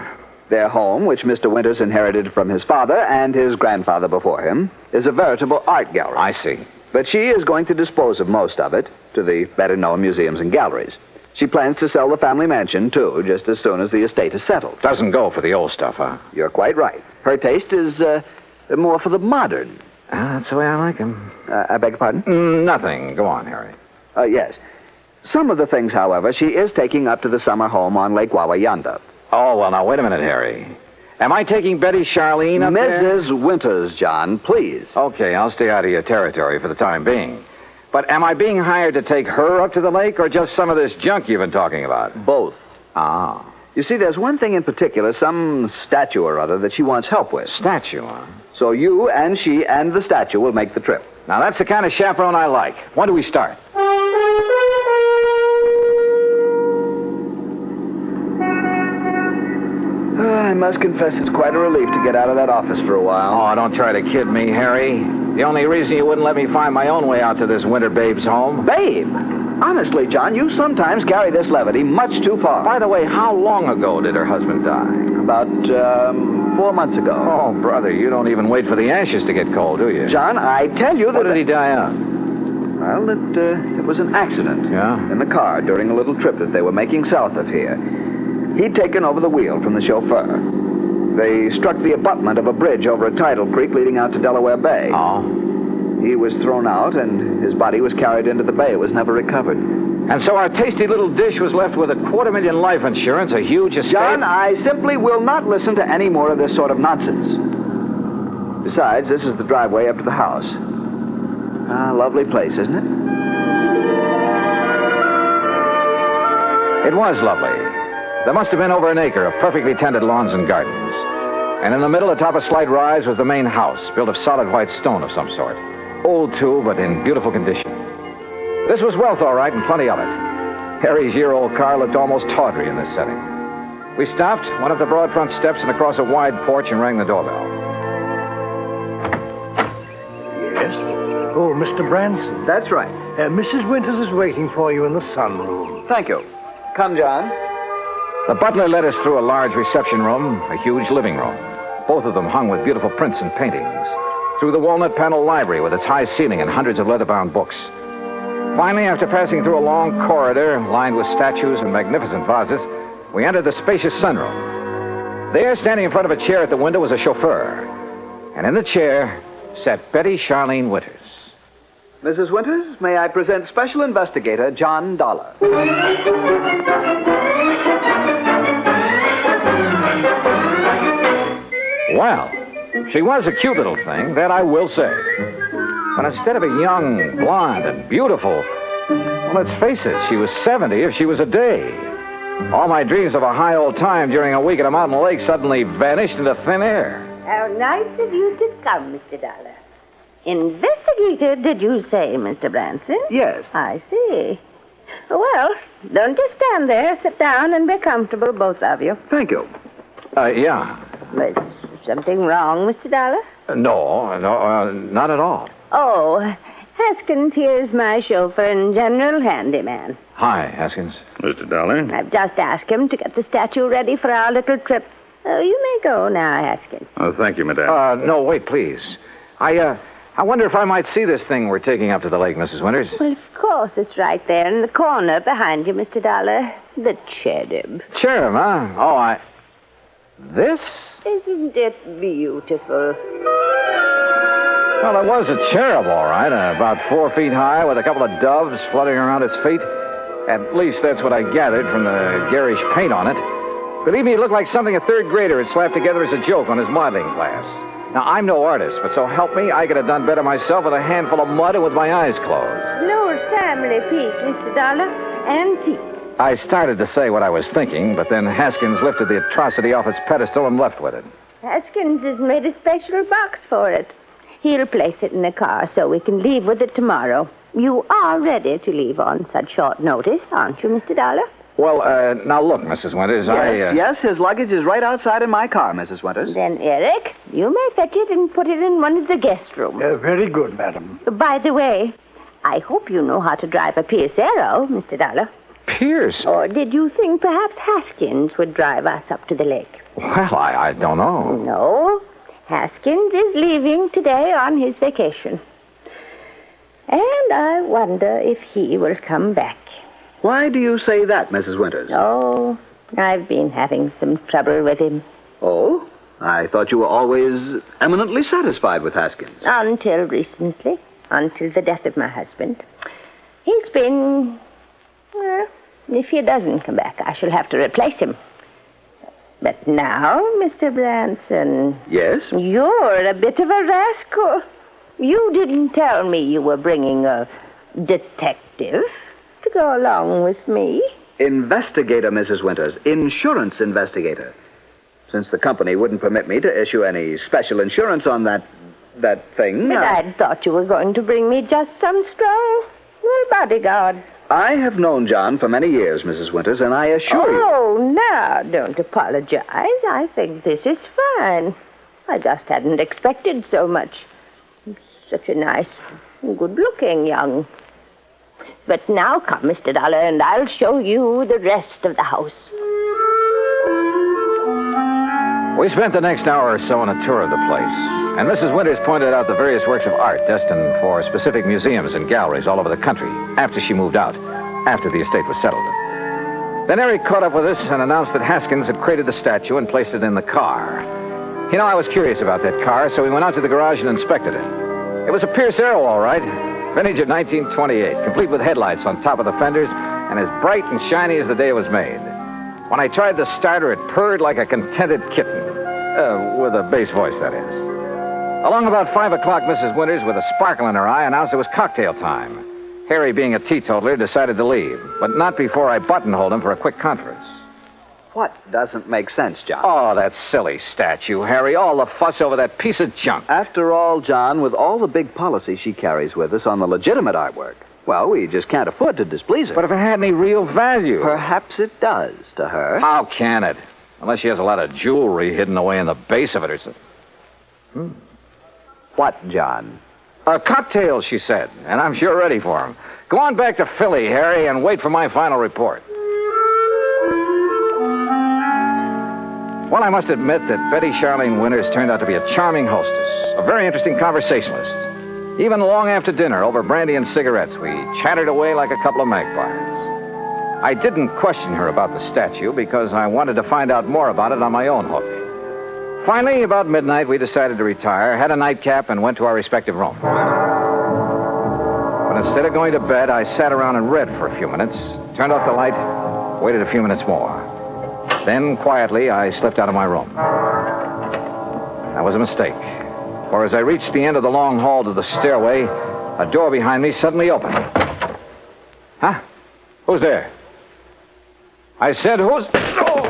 Their home, which Mr. Winters inherited from his father and his grandfather before him, is a veritable art gallery. I see. But she is going to dispose of most of it to the better-known museums and galleries. She plans to sell the family mansion, too, just as soon as the estate is settled. Doesn't go for the old stuff, huh? You're quite right. Her taste is more for the modern. That's the way I like him. I beg your pardon? Nothing. Go on, Harry. Yes. Some of the things, however, she is taking up to the summer home on Lake Wawayanda. Oh, well, now, wait a minute, Harry. Am I taking Betty Charlene up there? Mrs. Winters, John, please. Okay, I'll stay out of your territory for the time being. But am I being hired to take her up to the lake or just some of this junk you've been talking about? Both. Ah. You see, there's one thing in particular, some statue or other, that she wants help with. Statue, huh? So you and she and the statue will make the trip. Now, that's the kind of chaperone I like. When do we start? I must confess it's quite a relief to get out of that office for a while. Oh, don't try to kid me, Harry. The only reason you wouldn't let me find my own way out to this winter babe's home. Babe? Honestly, John, you sometimes carry this levity much too far. By the way, how long ago did her husband die? About 4 months ago. Oh, brother, you don't even wait for the ashes to get cold, do you? John, I tell you that... What did he die of? Well, it was an accident. Yeah? In the car during a little trip that they were making south of here. He'd taken over the wheel from the chauffeur. They struck the abutment of a bridge over a tidal creek leading out to Delaware Bay. Oh? He was thrown out, and his body was carried into the bay. It was never recovered. And so our tasty little dish was left with $250,000 life insurance, a huge estate... John, I simply will not listen to any more of this sort of nonsense. Besides, this is the driveway up to the house. Lovely place, isn't it? It was lovely. There must have been over an acre of perfectly tended lawns and gardens. And in the middle, atop a slight rise, was the main house, built of solid white stone of some sort. Old, too, but in beautiful condition. This was wealth, all right, and plenty of it. Harry's year-old car looked almost tawdry in this setting. We stopped, went up the broad front steps and across a wide porch and rang the doorbell. Yes? Oh, Mr. Branson. That's right. Mrs. Winters is waiting for you in the sunroom. Thank you. Come, John. The butler led us through a large reception room, a huge living room, both of them hung with beautiful prints and paintings, through the walnut-paneled library with its high ceiling and hundreds of leather-bound books. Finally, after passing through a long corridor lined with statues and magnificent vases, we entered the spacious sunroom. There, standing in front of a chair at the window, was a chauffeur, and in the chair sat Betty Charlene Winters. Mrs. Winters, may I present Special Investigator John Dollar. Well, she was a cute little thing, that I will say. But instead of a young, blonde, and beautiful, well, let's face it, she was 70 if she was a day. All my dreams of a high old time during a week at a mountain lake suddenly vanished into thin air. How nice of you to come, Mr. Dollar. Investigator, did you say, Mr. Branson? Yes. I see. Well, don't just stand there. Sit down and be comfortable, both of you. Thank you. Yeah. Is something wrong, Mr. Dollar? No, not at all. Oh, Haskins here's my chauffeur and general handyman. Hi, Haskins. Mr. Dollar? I've just asked him to get the statue ready for our little trip. You may go now, Haskins. Oh, thank you, madame. No, wait, please. I wonder if I might see this thing we're taking up to the lake, Mrs. Winters. Well, of course, it's right there in the corner behind you, Mr. Dollar. The cherub. Cherub, huh? Oh, This? Isn't it beautiful? Well, it was a cherub, all right. About 4 feet high with a couple of doves fluttering around its feet. At least that's what I gathered from the garish paint on it. Believe me, it looked like something a third grader had slapped together as a joke on his modeling class. Now, I'm no artist, but so help me, I could have done better myself with a handful of mud and with my eyes closed. No family piece, Mr. Dollar. Antique. I started to say what I was thinking, but then Haskins lifted the atrocity off its pedestal and left with it. Haskins has made a special box for it. He'll place it in the car so we can leave with it tomorrow. You are ready to leave on such short notice, aren't you, Mr. Dollar? Well, now look, Mrs. Winters, Yes, his luggage is right outside in my car, Mrs. Winters. Then, Eric, you may fetch it and put it in one of the guest rooms. Very good, madam. By the way, I hope you know how to drive a Pierce Arrow, Mr. Dollar. Pierce? Or did you think perhaps Haskins would drive us up to the lake? Well, I don't know. No. Haskins is leaving today on his vacation. And I wonder if he will come back. Why do you say that, Mrs. Winters? Oh, I've been having some trouble with him. Oh? I thought you were always eminently satisfied with Haskins. Until recently. Until the death of my husband. He's been... Well, if he doesn't come back, I shall have to replace him. But now, Mr. Branson... Yes? You're a bit of a rascal. You didn't tell me you were bringing a detective to go along with me. Investigator, Mrs. Winters. Insurance investigator. Since the company wouldn't permit me to issue any special insurance on that thing... But I thought you were going to bring me just some strong bodyguard. I have known John for many years, Mrs. Winters, and I assure you... Oh, now, don't apologize. I think this is fine. I just hadn't expected so much. Such a nice, good-looking young... But now come, Mr. Dollar, and I'll show you the rest of the house. We spent the next hour or so on a tour of the place, and Mrs. Winters pointed out the various works of art destined for specific museums and galleries all over the country after she moved out, after the estate was settled. Then Eric caught up with us and announced that Haskins had created the statue and placed it in the car. You know, I was curious about that car, so we went out to the garage and inspected it. It was a Pierce Arrow, all right. Vintage of 1928, complete with headlights on top of the fenders and as bright and shiny as the day it was made. When I tried the starter, it purred like a contented kitten. With a bass voice, that is. Along about 5 o'clock, Mrs. Winters, with a sparkle in her eye, announced it was cocktail time. Harry, being a teetotaler, decided to leave, but not before I buttonholed him for a quick conference. What doesn't make sense, John? Oh, that silly statue, Harry. All the fuss over that piece of junk. After all, John, with all the big policy she carries with us on the legitimate artwork, well, we just can't afford to displease her. But if it had any real value... Perhaps it does to her. How can it? Unless she has a lot of jewelry hidden away in the base of it or something. What, John? Cocktails, she said, and I'm sure ready for them. Go on back to Philly, Harry, and wait for my final report. Well, I must admit that Betty Charlene Winters turned out to be a charming hostess, a very interesting conversationalist. Even long after dinner, over brandy and cigarettes, we chattered away like a couple of magpies. I didn't question her about the statue because I wanted to find out more about it on my own hook. Finally, about midnight, we decided to retire, had a nightcap, and went to our respective rooms. But instead of going to bed, I sat around and read for a few minutes, turned off the light, waited a few minutes more. Then, quietly, I slipped out of my room. That was a mistake, for as I reached the end of the long hall to the stairway, a door behind me suddenly opened. Huh? Who's there? I said, who's... Oh!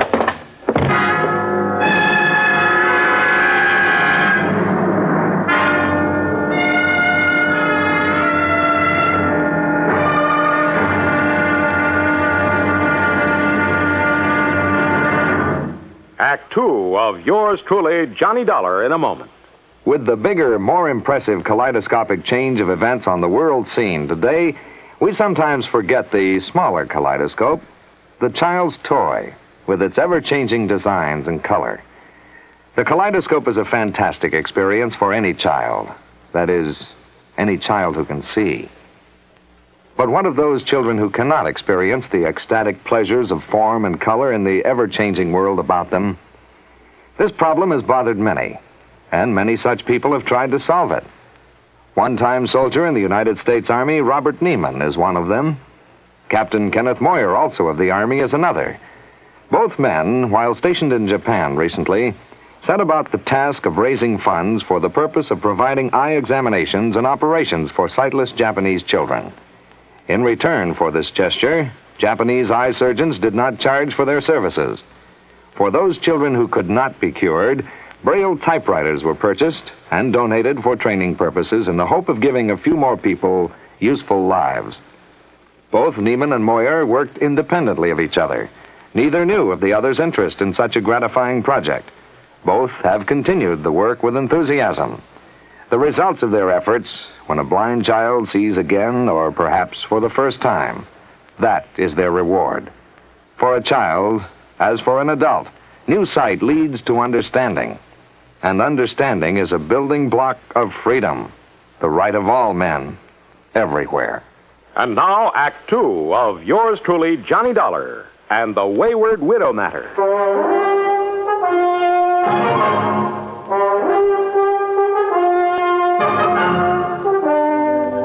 Act Two of yours truly, Johnny Dollar, in a moment. With the bigger, more impressive kaleidoscopic change of events on the world scene today, we sometimes forget the smaller kaleidoscope, the child's toy, with its ever-changing designs and color. The kaleidoscope is a fantastic experience for any child. That is, any child who can see. But what of those children who cannot experience the ecstatic pleasures of form and color in the ever-changing world about them? This problem has bothered many, and many such people have tried to solve it. One-time soldier in the United States Army, Robert Neiman, is one of them. Captain Kenneth Moyer, also of the Army, is another. Both men, while stationed in Japan recently, set about the task of raising funds for the purpose of providing eye examinations and operations for sightless Japanese children. In return for this gesture, Japanese eye surgeons did not charge for their services. For those children who could not be cured, Braille typewriters were purchased and donated for training purposes in the hope of giving a few more people useful lives. Both Neiman and Moyer worked independently of each other. Neither knew of the other's interest in such a gratifying project. Both have continued the work with enthusiasm. The results of their efforts, when a blind child sees again, or perhaps for the first time, that is their reward. For a child, as for an adult, new sight leads to understanding. And understanding is a building block of freedom, the right of all men, everywhere. And now, Act Two of yours truly, Johnny Dollar, and the Wayward Widow Matter.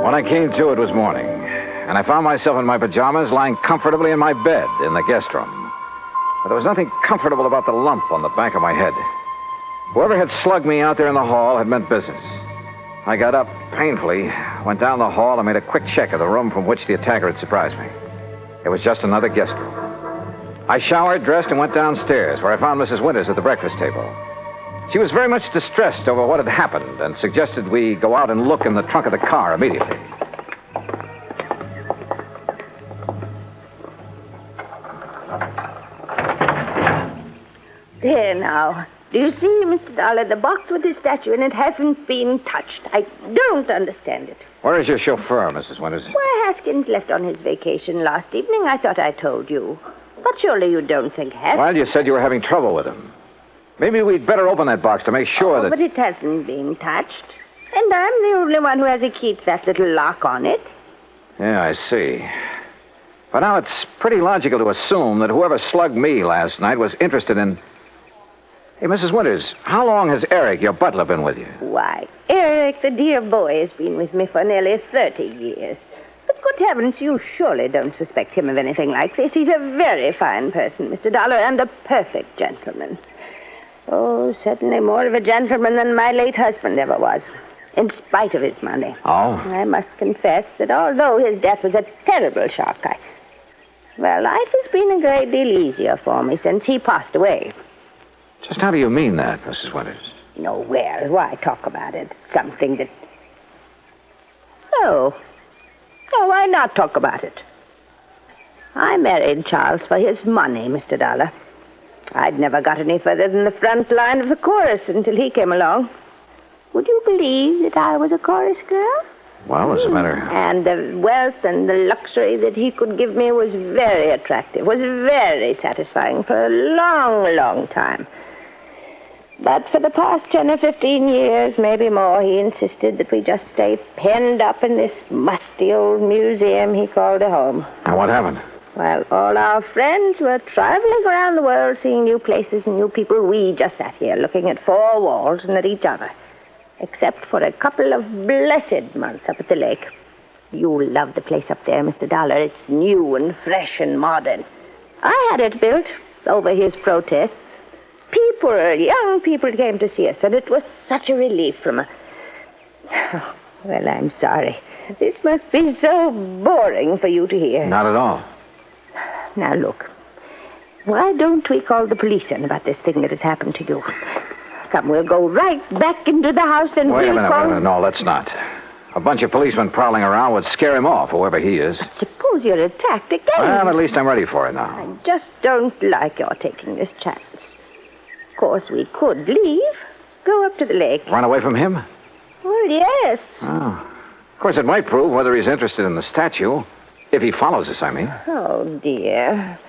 When I came to, it was morning, and I found myself in my pajamas lying comfortably in my bed in the guest room. But there was nothing comfortable about the lump on the back of my head. Whoever had slugged me out there in the hall had meant business. I got up painfully, went down the hall, and made a quick check of the room from which the attacker had surprised me. It was just another guest room. I showered, dressed, and went downstairs, where I found Mrs. Winters at the breakfast table. She was very much distressed over what had happened and suggested we go out and look in the trunk of the car immediately. There now. Do you see, Mr. Dollar, the box with the statue in it hasn't been touched. I don't understand it. Where is your chauffeur, Mrs. Winters? Why, Haskins left on his vacation last evening. I thought I told you. But surely you don't think Haskins... Well, you said you were having trouble with him. Maybe we'd better open that box to make sure that... But it hasn't been touched. And I'm the only one who has a key to that little lock on it. Yeah, I see. But now it's pretty logical to assume that whoever slugged me last night was interested in... Hey, Mrs. Winters, how long has Eric, your butler, been with you? Why, Eric, the dear boy, has been with me for nearly 30 years. But good heavens, you surely don't suspect him of anything like this. He's a very fine person, Mr. Dollar, and a perfect gentleman. Oh, certainly more of a gentleman than my late husband ever was, in spite of his money. Oh? I must confess that although his death was a terrible shock, life has been a great deal easier for me since he passed away. Just how do you mean that, Mrs. Winters? No, well, why talk about it? Something that... Oh, why not talk about it? I married Charles for his money, Mr. Dollar. I'd never got any further than the front line of the chorus until he came along. Would you believe that I was a chorus girl? Well, as a matter... And the wealth and the luxury that he could give me was very attractive, was very satisfying for a long, long time. But for the past 10 or 15 years, maybe more, he insisted that we just stay penned up in this musty old museum he called a home. And what happened? Well, all our friends were traveling around the world, seeing new places and new people. We just sat here looking at four walls and at each other. Except for a couple of blessed months up at the lake. You'll love the place up there, Mr. Dollar. It's new and fresh and modern. I had it built over his protests. Young people came to see us, and it was such a relief from a... Oh, well, I'm sorry. This must be so boring for you to hear. Not at all. Now, look. Why don't we call the police then about this thing that has happened to you? Come, we'll go right back into the house and Wait a we'll minute, call... wait a minute. No, let's not. A bunch of policemen prowling around would scare him off, whoever he is. Suppose you're attacked again. Well, at least I'm ready for it now. I just don't like your taking this chance. Of course, we could leave. Go up to the lake. Run away from him? Well, yes. Oh. Of course, it might prove whether he's interested in the statue. If he follows us, I mean. Oh, dear.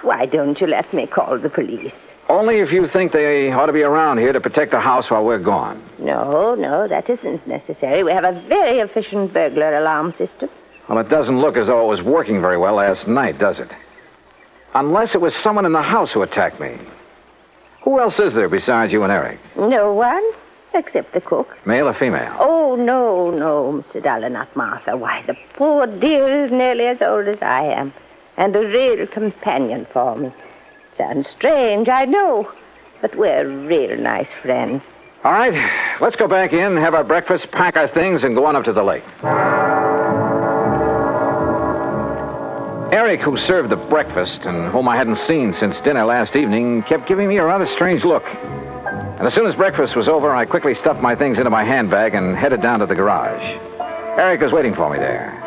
Why don't you let me call the police? Only if you think they ought to be around here to protect the house while we're gone. No, that isn't necessary. We have a very efficient burglar alarm system. Well, it doesn't look as though it was working very well last night, does it? Unless it was someone in the house who attacked me. Who else is there besides you and Eric? No one, except the cook. Male or female? Oh, no, Mr. Dollar, not Martha. Why, the poor dear is nearly as old as I am, and a real companion for me. Sounds strange, I know, but we're real nice friends. All right, let's go back in, have our breakfast, pack our things, and go on up to the lake. Eric, who served the breakfast, and whom I hadn't seen since dinner last evening, kept giving me a rather strange look. And as soon as breakfast was over, I quickly stuffed my things into my handbag and headed down to the garage. Eric was waiting for me there.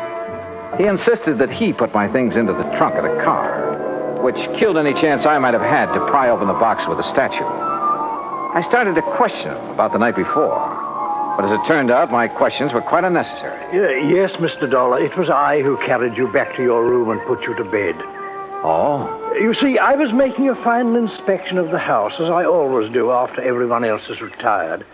He insisted that he put my things into the trunk of the car, which killed any chance I might have had to pry open the box with the statue. I started to question him about the night before, but as it turned out, my questions were quite unnecessary. Yes, Mr. Dollar, it was I who carried you back to your room and put you to bed. Oh? You see, I was making a final inspection of the house, as I always do after everyone else has retired.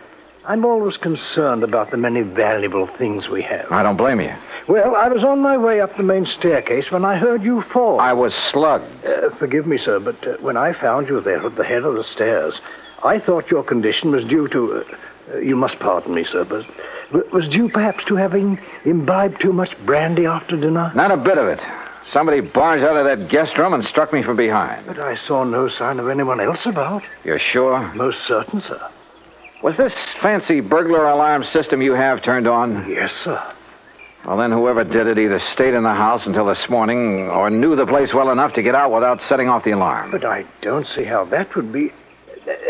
I'm always concerned about the many valuable things we have. I don't blame you. Well, I was on my way up the main staircase when I heard you fall. I was slugged. Forgive me, sir, but when I found you there at the head of the stairs, I thought your condition was due to... you must pardon me, sir, but was due perhaps to having imbibed too much brandy after dinner? Not a bit of it. Somebody barged out of that guest room and struck me from behind. But I saw no sign of anyone else about. You're sure? Most certain, sir. Was this fancy burglar alarm system you have turned on? Yes, sir. Well, then whoever did it either stayed in the house until this morning or knew the place well enough to get out without setting off the alarm. But I don't see how that would be...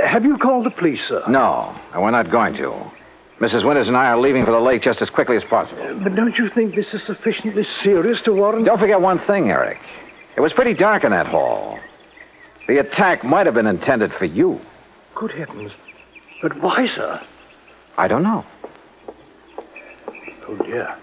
Have you called the police, sir? No, and we're not going to. Mrs. Winters and I are leaving for the lake just as quickly as possible. But don't you think this is sufficiently serious to warrant... Don't forget one thing, Eric. It was pretty dark in that hall. The attack might have been intended for you. Good heavens. But why, sir? I don't know. Oh, dear.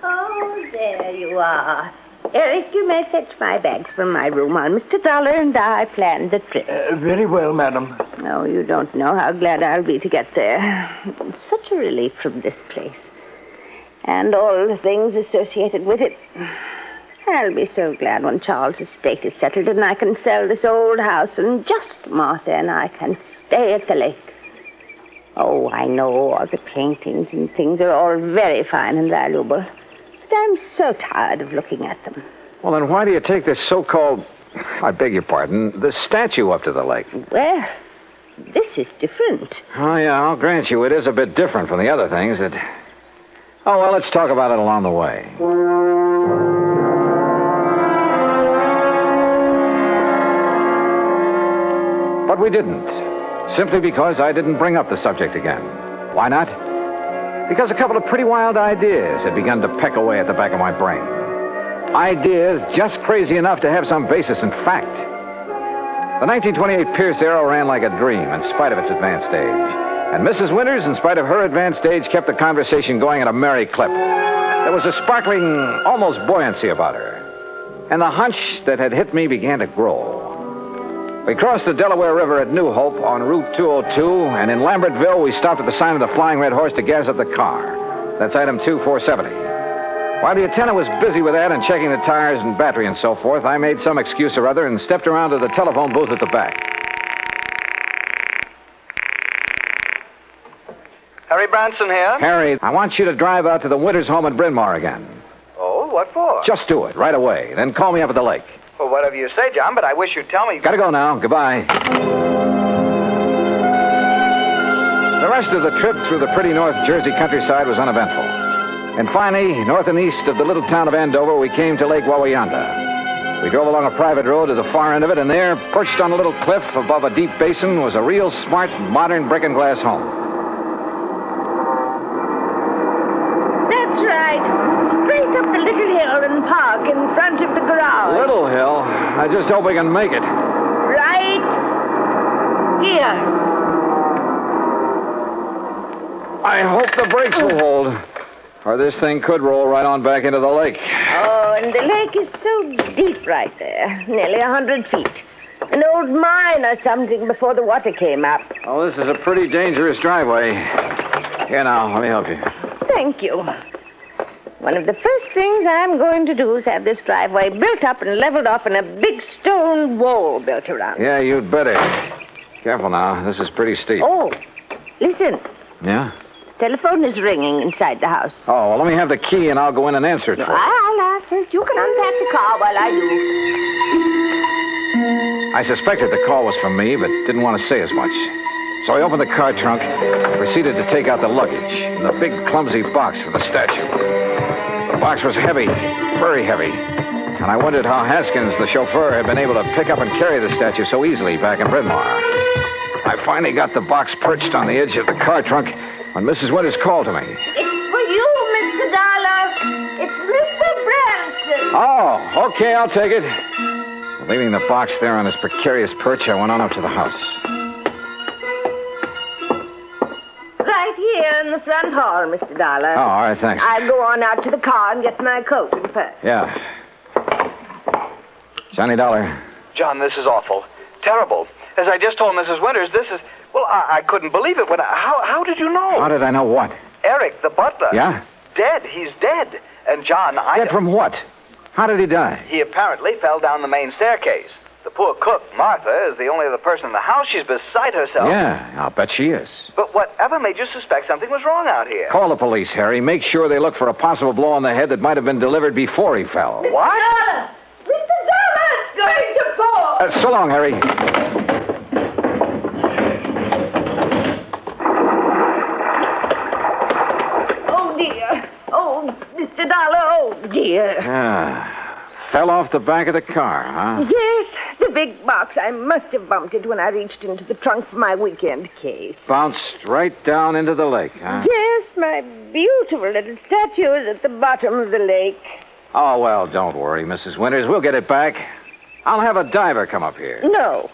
Oh, there you are. Eric, you may fetch my bags from my room while Mr. Dollar and I planned the trip. Very well, madam. Oh, you don't know how glad I'll be to get there. It's such a relief from this place. And all the things associated with it. I'll be so glad when Charles' estate is settled and I can sell this old house and just Martha and I can stay at the lake. Oh, I know all the paintings and things are all very fine and valuable. But I'm so tired of looking at them. Well, then why do you take this so-called, I beg your pardon, the statue up to the lake? Well, this is different. Oh, yeah, I'll grant you it is a bit different from the other things that... Oh, well, let's talk about it along the way. But we didn't. Simply because I didn't bring up the subject again. Why not? Because a couple of pretty wild ideas had begun to peck away at the back of my brain. Ideas just crazy enough to have some basis in fact. The 1928 Pierce Arrow ran like a dream in spite of its advanced age. And Mrs. Winters, in spite of her advanced age, kept the conversation going at a merry clip. There was a sparkling, almost buoyancy about her. And the hunch that had hit me began to grow. We crossed the Delaware River at New Hope on Route 202, and in Lambertville, we stopped at the sign of the Flying Red Horse to gas up the car. That's item 2470. While the attendant was busy with that and checking the tires and battery and so forth, I made some excuse or other and stepped around to the telephone booth at the back. Harry Branson here. Harry, I want you to drive out to the Winters home at Bryn Mawr again. Oh, what for? Just do it, right away. Then call me up at the lake. Well, whatever you say, John, but I wish you'd tell me... Gotta go now. Goodbye. The rest of the trip through the pretty North Jersey countryside was uneventful. And finally, north and east of the little town of Andover, we came to Lake Wawayanda. We drove along a private road to the far end of it, and there, perched on a little cliff above a deep basin, was a real smart, modern brick and glass home. That's right. Straight up the little hill and park in front of the garage. Little hill? I just hope we can make it. Right here. I hope the brakes will hold, or this thing could roll right on back into the lake. Oh, and the lake is so deep right there, nearly 100 feet. An old mine or something before the water came up. Oh, this is a pretty dangerous driveway. Here now, let me help you. Thank you. One of the first things I'm going to do is have this driveway built up and leveled off and a big stone wall built around it. Yeah, you'd better. Careful now, this is pretty steep. Oh, listen. Yeah? Telephone is ringing inside the house. Oh, well, let me have the key and I'll go in and answer it for you. I'll answer it. You can unpack the car while I do. I suspected the call was from me, but didn't want to say as much. So I opened the car trunk and proceeded to take out the luggage and the big, clumsy box for the statue. The box was heavy, very heavy, and I wondered how Haskins, the chauffeur, had been able to pick up and carry the statue so easily back in Bryn Mawr. I finally got the box perched on the edge of the car trunk when Mrs. Winters called to me. It's for you, Mr. Dollar. It's Mr. Branson. Oh, okay, I'll take it. Leaving the box there on his precarious perch, I went on up to the house. Right here in the front hall, Mr. Dollar. Oh, all right, thanks. I'll go on out to the car and get my coat and purse. Yeah. Johnny Dollar. John, this is awful. Terrible. As I just told Mrs. Winters, this is... Well, I couldn't believe it. How did you know? How did I know what? Eric, the butler. Yeah? Dead. He's dead. And John, Dead from what? How did he die? He apparently fell down the main staircase. The poor cook, Martha, is the only other person in the house. She's beside herself. Yeah, I'll bet she is. But whatever made you suspect something was wrong out here? Call the police, Harry. Make sure they look for a possible blow on the head that might have been delivered before he fell. What? Mr. Dollar's going to fall. So long, Harry. Oh, dear. Oh, Mr. Dollar, oh, dear. Fell off the back of the car, huh? Yes, the big box. I must have bumped it when I reached into the trunk for my weekend case. Bounced right down into the lake, huh? Yes, my beautiful little statue is at the bottom of the lake. Oh, well, don't worry, Mrs. Winters. We'll get it back. I'll have a diver come up here. No.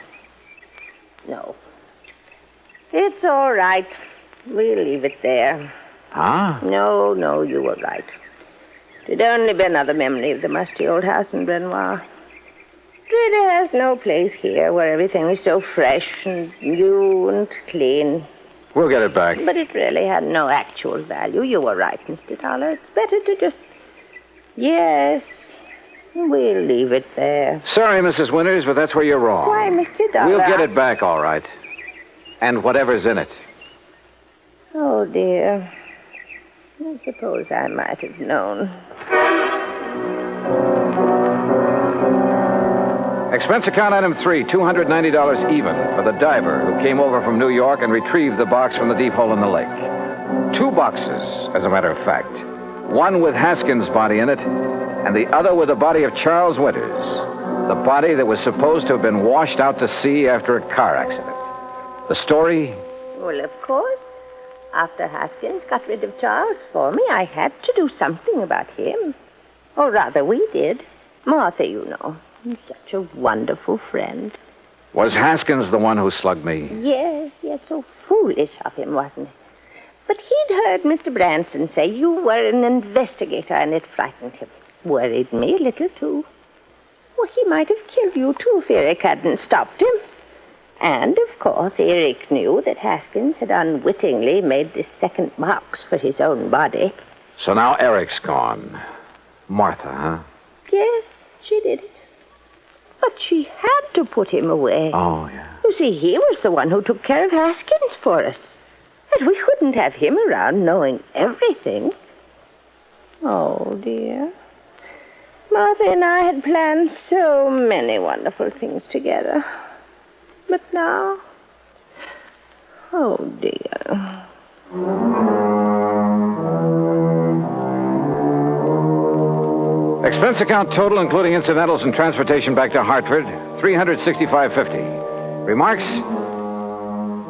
It's all right. We'll leave it there. Huh? No, you were right. It'd only be another memory of the musty old house in Bryn Mawr. It really has no place here where everything is so fresh and new and clean. We'll get it back. But it really had no actual value. You were right, Mr. Dollar. It's better to just... Yes, we'll leave it there. Sorry, Mrs. Winters, but that's where you're wrong. Why, Mr. Dollar? We'll get it back, all right. And whatever's in it. Oh, dear. I suppose I might have known. Expense account item 3, $290 even for the diver who came over from New York and retrieved the box from the deep hole in the lake. 2 boxes, as a matter of fact. One with Haskins' body in it, and the other with the body of Charles Winters, the body that was supposed to have been washed out to sea after a car accident. The story? Well, of course. After Haskins got rid of Charles for me, I had to do something about him. Or rather, we did. Martha, you know. Such a wonderful friend. Was Haskins the one who slugged me? Yes, so foolish of him, wasn't it? But he'd heard Mr. Branson say you were an investigator, and it frightened him. Worried me a little, too. Well, he might have killed you, too, if Eric hadn't stopped him. And, of course, Eric knew that Haskins had unwittingly made this second box for his own body. So now Eric's gone. Martha, huh? Yes, she did it. But she had to put him away. Oh, yeah. You see, he was the one who took care of Haskins for us. And we couldn't have him around knowing everything. Oh, dear. Martha and I had planned so many wonderful things together. But now... Oh, dear. Expense account total, including incidentals and transportation back to Hartford, $365.50. Remarks?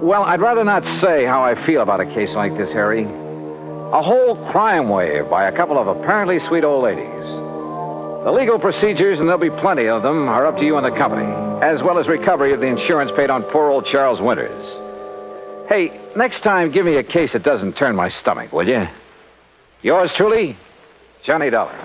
Well, I'd rather not say how I feel about a case like this, Harry. A whole crime wave by a couple of apparently sweet old ladies. The legal procedures, and there'll be plenty of them, are up to you and the company, as well as recovery of the insurance paid on poor old Charles Winters. Hey, next time, give me a case that doesn't turn my stomach, will you? Yours truly, Johnny Dollar.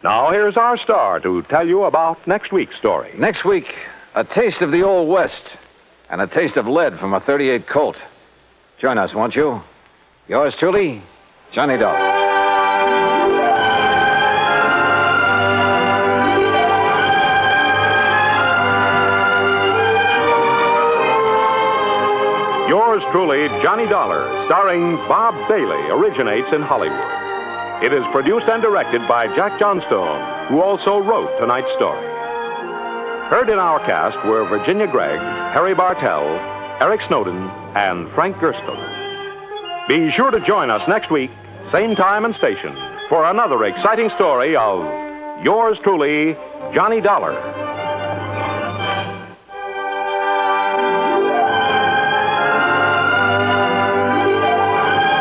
Now, here's our star to tell you about next week's story. Next week, a taste of the Old West and a taste of lead from a .38 Colt. Join us, won't you? Yours truly, Johnny Dollar. Yours truly, Johnny Dollar, starring Bob Bailey, originates in Hollywood. It is produced and directed by Jack Johnstone, who also wrote tonight's story. Heard in our cast were Virginia Gregg, Harry Bartell, Eric Snowden, and Frank Gerstle. Be sure to join us next week, same time and station, for another exciting story of Yours truly, Johnny Dollar.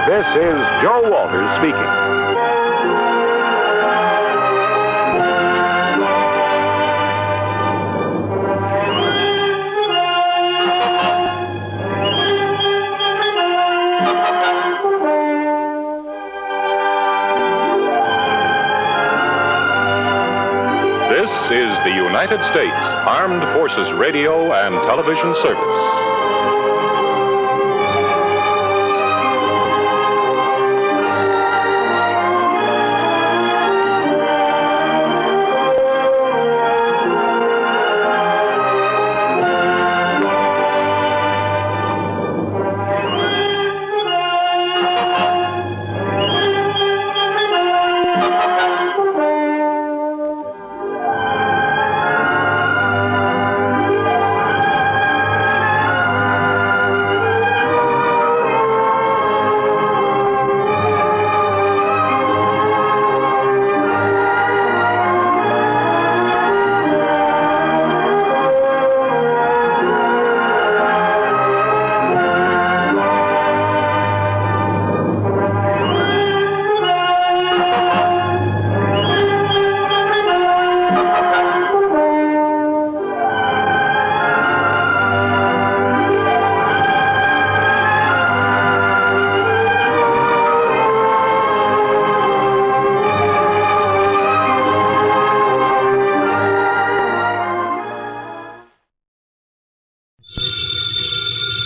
This is Joe Walters speaking. This is the United States Armed Forces Radio and Television Service.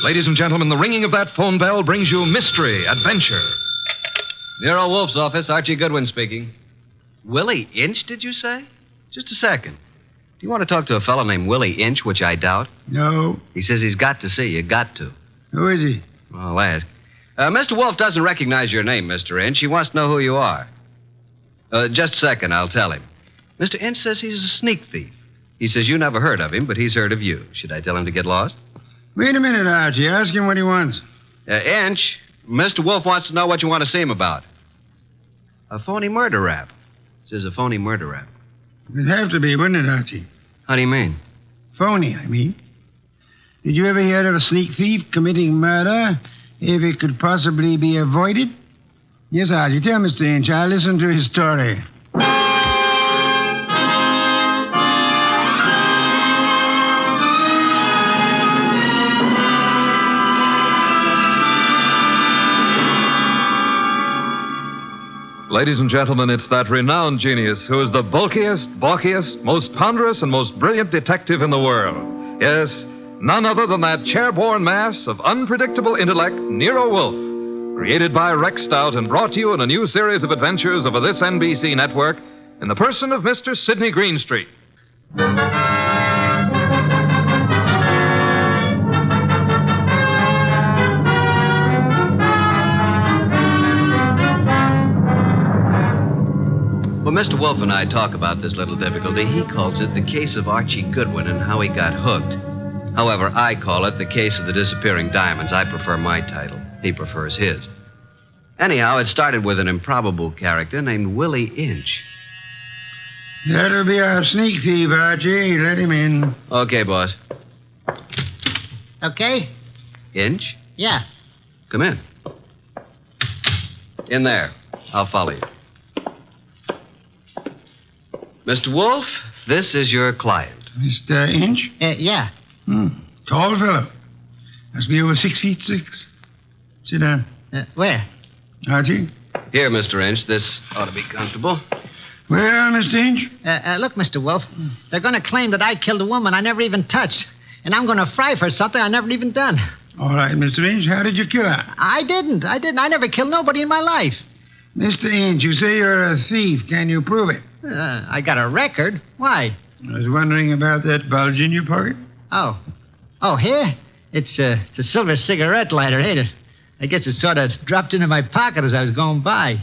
Ladies and gentlemen, the ringing of that phone bell brings you mystery, adventure. Nero Wolfe's office, Archie Goodwin speaking. Willie Inch, did you say? Just a second. Do you want to talk to a fellow named Willie Inch, which I doubt? No. He says he's got to see you. Got to. Who is he? I'll ask. Mr. Wolfe doesn't recognize your name, Mr. Inch. He wants to know who you are. Just a second, I'll tell him. Mr. Inch says he's a sneak thief. He says you never heard of him, but he's heard of you. Should I tell him to get lost? Wait a minute, Archie. Ask him what he wants. Inch, Mr. Wolfe wants to know what you want to see him about. A phony murder rap. Says a phony murder rap. It'd have to be, wouldn't it, Archie? How do you mean? Phony, I mean. Did you ever hear of a sneak thief committing murder if it could possibly be avoided? Yes, Archie. Tell Mr. Inch. I'll listen to his story. Ladies and gentlemen, it's that renowned genius who is the bulkiest, balkiest, most ponderous, and most brilliant detective in the world. Yes, none other than that chair-borne mass of unpredictable intellect, Nero Wolfe, created by Rex Stout and brought to you in a new series of adventures over this NBC network in the person of Mr. Sidney Greenstreet. Well, When Mr. Wolfe and I talk about this little difficulty, he calls it the case of Archie Goodwin and how he got hooked. However, I call it the case of the disappearing diamonds. I prefer my title. He prefers his. Anyhow, it started with an improbable character named Willie Inch. That'll be our sneak thief, Archie. Let him in. Okay, boss. Okay? Inch? Yeah. Come in. In there. I'll follow you. Mr. Wolfe, this is your client. Mr. Inch? Yeah. Tall fellow. Must be over 6'6". Sit down. Where? Archie? Here, Mr. Inch. This ought to be comfortable. Well, Mr. Inch? Look, Mr. Wolfe, they're going to claim that I killed a woman I never even touched. And I'm going to fry for something I never even done. All right, Mr. Inch, how did you kill her? I didn't. I never killed nobody in my life. Mr. Inch, you say you're a thief. Can you prove it? I got a record. Why? I was wondering about that bulge in your pocket. Oh. Oh, here? It's a silver cigarette lighter, ain't it? I guess it sort of dropped into my pocket as I was going by.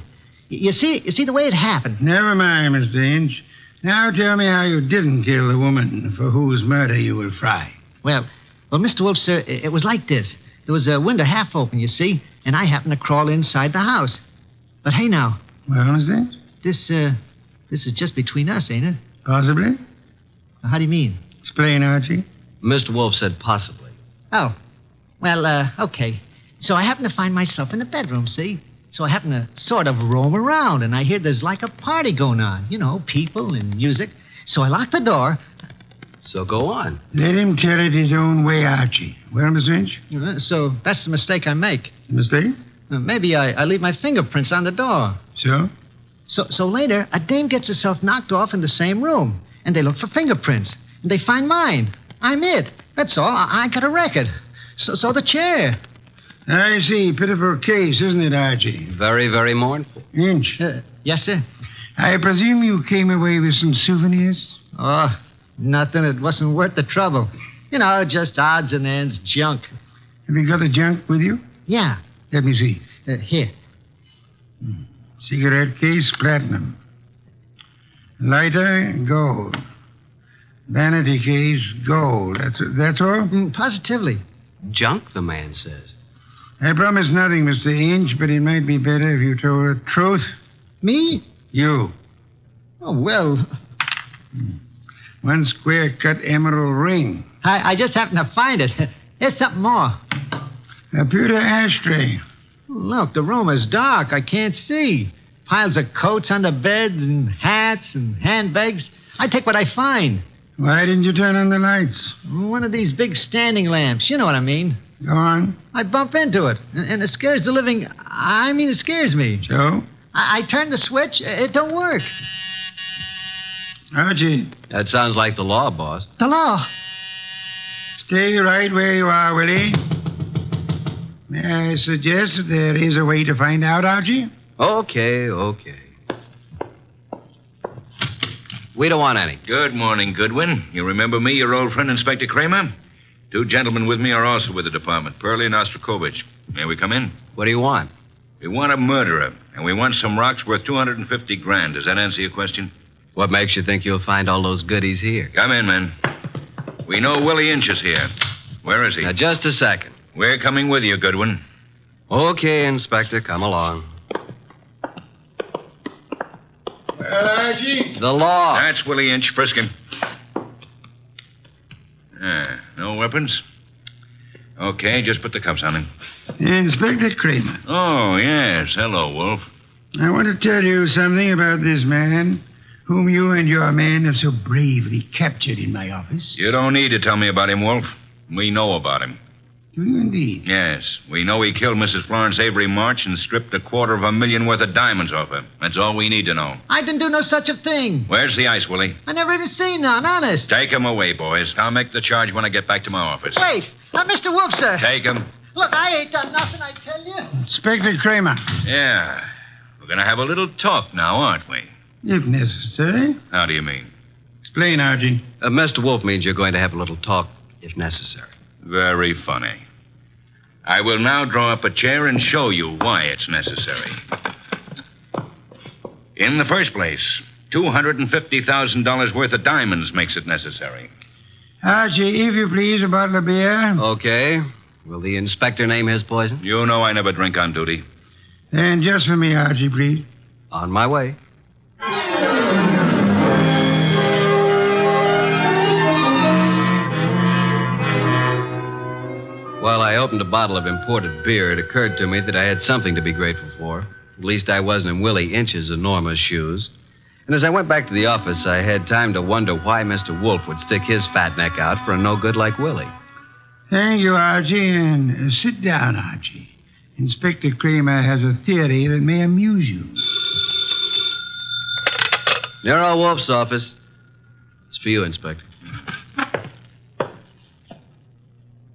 You see the way it happened? Never mind, Mr. Inch. Now tell me how you didn't kill the woman for whose murder you will fry. Well, Mr. Wolfe, sir, it was like this. There was a window half open, you see, and I happened to crawl inside the house. But hey, now. Well, Mr. Inch? This is just between us, ain't it? Possibly. How do you mean? Explain, Archie. Mr. Wolfe said possibly. Oh. Well, okay. So I happened to find myself in the bedroom, see? So I happened to sort of roam around, and I hear there's like a party going on. You know, people and music. So I locked the door. So go on. Let him tell it his own way, Archie. Well, Mr. Inch? So that's the mistake I make. Mistake? Maybe I leave my fingerprints on the door. So? So later, a dame gets herself knocked off in the same room, and they look for fingerprints, and they find mine. I'm it. That's all. I got a record. So the chair. I see. Pitiful case, isn't it, Archie? Very, very mournful. Inch. Yes, sir. I presume you came away with some souvenirs? Oh, nothing. It wasn't worth the trouble. You know, just odds and ends, junk. Have you got the junk with you? Yeah. Let me see. Here. Cigarette case, platinum. Lighter, gold. Vanity case, gold. That's all? Positively. Junk, the man says. I promise nothing, Mr. Inch, but it might be better if you told the truth. Me? You. Oh, well. One square-cut emerald ring. I just happened to find it. Here's something more. A pewter ashtray. Look, the room is dark. I can't see. Piles of coats under beds and hats and handbags. I take what I find. Why didn't you turn on the lights? One of these big standing lamps. You know what I mean. Go on. I bump into it, and it scares the living... I mean, it scares me. So? I turn the switch. It don't work. Archie. That sounds like the law, boss. The law? Stay right where you are, Willie. May I suggest that there is a way to find out, Archie? Okay. We don't want any. Good morning, Goodwin. You remember me, your old friend, Inspector Kramer? Two gentlemen with me are also with the department, Pearlie and Ostrakovich. May we come in? What do you want? We want a murderer, and we want some rocks worth $250,000. Does that answer your question? What makes you think you'll find all those goodies here? Come in, men. We know Willie Inch is here. Where is he? Now, just a second. We're coming with you, Goodwin. Okay, Inspector, come along. Well, Archie? The law. That's Willie Inch. Frisk him. No weapons? Okay, just put the cuffs on him. Inspector Kramer. Oh, yes. Hello, Wolf. I want to tell you something about this man whom you and your men have so bravely captured in my office. You don't need to tell me about him, Wolf. We know about him. Do you indeed? Yes. We know he killed Mrs. Florence Avery March and stripped $250,000 worth of diamonds off her. That's all we need to know. I didn't do no such a thing. Where's the ice, Willie? I never even seen none, honest. Take him away, boys. I'll make the charge when I get back to my office. Wait. Mr. Wolfe, sir. Take him. Look, I ain't done nothing, I tell you. Inspector Kramer. Yeah. We're going to have a little talk now, aren't we? If necessary. How do you mean? Explain, Archie. Mr. Wolfe means you're going to have a little talk, if necessary. Very funny. I will now draw up a chair and show you why it's necessary. In the first place, $250,000 worth of diamonds makes it necessary. Archie, if you please, a bottle of beer. Okay. Will the inspector name his poison? You know I never drink on duty. And just for me, Archie, please. On my way. While I opened a bottle of imported beer, it occurred to me that I had something to be grateful for. At least I wasn't in Willie Inch's enormous shoes. And as I went back to the office, I had time to wonder why Mr. Wolfe would stick his fat neck out for a no-good like Willie. Thank you, Archie, and sit down, Archie. Inspector Kramer has a theory that may amuse you. Nero Wolfe's office. It's for you, Inspector.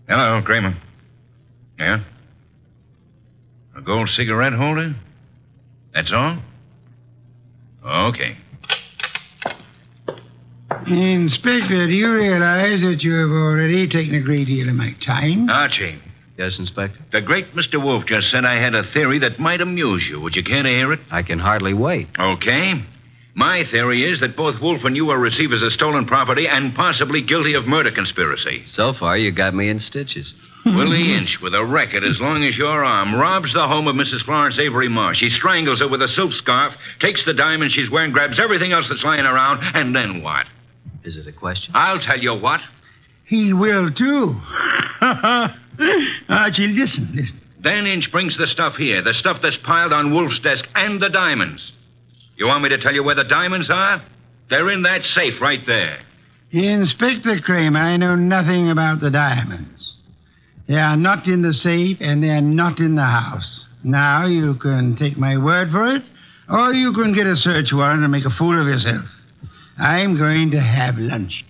Hello, Kramer. Yeah? A gold cigarette holder? That's all? Okay. Inspector, do you realize that you have already taken a great deal of my time? Archie. Yes, Inspector? The great Mr. Wolfe just said I had a theory that might amuse you. Would you care to hear it? I can hardly wait. Okay. My theory is that both Wolfe and you are receivers of stolen property and possibly guilty of murder conspiracy. So far, you got me in stitches. Willie Inch, with a record as long as your arm, robs the home of Mrs. Florence Avery Marsh. He strangles her with a silk scarf, takes the diamond she's wearing, grabs everything else that's lying around, and then what? Is it a question? I'll tell you what. He will, too. Archie, listen. Then Inch brings the stuff here, the stuff that's piled on Wolfe's desk, and the diamonds. You want me to tell you where the diamonds are? They're in that safe right there. Inspector Kramer, I know nothing about the diamonds. They are not in the safe, and they are not in the house. Now, you can take my word for it, or you can get a search warrant and make a fool of yourself. I'm going to have lunch.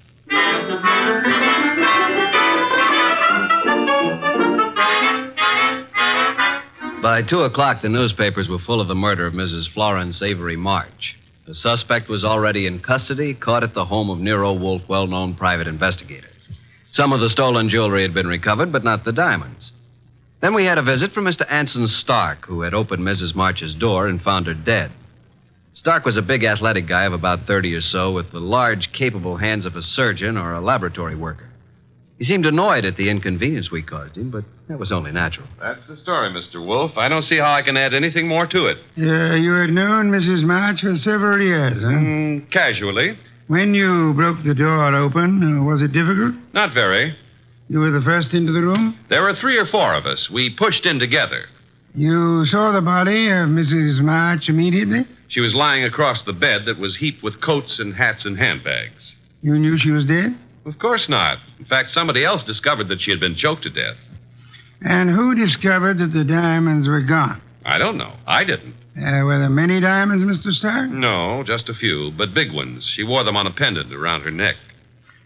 By 2 o'clock, the newspapers were full of the murder of Mrs. Florence Avery March. The suspect was already in custody, caught at the home of Nero Wolfe, well-known private investigator. Some of the stolen jewelry had been recovered, but not the diamonds. Then we had a visit from Mr. Anson Stark, who had opened Mrs. March's door and found her dead. Stark was a big athletic guy of about 30 or so, with the large, capable hands of a surgeon or a laboratory worker. He seemed annoyed at the inconvenience we caused him, but that was only natural. That's the story, Mr. Wolfe. I don't see how I can add anything more to it. You had known Mrs. March for several years, huh? Casually. When you broke the door open, was it difficult? Not very. You were the first into the room? There were 3 or 4 of us. We pushed in together. You saw the body of Mrs. March immediately? She was lying across the bed that was heaped with coats and hats and handbags. You knew she was dead? Of course not. In fact, somebody else discovered that she had been choked to death. And who discovered that the diamonds were gone? I don't know. I didn't. Were there many diamonds, Mr. Stark? No, just a few, but big ones. She wore them on a pendant around her neck.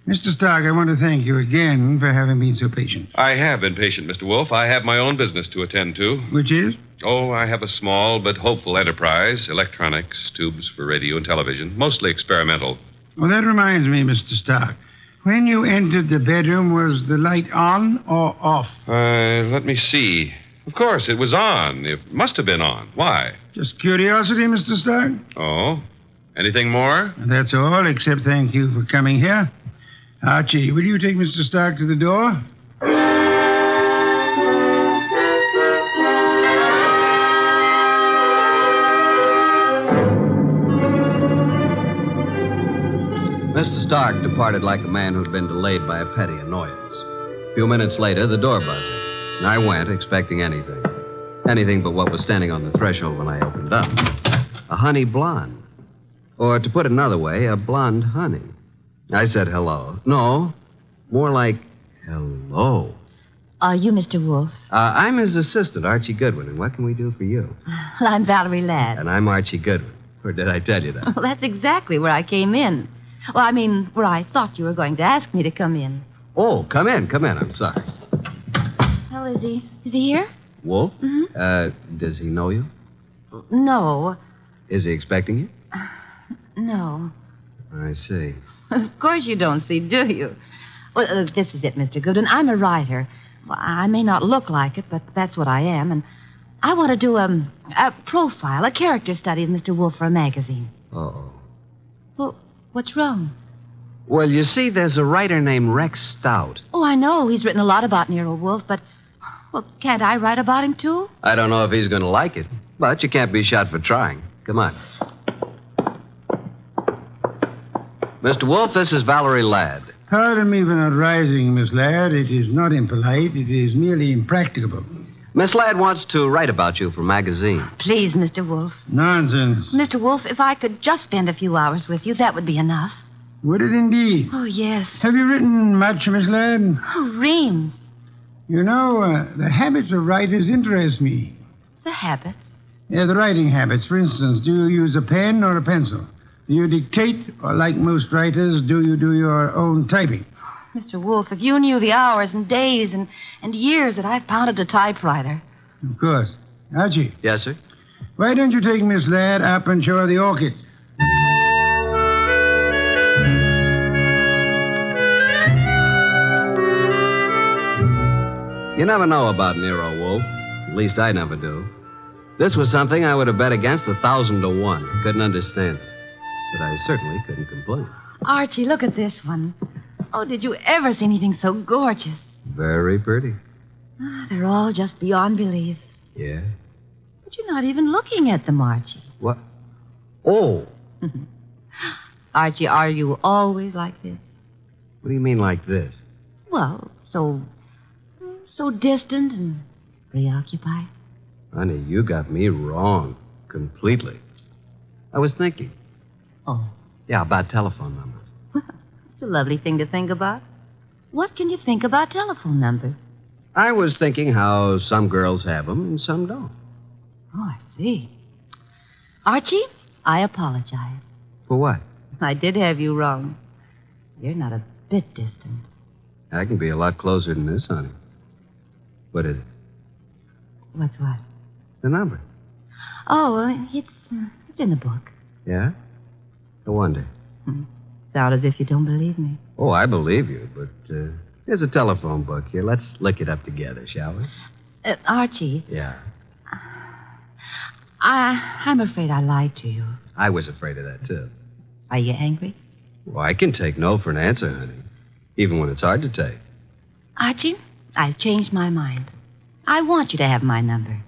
Mr. Stark, I want to thank you again for having been so patient. I have been patient, Mr. Wolfe. I have my own business to attend to. Which is? Oh, I have a small but hopeful enterprise. Electronics, tubes for radio and television, mostly experimental. Well, that reminds me, Mr. Stark. When you entered the bedroom, was the light on or off? Let me see. Of course, it was on. It must have been on. Why? Just curiosity, Mr. Stark. Oh? Anything more? That's all, except thank you for coming here. Archie, will you take Mr. Stark to the door? Mr. Stark departed like a man who'd been delayed by a petty annoyance. A few minutes later, the door buzzed, and I went expecting anything. Anything but what was standing on the threshold when I opened up. A honey blonde. Or, to put it another way, a blonde honey. I said hello. No, more like hello. Are you Mr. Wolfe? I'm his assistant, Archie Goodwin, and what can we do for you? Well, I'm Valerie Ladd. And I'm Archie Goodwin. Or did I tell you that? Well, that's exactly where I came in. Well, I mean, where I thought you were going to ask me to come in. Oh, come in. I'm sorry. Well, is he here? Wolfe? Mm-hmm. Does he know you? No. Is he expecting you? No. I see. Of course you don't see, do you? Well, this is it, Mr. Goodwin. I'm a writer. Well, I may not look like it, but that's what I am. And I want to do a profile, a character study of Mr. Wolfe for a magazine. Uh-oh. Well, what's wrong? Well, you see, there's a writer named Rex Stout. Oh, I know. He's written a lot about Nero Wolfe, but... Well, can't I write about him, too? I don't know if he's going to like it, but you can't be shot for trying. Come on. Mr. Wolfe, this is Valerie Ladd. Pardon me for not rising, Miss Ladd. It is not impolite. It is merely impracticable. Miss Ladd wants to write about you for a magazine. Please, Mr. Wolfe. Nonsense. Mr. Wolfe, if I could just spend a few hours with you, that would be enough. Would it indeed? Oh, yes. Have you written much, Miss Ladd? Oh, reams. You know, the habits of writers interest me. The habits? Yeah, the writing habits. For instance, do you use a pen or a pencil? Do you dictate, or like most writers, do you do your own typing? Mr. Wolfe, if you knew the hours and days and years that I've pounded a typewriter. Of course. Archie. Yes, sir? Why don't you take Miss Ladd up and show her the orchids? You never know about Nero Wolfe. At least I never do. This was something I would have bet against 1,000 to 1. Couldn't understand it. But I certainly couldn't complain. Archie, look at this one. Oh, did you ever see anything so gorgeous? Very pretty. They're all just beyond belief. Yeah? But you're not even looking at them, Archie. What? Oh. Archie, are you always like this? What do you mean like this? Well, so distant and preoccupied. Honey, you got me wrong. Completely. I was thinking. Oh. Yeah, about telephone numbers. It's a lovely thing to think about. What can you think about telephone numbers? I was thinking how some girls have them and some don't. Oh, I see. Archie, I apologize. For what? I did have you wrong. You're not a bit distant. I can be a lot closer than this, honey. What is it? What's what? The number. Oh, well, it's in the book. Yeah? No wonder. Sound as if you don't believe me. Oh, I believe you, but here's a telephone book here. Let's look it up together, shall we? Archie. Yeah. I'm afraid I lied to you. I was afraid of that, too. Are you angry? Well, I can take no for an answer, honey. Even when it's hard to take. Archie, I've changed my mind. I want you to have my number.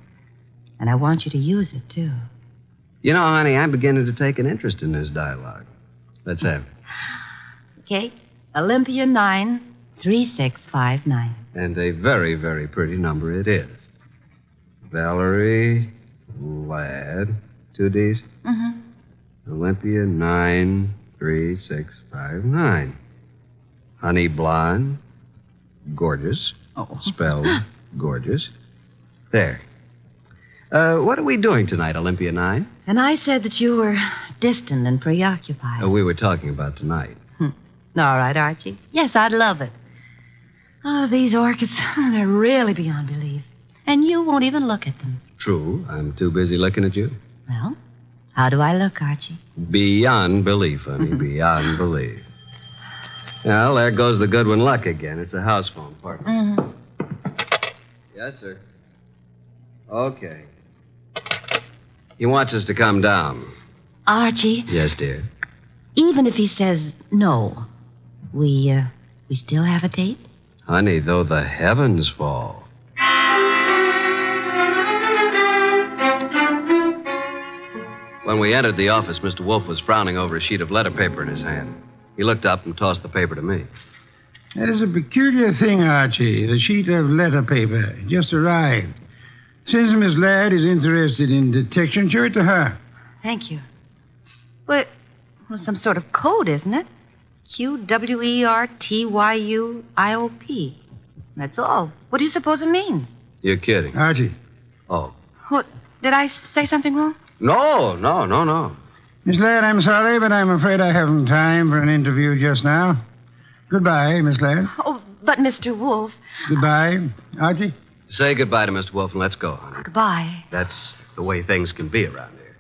And I want you to use it, too. You know, honey, I'm beginning to take an interest in this dialogue. Let's have it. Okay. Olympia 93659. And a very, very pretty number it is. Valerie Ladd. 2 D's? Mm-hmm. Olympia 93659. Honey blonde. Gorgeous. Oh. Spelled gorgeous. There. What are we doing tonight, Olympia 9? And I said that you were distant and preoccupied. We were talking about tonight. All right, Archie. Yes, I'd love it. Oh, these orchids, they're really beyond belief. And you won't even look at them. True. I'm too busy looking at you. Well, how do I look, Archie? Beyond belief, honey. Beyond belief. Well, there goes the Goodwin luck again. It's a house phone, partner. Mm-hmm. Yes, sir. Okay. He wants us to come down. Archie, Yes, dear. even if he says no, we still have a date? Honey, though the heavens fall. When we entered the office, Mr. Wolfe was frowning over a sheet of letter paper in his hand. He looked up and tossed the paper to me. That is a peculiar thing, Archie. The sheet of letter paper just arrived. Since Miss Ladd is interested in detection, show it to her. Thank you. Well, some sort of code, isn't it? QWERTYUIOP. That's all. What do you suppose it means? You're kidding. Archie. Oh. What? Did I say something wrong? No. Miss Ladd, I'm sorry, but I'm afraid I haven't time for an interview just now. Goodbye, Miss Ladd. Oh, but Mr. Wolfe. Goodbye. Archie? Say goodbye to Mr. Wolfe and let's go, honey. Goodbye. That's the way things can be around here.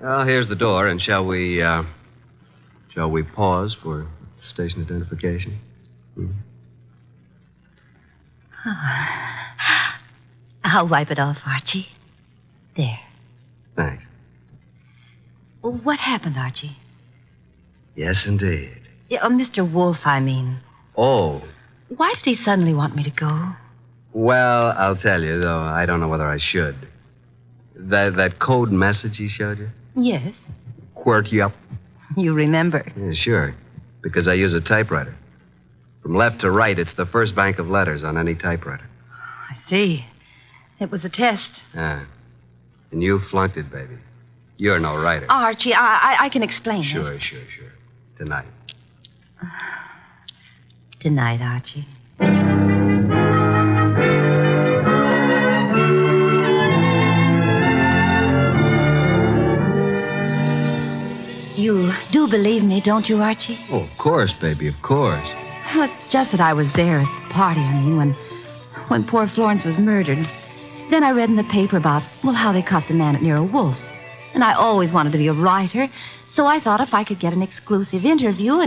Well, here's the door, and shall we pause for station identification? I'll wipe it off, Archie. There. Thanks. What happened, Archie? Yes, indeed. Yeah, Mr. Wolfe, I mean. Oh. Why did he suddenly want me to go? Well, I'll tell you, though I don't know whether I should. That code message he showed you? Yes. Quirt you up. You remember. Yeah, sure. Because I use a typewriter. From left to right, it's the first bank of letters on any typewriter. I see. It was a test. Ah. And you flunked it, baby. You're no writer. Archie, I can explain it. Sure. Tonight. Tonight, Archie. You do believe me, don't you, Archie? Oh, of course, baby, of course. Well, it's just that I was there at the party, when poor Florence was murdered. Then I read in the paper about, how they caught the man at Nero Wolfe's. And I always wanted to be a writer, so I thought if I could get an exclusive interview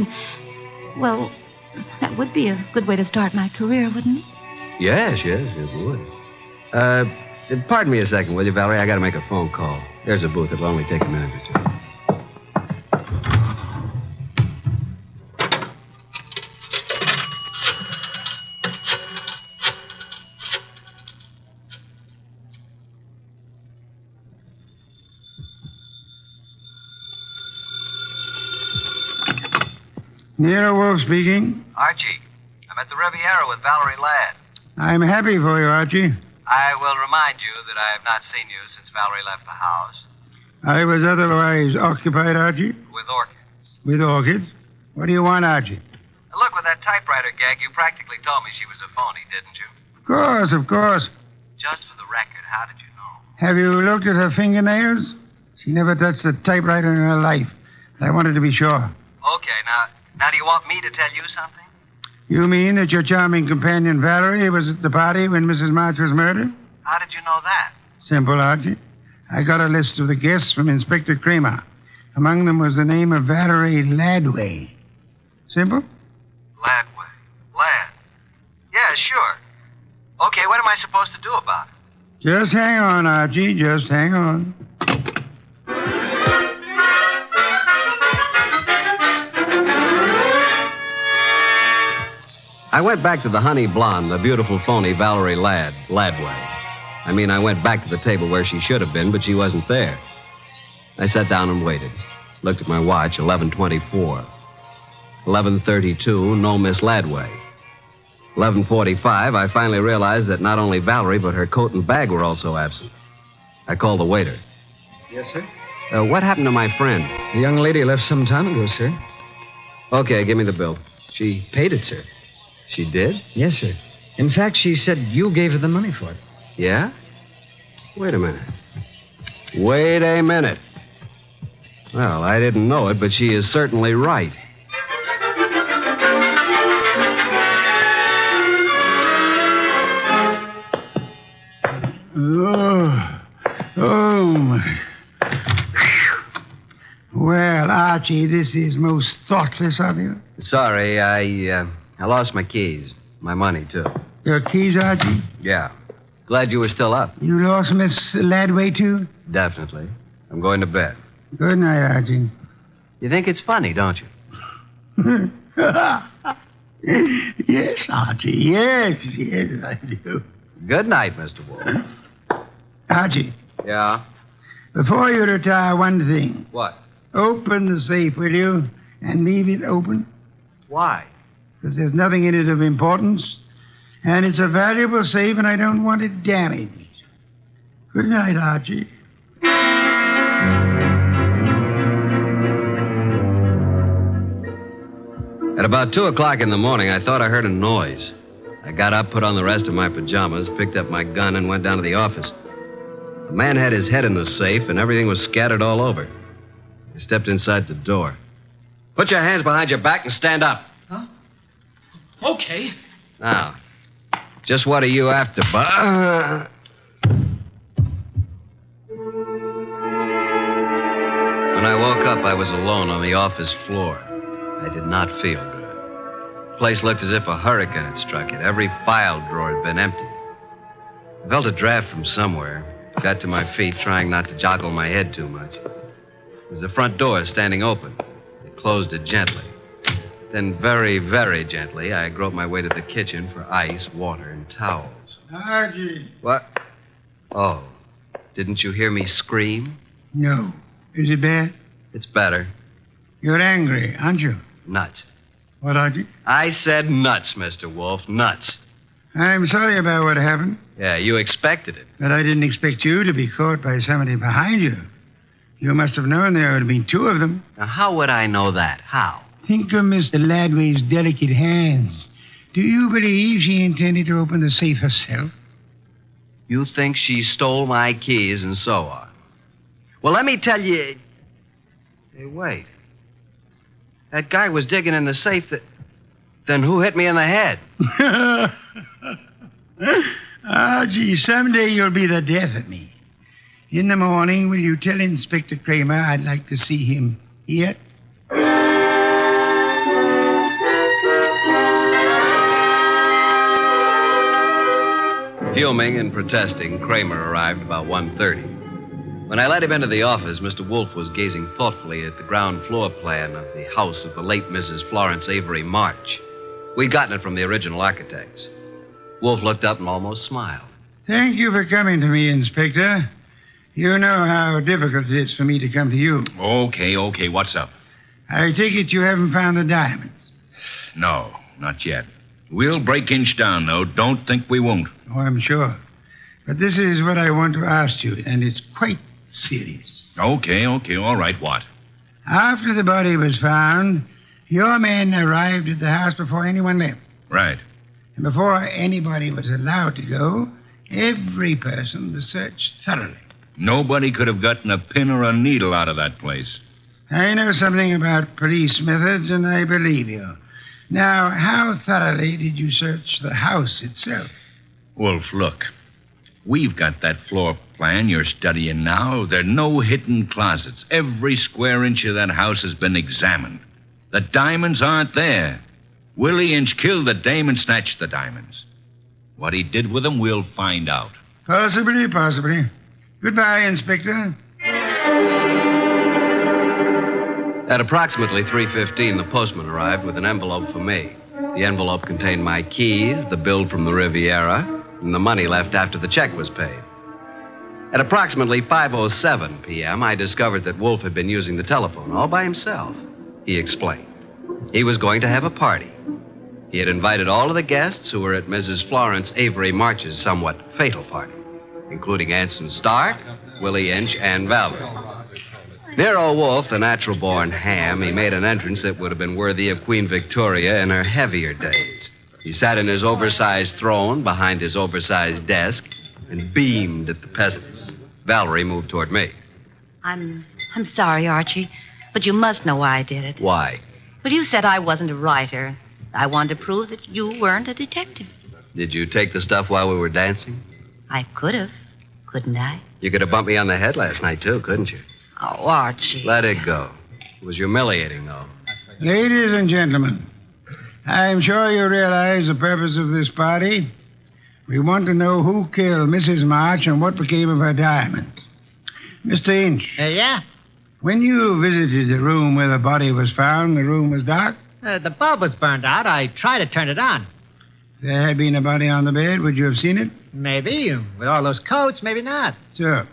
that would be a good way to start my career, wouldn't it? Yes, it would. Pardon me a second, will you, Valerie? I got to make a phone call. There's a booth. It'll only take a minute or two. Nero Wolfe speaking. Archie, I'm at the Riviera with Valerie Ladd. I'm happy for you, Archie. I will remind you that I have not seen you since Valerie left the house. I was otherwise occupied, Archie. With orchids. With orchids? What do you want, Archie? Look, with that typewriter gag, you practically told me she was a phony, didn't you? Of course. Just for the record, how did you know? Have you looked at her fingernails? She never touched a typewriter in her life. I wanted to be sure. Okay, now do you want me to tell you something? You mean that your charming companion Valerie was at the party when Mrs. March was murdered? How did you know that? Simple, Archie. I got a list of the guests from Inspector Kramer. Among them was the name of Valerie Ladway. Simple? Ladway. Ladd. Yeah, sure. Okay, what am I supposed to do about it? Just hang on, Archie. Just hang on. I went back to the honey blonde, the beautiful phony Valerie Ladway. I went back to the table where she should have been, but she wasn't there. I sat down and waited. Looked at my watch, 11:24. 11:32, no Miss Ladway. 11:45, I finally realized that not only Valerie, but her coat and bag were also absent. I called the waiter. Yes, sir? What happened to my friend? The young lady left some time ago, sir. Okay, give me the bill. She paid it, sir. She did? Yes, sir. In fact, she said you gave her the money for it. Yeah? Wait a minute. Wait a minute. Well, I didn't know it, but she is certainly right. Oh, my. Well, Archie, this is most thoughtless of you. Sorry, I lost my keys. My money, too. Your keys, Archie? Yeah. Glad you were still up. You lost Miss Ladway, too? Definitely. I'm going to bed. Good night, Archie. You think it's funny, don't you? Yes, Archie. Yes, I do. Good night, Mr. Wolfe. Archie. Yeah? Before you retire, one thing. What? Open the safe, will you? And leave it open. Why? Because there's nothing in it of importance. And it's a valuable safe, and I don't want it damaged. Good night, Archie. At about 2 o'clock in the morning, I thought I heard a noise. I got up, put on the rest of my pajamas, picked up my gun, and went down to the office. The man had his head in the safe, and everything was scattered all over. I stepped inside the door. Put your hands behind your back and stand up. Huh? Okay. Now, just what are you after, Bud? When I woke up, I was alone on the office floor. I did not feel good. The place looked as if a hurricane had struck it. Every file drawer had been empty. I felt a draft from somewhere. Got to my feet, trying not to joggle my head too much. was the front door standing open. It closed it gently. Then very, very gently, I groped my way to the kitchen for ice, water, and towels. Archie. What? Oh, didn't you hear me scream? No. Is it bad? It's better. You're angry, aren't you? Nuts. What, Archie? I said nuts, Mr. Wolfe. Nuts. I'm sorry about what happened, Yeah, you expected it. but I didn't expect you to be caught by somebody behind you. You must have known there would have been two of them. Now, how would I know that? How? Think of Mr. Ladway's delicate hands. Do you believe she intended to open the safe herself? You think she stole my keys and so on. Well, let me tell you... Hey, wait. That guy was digging in the safe that... Then who hit me in the head? Gee, someday you'll be the death of me. In the morning, will you tell Inspector Kramer I'd like to see him here? Fuming and protesting, Kramer arrived about 1:30. When I let him into the office, Mr. Wolfe was gazing thoughtfully at the ground floor plan of the house of the late Mrs. Florence Avery March. We'd gotten it from the original architects. Wolfe looked up and almost smiled. Thank you for coming to me, Inspector. You know how difficult it is for me to come to you. Okay, what's up? I take it you haven't found the diamonds. No, not yet. We'll break inch down, though. Don't think we won't. Oh, I'm sure. But this is what I want to ask you, and it's quite serious. Okay, all right, what? After the body was found, your men arrived at the house before anyone left. Right. And before anybody was allowed to go, every person was searched thoroughly. Nobody could have gotten a pin or a needle out of that place. I know something about police methods, and I believe you. Now, how thoroughly did you search the house itself? Wolf, look. We've got that floor plan you're studying now. There are no hidden closets. Every square inch of that house has been examined. The diamonds aren't there. Willie Inch killed the dame and snatched the diamonds. What he did with them, we'll find out. Possibly. Goodbye, Inspector. At approximately 3:15, the postman arrived with an envelope for me. The envelope contained my keys, the bill from the Riviera, and the money left after the check was paid. At approximately 5:07 p.m., I discovered that Wolfe had been using the telephone all by himself. He explained. He was going to have a party. He had invited all of the guests who were at Mrs. Florence Avery March's somewhat fatal party, including Anson Stark, Willie Inch, and Valerie. Nero Wolfe, the natural-born ham, he made an entrance that would have been worthy of Queen Victoria in her heavier days. He sat in his oversized throne behind his oversized desk and beamed at the peasants. Valerie moved toward me. I'm sorry, Archie, but you must know why I did it. Why? Well, you said I wasn't a writer. I wanted to prove that you weren't a detective. Did you take the stuff while we were dancing? I could have, couldn't I? You could have bumped me on the head last night, too, couldn't you? Oh, Archie. Let it go. It was humiliating, though. Ladies and gentlemen, I'm sure you realize the purpose of this party. We want to know who killed Mrs. March and what became of her diamonds. Mr. Inch. Yeah? When you visited the room where the body was found, the room was dark? The bulb was burned out. I tried to turn it on. If there had been a body on the bed, would you have seen it? Maybe. With all those coats, maybe not. Sure.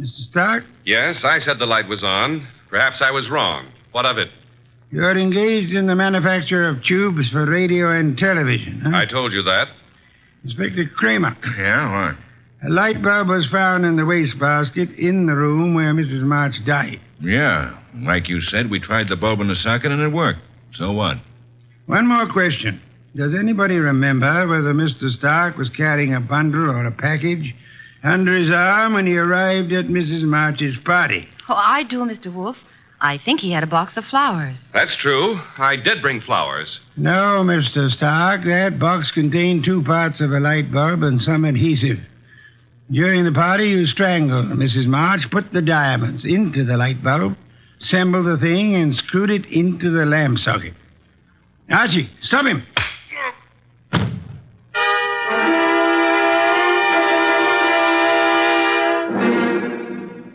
Mr. Stark? Yes, I said the light was on. Perhaps I was wrong. What of it? You're engaged in the manufacture of tubes for radio and television, huh? I told you that. Inspector Kramer. Yeah, what? A light bulb was found in the wastebasket in the room where Mrs. March died. Yeah. Like you said, we tried the bulb in the socket and it worked. So what? One more question. Does anybody remember whether Mr. Stark was carrying a bundle or a package under his arm when he arrived at Mrs. March's party? Oh, I do, Mr. Wolfe. I think he had a box of flowers. That's true. I did bring flowers. No, Mr. Stark. That box contained 2 parts of a light bulb and some adhesive. During the party, you strangled Mrs. March, put the diamonds into the light bulb, assembled the thing, and screwed it into the lamp socket. Archie, stop him.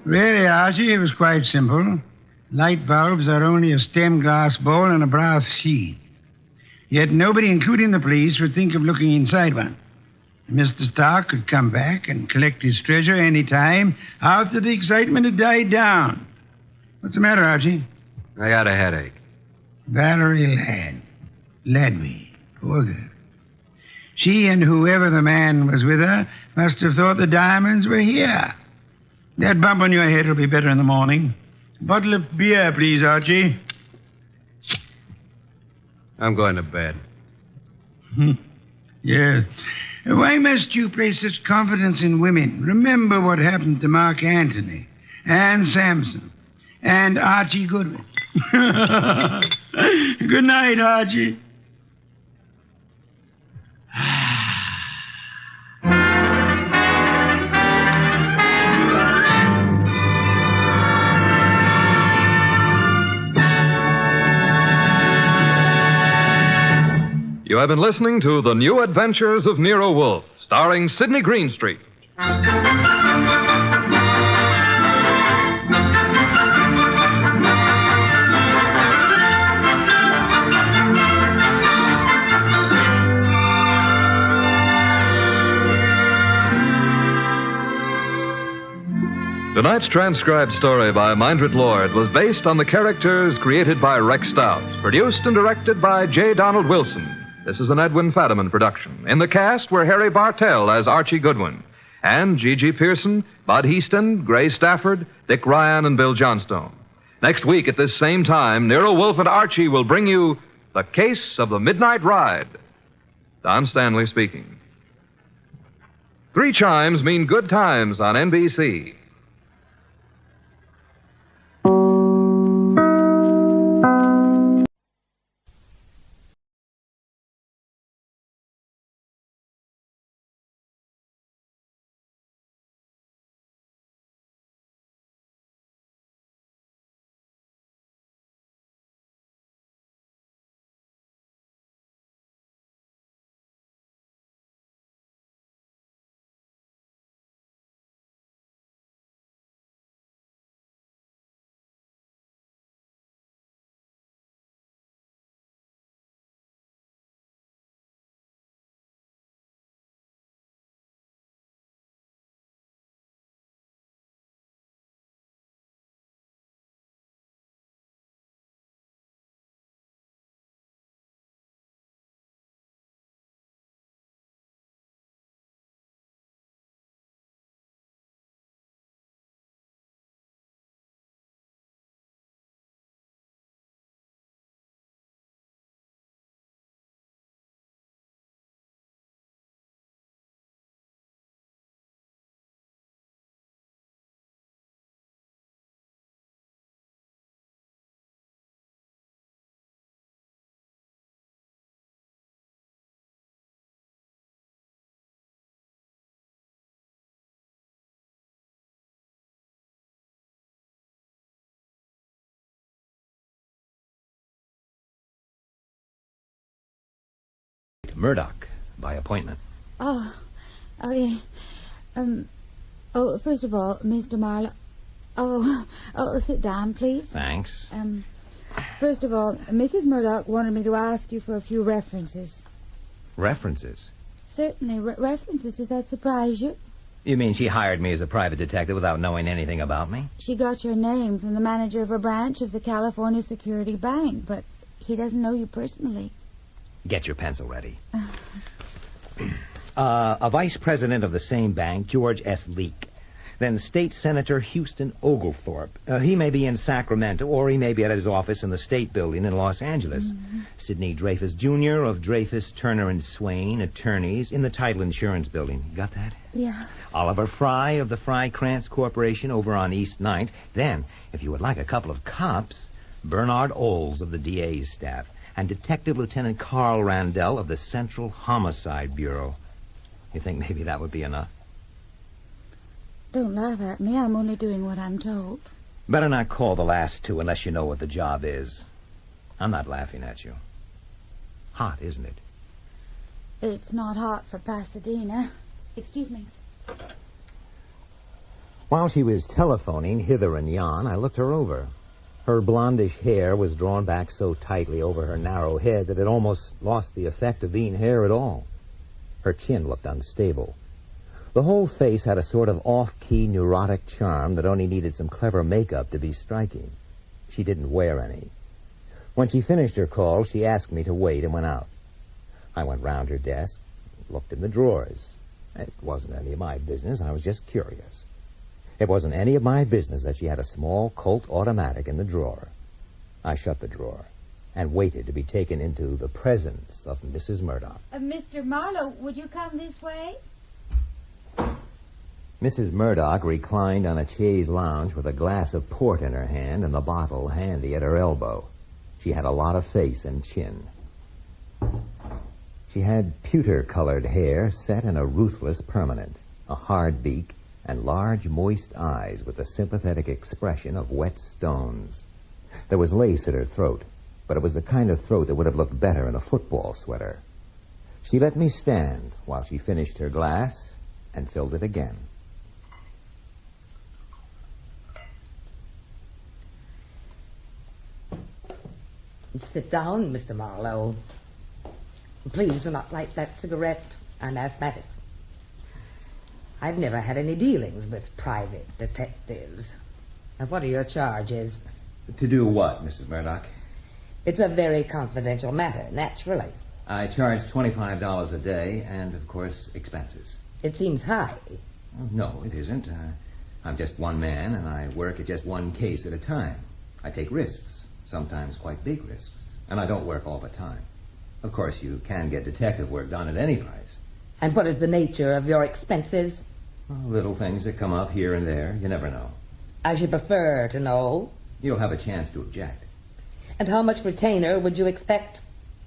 Really, Archie, it was quite simple. Light bulbs are only a stem glass bowl and a brass sheet. Yet nobody, including the police, would think of looking inside one. Mr. Stark could come back and collect his treasure any time after the excitement had died down. What's the matter, Archie? I got a headache. Valerie Ladby. Poor girl. She and whoever the man was with her must have thought the diamonds were here. That bump on your head will be better in the morning. A bottle of beer, please, Archie. I'm going to bed. Yes. Why must you place such confidence in women? Remember what happened to Mark Antony and Samson and Archie Goodwin. Good night, Archie. You have been listening to The New Adventures of Nero Wolfe, starring Sidney Greenstreet. Tonight's transcribed story by Mindred Lord was based on the characters created by Rex Stout, produced and directed by J. Donald Wilson. This is an Edwin Fadiman production. In the cast were Harry Bartell as Archie Goodwin, and G.G. Pearson, Bud Heaston, Gray Stafford, Dick Ryan, and Bill Johnstone. Next week at this same time, Nero Wolfe and Archie will bring you The Case of the Midnight Ride. Don Stanley speaking. 3 chimes mean good times on NBC. Murdoch, by appointment. Oh, yeah. First of all, Mr. Marlowe. Sit down, please. Thanks. First of all, Mrs. Murdoch wanted me to ask you for a few references. References? Certainly, references. Does that surprise you? You mean she hired me as a private detective without knowing anything about me? She got your name from the manager of a branch of the California Security Bank, but he doesn't know you personally. Get your pencil ready. A vice president of the same bank, George S. Leake. Then State Senator Houston Oglethorpe. He may be in Sacramento, or he may be at his office in the State Building in Los Angeles. Mm-hmm. Sidney Dreyfus, Jr. of Dreyfus, Turner, and Swain, attorneys, in the Title Insurance Building. Got that? Yeah. Oliver Fry of the Fry-Krantz Corporation over on East 9th. Then, if you would like a couple of cops, Bernard Olds of the DA's staff, and Detective Lieutenant Carl Randell of the Central Homicide Bureau. You think maybe that would be enough? Don't laugh at me. I'm only doing what I'm told. Better not call the last 2 unless you know what the job is. I'm not laughing at you. Hot, isn't it? It's not hot for Pasadena. Excuse me. While she was telephoning hither and yon, I looked her over. Her blondish hair was drawn back so tightly over her narrow head that it almost lost the effect of being hair at all. Her chin looked unstable. The whole face had a sort of off-key neurotic charm that only needed some clever makeup to be striking. She didn't wear any. When she finished her call, she asked me to wait and went out. I went round her desk, looked in the drawers. It wasn't any of my business. I was just curious. It wasn't any of my business that she had a small Colt automatic in the drawer. I shut the drawer and waited to be taken into the presence of Mrs. Murdoch. Mr. Marlowe, would you come this way? Mrs. Murdoch reclined on a chaise lounge with a glass of port in her hand and the bottle handy at her elbow. She had a lot of face and chin. She had pewter-colored hair set in a ruthless permanent, a hard beak, and large, moist eyes with the sympathetic expression of wet stones. There was lace at her throat, but it was the kind of throat that would have looked better in a football sweater. She let me stand while she finished her glass and filled it again. Sit down, Mr. Marlowe. Please do not light that cigarette. I'm asthmatic. I've never had any dealings with private detectives. And what are your charges? To do what, Mrs. Murdoch? It's a very confidential matter, naturally. I charge $25 a day and, of course, expenses. It seems high. No, it isn't. I'm just one man, and I work at just one case at a time. I take risks, sometimes quite big risks, and I don't work all the time. Of course, you can get detective work done at any price. And what is the nature of your expenses? Little things that come up here and there. You never know. I should prefer to know. You'll have a chance to object. And how much retainer would you expect?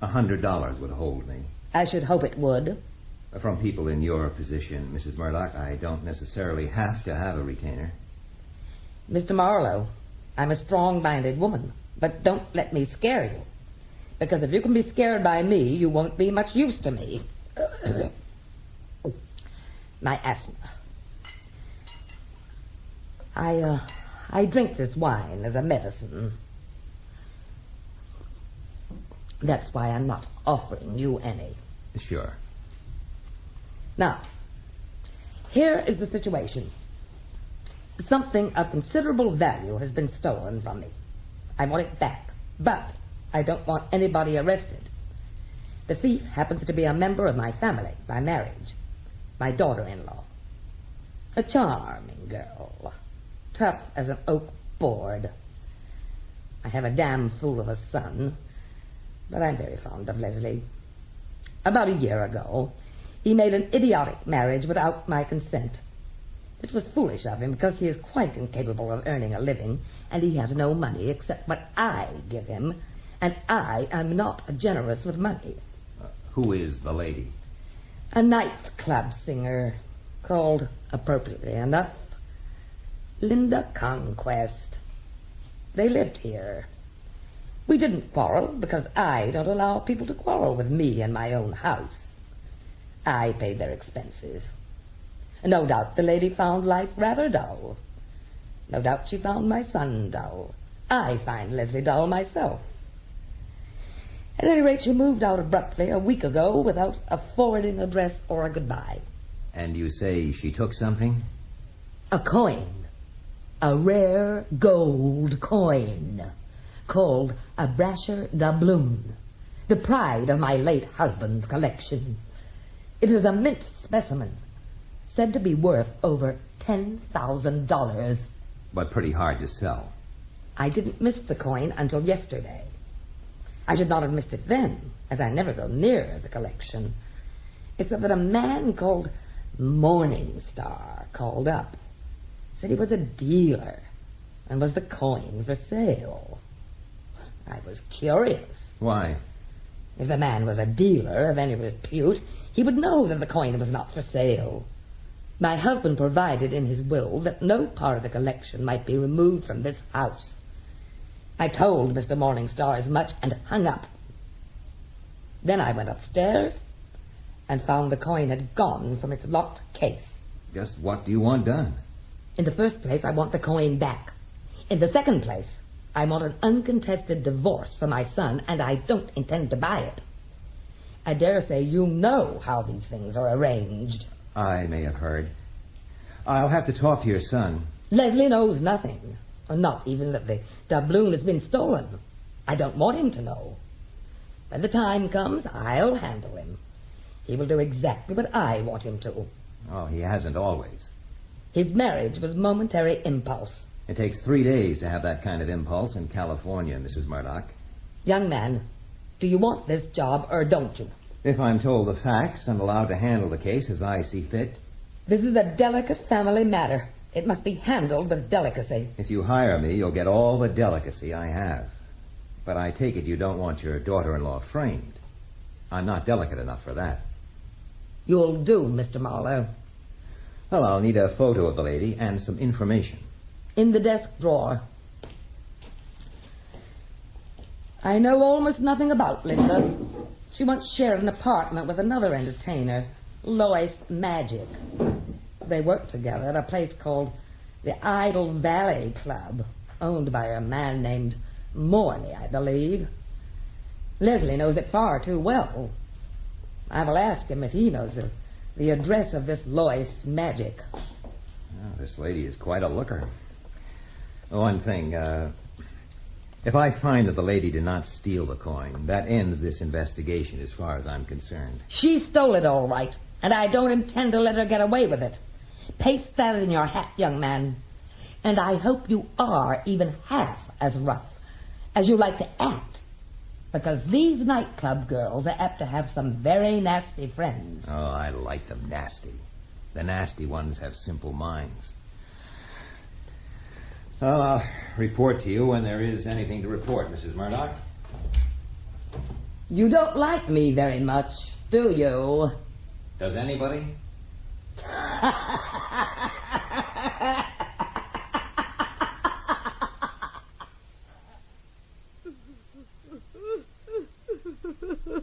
$100 would hold me. I should hope it would. From people in your position, Mrs. Murdoch, I don't necessarily have to have a retainer. Mr. Marlowe, I'm a strong-minded woman, but don't let me scare you. Because if you can be scared by me, you won't be much use to me. My asthma. I drink this wine as a medicine. That's why I'm not offering you any. Sure. Now, here is the situation. Something of considerable value has been stolen from me. I want it back, but I don't want anybody arrested. The thief happens to be a member of my family by marriage, my daughter-in-law. A charming girl, tough as an oak board. I have a damn fool of a son, but I'm very fond of Leslie. About a year ago, he made an idiotic marriage without my consent. This was foolish of him because he is quite incapable of earning a living, and he has no money except what I give him, and I am not generous with money. Who is the lady? A nightclub singer called, appropriately enough, Linda Conquest. They lived here. We didn't quarrel because I don't allow people to quarrel with me in my own house. I paid their expenses. No doubt the lady found life rather dull. No doubt she found my son dull. I find Leslie dull myself. At any rate, she moved out abruptly a week ago without a forwarding address or a goodbye. And you say she took something? A coin. A rare gold coin called a brasher doubloon, the pride of my late husband's collection. It is a mint specimen, said to be worth over $10,000. But pretty hard to sell. I didn't miss the coin until yesterday. I should not have missed it then, as I never go near the collection, except that a man called Morningstar called up, said he was a dealer, and was the coin for sale. I was curious. Why? If the man was a dealer of any repute, he would know that the coin was not for sale. My husband provided in his will that no part of the collection might be removed from this house. I told Mr. Morningstar as much and hung up. Then I went upstairs and found the coin had gone from its locked case. Just what do you want done? In the first place, I want the coin back. In the second place, I want an uncontested divorce for my son, and I don't intend to buy it. I dare say you know how these things are arranged. I may have heard. I'll have to talk to your son. Leslie knows nothing. Not even that the doubloon has been stolen. I don't want him to know. When the time comes, I'll handle him. He will do exactly what I want him to. Oh, he hasn't always. His marriage was momentary impulse. It takes 3 days to have that kind of impulse in California, Mrs. Murdoch. Young man, do you want this job or don't you? If I'm told the facts and allowed to handle the case as I see fit. This is a delicate family matter. It must be handled with delicacy. If you hire me, you'll get all the delicacy I have. But I take it you don't want your daughter-in-law framed. I'm not delicate enough for that. You'll do, Mr. Marlowe. Well, I'll need a photo of the lady and some information. In the desk drawer. I know almost nothing about Linda. She once shared an apartment with another entertainer, Lois Magic. They worked together at a place called the Idle Valley Club, owned by a man named Morley, I believe. Leslie knows it far too well. I will ask him if he knows the address of this Lois Magic. Oh, this lady is quite a looker. One thing, if I find that the lady did not steal the coin, that ends this investigation as far as I'm concerned. She stole it all right, and I don't intend to let her get away with it. Paste that in your hat, young man. And I hope you are even half as rough as you like to act. Because these nightclub girls are apt to have some very nasty friends. Oh, I like them nasty. The nasty ones have simple minds. Well, I'll report to you when there is anything to report, Mrs. Murdoch. You don't like me very much, do you? Does anybody?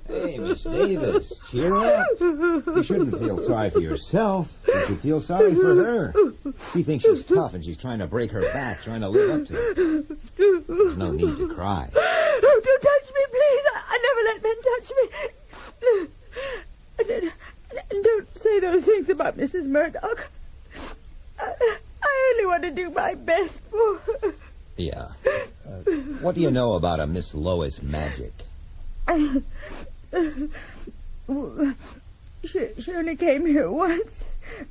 Hey, Miss Davis, cheer up. You shouldn't feel sorry for yourself. You should feel sorry for her. She thinks she's tough and she's trying to break her back, trying to live up to it. There's no need to cry. Oh, don't touch me, please. I never let men touch me. And don't say those things about Mrs. Murdoch. I only want to do my best for her. Yeah. What do you know about a Miss Lois Magic? She only came here once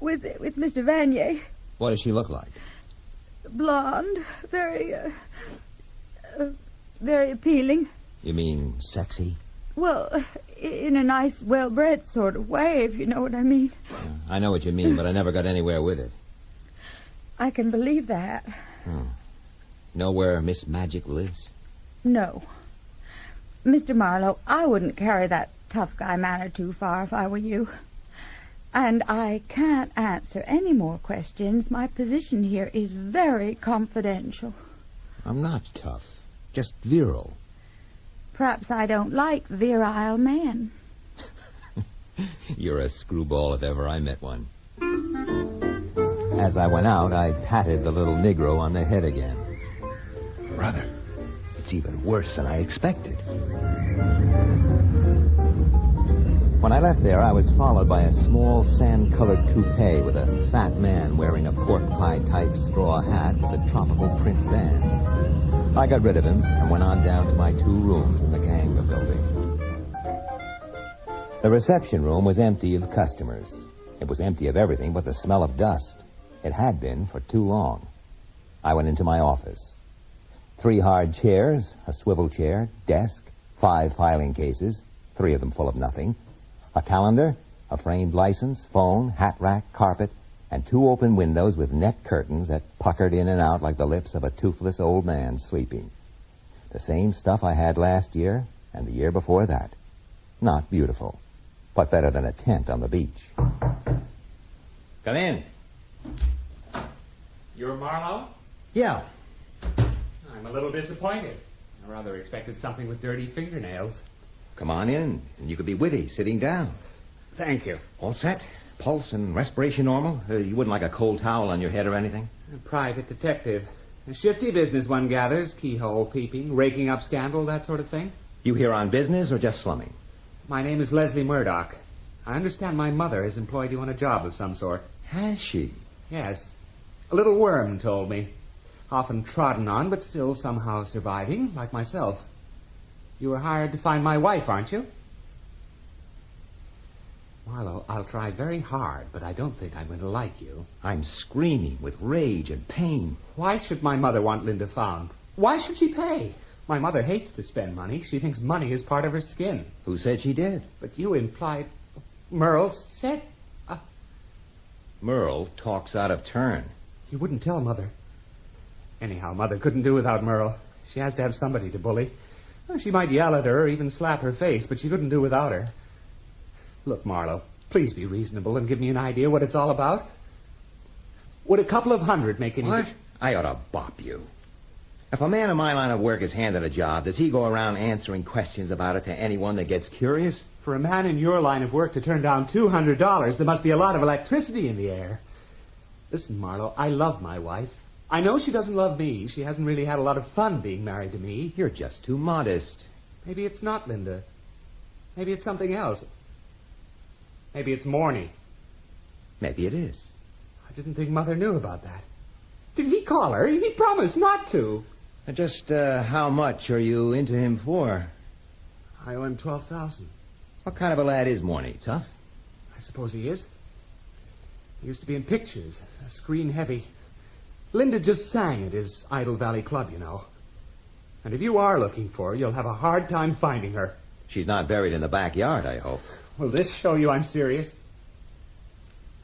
with Mr. Vanier. What does she look like? Blonde, very appealing. You mean sexy? Well, in a nice, well-bred sort of way, if you know what I mean. I know what you mean, but I never got anywhere with it. I can believe that. Know where Miss Magic lives? No. Mr. Marlowe, I wouldn't carry that tough guy manner too far if I were you. And I can't answer any more questions. My position here is very confidential. I'm not tough, just virile. Perhaps I don't like virile men. You're a screwball if ever I met one. As I went out, I patted the little Negro on the head again. Brother, it's even worse than I expected. When I left there, I was followed by a small sand-colored coupe with a fat man wearing a pork-pie-type straw hat with a tropical print band. I got rid of him and went on down to my 2 rooms in the Ganga building. The reception room was empty of customers. It was empty of everything but the smell of dust. It had been for too long. I went into my office. 3 hard chairs, a swivel chair, desk, 5 filing cases, 3 of them full of nothing, a calendar, a framed license, phone, hat rack, carpet, and 2 open windows with net curtains that puckered in and out like the lips of a toothless old man sleeping. The same stuff I had last year and the year before that. Not beautiful, but better than a tent on the beach. Come in. You're Marlowe? Yeah. I'm a little disappointed. I rather expected something with dirty fingernails. Come on in, and you could be witty sitting down. Thank you. All set? Pulse and respiration normal? You wouldn't like a cold towel on your head or anything? A private detective. A shifty business, one gathers. Keyhole peeping, raking up scandal, that sort of thing. You here on business or just slumming? My name is Leslie Murdoch. I understand my mother has employed you on a job of some sort. Has she? Yes. A little worm told me. Often trodden on, but still somehow surviving, like myself. You were hired to find my wife, aren't you? Marlowe, I'll try very hard, but I don't think I'm going to like you. I'm screaming with rage and pain. Why should my mother want Linda found? Why should she pay? My mother hates to spend money. She thinks money is part of her skin. Who said she did? But you implied... Merle said... Merle talks out of turn. You wouldn't tell Mother. Anyhow, Mother couldn't do without Merle. She has to have somebody to bully. Well, she might yell at her or even slap her face, but she couldn't do without her. Look, Marlowe, please be reasonable and give me an idea what it's all about. Would a couple of $100 make any... What? I ought to bop you. If a man in my line of work is handed a job, does he go around answering questions about it to anyone that gets curious? For a man in your line of work to turn down $200, there must be a lot of electricity in the air. Listen, Marlowe, I love my wife. I know she doesn't love me. She hasn't really had a lot of fun being married to me. You're just too modest. Maybe it's not Linda. Maybe it's something else. Maybe it's Morny. Maybe it is. I didn't think Mother knew about that. Did he call her? He promised not to. Just how much are you into him for? I owe him $12,000. What kind of a lad is Morny? Tough? I suppose he is. He used to be in pictures, screen heavy. Linda just sang at his Idle Valley Club, you know. And if you are looking for her, you'll have a hard time finding her. She's not buried in the backyard, I hope. Will this show you I'm serious?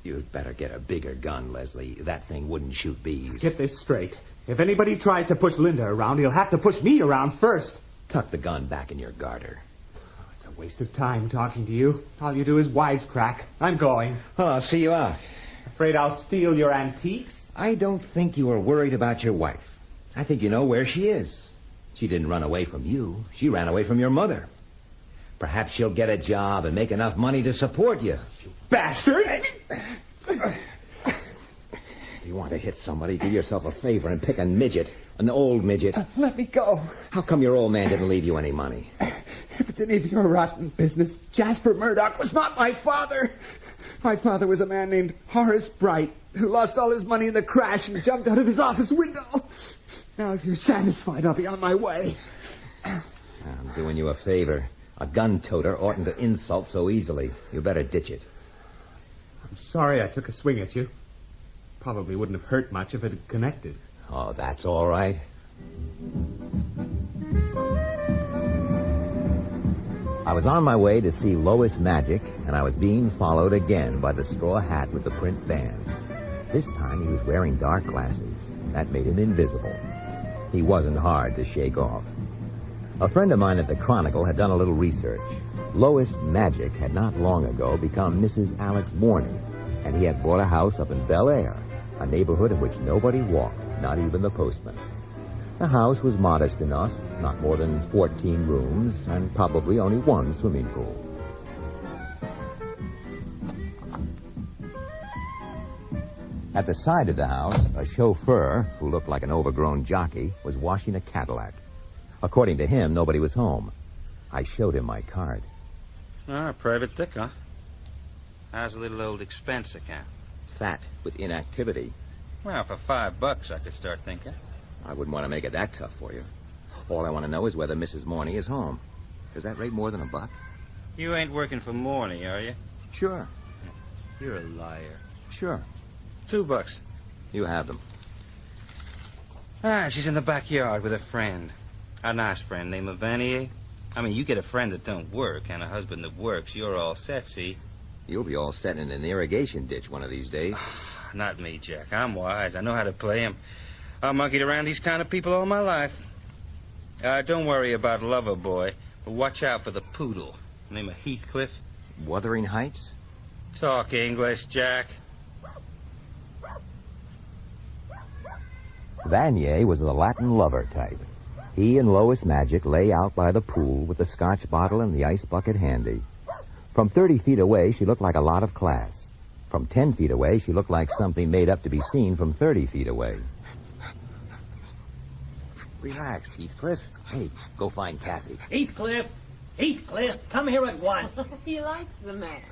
You'd better get a bigger gun, Leslie. That thing wouldn't shoot bees. Get this straight. If anybody tries to push Linda around, he'll have to push me around first. Tuck the gun back in your garter. It's a waste of time talking to you. All you do is wisecrack. I'm going. Well, I'll see you out. Afraid I'll steal your antiques? I don't think you are worried about your wife. I think you know where she is. She didn't run away from you. She ran away from your mother. Perhaps she'll get a job and make enough money to support you. You bastard! If you want to hit somebody, do yourself a favor and pick a midget. An old midget. Let me go. How come your old man didn't leave you any money? If it's any of your rotten business, Jasper Murdoch was not my father. My father was a man named Horace Bright, who lost all his money in the crash and jumped out of his office window. Now, if you're satisfied, I'll be on my way. I'm doing you a favor. A gun-toter oughtn't to insult so easily. You better ditch it. I'm sorry I took a swing at you. Probably wouldn't have hurt much if it had connected. Oh, that's all right. I was on my way to see Lois Magic, and I was being followed again by the straw hat with the print band. This time he was wearing dark glasses. That made him invisible. He wasn't hard to shake off. A friend of mine at the Chronicle had done a little research. Lois Magic had not long ago become Mrs. Alex Morny, and he had bought a house up in Bel Air, a neighborhood in which nobody walked, not even the postman. The house was modest enough, not more than 14 rooms, and probably only one swimming pool. At the side of the house, a chauffeur, who looked like an overgrown jockey, was washing a Cadillac. According to him, nobody was home. I showed him my card. Ah, private dick, huh? How's a little old expense account? Fat with inactivity. Well, for $5 I could start thinking. I wouldn't want to make it that tough for you. All I want to know is whether Mrs. Morny is home. Does that rate more than $1? You ain't working for Morny, are you? Sure. You're a liar. Sure. $2. You have them. Ah, she's in the backyard with a friend. A nice friend named Vanier. I mean, you get a friend that don't work and a husband that works, you're all set, see? You'll be all set in an irrigation ditch one of these days. Not me, Jack. I'm wise. I know how to play 'em. I monkeyed around these kind of people all my life. Don't worry about Lover Boy, but watch out for the poodle. Name of Heathcliff. Wuthering Heights? Talk English, Jack. Vanier was the Latin lover type. He and Lois Magic lay out by the pool with the scotch bottle and the ice bucket handy. From 30 feet away, she looked like a lot of class. From 10 feet away, she looked like something made up to be seen from 30 feet away. Relax, Heathcliff. Hey, go find Kathy. Heathcliff! Heathcliff, come here at once. He likes the man.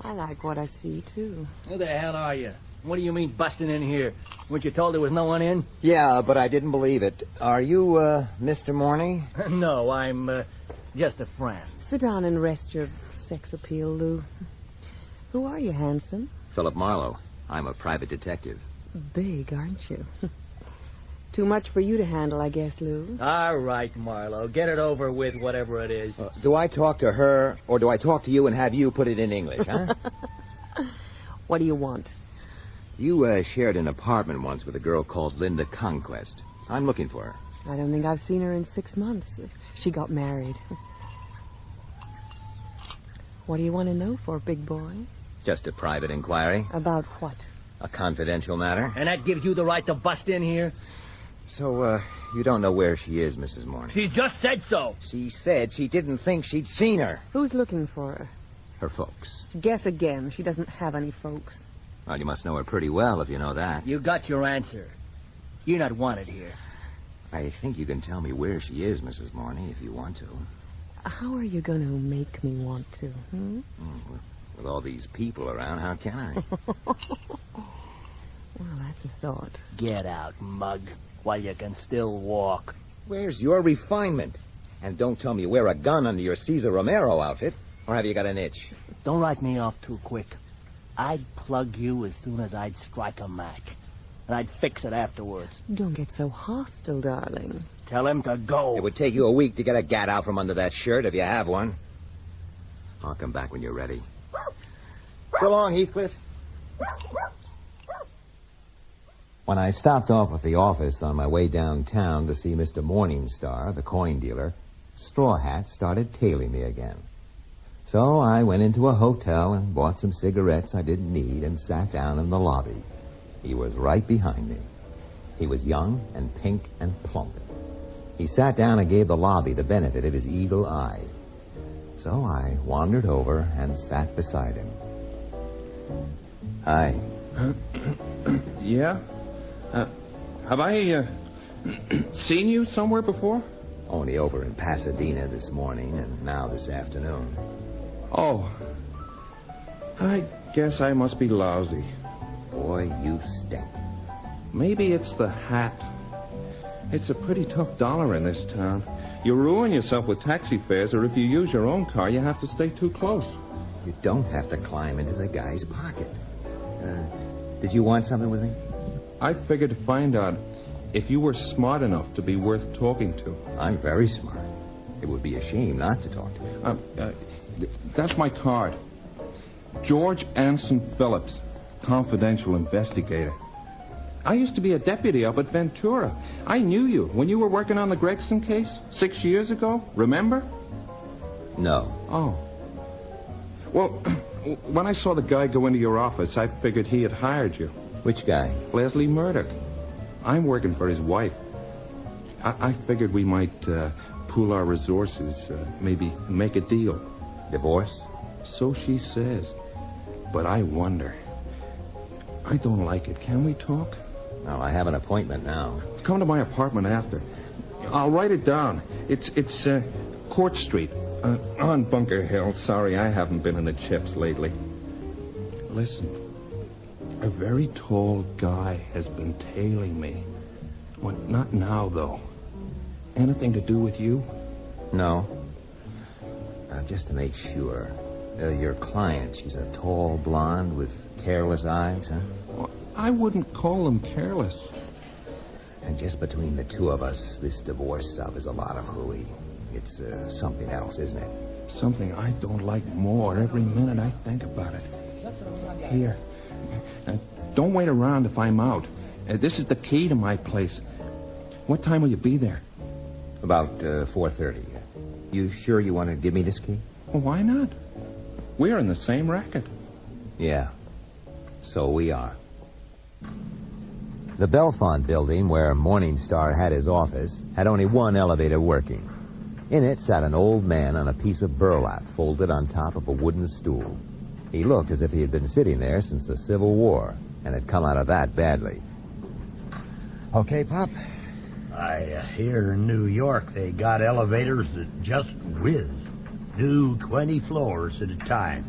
I like what I see, too. Who the hell are you? What do you mean busting in here? Weren't you told there was no one in? Yeah, but I didn't believe it. Are you, Mr. Morning? No, I'm, just a friend. Sit down and rest your sex appeal, Lou. Who are you, handsome? Philip Marlowe. I'm a private detective. Big, aren't you? Too much for you to handle, I guess, Lou. All right, Marlowe. Get it over with, whatever it is. Do I talk to her, or do I talk to you and have you put it in English, huh? What do you want? You shared an apartment once with a girl called Linda Conquest. I'm looking for her. I don't think I've seen her in 6 months. She got married. What do you want to know for, big boy? Just a private inquiry. About what? A confidential matter. And that gives you the right to bust in here? So, you don't know where she is, Mrs. Morning? She just said so. She said she didn't think she'd seen her. Who's looking for her? Her folks. Guess again. She doesn't have any folks. Well, you must know her pretty well if you know that. You got your answer. You're not wanted here. I think you can tell me where she is, Mrs. Morney, if you want to. How are you going to make me want to, hmm? With all these people around, how can I? Well, that's a thought. Get out, mug, while you can still walk. Where's your refinement? And don't tell me you wear a gun under your Cesar Romero outfit. Or have you got an itch? Don't write me off too quick. I'd plug you as soon as I'd strike a match. And I'd fix it afterwards. Don't get so hostile, darling. Tell him to go. It would take you a week to get a gat out from under that shirt if you have one. I'll come back when you're ready. So long, Heathcliff. When I stopped off at the office on my way downtown to see Mr. Morningstar, the coin dealer, Straw Hat started tailing me again. So I went into a hotel and bought some cigarettes I didn't need and sat down in the lobby. He was right behind me. He was young and pink and plump. He sat down and gave the lobby the benefit of his eagle eye. So I wandered over and sat beside him. Hi. Yeah? Have I seen you somewhere before? Only over in Pasadena this morning and now this afternoon. Oh. I guess I must be lousy. Boy, you stink. Maybe it's the hat. It's a pretty tough dollar in this town. You ruin yourself with taxi fares, or if you use your own car, you have to stay too close. You don't have to climb into the guy's pocket. Did you want something with me? I figured to find out if you were smart enough to be worth talking to. I'm very smart. It would be a shame not to talk to you. That's my card. George Anson Phillips, confidential investigator. I used to be a deputy up at Ventura. I knew you when you were working on the Gregson case 6 years ago. Remember? No. Oh. Well, when I saw the guy go into your office, I figured he had hired you. Which guy? Leslie Murdoch. I'm working for his wife. I figured we might pool our resources, maybe make a deal. Divorce? So she says. But I wonder. I don't like it. Can we talk? Well, I have an appointment now. Come to my apartment after. I'll write it down. It's Court Street, on Bunker Hill. Sorry, I haven't been in the chips lately. Listen. A very tall guy has been tailing me. Well, not now, though. Anything to do with you? No. Just to make sure. Your client, she's a tall blonde with careless eyes, huh? Well, I wouldn't call them careless. And just between the two of us, this divorce stuff is a lot of hooey. It's something else, isn't it? Something I don't like more every minute I think about it. Here. Don't wait around if I'm out. This is the key to my place. What time will you be there? About 4:30. You sure you want to give me this key? Well, why not? We're in the same racket. Yeah. So we are. The Belfont building, where Morningstar had his office, had only one elevator working. In it sat an old man on a piece of burlap folded on top of a wooden stool. He looked as if he had been sitting there since the Civil War and had come out of that badly. Okay, Pop? I hear in New York they got elevators that just whiz. Do 20 floors at a time.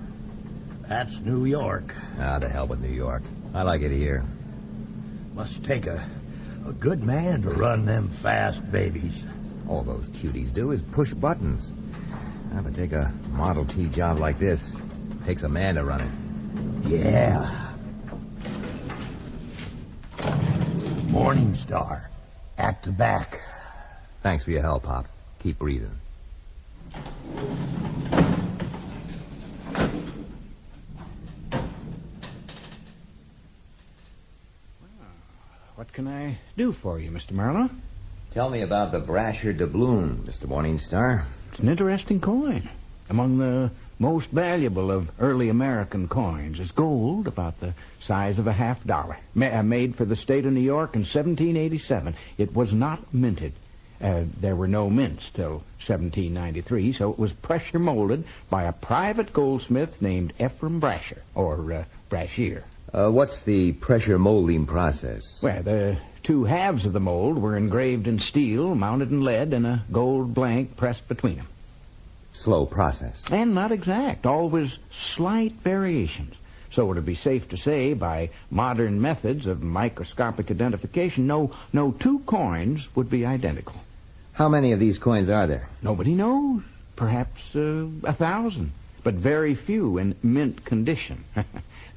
That's New York. Ah, the hell with New York. I like it here. Must take a good man to run them fast babies. All those cuties do is push buttons. But take a Model T job like this. Takes a man to run it. Yeah. Morning Star. At the back. Thanks for your help, Pop. Keep breathing. What can I do for you, Mr. Marlowe? Tell me about the Brasher doubloon, Mr. Morningstar. It's an interesting coin. Among the most valuable of early American coins is gold, about the size of a $50. Made for the state of New York in 1787. It was not minted. There were no mints till 1793, so it was pressure molded by a private goldsmith named Ephraim Brasher, or Brashear. What's the pressure molding process? Well, the two halves of the mold were engraved in steel, mounted in lead, and a gold blank pressed between them. Slow process. And not exact. Always slight variations. So it would be safe to say, by modern methods of microscopic identification, no two coins would be identical. How many of these coins are there? Nobody knows. Perhaps 1,000. But very few in mint condition.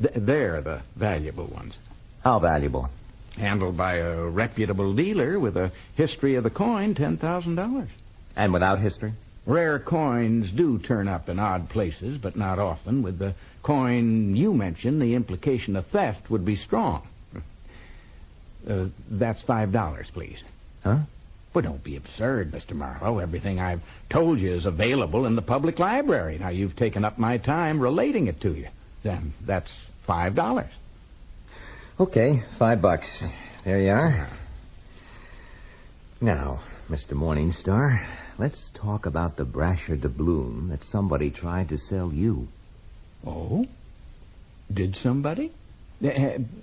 They're the valuable ones. How valuable? Handled by a reputable dealer with a history of the coin, $10,000. And without history? Rare coins do turn up in odd places, but not often. With the coin you mentioned, the implication of theft would be strong. That's $5, please. Huh? But don't be absurd, Mr. Marlowe. Everything I've told you is available in the public library. Now, you've taken up my time relating it to you. Then that's $5. Okay, $5. There you are. Now, Mr. Morningstar, let's talk about the Brasher doubloon that somebody tried to sell you. Oh? Did somebody?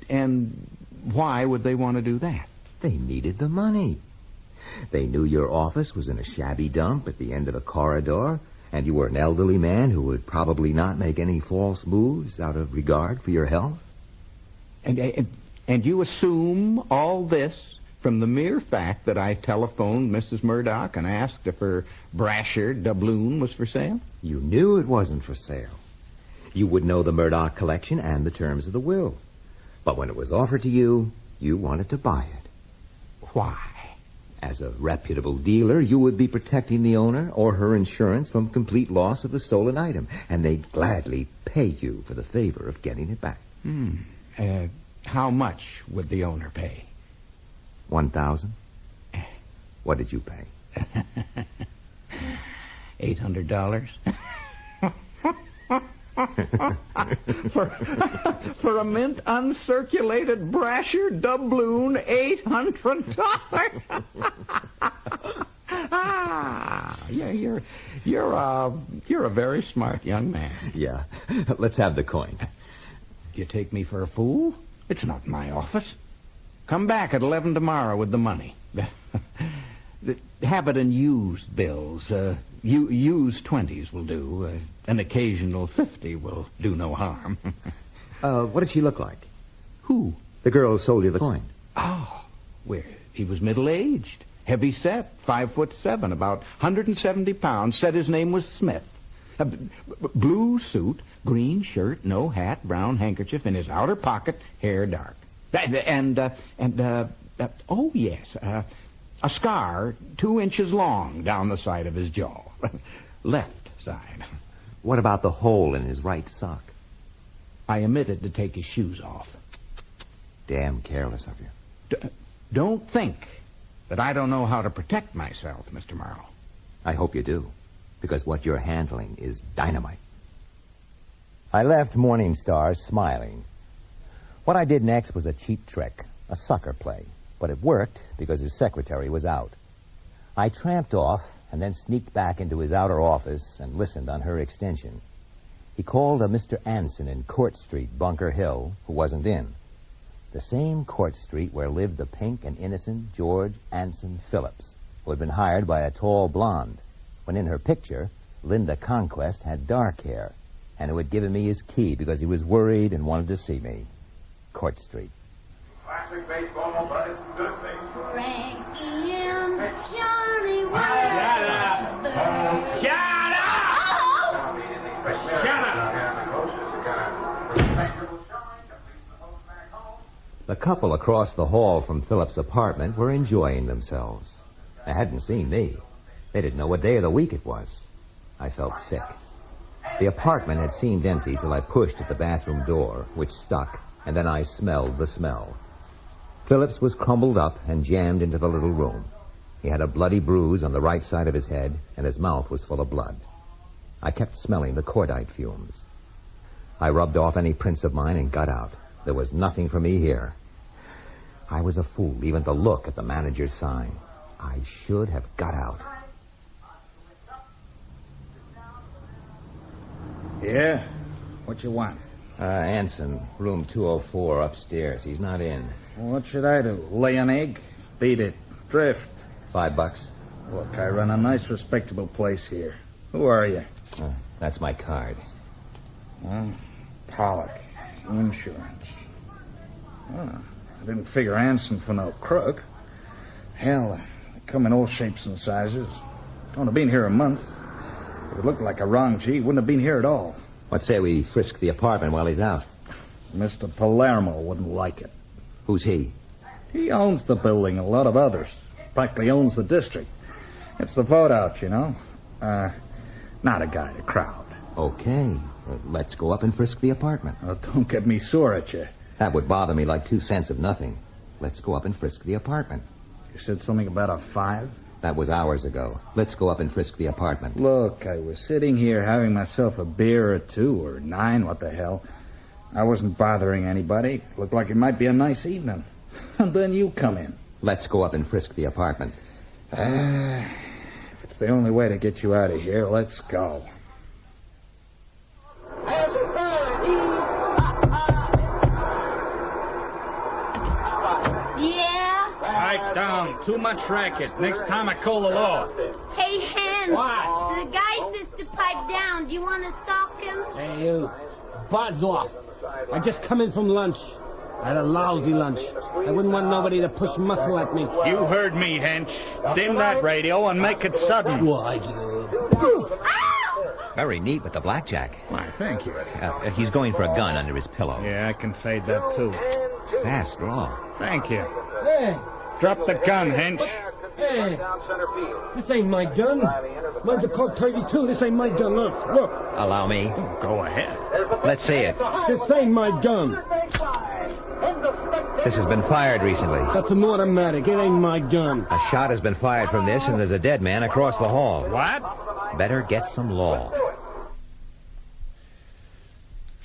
And why would they want to do that? They needed the money. They knew your office was in a shabby dump at the end of the corridor, and you were an elderly man who would probably not make any false moves out of regard for your health. And you assume all this from the mere fact that I telephoned Mrs. Murdoch and asked if her Brasher doubloon was for sale? You knew it wasn't for sale. You would know the Murdoch collection and the terms of the will. But when it was offered to you, you wanted to buy it. Why? As a reputable dealer, you would be protecting the owner or her insurance from complete loss of the stolen item, and they'd gladly pay you for the favor of getting it back. How much would the owner pay? $1,000. What did you pay? $800. For a mint uncirculated Brasher doubloon, $800. Yeah, you're a very smart young man. Yeah. Let's have the coin. You take me for a fool? It's not my office. Come back at 11 tomorrow with the money. Have it in used bills. Used 20s will do. An occasional 50 will do no harm. What did she look like? Who? The girl who sold you the coin. Oh, well, he was middle-aged, heavy set, 5'7", about 170 pounds. Said his name was Smith. Blue suit, green shirt, no hat, brown handkerchief in his outer pocket, hair dark. Oh, yes, a scar 2 inches long down the side of his jaw. Left side. What about the hole in his right sock? I omitted to take his shoes off. Damn careless of you. Don't think that I don't know how to protect myself, Mr. Marlowe. I hope you do, because what you're handling is dynamite. I left Morningstar smiling. What I did next was a cheap trick, a sucker play, but it worked because his secretary was out. I tramped off and then sneaked back into his outer office and listened on her extension. He called a Mr. Anson in Court Street, Bunker Hill, who wasn't in. The same Court Street where lived the pink and innocent George Anson Phillips, who had been hired by a tall blonde, when in her picture, Linda Conquest had dark hair, and who had given me his key because he was worried and wanted to see me. Court Street. Classic baseball, but it's a good thing. Frankie and Johnny were... Shut up! Shut up! Shut up! The couple across the hall from Philip's apartment were enjoying themselves. They hadn't seen me. They didn't know what day of the week it was. I felt sick. The apartment had seemed empty till I pushed at the bathroom door, which stuck, and then I smelled the smell. Phillips was crumpled up and jammed into the little room. He had a bloody bruise on the right side of his head, and his mouth was full of blood. I kept smelling the cordite fumes. I rubbed off any prints of mine and got out. There was nothing for me here. I was a fool even to look at the manager's sign. I should have got out. Yeah? What you want? Anson, room 204 upstairs. He's not in. What should I do? Lay an egg? Beat it. Drift. $5. Look, I run a nice, respectable place here. Who are you? That's my card. Well, Pollock. Insurance. Oh, I didn't figure Anson for no crook. Hell, they come in all shapes and sizes. Only been here a month. If it looked like a wrong G, he wouldn't have been here at all. What say we frisk the apartment while he's out? Mr. Palermo wouldn't like it. Who's he? He owns the building, a lot of others. Practically owns the district. It's the vote out, you know. Not a guy to crowd. Okay. Let's go up and frisk the apartment. Oh, don't get me sore at you. That would bother me like 2 cents of nothing. Let's go up and frisk the apartment. You said something about a 5? That was hours ago. Let's go up and frisk the apartment. Look, I was sitting here having myself a beer or 2 or 9, what the hell. I wasn't bothering anybody. Looked like it might be a nice evening. And then you come in. Let's go up and frisk the apartment. If it's the only way to get you out of here, let's go. Yeah? Pipe down. Too much racket. Next time I call the law. Hey, Hans. What? The guy says to pipe down. Do you want to stalk him? Hey, you. Buzz off. I just come in from lunch. I had a lousy lunch. I wouldn't want nobody to push muscle at me. You heard me, Hench. Dim that radio and make it sudden. Why, dude? Very neat with the blackjack. Why, thank you. He's going for a gun under his pillow. Yeah, I can fade that, too. Fast draw. Thank you. Hey. Drop the gun, Hench. Hey. This ain't my gun. Mine's a Colt 32. This ain't my gun. Look. Allow me. Go ahead. Let's see it. This ain't my gun. This has been fired recently. That's an automatic. It ain't my gun. A shot has been fired from this, and there's a dead man across the hall. What? Better get some law.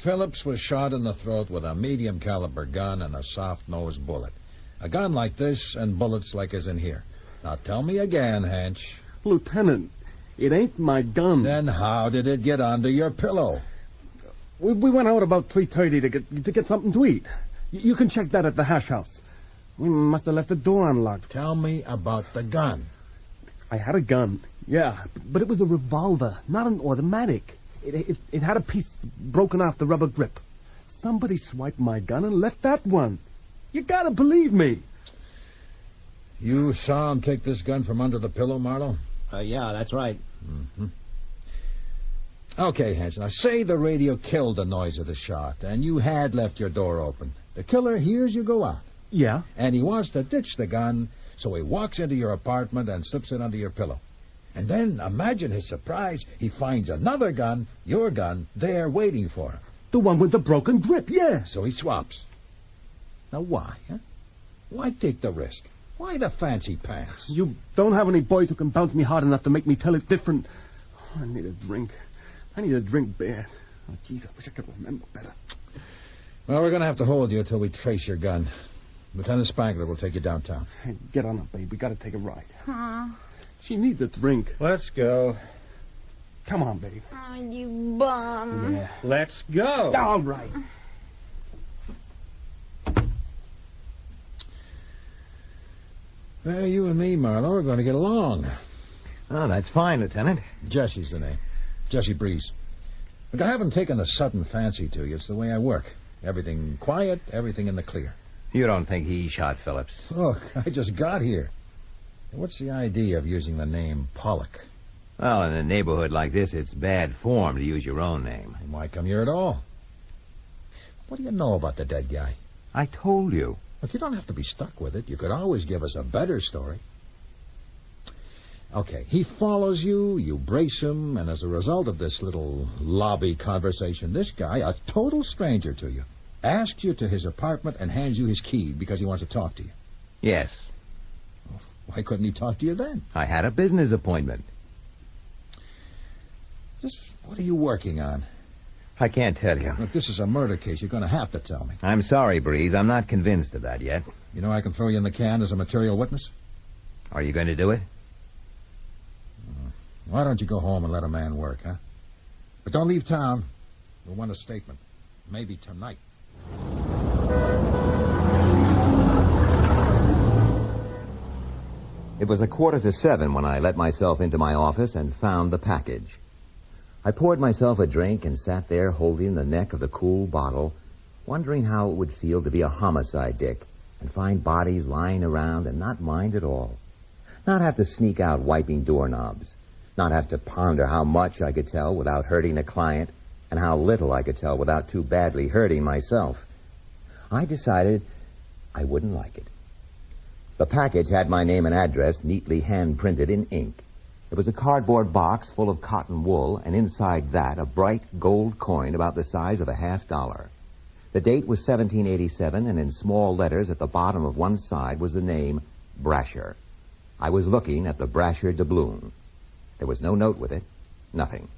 Phillips was shot in the throat with a medium caliber gun and a soft-nosed bullet. A gun like this and bullets like is in here. Now tell me again, Hench. Lieutenant, it ain't my gun. Then how did it get under your pillow? We went out about 3:30 to get something to eat. You can check that at the hash house. We must have left the door unlocked. Tell me about the gun. I had a gun, yeah, but it was a revolver, not an automatic. It had a piece broken off the rubber grip. Somebody swiped my gun and left that one. You gotta believe me. You saw him take this gun from under the pillow, Marlowe? Yeah, that's right. Mm-hmm. Okay, Hans, now say the radio killed the noise of the shot, and you had left your door open. The killer hears you go out. Yeah? And he wants to ditch the gun, so he walks into your apartment and slips it under your pillow. And then, imagine his surprise, he finds another gun, your gun, there waiting for him. The one with the broken grip, yeah. So he swaps. Now why, huh? Why take the risk? Why the fancy pants? You don't have any boys who can bounce me hard enough to make me tell it different. Oh, I need a drink. I need a drink bad. Oh, jeez, I wish I could remember better. Well, we're going to have to hold you until we trace your gun. Lieutenant Spangler will take you downtown. Hey, get on up, babe. We got to take a ride. Huh? She needs a drink. Let's go. Come on, babe. Oh, you bum. Yeah. Let's go. All right. Well, you and me, Marlowe, are going to get along. Oh, that's fine, Lieutenant. Jesse's the name. Jesse Breeze. Look, I haven't taken a sudden fancy to you. It's the way I work. Everything quiet, everything in the clear. You don't think he shot Phillips? Look, I just got here. What's the idea of using the name Pollock? Well, in a neighborhood like this, it's bad form to use your own name. Why come here at all? What do you know about the dead guy? I told you. Look, you don't have to be stuck with it. You could always give us a better story. Okay, he follows you, you brace him, and as a result of this little lobby conversation, this guy, a total stranger to you, asks you to his apartment and hands you his key because he wants to talk to you. Yes. Why couldn't he talk to you then? I had a business appointment. Just what are you working on? I can't tell you. Look, this is a murder case. You're going to have to tell me. I'm sorry, Breeze. I'm not convinced of that yet. You know I can throw you in the can as a material witness? Are you going to do it? Why don't you go home and let a man work, huh? But don't leave town. We'll want a statement. Maybe tonight. It was 6:45 when I let myself into my office and found the package. I poured myself a drink and sat there holding the neck of the cool bottle, wondering how it would feel to be a homicide dick and find bodies lying around and not mind at all. Not have to sneak out wiping doorknobs. Not have to ponder how much I could tell without hurting a client and how little I could tell without too badly hurting myself. I decided I wouldn't like it. The package had my name and address neatly hand-printed in ink. It was a cardboard box full of cotton wool, and inside that a bright gold coin about the size of a $50. The date was 1787, and in small letters at the bottom of one side was the name Brasher. I was looking at the Brasher doubloon. There was no note with it. Nothing.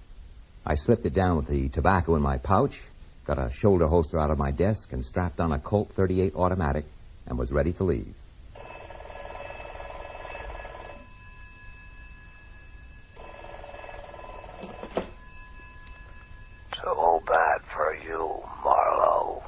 I slipped it down with the tobacco in my pouch, got a shoulder holster out of my desk, and strapped on a Colt .38 automatic, and was ready to leave. So bad for you, Marlowe.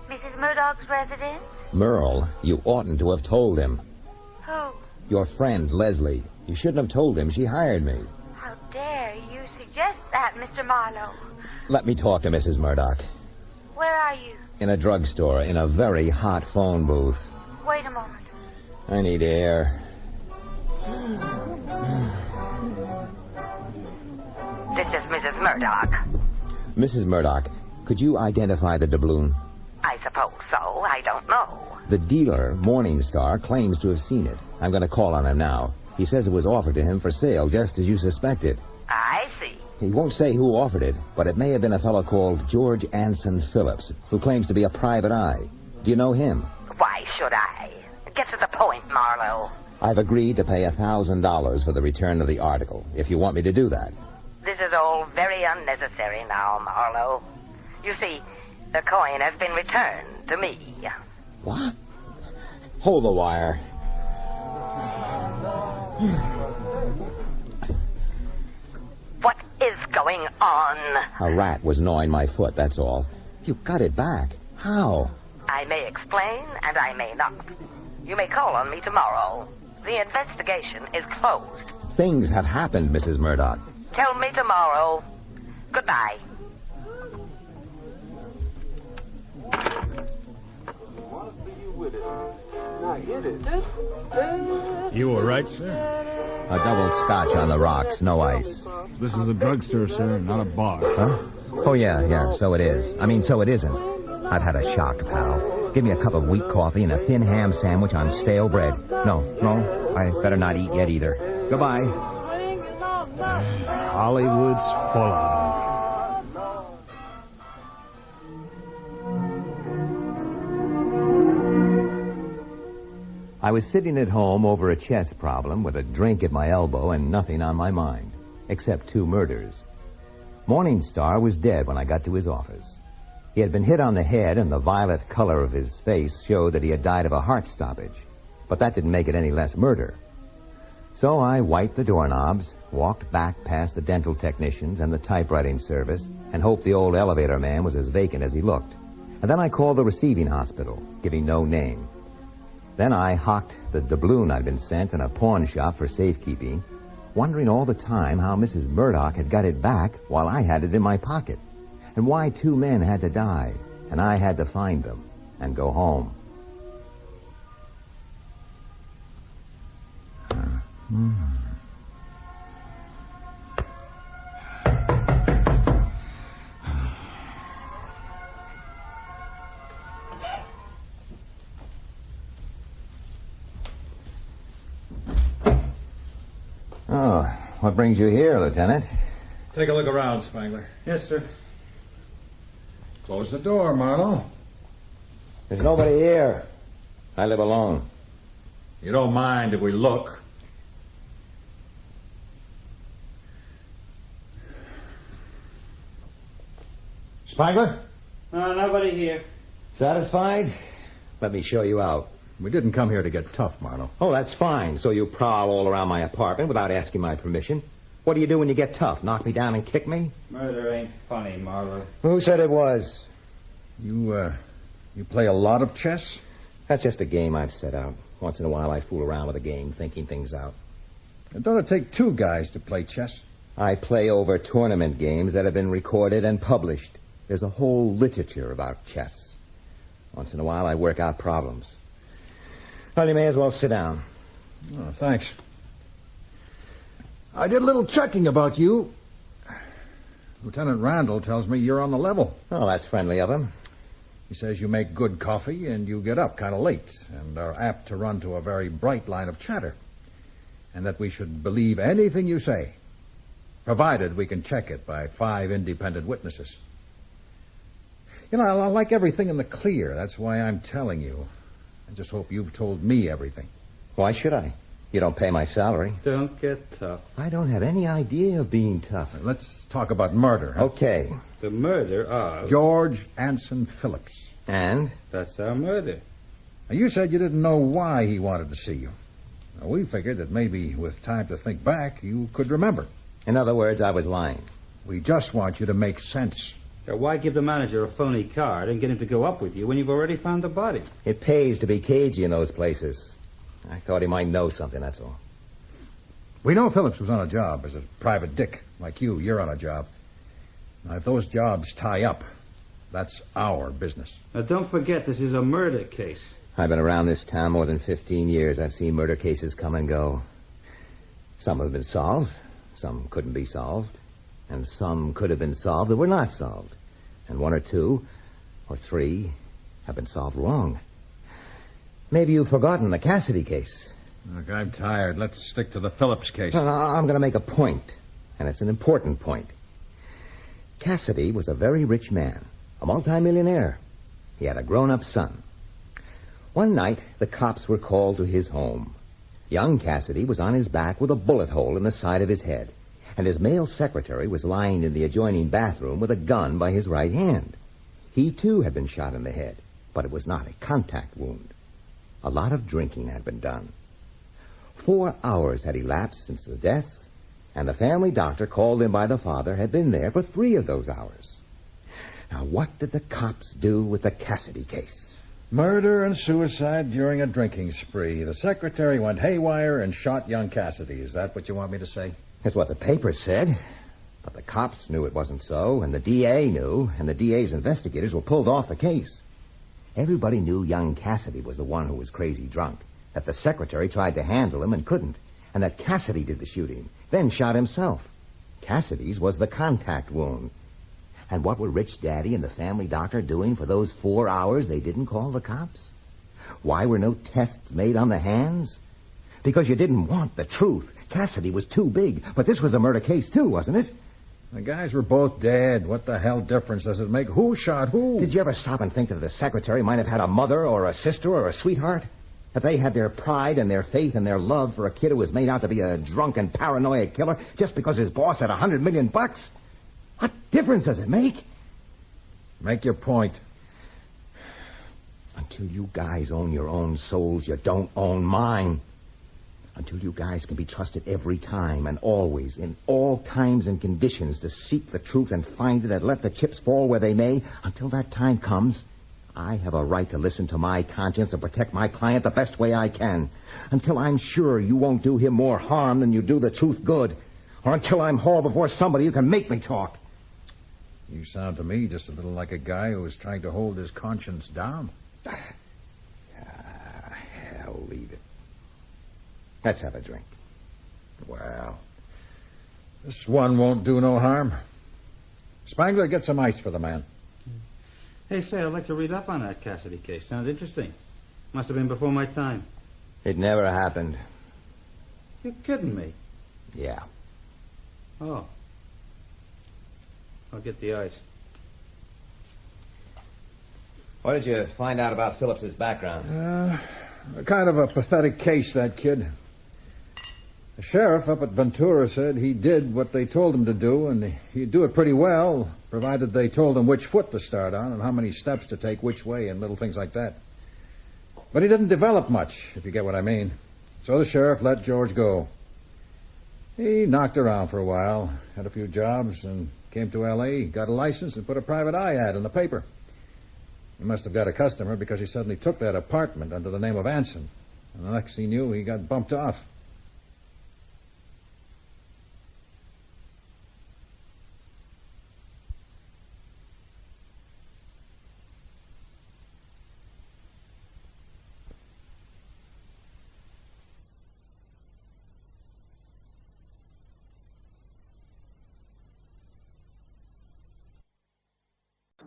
Mrs. Murdoch's residence? Merle, you oughtn't to have told him. Who? Your friend, Leslie. You shouldn't have told him. She hired me. How dare you suggest that, Mr. Marlowe? Let me talk to Mrs. Murdoch. Where are you? In a drugstore, in a very hot phone booth. Wait a moment. I need air. This is Mrs. Murdoch. Mrs. Murdoch, could you identify the doubloon? I suppose so. I don't know. The dealer, Morningstar, claims to have seen it. I'm going to call on him now. He says it was offered to him for sale, just as you suspected. I see. He won't say who offered it, but it may have been a fellow called George Anson Phillips, who claims to be a private eye. Do you know him? Why should I? Get to the point, Marlowe. I've agreed to pay $1,000 for the return of the article, if you want me to do that. This is all very unnecessary now, Marlowe. You see, the coin has been returned to me. What? Hold the wire. What is going on? A rat was gnawing my foot, that's all. You got it back. How? I may explain, and I may not. You may call on me tomorrow. The investigation is closed. Things have happened, Mrs. Murdoch. Tell me tomorrow. Goodbye. You all right, sir? A double scotch on the rocks, no ice. This is a drugstore, sir, not a bar. Huh? Oh, yeah, so it is. I mean, so it isn't. I've had a shock, pal. Give me a cup of weak coffee and a thin ham sandwich on stale bread. No, I better not eat yet either. Goodbye. Hollywood's full of them. I was sitting at home over a chess problem with a drink at my elbow and nothing on my mind, except 2 murders. Morningstar was dead when I got to his office. He had been hit on the head, and the violet color of his face showed that he had died of a heart stoppage. But that didn't make it any less murder. So I wiped the doorknobs, walked back past the dental technicians and the typewriting service, and hoped the old elevator man was as vacant as he looked. And then I called the receiving hospital, giving no name. Then I hocked the doubloon I'd been sent in a pawn shop for safekeeping, wondering all the time how Mrs. Murdoch had got it back while I had it in my pocket, and why 2 men had to die, and I had to find them and go home. Oh, what brings you here, Lieutenant? Take a look around, Spangler. Yes, sir. Close the door, Marlowe. There's nobody here. I live alone. You don't mind if we look? Spangler? Nobody here. Satisfied? Let me show you out. We didn't come here to get tough, Marlowe. Oh, that's fine. So you prowl all around my apartment without asking my permission. What do you do when you get tough? Knock me down and kick me? Murder ain't funny, Marlowe. Who said it was? You play a lot of chess? That's just a game I've set out. Once in a while I fool around with a game, thinking things out. Don't it take 2 guys to play chess? I play over tournament games that have been recorded and published. There's a whole literature about chess. Once in a while I work out problems. Well, you may as well sit down. Oh, thanks. I did a little checking about you. Lieutenant Randall tells me you're on the level. Oh, that's friendly of him. He says you make good coffee and you get up kind of late and are apt to run to a very bright line of chatter. And that we should believe anything you say, provided we can check it by 5 independent witnesses. You know, I like everything in the clear. That's why I'm telling you. I just hope you've told me everything. Why should I? You don't pay my salary. Don't get tough. I don't have any idea of being tough. Let's talk about murder. Huh? Okay. The murder of... George Anson Phillips. And? That's our murder. Now, you said you didn't know why he wanted to see you. Now, we figured that maybe with time to think back, you could remember. In other words, I was lying. We just want you to make sense. Why give the manager a phony card and get him to go up with you when you've already found the body? It pays to be cagey in those places. I thought he might know something, that's all. We know Phillips was on a job as a private dick. Like you, you're on a job. Now, if those jobs tie up, that's our business. Now, don't forget, this is a murder case. I've been around this town more than 15 years. I've seen murder cases come and go. Some have been solved. Some couldn't be solved. And some could have been solved that were not solved. And 1 or 2 or 3 have been solved wrong. Maybe you've forgotten the Cassidy case. Look, I'm tired. Let's stick to the Phillips case. No, I'm going to make a point, and it's an important point. Cassidy was a very rich man, a multimillionaire. He had a grown-up son. One night, the cops were called to his home. Young Cassidy was on his back with a bullet hole in the side of his head, and his male secretary was lying in the adjoining bathroom with a gun by his right hand. He, too, had been shot in the head, but it was not a contact wound. A lot of drinking had been done. 4 hours had elapsed since the deaths, and the family doctor called in by the father had been there for 3 of those hours. Now, what did the cops do with the Cassidy case? Murder and suicide during a drinking spree. The secretary went haywire and shot young Cassidy. Is that what you want me to say? That's what the paper said. But the cops knew it wasn't so, and the DA knew, and the DA's investigators were pulled off the case. Everybody knew young Cassidy was the one who was crazy drunk, that the secretary tried to handle him and couldn't, and that Cassidy did the shooting, then shot himself. Cassidy's was the contact wound. And what were Rich Daddy and the family doctor doing for those 4 hours they didn't call the cops? Why were no tests made on the hands? Because you didn't want the truth. Cassidy was too big, but this was a murder case too, wasn't it? The guys were both dead. What the hell difference does it make? Who shot who? Did you ever stop and think that the secretary might have had a mother or a sister or a sweetheart? That they had their pride and their faith and their love for a kid who was made out to be a drunken, paranoid killer just because his boss had $100 million? What difference does it make? Make your point. Until you guys own your own souls, you don't own mine. Until you guys can be trusted every time and always, in all times and conditions, to seek the truth and find it and let the chips fall where they may, until that time comes, I have a right to listen to my conscience and protect my client the best way I can. Until I'm sure you won't do him more harm than you do the truth good. Or until I'm hauled before somebody who can make me talk. You sound to me just a little like a guy who is trying to hold his conscience down. Hell, leave it. Let's have a drink. Well, this one won't do no harm. Spangler, get some ice for the man. Hey, say, I'd like to read up on that Cassidy case. Sounds interesting. Must have been before my time. It never happened. You're kidding me. Yeah. Oh. I'll get the ice. What did you find out about Phillips's background? Kind of a pathetic case, that kid. The sheriff up at Ventura said he did what they told him to do, and he'd do it pretty well, provided they told him which foot to start on and how many steps to take which way and little things like that. But he didn't develop much, if you get what I mean. So the sheriff let George go. He knocked around for a while, had a few jobs, and came to L.A., got a license, and put a private eye ad in the paper. He must have got a customer because he suddenly took that apartment under the name of Anson. And the next he knew, he got bumped off.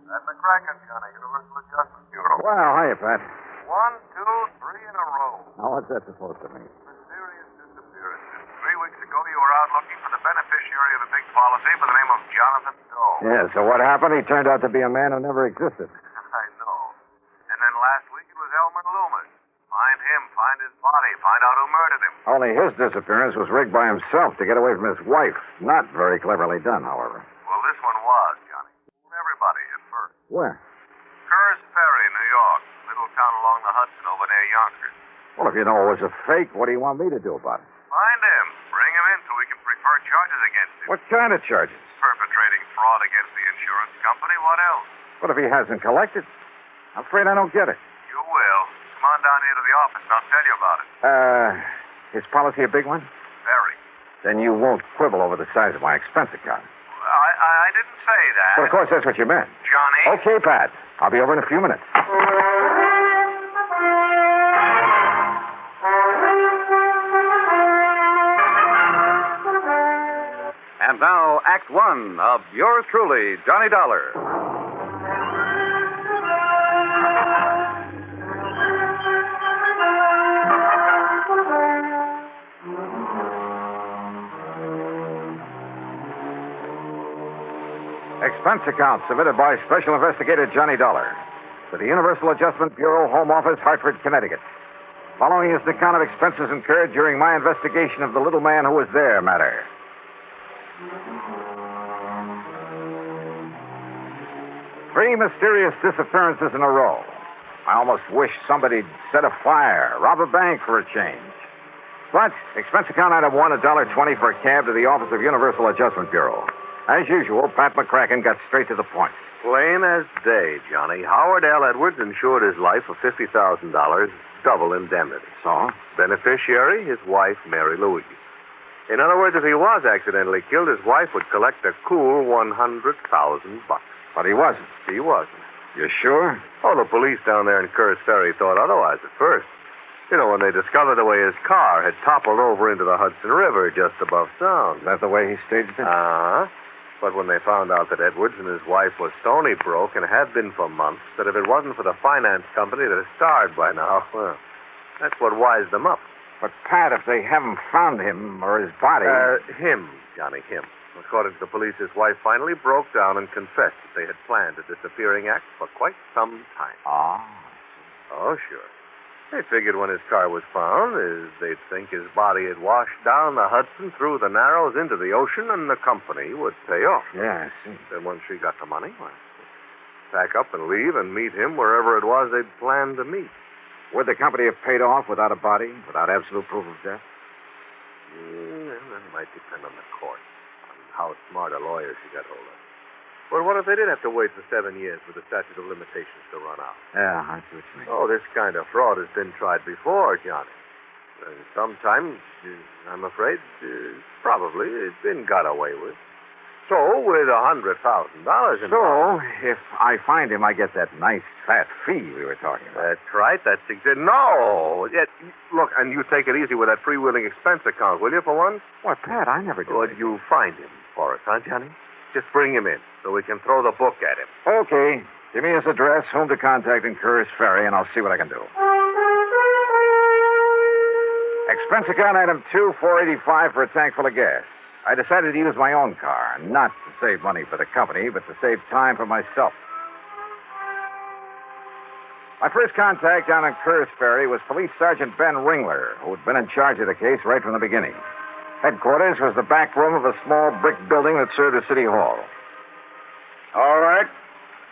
Pat McCracken, Johnny, Universal Adjustment Bureau. Well, hiya, Pat. 1, 2, 3 in a row. Now, what's that supposed to mean? Mysterious disappearances. 3 weeks ago, you were out looking for the beneficiary of a big policy by the name of Jonathan Doe. Yeah, so what happened? He turned out to be a man who never existed. I know. And then last week, it was Elmer Loomis. Find him, find his body, find out who murdered him. Only his disappearance was rigged by himself to get away from his wife. Not very cleverly done, however. Well, this one was, Johnny. Everybody at first. Where? Kerr's Ferry, New York. Little town along the Hudson over near Yonkers. Well, if you know it was a fake, what do you want me to do about it? Find him. Bring him in so we can prefer charges against him. What kind of charges? Perpetrating fraud against the insurance company. What else? What if he hasn't collected? I'm afraid I don't get it. You will. Come on down here to the office and I'll tell you about it. His policy a big one? Very. Then you won't quibble over the size of my expense account. I didn't say that. Well, of course, that's what you meant. Johnny? Okay, Pat. I'll be over in a few minutes. And now, Act One of yours truly, Johnny Dollar. Expense account submitted by Special Investigator Johnny Dollar to the Universal Adjustment Bureau, Home Office, Hartford, Connecticut. Following is an account of expenses incurred during my investigation of the little man who was there matter. Three mysterious disappearances in a row. I almost wish somebody'd set a fire, rob a bank for a change. But expense account item 1, $1.20 for a cab to the Office of Universal Adjustment Bureau. As usual, Pat McCracken got straight to the point. Plain as day, Johnny. Howard L. Edwards insured his life for $50,000, double indemnity. So? Beneficiary, his wife, Mary Louise. In other words, if he was accidentally killed, his wife would collect a cool $100,000. But he wasn't. He wasn't. You sure? Oh, the police down there in Kerr's Ferry thought otherwise at first. You know, when they discovered the way his car had toppled over into the Hudson River just above Sound. Is that the way he staged it? Uh-huh. But when they found out that Edwards and his wife were stony broke and had been for months, that if it wasn't for the finance company that had starved by now, well, that's what wised them up. But, Pat, if they haven't found him or his body... Him, Johnny, him. According to the police, his wife finally broke down and confessed that they had planned a disappearing act for quite some time. Ah. Oh, sure. They figured when his car was found, they'd think his body had washed down the Hudson through the Narrows into the ocean, and the company would pay off. Yeah, I see. Then once she got the money, well, pack up and leave and meet him wherever it was they'd planned to meet. Would the company have paid off without a body, without absolute proof of death? That might depend on the court, on how smart a lawyer she got hold of. But what if they did have to wait for 7 years for the statute of limitations to run out? Yeah, I see what you mean. Oh, this kind of fraud has been tried before, Johnny. Sometimes, I'm afraid, probably, it's been got away with. So, with $100,000 in... So, if I find him, I get that nice fat fee we were talking about. That's right. That's exactly... No! Look, and you take it easy with that freewheeling expense account, will you, for once? Why, Pat, I never do. Would you find him for us, huh, Johnny? Just bring him in so we can throw the book at him. Okay. Give me his address, whom to contact in Curtis Ferry, and I'll see what I can do. Expense account item 2, $4.85 for a tank full of gas. I decided to use my own car, not to save money for the company, but to save time for myself. My first contact down on Curtis Ferry was Police Sergeant Ben Ringler, who had been in charge of the case right from the beginning. Headquarters was the back room of a small brick building that served as City Hall. All right.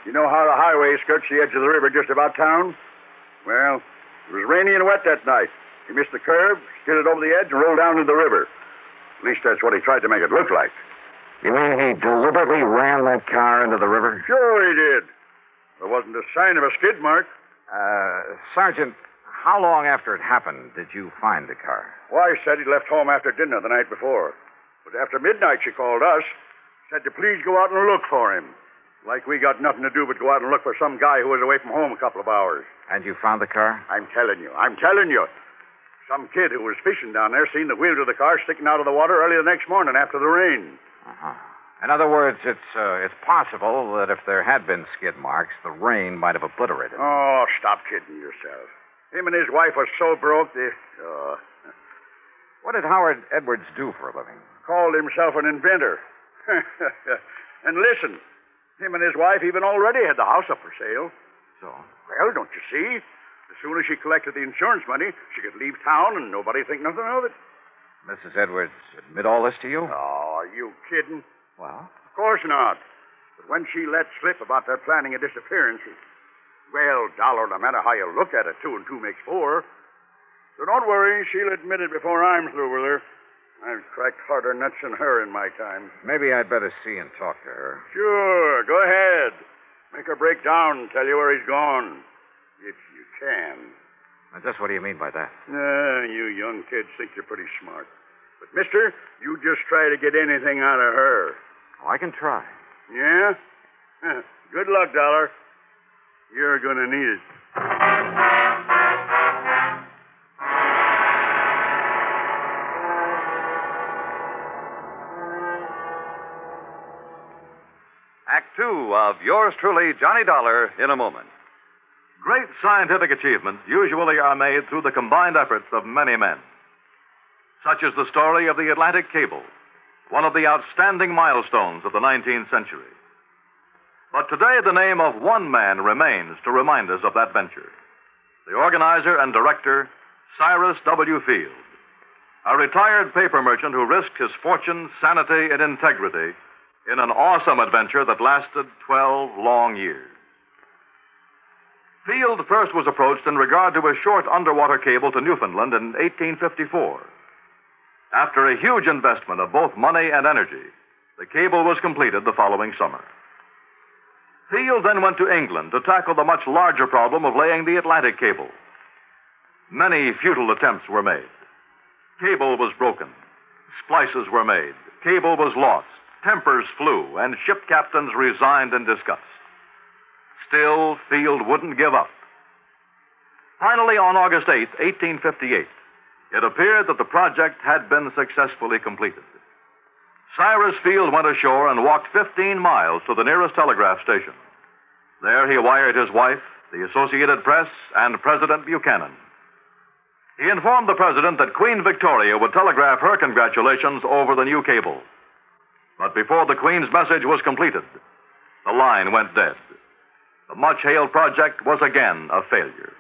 You know how the highway skirts the edge of the river just about town? Well, it was rainy and wet that night. He missed the curve, skidded over the edge, and rolled down into the river. At least that's what he tried to make it look like. You mean he deliberately ran that car into the river? Sure he did. There wasn't a sign of a skid mark. Sergeant, how long after it happened did you find the car? Wife said he'd left home after dinner the night before. But after midnight, she called us. Said to please go out and look for him. Like we got nothing to do but go out and look for some guy who was away from home a couple of hours. And you found the car? I'm telling you. Some kid who was fishing down there seen the wheels of the car sticking out of the water early the next morning after the rain. Uh-huh. In other words, it's possible that if there had been skid marks, the rain might have obliterated them. Oh, stop kidding yourself. Him and his wife were so broke they... What did Howard Edwards do for a living? Called himself an inventor. And listen, him and his wife even already had the house up for sale. So? Well, don't you see? As soon as she collected the insurance money, she could leave town and nobody think nothing of it. Mrs. Edwards admit all this to you? Oh, are you kidding? Well? Of course not. But when she let slip about their planning a disappearance, well, dollar, no matter how you look at it, 2 and 2 makes 4. So don't worry, she'll admit it before I'm through with her. I've cracked harder nuts than her in my time. Maybe I'd better see and talk to her. Sure, go ahead. Make her break down and tell you where he's gone. If you can. Now, just what do you mean by that? You young kids think you're pretty smart. But, mister, you just try to get anything out of her. Oh, I can try. Yeah? Good luck, Dollar. You're going to need it. Act 2 of yours truly, Johnny Dollar, in a moment. Great scientific achievements usually are made through the combined efforts of many men. Such is the story of the Atlantic Cable, one of the outstanding milestones of the 19th century. But today, the name of one man remains to remind us of that venture. The organizer and director, Cyrus W. Field, a retired paper merchant who risked his fortune, sanity, and integrity in an awesome adventure that lasted 12 long years. Field first was approached in regard to a short underwater cable to Newfoundland in 1854. After a huge investment of both money and energy, the cable was completed the following summer. Field then went to England to tackle the much larger problem of laying the Atlantic cable. Many futile attempts were made. Cable was broken. Splices were made. Cable was lost. Tempers flew, and ship captains resigned in disgust. Still, Field wouldn't give up. Finally, on August 8, 1858, it appeared that the project had been successfully completed. Cyrus Field went ashore and walked 15 miles to the nearest telegraph station. There he wired his wife, the Associated Press, and President Buchanan. He informed the president that Queen Victoria would telegraph her congratulations over the new cable. But before the Queen's message was completed, the line went dead. The much-hailed project was again a failure.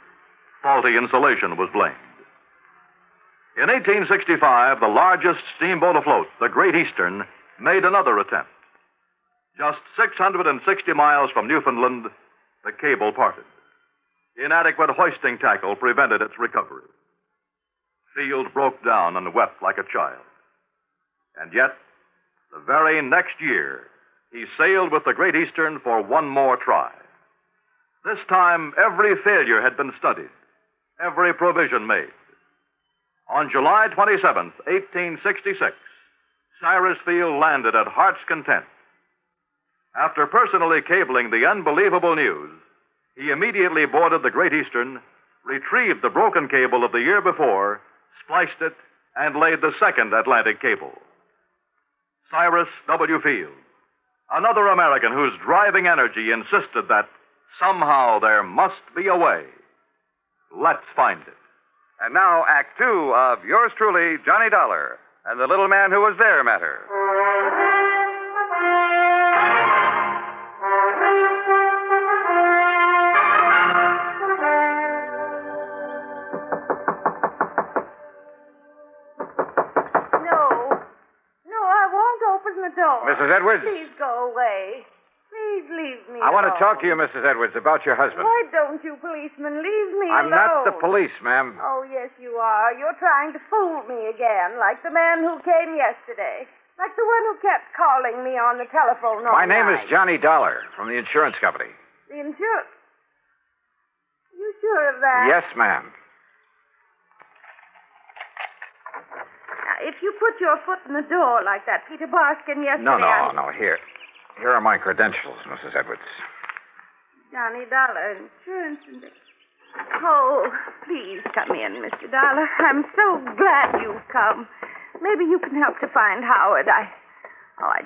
Faulty insulation was blamed. In 1865, the largest steamboat afloat, the Great Eastern, made another attempt. Just 660 miles from Newfoundland, the cable parted. Inadequate hoisting tackle prevented its recovery. Field broke down and wept like a child. And yet, the very next year, he sailed with the Great Eastern for one more try. This time, every failure had been studied, every provision made. On July 27th, 1866, Cyrus Field landed at Heart's Content. After personally cabling the unbelievable news, he immediately boarded the Great Eastern, retrieved the broken cable of the year before, spliced it, and laid the second Atlantic cable. Cyrus W. Field, another American whose driving energy insisted that somehow there must be a way. Let's find it. And now, Act Two of yours truly, Johnny Dollar, and the Little Man Who Was There Matter. Mrs. Edwards? Please go away. Please leave me I want to alone. talk to you, Mrs. Edwards, about your husband. Why don't you, policeman, leave me I'm alone? not the police, ma'am. Oh, yes, you are. You're trying to fool me again, like the man who came yesterday. Like the one who kept calling me on the telephone all My name night. is Johnny Dollar from the insurance company. The insurance? You sure of that? Yes, ma'am. Now, if you put your foot in the door like that Peter Barskin yesterday... No. Here. Here are my credentials, Mrs. Edwards. Johnny Dollar, insurance and... Oh, please come in, Mr. Dollar. I'm so glad you've come. Maybe you can help to find Howard. I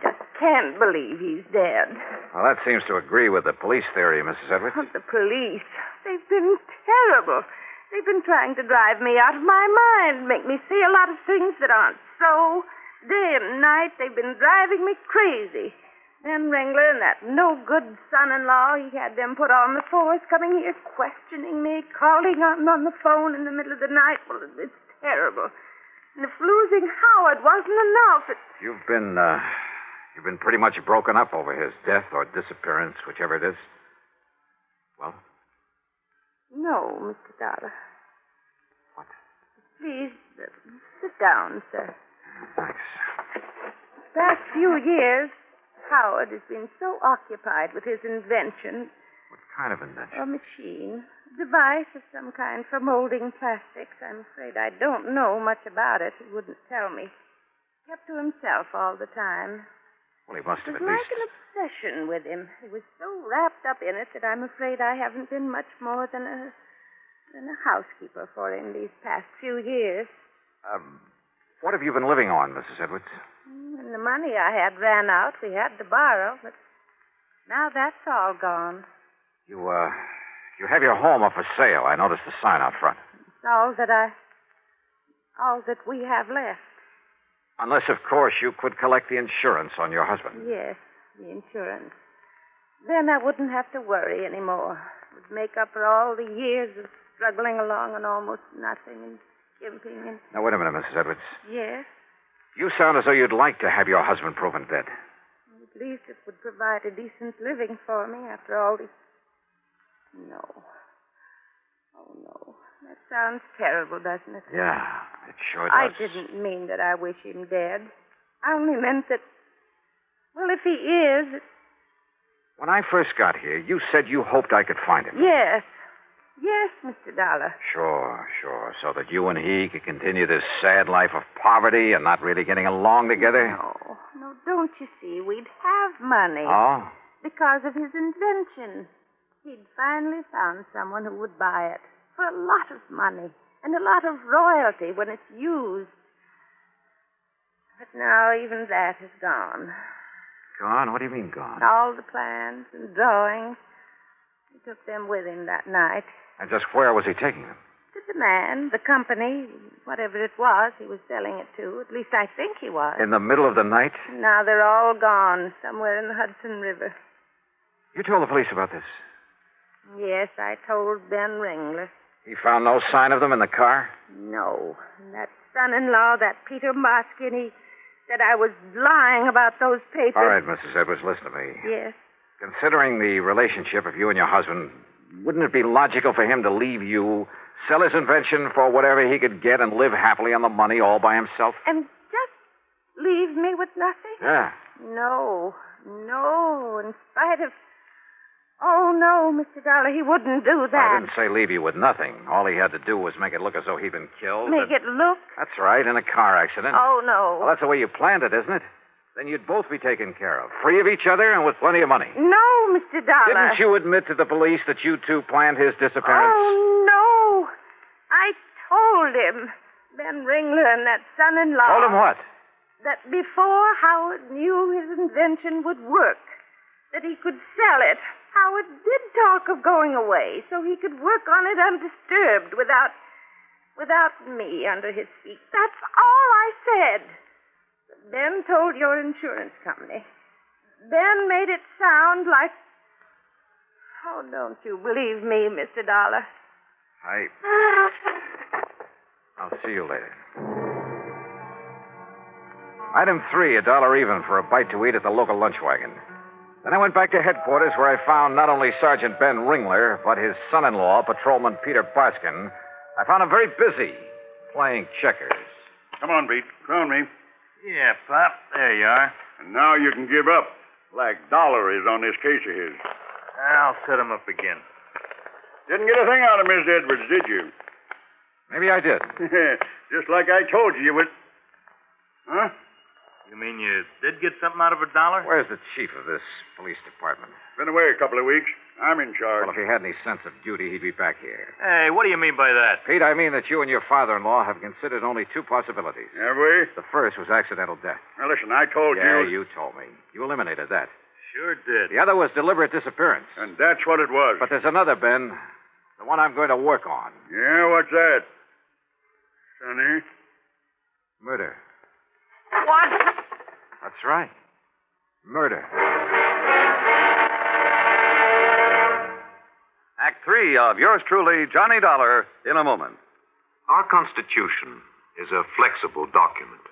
just can't believe he's dead. Well, that seems to agree with the police theory, Mrs. Edwards. Oh, the police. They've been terrible. They've been trying to drive me out of my mind, make me see a lot of things that aren't so. Day and night, they've been driving me crazy. Ben Ringler and that no-good son-in-law, he had them put on the force, coming here, questioning me, calling on the phone in the middle of the night. Well, it's terrible. And if losing Howard wasn't enough, You've been pretty much broken up over his death or disappearance, whichever it is. Well? No, Mr. Dollar. What? Please, sit down, sir. Thanks. The past few years, Howard has been so occupied with his invention. What kind of invention? A machine. A device of some kind for molding plastics. I'm afraid I don't know much about it. He wouldn't tell me. Kept to himself all the time. Well, he must It have was at like least... an obsession with him. He was so wrapped up in it that I'm afraid I haven't been much more than a housekeeper for him these past few years. What have you been living on, Mrs. Edwards? When the money I had ran out, we had to borrow, but now that's all gone. You have your home up for sale. I noticed the sign out front. It's all that we have left. Unless, of course, you could collect the insurance on your husband. Yes, the insurance. Then I wouldn't have to worry anymore. It would make up for all the years of struggling along on almost nothing and skimping and... Now, wait a minute, Mrs. Edwards. Yes? You sound as though you'd like to have your husband proven dead. At least it would provide a decent living for me after all these... No. Oh, no. That sounds terrible, doesn't it? Yeah, it sure does. I didn't mean that I wish him dead. I only meant that... Well, if he is... When I first got here, you said you hoped I could find him. Yes. Yes, Mr. Dollar. Sure. So that you and he could continue this sad life of poverty and not really getting along together? No, don't you see? We'd have money. Oh? Because of his invention. He'd finally found someone who would buy it for a lot of money and a lot of royalty when it's used. But now even that is gone. Gone? What do you mean gone? All the plans and drawings. He took them with him that night. And just where was he taking them? To the man, the company, whatever it was he was selling it to. At least I think he was. In the middle of the night? Now they're all gone, somewhere in the Hudson River. You told the police about this? Yes, I told Ben Ringler. He found no sign of them in the car? No. And that son-in-law, that Peter Moskin, Said I was lying about those papers. All right, Mrs. Edwards, listen to me. Yes. Considering the relationship of you and your husband, wouldn't it be logical for him to leave you, sell his invention for whatever he could get, and live happily on the money all by himself? And just leave me with nothing? Yeah. No, in spite of... Oh, no, Mr. Dollar, he wouldn't do that. I didn't say leave you with nothing. All he had to do was make it look as though he'd been killed. Make it look? That's right, in a car accident. Oh, no. Well, that's the way you planned it, isn't it? Then you'd both be taken care of, free of each other and with plenty of money. No, Mr. Dollar. Didn't you admit to the police that you two planned his disappearance? Oh, no. I told him, Ben Ringler and that son-in-law. Told him what? That before Howard knew his invention would work, that he could sell it, Howard did talk of going away so he could work on it undisturbed without me under his feet. That's all I said. But Ben told your insurance company. Ben made it sound like... Oh, don't you believe me, Mr. Dollar? I'll see you later. Item 3, $1 even for a bite to eat at the local lunch wagon. Then I went back to headquarters where I found not only Sergeant Ben Ringler, but his son-in-law, Patrolman Peter Baskin. I found him very busy playing checkers. Come on, Pete. Crown me. Yeah, Pop. There you are. And now you can give up. Like Dollar is on this case of his. I'll set him up again. Didn't get a thing out of Miss Edwards, did you? Maybe I did. Just like I told you would. Huh? You mean you did get something out of $1? Where's the chief of this police department? Been away a couple of weeks. I'm in charge. Well, if he had any sense of duty, he'd be back here. Hey, what do you mean by that? Pete, I mean that you and your father-in-law have considered only 2 possibilities. Have we? The first was accidental death. Now, listen, I told you... Yeah, you told me. You eliminated that. Sure did. The other was deliberate disappearance. And that's what it was. But there's another, Ben. The one I'm going to work on. Yeah, what's that? Sonny? Murder. What? That's right. Murder. Act 3 of yours truly, Johnny Dollar, in a moment. Our Constitution is a flexible document.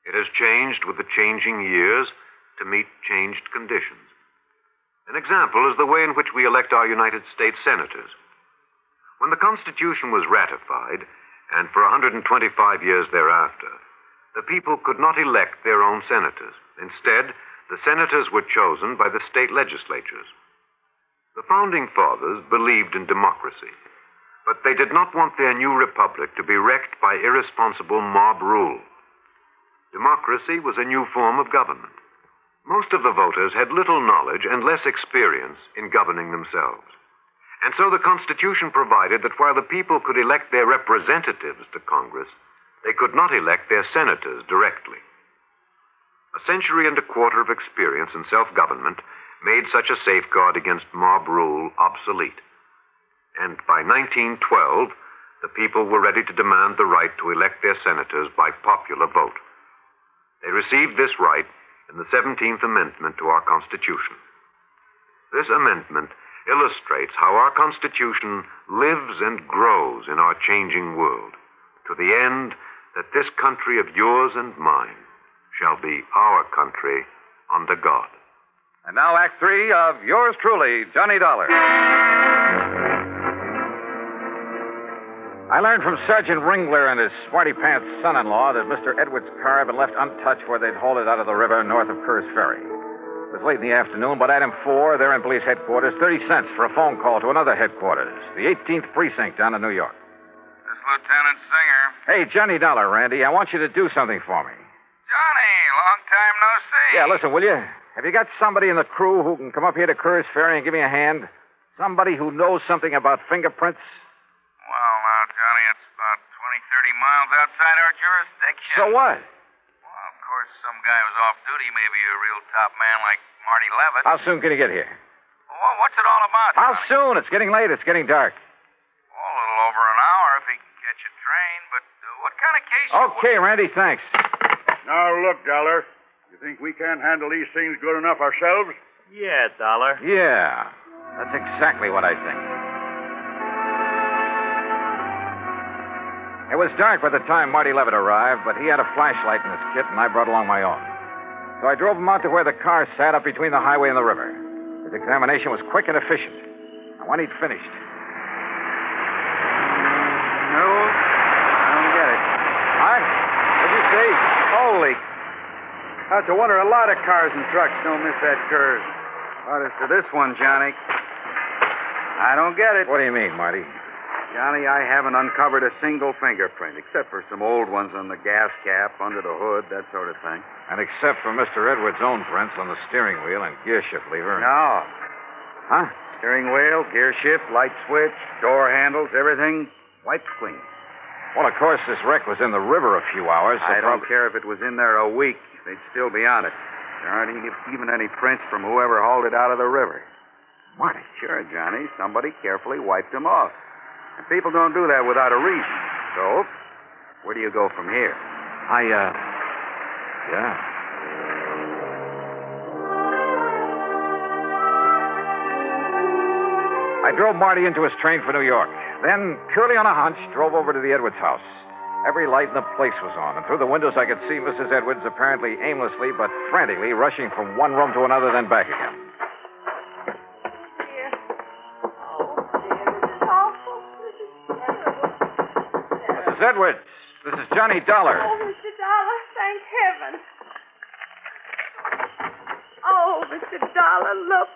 It has changed with the changing years to meet changed conditions. An example is the way in which we elect our United States senators. When the Constitution was ratified, and for 125 years thereafter, the people could not elect their own senators. Instead, the senators were chosen by the state legislatures. The Founding Fathers believed in democracy, but they did not want their new republic to be wrecked by irresponsible mob rule. Democracy was a new form of government. Most of the voters had little knowledge and less experience in governing themselves. And so the Constitution provided that while the people could elect their representatives to Congress, they could not elect their senators directly. A century and a quarter of experience in self-government made such a safeguard against mob rule obsolete. And by 1912, the people were ready to demand the right to elect their senators by popular vote. They received this right in the 17th Amendment to our Constitution. This amendment illustrates how our Constitution lives and grows in our changing world, to the end that this country of yours and mine shall be our country under God. And now Act 3 of yours truly, Johnny Dollar. I learned from Sergeant Ringler and his smarty-pants son-in-law that Mr. Edwards' car had been left untouched where they'd hauled it out of the river north of Kerr's Ferry. It was late in the afternoon, but item 4, there in police headquarters, 30 cents for a phone call to another headquarters, the 18th Precinct down in New York. This is Lieutenant Singer. Hey, Johnny Dollar, Randy, I want you to do something for me. Johnny, long time no see. Yeah, listen, will you? Have you got somebody in the crew who can come up here to Kerr's Ferry and give me a hand? Somebody who knows something about fingerprints? Well, now, Johnny, it's about 20, 30 miles outside our jurisdiction. So what? Well, of course, some guy who's off duty may be a real top man like Marty Levitt. How soon can you get here? Well, what's it all about, How Johnny? soon? It's getting late. It's getting dark. Well, a little over an hour if he can catch a train. But what kind of case... Okay, Randy, thanks. Now, look, Dollar. You think we can't handle these things good enough ourselves? Yeah, Dollar. Yeah, that's exactly what I think. It was dark by the time Marty Levitt arrived, but he had a flashlight in his kit, and I brought along my own. So I drove him out to where the car sat up between the highway and the river. His examination was quick and efficient. And when he'd finished... No, I don't get it. What? What'd you say? Holy. That's a wonder a lot of cars and trucks don't miss that curve. What is to this one, Johnny? I don't get it. What do you mean, Marty? Johnny, I haven't uncovered a single fingerprint, except for some old ones on the gas cap, under the hood, that sort of thing. And except for Mr. Edwards' own prints on the steering wheel and gear shift lever. No. Huh? Steering wheel, gear shift, light switch, door handles, everything wiped clean. Well, of course, this wreck was in the river a few hours. So I don't care if it was in there a week. They'd still be on it. There aren't even any prints from whoever hauled it out of the river. Marty? Sure, Johnny. Somebody carefully wiped them off. And people don't do that without a reason. So, where do you go from here? Yeah. I drove Marty into his train for New York. Then, purely on a hunch, drove over to the Edwards house. Every light in the place was on, and through the windows I could see Mrs. Edwards apparently aimlessly but frantically rushing from one room to another, then back again. Dear. Oh, dear, this is awful. This is terrible. Mrs. Edwards, this is Johnny Dollar. Oh, Mr. Dollar, thank heaven. Oh, Mr. Dollar, look.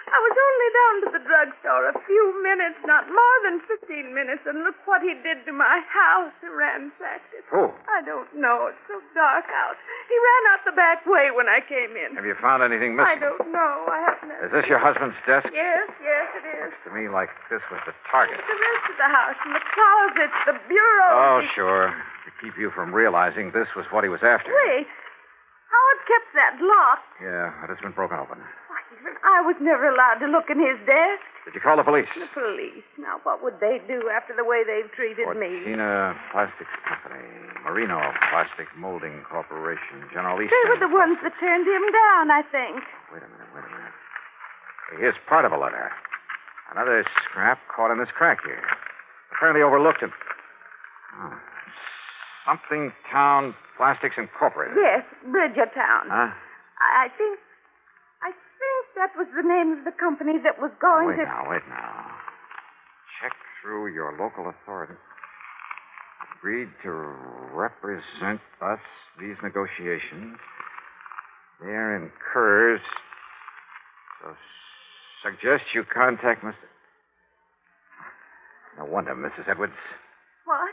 I was only down to the drugstore a few minutes, not more than 15 minutes, and look what he did to my house. He ransacked it. Who? I don't know. It's so dark out. He ran out the back way when I came in. Have you found anything I missing? don't know. I haven't. Is this your husband's desk? Yes, it is. Looks to me like this was the target. The rest of the house, and the closets, the bureau. Oh, sure. To keep you from realizing this was what he was after. Wait. Howard kept that lock. Yeah, but it's been broken open. I was never allowed to look in his desk. Did you call the police? The police. Now, what would they do after the way they've treated me? Fortina Plastics Company, Marino Plastic Molding Corporation, General Eastern. They were the ones that turned him down, I think. Wait a minute. Here's part of a letter. Another scrap caught in this crack here. Apparently overlooked it. Oh. Something Town Plastics Incorporated. Yes, Bridgertown. Huh? I think that was the name of the company that was going Wait to... Wait now. Check through your local authorities. Agreed to represent us, these negotiations. They're incurs. So suggest you contact Mr... No wonder, Mrs. Edwards. What?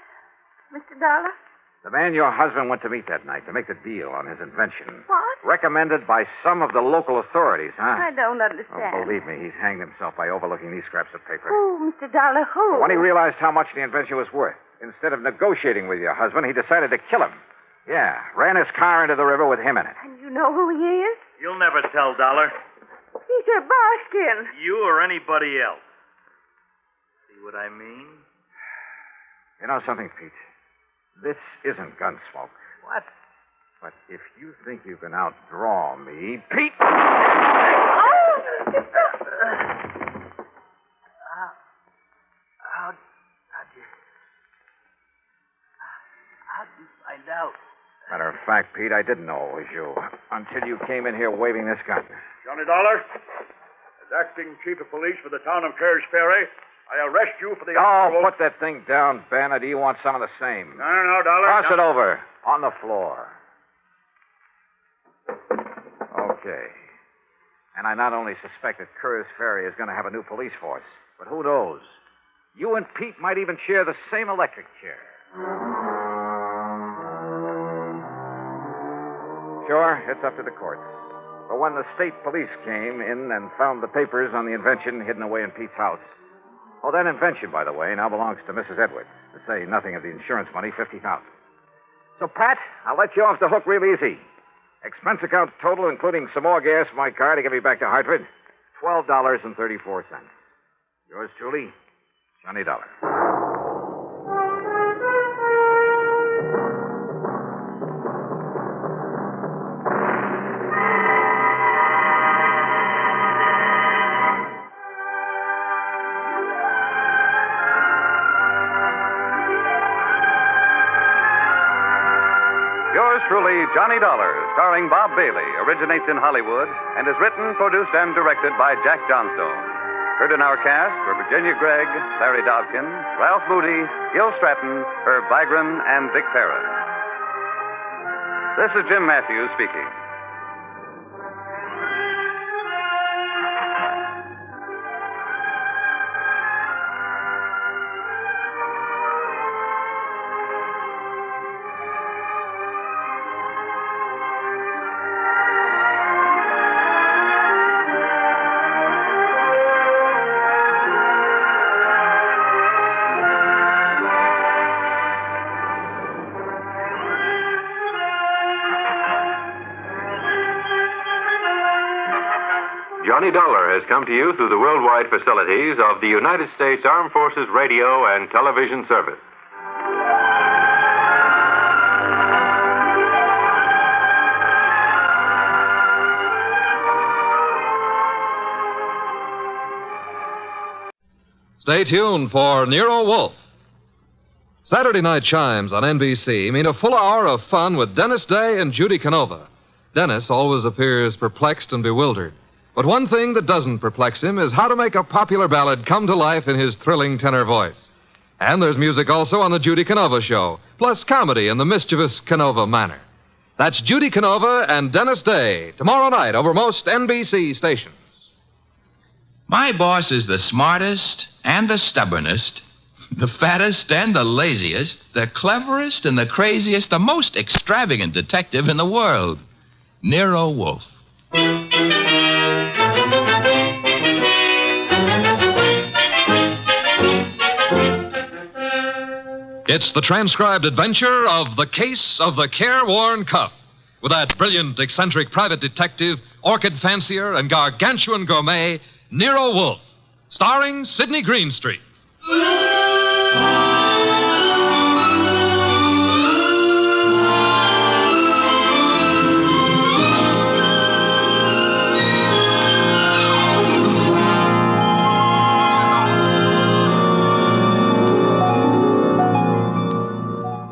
Mr. Dollar? The man your husband went to meet that night to make the deal on his invention. What? Recommended by some of the local authorities, huh? I don't understand. Oh, believe me, he's hanged himself by overlooking these scraps of paper. Who, Mr. Dollar, who? When he realized how much the invention was worth, instead of negotiating with your husband, he decided to kill him. Yeah, ran his car into the river with him in it. And you know who he is? You'll never tell, Dollar. Peter Barskin. You or anybody else. See what I mean? You know something, Pete? This isn't gunsmoke. What? But if you think you can outdraw me, Pete... Oh! How'd you find out? Matter of fact, Pete, I didn't know it was you until you came in here waving this gun. Johnny Dollar, as acting chief of police for the town of Kerr's Ferry, I arrest you for the... Oh, put that thing down, Ben, or do you want some of the same? No, Dollar. Toss it over. On the floor. Okay. And I not only suspect that Kerr's Ferry is going to have a new police force, but who knows? You and Pete might even share the same electric chair. Sure, it's up to the courts. But when the state police came in and found the papers on the invention hidden away in Pete's house... Oh, that invention, by the way, now belongs to Mrs. Edwards. To say nothing of the insurance money, $50,000. So, Pat, I'll let you off the hook real easy. Expense account total, including some more gas for my car to get me back to Hartford, $12.34. Yours truly, Johnny Dollar. Johnny Dollar, starring Bob Bailey, originates in Hollywood and is written, produced, and directed by Jack Johnstone. Heard in our cast were Virginia Gregg, Larry Dobkin, Ralph Moody, Gil Stratton, Herb Vigran, and Vic Farah. This is Jim Matthews speaking. Johnny Dollar has come to you through the worldwide facilities of the United States Armed Forces Radio and Television Service. Stay tuned for Nero Wolfe. Saturday night chimes on NBC mean a full hour of fun with Dennis Day and Judy Canova. Dennis always appears perplexed and bewildered. But one thing that doesn't perplex him is how to make a popular ballad come to life in his thrilling tenor voice. And there's music also on the Judy Canova Show, plus comedy in the mischievous Canova manner. That's Judy Canova and Dennis Day, tomorrow night over most NBC stations. My boss is the smartest and the stubbornest, the fattest and the laziest, the cleverest and the craziest, the most extravagant detective in the world, Nero Wolfe. It's the transcribed adventure of The Case of the Careworn Cuff, with that brilliant, eccentric private detective, orchid fancier, and gargantuan gourmet, Nero Wolfe, starring Sidney Greenstreet.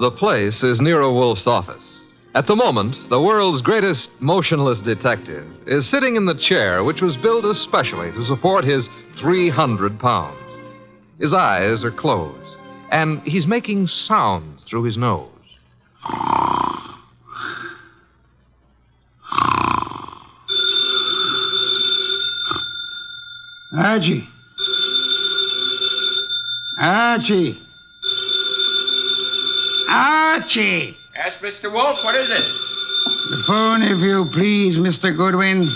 The place is Nero Wolfe's office. At the moment, the world's greatest motionless detective is sitting in the chair which was built especially to support his 300 pounds. His eyes are closed, and he's making sounds through his nose. Archie. Archie. Archie! Yes, Mr. Wolfe, what is it? The phone, if you please, Mr. Goodwin.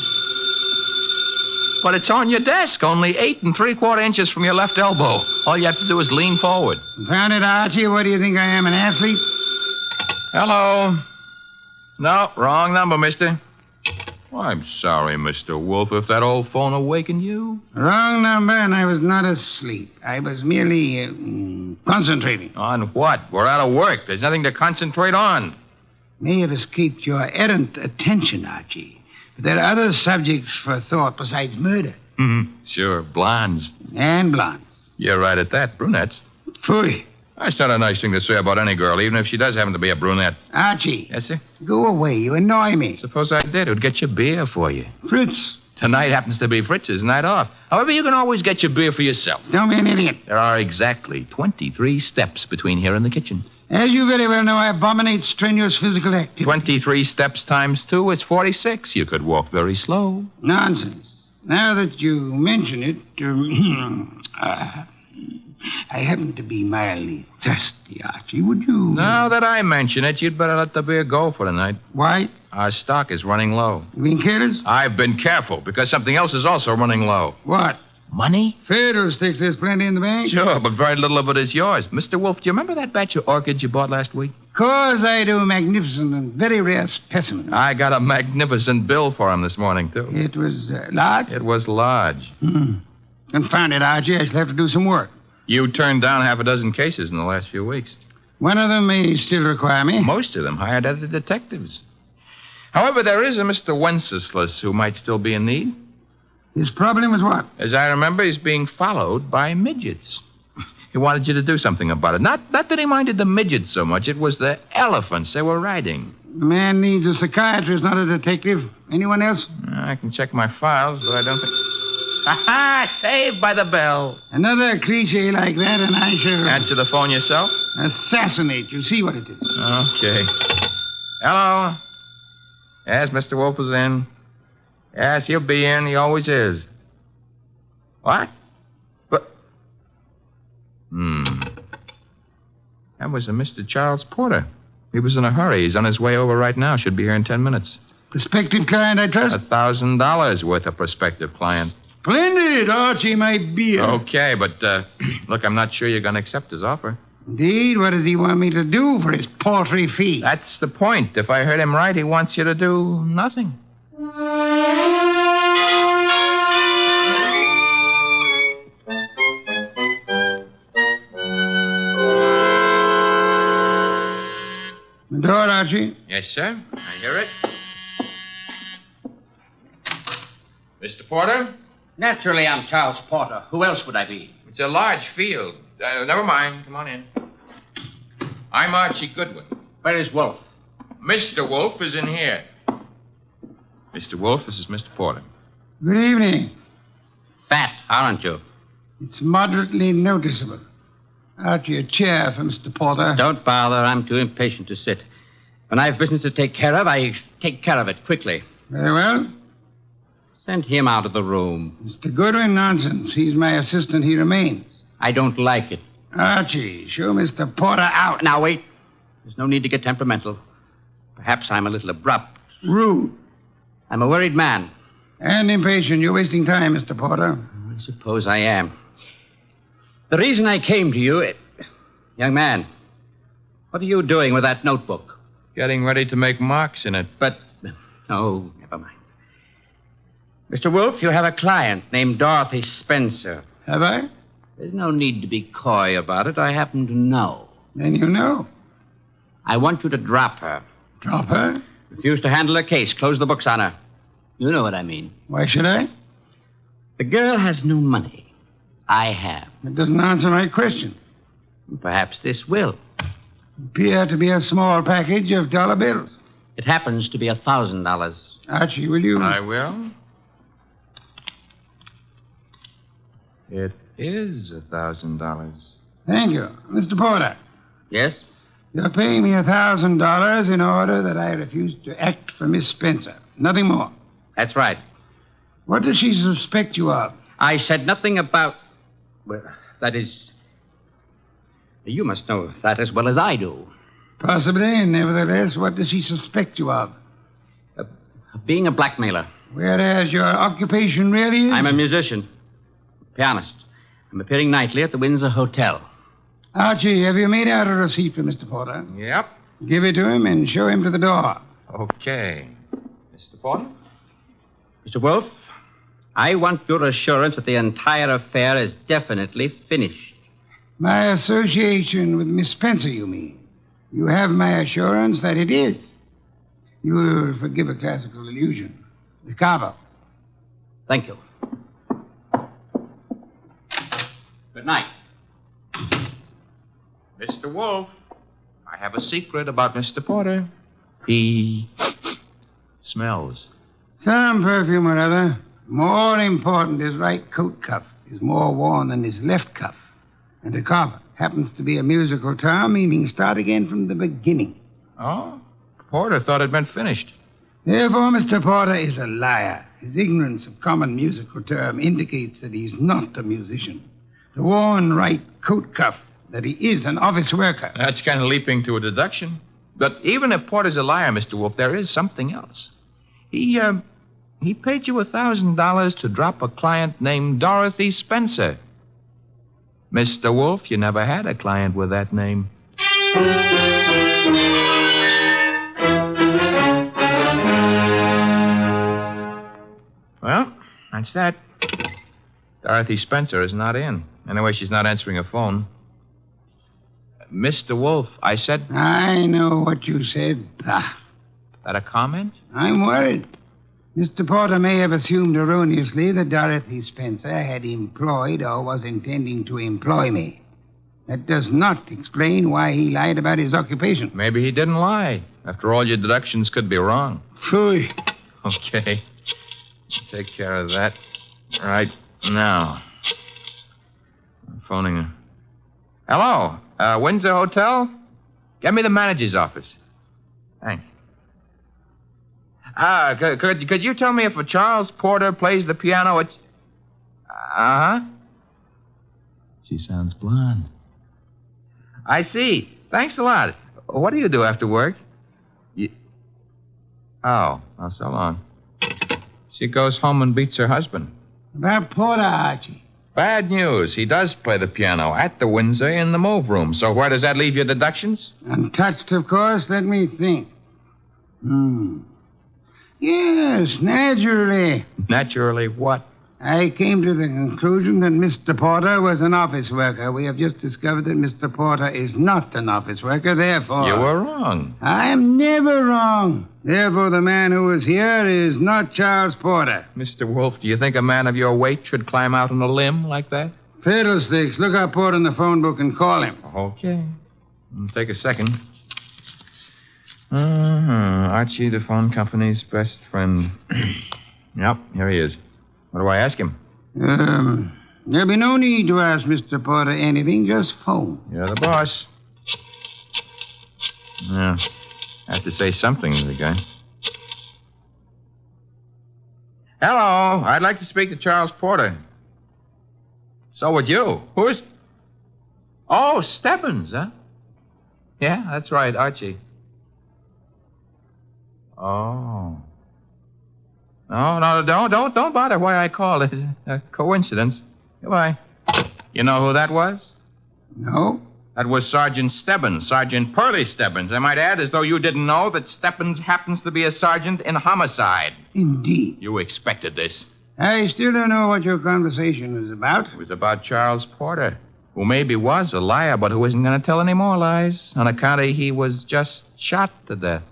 But it's on your desk, only 8 3/4 inches from your left elbow. All you have to do is lean forward. Found it, Archie. What do you think I am, an athlete? Hello. No, wrong number, mister. Well, I'm sorry, Mr. Wolfe, if that old phone awakened you. Wrong number, and I was not asleep. I was merely concentrating. On what? We're out of work. There's nothing to concentrate on. May have escaped your errant attention, Archie. But there are other subjects for thought besides murder. Mm-hmm. Sure, blondes. And blondes. You're right at that, brunettes. Phooey. That's not a nice thing to say about any girl, even if she does happen to be a brunette. Archie. Yes, sir? Go away. You annoy me. Suppose I did. Who'd get your beer for you? Fritz. Tonight happens to be Fritz's night off. However, you can always get your beer for yourself. Don't be an idiot. There are exactly 23 steps between here and the kitchen. As you very well know, I abominate strenuous physical activity. 23 steps times 2 is 46. You could walk very slow. Nonsense. Now that you mention it, I happen to be mildly thirsty, Archie. Would you... Now that I mention it, you'd better let the beer go for tonight. Why? Our stock is running low. You being careless? I've been careful, because something else is also running low. What? Money? Fiddlesticks, there's plenty in the bank. Sure, but very little of it is yours. Mr. Wolfe, do you remember that batch of orchids you bought last week? Course I do. Magnificent and very rare specimen. I got a magnificent bill for him this morning, too. It was large? It was large. Confound it, Archie. I shall have to do some work. You turned down half a dozen cases in the last few weeks. One of them may still require me. Most of them hired other detectives. However, there is a Mr. Wenceslas who might still be in need. His problem is what? As I remember, he's being followed by midgets. He wanted you to do something about it. Not that he minded the midgets so much. It was the elephants they were riding. The man needs a psychiatrist, not a detective. Anyone else? I can check my files, but I don't think... Ha-ha! Saved by the bell. Another cliche like that, and I shall... Answer the phone yourself? Assassinate. You see what it is. Okay. Hello? Yes, Mr. Wolfe is in. Yes, he'll be in. He always is. What? But... That was a Mr. Charles Porter. He was in a hurry. He's on his way over right now. Should be here in 10 minutes. Prospective client, I trust? $1,000 worth of prospective client. Splendid, Archie, my beer. Okay, but, look, I'm not sure you're going to accept his offer. Indeed? What does he want me to do for his paltry fee? That's the point. If I heard him right, he wants you to do nothing. The door, Archie. Yes, sir. I hear it. Mr. Porter? Naturally, I'm Charles Porter. Who else would I be? It's a large field. Never mind. Come on in. I'm Archie Goodwin. Where is Wolfe? Mr. Wolfe is in here. Mr. Wolfe, this is Mr. Porter. Good evening. Fat, aren't you? It's moderately noticeable. Archie, a chair for Mr. Porter. Don't bother. I'm too impatient to sit. When I have business to take care of, I take care of it quickly. Very well. Send him out of the room. Mr. Goodwin, nonsense. He's my assistant. He remains. I don't like it. Archie, show Mr. Porter out. Now, wait. There's no need to get temperamental. Perhaps I'm a little abrupt. Rude. I'm a worried man. And impatient. You're wasting time, Mr. Porter. I suppose I am. The reason I came to you... Young man, what are you doing with that notebook? Getting ready to make marks in it. But... Oh, never mind. Mr. Wolfe, you have a client named Dorothy Spencer. Have I? There's no need to be coy about it. I happen to know. Then you know. I want you to drop her. Drop her? Refuse to handle her case. Close the books on her. You know what I mean. Why should I? The girl has no money. I have. It doesn't answer my question. Perhaps this will. Appear to be a small package of dollar bills. It happens to be $1,000. Archie, will you? I will. It is $1,000. Thank you. Mr. Porter. Yes? You're paying me $1,000 in order that I refuse to act for Miss Spencer. Nothing more. That's right. What does she suspect you of? I said nothing about... Well, that is... You must know that as well as I do. Possibly. Nevertheless, what does she suspect you of? Being a blackmailer. Whereas your occupation really is? I'm a musician. Pianist. I'm appearing nightly at the Windsor Hotel. Archie, have you made out a receipt for Mr. Porter? Yep. Give it to him and show him to the door. Okay. Mr. Porter? Mr. Wolfe, I want your assurance that the entire affair is definitely finished. My association with Miss Spencer, you mean? You have my assurance that it is. You will forgive a classical illusion. The carver. Thank you. Good night. Mr. Wolfe, I have a secret about Mr. Porter. He smells. Some perfume or other. More important, his right coat cuff is more worn than his left cuff. And a carver happens to be a musical term meaning start again from the beginning. Oh? Porter thought it'd been finished. Therefore, Mr. Porter is a liar. His ignorance of common musical term indicates that he's not a musician. The worn right coat cuff, that he is an office worker. That's kind of leaping to a deduction. But even if Porter's a liar, Mr. Wolfe, there is something else. He paid you $1,000 to drop a client named Dorothy Spencer. Mr. Wolfe, you never had a client with that name. Well, that's that. Dorothy Spencer is not in. Anyway, she's not answering her phone. Mr. Wolfe, I said... I know what you said. Bah. That a comment? I'm worried. Mr. Porter may have assumed erroneously that Dorothy Spencer had employed or was intending to employ me. That does not explain why he lied about his occupation. Maybe he didn't lie. After all, your deductions could be wrong. Phooey. Okay. Take care of that right now. I'm phoning her. Hello? Windsor Hotel? Get me the manager's office. Thanks. Could you tell me if a Charles Porter plays the piano at... Uh-huh. She sounds blonde. I see. Thanks a lot. What do you do after work? Oh, so long. She goes home and beats her husband. About Porter, Archie. Bad news. He does play the piano at the Windsor in the move room. So where does that leave your deductions? Untouched, of course. Let me think. Yes, naturally. Naturally what? I came to the conclusion that Mr. Porter was an office worker. We have just discovered that Mr. Porter is not an office worker, therefore... You were wrong. I am never wrong. Therefore, the man who was here is not Charles Porter. Mr. Wolfe, do you think a man of your weight should climb out on a limb like that? Fiddlesticks. Look up Porter in the phone book and call him. Okay. Take a second. Archie, the phone company's best friend. Yep, here he is. What do I ask him? There'll be no need to ask Mr. Porter anything. Just phone. You're the boss. Yeah. I have to say something to the guy. Hello. I'd like to speak to Charles Porter. So would you. Who's... Oh, Stebbins, huh? Yeah, that's right, Archie. Oh. No, don't bother why I called. It's a coincidence. Goodbye. You know who that was? No. That was Sergeant Stebbins, Sergeant Pearlie Stebbins. I might add, as though you didn't know, that Stebbins happens to be a sergeant in homicide. Indeed. You expected this. I still don't know what your conversation was about. It was about Charles Porter, who maybe was a liar, but who isn't going to tell any more lies on account of he was just shot to death.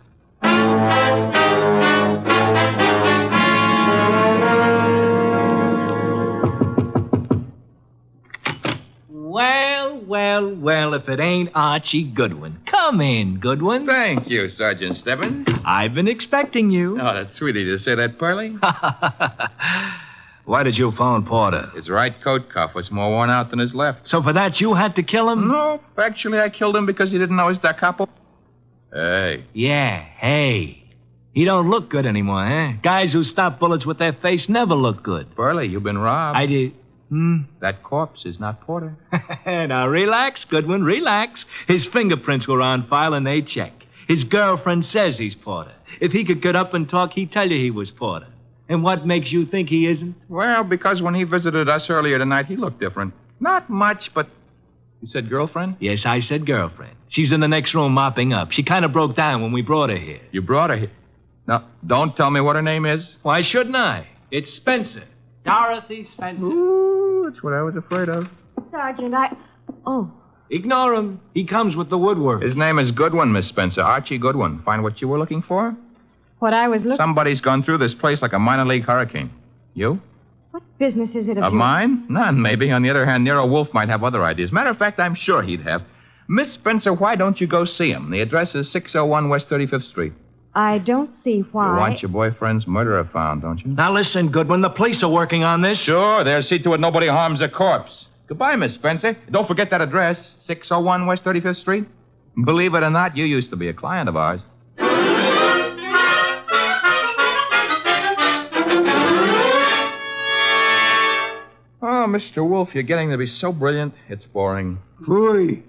Well, if it ain't Archie Goodwin. Come in, Goodwin. Thank you, Sergeant Stebbins. I've been expecting you. Oh, that's sweet of you to say that, Pearlie. Why did you phone Porter? His right coat cuff was more worn out than his left. So for that, you had to kill him? No, actually, I killed him because he didn't know his da capo. Hey. Yeah, hey. He don't look good anymore, huh? Guys who stop bullets with their face never look good. Pearlie, you've been robbed. I did... That corpse is not Porter. Now, relax, Goodwin, relax. His fingerprints were on file and they check. His girlfriend says he's Porter. If he could get up and talk, he'd tell you he was Porter. And what makes you think he isn't? Well, because when he visited us earlier tonight, he looked different. Not much, but... You said girlfriend? Yes, I said girlfriend. She's in the next room mopping up. She kind of broke down when we brought her here. You brought her here? Now, don't tell me what her name is. Why shouldn't I? It's Spencer. Dorothy Spencer. Ooh, that's what I was afraid of. Sergeant, Oh. Ignore him. He comes with the woodwork. His name is Goodwin, Miss Spencer. Archie Goodwin. Find what you were looking for? What I was looking... Somebody's gone through this place like a minor league hurricane. You? What business is it of yours? Mine? None, maybe. On the other hand, Nero Wolfe might have other ideas. Matter of fact, I'm sure he'd have. Miss Spencer, why don't you go see him? The address is 601 West 35th Street. I don't see why. You want your boyfriend's murderer found, don't you? Now listen, Goodwin, the police are working on this. Sure, they'll see to it nobody harms a corpse. Goodbye, Miss Spencer. Don't forget that address, 601 West 35th Street. Believe it or not, you used to be a client of ours. Oh, Mr. Wolfe, you're getting to be so brilliant, it's boring. Boy.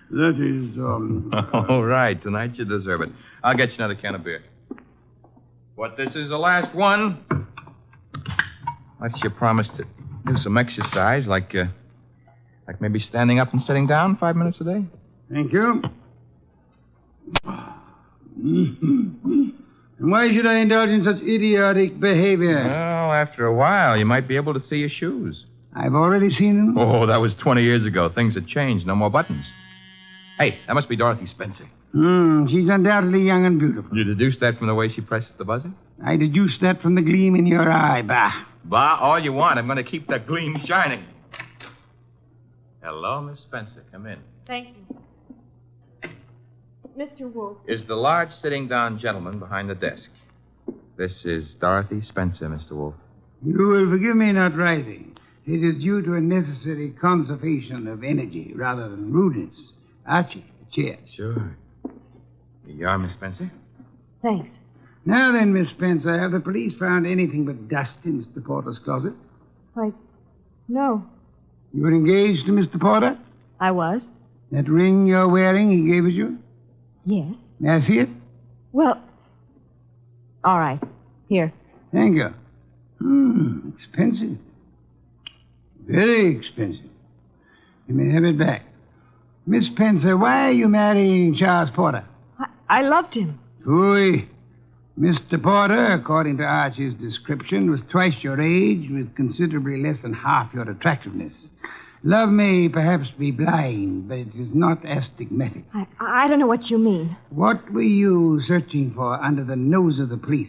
That is, All right. Tonight you deserve it. I'll get you another can of beer. But this is the last one. What's your promise to do some exercise, like maybe standing up and sitting down 5 minutes a day? Thank you. And why should I indulge in such idiotic behavior? Well, after a while, you might be able to see your shoes. I've already seen them. Oh, that was 20 years ago. Things have changed. No more buttons. Hey, that must be Dorothy Spencer. She's undoubtedly young and beautiful. You deduced that from the way she pressed the buzzer? I deduced that from the gleam in your eye, Bah. Bah, all you want. I'm going to keep that gleam shining. Hello, Miss Spencer. Come in. Thank you. Mr. Wolfe. Is the large sitting down gentleman behind the desk? This is Dorothy Spencer, Mr. Wolfe. You will forgive me not rising. It is due to a necessary conservation of energy rather than rudeness. Archie, a chair. Sure. Here you are, Miss Spencer. Thanks. Now then, Miss Spencer, have the police found anything but dust in Mr. Porter's closet? Why, no. You were engaged to Mr. Porter? I was. That ring you're wearing he gave it you? Yes. May I see it? Well, all right. Here. Thank you. Expensive. Very expensive. You may have it back. Miss Spencer, why are you marrying Charles Porter? I loved him. Phooey. Mr. Porter, according to Archie's description, was twice your age with considerably less than half your attractiveness. Love may perhaps be blind, but it is not astigmatic. I don't know what you mean. What were you searching for under the nose of the police?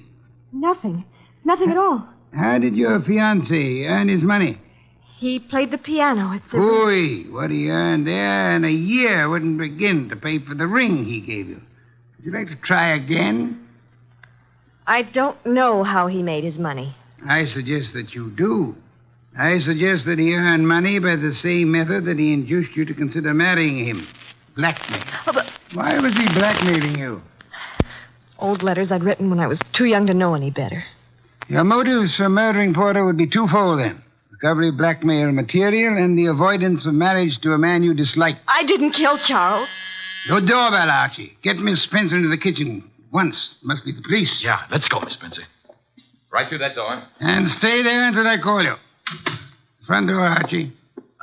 Nothing. Nothing at all. How did your fiancé earn his money? He played the piano at the... Phooey. What he earned there in a year wouldn't begin to pay for the ring he gave you. Would you like to try again? I don't know how he made his money. I suggest that you do. I suggest that he earned money by the same method that he induced you to consider marrying him. Blackmail. Oh, but... Why was he blackmailing you? Old letters I'd written when I was too young to know any better. Your motives for murdering Porter would be twofold, then. Recovery of blackmail material and the avoidance of marriage to a man you dislike. I didn't kill Charles. Your doorbell, Archie. Get Miss Spencer into the kitchen. Once. Must be the police. Yeah, let's go, Miss Spencer. Right through that door. And stay there until I call you. Front door, Archie.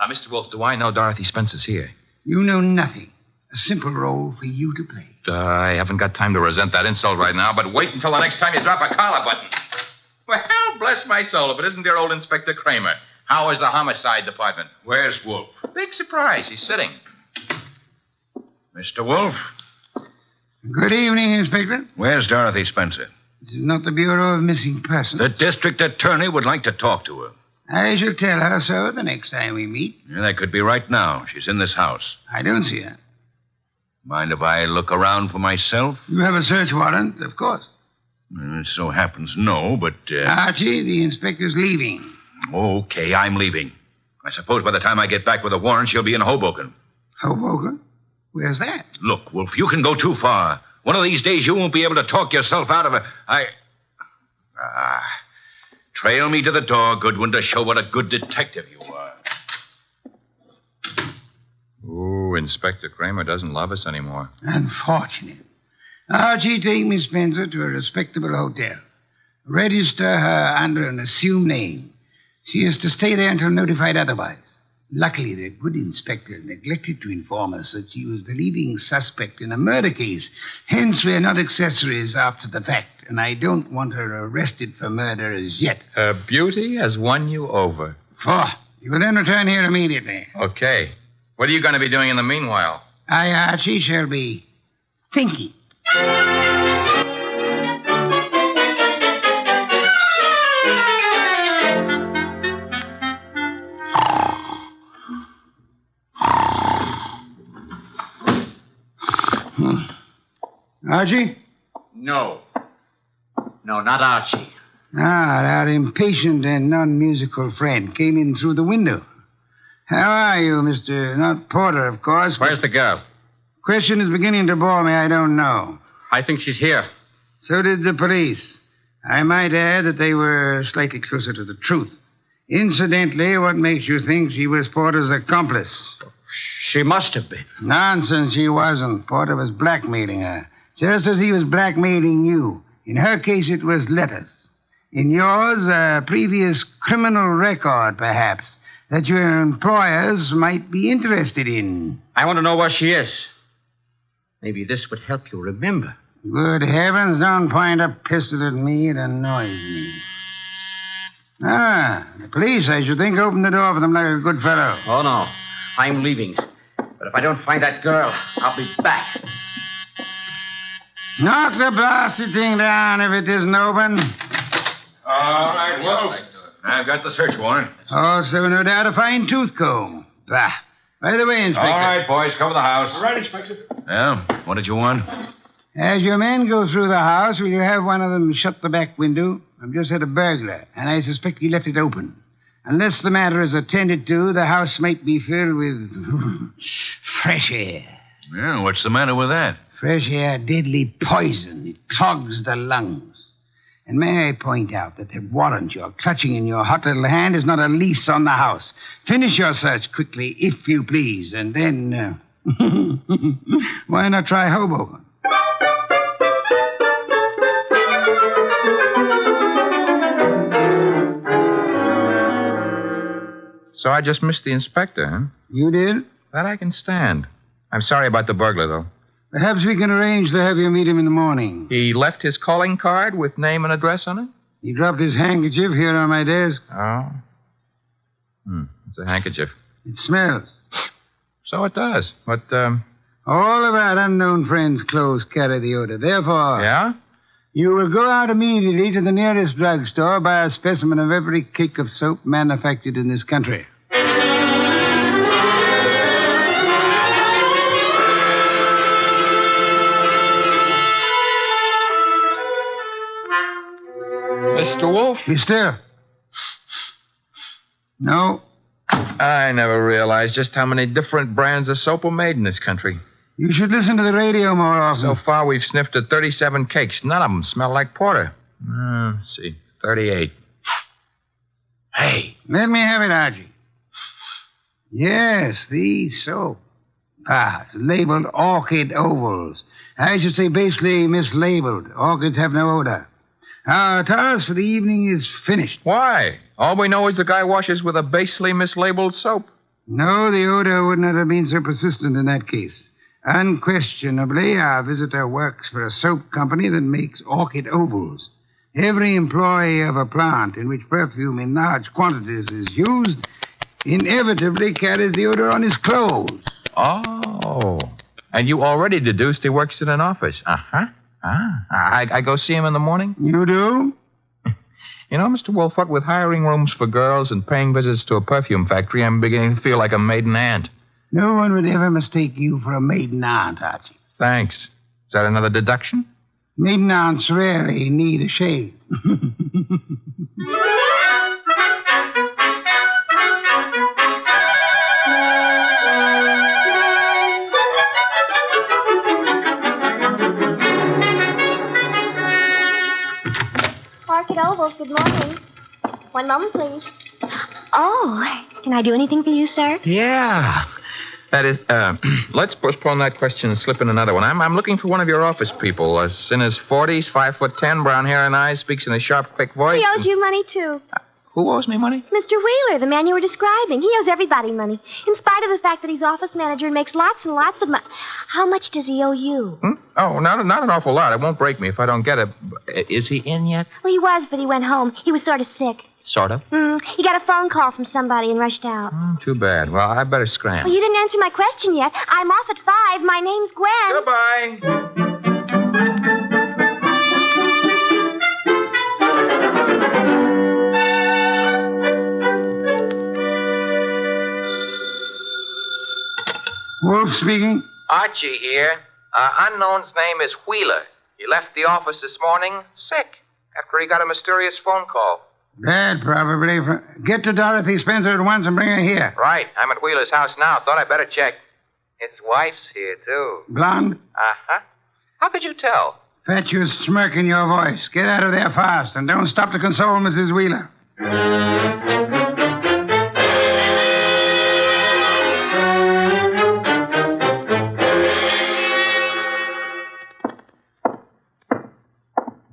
Mr. Wolfe, do I know Dorothy Spencer's here? You know nothing. A simple role for you to play. I haven't got time to resent that insult right now, but wait until the next time you drop a collar button. Well, bless my soul, if it isn't dear old Inspector Kramer. How is the homicide department? Where's Wolfe? Big surprise. He's sitting. Mr. Wolfe? Good evening, Inspector. Where's Dorothy Spencer? This is not the Bureau of Missing Persons. The district attorney would like to talk to her. I shall tell her so the next time we meet. Yeah, that could be right now. She's in this house. I don't see her. Mind if I look around for myself? You have a search warrant, of course. It so happens no, but... Archie, the inspector's leaving. Okay, I'm leaving. I suppose by the time I get back with a warrant, she'll be in Hoboken. Hoboken? Where's that? Look, Wolf, you can go too far. One of these days you won't be able to talk yourself out of it. Trail me to the door, Goodwin, to show what a good detective you are. Ooh, Inspector Kramer doesn't love us anymore. Unfortunate. Archie, take Miss Spencer to a respectable hotel. Register her under an assumed name. She is to stay there until notified otherwise. Luckily, the good inspector neglected to inform us that she was the leading suspect in a murder case. Hence, we are not accessories after the fact, and I don't want her arrested for murder as yet. Her beauty has won you over. You will then return here immediately. Okay. What are you going to be doing in the meanwhile? Archie, shall be thinking. Archie? No. No, not Archie. Our impatient and non-musical friend came in through the window. How are you, Mr. Not Porter, of course. Where's the girl? Question is beginning to bore me. I don't know. I think she's here. So did the police. I might add that they were slightly closer to the truth. Incidentally, what makes you think she was Porter's accomplice? She must have been. Nonsense, she wasn't. Porter was blackmailing her, just as he was blackmailing you. In her case, it was letters. In yours, a previous criminal record, perhaps, that your employers might be interested in. I want to know where she is. Maybe this would help you remember. Good heavens, don't point a pistol at me. It annoys me. The police, I should think, opened the door for them like a good fellow. Oh, no. I'm leaving. But if I don't find that girl, I'll be back. Knock the blasted thing down if it isn't open. All right, well, I've got the search warrant. Also, no doubt, a fine tooth comb. Bah. By the way, Inspector. All right, boys, cover the house. All right, Inspector. Yeah, what did you want? As your men go through the house, will you have one of them shut the back window? I've just had a burglar, and I suspect he left it open. Unless the matter is attended to, the house might be filled with fresh air. Yeah, what's the matter with that? Fresh air, deadly poison. It clogs the lungs. And may I point out that the warrant you're clutching in your hot little hand is not a lease on the house. Finish your search quickly, if you please, and then... why not try Hoboken? So I just missed the inspector, huh? You did? That I can stand. I'm sorry about the burglar, though. Perhaps we can arrange to have you meet him in the morning. He left his calling card with name and address on it? He dropped his handkerchief here on my desk. Oh. It's a handkerchief. It smells. So it does. But, all of our unknown friends' clothes carry the odor. Therefore... Yeah? You will go out immediately to the nearest drugstore, buy a specimen of every cake of soap manufactured in this country. Mr. Wolfe? Be still. No. I never realized just how many different brands of soap are made in this country. You should listen to the radio more often. So far, we've sniffed at 37 cakes. None of them smell like porter. Let's see. 38. Hey. Let me have it, Archie. Yes, the soap. It's labeled orchid ovals. I should say basely mislabeled. Orchids have no odor. Our task for the evening is finished. Why? All we know is the guy washes with a basely mislabeled soap. No, the odor would not have been so persistent in that case. Unquestionably, our visitor works for a soap company that makes orchid ovals. Every employee of a plant in which perfume in large quantities is used inevitably carries the odor on his clothes. Oh. And you already deduced he works in an office. Uh-huh. I go see him in the morning? You do? You know, Mr. Wolfe, what with hiring rooms for girls and paying visits to a perfume factory, I'm beginning to feel like a maiden aunt. No one would ever mistake you for a maiden aunt, Archie. Thanks. Is that another deduction? Maiden aunts rarely need a shave. Orchid Ovals, good morning. One moment, please. Oh, can I do anything for you, sir? Yeah. That is, let's postpone that question and slip in another one. I'm looking for one of your office people. In his 40s, 5'10", brown hair and eyes, speaks in a sharp, quick voice. He owes you money, too. Who owes me money? Mr. Wheeler, the man you were describing. He owes everybody money, in spite of the fact that he's office manager and makes lots and lots of money. How much does he owe you? Oh, not an awful lot. It won't break me if I don't get it. Is he in yet? Well, he was, but he went home. He was sort of sick. Sort of? He got a phone call from somebody and rushed out. Too bad. Well, I better scram. Well, you didn't answer my question yet. I'm off at 5. My name's Gwen. Goodbye. Wolf speaking. Archie here. Unknown's name is Wheeler. He left the office this morning sick after he got a mysterious phone call. Bad, probably. Get to Dorothy Spencer at once and bring her here. Right. I'm at Wheeler's house now. Thought I'd better check. His wife's here, too. Blonde? Uh-huh. How could you tell? Fatuous smirk in your voice. Get out of there fast, and don't stop to console Mrs. Wheeler.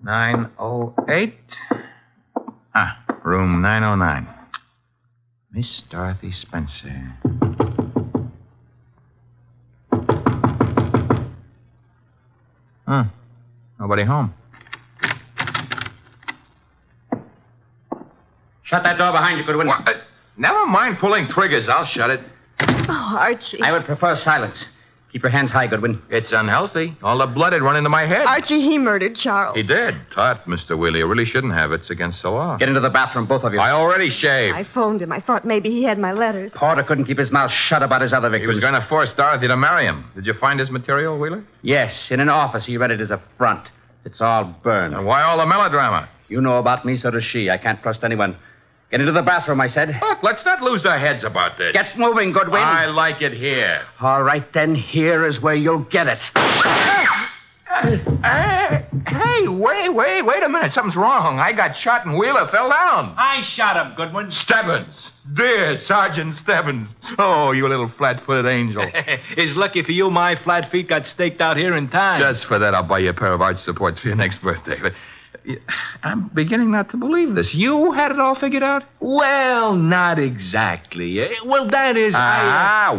(908) Room 909. Miss Dorothy Spencer. Nobody home. Shut that door behind you, Goodwin. Never mind pulling triggers. I'll shut it. Oh, Archie. I would prefer silence. Keep your hands high, Goodwin. It's unhealthy. All the blood had run into my head. Archie, he murdered Charles. He did. Tut, Mr. Wheeler. You really shouldn't have. It's against the law. Get into the bathroom, both of you. I already shaved. I phoned him. I thought maybe he had my letters. Porter couldn't keep his mouth shut about his other He victims. was going to force Dorothy to marry him. Did you find his material, Wheeler? Yes, in an office. He read it as a front. It's all burned. And why all the melodrama? You know about me, so does she. I can't trust anyone. Get into the bathroom, I said. Look, let's not lose our heads about this. Get moving, Goodwin. I like it here. All right, then. Here is where you'll get it. Hey, wait a minute. Something's wrong. I got shot and Wheeler fell down. I shot him, Goodwin. Stebbins. Dear Sergeant Stebbins. Oh, you little flat-footed angel. It's lucky for you my flat feet got staked out here in time. Just for that, I'll buy you a pair of arch supports for your next birthday. But I'm beginning not to believe this. You had it all figured out? Well, not exactly. Well, that is...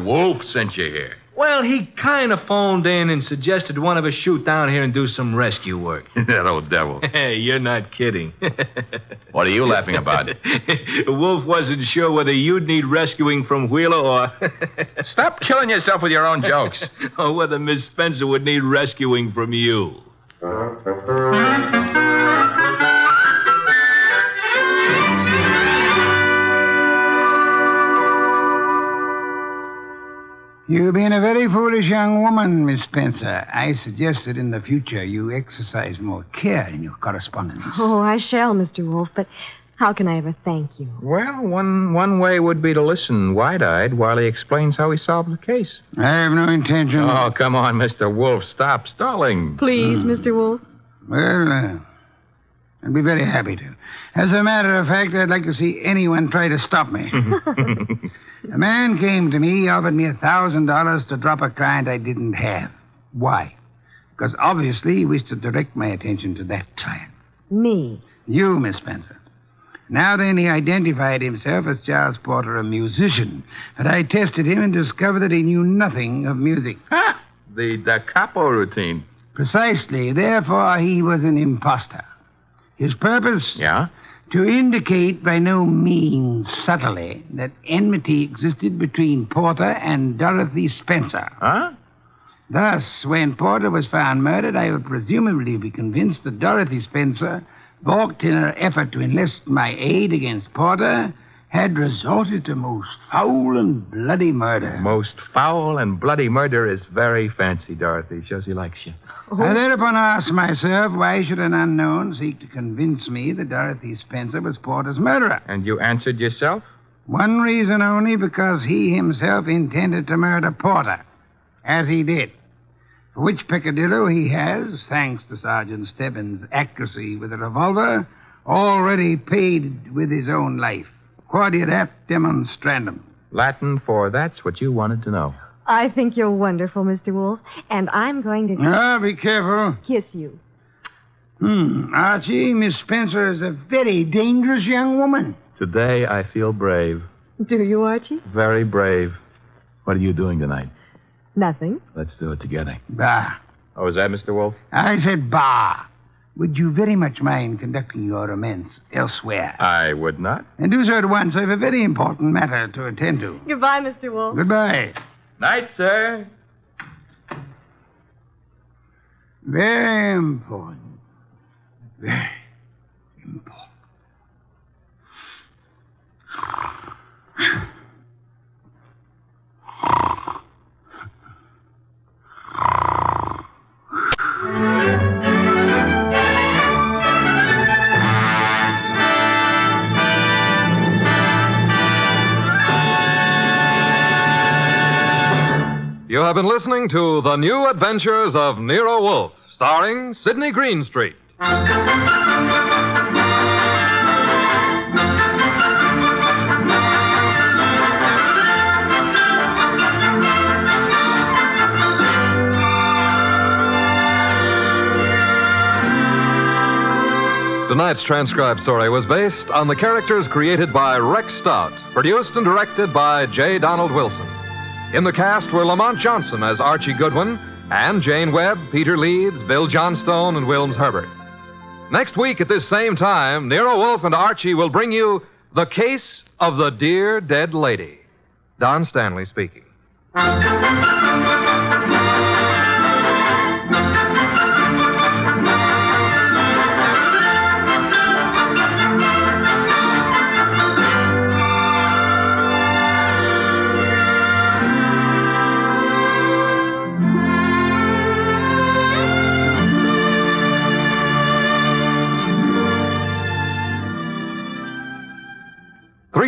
Wolfe sent you here. Well, he kind of phoned in and suggested one of us shoot down here and do some rescue work. That old devil. Hey, you're not kidding. What are you laughing about? Wolf wasn't sure whether you'd need rescuing from Wheeler or... Stop killing yourself with your own jokes. Or whether Miss Spencer would need rescuing from you. You've been a very foolish young woman, Miss Spencer. I suggest that in the future you exercise more care in your correspondence. Oh, I shall, Mr. Wolfe, but how can I ever thank you? Well, one way would be to listen wide-eyed while he explains how he solved the case. I have no intention. Oh, come on, Mr. Wolfe. Stop stalling. Please, Mr. Wolfe. Well, I'd be very happy to. As a matter of fact, I'd like to see anyone try to stop me. A man came to me, offered me $1,000 to drop a client I didn't have. Why? Because obviously he wished to direct my attention to that client. Me? You, Miss Spencer. Now then, he identified himself as Charles Porter, a musician. But I tested him and discovered that he knew nothing of music. The da capo routine. Precisely. Therefore, he was an imposter. His purpose? Yeah? To indicate by no means subtly that enmity existed between Porter and Dorothy Spencer. Huh? Thus, when Porter was found murdered, I would presumably be convinced that Dorothy Spencer, balked in her effort to enlist my aid against Porter, had resorted to most foul and bloody murder. Most foul and bloody murder is very fancy, Dorothy. Shows he likes you. I thereupon asked myself, why should an unknown seek to convince me that Dorothy Spencer was Porter's murderer? And you answered yourself? One reason only, because he himself intended to murder Porter, as he did. For which peccadillo he has, thanks to Sergeant Stebbins' accuracy with a revolver, already paid with his own life. Quodirat demonstrandum. Latin for that's what you wanted to know. I think you're wonderful, Mr. Wolfe, and I'm going to... Be careful. Kiss you. Archie, Miss Spencer is a very dangerous young woman. Today I feel brave. Do you, Archie? Very brave. What are you doing tonight? Nothing. Let's do it together. Bah. Oh, is that Mr. Wolfe? I said bah. Would you very much mind conducting your romance elsewhere? I would not. And do so at once. I have a very important matter to attend to. Goodbye, Mr. Wolfe. Goodbye. Night, sir. Very important. Very important. You have been listening to The New Adventures of Nero Wolfe, starring Sidney Greenstreet. Tonight's transcribed story was based on the characters created by Rex Stout, produced and directed by J. Donald Wilson. In the cast were Lamont Johnson as Archie Goodwin, and Jane Webb, Peter Leeds, Bill Johnstone, and Wilms Herbert. Next week at this same time, Nero Wolfe and Archie will bring you The Case of the Dear Dead Lady. Don Stanley speaking.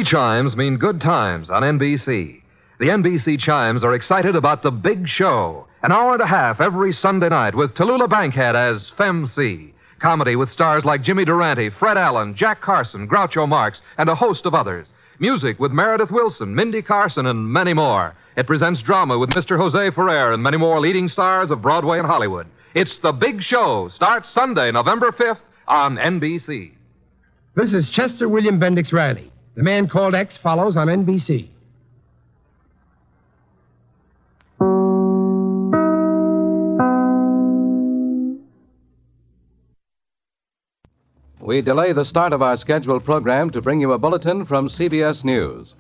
Early chimes mean good times on NBC. The NBC chimes are excited about the big show. An hour and a half every Sunday night with Tallulah Bankhead as Femc. Comedy with stars like Jimmy Durante, Fred Allen, Jack Carson, Groucho Marx, and a host of others. Music with Meredith Wilson, Mindy Carson, and many more. It presents drama with Mr. Jose Ferrer and many more leading stars of Broadway and Hollywood. It's The Big Show. Starts Sunday, November 5th on NBC. This is Chester William Bendix Riley. The Man Called X follows on NBC. We delay the start of our scheduled program to bring you a bulletin from CBS News.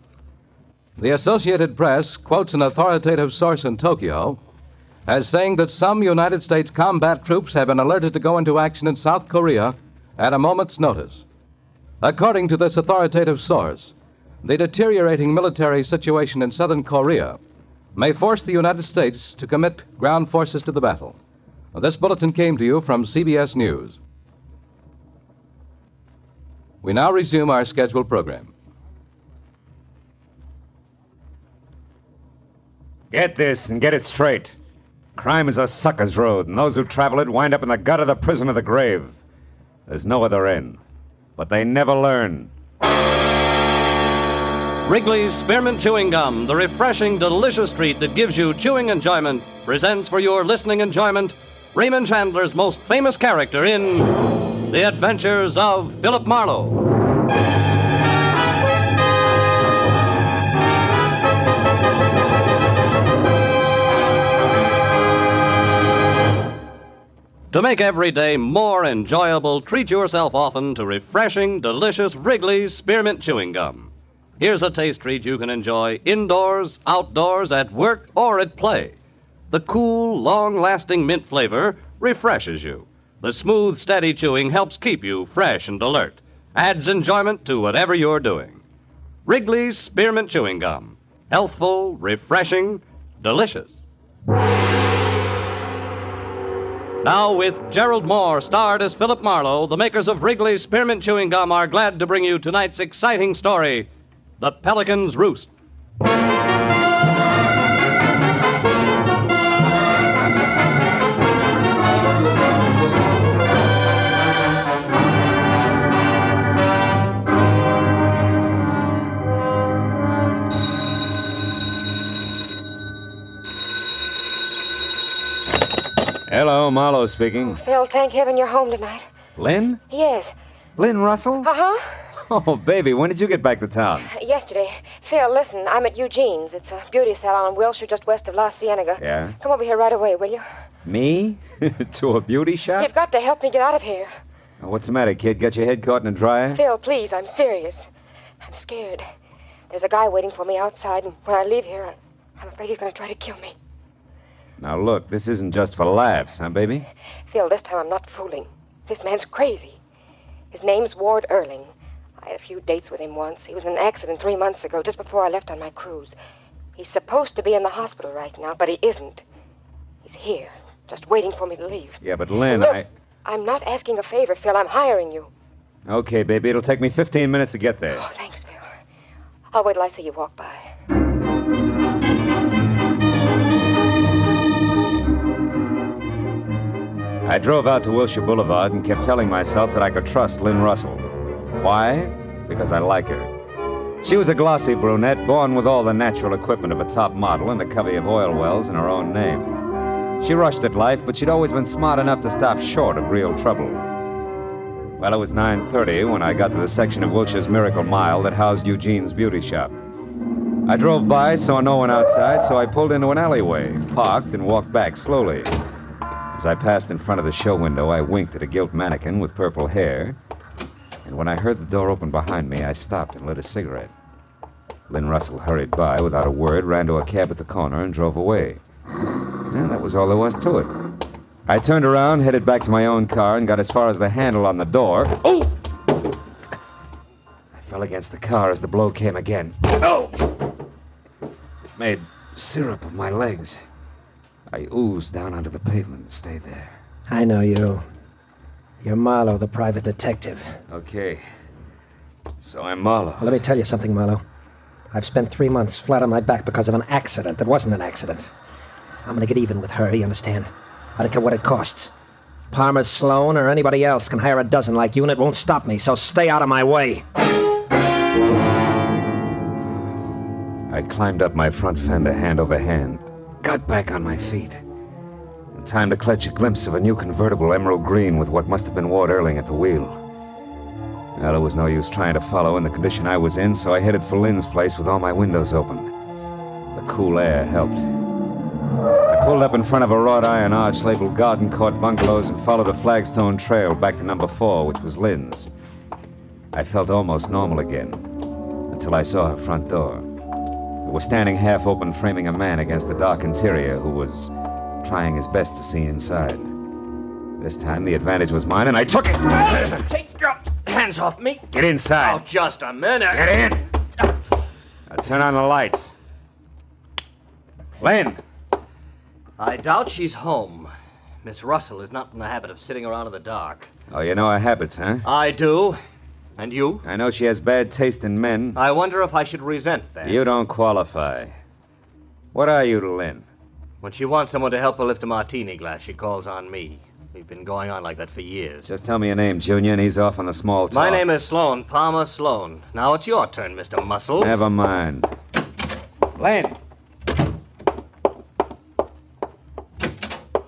The Associated Press quotes an authoritative source in Tokyo as saying that some United States combat troops have been alerted to go into action in South Korea at a moment's notice. According to this authoritative source, the deteriorating military situation in southern Korea may force the United States to commit ground forces to the battle. This bulletin came to you from CBS News. We now resume our scheduled program. Get this and get it straight. Crime is a sucker's road, and those who travel it wind up in the gut of the prison of the grave. There's no other end. But they never learn. Wrigley's Spearmint Chewing Gum, the refreshing, delicious treat that gives you chewing enjoyment, presents for your listening enjoyment Raymond Chandler's most famous character in The Adventures of Philip Marlowe. To make every day more enjoyable, treat yourself often to refreshing, delicious Wrigley's Spearmint Chewing Gum. Here's a taste treat you can enjoy indoors, outdoors, at work, or at play. The cool, long-lasting mint flavor refreshes you. The smooth, steady chewing helps keep you fresh and alert. Adds enjoyment to whatever you're doing. Wrigley's Spearmint Chewing Gum. Healthful, refreshing, delicious. Now, with Gerald Moore, starred as Philip Marlowe, the makers of Wrigley's Spearmint Chewing Gum are glad to bring you tonight's exciting story, The Pelican's Roost. Hello, Marlowe speaking. Phil, thank heaven you're home tonight. Lynn? Yes. Lynn Russell? Uh-huh. Oh, baby, when did you get back to town? Yesterday. Phil, listen, I'm at Eugene's. It's a beauty salon in Wilshire just west of La Cienega. Yeah? Come over here right away, will you? Me? To a beauty shop? You've got to help me get out of here. Oh, what's the matter, kid? Got your head caught in a dryer? Phil, please, I'm serious. I'm scared. There's a guy waiting for me outside, and when I leave here, I'm afraid he's going to try to kill me. Now, look, this isn't just for laughs, huh, baby? Phil, this time I'm not fooling. This man's crazy. His name's Ward Erling. I had a few dates with him once. He was in an accident 3 months ago, just before I left on my cruise. He's supposed to be in the hospital right now, but he isn't. He's here, just waiting for me to leave. Yeah, but Lynn, Look, I'm not asking a favor, Phil. I'm hiring you. Okay, baby, it'll take me 15 minutes to get there. Oh, thanks, Phil. I'll wait till I see you walk by. I drove out to Wilshire Boulevard and kept telling myself that I could trust Lynn Russell. Why? Because I like her. She was a glossy brunette, born with all the natural equipment of a top model and a covey of oil wells in her own name. She rushed at life, but she'd always been smart enough to stop short of real trouble. Well, it was 9:30 when I got to the section of Wilshire's Miracle Mile that housed Eugene's beauty shop. I drove by, saw no one outside, so I pulled into an alleyway, parked, and walked back slowly. As I passed in front of the show window, I winked at a gilt mannequin with purple hair. And when I heard the door open behind me, I stopped and lit a cigarette. Lynn Russell hurried by without a word, ran to a cab at the corner, and drove away. And that was all there was to it. I turned around, headed back to my own car, and got as far as the handle on the door. Oh! I fell against the car as the blow came again. Oh! It made syrup of my legs. I oozed down onto the pavement and stayed there. I know you. You're Marlowe, the private detective. Okay. So I'm Marlowe. Well, let me tell you something, Marlowe. I've spent 3 months flat on my back because of an accident that wasn't an accident. I'm going to get even with her, you understand? I don't care what it costs. Palmer Sloan or anybody else can hire a dozen like you, and it won't stop me, so stay out of my way. I climbed up my front fender hand over hand, got back on my feet. In time to catch a glimpse of a new convertible emerald green with what must have been Ward Earling at the wheel. Well, there was no use trying to follow in the condition I was in, so I headed for Lynn's place with all my windows open. The cool air helped. I pulled up in front of a wrought iron arch labeled Garden Court Bungalows and followed a flagstone trail back to number 4, which was Lynn's. I felt almost normal again, until I saw her front door. It was standing half open, framing a man against the dark interior who was trying his best to see inside. This time the advantage was mine, and I took it. Take your hands off me. Get inside. Oh, just a minute. Get in. Now turn on the lights. Lynn. I doubt she's home. Miss Russell is not in the habit of sitting around in the dark. Oh, you know her habits, huh? I do. And you? I know she has bad taste in men. I wonder if I should resent that. You don't qualify. What are you to Lynn? When she wants someone to help her lift a martini glass, she calls on me. We've been going on like that for years. Just tell me your name, Junior, and he's off on the small talk. My name is Sloan, Palmer Sloan. Now it's your turn, Mr. Muscles. Never mind. Lynn!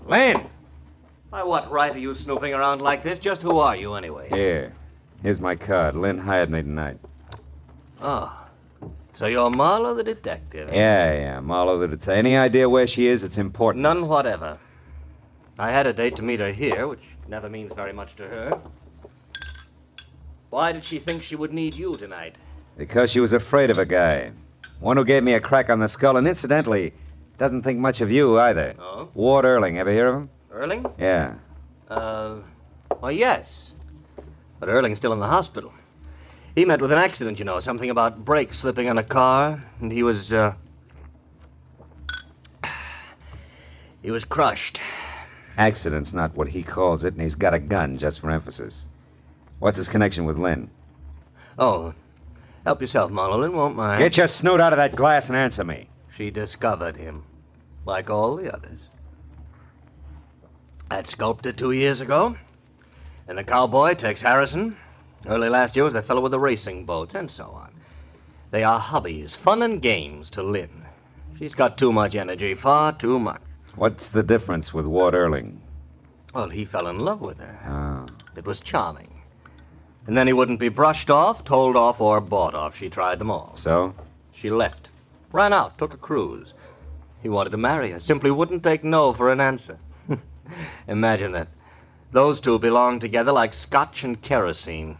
Lynn! By what right are you snooping around like this? Just who are you, anyway? Here. Here's my card. Lynn hired me tonight. Oh. So you're Marlowe the detective? Yeah. Marlowe the detective. Any idea where she is? It's important. None whatever. I had a date to meet her here, which never means very much to her. Why did she think she would need you tonight? Because she was afraid of a guy. One who gave me a crack on the skull, and incidentally, doesn't think much of you either. Oh? Ward Earling. Ever hear of him? Earling? Yeah. Well, yes. But Earling's still in the hospital. He met with an accident, you know, something about brakes slipping on a car, and he was crushed. Accident's not what he calls it, and he's got a gun, just for emphasis. What's his connection with Lynn? Oh, help yourself, Marlowe. Lynn won't mind. Get your snoot out of that glass and answer me. She discovered him, like all the others. That sculptor 2 years ago. And the cowboy, Tex Harrison. Early last year was the fellow with the racing boats, and so on. They are hobbies, fun and games to Lynn. She's got too much energy, far too much. What's the difference with Ward Earling? Well, he fell in love with her. Oh. It was charming. And then he wouldn't be brushed off, told off, or bought off. She tried them all. So? She left. Ran out, took a cruise. He wanted to marry her, simply wouldn't take no for an answer. Imagine that. Those two belong together like scotch and kerosene.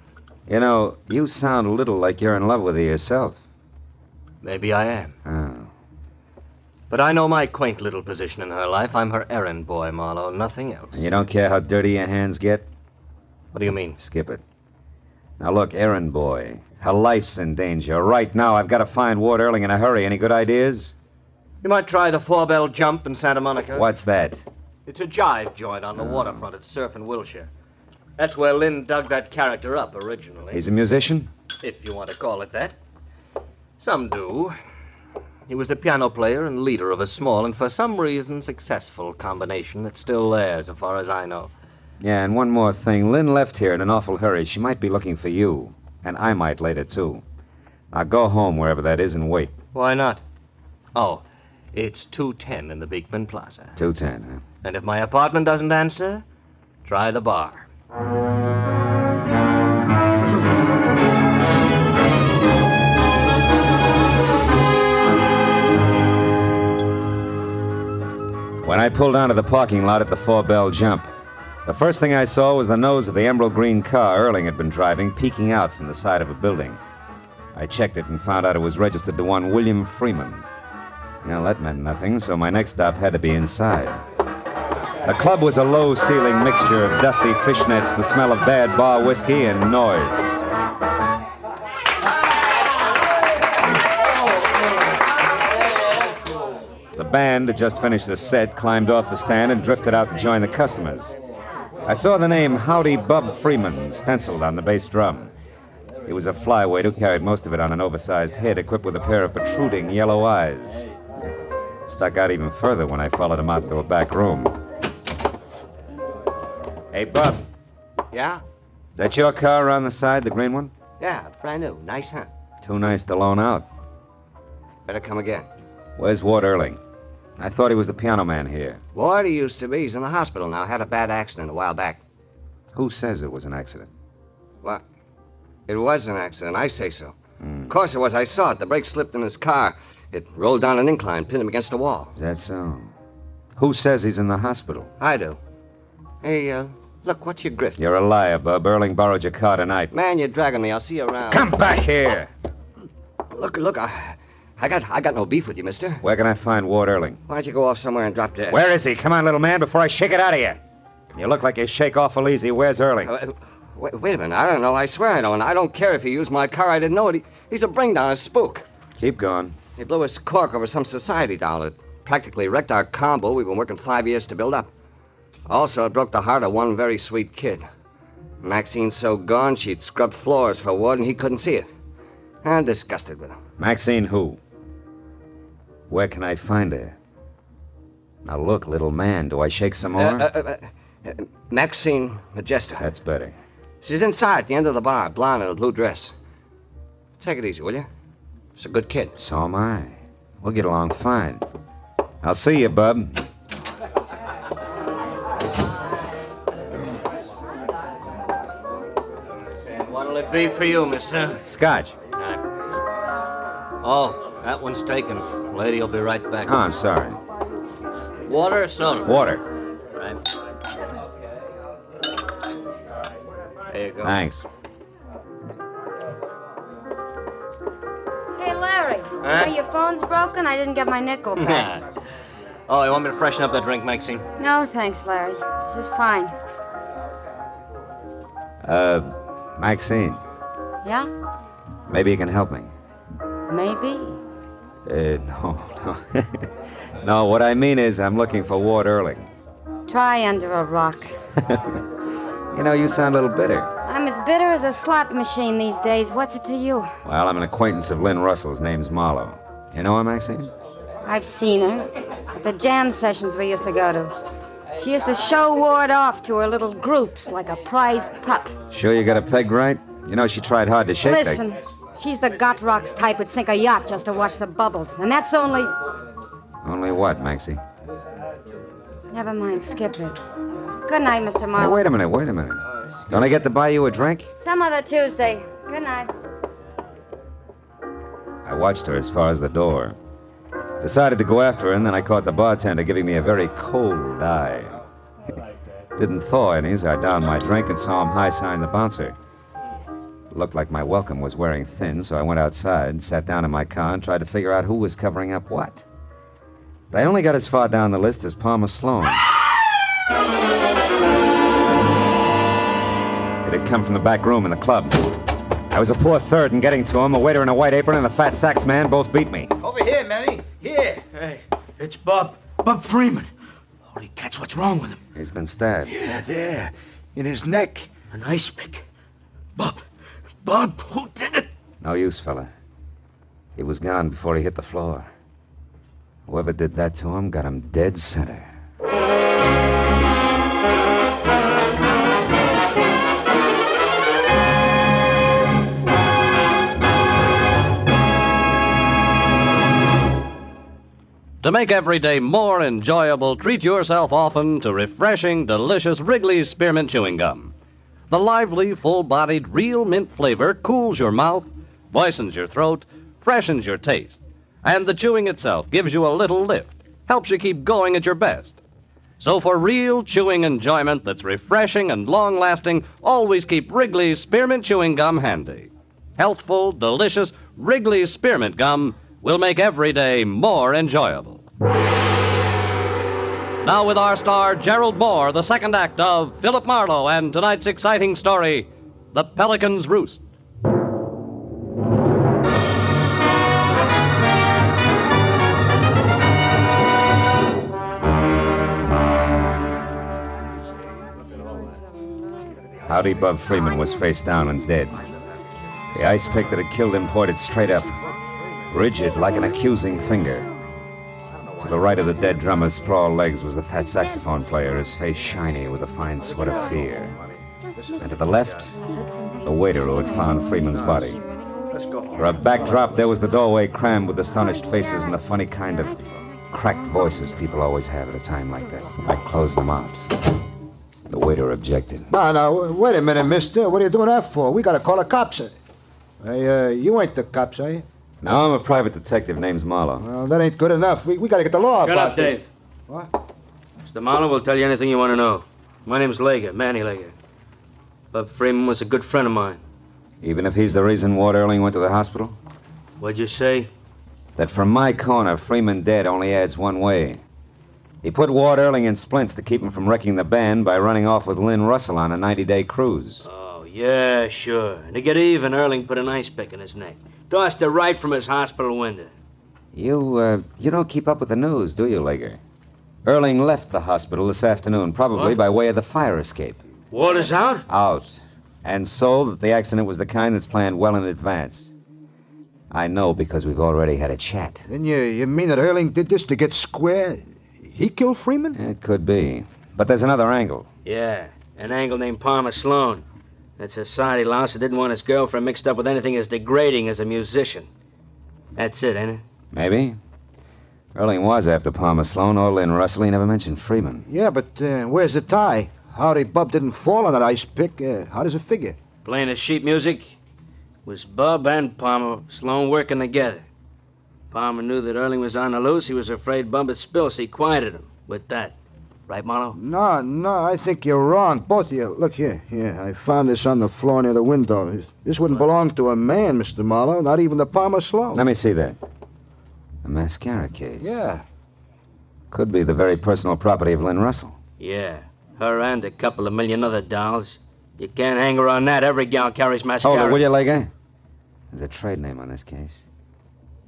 You know, you sound a little like you're in love with her yourself. Maybe I am. Oh. But I know my quaint little position in her life. I'm her errand boy, Marlowe, nothing else. And you don't care how dirty your hands get? What do you mean? Skip it. Now look, errand boy, her life's in danger. Right now, I've got to find Ward Earling in a hurry. Any good ideas? You might try the 4-bell jump in Santa Monica. What's that? It's a jive joint on the waterfront at Surf and Wilshire. That's where Lynn dug that character up originally. He's a musician? If you want to call it that. Some do. He was the piano player and leader of a small and for some reason successful combination that's still there as far as I know. Yeah, and one more thing. Lynn left here in an awful hurry. She might be looking for you. And I might later, too. Now go home, wherever that is, and wait. Why not? Oh, it's 210 in the Beekman Plaza. 210, huh? And if my apartment doesn't answer, try the bar. When I pulled onto the parking lot at the 4-bell jump, the first thing I saw was the nose of the emerald green car Earling had been driving peeking out from the side of a building. I checked it and found out it was registered to one William Freeman. Well, that meant nothing, so my next stop had to be inside. The club was a low-ceiling mixture of dusty fishnets, the smell of bad bar whiskey, and noise. The band had just finished the set, climbed off the stand, and drifted out to join the customers. I saw the name Howdy Bub Freeman stenciled on the bass drum. He was a flyweight who carried most of it on an oversized head equipped with a pair of protruding yellow eyes. Stuck out even further when I followed him out into a back room. Hey, Bub. Yeah? Is that your car around the side, the green one? Yeah, brand new. Nice, huh? Too nice to loan out. Better come again. Where's Ward Erling? I thought he was the piano man here. Ward, he used to be. He's in the hospital now. Had a bad accident a while back. Who says it was an accident? What? It was an accident. I say so. Of course it was. I saw it. The brake slipped in his car. It rolled down an incline, pinned him against the wall. Is that so? Who says he's in the hospital? I do. Hey, look, what's your grift? You're a liar, Bub. Erling borrowed your car tonight. Man, you're dragging me. I'll see you around. Come back here! Look, I got no beef with you, mister. Where can I find Ward Erling? Why don't you go off somewhere and drop dead? Where is he? Come on, little man, before I shake it out of you. You look like you shake awful easy. Where's Erling? Wait a minute. I don't know. I swear I don't. I don't care if he used my car. I didn't know it. He's a bring-down, a spook. Keep going. He blew his cork over some society doll. It practically wrecked our combo we've been working 5 years to build up. Also, it broke the heart of one very sweet kid. Maxine's so gone, she'd scrubbed floors for Ward, and he couldn't see it. I'm disgusted with him. Maxine who? Where can I find her? Now look, little man, do I shake some more? Maxine Majesta. That's better. She's inside at the end of the bar, blonde in a blue dress. Take it easy, will you? She's a good kid. So am I. We'll get along fine. I'll see you, Bub. What'll it be for you, mister? Scotch. Oh, that one's taken. Lady will be right back. Oh, I'm sorry. Water or soda? Water. Right. There you go. Thanks. Hey, Larry. Huh? Your phone's broken? I didn't get my nickel back. Oh, you want me to freshen up that drink, Maxine? No, thanks, Larry. This is fine. Maxine, Yeah? maybe you can help me. Maybe. No. No, what I mean is I'm looking for Ward Erling. Try under a rock. You know, you sound a little bitter. I'm as bitter as a slot machine these days. What's it to you? Well, I'm an acquaintance of Lynn Russell's. Name's Marlowe. You know her, Maxine? I've seen her at the jam sessions we used to go to. She used to show Ward off to her little groups like a prize pup. Sure you got it pegged right? You know, she tried hard to shake that. Listen, she's the gut rocks type who'd sink a yacht just to watch the bubbles. And that's only... Only what, Maxie? Never mind, skip it. Good night, Mr. Hey, Marlowe. wait a minute. Don't I get to buy you a drink? Some other Tuesday. Good night. I watched her as far as the door. Decided to go after her, and then I caught the bartender giving me a very cold eye. Didn't thaw any as I downed my drink and saw him high-sign the bouncer. Looked like my welcome was wearing thin, so I went outside, sat down in my car, and tried to figure out who was covering up what. But I only got as far down the list as Palmer Sloan. It had come from the back room in the club. I was a poor third in getting to him. A waiter in a white apron and a fat sax man both beat me. Over here, Manny. Here. Hey, it's Bob Freeman. Holy cats, what's wrong with him? He's been stabbed. Yeah, there. In his neck. An ice pick. Bob, who did it? No use, fella. He was gone before he hit the floor. Whoever did that to him got him dead center. To make every day more enjoyable, treat yourself often to refreshing, delicious Wrigley's Spearmint Chewing Gum. The lively, full-bodied, real mint flavor cools your mouth, moistens your throat, freshens your taste. And the chewing itself gives you a little lift, helps you keep going at your best. So for real chewing enjoyment that's refreshing and long-lasting, always keep Wrigley's Spearmint Chewing Gum handy. Healthful, delicious Wrigley's Spearmint Gum will make every day more enjoyable. Now with our star, Gerald Moore, the second act of Philip Marlowe and tonight's exciting story, The Pelican's Roost. Howdy Bub Freeman was face down and dead. The ice pick that had killed him pointed straight up, rigid like an accusing finger. To the right of the dead drummer's sprawled legs was the fat saxophone player, his face shiny with a fine sweat of fear. And to the left, the waiter who had found Freeman's body. For a backdrop, there was the doorway crammed with astonished faces and the funny kind of cracked voices people always have at a time like that. I closed them out. The waiter objected. No, wait a minute, mister. What are you doing that for? We gotta call the cops. Hey, you ain't the cops, are you? No, I'm a private detective. Name's Marlowe. Well, that ain't good enough. We gotta get the law Shut about up, this. Dave. What? Mr. Marlowe will tell you anything you want to know. My name's Lager, Manny Lager. Bub Freeman was a good friend of mine. Even if he's the reason Ward Earling went to the hospital? What'd you say? That from my corner, Freeman dead only adds one way. He put Ward Earling in splints to keep him from wrecking the band by running off with Lynn Russell on a 90-day cruise. Oh, yeah, sure. And to get even, Earling put an ice pick in his neck. Tossed it right from his hospital window. You don't keep up with the news, do you, Lager? Earling left the hospital this afternoon, probably What? by way of the fire escape. Ward is out? Out. And so that the accident was the kind that's planned well in advance. I know because we've already had a chat. Then you mean that Earling did this to get square? He killed Freeman? It could be. But there's another angle. Yeah, an angle named Palmer Sloan. That society louse who didn't want his girlfriend mixed up with anything as degrading as a musician. That's it, ain't it? Maybe. Earling was after Palmer Sloan or Lynn Russell. He never mentioned Freeman. Yeah, but where's the tie? Howdy Bub didn't fall on that ice pick. How does it figure? Playing the sheet music was Bub and Palmer Sloan working together. Palmer knew that Earling was on the loose. He was afraid Bub would spill, so he quieted him with that. Right, Marlowe? No, I think you're wrong. Both of you. Look here. Here, I found this on the floor near the window. This wouldn't belong to a man, Mr. Marlowe, not even to Palmer Sloan. Let me see that. A mascara case. Yeah. Could be the very personal property of Lynn Russell. Yeah, her and a couple of million other dolls. You can't hang her on that. Every gal carries mascara. Hold it, will you, Lager? There's a trade name on this case.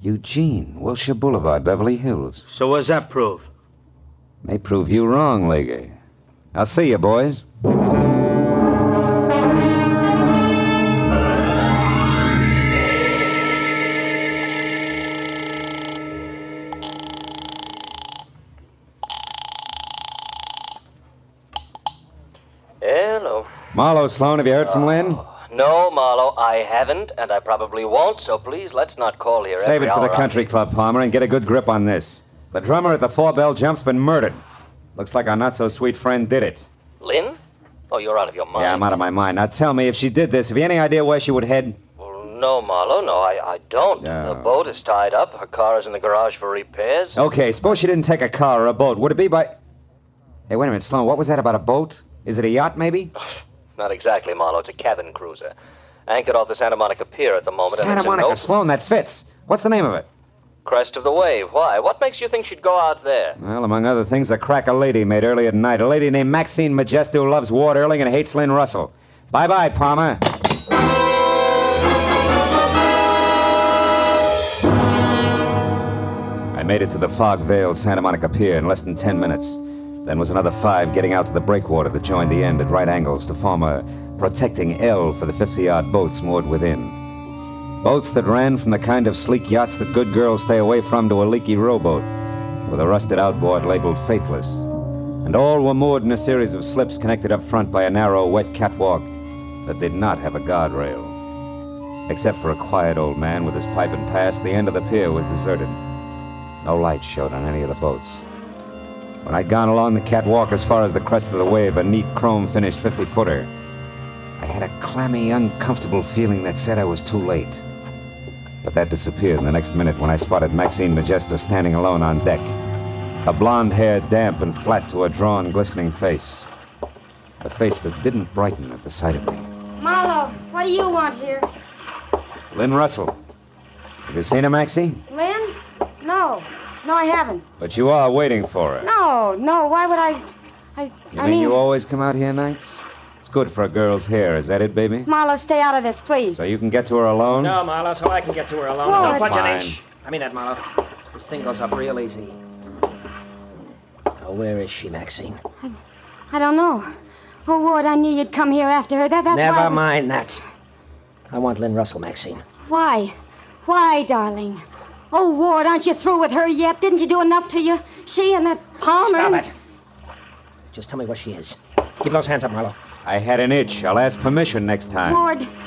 Eugene, Wilshire Boulevard, Beverly Hills. So what's that prove? May prove you wrong, Lager. I'll see you, boys. Hello. Marlowe, Sloan, have you heard from Lynn? No, Marlowe, I haven't, and I probably won't, so please let's not call here Save every it for the hour. country club, Palmer, and get a good grip on this. The drummer at the Four-Bell Jump's been murdered. Looks like our not-so-sweet friend did it. Lynn? Oh, you're out of your mind. Yeah, I'm out of my mind. Now tell me, if she did this, have you any idea where she would head? Well, no, Marlowe, no, I don't. No. The boat is tied up. Her car is in the garage for repairs. Okay, suppose she didn't take a car or a boat. Would it be by... Hey, wait a minute, Sloan, what was that about a boat? Is it a yacht, maybe? Not exactly, Marlowe. It's a cabin cruiser. Anchored off the Santa Monica Pier at the moment. and Santa it's a Monica, no- Sloan, that fits. What's the name of it? Crest of the Wave. Why? What makes you think she'd go out there? Well, among other things, a crack a lady made early at night. A lady named Maxine Majesto who loves Ward Earling and hates Lynn Russell. Bye-bye, Palmer. I made it to the fog-veiled Santa Monica Pier in less than 10 minutes. Then was another 5 getting out to the breakwater that joined the end at right angles to form a protecting L for the 50-yard boats moored within. Boats that ran from the kind of sleek yachts that good girls stay away from to a leaky rowboat with a rusted outboard labeled Faithless. And all were moored in a series of slips connected up front by a narrow, wet catwalk that did not have a guardrail. Except for a quiet old man with his pipe and pass, the end of the pier was deserted. No light showed on any of the boats. When I'd gone along the catwalk as far as the crest of the wave, a neat chrome-finished 50-footer, I had a clammy, uncomfortable feeling that said I was too late. But that disappeared in the next minute when I spotted Maxine Majesto standing alone on deck. Her blonde hair damp and flat to her drawn, glistening face. A face that didn't brighten at the sight of me. Marlowe, what do you want here? Lynn Russell. Have you seen her, Maxie? Lynn? No, I haven't. But you are waiting for her. No, why would I... You mean you always come out here nights? It's good for a girl's hair, is that it, baby? Marlowe, stay out of this, please. So you can get to her alone? No, Marlowe, so I can get to her alone. What? Don't punch an Fine. inch. I mean that, Marlowe. This thing goes off real easy. Now, where is she, Maxine? I don't know. Oh, Ward, I knew you'd come here after her. That's why... Never mind that. I want Lynn Russell, Maxine. Why? Why, darling? Oh, Ward, aren't you through with her yet? Didn't you do enough to you? She and that Palmer... Stop it. Just tell me what she is. Keep those hands up, Marlowe. I had an itch. I'll ask permission next time.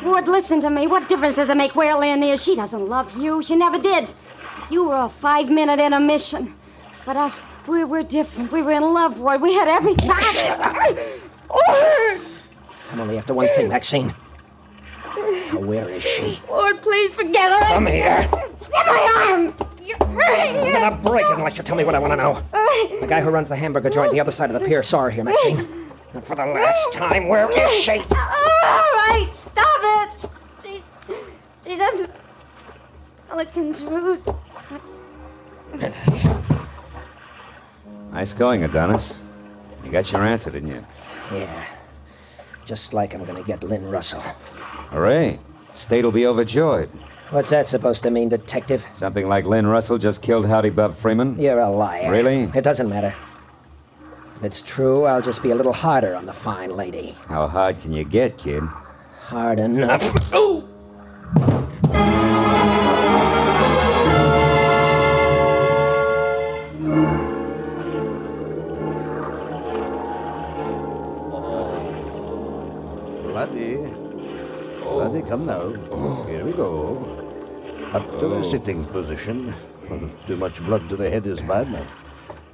Ward, listen to me. What difference does it make where Lynn is? She doesn't love you. She never did. You were a 5-minute intermission. But us, we're different. We were in love, Ward. We had everything. I'm only after one thing, Maxine. Now, where is she? Ward, please forget her. Come here. Get my arm. You're hurting I'm gonna break it unless you tell me what I want to know. The guy who runs the hamburger joint the other side of the pier saw her here, Maxine. And for the last time, where is she? All right, stop it. She's at the Pelican's roost. Nice going, Adonis. You got your answer, didn't you? Yeah. Just like I'm gonna get Lynn Russell. Hooray. State will be overjoyed. What's that supposed to mean, detective? Something like Lynn Russell just killed Howdy Bub Freeman? You're a liar. Really? It doesn't matter. If it's true, I'll just be a little harder on the fine lady. How hard can you get, kid? Hard enough. Oh! Laddie, come now. Here we go. Up to the sitting position. Too much blood to the head is bad now.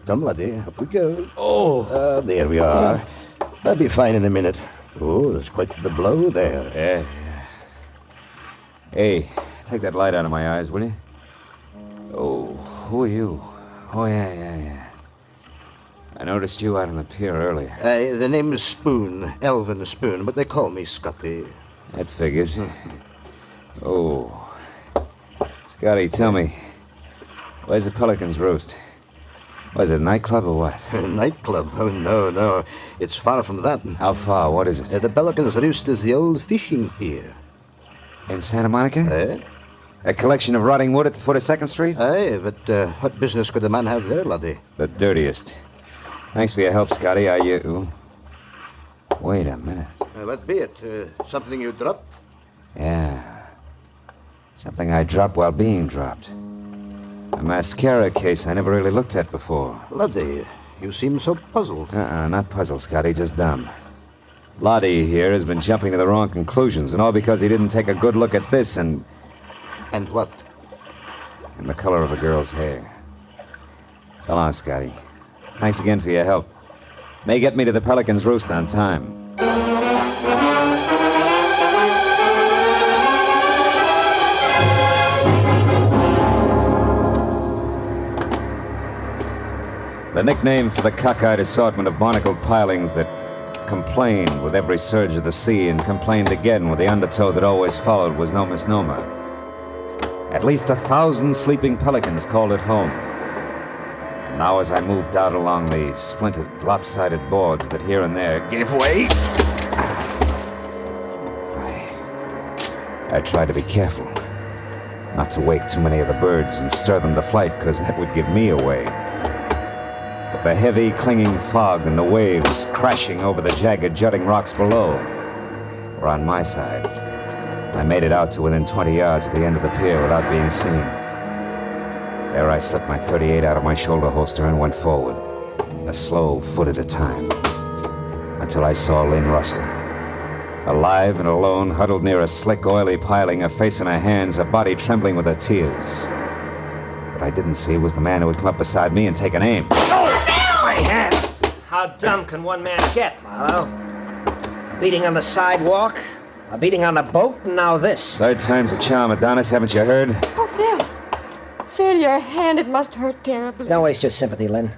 Come, laddie, up we go. There we are. I'll be fine in a minute. Oh, there's quite the blow there. Yeah. Hey, take that light out of my eyes, will you? Oh, who are you? Oh, yeah. I noticed you out on the pier earlier. The name is Spoon, Elvin Spoon, but they call me Scotty. That figures. Oh. Scotty, tell me, where's the Pelican's roost? Was it a nightclub or what? Nightclub? Oh, no. It's far from that. How far? What is it? The Pelican's roost is the old fishing pier. In Santa Monica? A collection of rotting wood at the foot of 2nd Street? Aye, but what business could a man have there, laddie? The dirtiest. Thanks for your help, Scotty. Are you... Wait a minute. What be it? Something you dropped? Yeah. Something I dropped while being dropped. A mascara case I never really looked at before. Laddie, you seem so puzzled. Not puzzled, Scotty, just dumb. Lottie here has been jumping to the wrong conclusions, and all because he didn't take a good look at this and... And what? And the color of a girl's hair. So long, Scotty. Thanks again for your help. May get me to the Pelican's roost on time. The nickname for the cockeyed assortment of barnacled pilings that complained with every surge of the sea and complained again with the undertow that always followed was no misnomer. At least 1,000 sleeping pelicans called it home. And now as I moved out along the splintered, lopsided boards that here and there gave way, I tried to be careful. Not to wake too many of the birds and stir them to flight, because that would give me away. But the heavy, clinging fog and the waves crashing over the jagged, jutting rocks below were on my side. I made it out to within 20 yards of the end of the pier without being seen. There I slipped my .38 out of my shoulder holster and went forward, a slow foot at a time, until I saw Lynn Russell. Alive and alone, huddled near a slick, oily piling, a face in her hands, a body trembling with her tears. What I didn't see was the man who had come up beside me and taken aim. My hand! How dumb can one man get, Marlowe? A beating on the sidewalk, a beating on the boat, and now this. 3rd time's a charm, Adonis, haven't you heard? Oh, Phil. Phil, your hand, it must hurt terribly. Don't waste your sympathy, Lynn.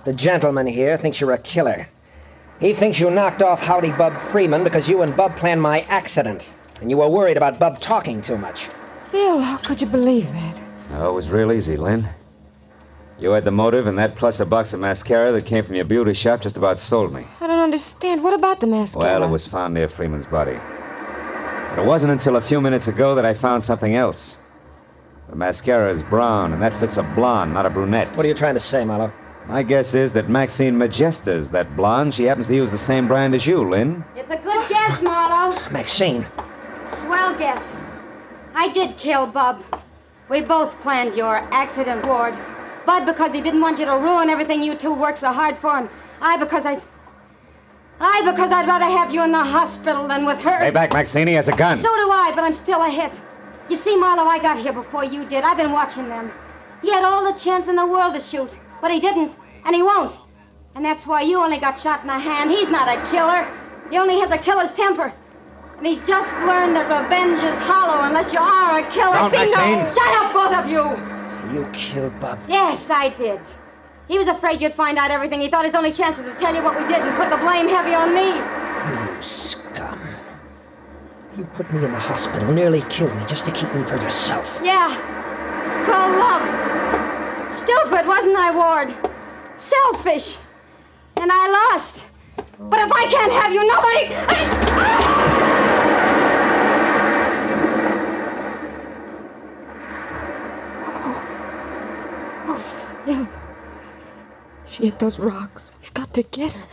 The gentleman here thinks you're a killer. He thinks you knocked off Howdy Bub Freeman because you and Bub planned my accident, and you were worried about Bub talking too much. Phil, how could you believe that? Oh, it was real easy, Lynn. You had the motive, and that plus a box of mascara that came from your beauty shop just about sold me. I don't understand. What about the mascara? Well, it was found near Freeman's body. But it wasn't until a few minutes ago that I found something else. The mascara is brown, and that fits a blonde, not a brunette. What are you trying to say, Marlowe? My guess is that Maxine Majesta's that blonde. She happens to use the same brand as you, Lynn. It's a good guess, Marlowe. Maxine, Swell guess. I did kill Bub. We both planned your accident, Ward. Bud because he didn't want you to ruin everything you two worked so hard for, and I because I'd rather have you in the hospital than with her. Stay back, Maxine. He has a gun. So do I, but I'm still a hit. You see, Marlowe, I got here before you did. I've been watching them. He had all the chance in the world to shoot, but he didn't, and he won't. And that's why you only got shot in the hand. He's not a killer. You only hit the killer's temper. And he's just learned that revenge is hollow unless you are a killer. Don't, Maxine. Shut up, both of you! You killed Bub. Yes, I did. He was afraid you'd find out everything. He thought his only chance was to tell you what we did and put the blame heavy on me. You scum. You put me in the hospital, nearly killed me just to keep me for yourself. Yeah, it's called love. Stupid, wasn't I, Ward? Selfish. And I lost. But if I can't have you, nobody... Phil. She hit those rocks. We've got to get her.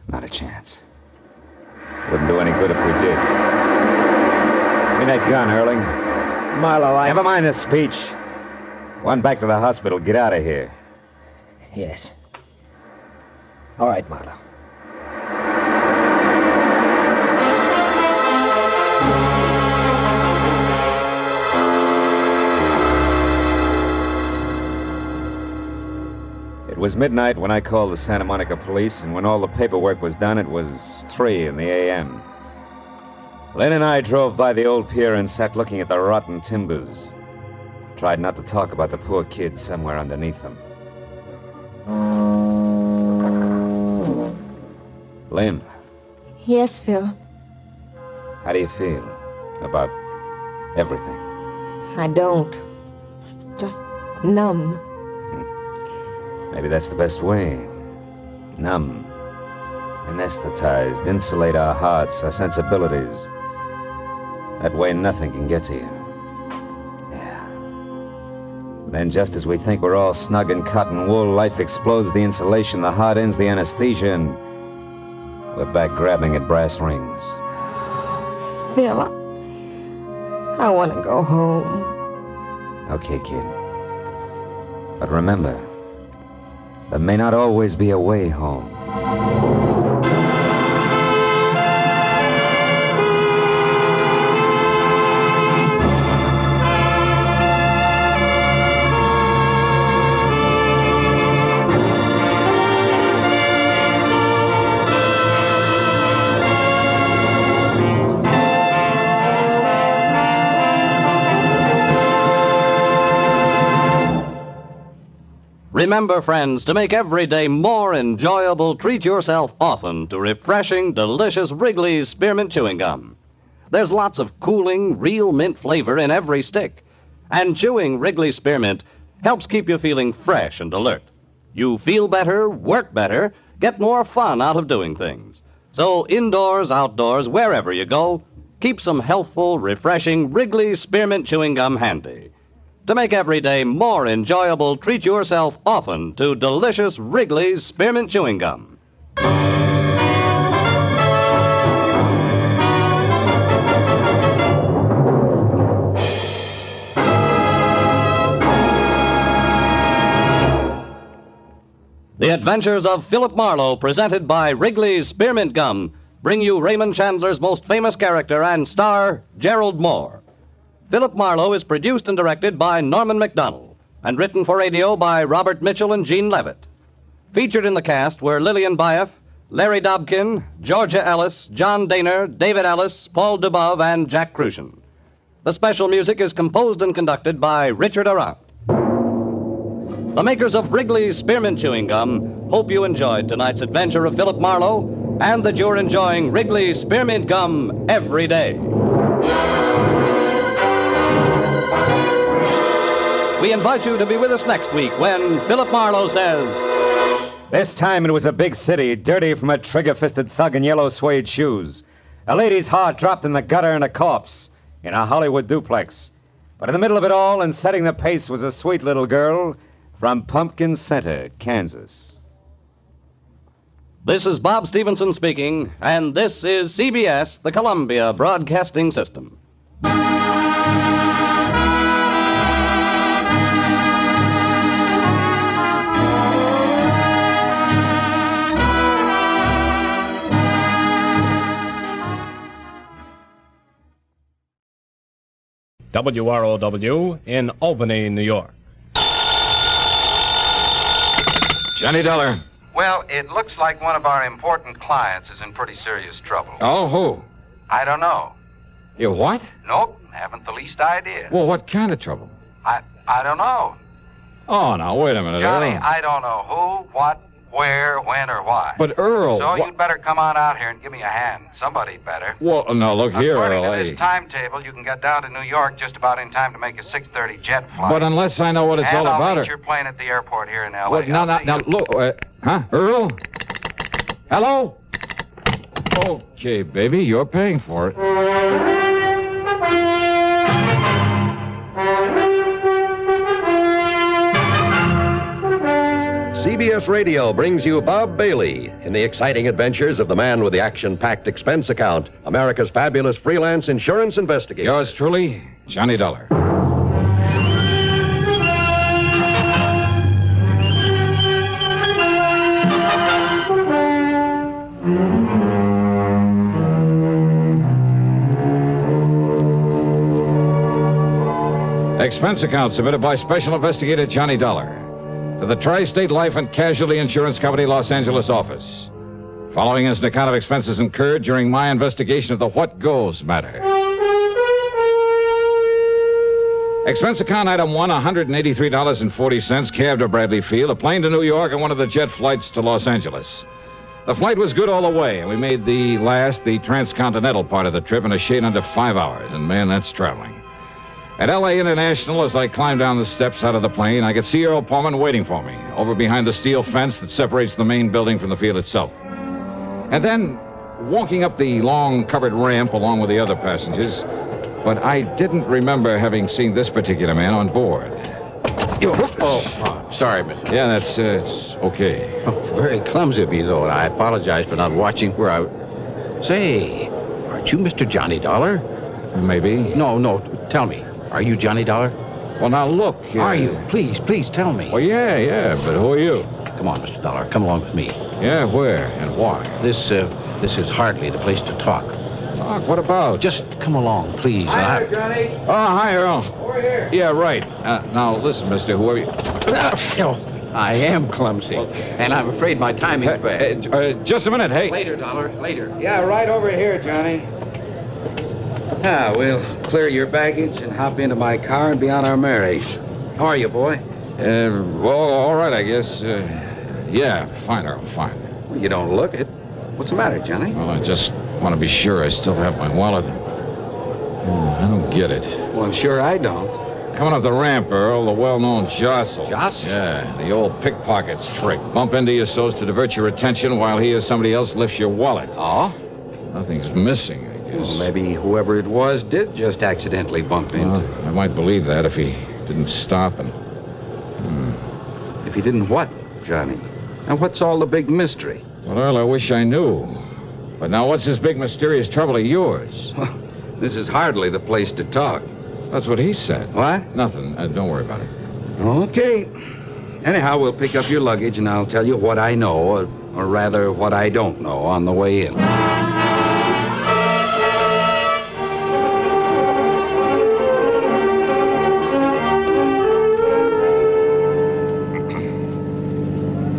Not a chance. Wouldn't do any good if we did. Give me that gun, Erling. Marlowe, Never mind the speech. One back to the hospital. Get out of here. Yes. All right, Marlowe. It was midnight when I called the Santa Monica police, and when all the paperwork was done, it was 3 in the a.m. Lynn and I drove by the old pier and sat looking at the rotten timbers. Tried not to talk about the poor kids somewhere underneath them. Lynn, Yes, Phil. how do you feel about everything? I don't. Just numb. Maybe that's the best way. Numb. Anesthetized. Insulate our hearts, our sensibilities. That way nothing can get to you. Yeah. Then just as we think we're all snug in cotton wool, life explodes the insulation, the heart ends the anesthesia, and we're back grabbing at brass rings. Phil, I want to go home. Okay, kid. But remember, there may not always be a way home. Remember, friends, to make every day more enjoyable, treat yourself often to refreshing, delicious Wrigley's Spearmint Chewing Gum. There's lots of cooling, real mint flavor in every stick. And chewing Wrigley's Spearmint helps keep you feeling fresh and alert. You feel better, work better, get more fun out of doing things. So indoors, outdoors, wherever you go, keep some healthful, refreshing Wrigley's Spearmint Chewing Gum handy. To make every day more enjoyable, treat yourself often to delicious Wrigley's Spearmint Chewing Gum. The Adventures of Philip Marlowe, presented by Wrigley's Spearmint Gum, bring you Raymond Chandler's most famous character and star, Gerald Moore. Philip Marlowe is produced and directed by Norman MacDonald and written for radio by Robert Mitchell and Gene Levitt. Featured in the cast were Lillian Buyeff, Larry Dobkin, Georgia Ellis, John Daner, David Ellis, Paul Dubov, and Jack Crucian. The special music is composed and conducted by Richard Arant. The makers of Wrigley's Spearmint Chewing Gum hope you enjoyed tonight's adventure of Philip Marlowe and that you're enjoying Wrigley's Spearmint Gum every day. We invite you to be with us next week when Philip Marlowe says... This time it was a big city, dirty from a trigger-fisted thug in yellow suede shoes. A lady's heart dropped in the gutter and a corpse in a Hollywood duplex. But in the middle of it all and setting the pace was a sweet little girl from Pumpkin Center, Kansas. This is Bob Stevenson speaking, and this is CBS, the Columbia Broadcasting System. WROW in Albany, New York. Johnny Dollar. Well, it looks like one of our important clients is in pretty serious trouble. Oh, who? I don't know. You what? Nope, haven't the least idea. Well, what kind of trouble? I don't know. Oh, now, wait a minute, Johnny, Earl. I don't know who, what, where, when, or why. But, Earl... So you'd better come on out here and give me a hand. Somebody better. Well, now, look here, According Earl. to this timetable, you can get down to New York just about in time to make a 6:30 jet flight. But unless I know what it's all I'll about... meet your plane at the airport here in L.A. Well, now, look... huh? Earl? Hello? Okay, baby, you're paying for it. CBS Radio brings you Bob Bailey in the exciting adventures of the man with the action-packed expense account, America's fabulous freelance insurance investigator. Yours truly, Johnny Dollar. Expense account submitted by Special Investigator Johnny Dollar to the Tri-State Life and Casualty Insurance Company, Los Angeles office. Following is an account of expenses incurred during my investigation of the What Goes matter. Expense account item 1, $183.40, cab to Bradley Field, a plane to New York, and one of the jet flights to Los Angeles. The flight was good all the way, and we made the transcontinental part of the trip in a shade under 5 hours, and man, that's traveling. At L.A. International, as I climbed down the steps out of the plane, I could see Earl Pullman waiting for me, over behind the steel fence that separates the main building from the field itself. And then, walking up the long covered ramp along with the other passengers, but I didn't remember having seen this particular man on board. Sorry, mister. Yeah, it's okay. Oh, very clumsy of me, though, and I apologize for not watching where I... Say, aren't you Mr. Johnny Dollar? Maybe. No, tell me. Are you Johnny Dollar? Well, now, look. Are you? Please tell me. Well, yeah, but who are you? Come on, Mr. Dollar. Come along with me. Yeah, where and why? This is hardly the place to talk. Talk? What about? Just come along, please. Hi there, Johnny. Oh, hi, Earl. Over here. Yeah, right. Now, listen, mister, whoever you... I am clumsy, and I'm afraid my timing's bad. Just a minute, hey. Later, Dollar, later. Yeah, right over here, Johnny. Now, we'll clear your baggage and hop into my car and be on our merry. How are you, boy? Well, all right, I guess. Yeah, fine, Earl, fine. Well, you don't look it. What's the matter, Johnny? Well, I just want to be sure I still have my wallet. I don't get it. Well, I'm sure I don't. Coming up the ramp, Earl, the well-known jostle. Jostle? Yeah, the old pickpocket's trick. Bump into you so as to divert your attention while he or somebody else lifts your wallet. Oh? Nothing's missing. Well, maybe whoever it was did just accidentally bump into. I might believe that if he didn't stop and... If he didn't what, Johnny? Now, what's all the big mystery? Well, Earl, I wish I knew. But now, what's this big mysterious trouble of yours? Well, this is hardly the place to talk. That's what he said. What? Nothing. Don't worry about it. Okay. Anyhow, we'll pick up your luggage, and I'll tell you what I know, or rather, what I don't know on the way in.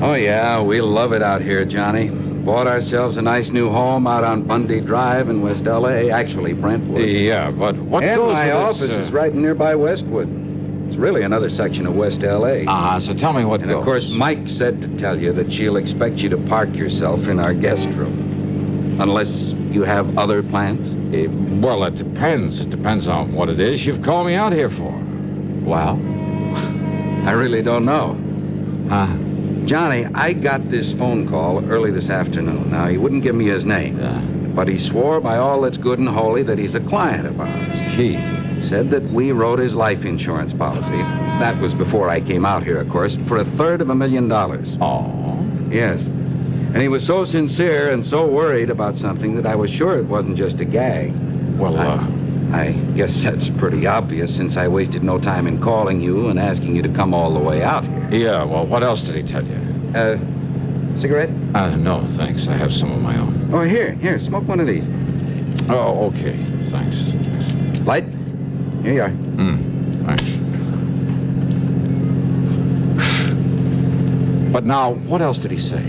Oh, yeah, we love it out here, Johnny. Bought ourselves a nice new home out on Bundy Drive in West L.A., actually Brentwood. Yeah, but what and goes my with office this, is right nearby Westwood. It's really another section of West L.A. So tell me what and goes. of course, Mike said to tell you that she'll expect you to park yourself in our guest room. Unless you have other plans? Well, it depends. It depends on what it is you've called me out here for. Well, I really don't know. Johnny, I got this phone call early this afternoon. Now, he wouldn't give me his name. But he swore by all that's good and holy that he's a client of ours. He said that we wrote his life insurance policy. That was before I came out here, of course, for $250,000. Oh? Yes. And he was so sincere and so worried about something that I was sure it wasn't just a gag. Well, I guess that's pretty obvious since I wasted no time in calling you and asking you to come all the way out here. Yeah, well, what else did he tell you? Cigarette? No, thanks. I have some of my own. Oh, here, smoke one of these. Oh, okay. Thanks. Light? Here you are. Thanks. But now, what else did he say?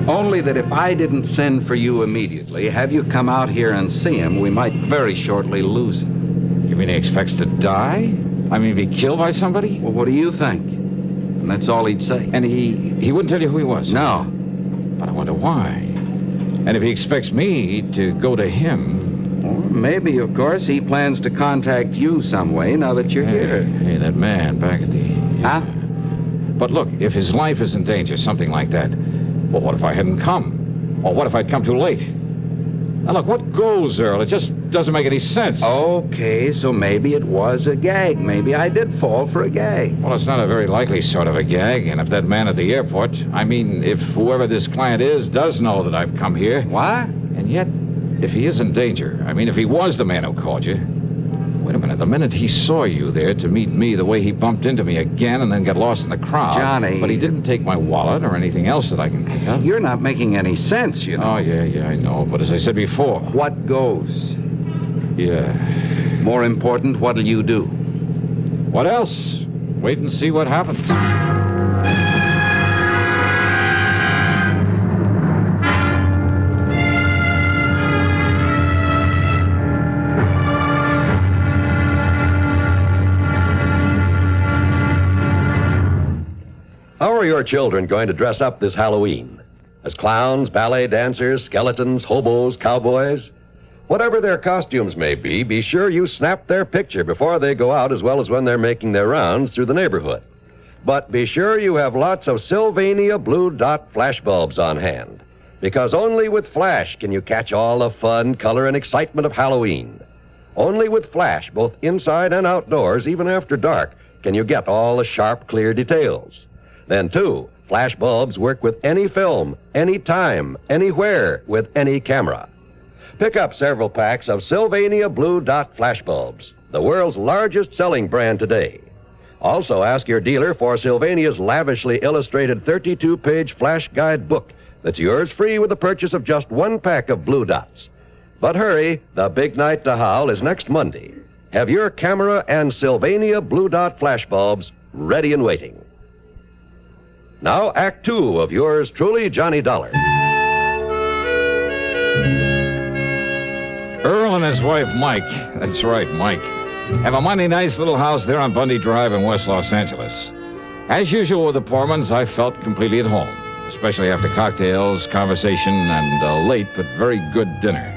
Only that if I didn't send for you immediately, have you come out here and see him, we might very shortly lose him. You mean he expects to die? I mean, be killed by somebody? Well, what do you think? And that's all he'd say. And he wouldn't tell you who he was? No. But I wonder why. And if he expects me to go to him... Or maybe, of course, he plans to contact you some way now that you're here. Hey, that man back at the... Huh? But look, if his life is in danger, something like that, well, what if I hadn't come? Or what if I'd come too late? Now, look, what goes, Earl? It just doesn't make any sense. Okay, so maybe it was a gag. Maybe I did fall for a gag. Well, it's not a very likely sort of a gag. And if that man at the airport, I mean, if whoever this client is does know that I've come here... What? And yet, if he is in danger, I mean, if he was the man who called you... Wait a minute, the minute he saw you there to meet me, the way he bumped into me again and then got lost in the crowd... Johnny... But he didn't take my wallet or anything else that I can think of. You're not making any sense, you know. Oh, yeah, I know. But as I said before... What goes? Yeah. More important, what'll you do? What else? Wait and see what happens. How are your children going to dress up this Halloween? As clowns, ballet dancers, skeletons, hobos, cowboys? Whatever their costumes may be sure you snap their picture before they go out as well as when they're making their rounds through the neighborhood. But be sure you have lots of Sylvania Blue Dot flashbulbs on hand, because only with Flash can you catch all the fun, color, and excitement of Halloween. Only with Flash, both inside and outdoors, even after dark, can you get all the sharp, clear details. Then, too, flash bulbs work with any film, any time, anywhere, with any camera. Pick up several packs of Sylvania Blue Dot flashbulbs, the world's largest selling brand today. Also, ask your dealer for Sylvania's lavishly illustrated 32-page flash guide book that's yours free with the purchase of just one pack of Blue Dots. But hurry, the big night to howl is next Monday. Have your camera and Sylvania Blue Dot flashbulbs ready and waiting. Now, Act 2 of yours truly, Johnny Dollar. Earl and his wife, Mike, that's right, Mike, have a mighty nice little house there on Bundy Drive in West Los Angeles. As usual with the Pormans, I felt completely at home, especially after cocktails, conversation, and a late but very good dinner.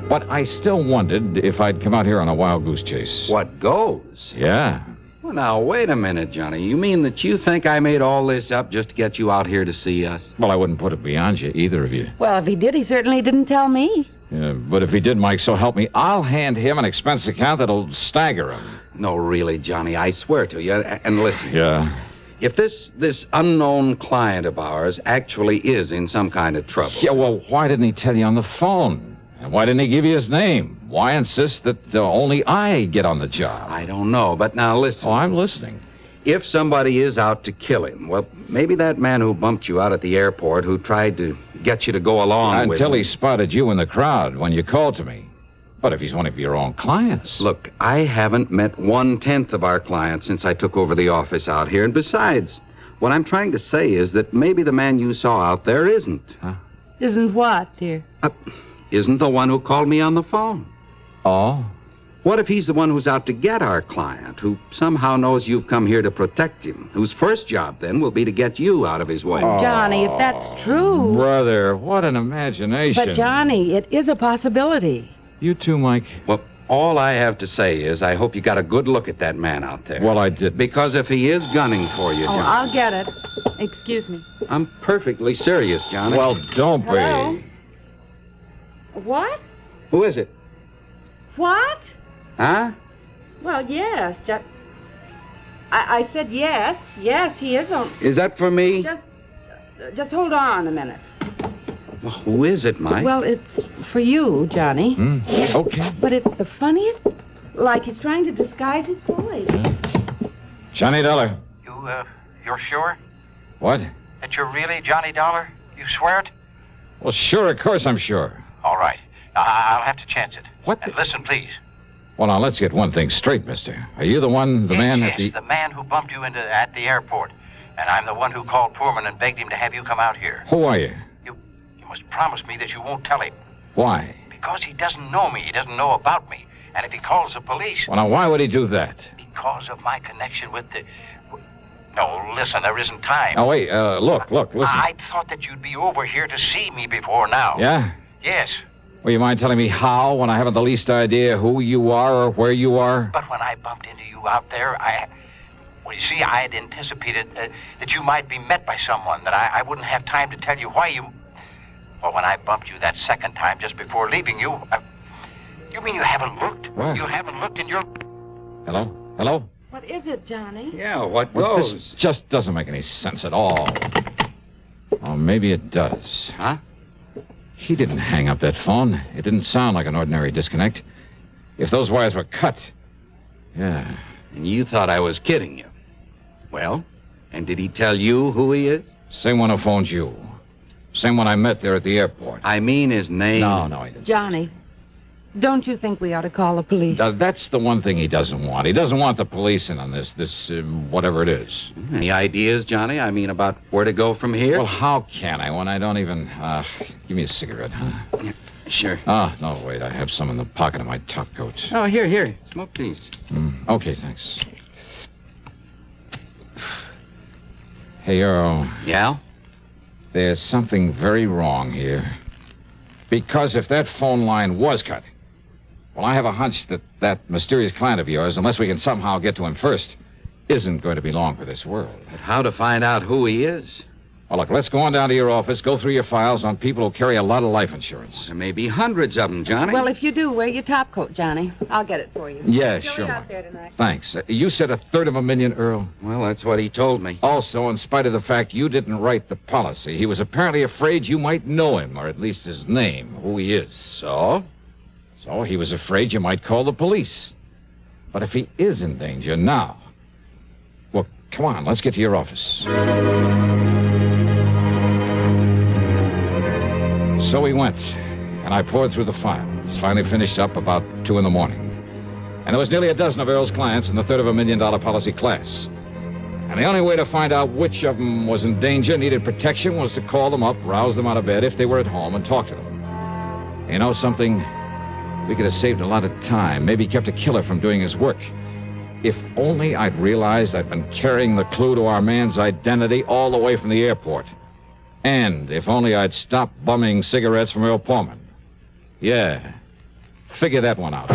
But I still wondered if I'd come out here on a wild goose chase. What goes? Yeah. Well, now, wait a minute, Johnny. You mean that you think I made all this up just to get you out here to see us? Well, I wouldn't put it beyond you, either of you. Well, if he did, he certainly didn't tell me. Yeah, but if he did, Mike, so help me, I'll hand him an expense account that'll stagger him. No, really, Johnny, I swear to you. And listen. Yeah. If this unknown client of ours actually is in some kind of trouble... Yeah, well, why didn't he tell you on the phone? And why didn't he give you his name? Why insist that only I get on the job? I don't know, but now listen. Oh, I'm listening. If somebody is out to kill him, well, maybe that man who bumped you out at the airport, who tried to get you to go along with him... Until he spotted you in the crowd when you called to me. But if he's one of your own clients... Look, I haven't met 1/10 of our clients since I took over the office out here. And besides, what I'm trying to say is that maybe the man you saw out there isn't. Huh? Isn't what, dear? Isn't the one who called me on the phone. Oh? What if he's the one who's out to get our client, who somehow knows you've come here to protect him, whose first job, then, will be to get you out of his way? Oh, Johnny, if that's true... Brother, what an imagination. But, Johnny, it is a possibility. You too, Mike. Well, all I have to say is I hope you got a good look at that man out there. Well, I did. Because if he is gunning for you, Johnny... Oh, I'll get it. Excuse me. I'm perfectly serious, Johnny. Well, don't Hello? be. What? Who is it? What? Huh? Well, yes. I said yes. Yes, he is on... Is that for me? Just hold on a minute. Well, who is it, Mike? Well, it's for you, Johnny. Okay. But it's the funniest. Like he's trying to disguise his voice. Johnny Dollar. You're sure What? that you're really Johnny Dollar? You swear it? Well, sure, of course I'm sure. All right. I'll have to chance it. What? And listen, please. Well, now, let's get one thing straight, mister. Are you the man Yes, at the... the man who bumped you at the airport. And I'm the one who called Poorman and begged him to have you come out here. Who are you? You must promise me that you won't tell him. Why? Because he doesn't know me. He doesn't know about me. And if he calls the police... Well, now, why would he do that? Because of my connection with the... No, listen, there isn't time. Oh, wait, look, listen. I thought that you'd be over here to see me before now. Yeah? Yes. Well, you mind telling me how when I haven't the least idea who you are or where you are? But when I bumped into you out there, Well, you see, I had anticipated that you might be met by someone, that I wouldn't have time to tell you why you... Well, when I bumped you that second time just before leaving you... You mean you haven't looked? What? You haven't looked in your... Hello? Hello? What is it, Johnny? Yeah, what Well, goes? this just doesn't make any sense at all. Oh, maybe it does. Huh? He didn't hang up that phone. It didn't sound like an ordinary disconnect. If those wires were cut... Yeah. And you thought I was kidding you. Well, and did he tell you who he is? Same one who phoned you. Same one I met there at the airport. I mean his name. No, he didn't. Johnny, don't you think we ought to call the police? That's the one thing he doesn't want. He doesn't want the police in on this whatever it is. Any ideas, Johnny? I mean, about where to go from here? Well, how can I when I don't even... give me a cigarette, huh? Yeah, sure. No, wait. I have some in the pocket of my top coat. Oh, here. Smoke these. Okay, thanks. Hey, Earl. Yeah? There's something very wrong here. Because if that phone line was cut... Well, I have a hunch that mysterious client of yours, unless we can somehow get to him first, isn't going to be long for this world. But how to find out who he is? Well, look, let's go on down to your office, go through your files on people who carry a lot of life insurance. There may be hundreds of them, Johnny. Well, if you do, wear your top coat, Johnny. I'll get it for you. Yeah, Go sure. out there tonight. Thanks. You said $250,000, Earl? Well, that's what he told me. Also, in spite of the fact you didn't write the policy, he was apparently afraid you might know him, or at least his name, who he is. So? So he was afraid you might call the police. But if he is in danger now... Well, come on, let's get to your office. So we went, and I poured through the files. Finally finished up about 2 in the morning. And there was nearly a dozen of Earl's clients in the $250,000 policy class. And the only way to find out which of them was in danger, needed protection, was to call them up, rouse them out of bed if they were at home, and talk to them. You know something? We could have saved a lot of time, maybe kept a killer from doing his work. If only I'd realized I'd been carrying the clue to our man's identity all the way from the airport. And if only I'd stopped bumming cigarettes from Earl Poorman. Yeah, figure that one out.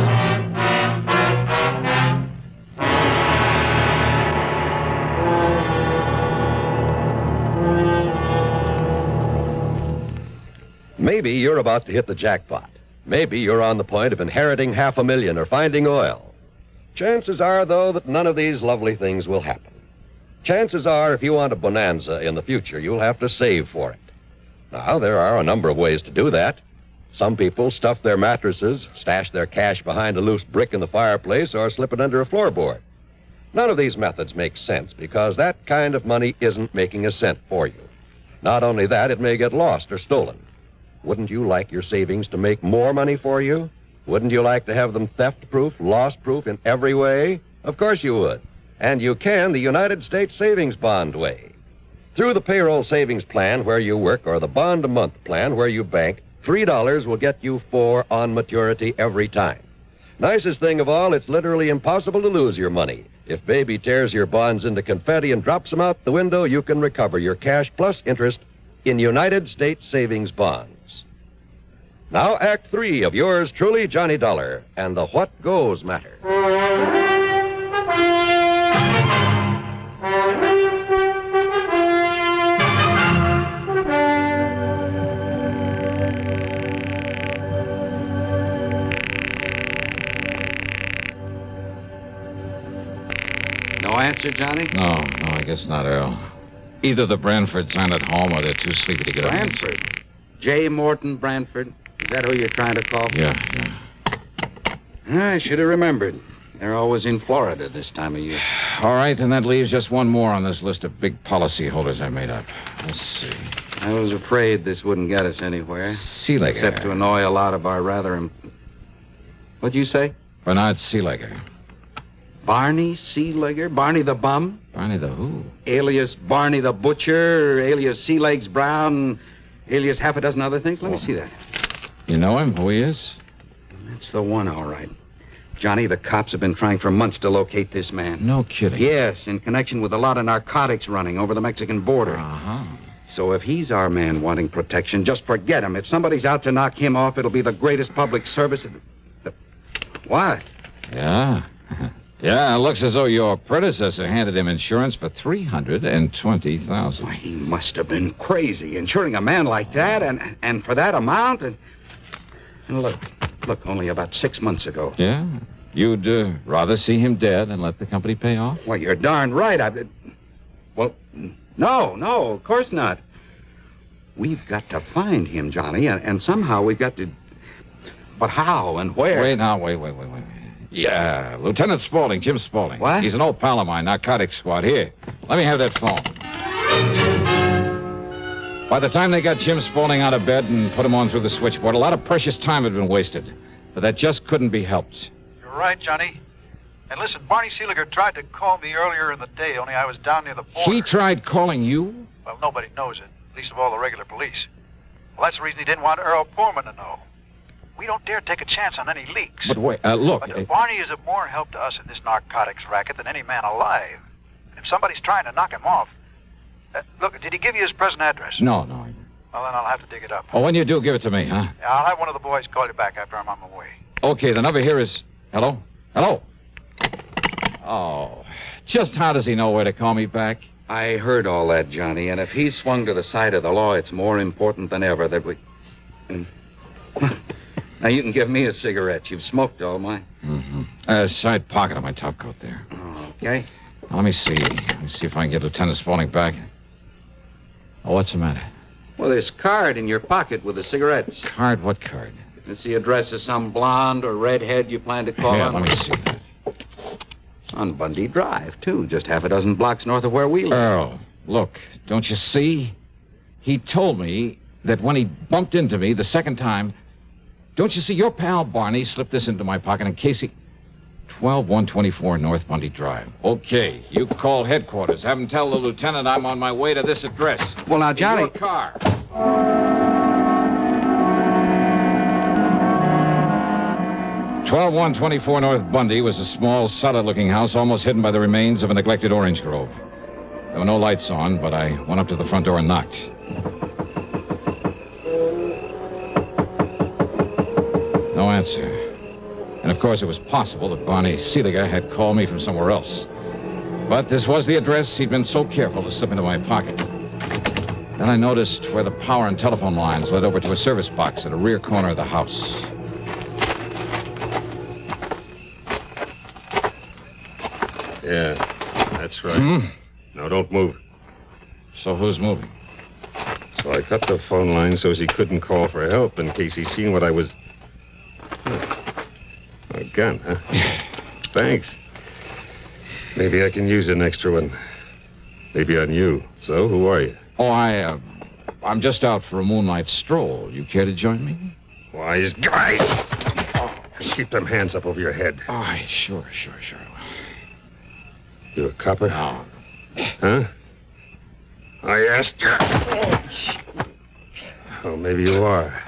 Maybe you're about to hit the jackpot. Maybe you're on the point of inheriting $500,000 or finding oil. Chances are, though, that none of these lovely things will happen. Chances are, if you want a bonanza in the future, you'll have to save for it. Now, there are a number of ways to do that. Some people stuff their mattresses, stash their cash behind a loose brick in the fireplace, or slip it under a floorboard. None of these methods make sense because that kind of money isn't making a cent for you. Not only that, it may get lost or stolen. Wouldn't you like your savings to make more money for you? Wouldn't you like to have them theft-proof, loss-proof in every way? Of course you would. And you can the United States Savings Bond way. Through the payroll savings plan where you work or the bond-a-month plan where you bank, $3 will get you $4 on maturity every time. Nicest thing of all, it's literally impossible to lose your money. If Baby tears your bonds into confetti and drops them out the window, you can recover your cash plus interest in United States Savings Bonds. Now, Act 3 of yours truly, Johnny Dollar, and the What Goes Matter. No answer, Johnny? No, I guess not, Earl. Either the Branfords aren't at home or they're too sleepy to get up. Branford? J. Morton Brantford. Is that who you're trying to call? Yeah. I should have remembered. They're always in Florida this time of year. All right, then that leaves just one more on this list of big policy holders I made up. Let's see. I was afraid this wouldn't get us anywhere. Seelegger. Except to annoy a lot of our rather... What'd you say? Bernard Seelegger. Barney Seelegger? Barney the Bum? Barney the who? Alias Barney the Butcher, alias Sea Legs Brown, alias half a dozen other things? Let me see that. You know him? Who he is? That's the one, all right. Johnny, the cops have been trying for months to locate this man. No kidding. Yes, in connection with a lot of narcotics running over the Mexican border. Uh-huh. So if he's our man wanting protection, just forget him. If somebody's out to knock him off, it'll be the greatest public service. What? Yeah. Yeah, it looks as though your predecessor handed him insurance for $320,000. Why, he must have been crazy, insuring a man like that, and for that amount. And look, only about 6 months ago. Yeah? You'd rather see him dead and let the company pay off? Well, you're darn right. Well, no, of course not. We've got to find him, Johnny, and somehow we've got to... But how and where? Wait. Yeah, Lieutenant Spaulding, Jim Spaulding. What? He's an old pal of mine, narcotics squad. Here, let me have that phone. By the time they got Jim Spaulding out of bed and put him on through the switchboard, a lot of precious time had been wasted. But that just couldn't be helped. You're right, Johnny. And listen, Barney Seelegger tried to call me earlier in the day, only I was down near the border. He tried calling you? Well, nobody knows it, least of all the regular police. Well, that's the reason he didn't want Earl Poorman to know. We don't dare take a chance on any leaks. But wait, look... But Barney is of more help to us in this narcotics racket than any man alive. And if somebody's trying to knock him off... look, did he give you his present address? No. Well, then I'll have to dig it up. Oh, when you do, give it to me, huh? Yeah, I'll have one of the boys call you back after I'm on my way. Okay, the number here is... Hello? Oh, just how does he know where to call me back? I heard all that, Johnny, and if he's swung to the side of the law, it's more important than ever that we... Now, you can give me a cigarette. You've smoked all mine. Mm-hmm. Side pocket of my top coat there. Oh, okay. Now, let me see. Let me see if I can get Lieutenant Spaulding back. Oh, what's the matter? Well, this card in your pocket with the cigarettes. Card? What card? It's the address of some blonde or redhead you plan to call on. Let me see that. On Bundy Drive, too. Just half a dozen blocks north of where we live. Earl, look, don't you see? He told me that when he bumped into me the second time... Don't you see, your pal Barney slipped this into my pocket in case he... 12124 North Bundy Drive. Okay, you call headquarters. Have him tell the lieutenant I'm on my way to this address. Well, now, Johnny... In your car. 12124 North Bundy was a small, solid-looking house almost hidden by the remains of a neglected orange grove. There were no lights on, but I went up to the front door and knocked. No answer. And of course, it was possible that Barney Seelegger had called me from somewhere else. But this was the address he'd been so careful to slip into my pocket. Then I noticed where the power and telephone lines led over to a service box at a rear corner of the house. Yeah, that's right. No, don't move. So who's moving? So I cut the phone line so he couldn't call for help in case he'd seen what I was... A gun, huh? Thanks. Maybe I can use an extra one. Maybe on you. So, who are you? Oh, I'm just out for a moonlight stroll. You care to join me? Wise guy! Keep them hands up over your head. Oh, sure. You a copper? No. Huh? I asked you. Oh, maybe you are.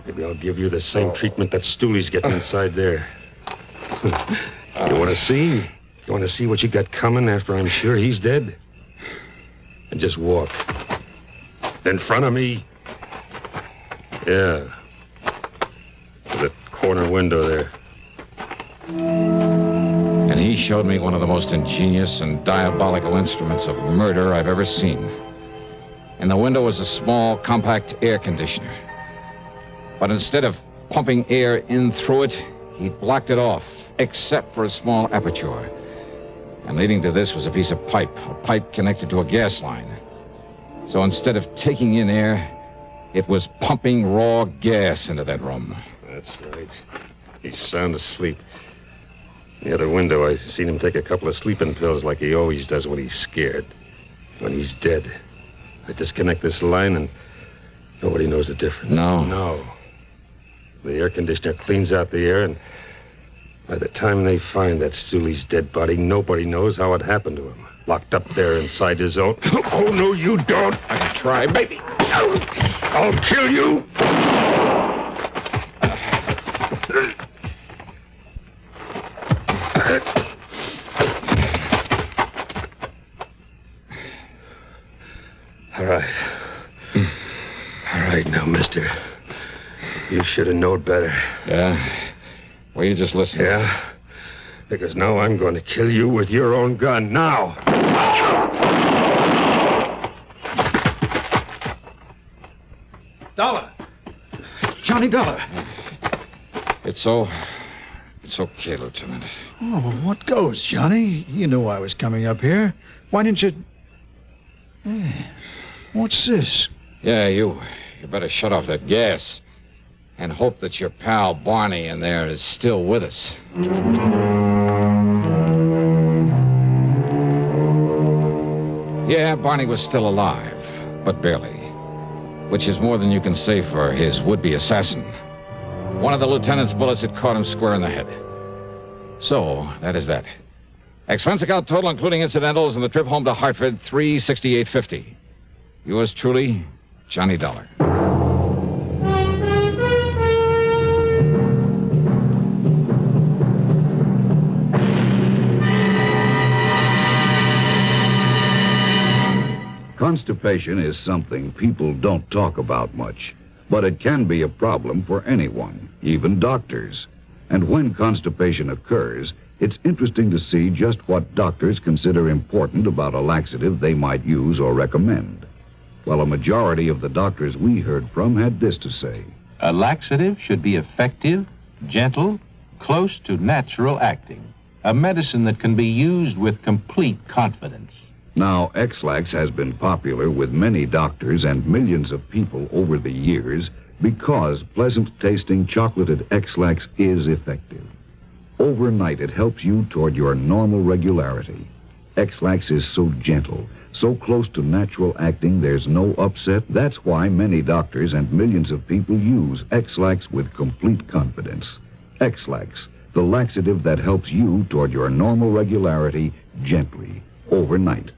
Maybe I'll give you the same treatment that Stooley's getting inside there. You want to see? You want to see what you got coming after I'm sure he's dead? And just walk. In front of me. Yeah. To the corner window there. And he showed me one of the most ingenious and diabolical instruments of murder I've ever seen. In the window was a small, compact air conditioner. But instead of pumping air in through it, he blocked it off, except for a small aperture. And leading to this was a piece of pipe, a pipe connected to a gas line. So instead of taking in air, It was pumping raw gas into that room. That's right. He's sound asleep. The other window, I seen him take a couple of sleeping pills like he always does when he's scared. When he's dead. I disconnect this line and nobody knows the difference. No? No. The air conditioner cleans out the air, and by the time they find that Sully's dead body, nobody knows how it happened to him. Locked up there inside his own... Oh, no, you don't. I can try, baby. I'll kill you. All right. All right now, mister. You should have known better. Yeah? Well, you just listen. Yeah? Because now I'm going to kill you with your own gun. Now! Dollar! Johnny Dollar! It's okay, Lieutenant. Oh, what goes, Johnny? You knew I was coming up here. Why didn't you... Hey, what's this? Yeah, you better shut off that gas. And hope that your pal Barney in there is still with us. Yeah, Barney was still alive, but barely. Which is more than you can say for his would-be assassin. One of the lieutenant's bullets had caught him square in the head. So, that is that. Expense account total, including incidentals, and the trip home to Hartford, $368.50. Yours truly, Johnny Dollar. Constipation is something people don't talk about much, but it can be a problem for anyone, even doctors. And when constipation occurs, it's interesting to see just what doctors consider important about a laxative they might use or recommend. Well, a majority of the doctors we heard from had this to say. A laxative should be effective, gentle, close to natural acting. A medicine that can be used with complete confidence. Now, X-Lax has been popular with many doctors and millions of people over the years because pleasant-tasting chocolated X-Lax is effective. Overnight, it helps you toward your normal regularity. X-Lax is so gentle, so close to natural acting, there's no upset. That's why many doctors and millions of people use X-Lax with complete confidence. X-Lax, the laxative that helps you toward your normal regularity gently, overnight.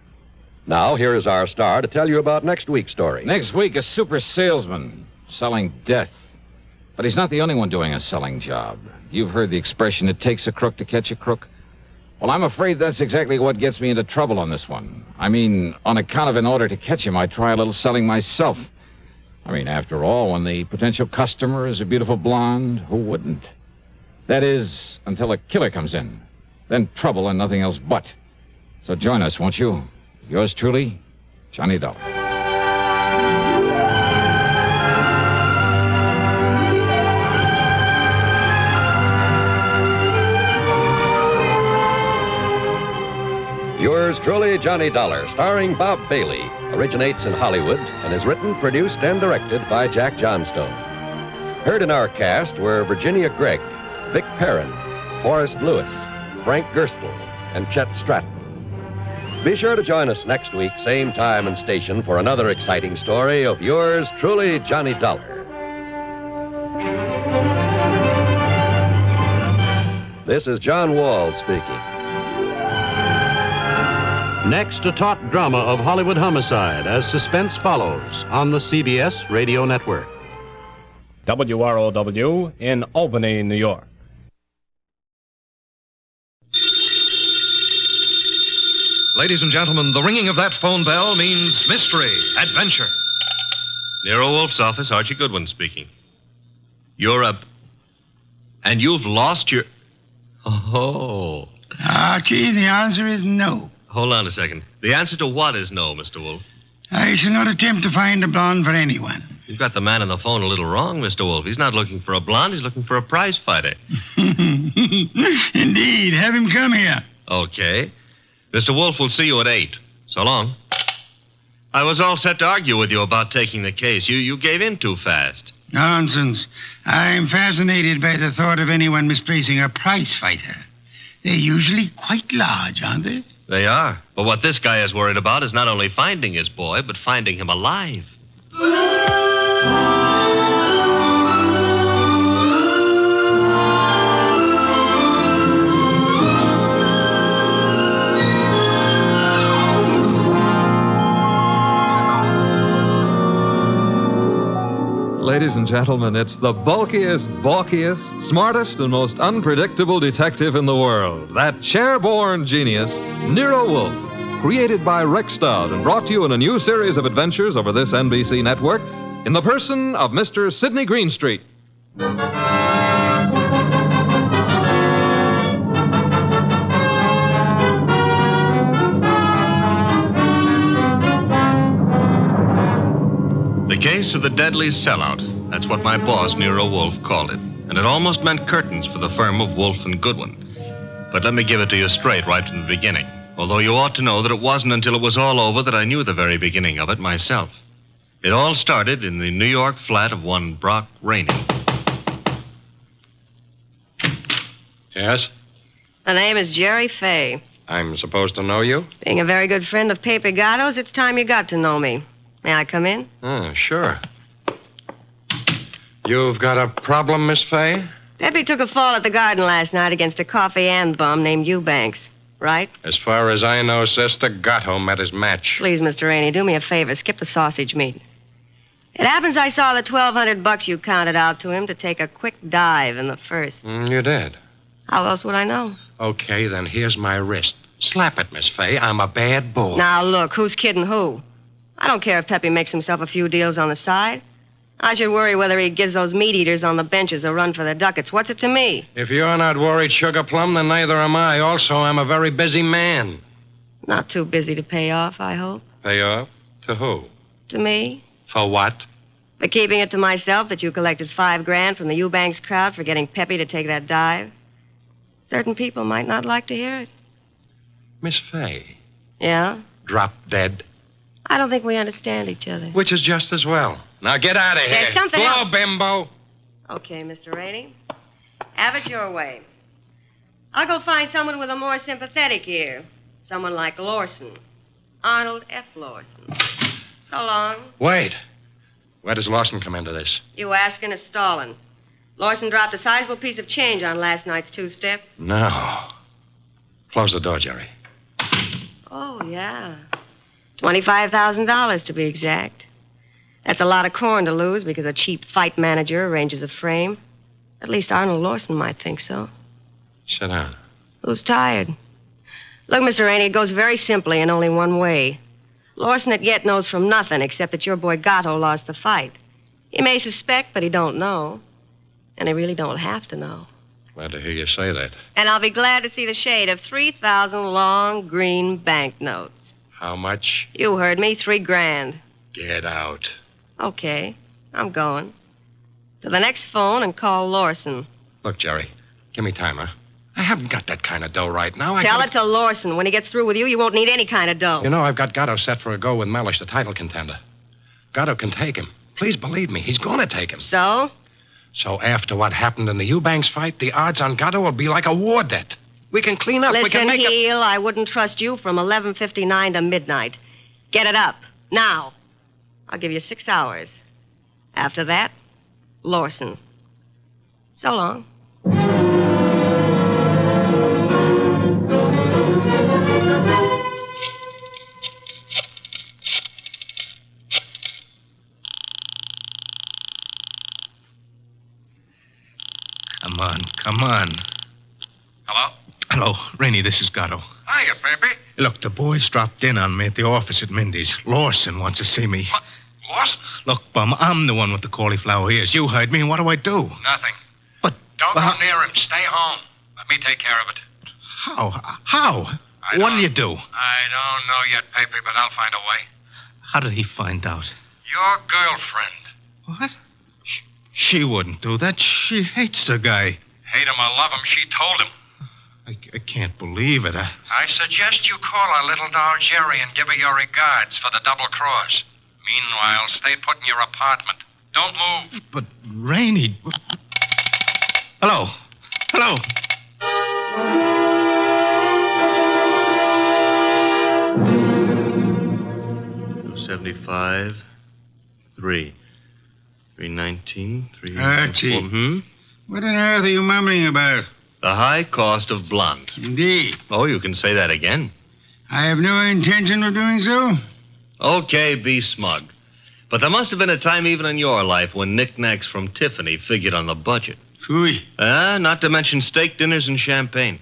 Now, here is our star to tell you about next week's story. Next week, a super salesman selling death. But he's not the only one doing a selling job. You've heard the expression, it takes a crook to catch a crook. Well, I'm afraid that's exactly what gets me into trouble on this one. I mean, on account of in order to catch him, I try a little selling myself. I mean, after all, when the potential customer is a beautiful blonde, who wouldn't? That is, until a killer comes in. Then trouble and nothing else but. So join us, won't you? Yours truly, Johnny Dollar. Yours truly, Johnny Dollar, starring Bob Bailey, originates in Hollywood and is written, produced, and directed by Jack Johnstone. Heard in our cast were Virginia Gregg, Vic Perrin, Forrest Lewis, Frank Gerstle, and Chet Stratton. Be sure to join us next week, same time and station, for another exciting story of yours truly, Johnny Dollar. This is John Wall speaking. Next, a taut drama of Hollywood homicide as suspense follows on the CBS Radio Network. WROW in Albany, New York. Ladies and gentlemen, the ringing of that phone bell means mystery, adventure. Nero Wolfe's office, Archie Goodwin speaking. You're up. And you've lost your... Oh. Archie, the answer is no. Hold on a second. The answer to what is no, Mr. Wolfe? I shall not attempt to find a blonde for anyone. You've got the man on the phone a little wrong, Mr. Wolfe. He's not looking for a blonde. He's looking for a prize fighter. Indeed. Have him come here. Okay. Mr. Wolfe will see you at 8. So long. I was all set to argue with you about taking the case. You gave in too fast. Nonsense. I'm fascinated by the thought of anyone misplacing a prize fighter. They're usually quite large, aren't they? They are. But what this guy is worried about is not only finding his boy, but finding him alive. Ladies and gentlemen, it's the bulkiest, balkiest, smartest, and most unpredictable detective in the world. That chair-born genius, Nero Wolfe, created by Rex Stout and brought to you in a new series of adventures over this NBC network in the person of Mr. Sidney Greenstreet. The case of the deadly sellout. That's what my boss, Nero Wolfe, called it. And it almost meant curtains for the firm of Wolfe and Goodwin. But let me give it to you straight right from the beginning. Although you ought to know that it wasn't until it was all over that I knew the very beginning of it myself. It all started in the New York flat of one Brock Rainey. Yes? The name is Jerry Fay. I'm supposed to know you? Being a very good friend of Pepe Gatto's, it's time you got to know me. May I come in? Sure. You've got a problem, Miss Fay? Pepe took a fall at the garden last night against a coffee and bum named Eubanks, right? As far as I know, Sister Gatto met his match. Please, Mr. Rainey, do me a favor. Skip the sausage meat. It happens I saw the $1,200 you counted out to him to take a quick dive in the first. You did? How else would I know? Okay, then here's my wrist. Slap it, Miss Fay. I'm a bad bull. Now, look, who's kidding who? I don't care if Pepe makes himself a few deals on the side. I should worry whether he gives those meat eaters on the benches a run for their ducats. What's it to me? If you're not worried, Sugar Plum, then neither am I. Also, I'm a very busy man. Not too busy to pay off, I hope. Pay off? To who? To me. For what? For keeping it to myself that you collected $5,000 from the Eubanks crowd for getting Pepe to take that dive. Certain people might not like to hear it. Miss Fay. Yeah? Drop dead. I don't think we understand each other. Which is just as well. Now get out of here. There's something Blow, else. bimbo. Okay, Mr. Rainey. Have it your way. I'll go find someone with a more sympathetic ear. Someone like Lawson. Arnold F. Lawson. So long. Wait. Where does Lawson come into this? You asking is stalling. Lawson dropped a sizable piece of change on last night's two-step. No. Close the door, Jerry. Oh, yeah. $25,000 to be exact. That's a lot of corn to lose because a cheap fight manager arranges a frame. At least Arnold Lawson might think so. Sit down. Who's tired? Look, Mr. Rainey, it goes very simply in only one way. Lawson at yet knows from nothing except that your boy Gatto lost the fight. He may suspect, but he don't know. And he really don't have to know. Glad to hear you say that. And I'll be glad to see the shade of 3,000 long green banknotes. How much? You heard me, $3,000. Get out. Okay, I'm going. To the next phone and call Lawson. Look, Jerry, give me time, huh? I haven't got that kind of dough right now. Tell it to Lawson. When he gets through with you, you won't need any kind of dough. You know, I've got Gatto set for a go with Mellish, the title contender. Gatto can take him. Please believe me, he's going to take him. So? So after what happened in the Eubanks fight, the odds on Gatto will be like a war debt. We can clean up. Listen, we can make Heel, I wouldn't trust you from 11:59 to midnight. Get it up. Now. I'll give you 6 hours. After that, Lawson. So long. Come on. Hello? Hello, Rainey, this is Gatto. Hiya, baby. Look, the boys dropped in on me at the office at Mindy's. Lawson wants to see me. What? Lost? Look, Bum, I'm the one with the cauliflower ears. You heard me, and what do I do? Nothing. But... Don't go near him. Stay home. Let me take care of it. How? What do you do? I don't know yet, Pepe, but I'll find a way. How did he find out? Your girlfriend. What? She wouldn't do that. She hates the guy. Hate him or love him, she told him. I can't believe it. I suggest you call our little doll Jerry and give her your regards for the double cross. Meanwhile, stay put in your apartment. Don't move. But, Rainey... Hello. Hello. 75, 3. 319, 3... Archie. What on earth are you mumbling about? The high cost of blonde. Indeed. Oh, you can say that again. I have no intention of doing so. Okay, be smug. But there must have been a time even in your life when knickknacks from Tiffany figured on the budget. Phooey. Not to mention steak dinners and champagne.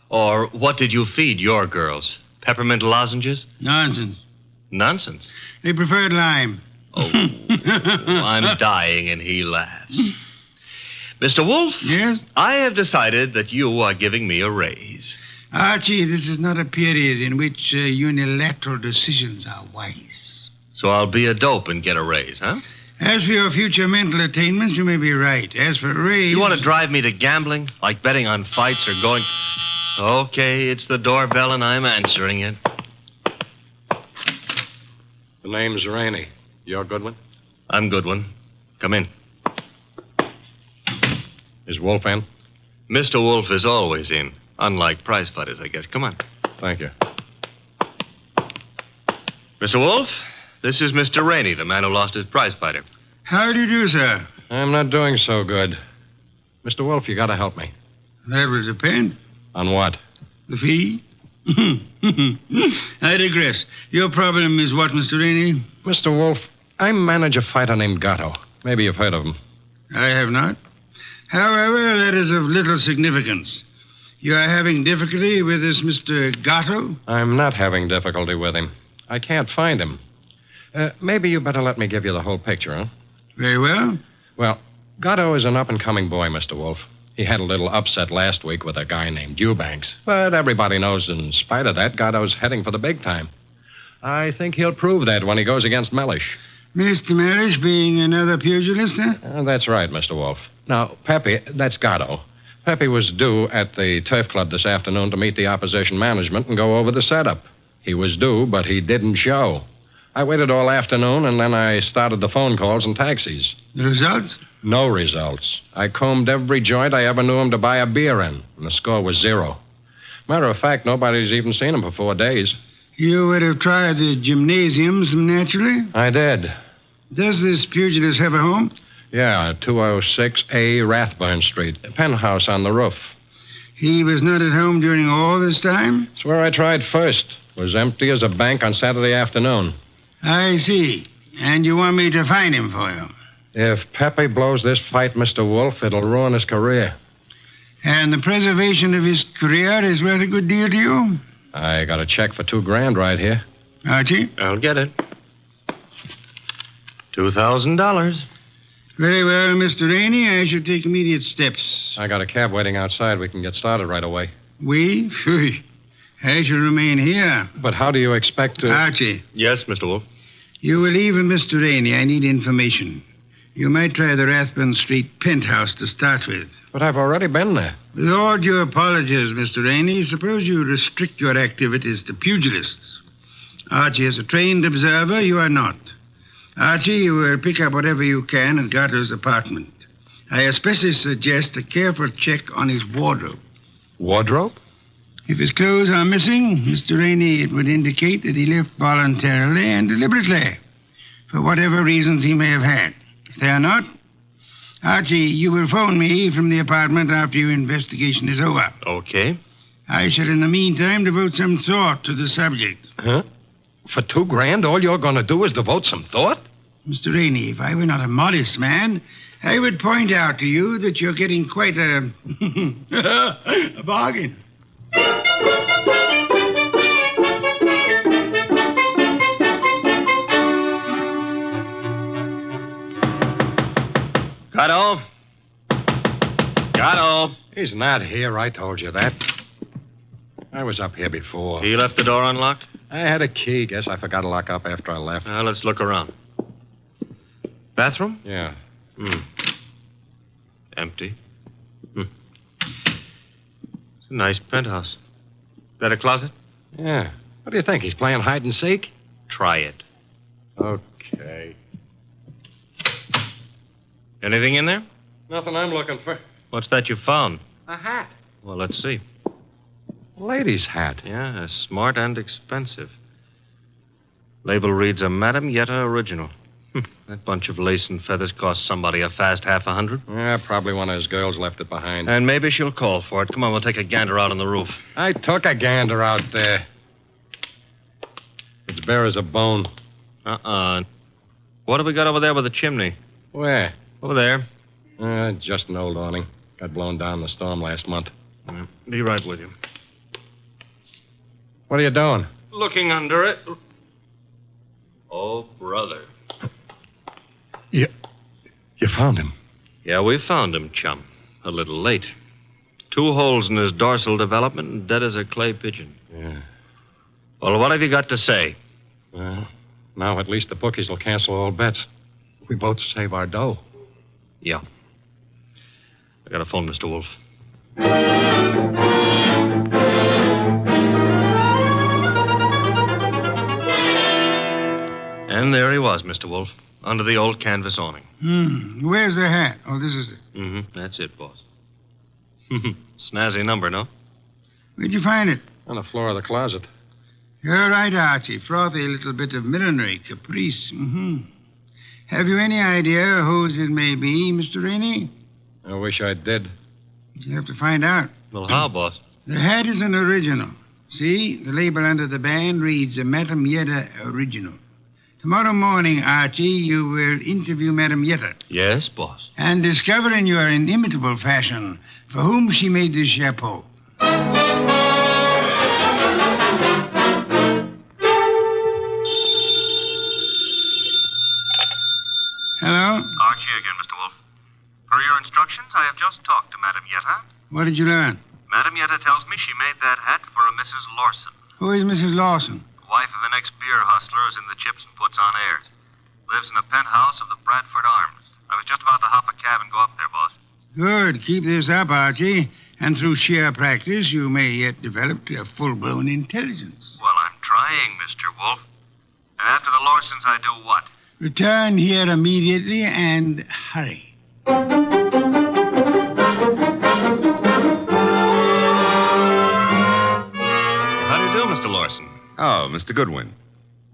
Or what did you feed your girls? Peppermint lozenges? Nonsense. Nonsense? They preferred lime. Oh, I'm dying, and he laughs. Mr. Wolfe? Yes? I have decided that you are giving me a raise. Archie, this is not a period in which unilateral decisions are wise. So I'll be a dope and get a raise, huh? As for your future mental attainments, you may be right. As for a raise... You want to drive me to gambling? Like betting on fights or going... Okay, it's the doorbell, and I'm answering it. The name's Rainey. You're Goodwin? I'm Goodwin. Come in. Is Wolfe in? Mr. Wolfe is always in. Unlike prize fighters, I guess. Come on. Thank you. Mr. Wolfe, this is Mr. Rainey, the man who lost his prize fighter. How do you do, sir? I'm not doing so good. Mr. Wolfe, you gotta help me. That will depend. On what? The fee? I digress. Your problem is what, Mr. Rainey? Mr. Wolfe, I manage a fighter named Gatto. Maybe you've heard of him. I have not. However, that is of little significance. You are having difficulty with this Mr. Gatto? I'm not having difficulty with him. I can't find him. Maybe you better let me give you the whole picture, huh? Very well. Well, Gatto is an up-and-coming boy, Mr. Wolfe. He had a little upset last week with a guy named Eubanks. But everybody knows in spite of that, Gatto's heading for the big time. I think he'll prove that when he goes against Mellish. Mr. Mellish being another pugilist, huh? That's right, Mr. Wolfe. Now, Pepe, that's Gatto. Pepe was due at the Turf Club this afternoon to meet the opposition management and go over the setup. He was due, but he didn't show. I waited all afternoon, and then I started the phone calls and taxis. The results? No results. I combed every joint I ever knew him to buy a beer in, and the score was 0. Matter of fact, nobody's even seen him for 4 days. You would have tried the gymnasiums, naturally? I did. Does this pugilist have a home? Yeah, 206A Rathburn Street. A penthouse on the roof. He was not at home during all this time? It's where I tried first. It was empty as a bank on Saturday afternoon. I see. And you want me to find him for you? If Pepe blows this fight, Mr. Wolfe, it'll ruin his career. And the preservation of his career is worth a good deal to you? I got a check for $2,000 right here. Archie? I'll get it. $2,000. Very well, Mr. Rainey. I shall take immediate steps. I got a cab waiting outside. We can get started right away. We? Phew. I shall remain here. But how do you expect to... Archie. Yes, Mr. Wolfe. You will leave with Mr. Rainey. I need information. You might try the Rathburn Street penthouse to start with. But I've already been there. With all due apologies, Mr. Rainey, suppose you restrict your activities to pugilists. Archie is a trained observer. You are not. Archie, you will pick up whatever you can at Gatto's apartment. I especially suggest a careful check on his wardrobe. Wardrobe? If his clothes are missing, Mr. Rainey, it would indicate that he left voluntarily and deliberately, for whatever reasons he may have had. If they are not, Archie, you will phone me from the apartment after your investigation is over. Okay. I shall, in the meantime, devote some thought to the subject. Huh? For $2,000, all you're going to do is devote some thought? Mr. Rainey, if I were not a modest man, I would point out to you that you're getting quite a... a bargain. Gatto? Gatto? He's not here. I told you that. I was up here before. He left the door unlocked? I had a key. Guess I forgot to lock up after I left. Now, let's look around. Bathroom? Yeah. Empty. It's a nice penthouse. That a closet? Yeah. What do you think? He's playing hide and seek? Try it. Okay. Anything in there? Nothing I'm looking for. What's that you found? A hat. Well, let's see. A lady's hat. Yeah, smart and expensive. Label reads a Madame Yetta original. That bunch of lace and feathers cost somebody a fast $50. Yeah, probably one of his girls left it behind. And maybe she'll call for it. Come on, we'll take a gander out on the roof. I took a gander out there. It's bare as a bone. What have we got over there with the chimney? Where? Over there. Just an old awning. Got blown down in the storm last month. Be right with you. What are you doing? Looking under it. Oh, brother. You found him? Yeah, we found him, chum. A little late. 2 holes in his dorsal development and dead as a clay pigeon. Yeah. Well, what have you got to say? Well, now at least the bookies will cancel all bets. We both save our dough. Yeah. I got to phone Mr. Wolfe. And there he was, Mr. Wolfe, under the old canvas awning. Where's the hat? Oh, this is it. Mm-hmm. That's it, boss. Snazzy number, no? Where'd you find it? On the floor of the closet. You're right, Archie. Frothy little bit of millinery, caprice. Have you any idea whose it may be, Mr. Rainey? I wish I did. You have to find out. Well, how, boss? The hat is an original. See, the label under the band reads a Madame Yetta original. Tomorrow morning, Archie, you will interview Madame Yetta. Yes, boss. And discover in your inimitable fashion for whom she made this chapeau. Hello? Archie again, Mr. Wolfe. Per your instructions, I have just talked to Madame Yetta. What did you learn? Madame Yetta tells me she made that hat for a Mrs. Lawson. Who is Mrs. Lawson? Wife of an ex-beer hustler who's in the chips and puts on airs. Lives in a penthouse of the Bradford Arms. I was just about to hop a cab and go up there, boss. Good. Keep this up, Archie. And through sheer practice, you may yet develop a full-blown intelligence. Well, I'm trying, Mr. Wolfe. And after the Lawsons, I do what? Return here immediately and hurry. How do you do, Mr. Lawson? Oh, Mr. Goodwin.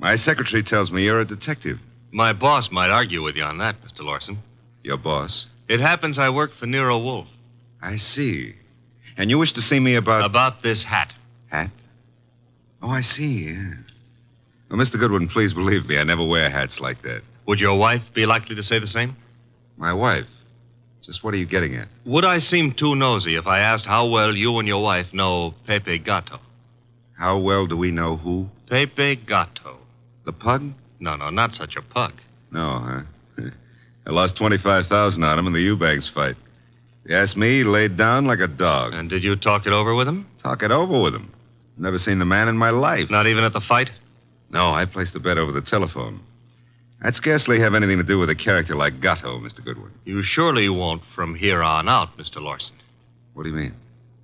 My secretary tells me you're a detective. My boss might argue with you on that, Mr. Lawson. Your boss? It happens I work for Nero Wolfe. I see. And you wish to see me about... About this hat. Hat? Oh, I see, yeah. Well, Mr. Goodwin, please believe me, I never wear hats like that. Would your wife be likely to say the same? My wife? Just what are you getting at? Would I seem too nosy if I asked how well you and your wife know Pepe Gato? How well do we know who? Pepe Gato. The pug? No, not such a pug. No, huh? I lost $25,000 on him in the Eubanks fight. If you ask me, he laid down like a dog. And did you talk it over with him? Talk it over with him. Never seen the man in my life. Not even at the fight? No, I placed the bet over the telephone. I'd scarcely have anything to do with a character like Gatto, Mr. Goodwin. You surely won't from here on out, Mr. Lawson. What do you mean?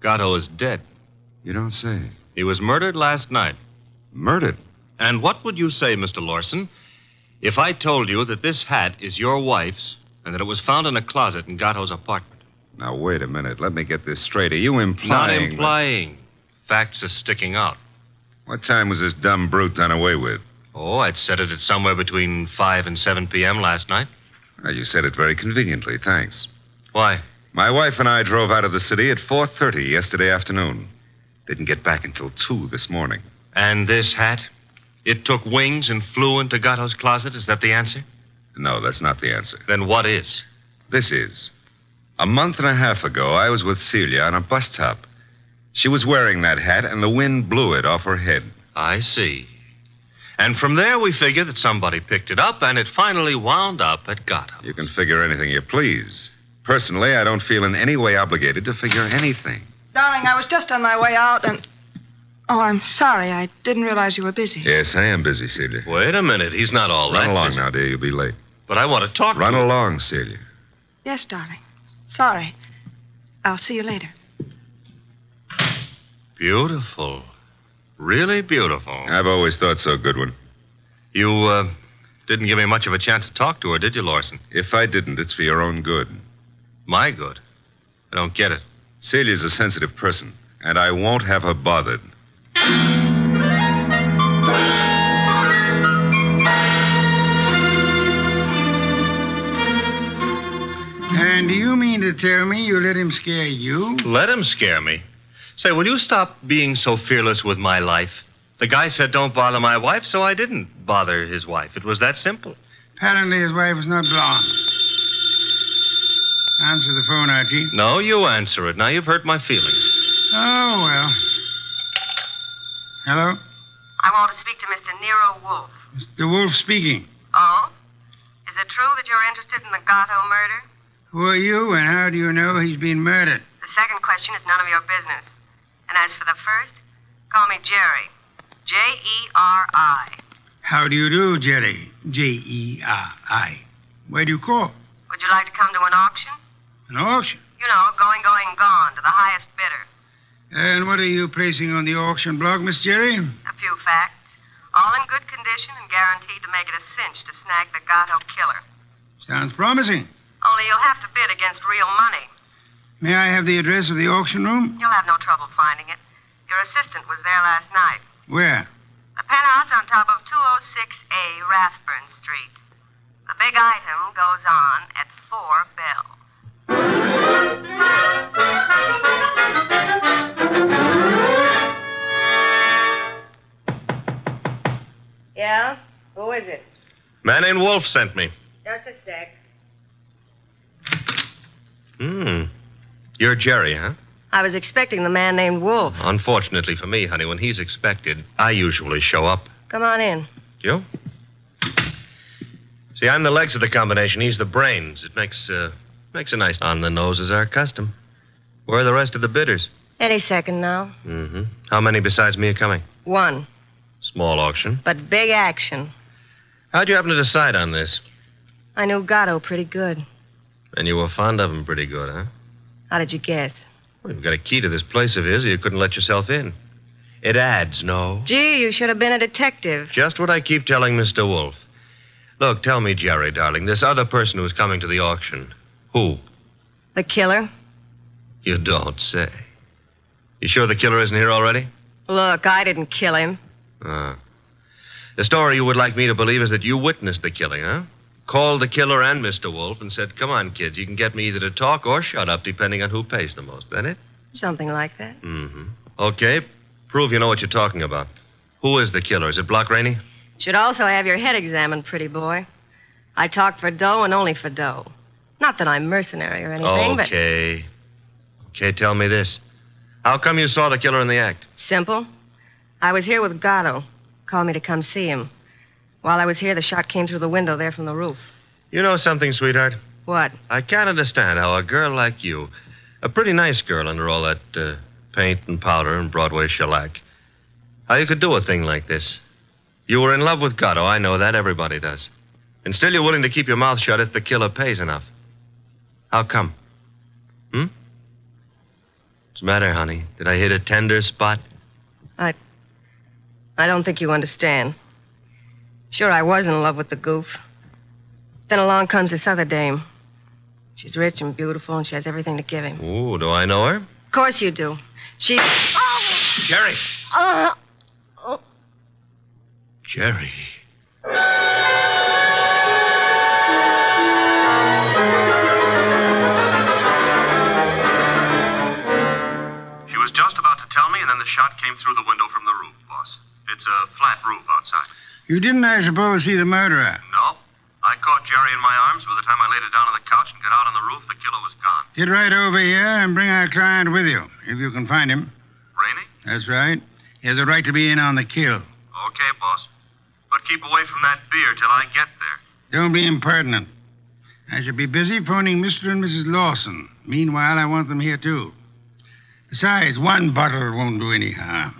Gatto is dead. You don't say. He was murdered last night. Murdered? And what would you say, Mr. Lawson, if I told you that this hat is your wife's and that it was found in a closet in Gatto's apartment? Now, wait a minute. Let me get this straight. Are you implying... Not implying. Facts are sticking out. What time was this dumb brute done away with? Oh, I'd set it at somewhere between 5 and 7 p.m. last night. Well, you said it very conveniently. Thanks. Why? My wife and I drove out of the city at 4:30 yesterday afternoon. Didn't get back until 2 this morning. And this hat? It took wings and flew into Gatto's closet? Is that the answer? No, that's not the answer. Then what is? This is. A month and a half ago, I was with Celia on a bus top. She was wearing that hat, and the wind blew it off her head. I see. And from there, we figure that somebody picked it up, and it finally wound up at Gatto. You can figure anything you please. Personally, I don't feel in any way obligated to figure anything. Darling, I was just on my way out and... Oh, I'm sorry. I didn't realize you were busy. Yes, I am busy, Celia. Wait a minute. He's not all that Run along busy. now, dear. You'll be late. But I want to talk Run to you. along, Celia. Yes, darling. Sorry. I'll see you later. Beautiful. Really beautiful. I've always thought so, Goodwin. You, didn't give me much of a chance to talk to her, did you, Lawson? If I didn't, it's for your own good. My good? I don't get it. Celia's a sensitive person, and I won't have her bothered. And do you mean to tell me you let him scare you? Let him scare me? Say, will you stop being so fearless with my life? The guy said don't bother my wife, so I didn't bother his wife. It was that simple. Apparently his wife was not blonde. Answer the phone, Archie. No, you answer it. Now you've hurt my feelings. Oh, well. Hello? I want to speak to Mr. Nero Wolfe. Mr. Wolfe speaking. Oh? Is it true that you're interested in the Gatto murder? Who are you, and how do you know he's been murdered? The second question is none of your business. And as for the first, call me Jerry. J-E-R-I. How do you do, Jerry? J-E-R-I. Where do you call? Would you like to come to an auction? An auction? You know, going, gone, to the highest bidder. And what are you placing on the auction block, Miss Jerry? A few facts. All in good condition and guaranteed to make it a cinch to snag the Gatto killer. Sounds promising. Only you'll have to bid against real money. May I have the address of the auction room? You'll have no trouble finding it. Your assistant was there last night. Where? The penthouse on top of 206A Rathburn Street. The big item goes on at 4 bells. Yeah? Who is it? Man named Wolfe sent me. Just a sec. You're Jerry, huh? I was expecting the man named Wolfe. Unfortunately for me, honey, when he's expected, I usually show up. Come on in. You? See, I'm the legs of the combination. He's the brains. It makes a nice on the nose as our custom. Where are the rest of the bidders? Any second now. Mm-hmm. How many besides me are coming? One. Small auction. But big action. How'd you happen to decide on this? I knew Gatto pretty good. And you were fond of him pretty good, huh? How did you guess? Well, you've got a key to this place of his, or you couldn't let yourself in. It adds, no? Gee, you should have been a detective. Just what I keep telling Mr. Wolfe. Look, tell me, Jerry, darling, this other person who's coming to the auction, who? The killer? You don't say. You sure the killer isn't here already? Look, I didn't kill him. The story you would like me to believe is that you witnessed the killing, huh? Called the killer and Mr. Wolfe and said, come on, kids, you can get me either to talk or shut up, depending on who pays the most. That it? Something like that. Mm-hmm. Okay, prove you know what you're talking about. Who is the killer? Is it Block Rainey? Should also have your head examined, pretty boy. I talk for dough and only for dough. Not that I'm mercenary or anything, Okay, tell me this. How come you saw the killer in the act? Simple. I was here with Gatto. Called me to come see him. While I was here, the shot came through the window there from the roof. You know something, sweetheart? What? I can't understand how a girl like you, a pretty nice girl under all that paint and powder and Broadway shellac, how you could do a thing like this. You were in love with Gatto, I know that. Everybody does. And still you're willing to keep your mouth shut if the killer pays enough. How come? What's the matter, honey? Did I hit a tender spot? I don't think you understand. Sure, I was in love with the goof. Then along comes this other dame. She's rich and beautiful, and she has everything to give him. Ooh, do I know her? Of course you do. She... Oh! Jerry! Oh! Jerry. She was just about to tell me, and then the shot came through the window from the roof, boss. It's a flat roof outside. You didn't, I suppose, see the murderer? No. I caught Jerry in my arms. By the time I laid her down on the couch and got out on the roof, the killer was gone. Get right over here and bring our client with you, if you can find him. Rainey? That's right. He has a right to be in on the kill. Okay, boss. But keep away from that beer till I get there. Don't be impertinent. I shall be busy phoning Mr. and Mrs. Lawson. Meanwhile, I want them here, too. Besides, one bottle won't do any harm.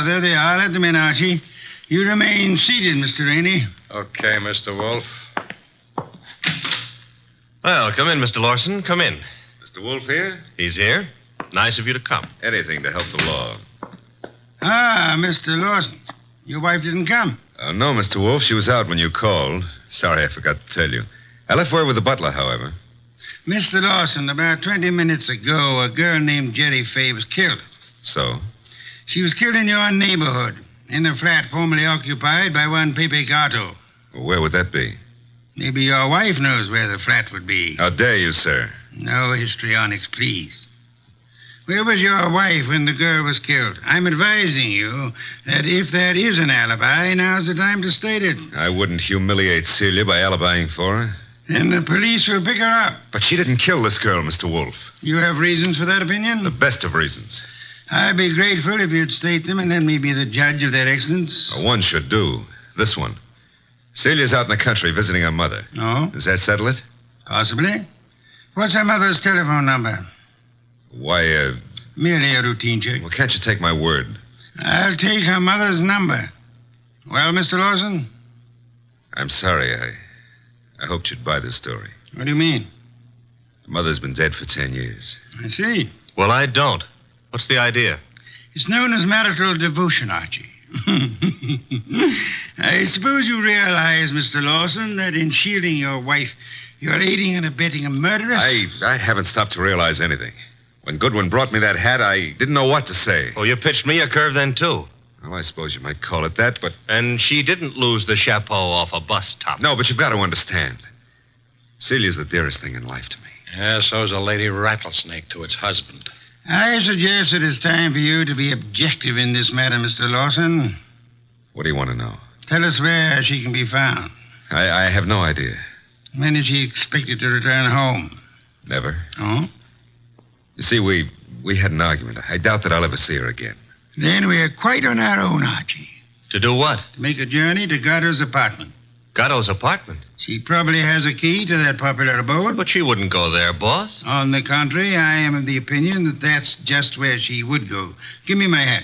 There they are. Let them in, Archie. You remain seated, Mr. Rainey. Okay, Mr. Wolfe. Well, come in, Mr. Lawson. Come in. Mr. Wolfe here? He's here. Nice of you to come. Anything to help the law. Ah, Mr. Lawson. Your wife didn't come. No, Mr. Wolfe. She was out when you called. Sorry, I forgot to tell you. I left word with the butler, however. Mr. Lawson, about 20 minutes ago, a girl named Jerry Fay was killed. So? She was killed in your neighborhood, in a flat formerly occupied by one Pepe Gato. Well, where would that be? Maybe your wife knows where the flat would be. How dare you, sir? No histrionics, please. Where was your wife when the girl was killed? I'm advising you that if there is an alibi, now's the time to state it. I wouldn't humiliate Celia by alibying for her. Then the police will pick her up. But she didn't kill this girl, Mr. Wolfe. You have reasons for that opinion? The best of reasons. I'd be grateful if you'd state them and let me be the judge of their excellence. One should do. This one. Celia's out in the country visiting her mother. Oh? Does that settle it? Possibly. What's her mother's telephone number? Why, Merely a routine check. Well, can't you take my word? I'll take her mother's number. Well, Mr. Lawson? I'm sorry. I hoped you'd buy this story. What do you mean? Her mother's been dead for 10 years. I see. Well, I don't. What's the idea? It's known as marital devotion, Archie. I suppose you realize, Mr. Lawson, that in shielding your wife, you're aiding and abetting a murderess? I haven't stopped to realize anything. When Goodwin brought me that hat, I didn't know what to say. Oh, you pitched me a curve then, too. Well, I suppose you might call it that, but... And she didn't lose the chapeau off a bus top. No, but you've got to understand. Celia's the dearest thing in life to me. Yeah, so's a lady rattlesnake to its husband. I suggest it is time for you to be objective in this matter, Mr. Lawson. What do you want to know? Tell us where she can be found. I have no idea. When is she expected to return home? Never. Oh? You see, we had an argument. I doubt that I'll ever see her again. Then we're quite on our own, Archie. To do what? To make a journey to Gatto's apartment. Gatto's apartment? She probably has a key to that popular abode. But she wouldn't go there, boss. On the contrary, I am of the opinion that that's just where she would go. Give me my hat.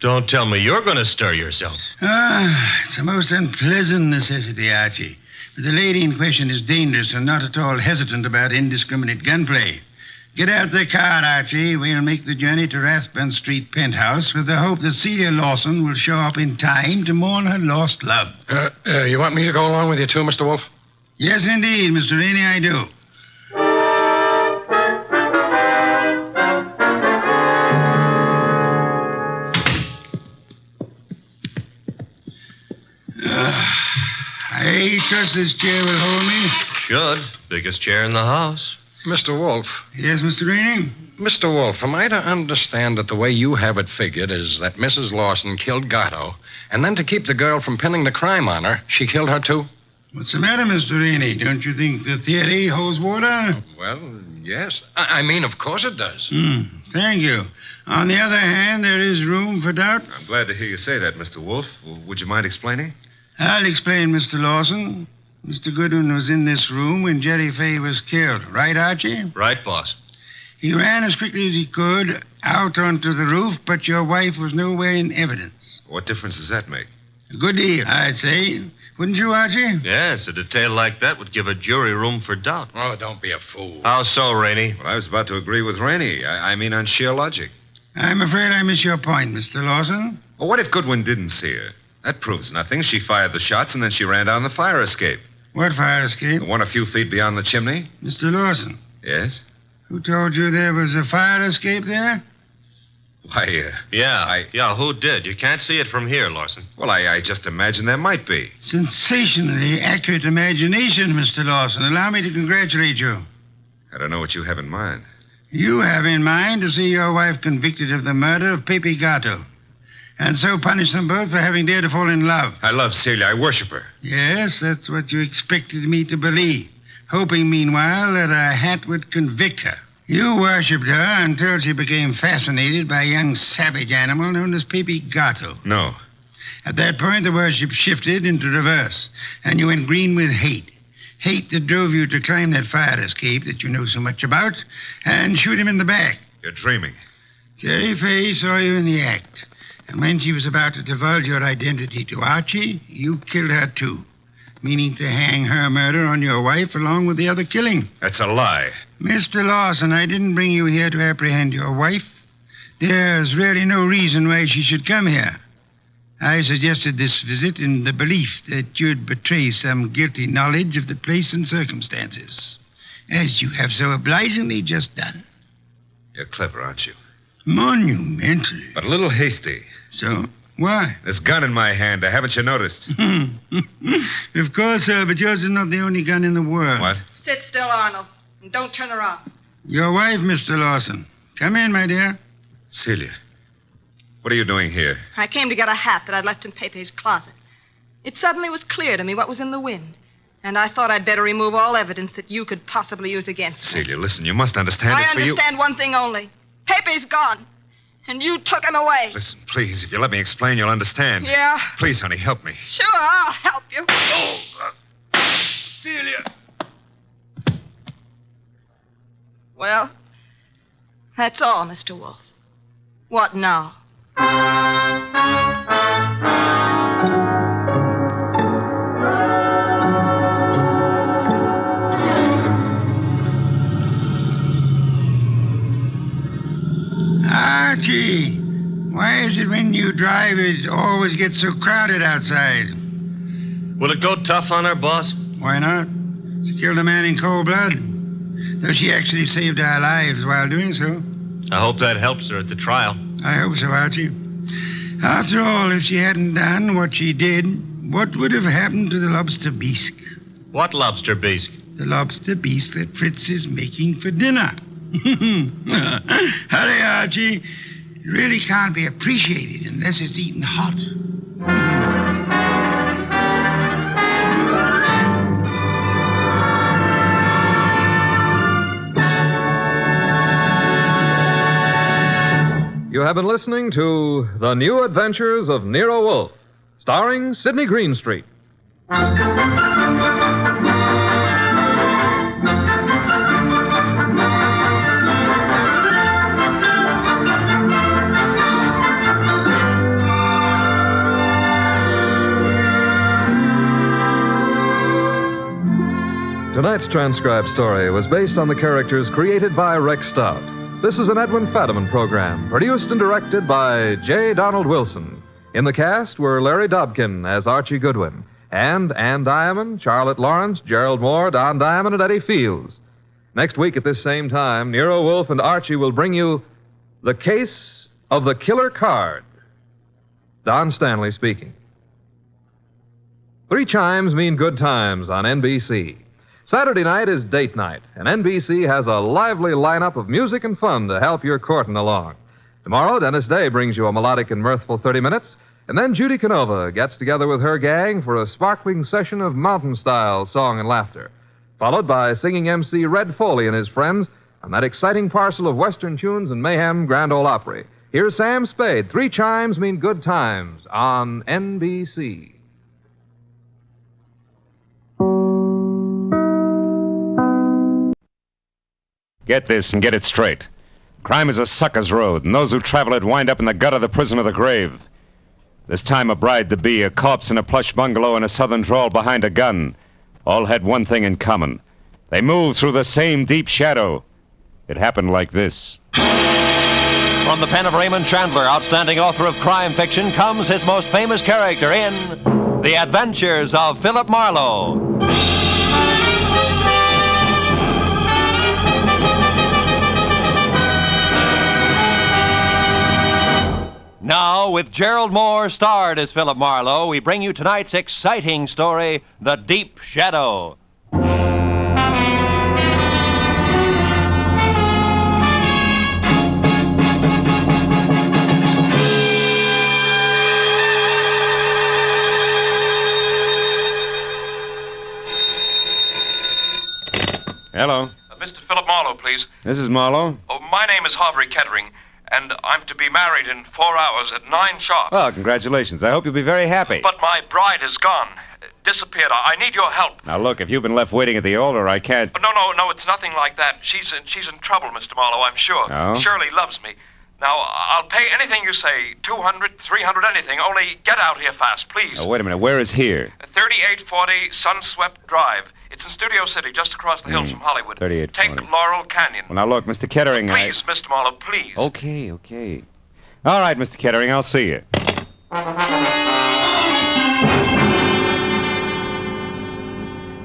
Don't tell me you're going to stir yourself. It's a most unpleasant necessity, Archie. But the lady in question is dangerous and not at all hesitant about indiscriminate gunplay. Get out the car, Archie. We'll make the journey to Rathbun Street penthouse with the hope that Celia Lawson will show up in time to mourn her lost love. You want me to go along with you, too, Mr. Wolfe? Yes, indeed, Mr. Rainey, I do. I trust this chair will hold me. Should. Biggest chair in the house. Mr. Wolfe. Yes, Mr. Rainey? Mr. Wolfe, am I to understand that the way you have it figured is that Mrs. Lawson killed Gatto, and then to keep the girl from pinning the crime on her, she killed her, too? What's the matter, Mr. Rainey? Don't you think the theory holds water? Well, yes. I mean, of course it does. Thank you. On the other hand, there is room for doubt. I'm glad to hear you say that, Mr. Wolfe. Would you mind explaining? I'll explain, Mr. Lawson. Mr. Goodwin was in this room when Jerry Fay was killed. Right, Archie? Right, boss. He ran as quickly as he could out onto the roof, but your wife was nowhere in evidence. What difference does that make? A good deal, I'd say. Wouldn't you, Archie? Yes, a detail like that would give a jury room for doubt. Oh, don't be a fool. How so, Rainey? Well, I was about to agree with Rainey. I mean on sheer logic. I'm afraid I miss your point, Mr. Lawson. Well, what if Goodwin didn't see her? That proves nothing. She fired the shots, and then she ran down the fire escape. What fire escape? The one a few feet beyond the chimney. Mr. Lawson. Yes? Who told you there was a fire escape there? Why, Yeah, who did? You can't see it from here, Lawson. Well, I just imagined there might be. Sensationally accurate imagination, Mr. Lawson. Allow me to congratulate you. I don't know what you have in mind. You have in mind to see your wife convicted of the murder of Pepe Gatto, and so punish them both for having dared to fall in love. I love Celia. I worship her. Yes, that's what you expected me to believe, hoping, meanwhile, that a hat would convict her. You worshipped her until she became fascinated by a young savage animal known as Pepe Gatto. No. At that point, the worship shifted into reverse, and you went green with hate. Hate that drove you to climb that fire escape that you know so much about and shoot him in the back. You're dreaming. Jerry Fay saw you in the act, And when she was about to divulge your identity to Archie, you killed her too, meaning to hang her murder on your wife along with the other killing. That's a lie. Mr. Lawson, I didn't bring you here to apprehend your wife. There's really no reason why she should come here. I suggested this visit in the belief that you'd betray some guilty knowledge of the place and circumstances, as you have so obligingly just done. You're clever, aren't you? Monumental. But a little hasty. So, why? This gun in my hand, haven't you noticed? Of course, sir, but yours is not the only gun in the world. What? Sit still, Arnold, and don't turn around. Your wife, Mr. Lawson. Come in, my dear. Celia, what are you doing here? I came to get a hat that I'd left in Pepe's closet. It suddenly was clear to me what was in the wind, and I thought I'd better remove all evidence that you could possibly use against me. Celia, listen, you must understand I it's for you. understand one thing only. Pepe's gone, and you took him away. Listen, please, if you let me explain, you'll understand. Yeah? Please, honey, help me. Sure, I'll help you. Celia! Well, that's all, Mr. Wolfe. What now? Archie, why is it when you drive it always gets so crowded outside? Will it go tough on her, boss? Why not? She killed a man in cold blood. Though she actually saved our lives while doing so. I hope that helps her at the trial. I hope so, Archie. After all, if she hadn't done what she did, what would have happened to the lobster bisque? What lobster bisque? The lobster bisque that Fritz is making for dinner. Hurry, Archie. It really can't be appreciated unless it's eaten hot. You have been listening to The New Adventures of Nero Wolfe, starring Sidney Greenstreet. Tonight's transcribed story was based on the characters created by Rex Stout. This is an Edwin Fadiman program, produced and directed by J. Donald Wilson. In the cast were Larry Dobkin as Archie Goodwin, and Ann Diamond, Charlotte Lawrence, Gerald Moore, Don Diamond, and Eddie Fields. Next week at this same time, Nero Wolfe and Archie will bring you The Case of the Killer Card. Don Stanley speaking. 3 chimes mean good times on NBC. Saturday night is date night, and NBC has a lively lineup of music and fun to help your courting along. Tomorrow, Dennis Day brings you a melodic and mirthful 30 minutes, and then Judy Canova gets together with her gang for a sparkling session of mountain-style song and laughter, followed by singing MC Red Foley and his friends on that exciting parcel of Western tunes and mayhem Grand Ole Opry. Here's Sam Spade. 3 chimes mean good times on NBC. Get this and get it straight. Crime is a sucker's road, and those who travel it wind up in the gut of the prison of the grave. This time a bride-to-be, a corpse in a plush bungalow in a southern drawl behind a gun, all had one thing in common. They moved through the same deep shadow. It happened like this. From the pen of Raymond Chandler, outstanding author of crime fiction, comes his most famous character in The Adventures of Philip Marlowe. Now, with Gerald Moore starred as Philip Marlowe, we bring you tonight's exciting story, The Deep Shadow. Hello. Mr. Philip Marlowe, please. This is Marlowe. Oh, my name is Harvey Kettering, and I'm to be married in 4 hours at 9 sharp. Well, congratulations. I hope you'll be very happy. But my bride is gone. Disappeared. I need your help. Now, look, if you've been left waiting at the altar, I can't... No, it's nothing like that. She's in trouble, Mr. Marlowe, I'm sure. Oh? Shirley loves me. Now, I'll pay anything you say, 200, 300, anything. Only get out here fast, please. Oh, wait a minute. Where is here? 3840 Sunswept Drive. It's in Studio City, just across the hills from Hollywood. 3840. Take Laurel Canyon. Well, now, look, Mr. Kettering, Please, Mr. Marlowe, please. Okay. All right, Mr. Kettering, I'll see you.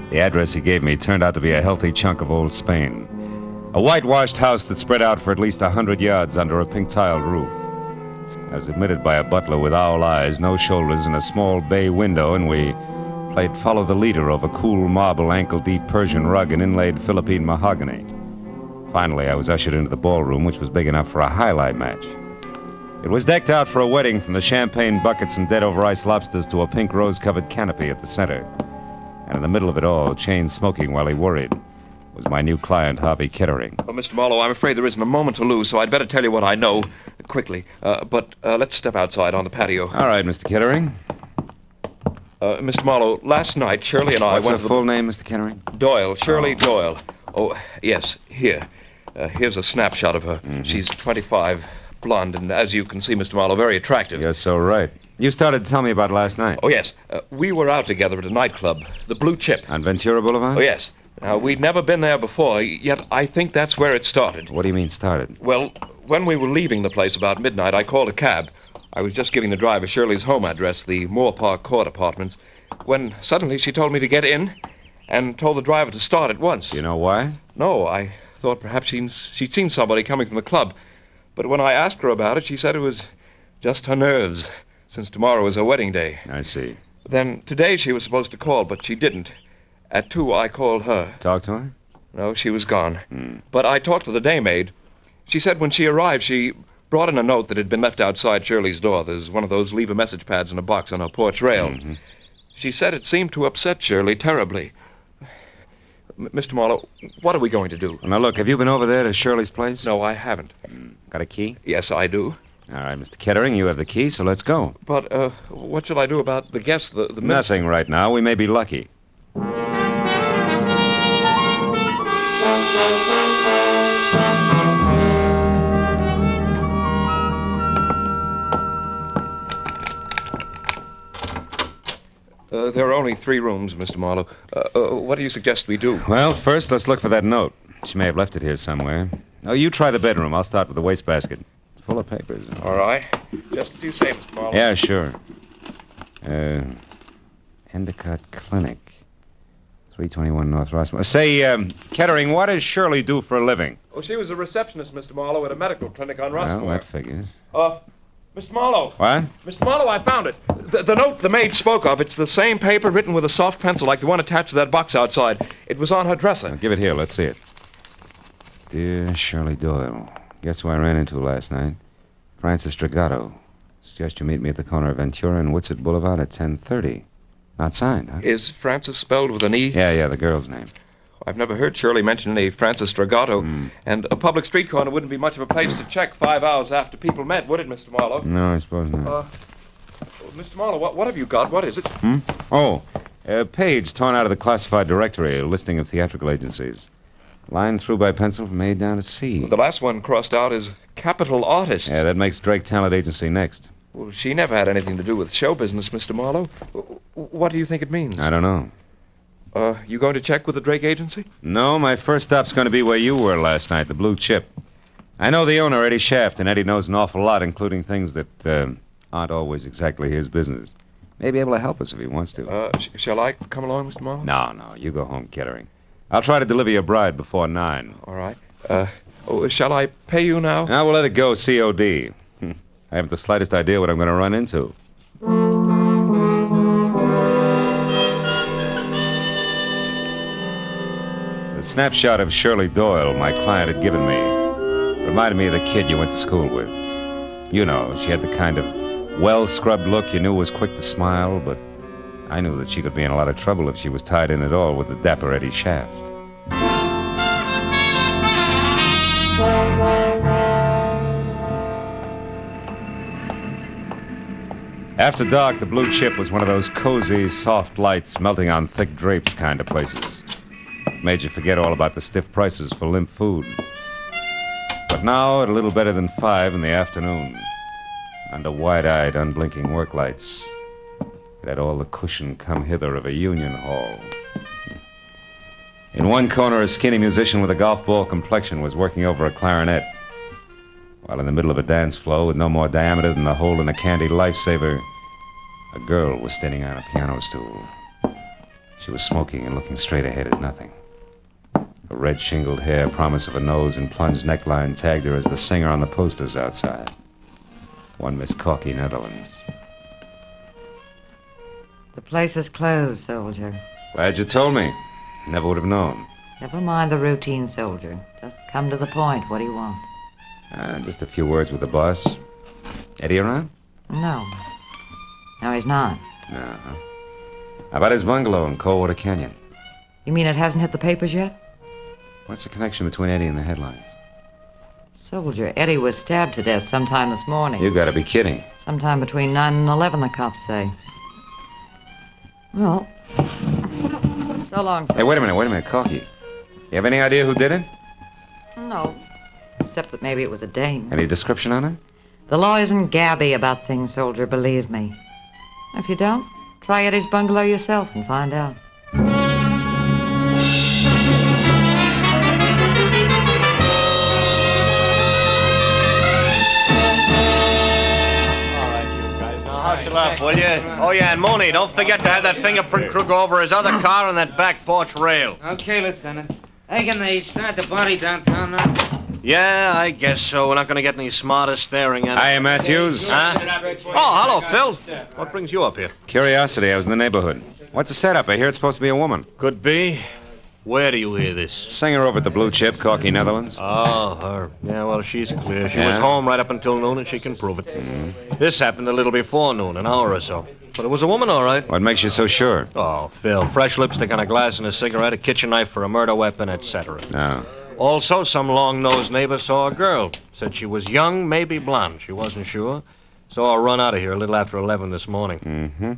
The address he gave me turned out to be a healthy chunk of old Spain. A whitewashed house that spread out for at least 100 yards under a pink-tiled roof. I was admitted by a butler with owl eyes, no shoulders, and a small bay window, and we played follow the leader over cool marble, ankle-deep Persian rug and inlaid Philippine mahogany. Finally, I was ushered into the ballroom, which was big enough for a highlight match. It was decked out for a wedding, from the champagne buckets and dead-over-ice lobsters to a pink rose-covered canopy at the center. And in the middle of it all, chain smoking while he worried, was my new client, Harvey Kettering. Well, Mr. Marlowe, I'm afraid there isn't a moment to lose, so I'd better tell you what I know quickly. But let's step outside on the patio. All right, Mr. Kettering. Mr. Marlowe, last night, Shirley and I What's went her to full name, Mr. Kettering? Doyle, Shirley Doyle. Oh, yes, here. Here's a snapshot of her. Mm-hmm. She's 25, blonde, and as you can see, Mr. Marlowe, very attractive. You're so right. You started to tell me about last night. Oh, yes. We were out together at a nightclub, the Blue Chip. On Ventura Boulevard? Oh, yes. Now, we'd never been there before, yet I think that's where it started. What do you mean, started? Well, when we were leaving the place about midnight, I called a cab. I was just giving the driver Shirley's home address, the Moore Park Court Apartments, when suddenly she told me to get in and told the driver to start at once. Do you know why? No, I thought perhaps she'd seen somebody coming from the club. But when I asked her about it, she said it was just her nerves, since tomorrow is her wedding day. I see. Then today she was supposed to call, but she didn't. At 2, I called her. Talk to her? No, she was gone. But I talked to the daymaid. She said when she arrived, she brought in a note that had been left outside Shirley's door. There's one of those leave-a-message pads in a box on her porch rail. Mm-hmm. She said it seemed to upset Shirley terribly. Mr. Marlowe, what are we going to do? Well, now, look, have you been over there to Shirley's place? No, I haven't. Got a key? Yes, I do. All right, Mr. Kettering, you have the key, so let's go. But, what shall I do about the guests, the Nothing right now. We may be lucky. There are only 3 rooms, Mr. Marlowe. What do you suggest we do? Well, first, let's look for that note. She may have left it here somewhere. Oh, you try the bedroom. I'll start with the wastebasket. Full of papers. All right. Just as you say, Mr. Marlowe. Yeah, sure. Endicott Clinic. 321 North Rossmore. Say, Kettering, what does Shirley do for a living? Oh, she was a receptionist, Mr. Marlowe, at a medical clinic on Rossmore. Well, that figures. Mr. Marlowe. What? Mr. Marlowe, I found it. The note the maid spoke of, it's the same paper written with a soft pencil like the one attached to that box outside. It was on her dresser. Now, give it here. Let's see it. Dear Shirley Doyle, guess who I ran into last night? Francis Dragato. Suggest you meet me at the corner of Ventura and Woodsett Boulevard at 10:30. Not signed, huh? Is Francis spelled with an E? Yeah, the girl's name. I've never heard Shirley mention any Francis Dragato. And a public street corner wouldn't be much of a place to check 5 hours after people met, would it, Mr. Marlowe? No, I suppose not. Mr. Marlowe, what have you got? What is it? Oh, a page torn out of the classified directory, a listing of theatrical agencies. Line through by pencil from A down to C. The last one crossed out is Capital Artist. Yeah, that makes Drake Talent Agency next. Well, she never had anything to do with show business, Mr. Marlowe. What do you think it means? I don't know. You going to check with the Drake Agency? No, my first stop's going to be where you were last night, the Blue Chip. I know the owner, Eddie Shaft, and Eddie knows an awful lot, including things that aren't always exactly his business. May be able to help us if he wants to. Shall I come along, Mr. Marlowe? No, you go home, Kettering. I'll try to deliver your bride before 9. All right. Shall I pay you now? Now we'll let it go COD. I haven't the slightest idea what I'm going to run into. The snapshot of Shirley Doyle my client had given me reminded me of the kid you went to school with. You know, she had the kind of well-scrubbed look you knew was quick to smile, but I knew that she could be in a lot of trouble if she was tied in at all with the dapper Eddie Shaft. After dark, the Blue Chip was one of those cozy, soft lights melting on thick drapes kind of places. Made you forget all about the stiff prices for limp food. But now, at a little better than 5 in the afternoon, under wide-eyed, unblinking work lights, it had all the cushion come hither of a union hall. In one corner, a skinny musician with a golf ball complexion was working over a clarinet, while in the middle of a dance floor with no more diameter than the hole in a candied lifesaver, a girl was standing on a piano stool. She was smoking and looking straight ahead at nothing. Her red shingled hair, promise of a nose, and plunged neckline tagged her as the singer on the posters outside. One Miss Corky, Netherlands. The place is closed, soldier. Glad you told me. Never would have known. Never mind the routine, soldier. Just come to the point. What do you want? Just a few words with the boss. Eddie around? No. No, he's not. No. How about his bungalow in Coldwater Canyon? You mean it hasn't hit the papers yet? What's the connection between Eddie and the headlines? Soldier, Eddie was stabbed to death sometime this morning. You gotta be kidding. Sometime between 9 and 11, the cops say. Well, so long, sir. Hey, wait a minute, Corky. You have any idea who did it? No. Except that maybe it was a dame. Any description on her? The law isn't gabby about things, soldier, believe me. If you don't, try Eddie's bungalow yourself and find out. Hustle up, will you? Oh, yeah, and Mooney, don't forget to have that fingerprint crew go over his other car on that back porch rail. Okay, Lieutenant. Hey, can they start the body downtown now? Yeah, I guess so. We're not going to get any smarter staring at it. Hiya, Matthews. Huh? Oh, hello, Phil. What brings you up here? Curiosity. I was in the neighborhood. What's the setup? I hear it's supposed to be a woman. Could be. Where do you hear this? Singer over at the Blue Chip, Corky, Netherlands. Oh, her. Yeah, well, she's clear. She was home right up until noon, and she can prove it. Mm-hmm. This happened a little before noon, an hour or so. But it was a woman, all right. What makes you so sure? Oh, Phil, fresh lipstick on a glass and a cigarette, a kitchen knife for a murder weapon, etc. No. Also, some long-nosed neighbor saw a girl. Said she was young, maybe blonde. She wasn't sure. Saw her run out of here a little after 11 this morning. Mm-hmm.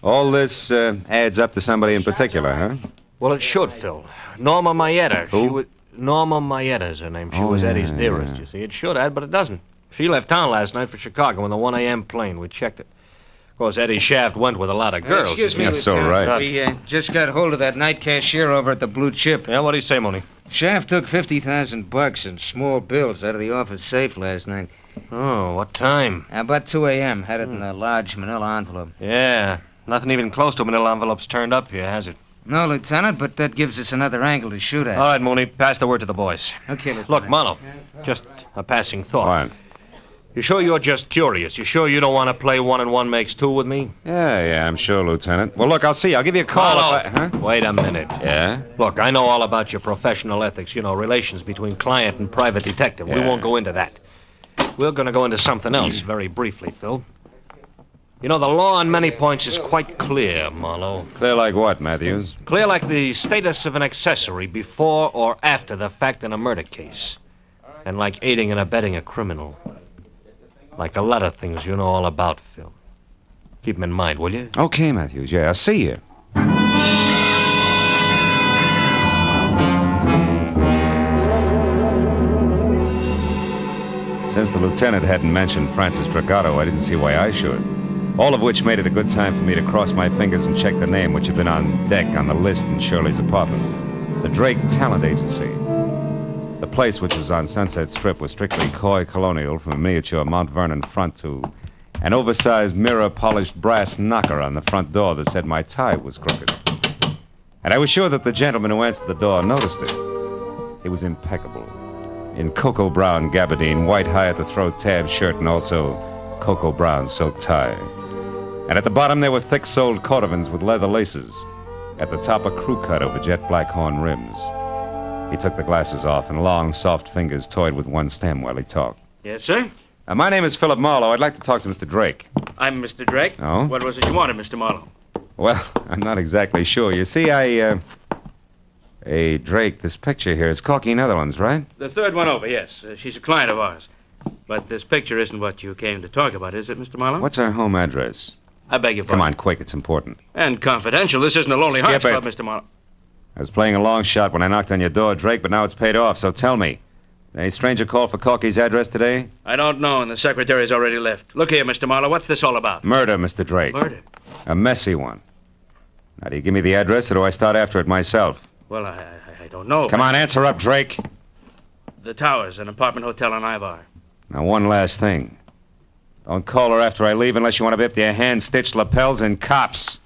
All this adds up to somebody in particular, huh? Well, it should, Phil. Norma Mayetta. Who? Norma Mayetta is her name. She was Eddie's dearest, you see. It should add, but it doesn't. She left town last night for Chicago in the 1 a.m. plane. We checked it. Of course, Eddie Shaft went with a lot of girls. Excuse me, That's so Lieutenant. right. We just got hold of that night cashier over at the Blue Chip. Yeah, what'd he say, Mooney? Shaft took $50,000 in small bills out of the office safe last night. Oh, what time? About 2 a.m. Had it in a large manila envelope. Yeah, nothing even close to manila envelopes turned up here, has it? No, Lieutenant, but that gives us another angle to shoot at. All right, Mooney, pass the word to the boys. Okay, Lieutenant. Look, Marlowe, just a passing thought. What? You sure you're just curious? You sure you don't want to play 1 and 1 makes 2 with me? Yeah, I'm sure, Lieutenant. Well, look, I'll see you. I'll give you a call. Marlowe, wait a minute. Yeah? Look, I know all about your professional ethics, relations between client and private detective. We Yeah. won't go into that. We're going to go into something else very briefly, Phil. The law on many points is quite clear, Marlowe. Clear like what, Matthews? Clear like the status of an accessory before or after the fact in a murder case. And like aiding and abetting a criminal. Like a lot of things you know all about, Phil. Keep them in mind, will you? Okay, Matthews. Yeah, I'll see you. Since the lieutenant hadn't mentioned Francis Dragato, I didn't see why I should. All of which made it a good time for me to cross my fingers and check the name, which had been on deck on the list in Shirley's apartment. The Drake Talent Agency. The place, which was on Sunset Strip, was strictly coy colonial, from a miniature Mount Vernon front to an oversized mirror-polished brass knocker on the front door that said my tie was crooked. And I was sure that the gentleman who answered the door noticed it. He was impeccable. In cocoa brown gabardine, white high-at-the-throat tab shirt, and also cocoa brown silk tie. And at the bottom, there were thick-soled cordovans with leather laces. At the top, a crew cut over jet black horn rims. He took the glasses off, and long, soft fingers toyed with one stem while he talked. Yes, sir? My name is Philip Marlowe. I'd like to talk to Mr. Drake. I'm Mr. Drake. Oh? What was it you wanted, Mr. Marlowe? Well, I'm not exactly sure. You see, Hey, Drake, this picture here is Corky, Netherlands, right? The third one over, yes. She's a client of ours. But this picture isn't what you came to talk about, is it, Mr. Marlowe? What's her home address? I beg your pardon. Come on, quick. It's important. And confidential. This isn't a Lonely Hearts Skip it. Club, Mr. Marlowe. I was playing a long shot when I knocked on your door, Drake, but now it's paid off, so tell me. Any stranger called for Corky's address today? I don't know, and the secretary's already left. Look here, Mr. Marlowe, what's this all about? Murder, Mr. Drake. Murder? A messy one. Now, do you give me the address, or do I start after it myself? Well, I don't know. Come on, answer up, Drake. The Towers, an apartment hotel on Ivar. Now, one last thing. Don't call her after I leave unless you want to be up to your hand-stitched lapels and cops.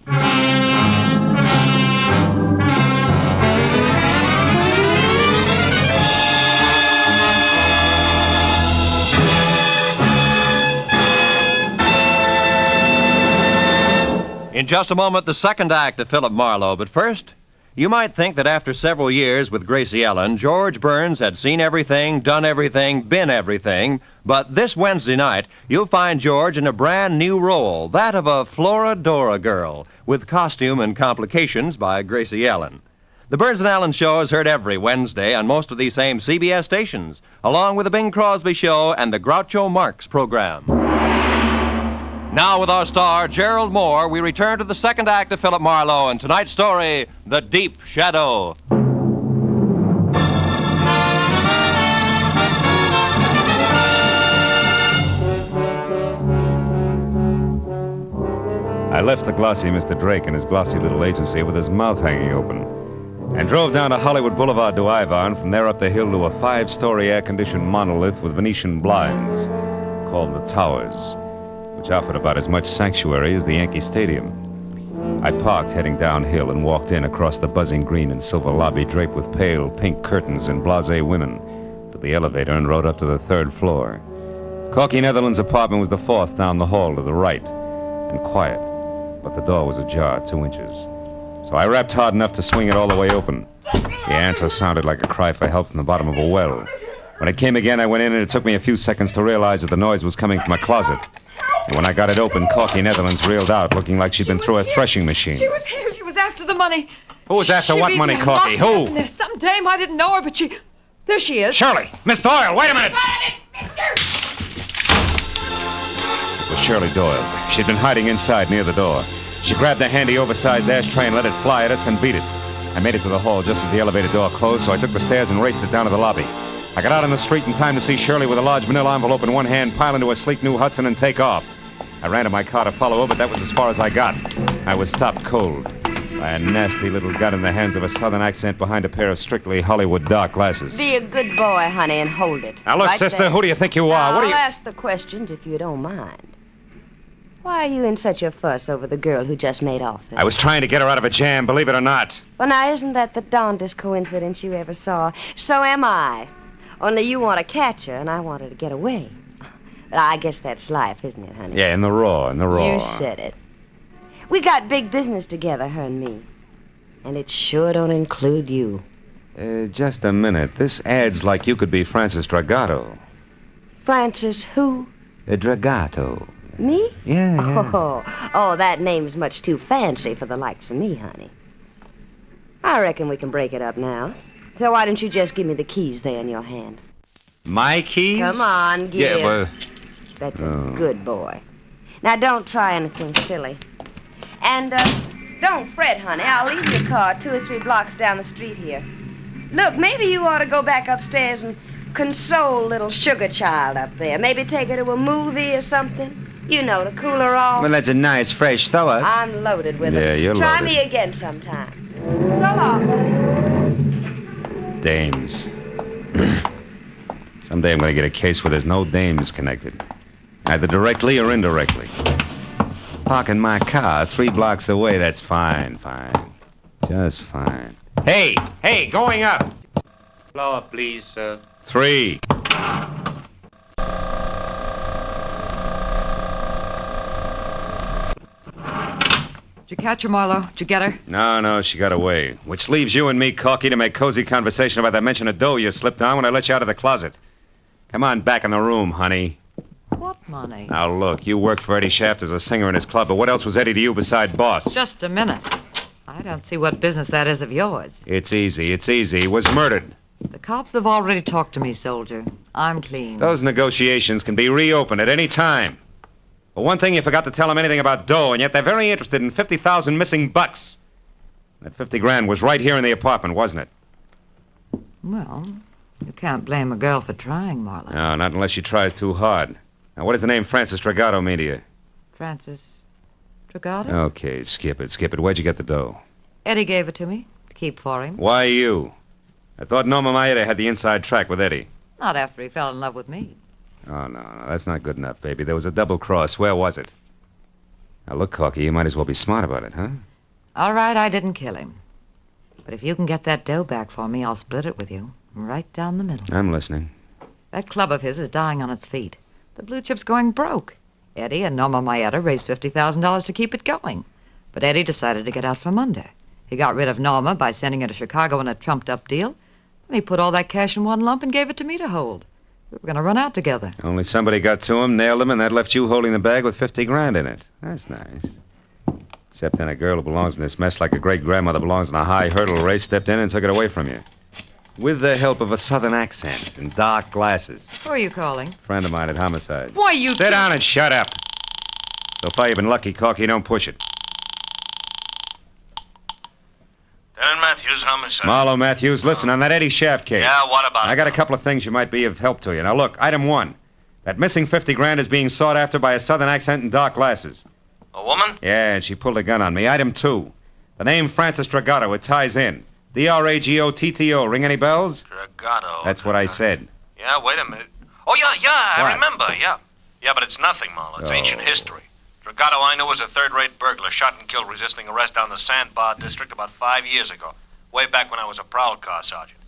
In just a moment, the second act of Philip Marlowe. But first, you might think that after several years with Gracie Ellen, George Burns had seen everything, done everything, been everything. But this Wednesday night, you'll find George in a brand new role, that of a Florodora girl, with costume and complications by Gracie Ellen. The Burns and Allen Show is heard every Wednesday on most of these same CBS stations, along with the Bing Crosby Show and the Groucho Marx program. Now, with our star, Gerald Moore, we return to the second act of Philip Marlowe and tonight's story, The Deep Shadow. I left the glossy Mr. Drake in his glossy little agency with his mouth hanging open and drove down to Hollywood Boulevard to Ivar, and from there up the hill to a 5-story air-conditioned monolith with Venetian blinds called the Towers, which offered about as much sanctuary as the Yankee Stadium. I parked heading downhill and walked in across the buzzing green and silver lobby draped with pale pink curtains and blasé women to the elevator and rode up to the 3rd floor. Corky Netherland's apartment was the 4th down the hall to the right, and quiet, but the door was ajar 2 inches. So I rapped hard enough to swing it all the way open. The answer sounded like a cry for help from the bottom of a well. When it came again, I went in, and it took me a few seconds to realize that the noise was coming from a closet. And when I got it open, Corky Netherlands reeled out, looking like she'd been through a threshing machine. She was here. She was after the money. Who was after what money, Corky? Who? There's some dame. I didn't know her, but she... There she is. Shirley! Miss Doyle, wait a minute! It was Shirley Doyle. She'd been hiding inside near the door. She grabbed a handy, oversized ashtray and let it fly at us, then beat it. I made it to the hall just as the elevator door closed, so I took the stairs and raced it down to the lobby. I got out on the street in time to see Shirley with a large manila envelope in one hand pile into a sleek new Hudson and take off. I ran to my car to follow her, but that was as far as I got. I was stopped cold by a nasty little gun in the hands of a southern accent behind a pair of strictly Hollywood dark glasses. Be a good boy, honey, and hold it. Now, look, right sister, there. who do you think you are? Now, What are you... I'll ask the questions if you don't mind. Why are you in such a fuss over the girl who just made off there? I was trying to get her out of a jam, believe it or not. Well, now, isn't that the darndest coincidence you ever saw? So am I. Only you want to catch her, and I want her to get away. But I guess that's life, isn't it, honey? Yeah, in the raw. You said it. We got big business together, her and me. And it sure don't include you. Just a minute. This ad's like you could be Francis Dragato. Francis who? Dragato. Me? Yeah. Oh, that name's much too fancy for the likes of me, honey. I reckon we can break it up now. So why don't you just give me the keys there in your hand? My keys? Come on, give. Yeah, well... That's a good boy. Now, don't try anything silly. And, don't fret, honey. I'll leave your car 2 or 3 blocks down the street here. Look, maybe you ought to go back upstairs and console little sugar child up there. Maybe take her to a movie or something. You know, to cool her off. Well, that's a nice, fresh thought. I'm loaded with them. Yeah, you're Try loaded. me again sometime. So long. Dames. Someday I'm going to get a case where there's no dames connected. Either directly or indirectly. Parking my car 3 blocks away, that's fine. Just fine. Hey, going up. Floor, please, sir. 3. Did you catch her, Marlowe? Did you get her? No, she got away. Which leaves you and me, Corky, to make cozy conversation about that mention of dough you slipped on when I let you out of the closet. Come on back in the room, honey. What money? Now, look, you worked for Eddie Shaft as a singer in his club, but what else was Eddie to you beside boss? Just a minute. I don't see what business that is of yours. It's easy. He was murdered. The cops have already talked to me, soldier. I'm clean. Those negotiations can be reopened at any time. For one thing, you forgot to tell them anything about dough, and yet they're very interested in 50,000 missing bucks. That 50 grand was right here in the apartment, wasn't it? Well, You can't blame a girl for trying, Marlowe. No, not unless she tries too hard. Now, what does the name Francis Dragato mean to you? Francis Dragato? Okay, skip it. Where'd you get the dough? Eddie gave it to me to keep for him. Why you? I thought Norma Maeda had the inside track with Eddie. Not after he fell in love with me. Oh, no, that's not good enough, baby. There was a double cross. Where was it? Now, look, Corky, you might as well be smart about it, huh? All right, I didn't kill him. But if you can get that dough back for me, I'll split it with you. Right down the middle. I'm listening. That club of his is dying on its feet. The blue chip's going broke. Eddie and Norma Maeda raised $50,000 to keep it going. But Eddie decided to get out from under. He got rid of Norma by sending her to Chicago in a trumped-up deal. And he put all that cash in one lump and gave it to me to hold. We were going to run out together. Only somebody got to him, nailed him, and that left you holding the bag with $50,000 in it. That's nice. Except then a girl who belongs in this mess like a great-grandmother belongs in a high hurdle race stepped in and took it away from you. With the help of a southern accent and dark glasses. Who are you calling? Friend of mine at Homicide. Why, you... Sit down and shut up. So far you've been lucky, Corky. Don't push it. Darren Matthews, Homicide. Marlowe Matthews, listen, on that Eddie Shaft case. Yeah, what about it? I got a couple of things you might be of help to you. Now, look, item 1. That missing $50,000 is being sought after by a southern accent and dark glasses. A woman? Yeah, and she pulled a gun on me. Item 2. The name Francis Dragato, it ties in. D-R-A-G-O-T-T-O. Ring any bells? Dragato. That's what I said. Yeah, wait a minute. Oh, yeah, I remember, yeah. Yeah, but it's nothing, Marlowe. It's ancient history. Dragato I knew was a third-rate burglar, shot and killed resisting arrest down the Sandbar district about 5 years ago, way back when I was a prowl car sergeant.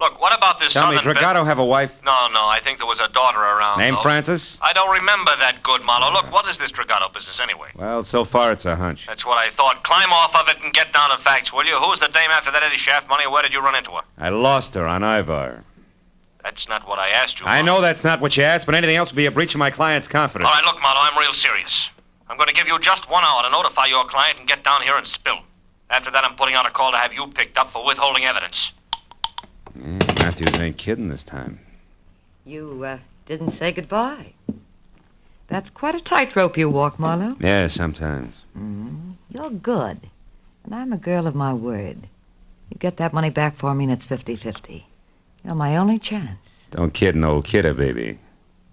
Look, what about this Tell me, Dragato have a wife? No, I think there was a daughter around. Name though. Francis? I don't remember that good, Marlowe. Look, what is this Dragato business anyway? Well, so far it's a hunch. That's what I thought. Climb off of it and get down to facts, will you? Who's the dame after that Eddie Shaft money, or where did you run into her? I lost her on Ivar. That's not what I asked you, I know that's not what you asked, but anything else would be a breach of my client's confidence. All right, look, Marlowe, I'm real serious. I'm going to give you just 1 hour to notify your client and get down here and spill. After that, I'm putting out a call to have you picked up for withholding evidence. Matthews ain't kidding this time. You, didn't say goodbye. That's quite a tightrope you walk, Marlowe. Yeah, sometimes. You're good. And I'm a girl of my word. You get that money back for me and it's 50-50. You're my only chance. Don't kid an old kidder, baby.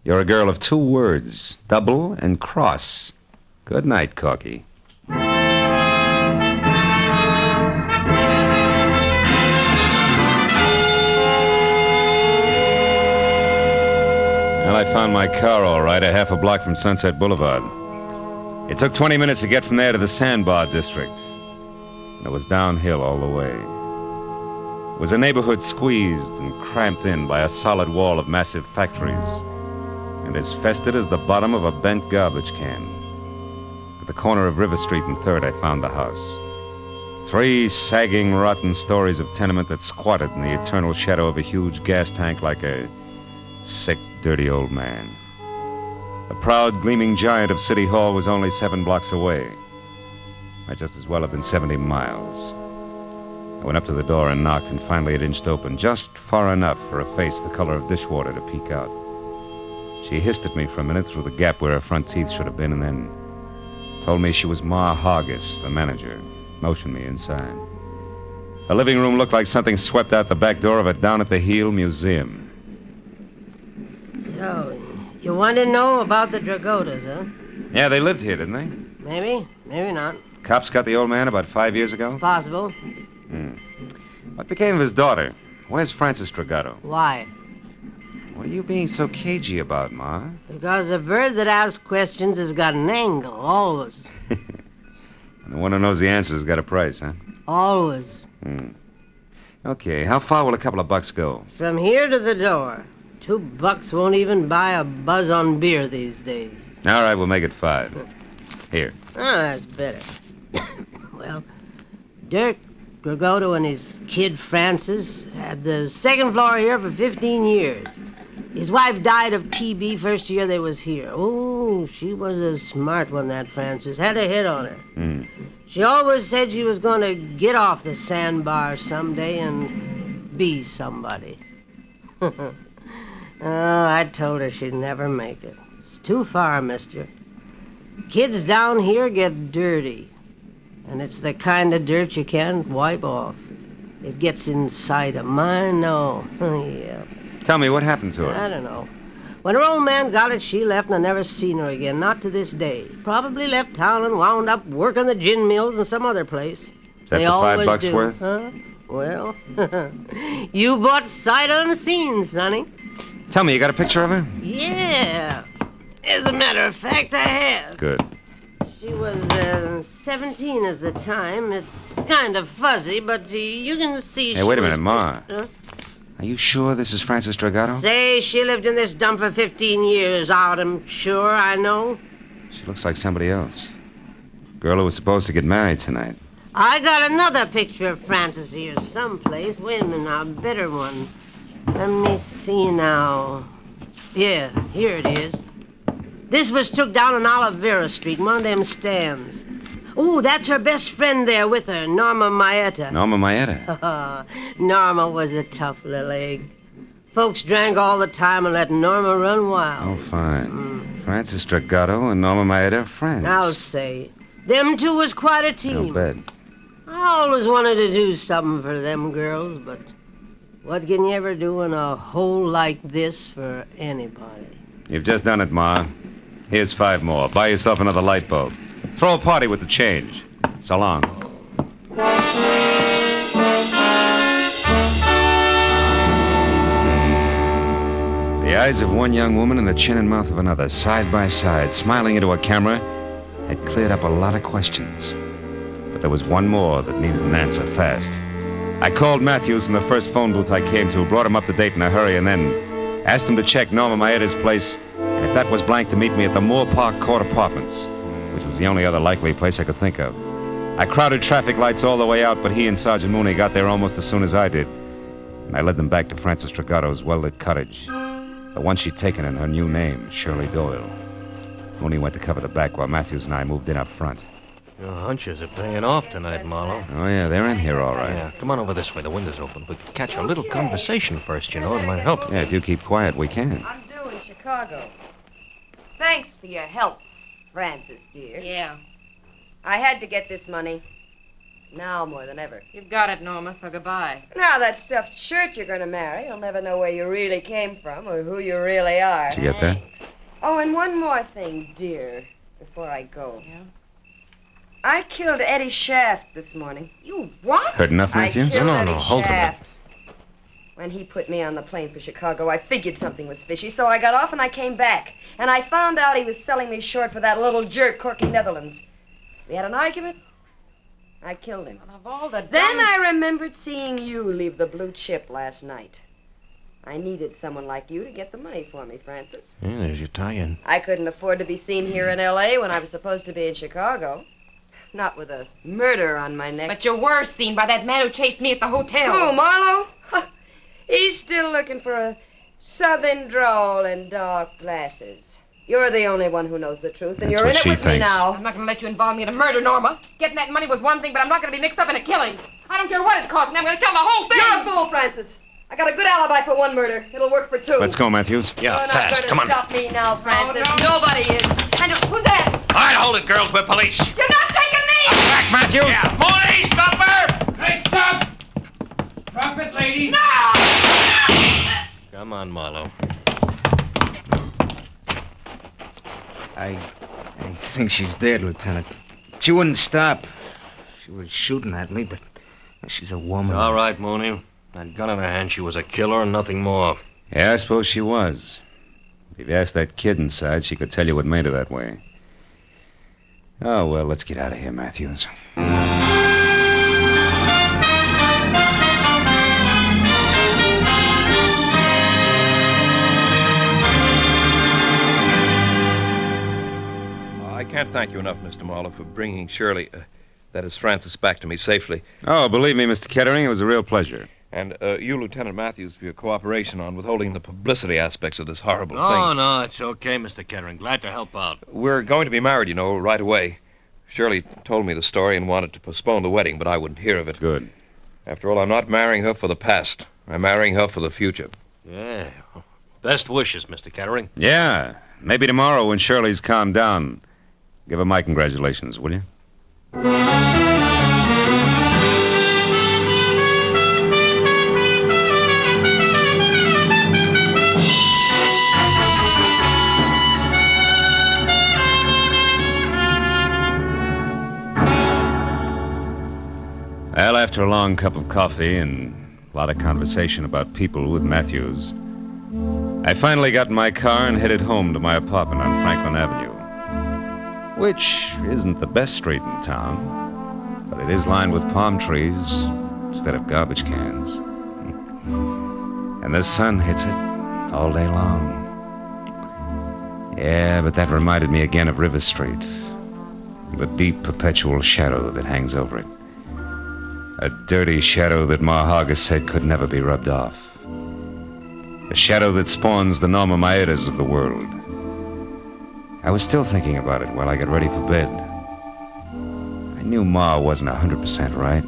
You're a girl of 2 words. Double and cross. Good night, Corky. Well, I found my car all right, a half a block from Sunset Boulevard. It took 20 minutes to get from there to the Sandbar district. And it was downhill all the way. It was a neighborhood squeezed and cramped in by a solid wall of massive factories, and as festered as the bottom of a bent garbage can. At the corner of River Street and 3rd, I found the house. 3 sagging, rotten stories of tenement that squatted in the eternal shadow of a huge gas tank like a sick, dirty old man. The proud, gleaming giant of City Hall was only 7 blocks away. Might just as well have been 70 miles. I went up to the door and knocked, and finally it inched open, just far enough for a face the color of dishwater to peek out. She hissed at me for a minute through the gap where her front teeth should have been, and then told me she was Ma Hargis, the manager, motioned me inside. The living room looked like something swept out the back door of a down-at-the-heel museum. So, you want to know about the Dragotas, huh? Yeah, they lived here, didn't they? Maybe not. Cops got the old man about 5 years ago? It's possible. What became of his daughter? Where's Francis Dragato? Why? What are you being so cagey about, Ma? Because a bird that asks questions has got an angle, always. And the one who knows the answer's got a price, huh? Always. Okay, how far will a couple of bucks go? From here to the door. $2 won't even buy a buzz on beer these days. All right, we'll make it 5. Here. Oh, that's better. Well, Dirk Dragato and his kid Francis had the 2nd floor here for 15 years. His wife died of TB first year they was here. Oh, she was a smart one, that Francis. Had a hit on her. She always said she was going to get off the sandbar someday and be somebody. Oh, I told her she'd never make it. It's too far, mister. Kids down here get dirty. And it's the kind of dirt you can't wipe off. It gets inside 'em. I know. Yeah. Tell me, what happened to her? I don't know. When her old man got it, she left, and I never seen her again, not to this day. Probably left town and wound up working the gin mills in some other place. Is that They the always $5 do. worth? Huh? Well, you bought sight unseen, Sonny. Tell me, you got a picture of her? Yeah. As a matter of fact, I have. Good. She was 17 at the time. It's kind of fuzzy, but you can see Hey, she wait a was- minute, Ma. Huh? Are you sure this is Frances Dragato? Say, she lived in this dump for 15 years. I'm sure I know. She looks like somebody else. Girl who was supposed to get married tonight. I got another picture of Frances here someplace. Wait a minute now, a better one. Let me see now. Yeah, here it is. This was took down on Olivera Street, one of them stands. Oh, that's her best friend there with her, Norma Maeta. Norma Maeta. Norma was a tough little egg. Folks drank all the time and let Norma run wild. Oh, fine. Frances Dragato and Norma Maeta are friends. I'll say. Them two was quite a team. No bet. I always wanted to do something for them girls, but what can you ever do in a hole like this for anybody? You've just done it, Ma. Here's 5 more. Buy yourself another light bulb. Throw a party with the change. So long. The eyes of one young woman and the chin and mouth of another, side by side, smiling into a camera, had cleared up a lot of questions. But there was one more that needed an answer fast. I called Matthews from the first phone booth I came to, brought him up to date in a hurry, and then asked him to check Norma Maeta's place, and if that was blank, to meet me at the Moore Park Court Apartments, which was the only other likely place I could think of. I crowded traffic lights all the way out, but he and Sergeant Mooney got there almost as soon as I did. And I led them back to Frances Dragato's well-lit cottage, the one she'd taken in her new name, Shirley Doyle. Mooney went to cover the back while Matthews and I moved in up front. Your hunches are paying off tonight, Marlowe. Oh, yeah, they're in here all right. Yeah, come on over this way. The window's open. We could catch a little conversation first, you know. It might help. Yeah, if you keep quiet, we can. I'm due in Chicago. Thanks for your help, Frances, dear. Yeah. I had to get this money. Now more than ever. You've got it, Norma, so goodbye. Now that stuffed shirt you're going to marry, you'll never know where you really came from or who you really are. Did you get that? Oh, and one more thing, dear, before I go. Yeah? I killed Eddie Shaft this morning. You what? Heard enough, Matthews? I killed Eddie hold it a minute. Shaft. When he put me on the plane for Chicago, I figured something was fishy, so I got off and I came back. And I found out he was selling me short for that little jerk, Corky Netherlands. We had an argument. I killed him. Of all the Then I remembered seeing you leave the blue chip last night. I needed someone like you to get the money for me, Frances. Yeah, there's your tie-in. I couldn't afford to be seen here in L.A. when I was supposed to be in Chicago. Not with a murder on my neck. But you were seen by that man who chased me at the hotel. Who, Marlowe? He's still looking for a southern drawl and dark glasses. You're the only one who knows the truth, and That's you're what in it she with me thinks. now. I'm not going to let you involve me in a murder, Norma. Getting that money was one thing, but I'm not going to be mixed up in a killing. I don't care what it's costing. I'm going to tell the whole thing. You're a fool, Frances. I got a good alibi for one murder. It'll work for 2. Let's go, Matthews. You're not going to stop me now, Frances. Oh, no. Nobody is. And who's that? All right, hold it, girls. We're police. You're not taking me! Back, Matthews! Yeah, Mooney, stop her! Hey, stop! Drop it, lady. No! Come on, Marlowe. I think she's dead, Lieutenant. She wouldn't stop. She was shooting at me, but she's a woman. All right, Mooney. That gun in her hand, she was a killer and nothing more. Yeah, I suppose she was. If you asked that kid inside, she could tell you what made her that way. Oh, well, let's get out of here, Matthews. I can't thank you enough, Mr. Marlowe, for bringing Shirley, that is Frances, back to me safely. Oh, believe me, Mr. Kettering, it was a real pleasure. And you, Lieutenant Matthews, for your cooperation on withholding the publicity aspects of this horrible Oh, thing. no, it's okay, Mr. Kettering. Glad to help out. We're going to be married, you know, right away. Shirley told me the story and wanted to postpone the wedding, but I wouldn't hear of it. Good. After all, I'm not marrying her for the past. I'm marrying her for the future. Yeah. Best wishes, Mr. Kettering. Yeah. Maybe tomorrow when Shirley's calmed down. Give her my congratulations, will you? after a long cup of coffee and a lot of conversation about people with Matthews, I finally got in my car and headed home to my apartment on Franklin Avenue, which isn't the best street in town, but it is lined with palm trees instead of garbage cans. And the sun hits it all day long. Yeah, but that reminded me again of River Street, the deep, perpetual shadow that hangs over it. A dirty shadow that Ma Hargis said could never be rubbed off. A shadow that spawns the Noir of the world. I was still thinking about it while I got ready for bed. I knew Ma wasn't 100% right.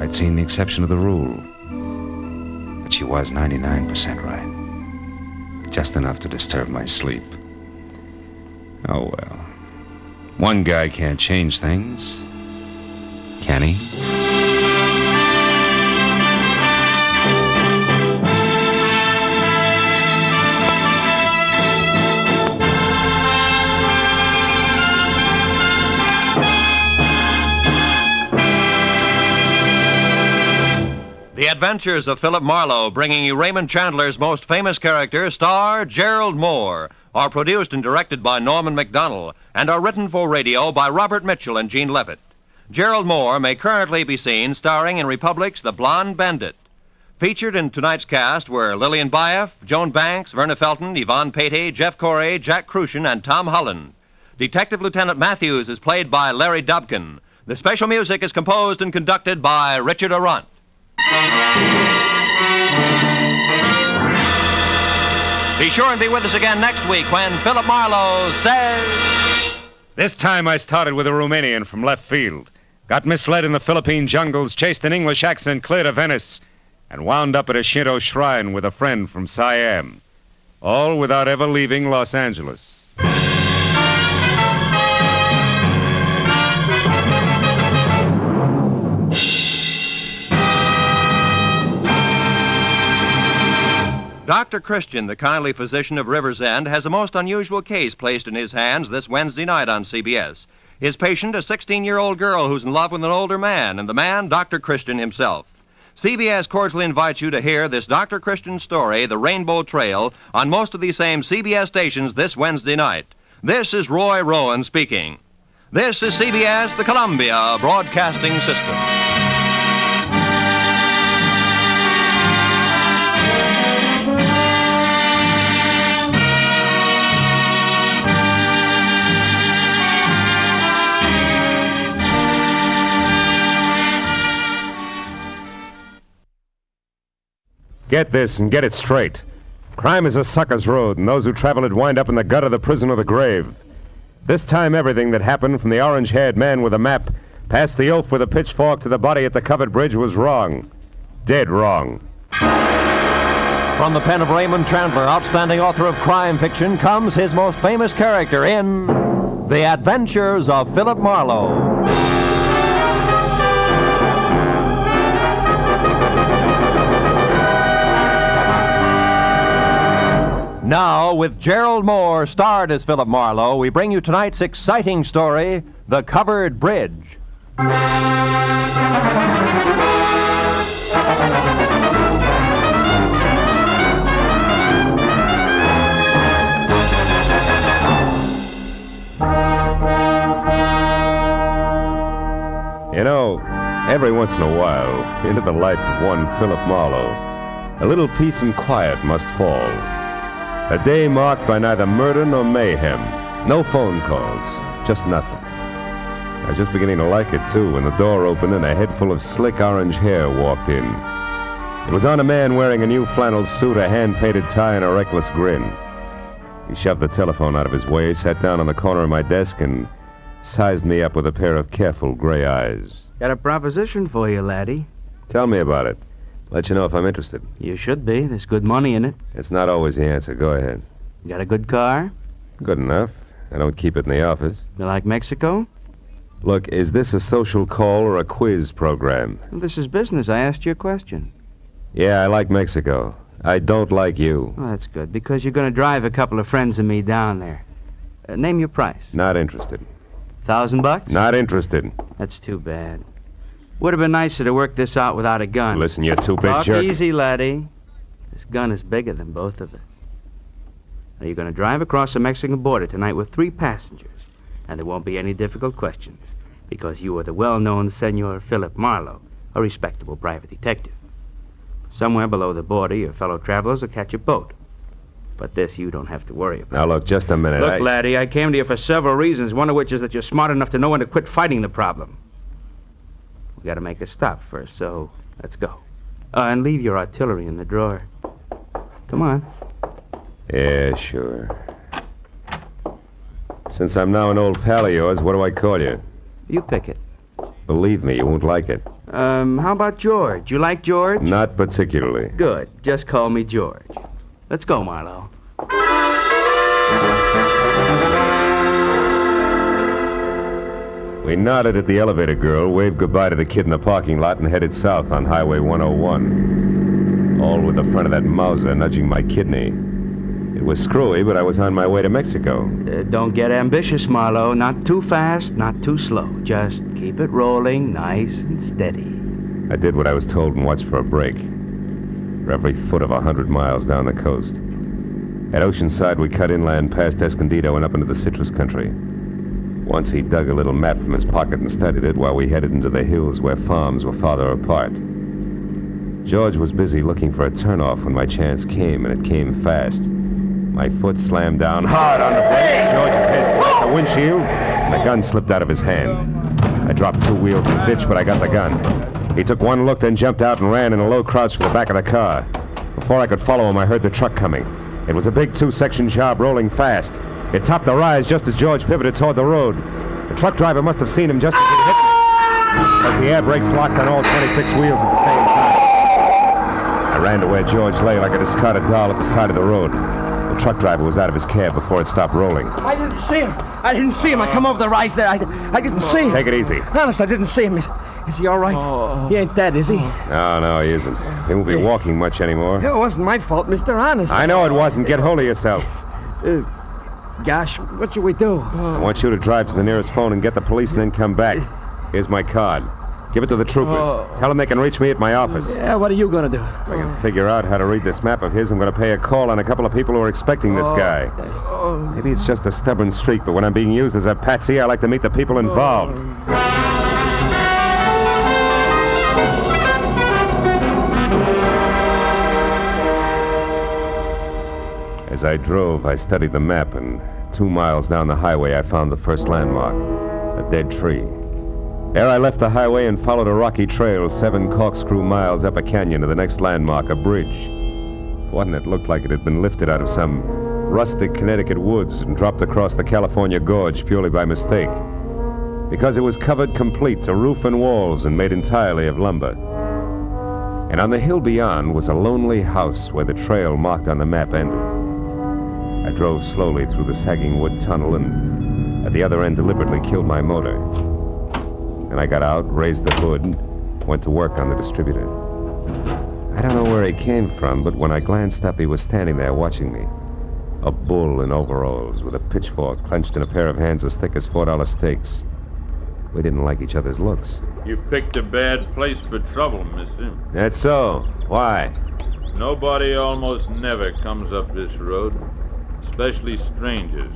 I'd seen the exception of the rule. But she was 99% right. Just enough to disturb my sleep. Oh, well. One guy can't change things, can he? The Adventures of Philip Marlowe, bringing you Raymond Chandler's most famous character, star Gerald Moore, are produced and directed by Norman MacDonald and are written for radio by Robert Mitchell and Gene Levitt. Gerald Moore may currently be seen starring in Republic's The Blonde Bandit. Featured in tonight's cast were Lillian Baeff, Joan Banks, Verna Felton, Yvonne Patey, Jeff Corey, Jack Crucian, and Tom Holland. Detective Lieutenant Matthews is played by Larry Dobkin. The special music is composed and conducted by Richard Arant. Be sure and be with us again next week when Philip Marlowe says... This time I started with a Romanian from left field. Got misled in the Philippine jungles, chased an English accent clear to Venice, and wound up at a Shinto shrine with a friend from Siam. All without ever leaving Los Angeles. Dr. Christian, the kindly physician of River's End, has a most unusual case placed in his hands this Wednesday night on CBS. His patient, a 16-year-old girl who's in love with an older man, and the man, Dr. Christian himself. CBS cordially invites you to hear this Dr. Christian story, The Rainbow Trail, on most of these same CBS stations this Wednesday night. This is Roy Rowan speaking. This is CBS, the Columbia Broadcasting System. Get this and get it straight. Crime is a sucker's road, and those who travel it wind up in the gut of the prison or the grave. This time, everything that happened from the orange-haired man with a map past the oaf with a pitchfork to the body at the covered bridge was wrong. Dead wrong. From the pen of Raymond Chandler, outstanding author of crime fiction, comes his most famous character in The Adventures of Philip Marlowe. Now, with Gerald Moore starred as Philip Marlowe, we bring you tonight's exciting story, The Covered Bridge. You know, every once in a while, into the life of one Philip Marlowe, a little peace and quiet must fall. A day marked by neither murder nor mayhem. No phone calls, just nothing. I was just beginning to like it, too, when the door opened and a head full of slick orange hair walked in. It was on a man wearing a new flannel suit, a hand-painted tie, and a reckless grin. He shoved the telephone out of his way, sat down on the corner of my desk, and sized me up with a pair of careful gray eyes. Got a proposition for you, laddie. Tell me about it. Let you know if I'm interested. You should be. There's good money in it. It's not always the answer. Go ahead. Got a good car? Good enough. I don't keep it in the office. You like Mexico? Look, is this a social call or a quiz program? Well, this is business. I asked you a question. Yeah, I like Mexico. I don't like you. Oh, that's good, because you're going to drive a couple of friends of me down there. Name your price. Not interested. $1,000? Not interested. That's too bad. Would have been nicer to work this out without a gun. Listen, you two-bit Talk jerk. easy, laddie. This gun is bigger than both of us. Now, you're going to drive across the Mexican border tonight with 3 passengers. And there won't be any difficult questions, because you are the well-known Senor Philip Marlowe, a respectable private detective. Somewhere below the border, your fellow travelers will catch a boat. But this you don't have to worry about. Now, look, just a minute. Look, laddie, I came to you for several reasons, one of which is that you're smart enough to know when to quit fighting the problem. We got to make a stop first, so let's go. And leave your artillery in the drawer. Come on. Yeah, sure. Since I'm now an old pal of yours, what do I call you? You pick it. Believe me, you won't like it. How about George? You like George? Not particularly. Good. Just call me George. Let's go, Marlowe. We nodded at the elevator girl, waved goodbye to the kid in the parking lot, and headed south on Highway 101. All with the front of that Mauser nudging my kidney. It was screwy, but I was on my way to Mexico. Don't get ambitious, Marlowe. Not too fast, not too slow. Just keep it rolling nice and steady. I did what I was told and watched for a break. For every foot of 100 miles down the coast. At Oceanside, we cut inland past Escondido and up into the citrus country. Once he dug a little map from his pocket and studied it while we headed into the hills where farms were farther apart. George was busy looking for a turnoff when my chance came, and it came fast. My foot slammed down hard on the brakes. George's head smacked the windshield, and the gun slipped out of his hand. I dropped 2 wheels in the ditch, but I got the gun. He took one look, then jumped out and ran in a low crouch for the back of the car. Before I could follow him, I heard the truck coming. It was a big 2-section job rolling fast. It topped the rise just as George pivoted toward the road. The truck driver must have seen him just as he hit me, because the air brakes locked on all 26 wheels at the same time. I ran to where George lay like a discarded doll at the side of the road. The truck driver was out of his cab before it stopped rolling. I didn't see him. I come over the rise there. I didn't see him. Take it easy. Honest, I didn't see him. Is he all right? He ain't dead, is he? No, he isn't. He won't be walking much anymore. It wasn't my fault, Mr. Honest. I know it wasn't. Get hold of yourself. Gosh, what should we do? I want you to drive to the nearest phone and get the police and then come back. Here's my card. Give it to the troopers. Tell them they can reach me at my office. Yeah, what are you going to do? If I can figure out how to read this map of his, I'm going to pay a call on a couple of people who are expecting this guy. Maybe it's just a stubborn streak, but when I'm being used as a patsy, I like to meet the people involved. As I drove, I studied the map, and 2 miles down the highway, I found the first landmark, a dead tree. There I left the highway and followed a rocky trail 7 corkscrew miles up a canyon to the next landmark, a bridge. One that looked like it had been lifted out of some rustic Connecticut woods and dropped across the California gorge purely by mistake. Because it was covered complete to roof and walls and made entirely of lumber. And on the hill beyond was a lonely house where the trail marked on the map ended. I drove slowly through the sagging wood tunnel and at the other end deliberately killed my motor. Then I got out, raised the hood, and went to work on the distributor. I don't know where he came from, but when I glanced up, he was standing there watching me. A bull in overalls with a pitchfork clenched in a pair of hands as thick as $4 steaks. We didn't like each other's looks. You picked a bad place for trouble, mister. That's so. Why? Nobody almost never comes up this road, especially strangers.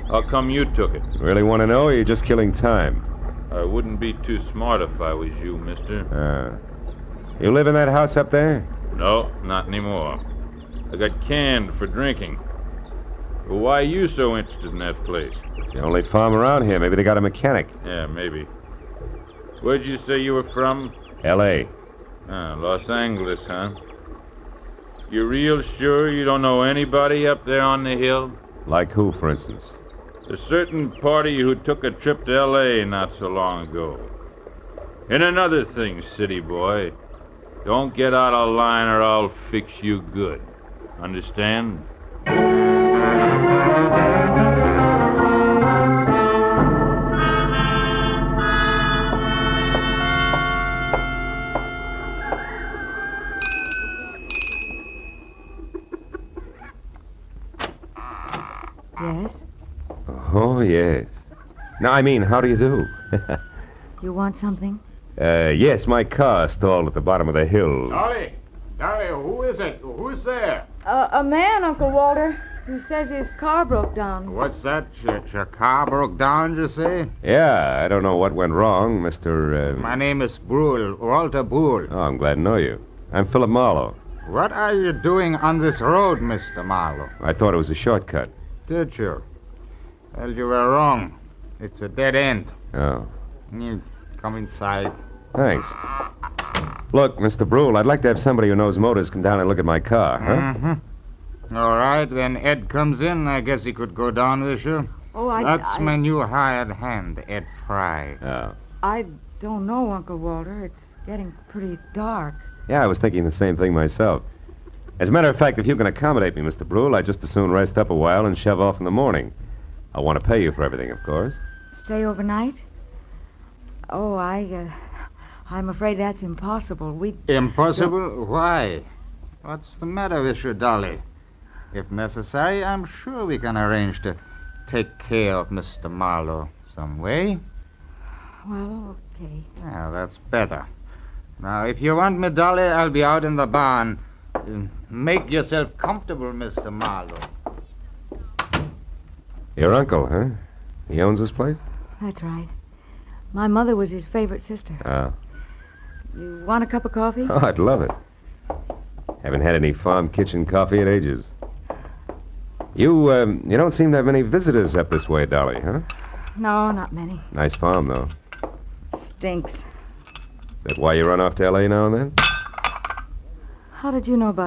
How come you took it? Really want to know, or are you just killing time? I wouldn't be too smart if I was you, mister. You live in that house up there? No, not anymore. I got canned for drinking. Well, why are you so interested in that place? It's the only farm around here. Maybe they got a mechanic. Yeah, maybe. Where'd you say you were from? L.A. Los Angeles, huh? You real sure you don't know anybody up there on the hill? Like who, for instance? A certain party who took a trip to L.A. not so long ago. And another thing, city boy. Don't get out of line or I'll fix you good. Understand? Yes? Oh, yes. Now, I mean, how do you do? You want something? Yes, my car stalled at the bottom of the hill. Dolly, who is it? Who's there? A man, Uncle Walter. He says his car broke down. What's that? Your car broke down, you say? Yeah, I don't know what went wrong, Mr. My name is Brule, Walter Brule. Oh, I'm glad to know you. I'm Philip Marlowe. What are you doing on this road, Mr. Marlowe? I thought it was a shortcut. Did you? Well, you were wrong. It's a dead end. Oh. You come inside. Thanks. Look, Mr. Brule, I'd like to have somebody who knows motors come down and look at my car, huh? Mm-hmm. All right, when Ed comes in, I guess he could go down with you. Oh, That's my new hired hand, Ed Fry. Oh. I don't know, Uncle Walter. It's getting pretty dark. Yeah, I was thinking the same thing myself. As a matter of fact, if you can accommodate me, Mr. Brule, I'd just as soon rest up a while and shove off in the morning. I want to pay you for everything, of course. Stay overnight? Oh, I'm afraid that's impossible. Impossible? Why? What's the matter with you, Dolly? If necessary, I'm sure we can arrange to take care of Mr. Marlowe some way. Well, okay. Yeah, that's better. Now, if you want me, Dolly, I'll be out in the barn. Make yourself comfortable, Mr. Marlowe. Your uncle, huh? He owns this place? That's right. My mother was his favorite sister. Oh. You want a cup of coffee? Oh, I'd love it. Haven't had any farm kitchen coffee in ages. You don't seem to have many visitors up this way, Dolly, huh? No, not many. Nice farm, though. Stinks. Is that why you run off to L.A. now and then? How did you know about